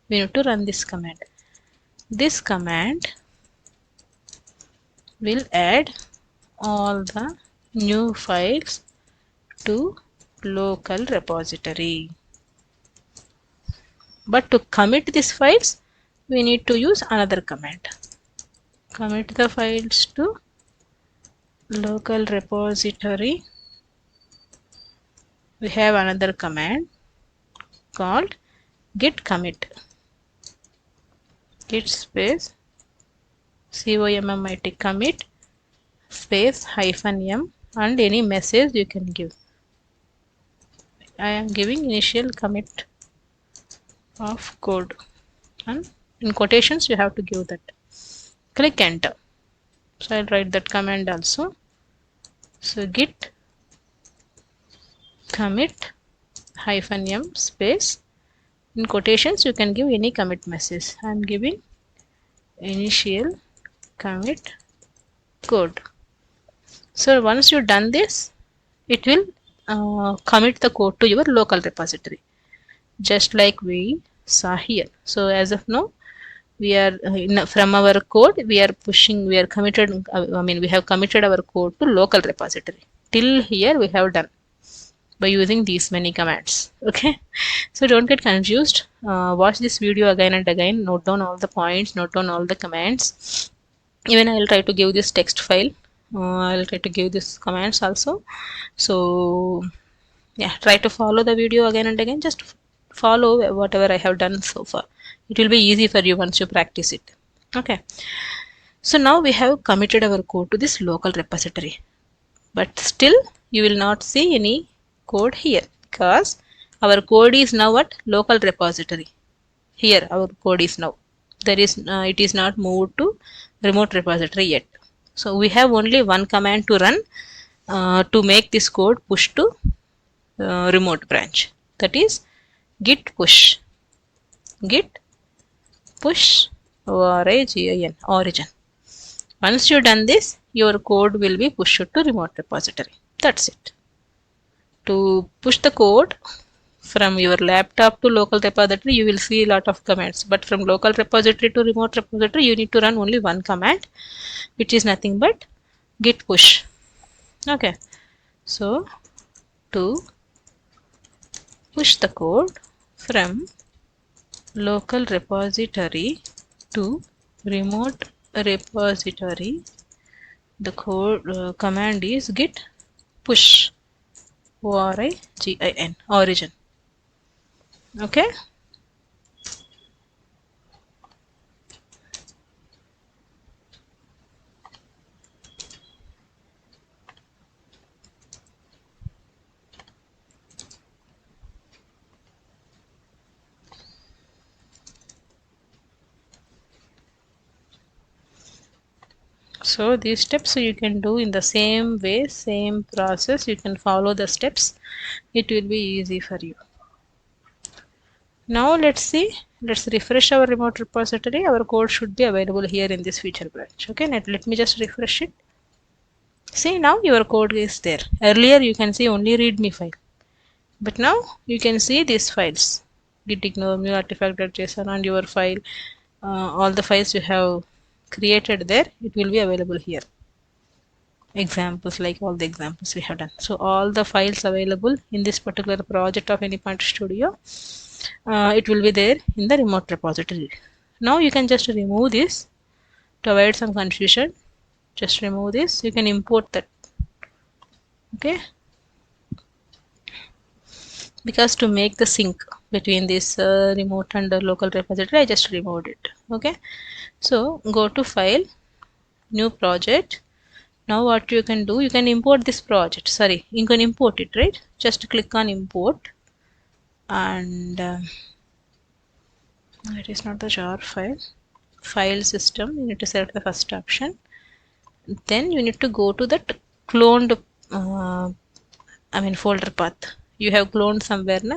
We need to run this command. This command will add all the new files to local repository. But to commit these files, we need to use another command. Commit the files to local repository. We have another command called git commit. Git space commit commit space -m and any message you can give. I am giving initial commit of code, and in quotations you have to give that. Click enter. So I'll write that command also. So git commit -m space, in quotations you can give any commit message. I am giving initial commit code. So once you've done this, it will commit the code to your local repository, just like we saw here. So as of now, we are from our code, we are committed, we have committed our code to local repository. Till here we have done by using these many commands. Okay, so don't get confused. Watch this video again and again, note down all the points, note down all the commands. Even I'll try to give this text file. I'll try to give this commands also. So yeah, try to follow the video again and again. Just follow whatever I have done so far. It will be easy for you once you practice it. Okay, so now we have committed our code to this local repository, but still you will not see any code here because our code is now at local repository. Here our code is now, there is it is not moved to remote repository yet. So we have only one command to run to make this code push to remote branch, that is git push origin. Once you done this, your code will be pushed to remote repository. That's it. To push the code from your laptop to local repository, you will see a lot of commands, but from local repository to remote repository, you need to run only one command, which is nothing but git push. Okay, so to push the code from local repository to remote repository, the code command is git push origin. Okay, so these steps you can do in the same way, same process. You can follow the steps. It will be easy for you. Now let's refresh our remote repository. Our code should be available here in this feature branch. Okay, let me just refresh it. See, now your code is there. Earlier you can see only readme file, but now you can see these files, git ignore mule artifact.json and your file all the files you have created there, it will be available here. Examples, like all the examples we have done. So all the files available in this particular project of Anypoint Studio, it will be there in the remote repository. Now you can just remove this to avoid some confusion. Just remove this. You can import that. Okay, because to make the sync between this remote and the local repository, I just removed it. Okay, so go to file, new project. Now what you can do, you can import this project. Sorry, you can import it, right? Just click on import, and it is not the jar file. File system, you need to select the first option. Then you need to go to that cloned folder path you have cloned somewhere na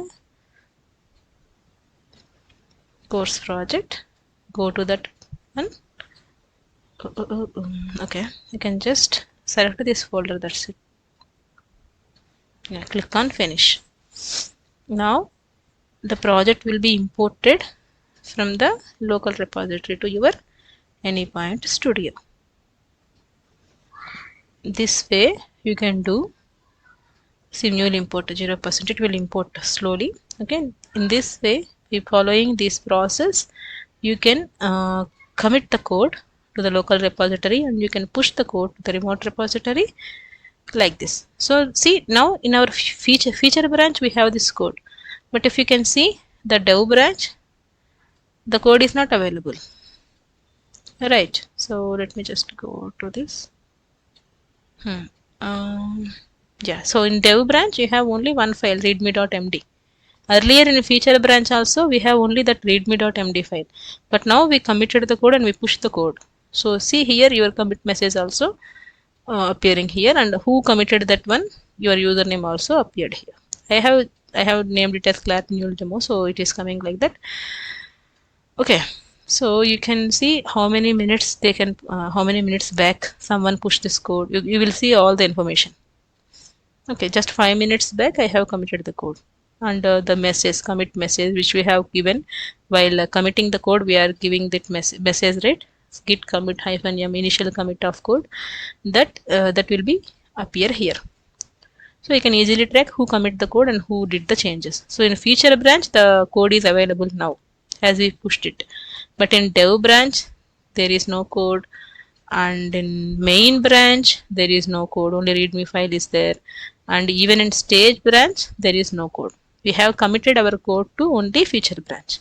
course project. Go to that one. Okay, you can just select this folder, that's it. Yeah, click on finish. Now the project will be imported from the local repository to your Anypoint Studio. This way you can do. See, Mule import 0%, it will import slowly. Okay, in this way, if following this process, you can commit the code to the local repository and you can push the code to the remote repository like this. So see, now in our feature branch we have this code, but if you can see the dev branch, the code is not available. Right, so let me just go to this. Yeah, so in dev branch you have only one file, readme.md. Earlier in a feature branch also we have only that readme.md file, but now we committed the code and we pushed the code. So see here your commit message also appearing here, and who committed that one, your username also appeared here. I have named it as class mule demo, so it is coming like that. Okay, so you can see how many minutes they can how many minutes back someone pushed this code. You will see all the information. Okay, just 5 minutes back I have committed the code, and the message, commit message, which we have given while committing the code, we are giving that message, right? Git commit -m initial commit of code, that will be appear here. So you can easily track who commit the code and who did the changes. So in feature branch the code is available now as we pushed it, but in dev branch there is no code, and in main branch there is no code, only readme file is there, and even in stage branch there is no code. We have committed our code to only feature branch.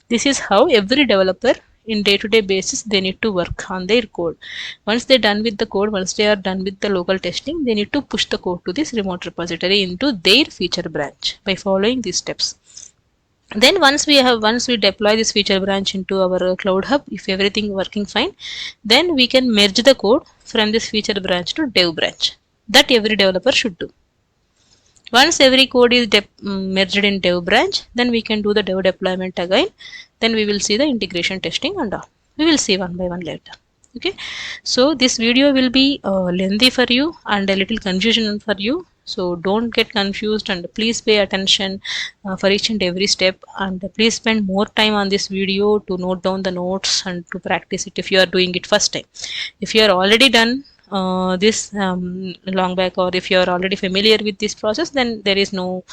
This is how every developer in day-to-day basis they need to work on their code. Once they're done with the code, once they are done with the local testing, they need to push the code to this remote repository into their feature branch by following these steps. Then once we deploy this feature branch into our cloud hub, if everything working fine, then we can merge the code from this feature branch to dev branch. That every developer should do. Once every code is merged in dev branch, then we can do the dev deployment again. Then we will see the integration testing and all. We will see one by one later. Okay, so this video will be lengthy for you and a little confusion for you, so don't get confused and please pay attention for each and every step, and please spend more time on this video to note down the notes and to practice it if you are doing it first time. If you are already done this long back, or if you are already familiar with this process, then there is no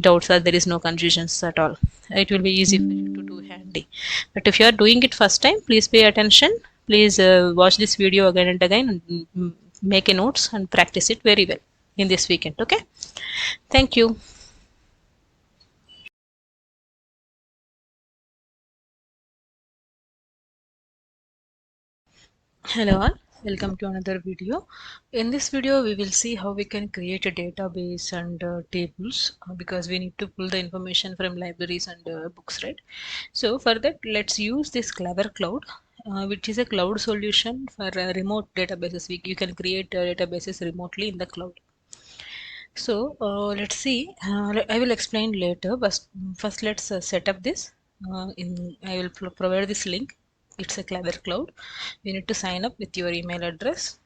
doubts or there is no confusions at all. It will be easy for you to do handy. But if you are doing it first time, please pay attention. Please watch this video again and again and make a notes and practice it very well in this weekend. Okay, thank you. Hello all, welcome to another video. In this video we will see how we can create a database and tables because we need to pull the information from libraries and books, right? So for that, let's use this Clever Cloud, which is a cloud solution for remote databases. You can create databases remotely in the cloud. So let's see. I will explain later, but first let's set up this. I will provide this link. It's a Clever Cloud. You need to sign up with your email address.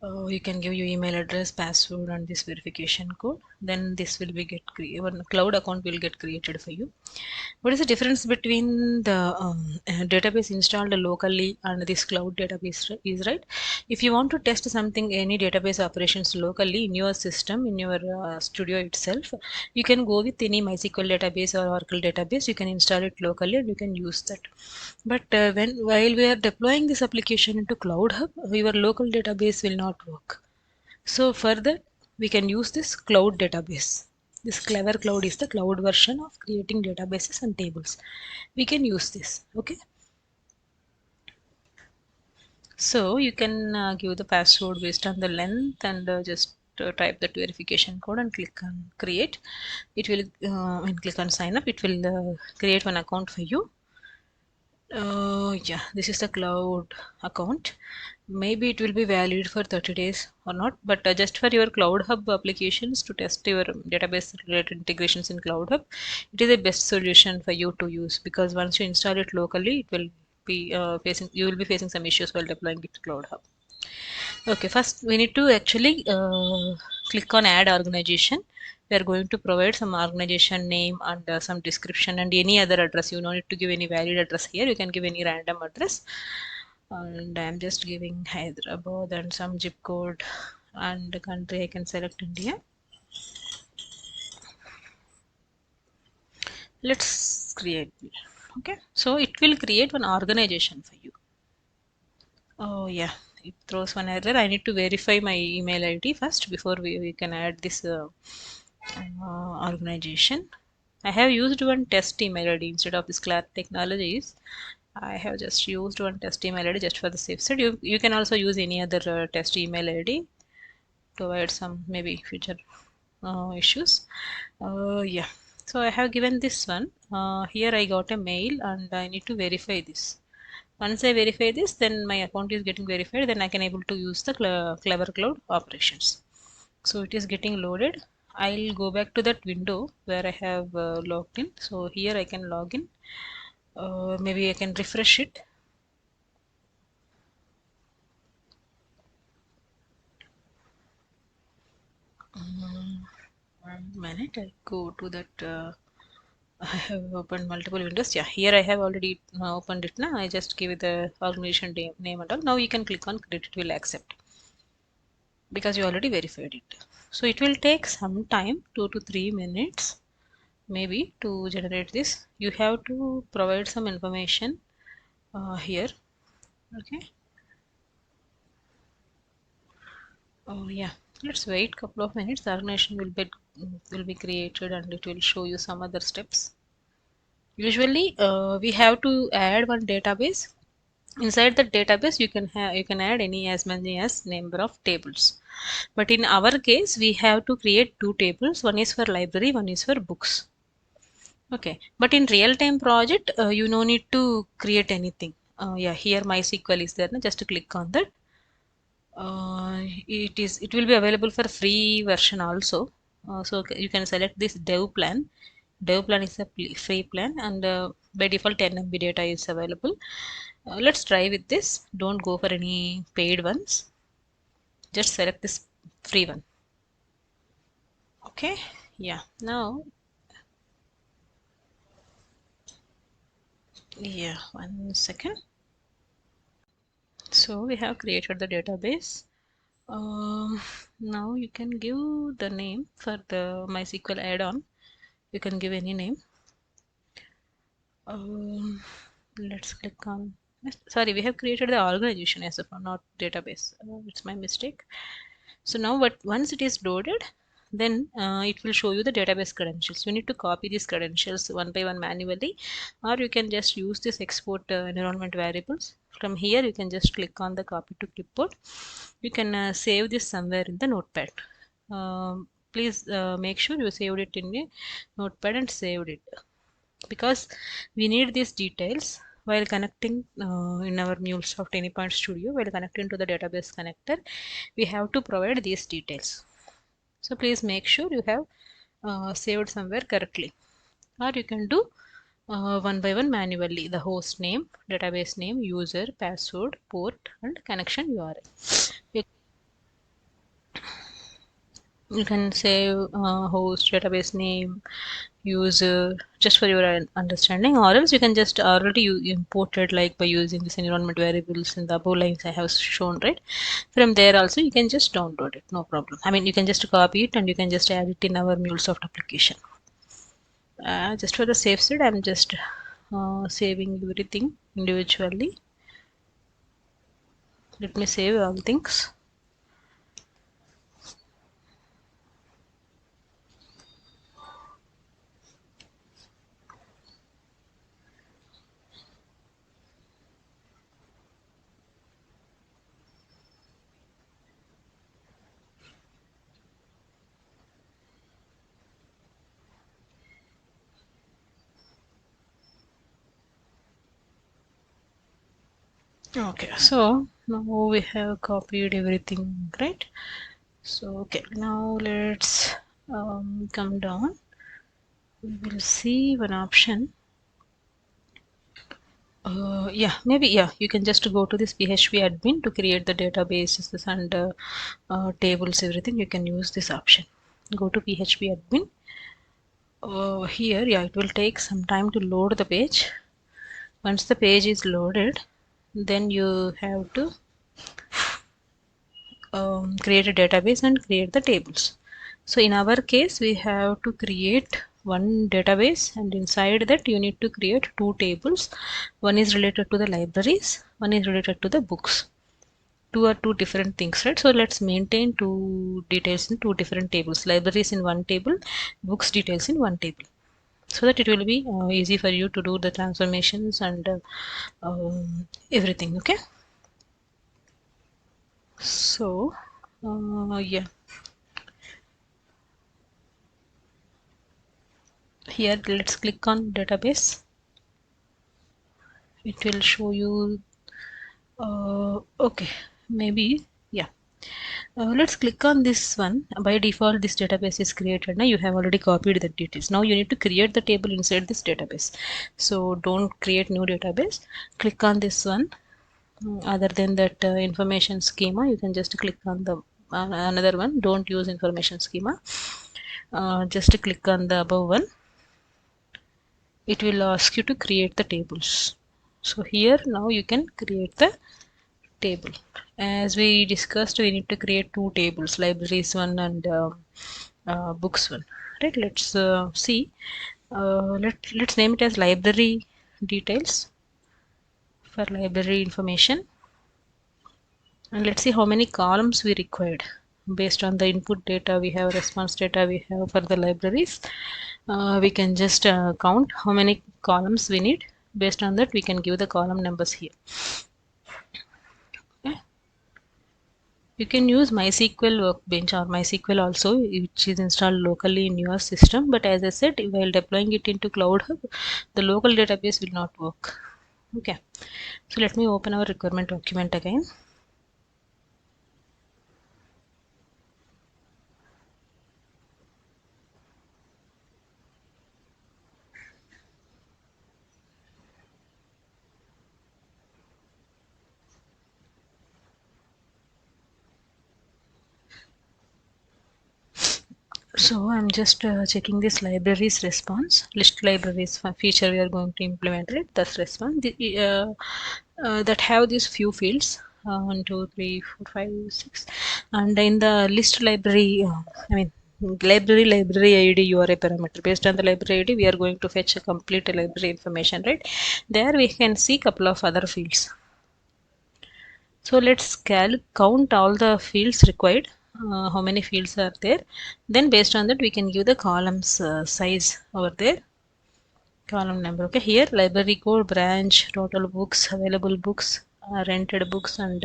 You can give your email address, password, and this verification code. Then this will be get created. One cloud account will get created for you. What is the difference between the database installed locally and this cloud database is, right? If you want to test something, any database operations locally in your system, in your studio itself, you can go with any MySQL database or Oracle database. You can install it locally and you can use that. But while we are deploying this application into Cloud Hub, your local database will not work. So for that, we can use this cloud database. This Clever Cloud is the cloud version of creating databases and tables. We can use this. Okay. So you can give the password based on the length and just type that verification code and click on create. It will and click on sign up. It will create one account for you. Yeah, this is the cloud account. Maybe it will be valid for 30 days or not, but just for your Cloud Hub applications to test your database related integrations in Cloud Hub, it is the best solution for you to use because once you install it locally, it will be you will be facing some issues while deploying it to Cloud Hub. Okay, first we need to actually click on add organization. We are going to provide some organization name and some description and any other address. You don't need to give any valid address here. You can give any random address. And I'm just giving Hyderabad and some zip code and the country I can select India. Let's create. Okay, so it will create one organization for you. Oh yeah, it throws one error. I need to verify my email ID first before we can add this organization. I have used one test email ID instead of this Class Technologies. I have just used one test email ID just for the safe side. You can also use any other test email ID to avoid some maybe future issues. Yeah, so I have given this one. Here I got a mail and I need to verify this. Once I verify this, then my account is getting verified. Then I can able to use the Clever Cloud operations. So it is getting loaded. I'll go back to that window where I have logged in. So here I can log in. Maybe I can refresh it. One minute. I go to that. I have opened multiple windows. Yeah, here I have already opened it now. I just give it the organization name and all. Now you can click on create. It will accept because you already verified it. So it will take some time, 2 to 3 minutes maybe to generate this. You have to provide some information here. Okay. Oh yeah. Let's wait couple of minutes. The organization will be created and it will show you some other steps. Usually, we have to add one database. Inside the database, you can add any as many as number of tables. But in our case, we have to create two tables. One is for library, one is for books. Okay. But in real-time project, you no need to create anything. Yeah, here MySQL is there. Now just to click on that. It will be available for free version also. So you can select this dev plan. Dev plan is a free plan and by default 10 MB data is available. Let's try with this. Don't go for any paid ones. Just select this free one. Okay. Yeah. Now, yeah. 1 second. So we have created the database. Now you can give the name for the MySQL add-on. You can give any name. Let's click on. Sorry, we have created the organization as of now, not database. It's my mistake. So now, once it is loaded, then it will show you the database credentials. You need to copy these credentials one by one manually, or you can just use this export environment variables. From here, you can just click on the copy to clipboard. You can save this somewhere in the notepad. Please make sure you saved it in a notepad and saved it because we need these details while connecting in our MuleSoft Anypoint Studio. While connecting to the database connector, we have to provide these details. So please make sure you have saved somewhere correctly, or you can do one by one manually. The host name, database name, user, password, port, and connection URL. You can save host, database name, user, just for your understanding, or else you can just already import it like by using this environment variables in the above lines I have shown, right? From there also you can just download it, no problem. I mean, you can just copy it and you can just add it in our MuleSoft application. Just for the safe side, I'm just saving everything individually. Let me save all things. Okay, so now we have copied everything, right? So okay, now let's come down. We will see one option. Yeah, maybe, yeah, you can just go to this PHP admin to create the databases and tables, everything. You can use this option. Go to PHP admin. Here, yeah, it will take some time to load the page. Once the page is loaded, then you have to create a database and create the tables. So in our case, we have to create one database, and inside that you need to create two tables. One is related to the libraries, one is related to the books. Two are two different things, right? So let's maintain two details in two different tables, libraries in one table, books details in one table, so that it will be easy for you to do the transformations and everything. Okay, so yeah, here let's click on database. It will show you okay, maybe, yeah. Let's click on this one. By default this database is created. Now you have already copied the details. Now you need to create the table inside this database. So don't create new database. Click on this one. Other than that information schema, you can just click on the another one. Don't use information schema. Just click on the above one. It will ask you to create the tables. So here now you can create the table. As we discussed, we need to create two tables, libraries one and books one, right? Let's see. Let's name it as library details for library information, and let's see how many columns we required based on the input data we have, response data we have for the libraries. We can just count how many columns we need. Based on that we can give the column numbers here. Okay. You can use MySQL Workbench or MySQL also, which is installed locally in your system. But as I said, while deploying it into Cloud Hub, the local database will not work. Okay, so let me open our requirement document again. So I'm just checking this libraries response, list libraries feature we are going to implement, right? That's response that have these few fields, 1 2 3 4 5 6, and in the list library, I mean library ID URI parameter. Based on the library ID we are going to fetch a complete library information, right? There we can see couple of other fields. So let's count all the fields required, how many fields are there. Then based on that we can give the columns size over there, column number. Okay, here library code, branch, total books, available books, rented books, and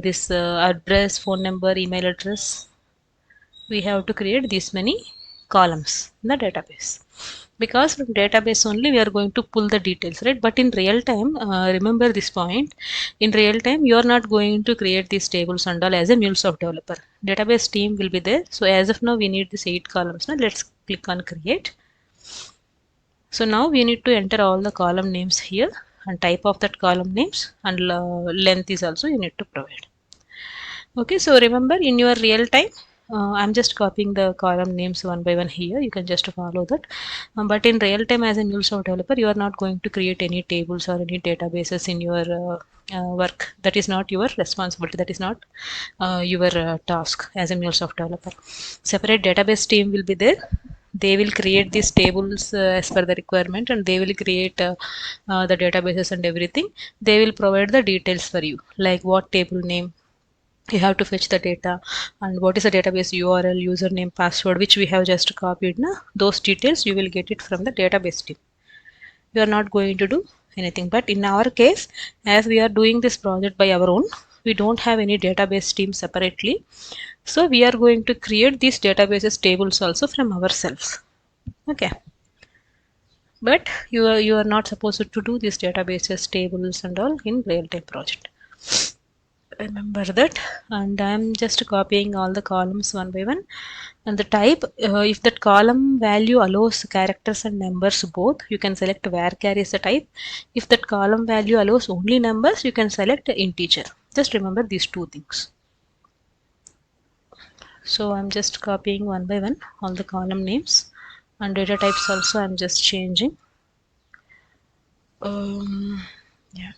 this address, phone number, email address. We have to create these many columns in the database, because from database only we are going to pull the details, right? But in real time, remember this point, in real time you are not going to create these tables and all as a MuleSoft developer. Database team will be there. So as of now we need these 8 columns. Now let's click on create. So now we need to enter all the column names here and type of that column names, and length is also you need to provide. Okay, so remember in your real time I'm just copying the column names one by one here. You can just follow that. But in real time, as a MuleSoft developer, you are not going to create any tables or any databases in your work. That is not your responsibility. That is not your task as a MuleSoft developer. Separate database team will be there. They will create these tables as per the requirement, and they will create the databases and everything. They will provide the details for you, like what table name you have to fetch the data, and what is the database URL, username, password, which we have just copied. Na? Those details you will get it from the database team. You are not going to do anything. But in our case, as we are doing this project by our own, we don't have any database team separately. So we are going to create these databases tables also from ourselves. Okay. But you are not supposed to do these databases tables and all in real-time project. Remember that. And I'm just copying all the columns one by one. And the type, if that column value allows characters and numbers both, you can select varchar is the type. If that column value allows only numbers, you can select integer. Just remember these two things. So I'm just copying one by one all the column names, and data types also I'm just changing. Yeah.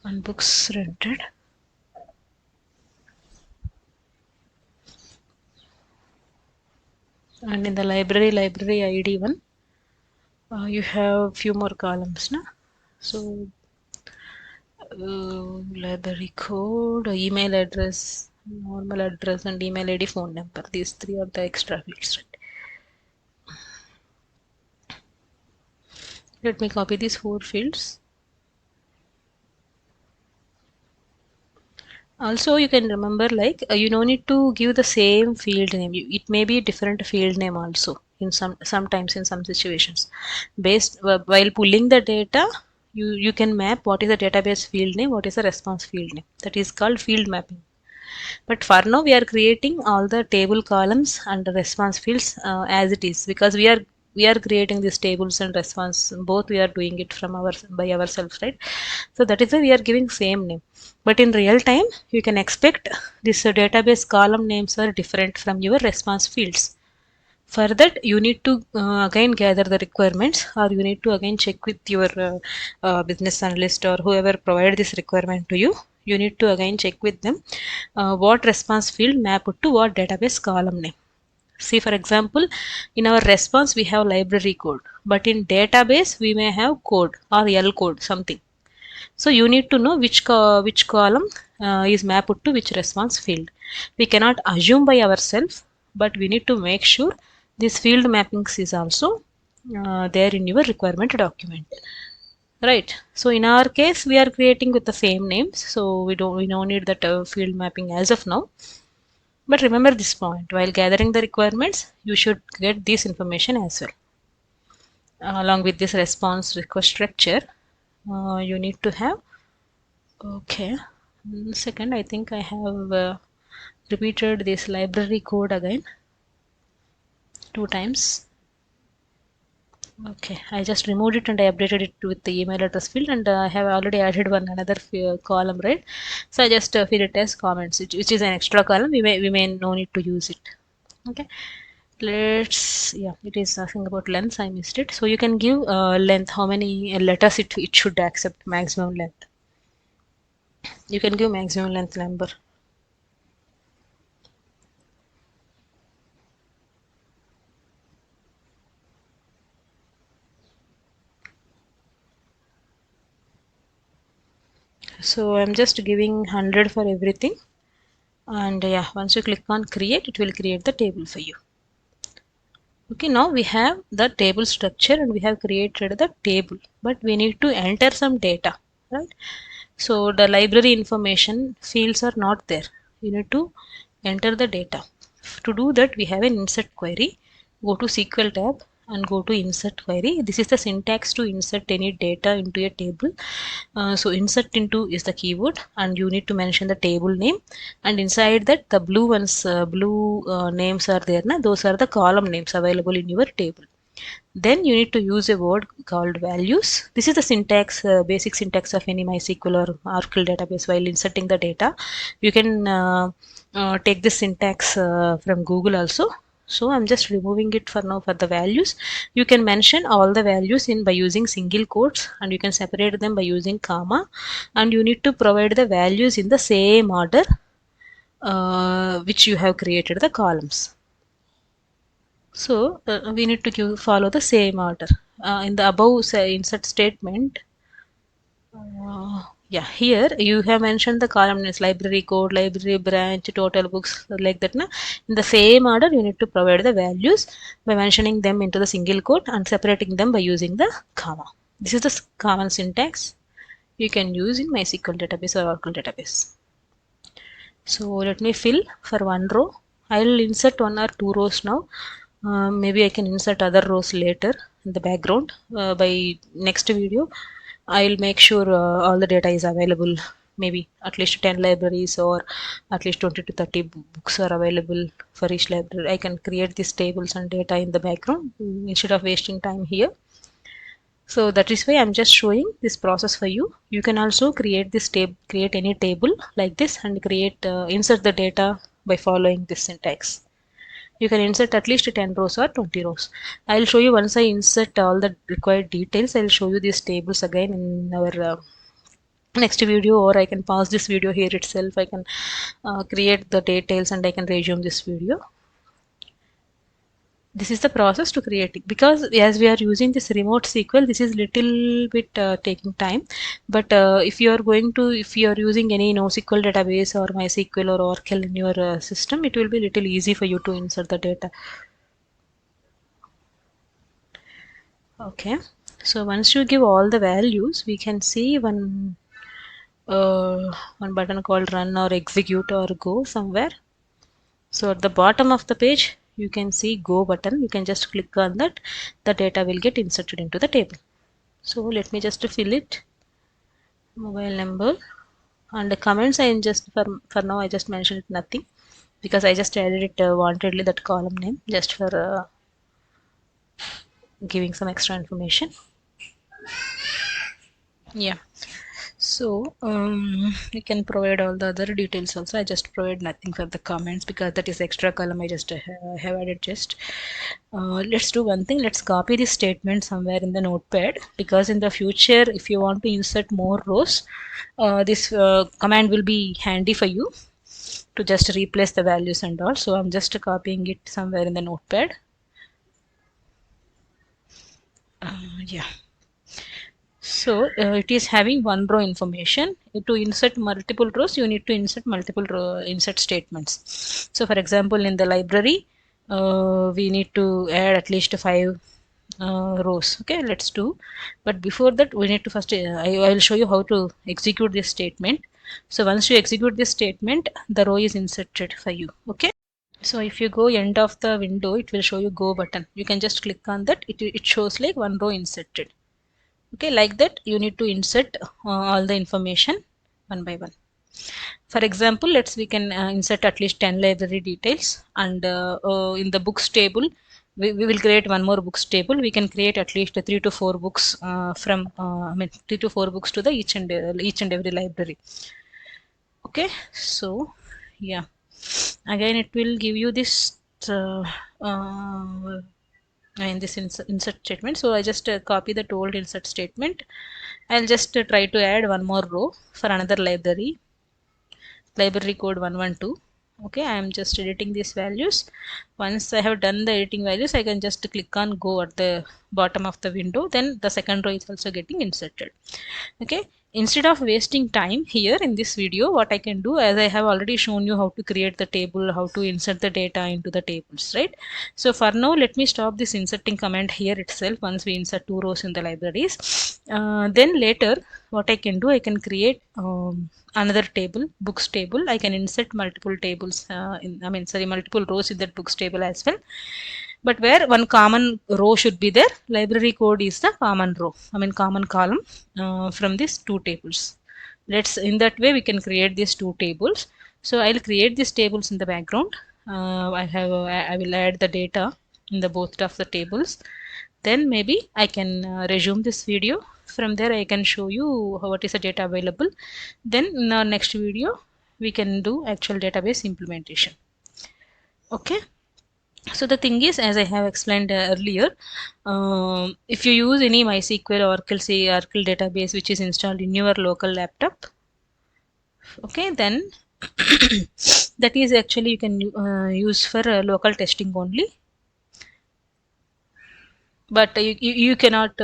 And books rented. And in the library ID one, you have few more columns, na? So library code, email address, normal address, and email ID, phone number. These three are the extra fields, right? Let me copy these 4 fields. Also, you can remember, like, you don't need to give the same field name. It may be a different field name also in sometimes in some situations. Based while pulling the data, you can map what is the database field name, what is the response field name. That is called field mapping. But for now, we are creating all the table columns and the response fields as it is, because we are creating these tables and response. Both we are doing it from by ourselves, right? So that is why we are giving same name. But in real time, you can expect this database column names are different from your response fields. For that, you need to again gather the requirements, or you need to again check with your business analyst or whoever provide this requirement to you. You need to again check with them what response field map to what database column name. See, for example, in our response we have library code, but in database we may have code or L code something. So you need to know which column is mapped to which response field. We cannot assume by ourselves, but we need to make sure this field mappings is also there in your requirement document. Right. So in our case, we are creating with the same names, so we don't need that field mapping as of now. But remember this point: while gathering the requirements, you should get this information as well. Along with this response request structure, you need to have. Okay. Second, I think I have repeated this library code again 2 times. Okay, I just removed it and I updated it with the email address field, and I have already added another column, right? So I just fill it as comments, which is an extra column. We may no need to use it. Okay, it is asking about length. I missed it. So you can give length, how many letters it should accept, maximum length. You can give maximum length number. So I'm just giving 100 for everything, and yeah, once you click on create, it will create the table for you. Okay, now we have the table structure and we have created the table, but we need to enter some data, right? So the library information fields are not there. You need to enter the data. To do that, we have an insert query. Go to SQL tab and go to insert query. This is the syntax to insert any data into a table. So insert into is the keyword, and you need to mention the table name, and inside that the blue names are there. Those are the column names available in your table. Then you need to use a word called values. This is the syntax, basic syntax of any MySQL or Oracle database while inserting the data. You can take this syntax from Google also. So I'm just removing it for now for the values. You can mention all the values in by using single quotes, and you can separate them by using comma, and you need to provide the values in the same order which you have created the columns. So we need to follow the same order. In the above insert statement, yeah, here you have mentioned the column names: library code, library branch, total books, like that. Na? In the same order, you need to provide the values by mentioning them into the single quote and separating them by using the comma. This is the common syntax you can use in MySQL database or Oracle database. So let me fill for one row. I will insert one or two rows now. Maybe I can insert other rows later in the background. By next video, I'll make sure all the data is available. Maybe at least 10 libraries or at least 20 to 30 books are available for each library. I can create these tables and data in the background instead of wasting time here. So that is why I'm just showing this process for you. You can also create this table, create any table like this, and create insert the data by following this syntax. You can insert at least 10 rows or 20 rows. I'll show you once I insert all the required details. I'll show you these tables again in our next video, or I can pause this video here itself. I can create the details and I can resume this video. This is the process to create it, because as we are using this remote SQL, this is little bit taking time. But if you are using any NoSQL database or MySQL or Oracle in your system, it will be little easy for you to insert the data. Okay, so once you give all the values, we can see one button called run or execute or go somewhere. So at the bottom of the page, you can see go button. You can just click on that. The data will get inserted into the table. So let me just fill it. Mobile number and the comments. I just for now I just mentioned nothing, because I just added it wantedly, that column name, just for giving some extra information. Yeah. So you can provide all the other details also. I just provide nothing for the comments because that is extra column I just have added just. Let's do one thing. Let's copy this statement somewhere in the notepad, because in the future if you want to insert more rows, this command will be handy for you to just replace the values and all. So I'm just copying it somewhere in the notepad. Yeah. So it is having one row information. To insert multiple rows, you need to insert multiple insert statements. So for example, in the library, we need to add at least 5 rows. Okay, let's do. But before that, we need to first, I will show you how to execute this statement. So once you execute this statement, the row is inserted for you. Okay. So if you go end of the window, it will show you go button. You can just click on that. It shows like one row inserted. Okay, like that you need to insert all the information one by one. For example, we can insert at least 10 library details, and in the books table we will create one more books table. We can create at least 3 to 4 books from 3 to 4 books to the each and every library. Okay, so yeah, again it will give you this in this insert statement. So I just copy the old insert statement. I'll just try to add one more row for another library code 112. Okay, I am just editing these values. Once I have done the editing values, I can just click on go at the bottom of the window. Then the second row is also getting inserted. Okay, instead of wasting time here in this video, what I can do, as I have already shown you how to create the table, how to insert the data into the tables, right? So for now, let me stop this inserting command here itself. Once we insert 2 rows in the libraries, then later what I can do, I can create another table, books table. I can insert multiple tables multiple rows in that books table as well. But where one common row should be there, library code is the common row, common column from these 2 tables. In that way we can create these 2 tables. So I'll create these tables in the background. I will add the data in the both of the tables. Then maybe I can resume this video. From there I can show you what is the data available. Then in our next video we can do actual database implementation. Okay. So the thing is, as I have explained earlier, if you use any MySQL or Oracle database which is installed in your local laptop, okay, then that is actually you can use for local testing only. But you cannot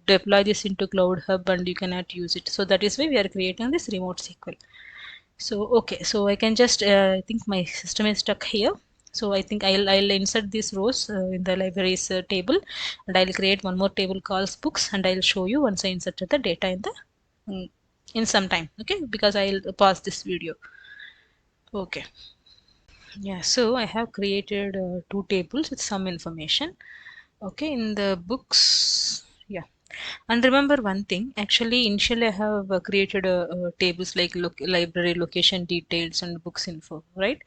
deploy this into Cloud Hub and you cannot use it. So that is why we are creating this remote SQL. So okay, so I can just I think my system is stuck here. So I think I'll insert these rows in the libraries table, and I'll create one more table calls books, and I'll show you once I inserted the data in the in some time. Okay, because I'll pause this video. Okay. Yeah, so I have created two tables with some information. Okay, in the books, yeah. And remember one thing, actually initially I have created tables like library location details and books info, right?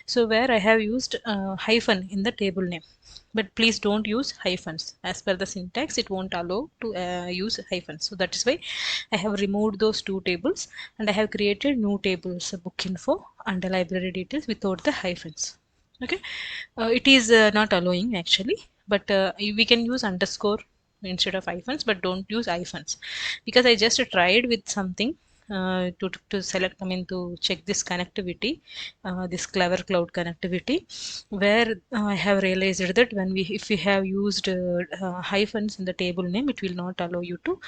So where I have used hyphen in the table name. But please don't use hyphens. As per the syntax, it won't allow to use hyphens. So that is why I have removed those two tables and I have created new tables, book info and the library details without the hyphens. Okay, it is not allowing actually, but we can use underscore instead of hyphens, but don't use hyphens because I just tried with something to select, I mean to check this connectivity, this clever cloud connectivity, where I have realized that when we if we have used hyphens in the table name, it will not allow you to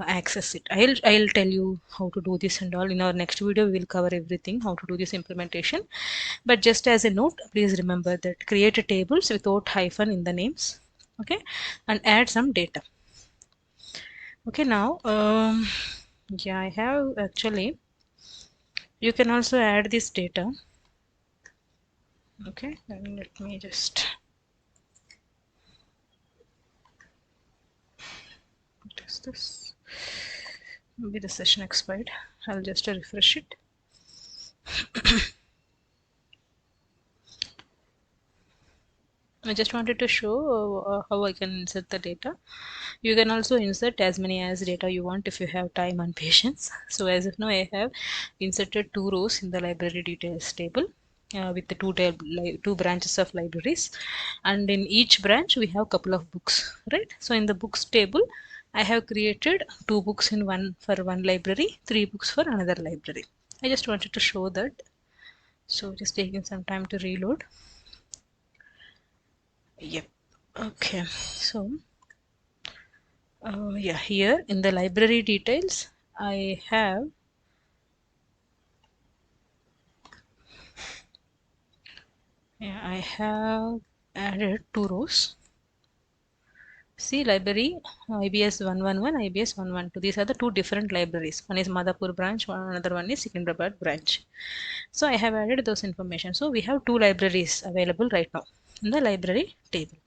access it. I'll tell you how to do this and all in our next video. We will cover everything how to do this implementation. But just as a note, please remember that create a tables without hyphen in the names, okay, and add some data. Okay, now yeah, I have actually, you can also add this data. Okay, then let me just what is this? Maybe the session expired. I'll just refresh it. I just wanted to show how I can insert the data. You can also insert as many as data you want if you have time and patience. So as of now, I have inserted two rows in the library details table with the two branches of libraries, and in each branch we have couple of books, right? So in the books table, I have created two books in one for one library, three books for another library. I just wanted to show that. So just taking some time to reload. Yep. Okay. So yeah, here in the library details, I have added two rows. See library IBS 111, IBS 112. These are the two different libraries. One is Madhapur branch, another one is Secunderabad branch. So I have added those information. So we have two libraries available right now in the library table.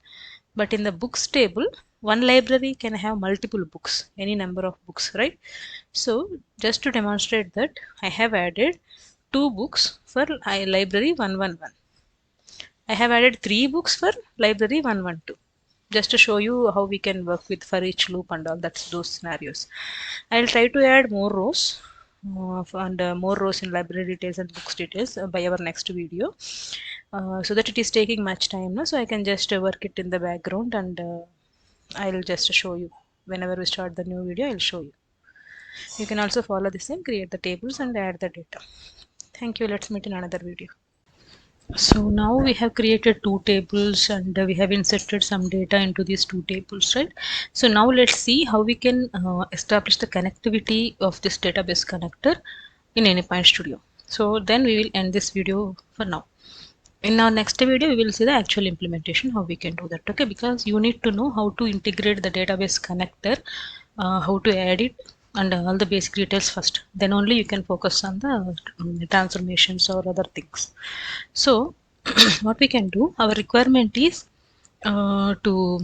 But in the books table, one library can have multiple books, any number of books, right? So just to demonstrate that, I have added two books for library 111. I have added three books for library 112. Just to show you how we can work with for each loop and all, that's those scenarios. I'll try to add more rows and more rows in library details and books details by our next video, so that it is taking much time now, so I can just work it in the background, and I'll just show you whenever we start the new video. I'll show you. You can also follow the same, create the tables and add the data. Thank you. Let's meet in another video. So now we have created two tables and we have inserted some data into these two tables, right? So now let's see how we can establish the connectivity of this database connector in Anypoint Studio. So then we will end this video for now. In our next video, we will see the actual implementation, how we can do that, okay? Because you need to know how to integrate the database connector, how to add it, and all the basic details first. Then only you can focus on the transformations or other things. So what we can do, our requirement is to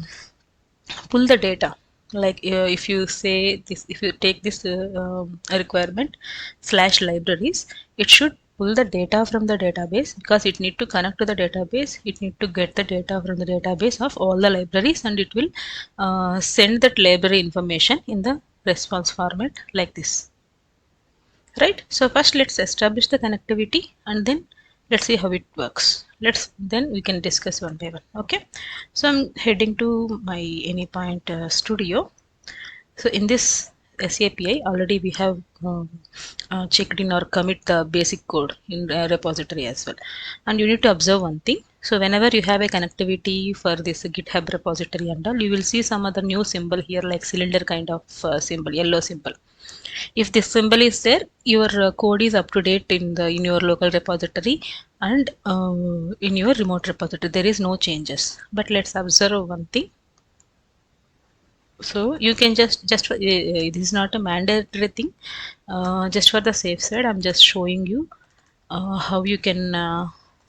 pull the data. Like if you say this, if you take this requirement /libraries, it should pull the data from the database, because it need to connect to the database. It need to get the data from the database of all the libraries, and it will send that library information in the response format like this. Right? So first let's establish the connectivity, and then let's see how it works. Then we can discuss one by one. Okay. So I'm heading to my anypoint studio. So in this SAPI already we have checked in or commit the basic code in repository as well. And you need to observe one thing. So whenever you have a connectivity for this GitHub repository and all, you will see some other new symbol here, like cylinder kind of symbol, yellow symbol. If this symbol is there, your code is up to date in your local repository and in your remote repository. There is no changes. But let's observe one thing. So you can just for, this is not a mandatory thing. Just for the safe side, I'm just showing you how you can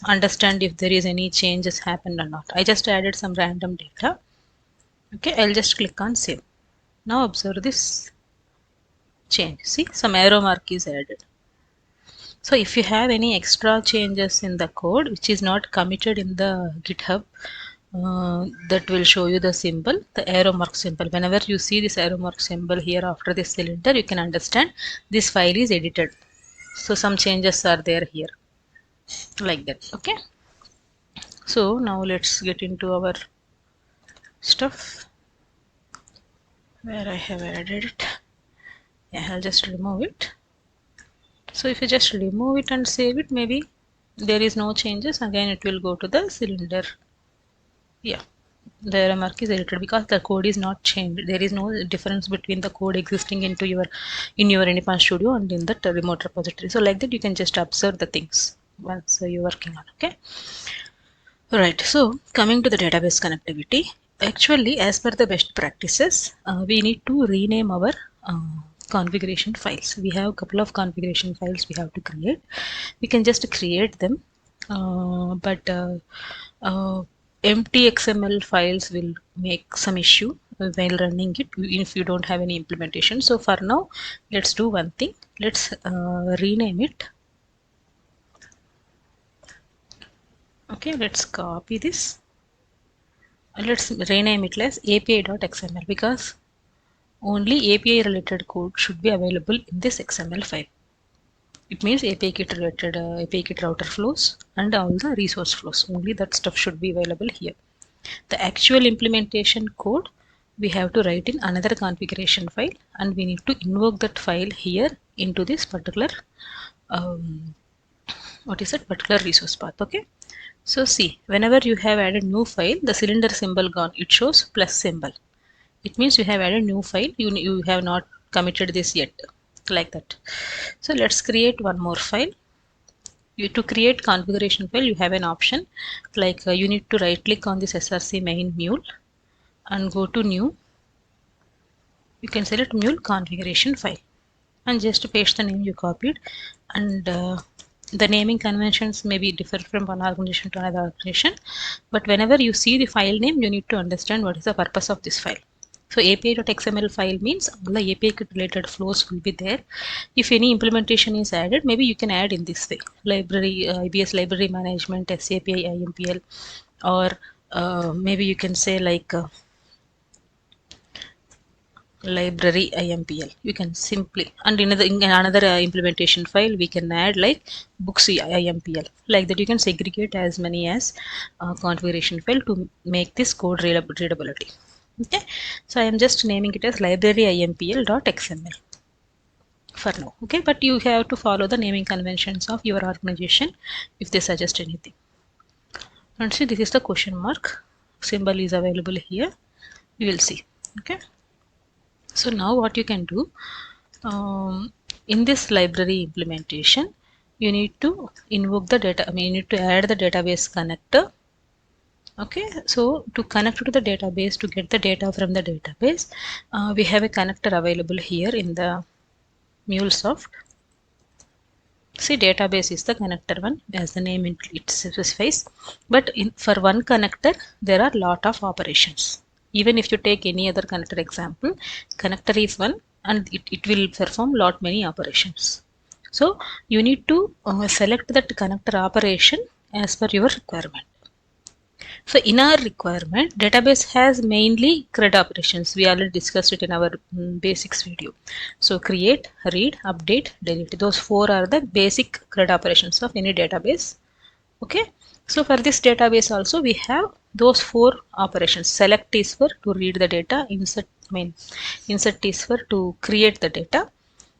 understand if there is any changes happened or not. I just added some random data. Okay, I'll just click on save. Now observe this change. See, some arrow mark is added. So if you have any extra changes in the code which is not committed in the GitHub, that will show you the symbol, the arrow mark symbol. Whenever you see this arrow mark symbol here after this cylinder, you can understand this file is edited. So some changes are there here, like that. Okay. So now let's get into our stuff where I have added it. Yeah, I'll just remove it. So if you just remove it and save it, maybe there is no changes. Again, it will go to the cylinder. Yeah, the error mark is edited because the code is not changed. There is no difference between the code existing in your anypoint studio and in the remote repository. So like that, you can just observe the things once you're working on. Okay. Right. So coming to the database connectivity, actually, as per the best practices, we need to rename our configuration files. We have a couple of configuration files we have to create. We can just create them, but empty XML files will make some issue while running it if you don't have any implementation. So for now, let's do one thing. Let's rename it. Okay, let's copy this. Let's rename it as api.xml because only API related code should be available in this XML file. It means API kit related API kit router flows and all the resource flows. Only that stuff should be available here. The actual implementation code we have to write in another configuration file, and we need to invoke that file here into this particular particular resource path. Okay. So see, whenever you have added new file, the cylinder symbol gone, it shows plus symbol. It means you have added new file, you have not committed this yet, like that. So let's create one more file. To create configuration file, you have an option like you need to right click on this src main mule and go to new. You can select mule configuration file and just paste the name you copied, and the naming conventions may be different from one organization to another organization, but whenever you see the file name, you need to understand what is the purpose of this file. So api.xml file means all the API related flows will be there. If any implementation is added, maybe you can add in this way: library, IBS library management, SAPI IMPL, or maybe you can say like library IMPL. You can simply, and in another implementation file, we can add like books IMPL. Like that, you can segregate as many as configuration file to make this code readability. Okay, so I am just naming it as library IMPL.xml for now. Okay, but you have to follow the naming conventions of your organization if they suggest anything. And see, this is the question mark symbol is available here. You will see. Okay. So now what you can do, in this library implementation, you need to invoke the data. You need to add the database connector. Okay, so to connect to the database, to get the data from the database, we have a connector available here in the MuleSoft. See, database is the connector one, as the name it specifies. But for one connector, there are lot of operations. Even if you take any other connector example, connector is one, and it will perform lot many operations. So you need to select that connector operation as per your requirement. So in our requirement, database has mainly CRUD operations. We already discussed it in our basics video. So create, read, update, delete. Those four are the basic CRUD operations of any database. Okay. So for this database also we have those four operations. Select is for to read the data. Insert is for to create the data.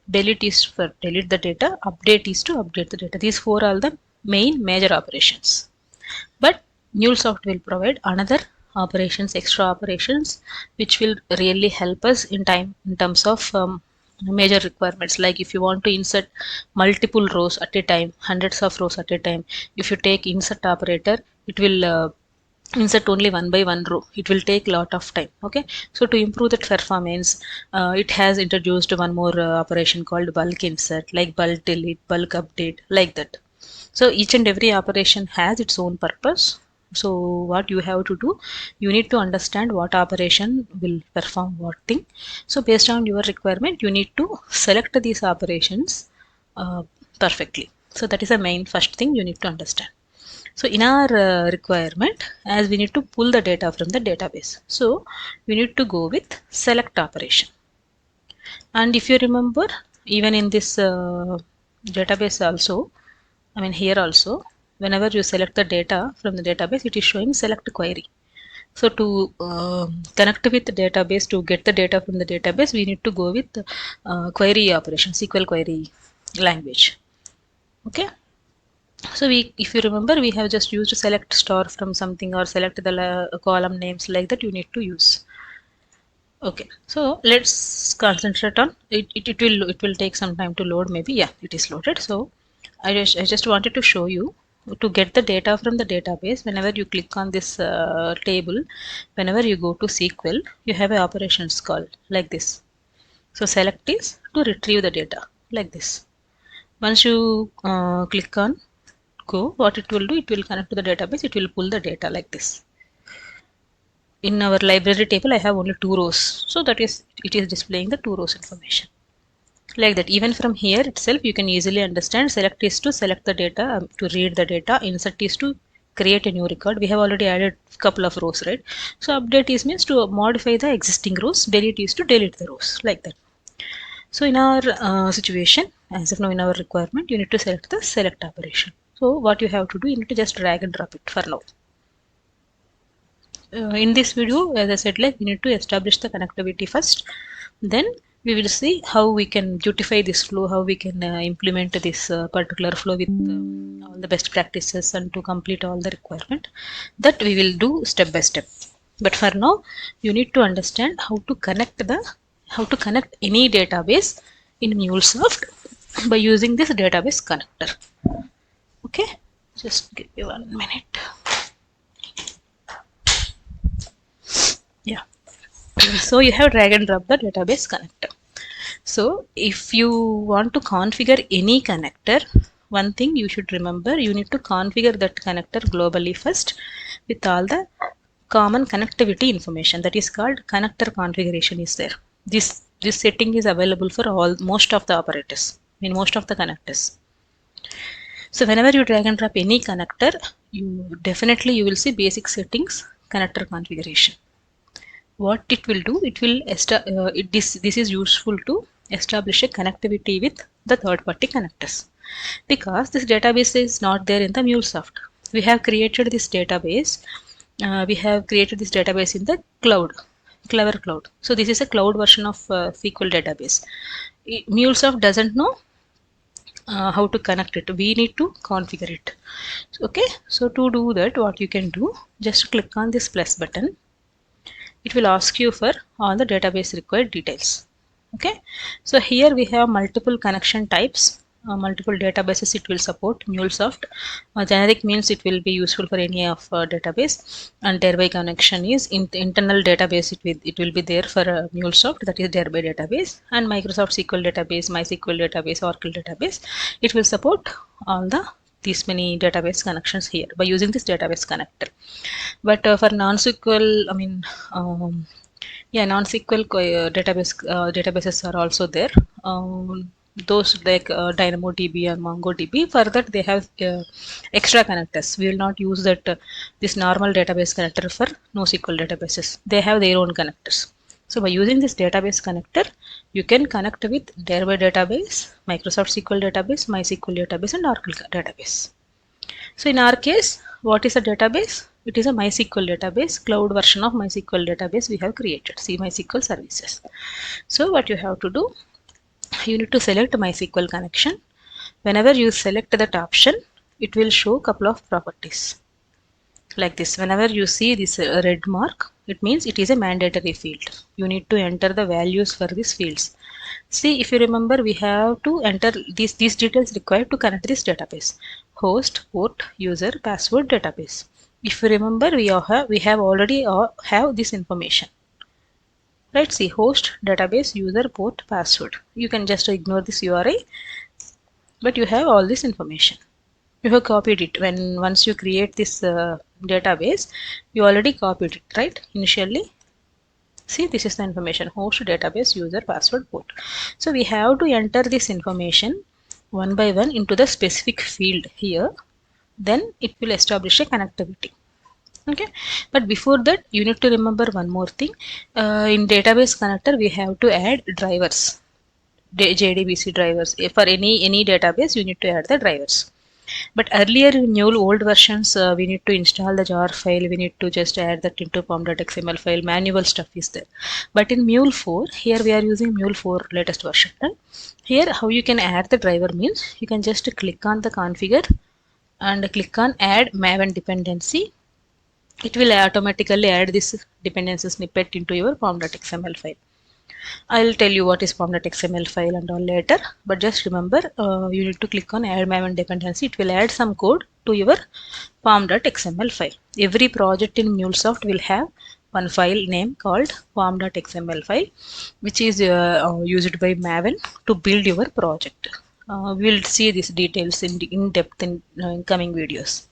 Delete is for delete the data. Update is to update the data. These four are the main major operations. But MuleSoft will provide another operations, extra operations, which will really help us in terms of major requirements. Like if you want to insert multiple rows at a time, hundreds of rows at a time, if you take insert operator, it will insert only one by one row. It will take a lot of time. Okay, so to improve that performance, it has introduced one more operation called bulk insert, like bulk delete, bulk update, like that. So each and every operation has its own purpose. So what you have to do, you need to understand what operation will perform what thing. So based on your requirement, you need to select these operations perfectly. So that is the main first thing you need to understand. So in our requirement, as we need to pull the data from the database, so you need to go with select operation. And if you remember, even in this database also, I mean here also, whenever you select the data from the database, it is showing select query. So to connect with the database, to get the data from the database, we need to go with query operation, SQL query language. Okay. So if you remember, we have just used select star from something or select the column names, like that you need to use. Okay, so let's concentrate on it. It will take some time to load. Maybe, yeah, it is loaded. So I just wanted to show you to get the data from the database. Whenever you click on this table, whenever you go to SQL, you have a operations call like this. So select is to retrieve the data like this. Once you click on go, what it will do, it will connect to the database. It will pull the data like this. In our library table, I have only 2 rows. So that is, it is displaying the 2 rows information. Like that, even from here itself, you can easily understand. Select is to select the data, to read the data. Insert is to create a new record. We have already added a couple of rows, right? So update is means to modify the existing rows. Delete is to delete the rows, like that. So in our situation, as of now in our requirement, you need to select the select operation. So what you have to do, you need to just drag and drop it for now. In this video, as I said, like we need to establish the connectivity first. Then we will see how we can beautify this flow, how we can implement this particular flow with all the best practices and to complete all the requirement. That we will do step by step. But for now, you need to understand how to connect any database in MuleSoft by using this database connector. Okay, just give me 1 minute. Yeah. So you have drag and drop the database connector. So if you want to configure any connector, one thing you should remember, you need to configure that connector globally first with all the common connectivity information. That is called connector configuration is there. This setting is available for most of the operators, I mean most of the connectors. So whenever you drag and drop any connector, you will see basic settings, connector configuration. What it will do, it will this is useful to establish a connectivity with the third-party connectors, because this database is not there in the MuleSoft. We have created this database. In the cloud, Clever Cloud. So this is a cloud version of SQL database. MuleSoft doesn't know how to connect it. We need to configure it. Okay. So to do that, what you can do, just click on this plus button. It will ask you for all the database required details. Okay, so here we have multiple connection types, multiple databases it will support. MuleSoft generic means it will be useful for any of database, and thereby connection is internal database. It will be there for MuleSoft, that is thereby database, and Microsoft SQL database, MySQL database, Oracle database. It will support all these many database connections here by using this database connector. But for non-SQL, I mean, non-SQL databases are also there. those like DynamoDB or MongoDB. For that they have extra connectors. We will not use that this normal database connector for NoSQL databases. They have their own connectors. So by using this database connector, you can connect with Nearby database, Microsoft SQL database, MySQL database, and Oracle database. So in our case, what is a database? It is a MySQL database, cloud version of MySQL database we have created, see MySQL services. So what you have to do, you need to select MySQL connection. Whenever you select that option, it will show a couple of properties like this. Whenever you see this red mark, it means it is a mandatory field. You need to enter the values for these fields. See, if you remember, we have to enter these details required to connect this database: host, port, user, password, database. If you remember, we have already have this information. Right? See, host, database, user, port, password. You can just ignore this URI, but you have all this information. You have copied it. Once you create this database, you already copied it, right? Initially. See, this is the information: host, database, user, password, port. So we have to enter this information one by one into the specific field here. Then it will establish a connectivity. Okay, but before that, you need to remember one more thing. In database connector, we have to add drivers, JDBC drivers. For any database, you need to add the drivers. But earlier in Mule old versions, we need to install the jar file. We need to just add that into pom.xml file. Manual stuff is there. But in Mule 4, here we are using Mule 4 latest version. Right? Here, how you can add the driver means you can just click on the configure and click on add Maven dependency. It will automatically add this dependency snippet into your pom.xml file. I'll tell you what is pom.xml file and all later, but just remember you need to click on add Maven dependency. It will add some code to your pom.xml file. Every project in MuleSoft will have one file name called pom.xml file, which is used by Maven to build your project. We'll see these details in depth in coming videos.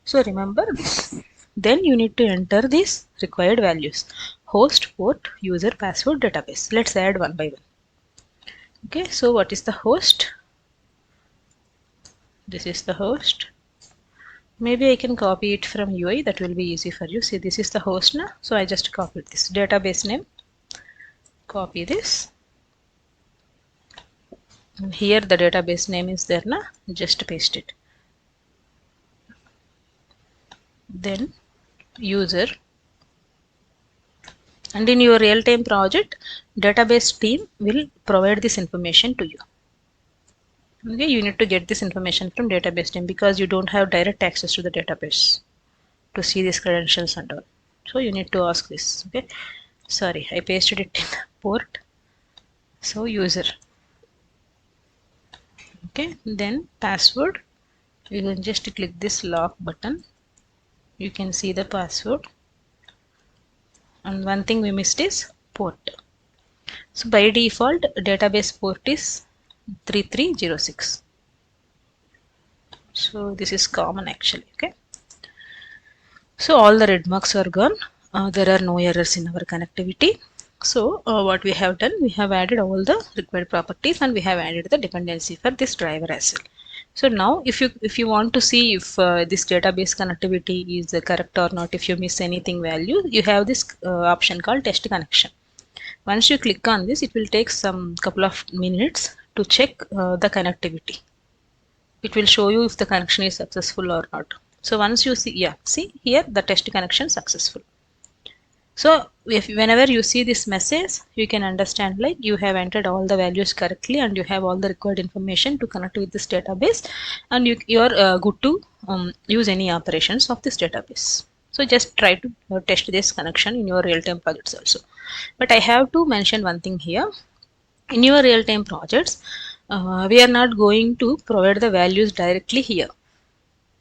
So remember this. Then you need to enter these required values: host, port, user, password, database. Let's add one by one. Okay, so what is the host? This is the host. Maybe I can copy it from UI. That will be easy for you. See, this is the host now. So I just copied this database name. Copy this. And here the database name is there now. Just paste it. Then user. And in your real-time project, database team will provide this information to you. Okay, you need to get this information from database team because you don't have direct access to the database to see these credentials and all. So you need to ask this. Okay, sorry, I pasted it in port. So user. Okay, then password. You can just click this lock button. You can see the password. And one thing we missed is port. So by default, database port is 3306. So this is common actually. Okay. So all the red marks are gone. There are no errors in our connectivity. So what we have done, we have added all the required properties and we have added the dependency for this driver as well. So now if you want to see if this database connectivity is correct or not, if you miss anything value, you have this option called test connection. Once you click on this, it will take some couple of minutes to check the connectivity. It will show you if the connection is successful or not. So once you see, yeah, see here the test connection successful. So whenever you see this message, you can understand like you have entered all the values correctly and you have all the required information to connect with this database, and you are good to use any operations of this database. So just try to test this connection in your real-time projects also. But I have to mention one thing here. In your real-time projects, we are not going to provide the values directly here.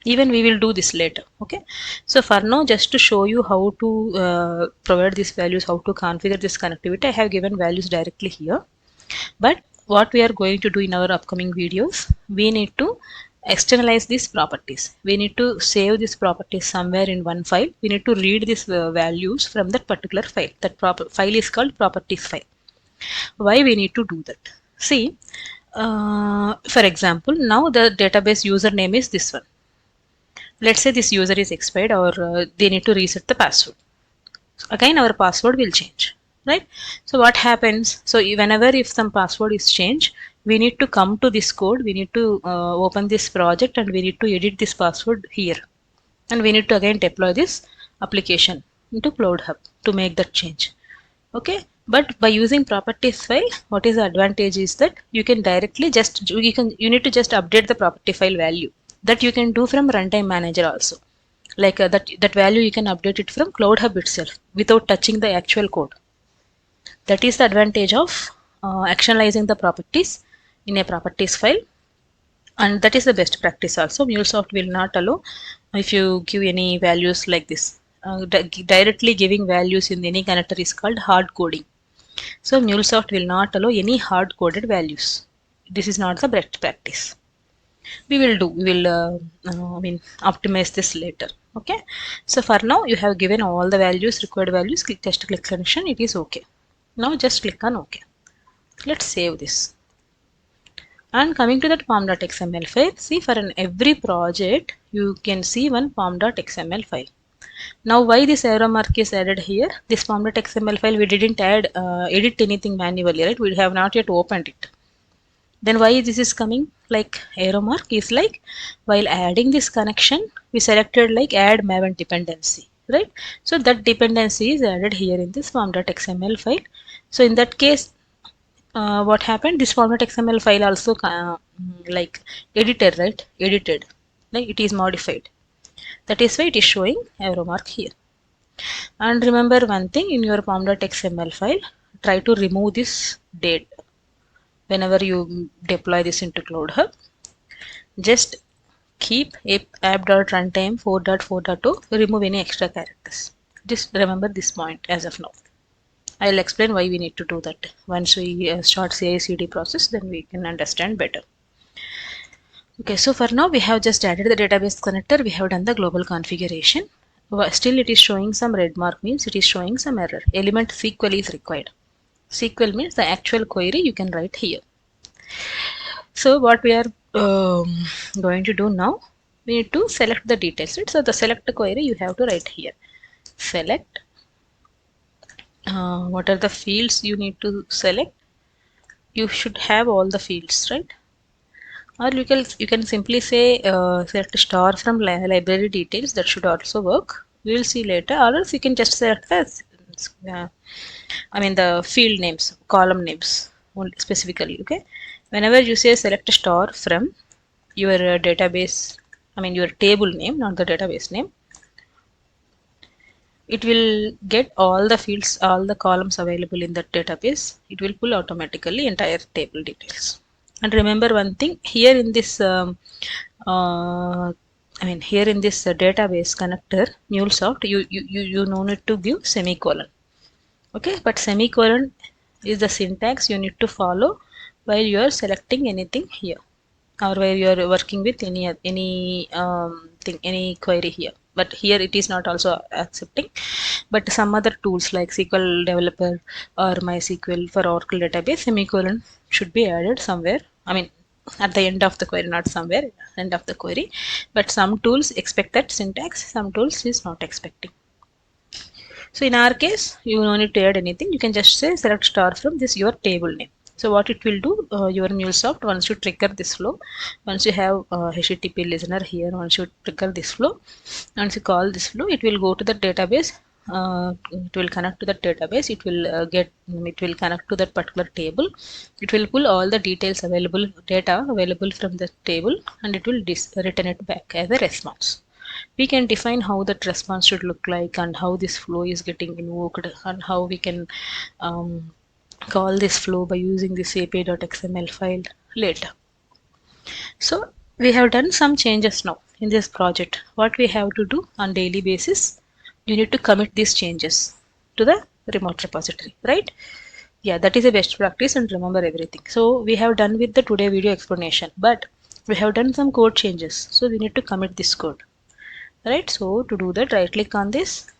Even we will do this later. Okay, so for now, just to show you how to provide these values, how to configure this connectivity, I have given values directly here. But what we are going to do in our upcoming videos, we need to externalize these properties. We need to save these properties somewhere in one file. We need to read these values from that particular file. That file is called properties file. Why we need to do that? See, For example, now the database username is this one. Let's say this user is expired, or they need to reset the password. Again, our password will change, right? So what happens? So whenever if some password is changed, we need to come to this code. We need to open this project, and we need to edit this password here, and we need to again deploy this application into Cloud Hub to make that change. Okay, but by using properties file, what is the advantage is that you can directly just you need to just update the property file value. That you can do from runtime manager also. Like that value you can update it from Cloud Hub itself without touching the actual code. That is the advantage of actionalizing the properties in a properties file, and that is the best practice also. MuleSoft will not allow if you give any values like this. Directly giving values in any connector is called hard coding. So MuleSoft will not allow any hard coded values. This is not the best practice. We will optimize this later. Okay, so for now you have given all the values, required values. Just click connection, it is okay. Now just click on OK. Let's save this. And coming to that form.xml file, see, for every project you can see one form.xml file. Now why this arrow mark is added here? This form.xml file we didn't edit anything manually, right? We have not yet opened it. Then why this is coming like arrow mark is like while adding this connection we selected like add maven dependency, right? So that dependency is added here in this form.xml file. So in that case what happened, this format.xml file also like edited, right? Edited, like it is modified. That is why it is showing arrow mark here. And remember one thing, in your form.xml file, try to remove this date whenever you deploy this into Cloud Hub. Just keep app.runtime 4.4.2, remove any extra characters. Just remember this point as of now. I'll explain why we need to do that. Once we start CI/CD process, then we can understand better. Okay, so for now we have just added the database connector. We have done the global configuration. Still it is showing some red mark, means it is showing some error. Element SQL is required. SQL means the actual query you can write here. So what we are going to do now, we need to select the details. Right? So the select query you have to write here. Select. What are the fields you need to select? You should have all the fields, right? Or you can simply say select star from library details. That should also work. We will see later. Or else you can just select the the field names, column names specifically. Okay. Whenever you say select star from your database, your table name, not the database name, it will get all the fields, all the columns available in that database. It will pull automatically entire table details. And remember one thing, here in this database connector MuleSoft, you no need to give semicolon. Okay, but semicolon is the syntax you need to follow while you are selecting anything here, or while you are working with any query here. But here it is not also accepting, but some other tools like SQL Developer or MySQL for Oracle database, semicolon should be added somewhere. At the end of the query, not somewhere, end of the query. But some tools expect that syntax, some tools is not expecting. So in our case, you don't need to add anything. You can just say select star from this your table name. So what it will do, your MuleSoft, once you trigger this flow, once you have HTTP listener here, once you trigger this flow, once you call this flow, it will go to the database. It will connect to the database. It will connect to that particular table. It will pull all the details available, data available from the table, and it will return it back as a response. We can define how that response should look like and how this flow is getting invoked and how we can call this flow by using this api.xml file later. So we have done some changes now in this project. What we have to do on daily basis, you need to commit these changes to the remote repository, right? Yeah, that is a best practice, and remember everything. So we have done with the today video explanation, but we have done some code changes. So we need to commit this code, right? So to do that, right click on this.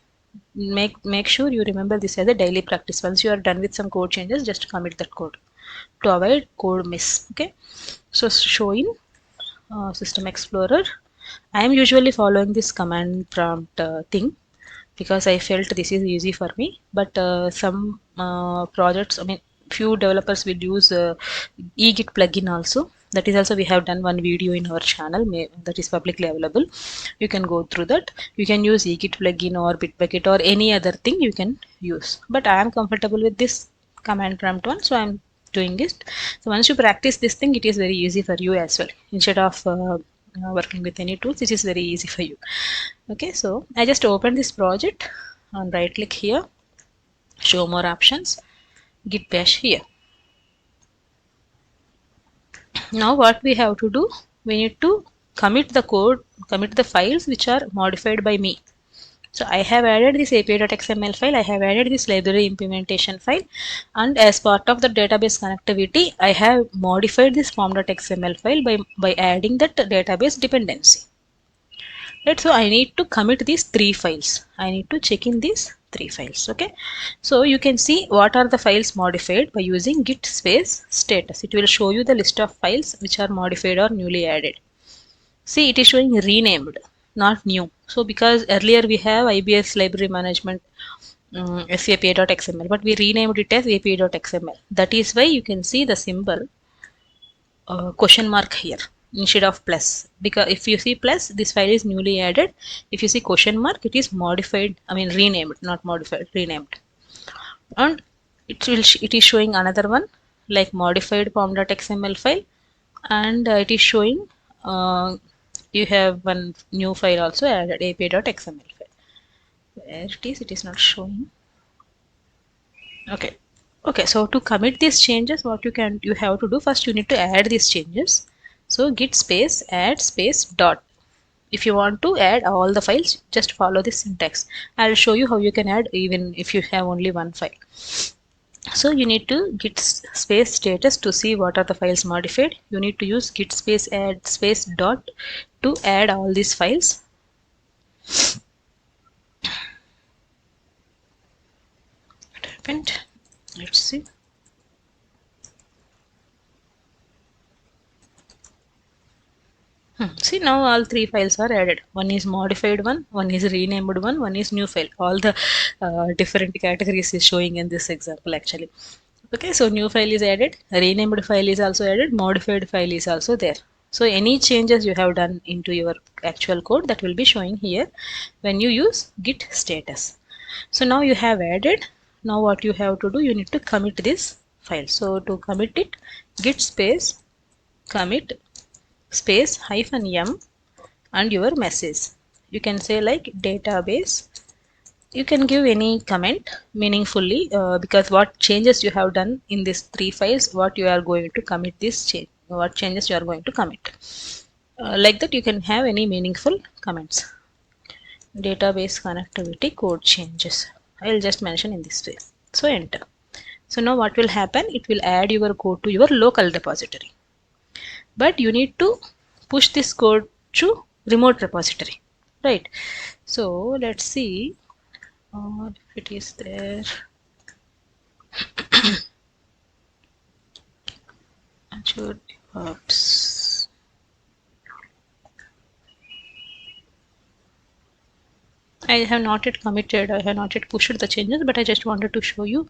Make sure you remember this as a daily practice. Once you are done with some code changes, just commit that code. to avoid code miss. Okay, so show in System Explorer. I am usually following this command prompt thing because I felt this is easy for me. But some projects, I mean, few developers will use eGit plugin also. That is also we have done one video in our channel that is publicly available. You can go through that. You can use eGit plugin or Bitbucket or any other thing you can use. But I am comfortable with this command prompt one, so I'm doing it. So once you practice this thing, it is very easy for you as well. Instead of working with any tools, it is very easy for you. Okay, so I just opened this project and right click here, show more options, git bash here. Now what we have to do, we need to commit the code, commit the files which are modified by me. So I have added this api.xml file, I have added this library implementation file, and as part of the database connectivity, I have modified this form.xml file by adding that database dependency. Right, so I need to commit these three files. I need to check in these three files. Okay, so you can see what are the files modified by using git space status. It will show you the list of files which are modified or newly added. See, it is showing renamed, not new. So because earlier we have IBS library management SAPI.xml, but we renamed it as API.xml. That is why you can see the symbol question mark here instead of plus, because if you see plus, this file is newly added. If you see question mark, it is modified, I mean renamed, not modified, renamed. And it is showing another one like modified form.xml file, and it is showing you have one new file also added, api.xml file. Where it is not showing. Okay, okay, so to commit these changes, what you have to do, first you need to add these changes. So git space add space dot. If you want to add all the files, just follow this syntax. I'll show you how you can add even if you have only one file. So you need to git space status to see what are the files modified. You need to use git space add space dot to add all these files. What happened? Let's see. See, now all three files are added. One is modified one is renamed one is new file. All the different categories is showing in this example actually. Okay, so new file is added, renamed file is also added, modified file is also there. So any changes you have done into your actual code, that will be showing here when you use git status. So now you have added. Now what you have to do, you need to commit this file. So to commit it, git space commit space -m and your message. You can say like database. You can give any comment meaningfully because what changes you have done in these three files, what you are going to commit this change, what changes you are going to commit. Like that you can have any meaningful comments. Database connectivity code changes. I will just mention in this way. So enter. So now what will happen? It will add your code to your local repository. But you need to push this code to remote repository, right? So let's see if it is there. Azure DevOps. I have not yet committed, I have not yet pushed the changes, but I just wanted to show you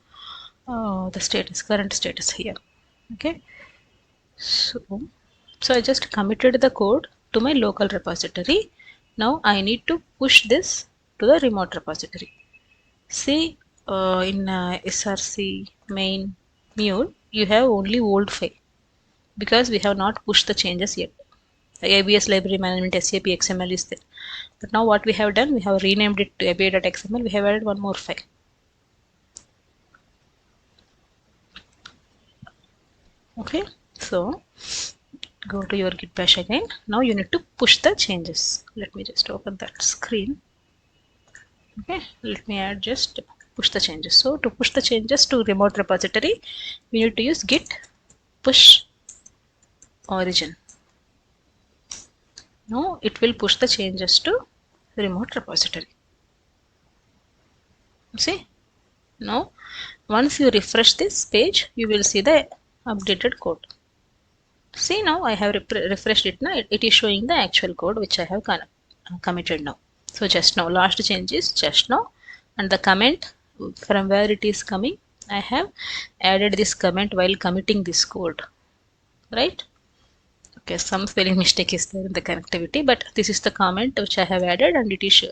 the status, current status here. Okay, so I just committed the code to my local repository. Now I need to push this to the remote repository. See, in src main mule, you have only old file because we have not pushed the changes yet. The ABS library management SAP XML is there. But now what we have done, we have renamed it to ABI.xml. We have added one more file. Okay, so go to your git bash again. Now you need to push the changes. Let me just open that screen. Okay, let me add just push the changes. So to push the changes to remote repository, we need to use git push origin. Now it will push the changes to remote repository. See, now once you refresh this page, you will see the updated code. See, now I have refreshed it now. It is showing the actual code which I have committed now. So just now, last change is just now, and the comment from where it is coming, I have added this comment while committing this code, right? Okay, some spelling mistake is there in the connectivity, but this is the comment which I have added and it is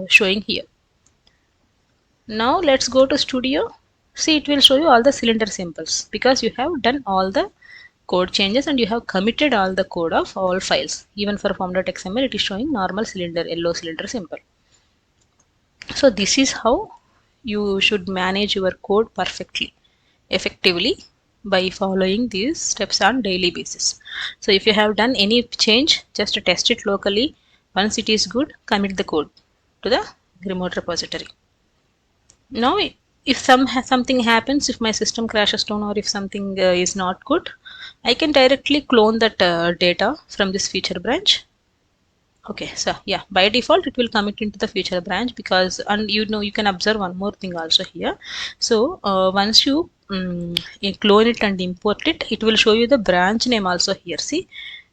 showing here. Now let's go to Studio. See, it will show you all the cylinder symbols because you have done all the code changes and you have committed all the code of all files. Even for form.xml, it is showing normal cylinder, yellow cylinder symbol. So this is how you should manage your code perfectly, effectively, by following these steps on daily basis. So if you have done any change, just test it locally. Once it is good, commit the code to the remote repository. Now, if something happens, if my system crashes down or if something is not good, I can directly clone that data from this feature branch. Okay, so yeah, by default it will commit into the feature branch because, and you can observe one more thing also here. So once you clone it and import it, it will show you the branch name also here. See,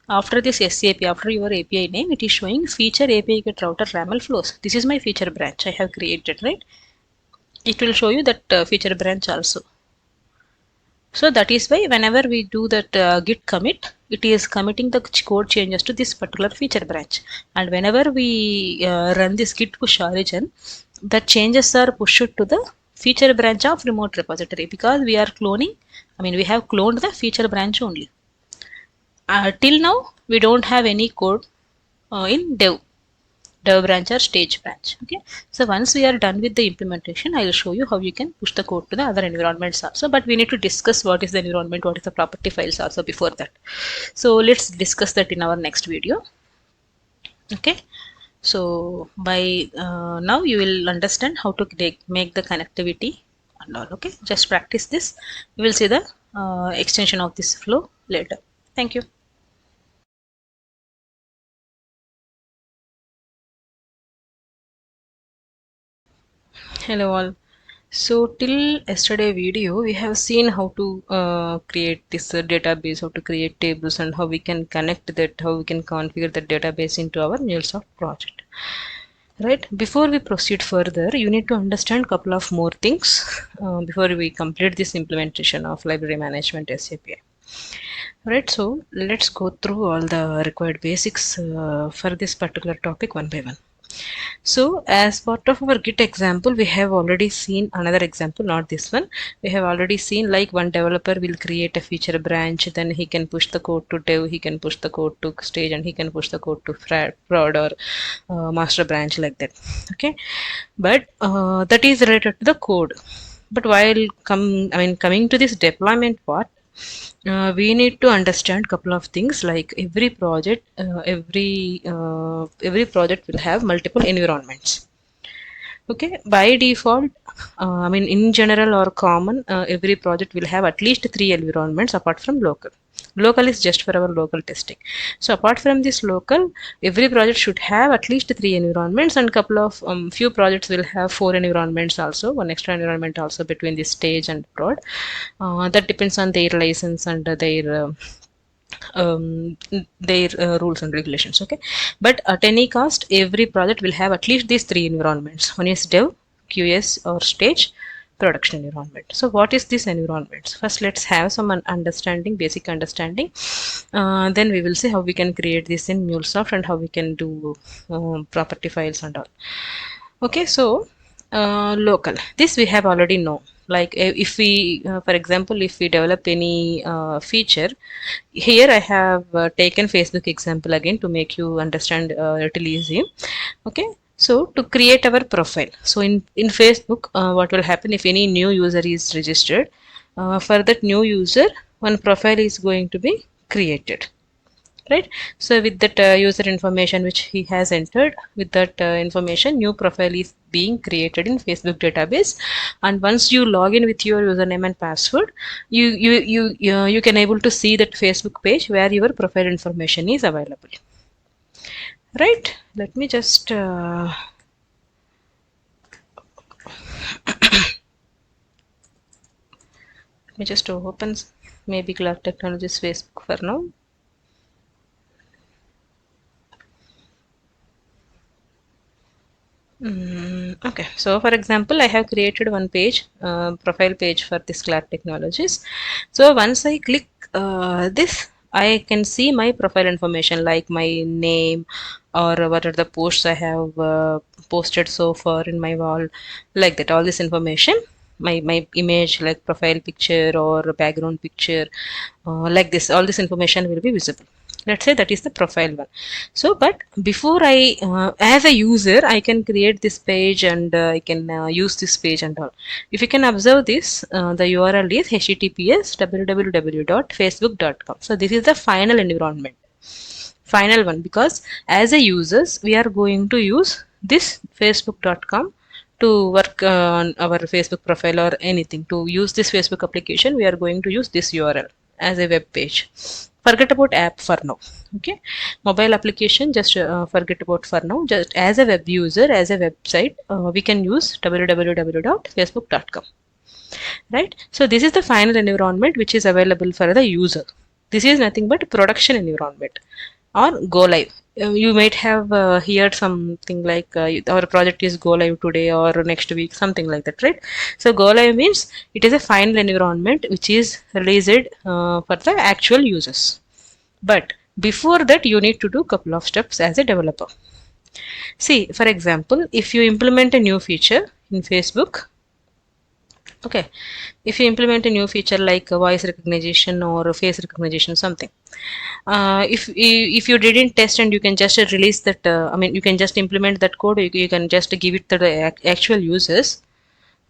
after this SAP, after your API name, it is showing feature API get router RAML flows. This is my feature branch I have created, right? It will show you that feature branch also. So that is why whenever we do that git commit, it is committing the code changes to this particular feature branch. And whenever we run this git push origin, the changes are pushed to the feature branch of remote repository because we are cloning. I mean, we have cloned the feature branch only. Till now, we don't have any code in dev branch or stage branch. Okay, so once we are done with the implementation, I will show you how you can push the code to the other environments also, but we need to discuss what is the environment, what is the property files also before that. So let's discuss that in our next video. Okay, so by now you will understand how to make the connectivity and all. Okay, just practice this. You will see the extension of this flow later. Thank you. Hello all. So till yesterday video, we have seen how to create this database, how to create tables, and how we can connect that, how we can configure the database into our MuleSoft project. Right? Before we proceed further, you need to understand a couple of more things before we complete this implementation of library management SAP. Right? So let's go through all the required basics for this particular topic one by one. So as part of our Git example, we have already seen another example, not this one. We have already seen like one developer will create a feature branch, then he can push the code to dev, he can push the code to stage, and he can push the code to prod or master branch like that. Okay, but that is related to the code. But while coming to this deployment part, we need to understand couple of things like every project will have multiple environments. Okay, by default, in general or common, every project will have at least 3 environments apart from local. Local is just for our local testing. So apart from this local, every project should have at least 3 environments, and couple of few projects will have 4 environments also, one extra environment also between the stage and prod. That depends on their license and um, their rules and regulations. Okay, but at any cost, every project will have at least these 3 environments. One is dev, QS or stage, production environment. So what is this environments? First let's have some understanding, basic understanding, then we will see how we can create this in MuleSoft and how we can do property files and all. Okay, so local, this we have already know. Like if we for example, if we develop any feature, here I have taken Facebook example again to make you understand little easy. Okay, so to create our profile, so in Facebook, what will happen if any new user is registered, for that new user one profile is going to be created, right? So with that user information which he has entered, with that information, new profile is being created in Facebook database, and once you log in with your username and password, you can able to see that Facebook page where your profile information is available, right? Let me just open maybe Clark Technologies Facebook for now. Okay, so for example, I have created one page, profile page for this Clark Technologies. So once I click this, I can see my profile information like my name or what are the posts I have posted so far in my wall, like that. All this information, my image like profile picture or background picture, like this. All this information will be visible. Let's say that is the profile one. So but before I as a user I can create this page and I can use this page and all. If you can observe this, the URL is https://www.facebook.com. So this is the final environment, final one, because as a users we are going to use this facebook.com to work on our Facebook profile or anything. To use this Facebook application we are going to use this URL as a web page. Forget about app for now. Okay, mobile application just forget about for now. Just as a web user, as a website, we can use www.facebook.com, right? So this is the final environment which is available for the user. This is nothing but production environment or go live. You might have heard something like our project is go live today or next week, something like that, right? So go live means it is a final environment which is released for the actual users. But before that you need to do couple of steps as a developer. See, for example, if you implement a new feature in Facebook, okay, if you implement a new feature like voice recognition or face recognition, something, if you didn't test and you can just release that, I mean you can just implement that code, you can just give it to the actual users.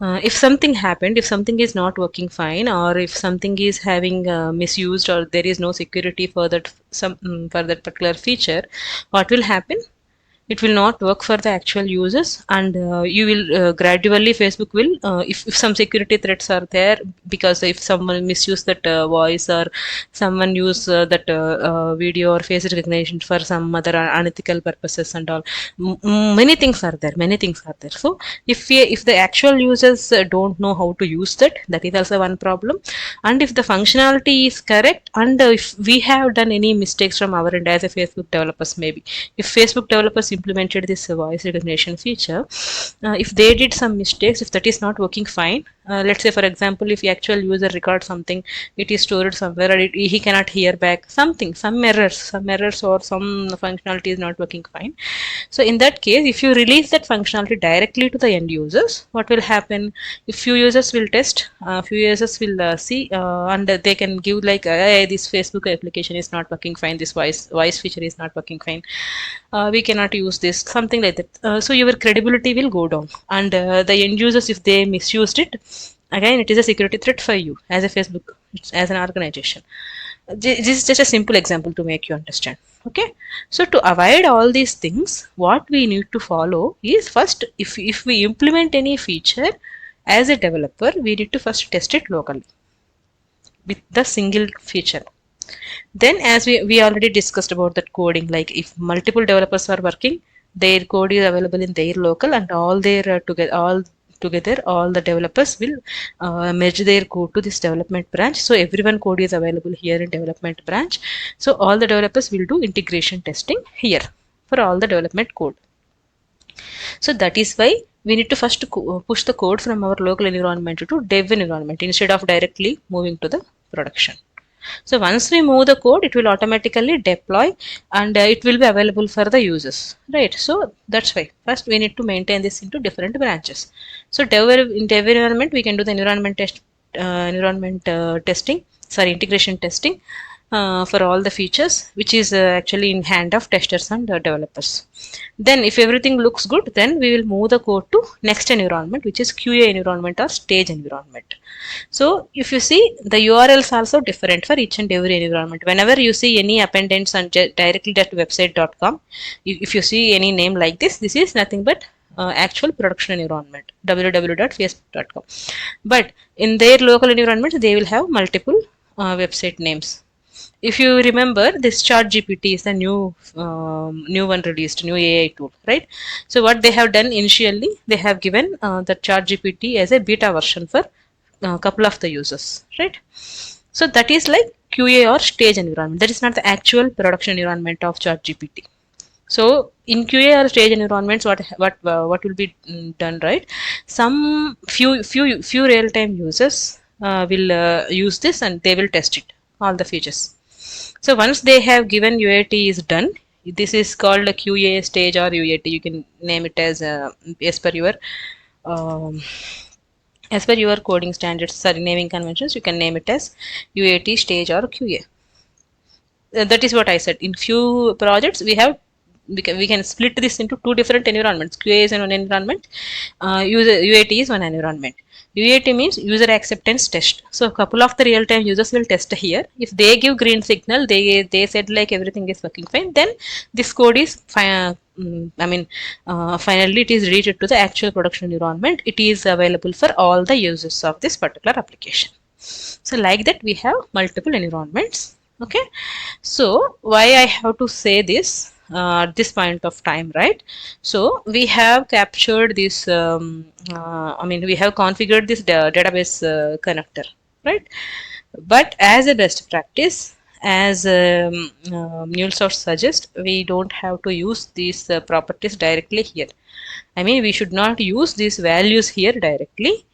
If something happened, if something is not working fine, or if something is having misused, or there is no security for that for that particular feature, what will happen? It will not work for the actual users, and you will gradually Facebook will if some security threats are there, because if someone misuse that voice, or someone use that video or face recognition for some other unethical purposes and all, many things are there, many things are there. So if the actual users don't know how to use that, that is also one problem. And if the functionality is correct, and if we have done any mistakes from our end as a Facebook developers, maybe if Facebook developers implemented this voice recognition feature, if they did some mistakes, if that is not working fine, let's say for example, if the actual user records something, it is stored somewhere, or he cannot hear back something, some errors or some functionality is not working fine. So in that case, if you release that functionality directly to the end users, what will happen? If few users will test, few users will see, and they can give like, hey, this Facebook application is not working fine, this voice feature is not working fine, we cannot use this, something like that. So your credibility will go down, and the end users, if they misused it, again it is a security threat for you as a Facebook, as an organization. This is just a simple example to make you understand. Okay, so to avoid all these things, what we need to follow is, first, if we implement any feature as a developer, we need to first test it locally with the single feature. Then, as we already discussed about that coding, like if multiple developers are working, their code is available in their local, and all their together all the developers will merge their code to this development branch. So everyone code is available here in development branch. So all the developers will do integration testing here for all the development code. So that is why we need to first push the code from our local environment to dev environment instead of directly moving to the production. So once we move the code, it will automatically deploy, and it will be available for the users, right? So that's why first we need to maintain this into different branches. So in dev environment, we can do the environment testing, sorry, integration testing for all the features, which is actually in hand of testers and developers. Then if everything looks good, then we will move the code to next environment, which is QA environment or stage environment. So if you see, the URLs also different for each and every environment. Whenever you see any appendix on directly.website.com, if you see any name like this is nothing but actual production environment, www.facebook.com. But in their local environment, they will have multiple website names. If you remember, this ChatGPT is the new one released, new AI tool, right? So what they have done initially, they have given the ChatGPT as a beta version for a couple of the users, right? So that is like QA or stage environment. That is not the actual production environment of ChatGPT. So in QA or stage environments, what will be done, right? Some few real time users will use this and they will test it, all the features. So once they have given UAT is done, this is called a QA stage or UAT. You can name it as um, as per your coding standards, sorry, naming conventions. You can name it as UAT stage or QA. That is what I said. In few projects, we can split this into two different environments. QA is one environment, UAT is one environment. UAT means user acceptance test. So a couple of the real-time users will test here. If they give green signal, they said like everything is working fine, then this code is fine. Finally it is reached to the actual production environment. It is available for all the users of this particular application. So like that we have multiple environments. Okay, so why I have to say this at this point of time, right? So we have captured this we have configured this database connector, right? But as a best practice, as MuleSoft suggests, we don't have to use these properties directly here. I mean, we should not use these values here directly.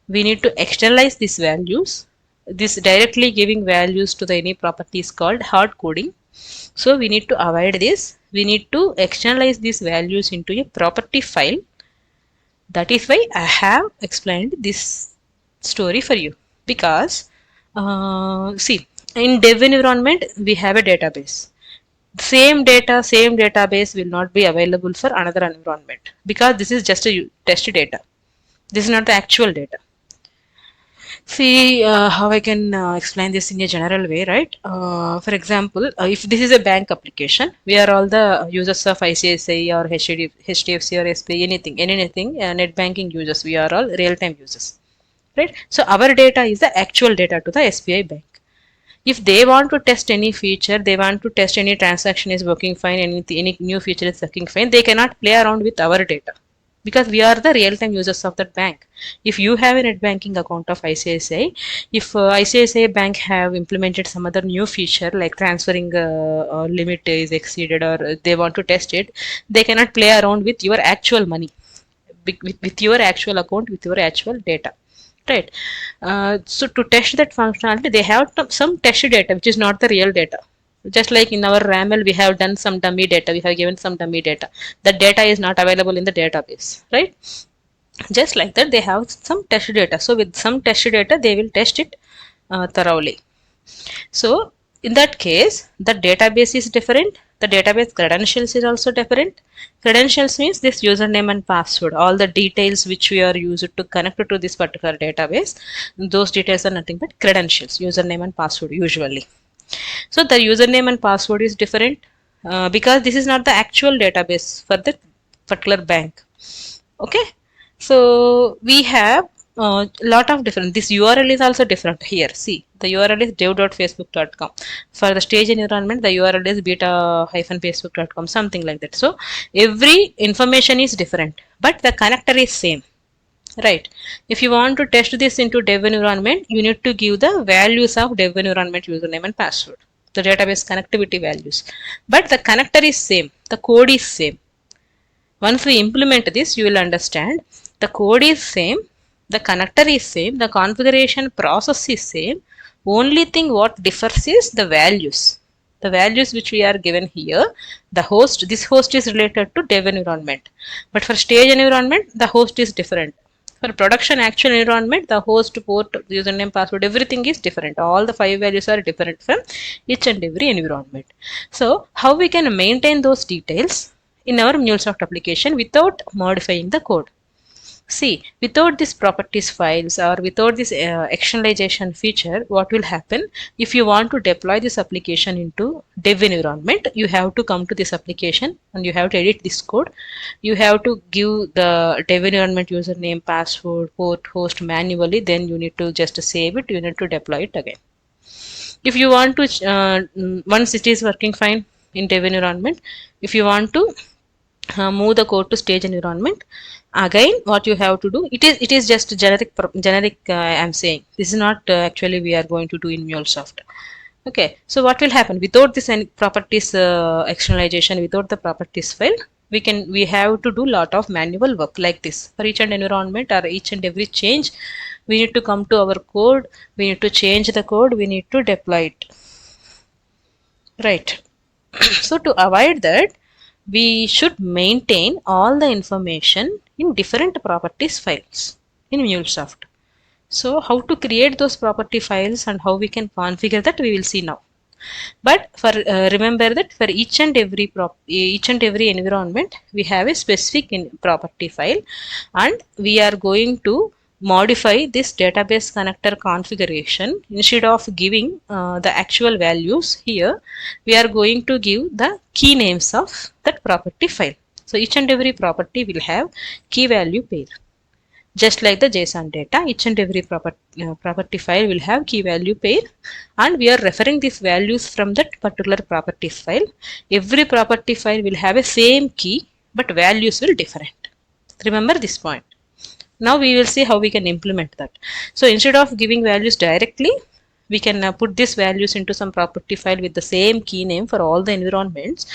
We need to externalize these values. This directly giving values to the any property is called hard coding. So we need to avoid this. We need to externalize these values into a property file. That is why I have explained this story for you. Because see, in dev environment we have a database. Same data, same database will not be available for another environment because this is just a test data. This is not the actual data. See how I can explain this in a general way, right? For example, if this is a bank application, we are all the users of ICICI or HDFC or SBI, anything, net banking users. We are all real-time users, right? So our data is the actual data to the SBI bank. If they want to test any feature, they want to test any transaction is working fine, any new feature is working fine, they cannot play around with our data because we are the real-time users of that bank. If you have a net banking account of ICICI, if ICICI bank have implemented some other new feature like transferring limit is exceeded or they want to test it, they cannot play around with your actual money, with your actual account, with your actual data, right? So to test that functionality, they have some test data which is not the real data. Just like in our RAML, we have done some dummy data, we have given some dummy data. That data is not available in the database, right? Just like that, they have some test data. So with some test data, they will test it thoroughly. So in that case, the database is different. The database credentials is also different. Credentials means this username and password, all the details which we are used to connect to this particular database. Those details are nothing but credentials, username and password usually. So the username and password is different because this is not the actual database for the particular bank. Okay, so we have a lot of different. This URL is also different here. See, the URL is dev.facebook.com. For the stage environment, the URL is beta-facebook.com, something like that. So every information is different, but the connector is same. Right. If you want to test this into dev environment, you need to give the values of dev environment username and password, the database connectivity values. But the connector is same. The code is same. Once we implement this, you will understand the code is same, the connector is same, the configuration process is same. Only thing what differs is the values. The values which we are given here, the host, this host is related to dev environment. But for stage environment, the host is different. For production actual environment, the host, port, username, password, everything is different. All the 5 values are different from each and every environment. So how we can maintain those details in our MuleSoft application without modifying the code? See, without this properties files or without this externalization feature, what will happen? If you want to deploy this application into dev environment, you have to come to this application and you have to edit this code. You have to give the dev environment username, password, port, host manually. Then you need to just save it. You need to deploy it again. If you want to, once it is working fine in dev environment, if you want to move the code to stage environment. Again, what you have to do, it is just generic. I'm saying this is not actually we are going to do in MuleSoft. Okay, so what will happen without this properties externalization, without the properties file, we have to do lot of manual work like this for each and environment or each and every change. We need to come to our code, we need to change the code, we need to deploy it, right? So to avoid that, we should maintain all the information in different properties files in MuleSoft. So how to create those property files and how we can configure that, we will see now. But for remember that for each and every environment we have a specific property file, and we are going to modify this database connector configuration. Instead of giving the actual values here, we are going to give the key names of that property file. So each and every property will have key value pair. Just like the JSON data, each and every property file will have key value pair, and we are referring these values from that particular properties file. Every property file will have a same key, but values will different. Remember this point. Now we will see how we can implement that. So instead of giving values directly, we can put these values into some property file with the same key name for all the environments.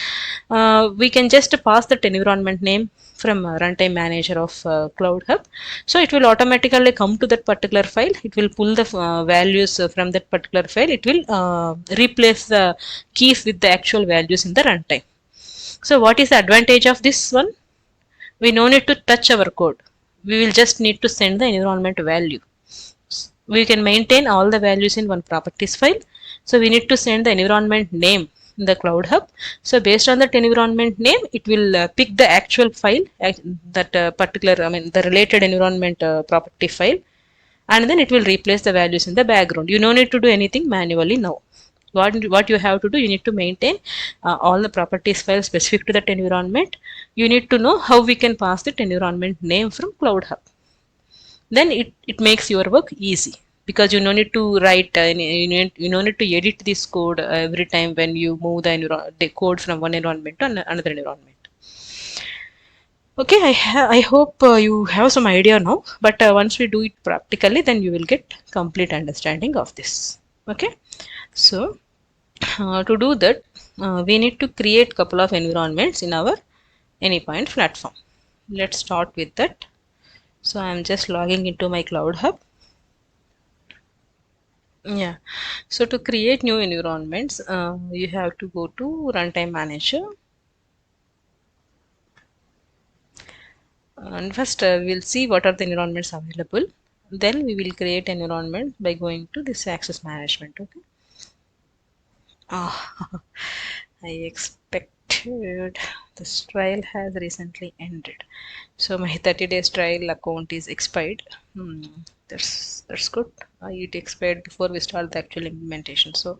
We can just pass that environment name from runtime manager of Cloud Hub. So it will automatically come to that particular file. It will pull the values from that particular file. It will replace the keys with the actual values in the runtime. So what is the advantage of this one? We no need to touch our code. We will just need to send the environment value. We can maintain all the values in one properties file. So we need to send the environment name in the Cloud Hub. So based on that environment name, it will pick the actual file, that particular, the related environment property file, and then it will replace the values in the background. You no need to do anything manually now. What you have to do, you need to maintain all the properties files specific to that environment. You need to know how we can pass that environment name from Cloud Hub. Then it makes your work easy, because you no need to write you no need to edit this code every time when you move the code from one environment to another environment. Okay, I hope you have some idea now, but once we do it practically, then you will get complete understanding of this. Okay, so to do that, we need to create couple of environments in our anypoint platform. Let's start with that. So I'm just logging into my Cloud Hub. Yeah, so to create new environments, you have to go to runtime manager, and first we'll see what are the environments available. Then we will create an environment by going to this access management. Okay. Ah, I expected this trial has recently ended. So my 30 days trial account is expired. That's good. It expired before we start the actual implementation. So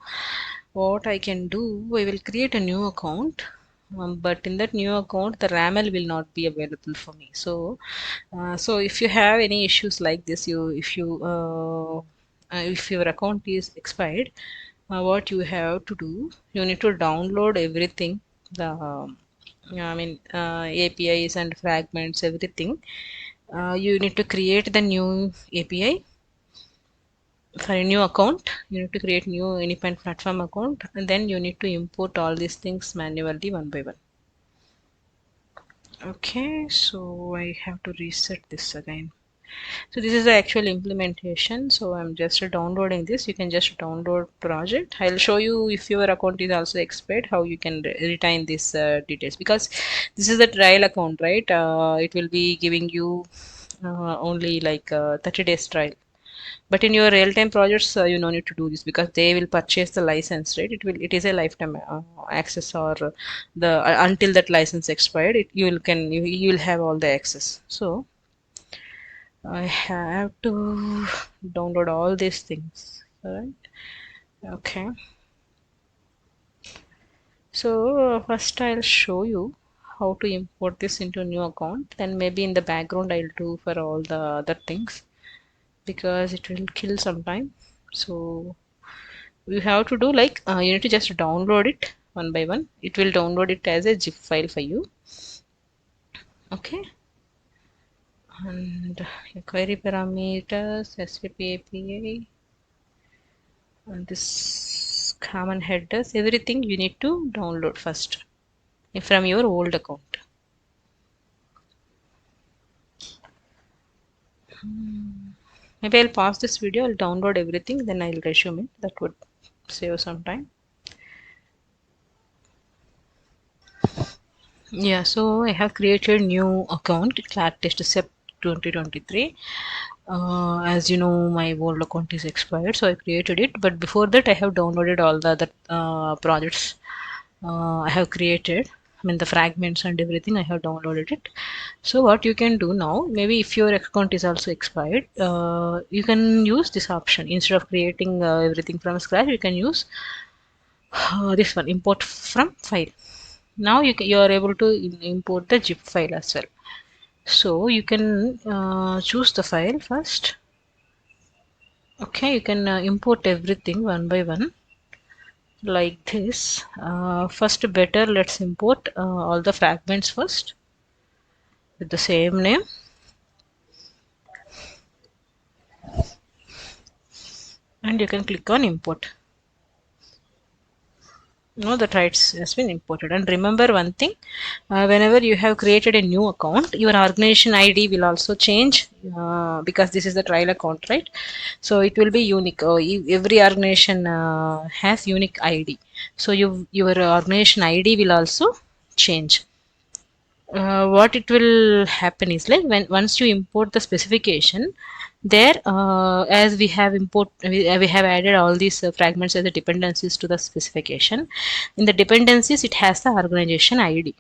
what I can do, I will create a new account. But in that new account, the RAML will not be available for me. So, so if you have any issues like this, if your account is expired, what you have to do, you need to download everything, the APIs and fragments, everything. You need to create the new API for a new account. You need to create new anypoint platform account, and then you need to import all these things manually one by one. Okay, so I have to reset this again. So this is the actual implementation. So I'm just downloading this. You can just download project. I'll show you if your account is also expired, how you can retain these details, because this is the trial account, right? It will be giving you only like 30 days trial. But in your real-time projects, you no need to do this, because they will purchase the license, right? It is a lifetime access, or the until that license expired, you will have all the access. So I have to download all these things, right? Okay. So first I'll show you how to import this into new account. Then maybe in the background I'll do for all the other things, because it will kill some time. So you have to do like you need to just download it one by one. It will download it as a zip file for you. Okay, and your query parameters, SVP API, and this common headers, everything you need to download first from your old account. Maybe I'll pause this video, I'll download everything, then I'll resume it. That would save some time. Yeah, so I have created new account, Clat Test Sep 2023. As you know, my old account is expired, so I created it. But before that, I have downloaded all the other projects I have created. I mean, the fragments and everything, I have downloaded it. So what you can do now, maybe if your account is also expired, you can use this option. Instead of creating everything from scratch, you can use this one, import from file. Now you are able to import the zip file as well. So you can choose the file first. Okay, you can import everything one by one like this. First, better let's import all the fragments first with the same name. And you can click on import. No, the rights has been imported. And remember one thing, whenever you have created a new account, your organization ID will also change because this is the trial account, right? So it will be unique. Every organization has unique ID. So your organization ID will also change. What it will happen is like when once you import the specification, there as we have added all these fragments as the dependencies to the specification. In the dependencies, it has the organization ID.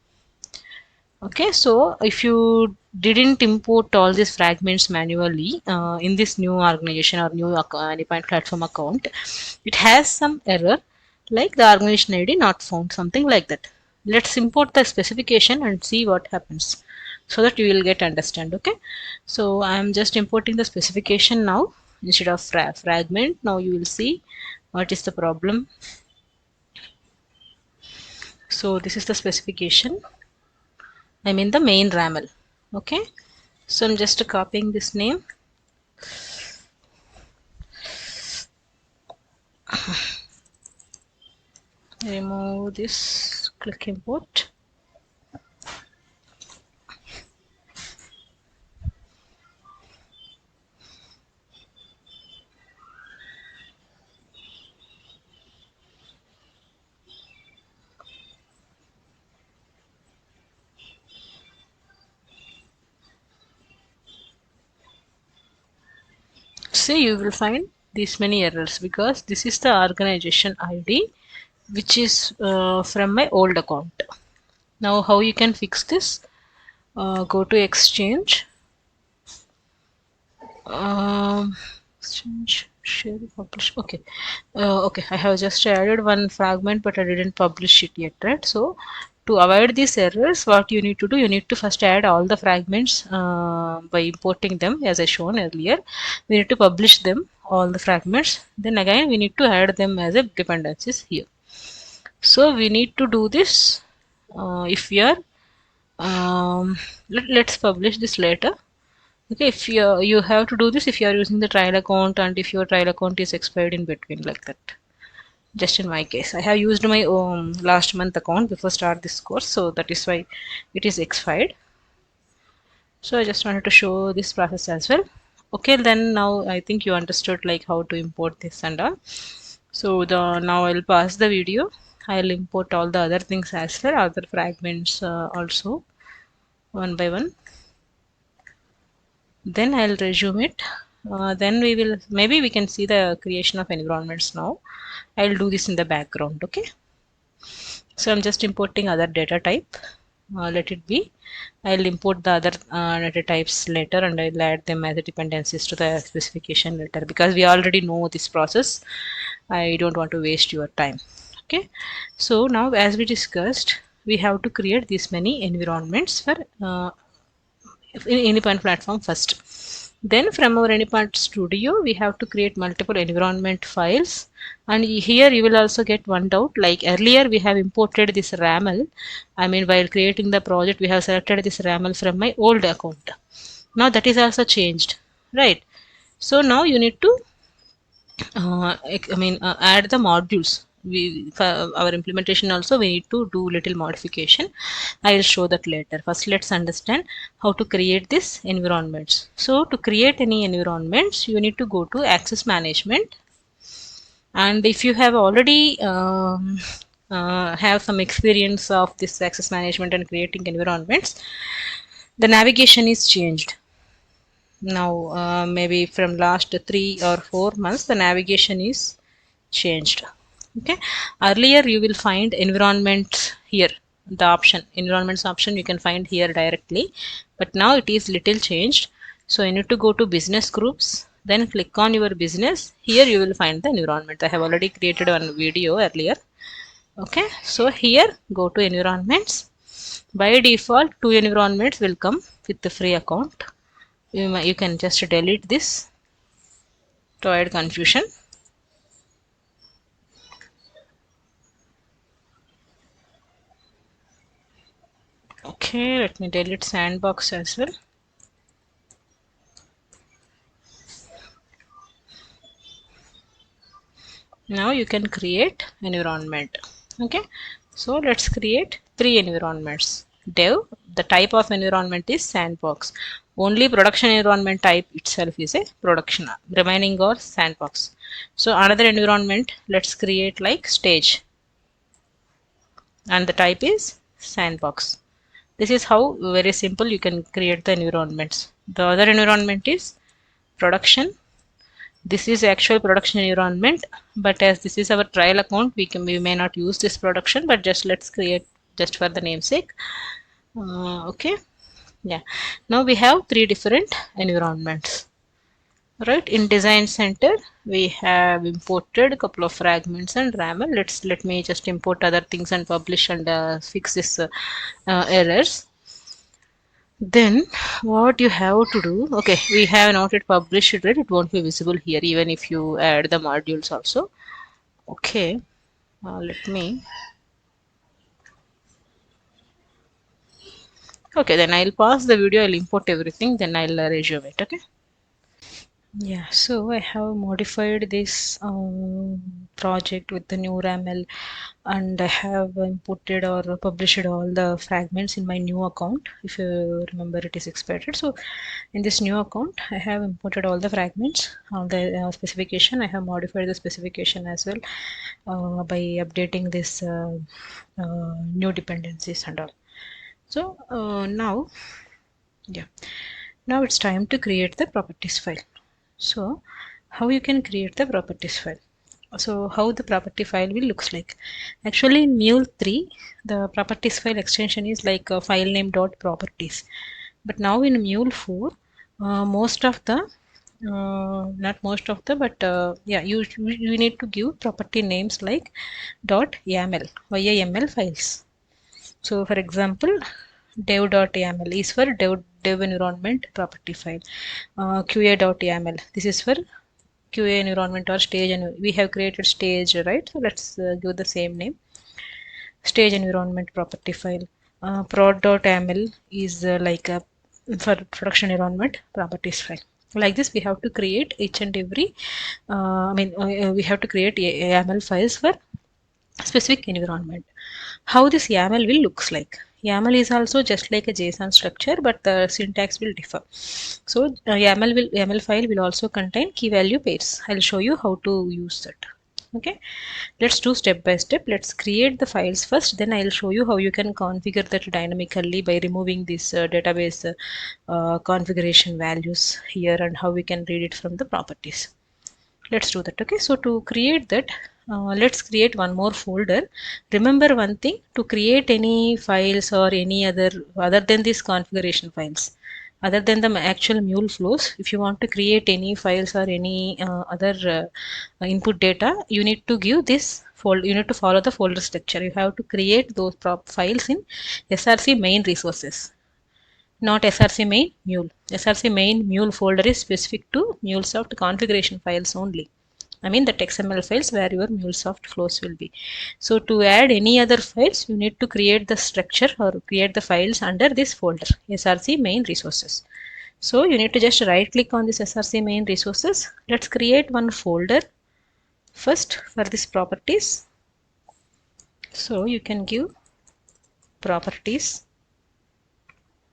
Okay, so if you didn't import all these fragments manually in this new organization or new anypoint platform account, it has some error like the organization ID not found, something like that. Let's import the specification and see what happens so that you will get understand. Okay, so I am just importing the specification now instead of fragment. Now you will see what is the problem. So this is the specification. I mean the main RAML. Okay, so I'm just copying this name. Remove this, click import. See, you will find these many errors because this is the organization ID which is from my old account. Now how you can fix this? Go to Exchange, Exchange, share, publish. Okay, okay. I have just added one fragment, but I didn't publish it yet, right? So to avoid these errors, what you need to do, you need to first add all the fragments by importing them, as I shown earlier. We need to publish them, all the fragments. Then again, we need to add them as a dependencies here. So we need to do this if we are let's publish this later. Okay, if you have to do this if you are using the trial account and if your trial account is expired in between, like that. Just in my case, I have used my last month account before start this course, so that is why it is expired. So I just wanted to show this process as well. Okay, then now I think you understood like how to import this and all. So now I'll pause the video. I'll import all the other things as well, other fragments also one by one. Then I'll resume it. Then maybe we can see the creation of environments now. I'll do this in the background. Okay, so I'm just importing other data type. Let it be. I'll import the other data types later and I'll add them as dependencies to the specification later because we already know this process. I don't want to waste your time. Okay, so now as we discussed, we have to create these many environments for independent platform first. Then from our anypoint studio, we have to create multiple environment files. And here you will also get one doubt, like earlier we have imported this RAML. I mean, while creating the project, we have selected this RAML from my old account. Now that is also changed, right? So now you need to add the modules. For our implementation also we need to do little modification. I will show that later. First let's understand how to create this environments. So to create any environments you need to go to access management, and if you have already have some experience of this access management and creating environments, the navigation is changed. Now maybe from last 3 or 4 months the navigation is changed. Okay, earlier you will find environments here, the option environments option you can find here directly, but now it is little changed. So you need to go to business groups, then click on your business. Here you will find the environment. I have already created one video earlier. Okay, so here go to environments. By default 2 environments will come with the free account. You can just delete this to avoid confusion. Okay, let me delete sandbox as well. Now you can create environment. Okay, so let's create 3 environments. Dev, the type of environment is sandbox. Only production environment type itself is a production, remaining or sandbox. So another environment let's create like stage, and the type is sandbox. This is how very simple you can create the environments. The other environment is production. This is actual production environment, but as this is our trial account, we may not use this production, but just let's create just for the namesake. Okay, yeah. Now we have 3 different environments. Right, in design center we have imported a couple of fragments and RAML. Let me just import other things and publish and fix this errors. Then what you have to do, okay, we have not yet published it, right? It won't be visible here even if you add the modules also. Okay, let me, okay, then I'll pause the video, I'll import everything, then I'll resume it. Okay. Yeah, so I have modified this project with the new RAML, and I have imported or published all the fragments in my new account. If you remember, it is expired. So in this new account, I have imported all the fragments, all the specification. I have modified the specification as well by updating this new dependencies and all. So now, yeah, now it's time to create the properties file. So how you can create the properties file? So how the property file will looks like? Actually in Mule 3 the properties file extension is like a file name dot properties, but now in Mule 4 most of the not most of the, but yeah, you need to give property names like .yaml, YAML files. So for example, dev.yaml is for dev environment property file. QA.yaml, this is for QA environment or stage, and we have created stage, right? So let's give the same name, stage environment property file. Prod.yaml is like a for production environment properties file. Like this we have to create each and every we have to create YAML files for specific environment. How this YAML will looks like? YAML is also just like a JSON structure, but the syntax will differ. So YAML file will also contain key value pairs. I'll show you how to use that. Okay, let's do step by step. Let's create the files first, then I'll show you how you can configure that dynamically by removing this database configuration values here, and how we can read it from the properties. Let's do that. Okay, so to create that, let's create one more folder. Remember one thing, to create any files or any other than these configuration files, other than the actual mule flows, if you want to create any files or any other input data, you need to give this folder. You need to follow the folder structure. You have to create those files in SRC main resources. not src main mule. Src main mule folder is specific to MuleSoft configuration files only. I mean that XML files where your MuleSoft flows will be. So to add any other files, you need to create the structure or create the files under this folder, src main resources. So you need to just right click on this src main resources. Let's create one folder first for this properties. So you can give properties,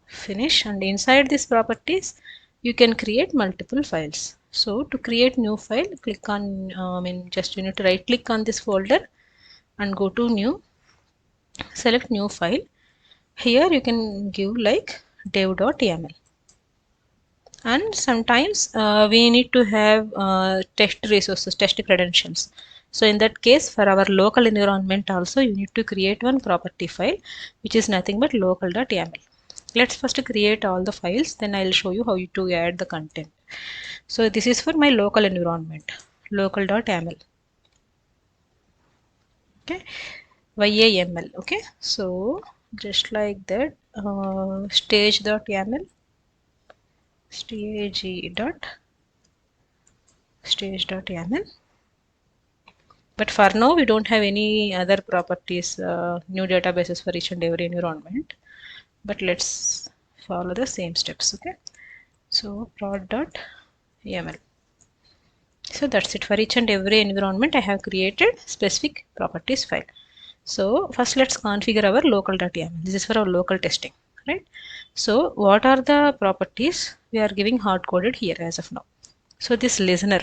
finish, and inside this properties you can create multiple files. So to create new file, click on just you need to right click on this folder and go to new, select new file. Here you can give like dev.yaml, and sometimes we need to have test resources, test credentials. So in that case, for our local environment also you need to create one property file which is nothing but local.yaml. Let's first create all the files, then I'll show you how to add the content. So this is for my local environment, local.yaml. Okay, YAML. Okay, so just like that, stage.yaml, stage.yaml. But for now we don't have any other properties, new databases for each and every environment. But let's follow the same steps. Okay, so prod.yaml. So that's it. For each and every environment I have created specific properties file. So first let's configure our local.yaml. This is for our local testing, right? So what are the properties we are giving hard coded here as of now? So this listener,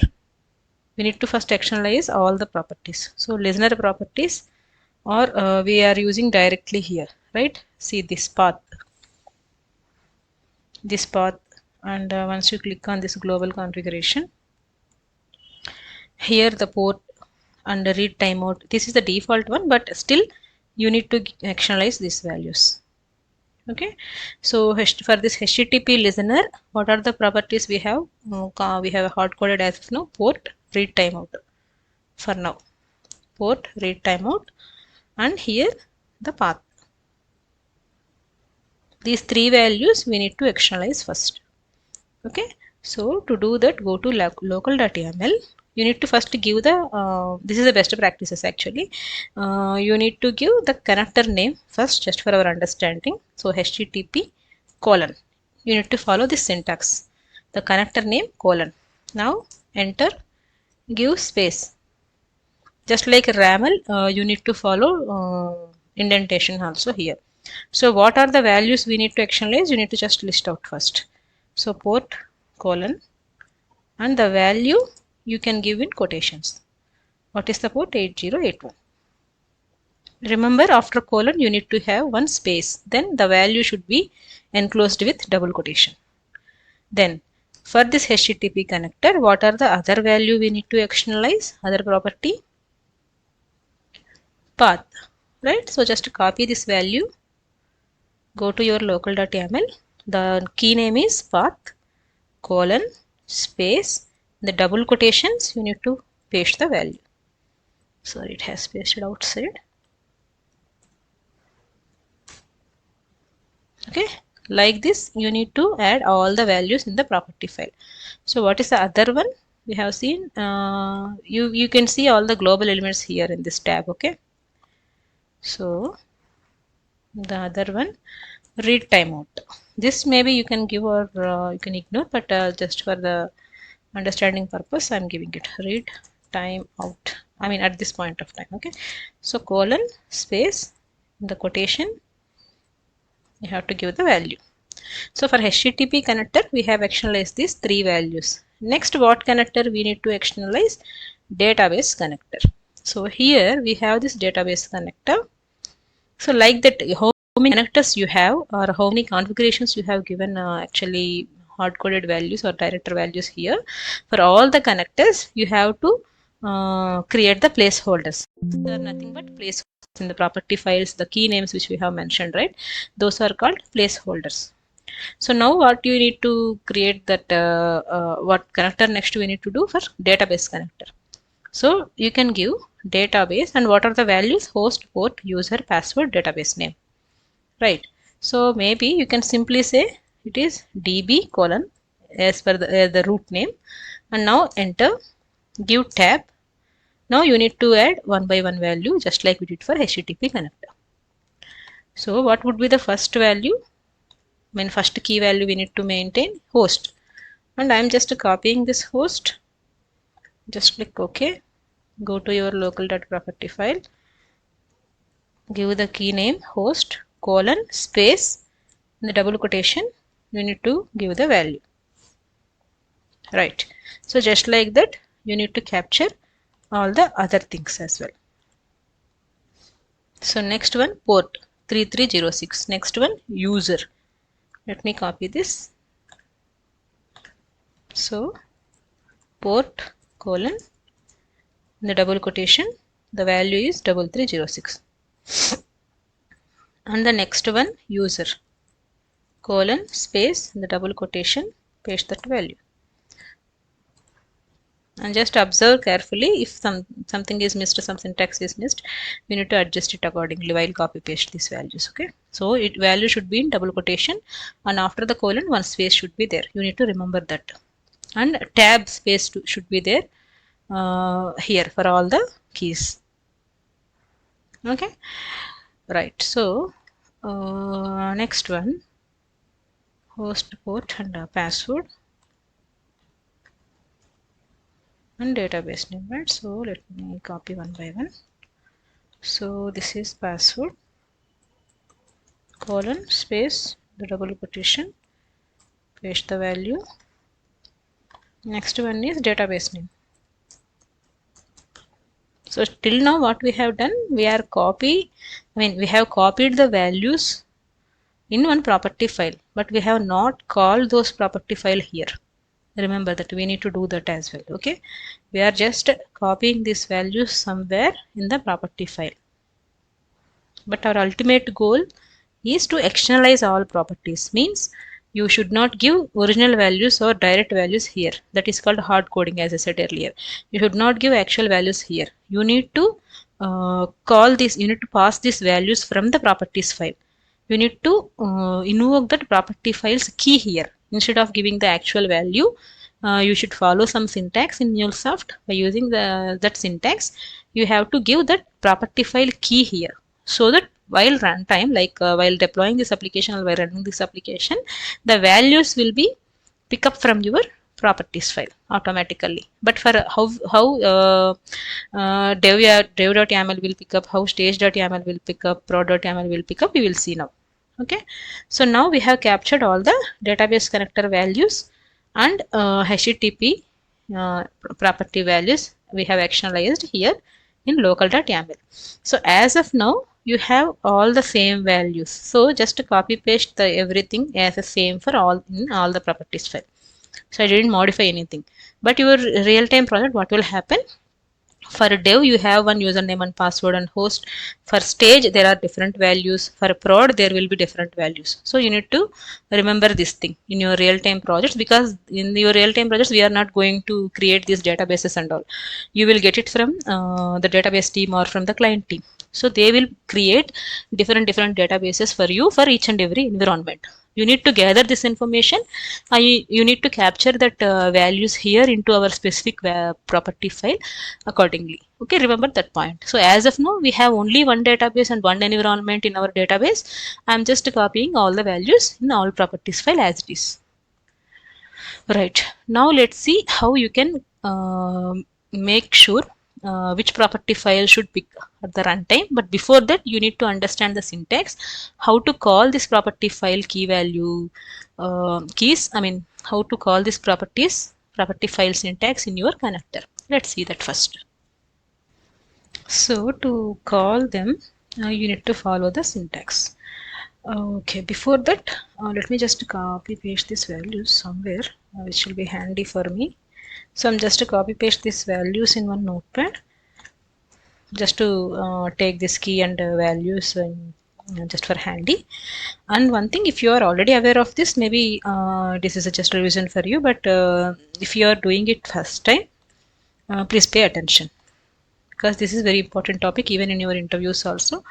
we need to first externalize all the properties. So listener properties, or we are using directly here, right? See this path, and once you click on this global configuration, here the port and the read timeout, this is the default one, but still you need to externalize these values. Okay, so for this HTTP listener, what are the properties we have? We have hard coded as of now, port, read timeout. For now, port, read timeout, and here the path. These three values we need to externalize first. Okay, so to do that, go to local.yaml. You need to first give the this is the best practices actually. You need to give the connector name first, just for our understanding. So HTTP colon, you need to follow this syntax, the connector name colon. Now enter, give space, just like RAML, you need to follow indentation also here. So what are the values we need to externalize? You need to just list out first. So port colon, and the value you can give in quotations. What is the port? 8081. Remember, after colon you need to have one space, then the value should be enclosed with double quotation. Then for this HTTP connector, what are the other value we need to externalize? Other property, path, right? So just copy this value, go to your local.yaml, the key name is path colon space, the double quotations you need to paste the value. Sorry, it has pasted outside. Okay, like this you need to add all the values in the property file. So what is the other one we have seen? You can see all the global elements here in this tab. Okay, so the other one, read timeout. This maybe you can give or you can ignore, but just for the understanding purpose I'm giving it, read timeout. I mean at this point of time. Okay, so colon space, the quotation you have to give the value. So for HTTP connector we have externalized these three values. Next, what connector we need to externalize? Database connector. So here we have this database connector. So like that, how many connectors you have or how many configurations you have given actually hard-coded values or director values here. For all the connectors you have to create the placeholders. They are nothing but placeholders in the property files, the key names which we have mentioned, right? Those are called placeholders. So now what you need to create that what connector next we need to do for database connector. So you can give database, and what are the values? Host, port, user, password, database name, right? So maybe you can simply say it is db colon as per the root name, and now enter, give tab. Now you need to add one by one value just like we did for HTTP connector. So what would be the first value? When first key value we need to maintain host, and I am just copying this host. Just click OK. Go to your local.property file. Give the key name host colon space in the double quotation. You need to give the value. Right. So just like that, you need to capture all the other things as well. So next one, port 3306. Next one, user. Let me copy this. So port colon in the double quotation, the value is 3306. And the next one, user colon space in the double quotation, paste that value. And just observe carefully, if something is missed or some syntax is missed, we need to adjust it accordingly while copy paste these values. Okay, so value should be in double quotation, and after the colon one space should be there. You need to remember that, and tab space should be there here for all the keys. Okay, right. So next one, host port and password and database name, right? So let me copy one by one. So this is password colon space the double quotation, paste the value. Next one is database name. So till now what we have done, we have copied the values in one property file, but we have not called those property file here. Remember that we need to do that as well. Okay, we are just copying these values somewhere in the property file, but our ultimate goal is to externalize all properties. Means you should not give original values or direct values here. That is called hard coding, as I said earlier. You should not give actual values here. You need to call this, you need to pass these values from the properties file. You need to invoke that property file's key here. Instead of giving the actual value, you should follow some syntax in MuleSoft. By using that syntax, you have to give that property file key here, so that while runtime, like while deploying this application or while running this application, the values will be pick up from your properties file automatically. But for how dev.yaml will pick up, how stage.yaml will pick up, prod.yaml will pick up, we will see now. Okay, so now we have captured all the database connector values and HTTP property values we have externalized here in local.yaml. So as of now you have all the same values, so just copy paste the everything as the same for all in all the properties file. So I didn't modify anything. But your real-time project, what will happen? For dev you have one username and password and host. For stage there are different values. For prod there will be different values. So you need to remember this thing in your real-time projects, because in your real-time projects we are not going to create these databases and all. You will get it from the database team or from the client team. So they will create different databases for you for each and every environment. You need to gather this information. You need to capture that values here into our specific property file accordingly. Okay, remember that point. So as of now we have only one database and one environment in our database. I am just copying all the values in all properties file as it is. Right, now let's see how you can make sure which property file should pick at the runtime. But before that you need to understand the syntax, how to call this property file key value keys, how to call this property file syntax in your connector. Let's see that first. So to call them you need to follow the syntax. Okay, before that let me just copy paste these values somewhere which will be handy for me. So I'm just to copy paste these values in one notepad, just to take this key and values just for handy. And one thing, if you are already aware of this, maybe this is just a revision for you, but if you are doing it first time, please pay attention, because this is very important topic. Even in your interviews also,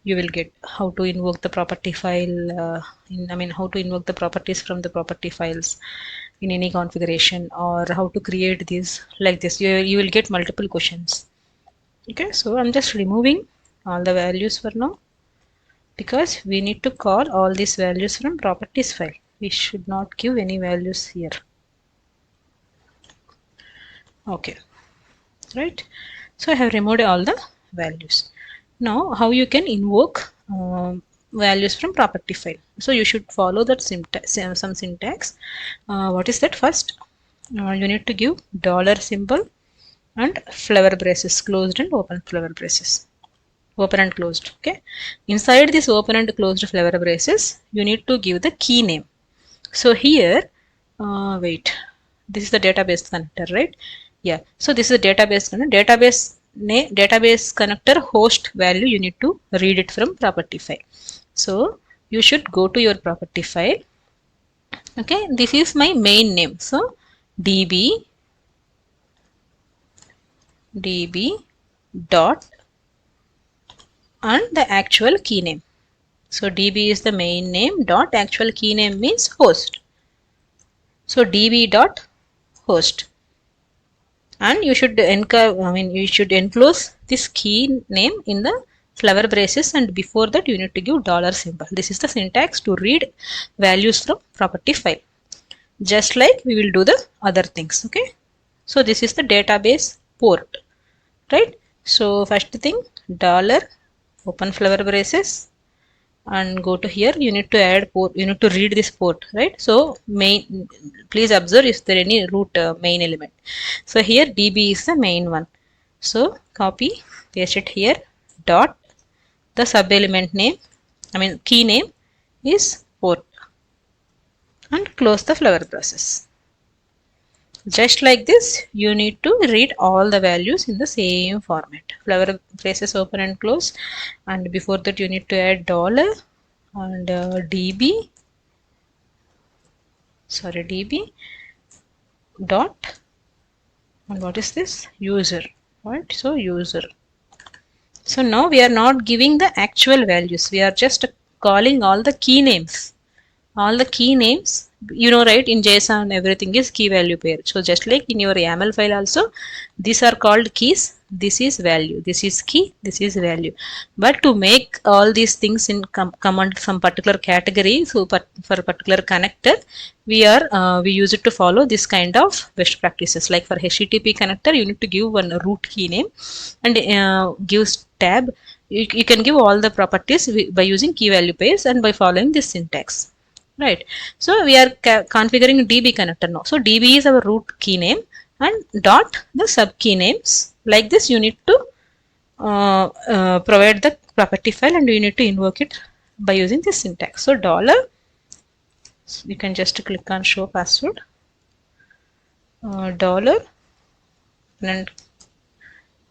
you will get how to invoke the property file. How to invoke the properties from the property files in any configuration, or how to create these like this. You will get multiple questions. Okay, so I'm just removing all the values for now, because we need to call all these values from properties file. We should not give any values here. Okay, right? So I have removed all the values. Now how you can invoke values from property file. So you should follow that some syntax. What is that? First you need to give dollar symbol and flower braces, closed and open flower braces, open and closed. Okay, inside this open and closed flower braces you need to give the key name. So here wait, this is the database connector, right? Yeah, so this is a database connector. Database connector host value, you need to read it from property file. So you should go to your property file. Okay, this is my main name. So db dot and the actual key name. So db is the main name, dot actual key name means host. So db dot host, and you should enclose this key name in the flower braces, and before that you need to give dollar symbol. This is the syntax to read values from property file, just like we will do the other things. Okay, so this is the database port, right? So first thing, dollar open flower braces and go to here. You need to add port, you need to read this port, right? So main, please observe is there any root main element. So here db is the main one, so copy paste it here, dot the sub element name, key name is port, and close the flower process. Just like this you need to read all the values in the same format. Flower braces open and close, and before that you need to add dollar and db dot, and what is this, user, right? So user. So now we are not giving the actual values, we are just calling all the key names. All the key names, you know, right? In JSON everything is key value pair. So just like in your YAML file also, these are called keys. This is value, this is key, this is value. But to make all these things in come under some particular category, so for particular connector, we use it to follow this kind of best practices. Like for HTTP connector, you need to give one root key name and give tab. You can give all the properties by using key value pairs and by following this syntax. Right, so we are configuring db connector now. So db is our root key name and dot the sub key names. Like this you need to provide the property file, and you need to invoke it by using this syntax. So dollar, so you can just click on show password, dollar, and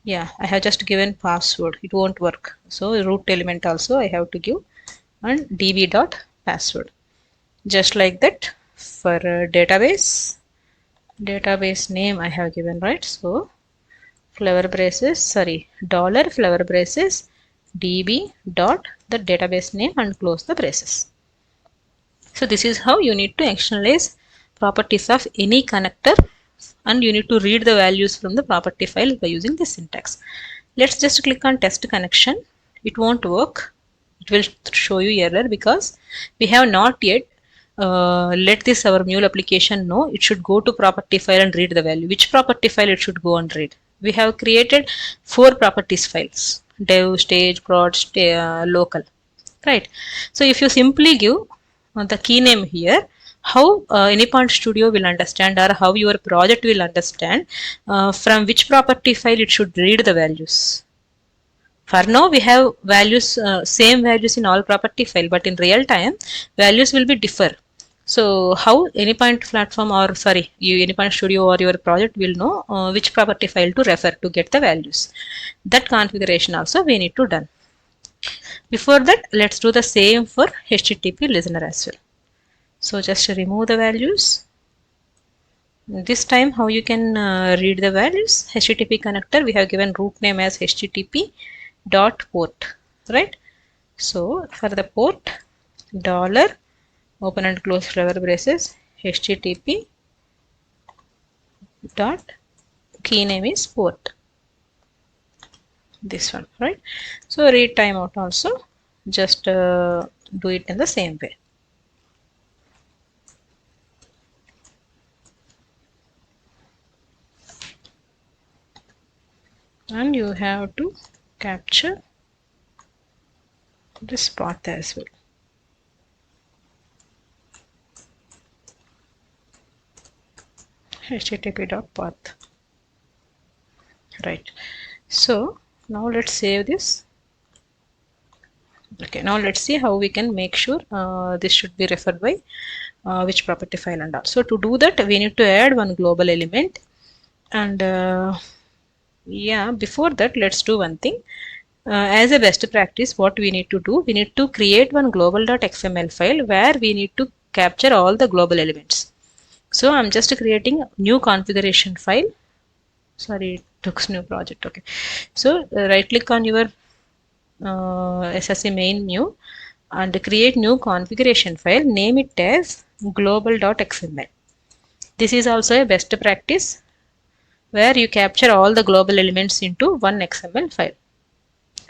yeah, I have just given password, it won't work. So root element also I have to give, and db dot password. Just like that for database name I have given, right? So flower braces, dollar flower braces db dot the database name and close the braces. So this is how you need to externalize properties of any connector, and you need to read the values from the property file by using this syntax. Let's just click on test connection. It won't work, it will show you error because we have not yet let this our Mule application know it should go to property file and read the value. Which property file it should go and read? We have created 4 properties files: dev, stage, prod, local, right? So if you simply give the key name here, how Anypoint Studio will understand, or how your project will understand from which property file it should read the values. For now we have values, same values in all property file, but in real time values will be differ. So how Anypoint platform, or Anypoint Studio or your project will know which property file to refer to get the values. That configuration also we need to done. Before that, let's do the same for HTTP listener as well. So just remove the values This time how you can read the values. HTTP connector, we have given root name as HTTP dot port, right? So for the port, dollar open and close clever braces, HTTP dot key name is port, this one, right? So read timeout also, just do it in the same way. And you have to capture this path as well. http.path, right? So now let's save this. Okay, now let's see how we can make sure this should be referred by which property file and all. So to do that, we need to add one global element, and yeah, before that, let's do one thing. As a best practice, what we need to do, we need to create one global.xml file where we need to capture all the global elements. So I'm just creating a new configuration file. Sorry, it took new project. Okay, so right click on your SSC main new and create new configuration file. Name it as global.xml. This is also a best practice where you capture all the global elements into one XML file.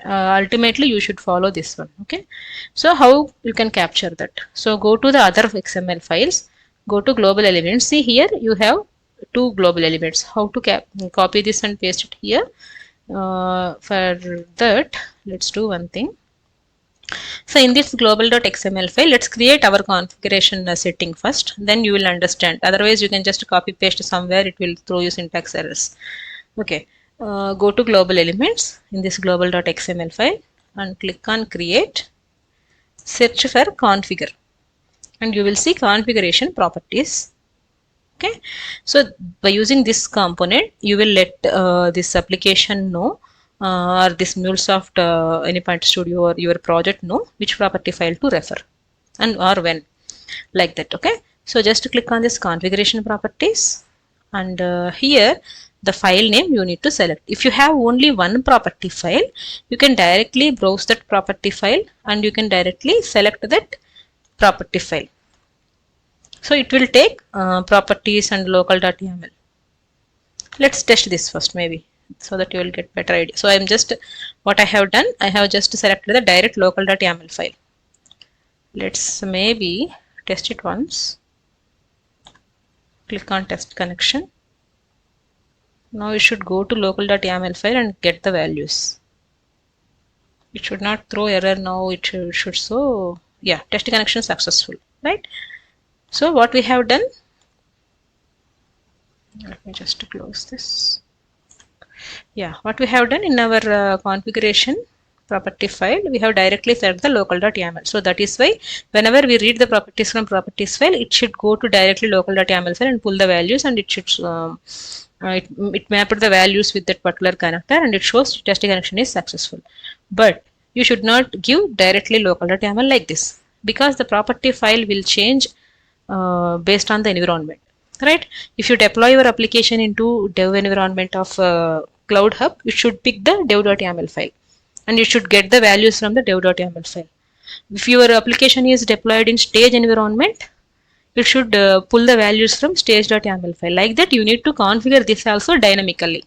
Ultimately you should follow this one. Okay, so how you can capture that? So go to the other XML files, go to global elements. See here you have two global elements. How to copy this and paste it here? For that, let's do one thing. So in this global.xml file, let's create our configuration setting first, then you will understand. Otherwise you can just copy paste somewhere, it will throw you syntax errors. Okay, go to global elements in this global.xml file and click on create, search for configure, and you will see configuration properties. Okay, so by using this component, you will let this application know or this MuleSoft anypoint studio or your project know which property file to refer and or when, like that. Okay, so just click on this configuration properties, and here the file name you need to select. If you have only one property file, you can directly browse that property file and you can directly select that property file. So it will take properties and local.yaml. Let's test this first maybe so that you will get better idea. So I'm just, what I have done, I have just selected the direct local.yaml file. Let's maybe test it once. Click on test connection. Now you should go to local.yaml file and get the values. It should not throw error now, it should show, yeah, test connection successful, right? So what we have done, let me just close this. Yeah, what we have done in our configuration property file, we have directly set the local.yaml. So that is why whenever we read the properties from properties file, it should go to directly local.yaml file and pull the values, and it should it mapped the values with that particular connector, and it shows test connection is successful. But you should not give directly local.yaml like this, because the property file will change based on the environment, right? If you deploy your application into dev environment of Cloud Hub, you should pick the dev.yaml file and you should get the values from the dev.yaml file. If your application is deployed in stage environment, it should pull the values from stage.yaml file. Like that, you need to configure this also dynamically.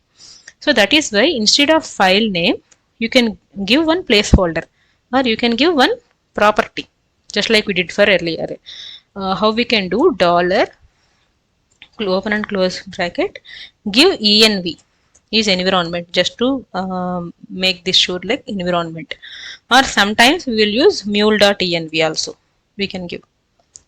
So that is why instead of file name, you can give one placeholder or you can give one property, just like we did for earlier. How we can do dollar open and close bracket, give env is environment, just to make this sure like environment, or sometimes we will use mule.env also we can give.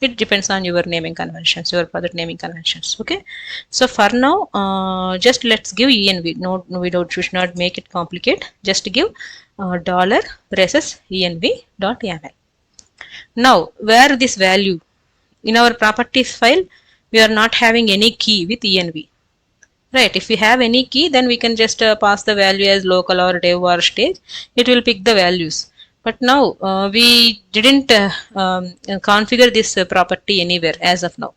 It depends on your naming conventions, your project naming conventions. Okay, so for now just let's give env. No, we should not make it complicated, just give dollar braces env.yaml. Now where this value in our properties file, we are not having any key with env, right? If we have any key, then we can just pass the value as local or dev or stage, it will pick the values. But now we didn't configure this property anywhere as of now.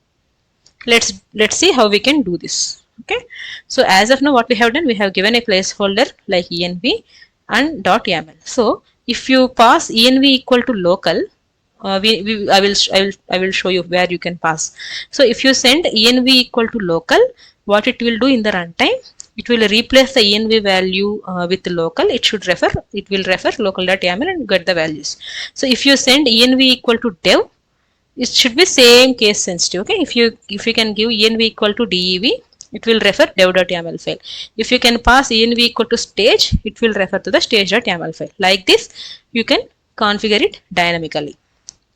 let's see how we can do this. Okay, so as of now what we have done, we have given a placeholder like env and .yaml. So if you pass env equal to local, I will show you where you can pass. So if you send env equal to local, what it will do in the runtime, it will replace the env value with local. It will refer local.yaml and get the values. So if you send env equal to dev, it should be same case sensitive. Okay, if you can give env equal to dev, it will refer dev.yaml file. If you can pass env equal to stage, it will refer to the stage.yaml file. Like this you can configure it dynamically.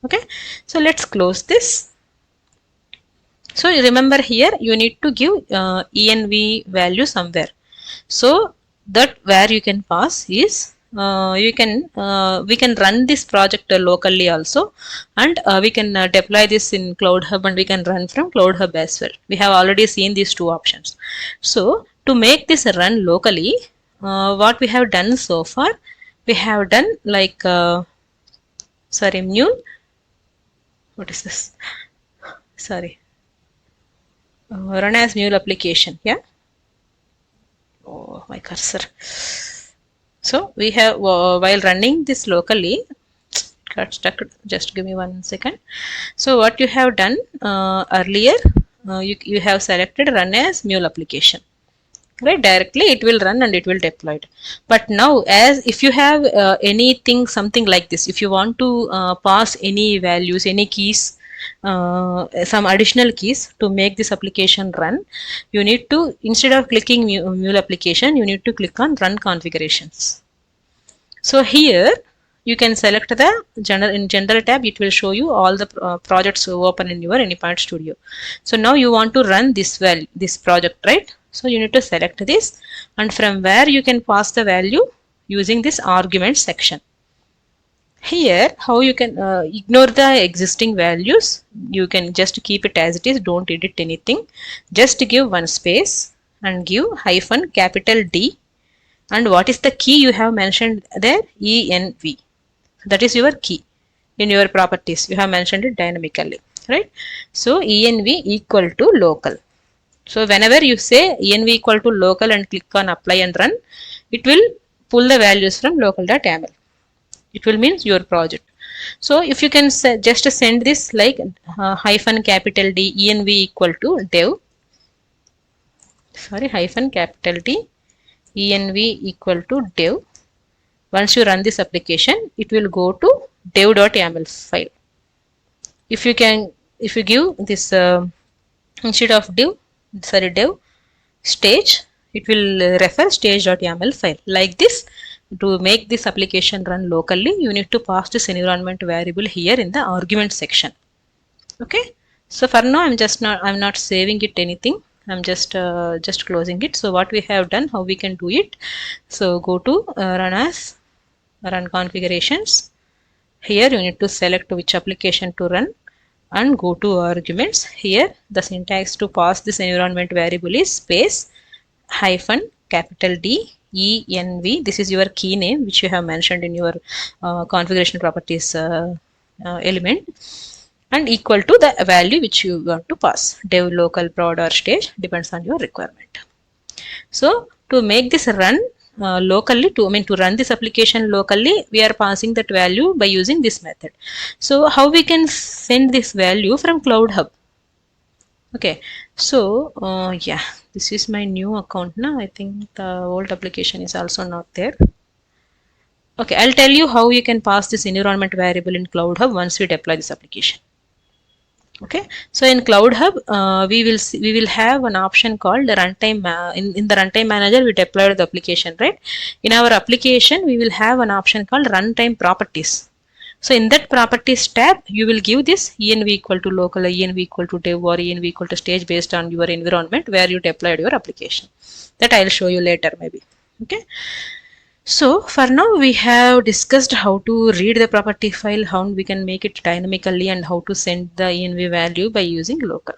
Okay, so let's close this. So remember, here you need to give env value somewhere. So that where you can pass is we can run this project locally also, and we can deploy this in Cloud Hub, and we can run from Cloud Hub as well. We have already seen these two options. So to make this run locally, what we have done so far, we have done like sorry, Mule. What is this? Sorry. Run as Mule application. Yeah. Oh, my cursor. So we have while running this locally, got stuck. Just give me 1 second. So what you have done earlier, you have selected run as Mule application. Right, directly it will run and it will deploy it. But now, as if you have anything, something like this, if you want to pass any values, any keys, some additional keys to make this application run, you need to, instead of clicking Mule application, you need to click on run configurations. So here you can select the general tab. It will show you all the projects open in your anypoint studio. So now you want to run this project, right? So you need to select this, and from where you can pass the value using this argument section. Here how you can ignore the existing values. You can just keep it as it is, don't edit anything. Just give one space and give -D, and what is the key you have mentioned there? env. That is your key in your properties. You have mentioned it dynamically, right? So env equal to local. So whenever you say env equal to local and click on apply and run, it will pull the values from local.yaml. It will means your project. So if you can just send this like -D env equal to dev, sorry, -D env equal to dev. Once you run this application, it will go to dev.yaml file. If you give this instead of dev stage, it will refer stage.yaml file. Like this, to make this application run locally, you need to pass this environment variable here in the argument section. Okay, so for now I'm not saving it anything. I'm just closing it. So what we have done, how we can do it? So go to run configurations. Here you need to select which application to run and go to arguments. Here the syntax to pass this environment variable is space -D env. This is your key name which you have mentioned in your configuration properties element, and equal to the value which you want to pass. Dev, local, prod or stage, depends on your requirement. So to make this run locally, to run this application locally, we are passing that value by using this method. So how we can send this value from Cloud Hub? Okay, so yeah, this is my new account now. I think the old application is also not there. Okay, I'll tell you how you can pass this environment variable in Cloud Hub once we deploy this application. Okay, so in Cloud Hub, we will have an option called the runtime. In the runtime manager, we deployed the application, right? In our application, we will have an option called runtime properties. So in that properties tab, you will give this env equal to local, env equal to dev, or env equal to stage based on your environment where you deployed your application. That I'll show you later maybe. Okay. So for now we have discussed how to read the property file, how we can make it dynamically, and how to send the env value by using local.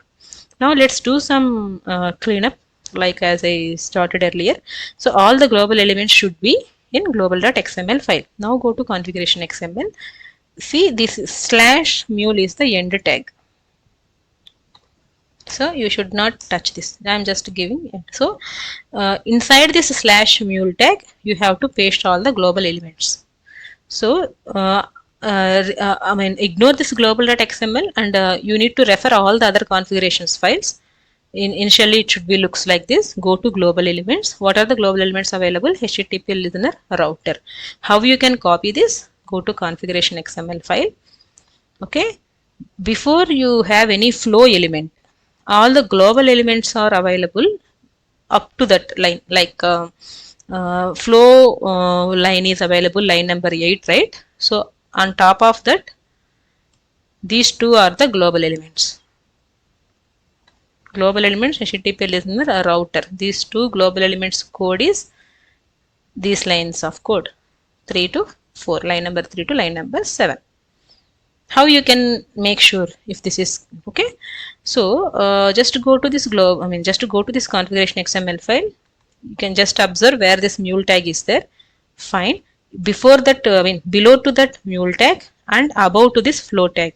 Now let's do some cleanup, like as I started earlier. So all the global elements should be in global.xml file. Now go to configuration XML. See, this /mule is the end tag. So you should not touch this. I'm just giving it. So inside this slash mule tag, you have to paste all the global elements. So I mean, ignore this global.xml and you need to refer all the other configurations files. Initially, it should be looks like this. Go to global elements. What are the global elements available? HTTP listener, router. How you can copy this? Go to configuration XML file. Okay. Before you have any flow element, all the global elements are available up to that line. Like flow line is available, line number 8, right? So on top of that, these two are the global elements. Global elements, HTTP listener, a router. These two global elements code is these lines of code, 3 to 4, line number 3 to line number 7. How you can make sure if this is okay? So just go to this just to go to this configuration XML file. You can just observe where this mule tag is there. Fine. Before that, below to that mule tag and above to this flow tag.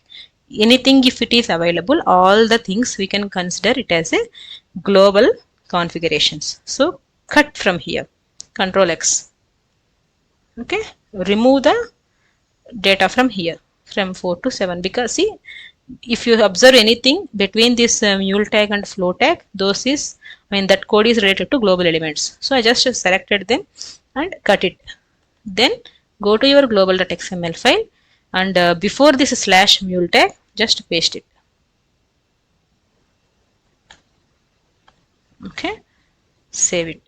Anything if it is available, all the things we can consider it as a global configurations. So cut from here. Control X. Okay. Remove the data from here from 4 to 7 because see, if you observe anything between this mule tag and flow tag, those is that code is related to global elements. So I just selected them and cut it. Then go to your global.xml file and before this slash mule tag, just paste it. Okay, save it.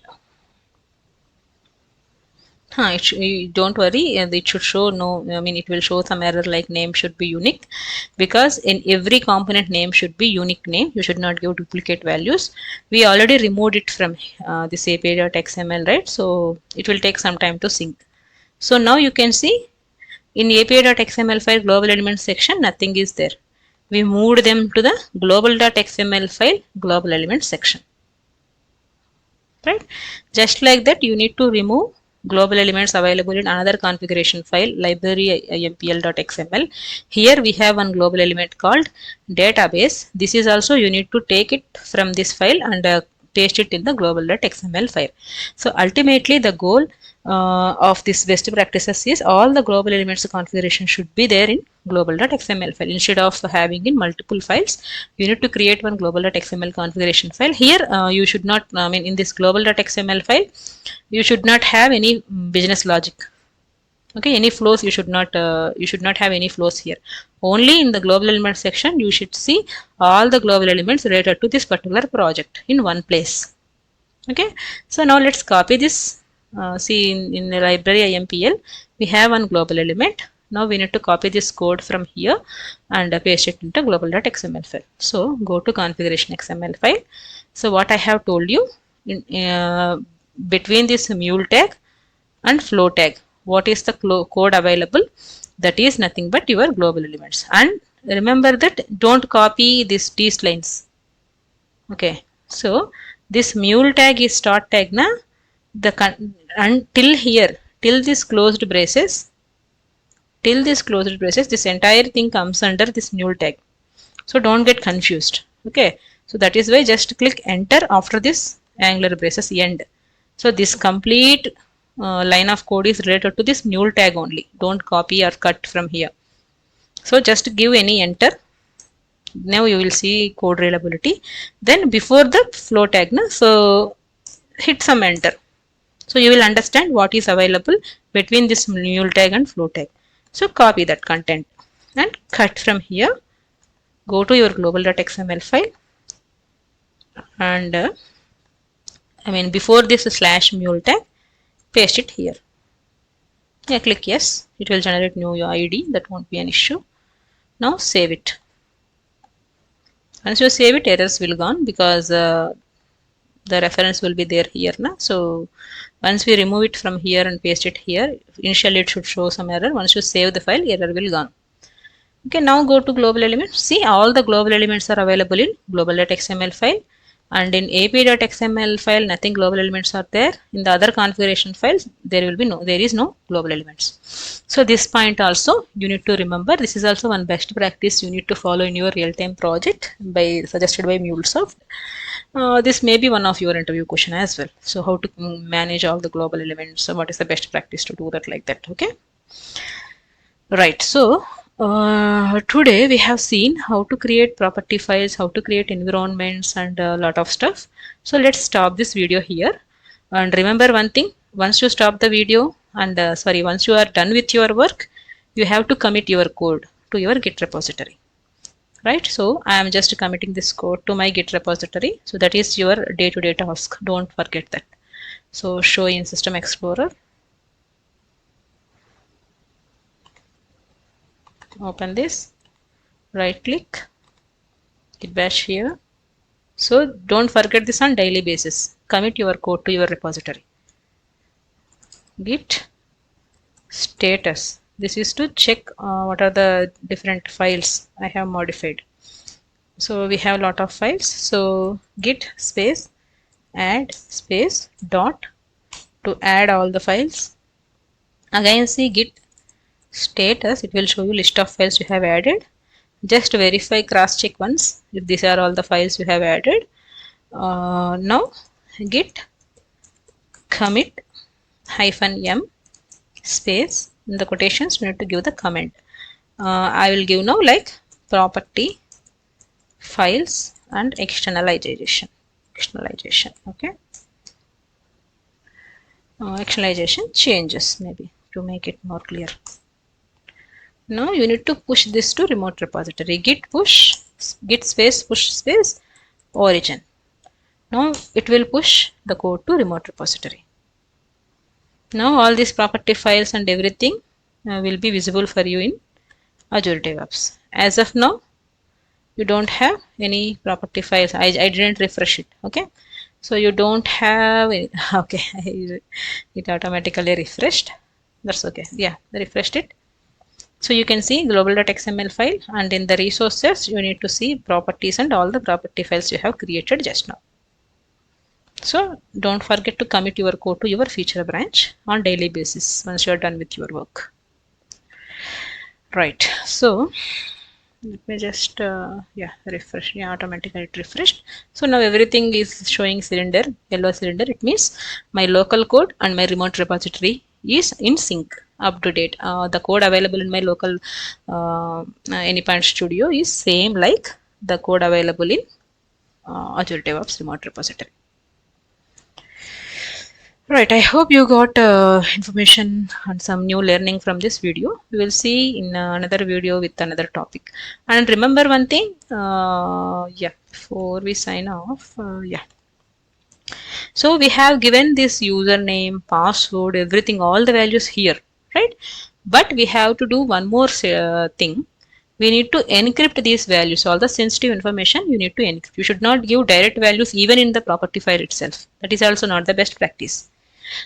Don't worry, it should show it will show some error like name should be unique, because in every component name should be unique name. You should not give duplicate values. We already removed it from this API.xml, right? So it will take some time to sync. So now you can see in API.xml file global element section, nothing is there. We moved them to the global.xml file global element section, right? Just like that, you need to remove global elements available in another configuration file, library impl.xml. Here we have one global element called database. This is also you need to take it from this file and paste it in the global.xml file. So ultimately the goal of this best practices is all the global elements configuration should be there in global.xml file. Instead of having in multiple files, you need to create one global.xml configuration file. Here you should not, in this global.xml file, you should not have any business logic. Okay, any flows you should not have any flows here. Only in the global element section you should see all the global elements related to this particular project in one place. Okay, so now let's copy this. See in the library impl we have one global element. Now we need to copy this code from here and paste it into global.xml file. So go to configuration XML file. So what I have told you, between this mule tag and flow tag, what is the code available? That is nothing but your global elements. And remember that don't copy these lines. Okay, so this mule tag is start tag na, until here, till this closed braces, this entire thing comes under this mule tag. So don't get confused. Okay, so that is why just click enter after this angular braces end. So this complete line of code is related to this mule tag only. Don't copy or cut from here. So just give any enter. Now you will see code reliability. Then before the flow tag, so hit some enter. So you will understand what is available between this mule tag and flow tag. So copy that content and cut from here. Go to your global.xml file and before this slash mule tag, paste it here. Yeah, click yes. It will generate new ID. That won't be an issue. Now save it. Once you save it, errors will gone because the reference will be there here now. So once we remove it from here and paste it here, initially it should show some error. Once you save the file, error will gone. Okay, now go to global elements. See, all the global elements are available in global.xml file. and in ap.xml file nothing global elements are there. In the other configuration files there is no global elements. So this point also you need to remember. This is also one best practice you need to follow in your real-time project suggested by MuleSoft. This may be one of your interview question as well. So how to manage all the global elements. So what is the best practice to do that like that? Okay. Right. So today we have seen how to create property files, how to create environments, and a lot of stuff. So let's stop this video here. And remember one thing: once you stop the video, and once you are done with your work, you have to commit your code to your Git repository. Right. So I am just committing this code to my Git repository. So that is your day-to-day task. Don't forget that. So show in System Explorer. Open this, right click, git bash here. So don't forget this on daily basis. Commit your code to your repository. Git status. This is to check what are the different files I have modified. So we have a lot of files. So git space add space dot to add all the files. Again see git status, it will show you list of files you have added. Just verify, cross check once if these are all the files you have added. Now git commit -m space, in the quotations you need to give the comment. I will give now like property files and externalization. Okay. Externalization changes maybe to make it more clear. Now you need to push this to remote repository. Git push, git space push space origin. Now it will push the code to remote repository. Now all these property files and everything will be visible for you in Azure DevOps. As of now, you don't have any property files. I didn't refresh it. Okay. So you don't have any, okay, it automatically refreshed. That's okay. Yeah, refreshed it. So you can see global.xml file, and in the resources you need to see properties and all the property files you have created just now. So don't forget to commit your code to your feature branch on daily basis once you are done with your work. Right. So let me just refresh. Yeah, automatically it refreshed. So now everything is showing cylinder, yellow cylinder. It means my local code and my remote repository is in sync, up to date. The code available in my local anypoint studio is same like the code available in Azure DevOps remote repository. Right, I hope you got information and some new learning from this video. We will see in another video with another topic. And remember one thing, before we sign off, So we have given this username, password, everything, all the values here, right? But we have to do one more thing. We need to encrypt these values. All the sensitive information you need to encrypt. You should not give direct values even in the property file itself. That is also not the best practice.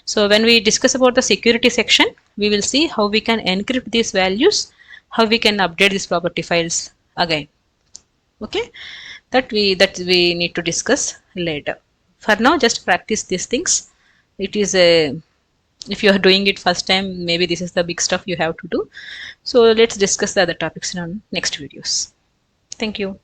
So when we discuss about the security section, we will see how we can encrypt these values, how we can update these property files again. Okay, that we need to discuss later. For now, just practice these things. It is if you are doing it first time, maybe this is the big stuff you have to do. So let's discuss the other topics in our next videos. Thank you.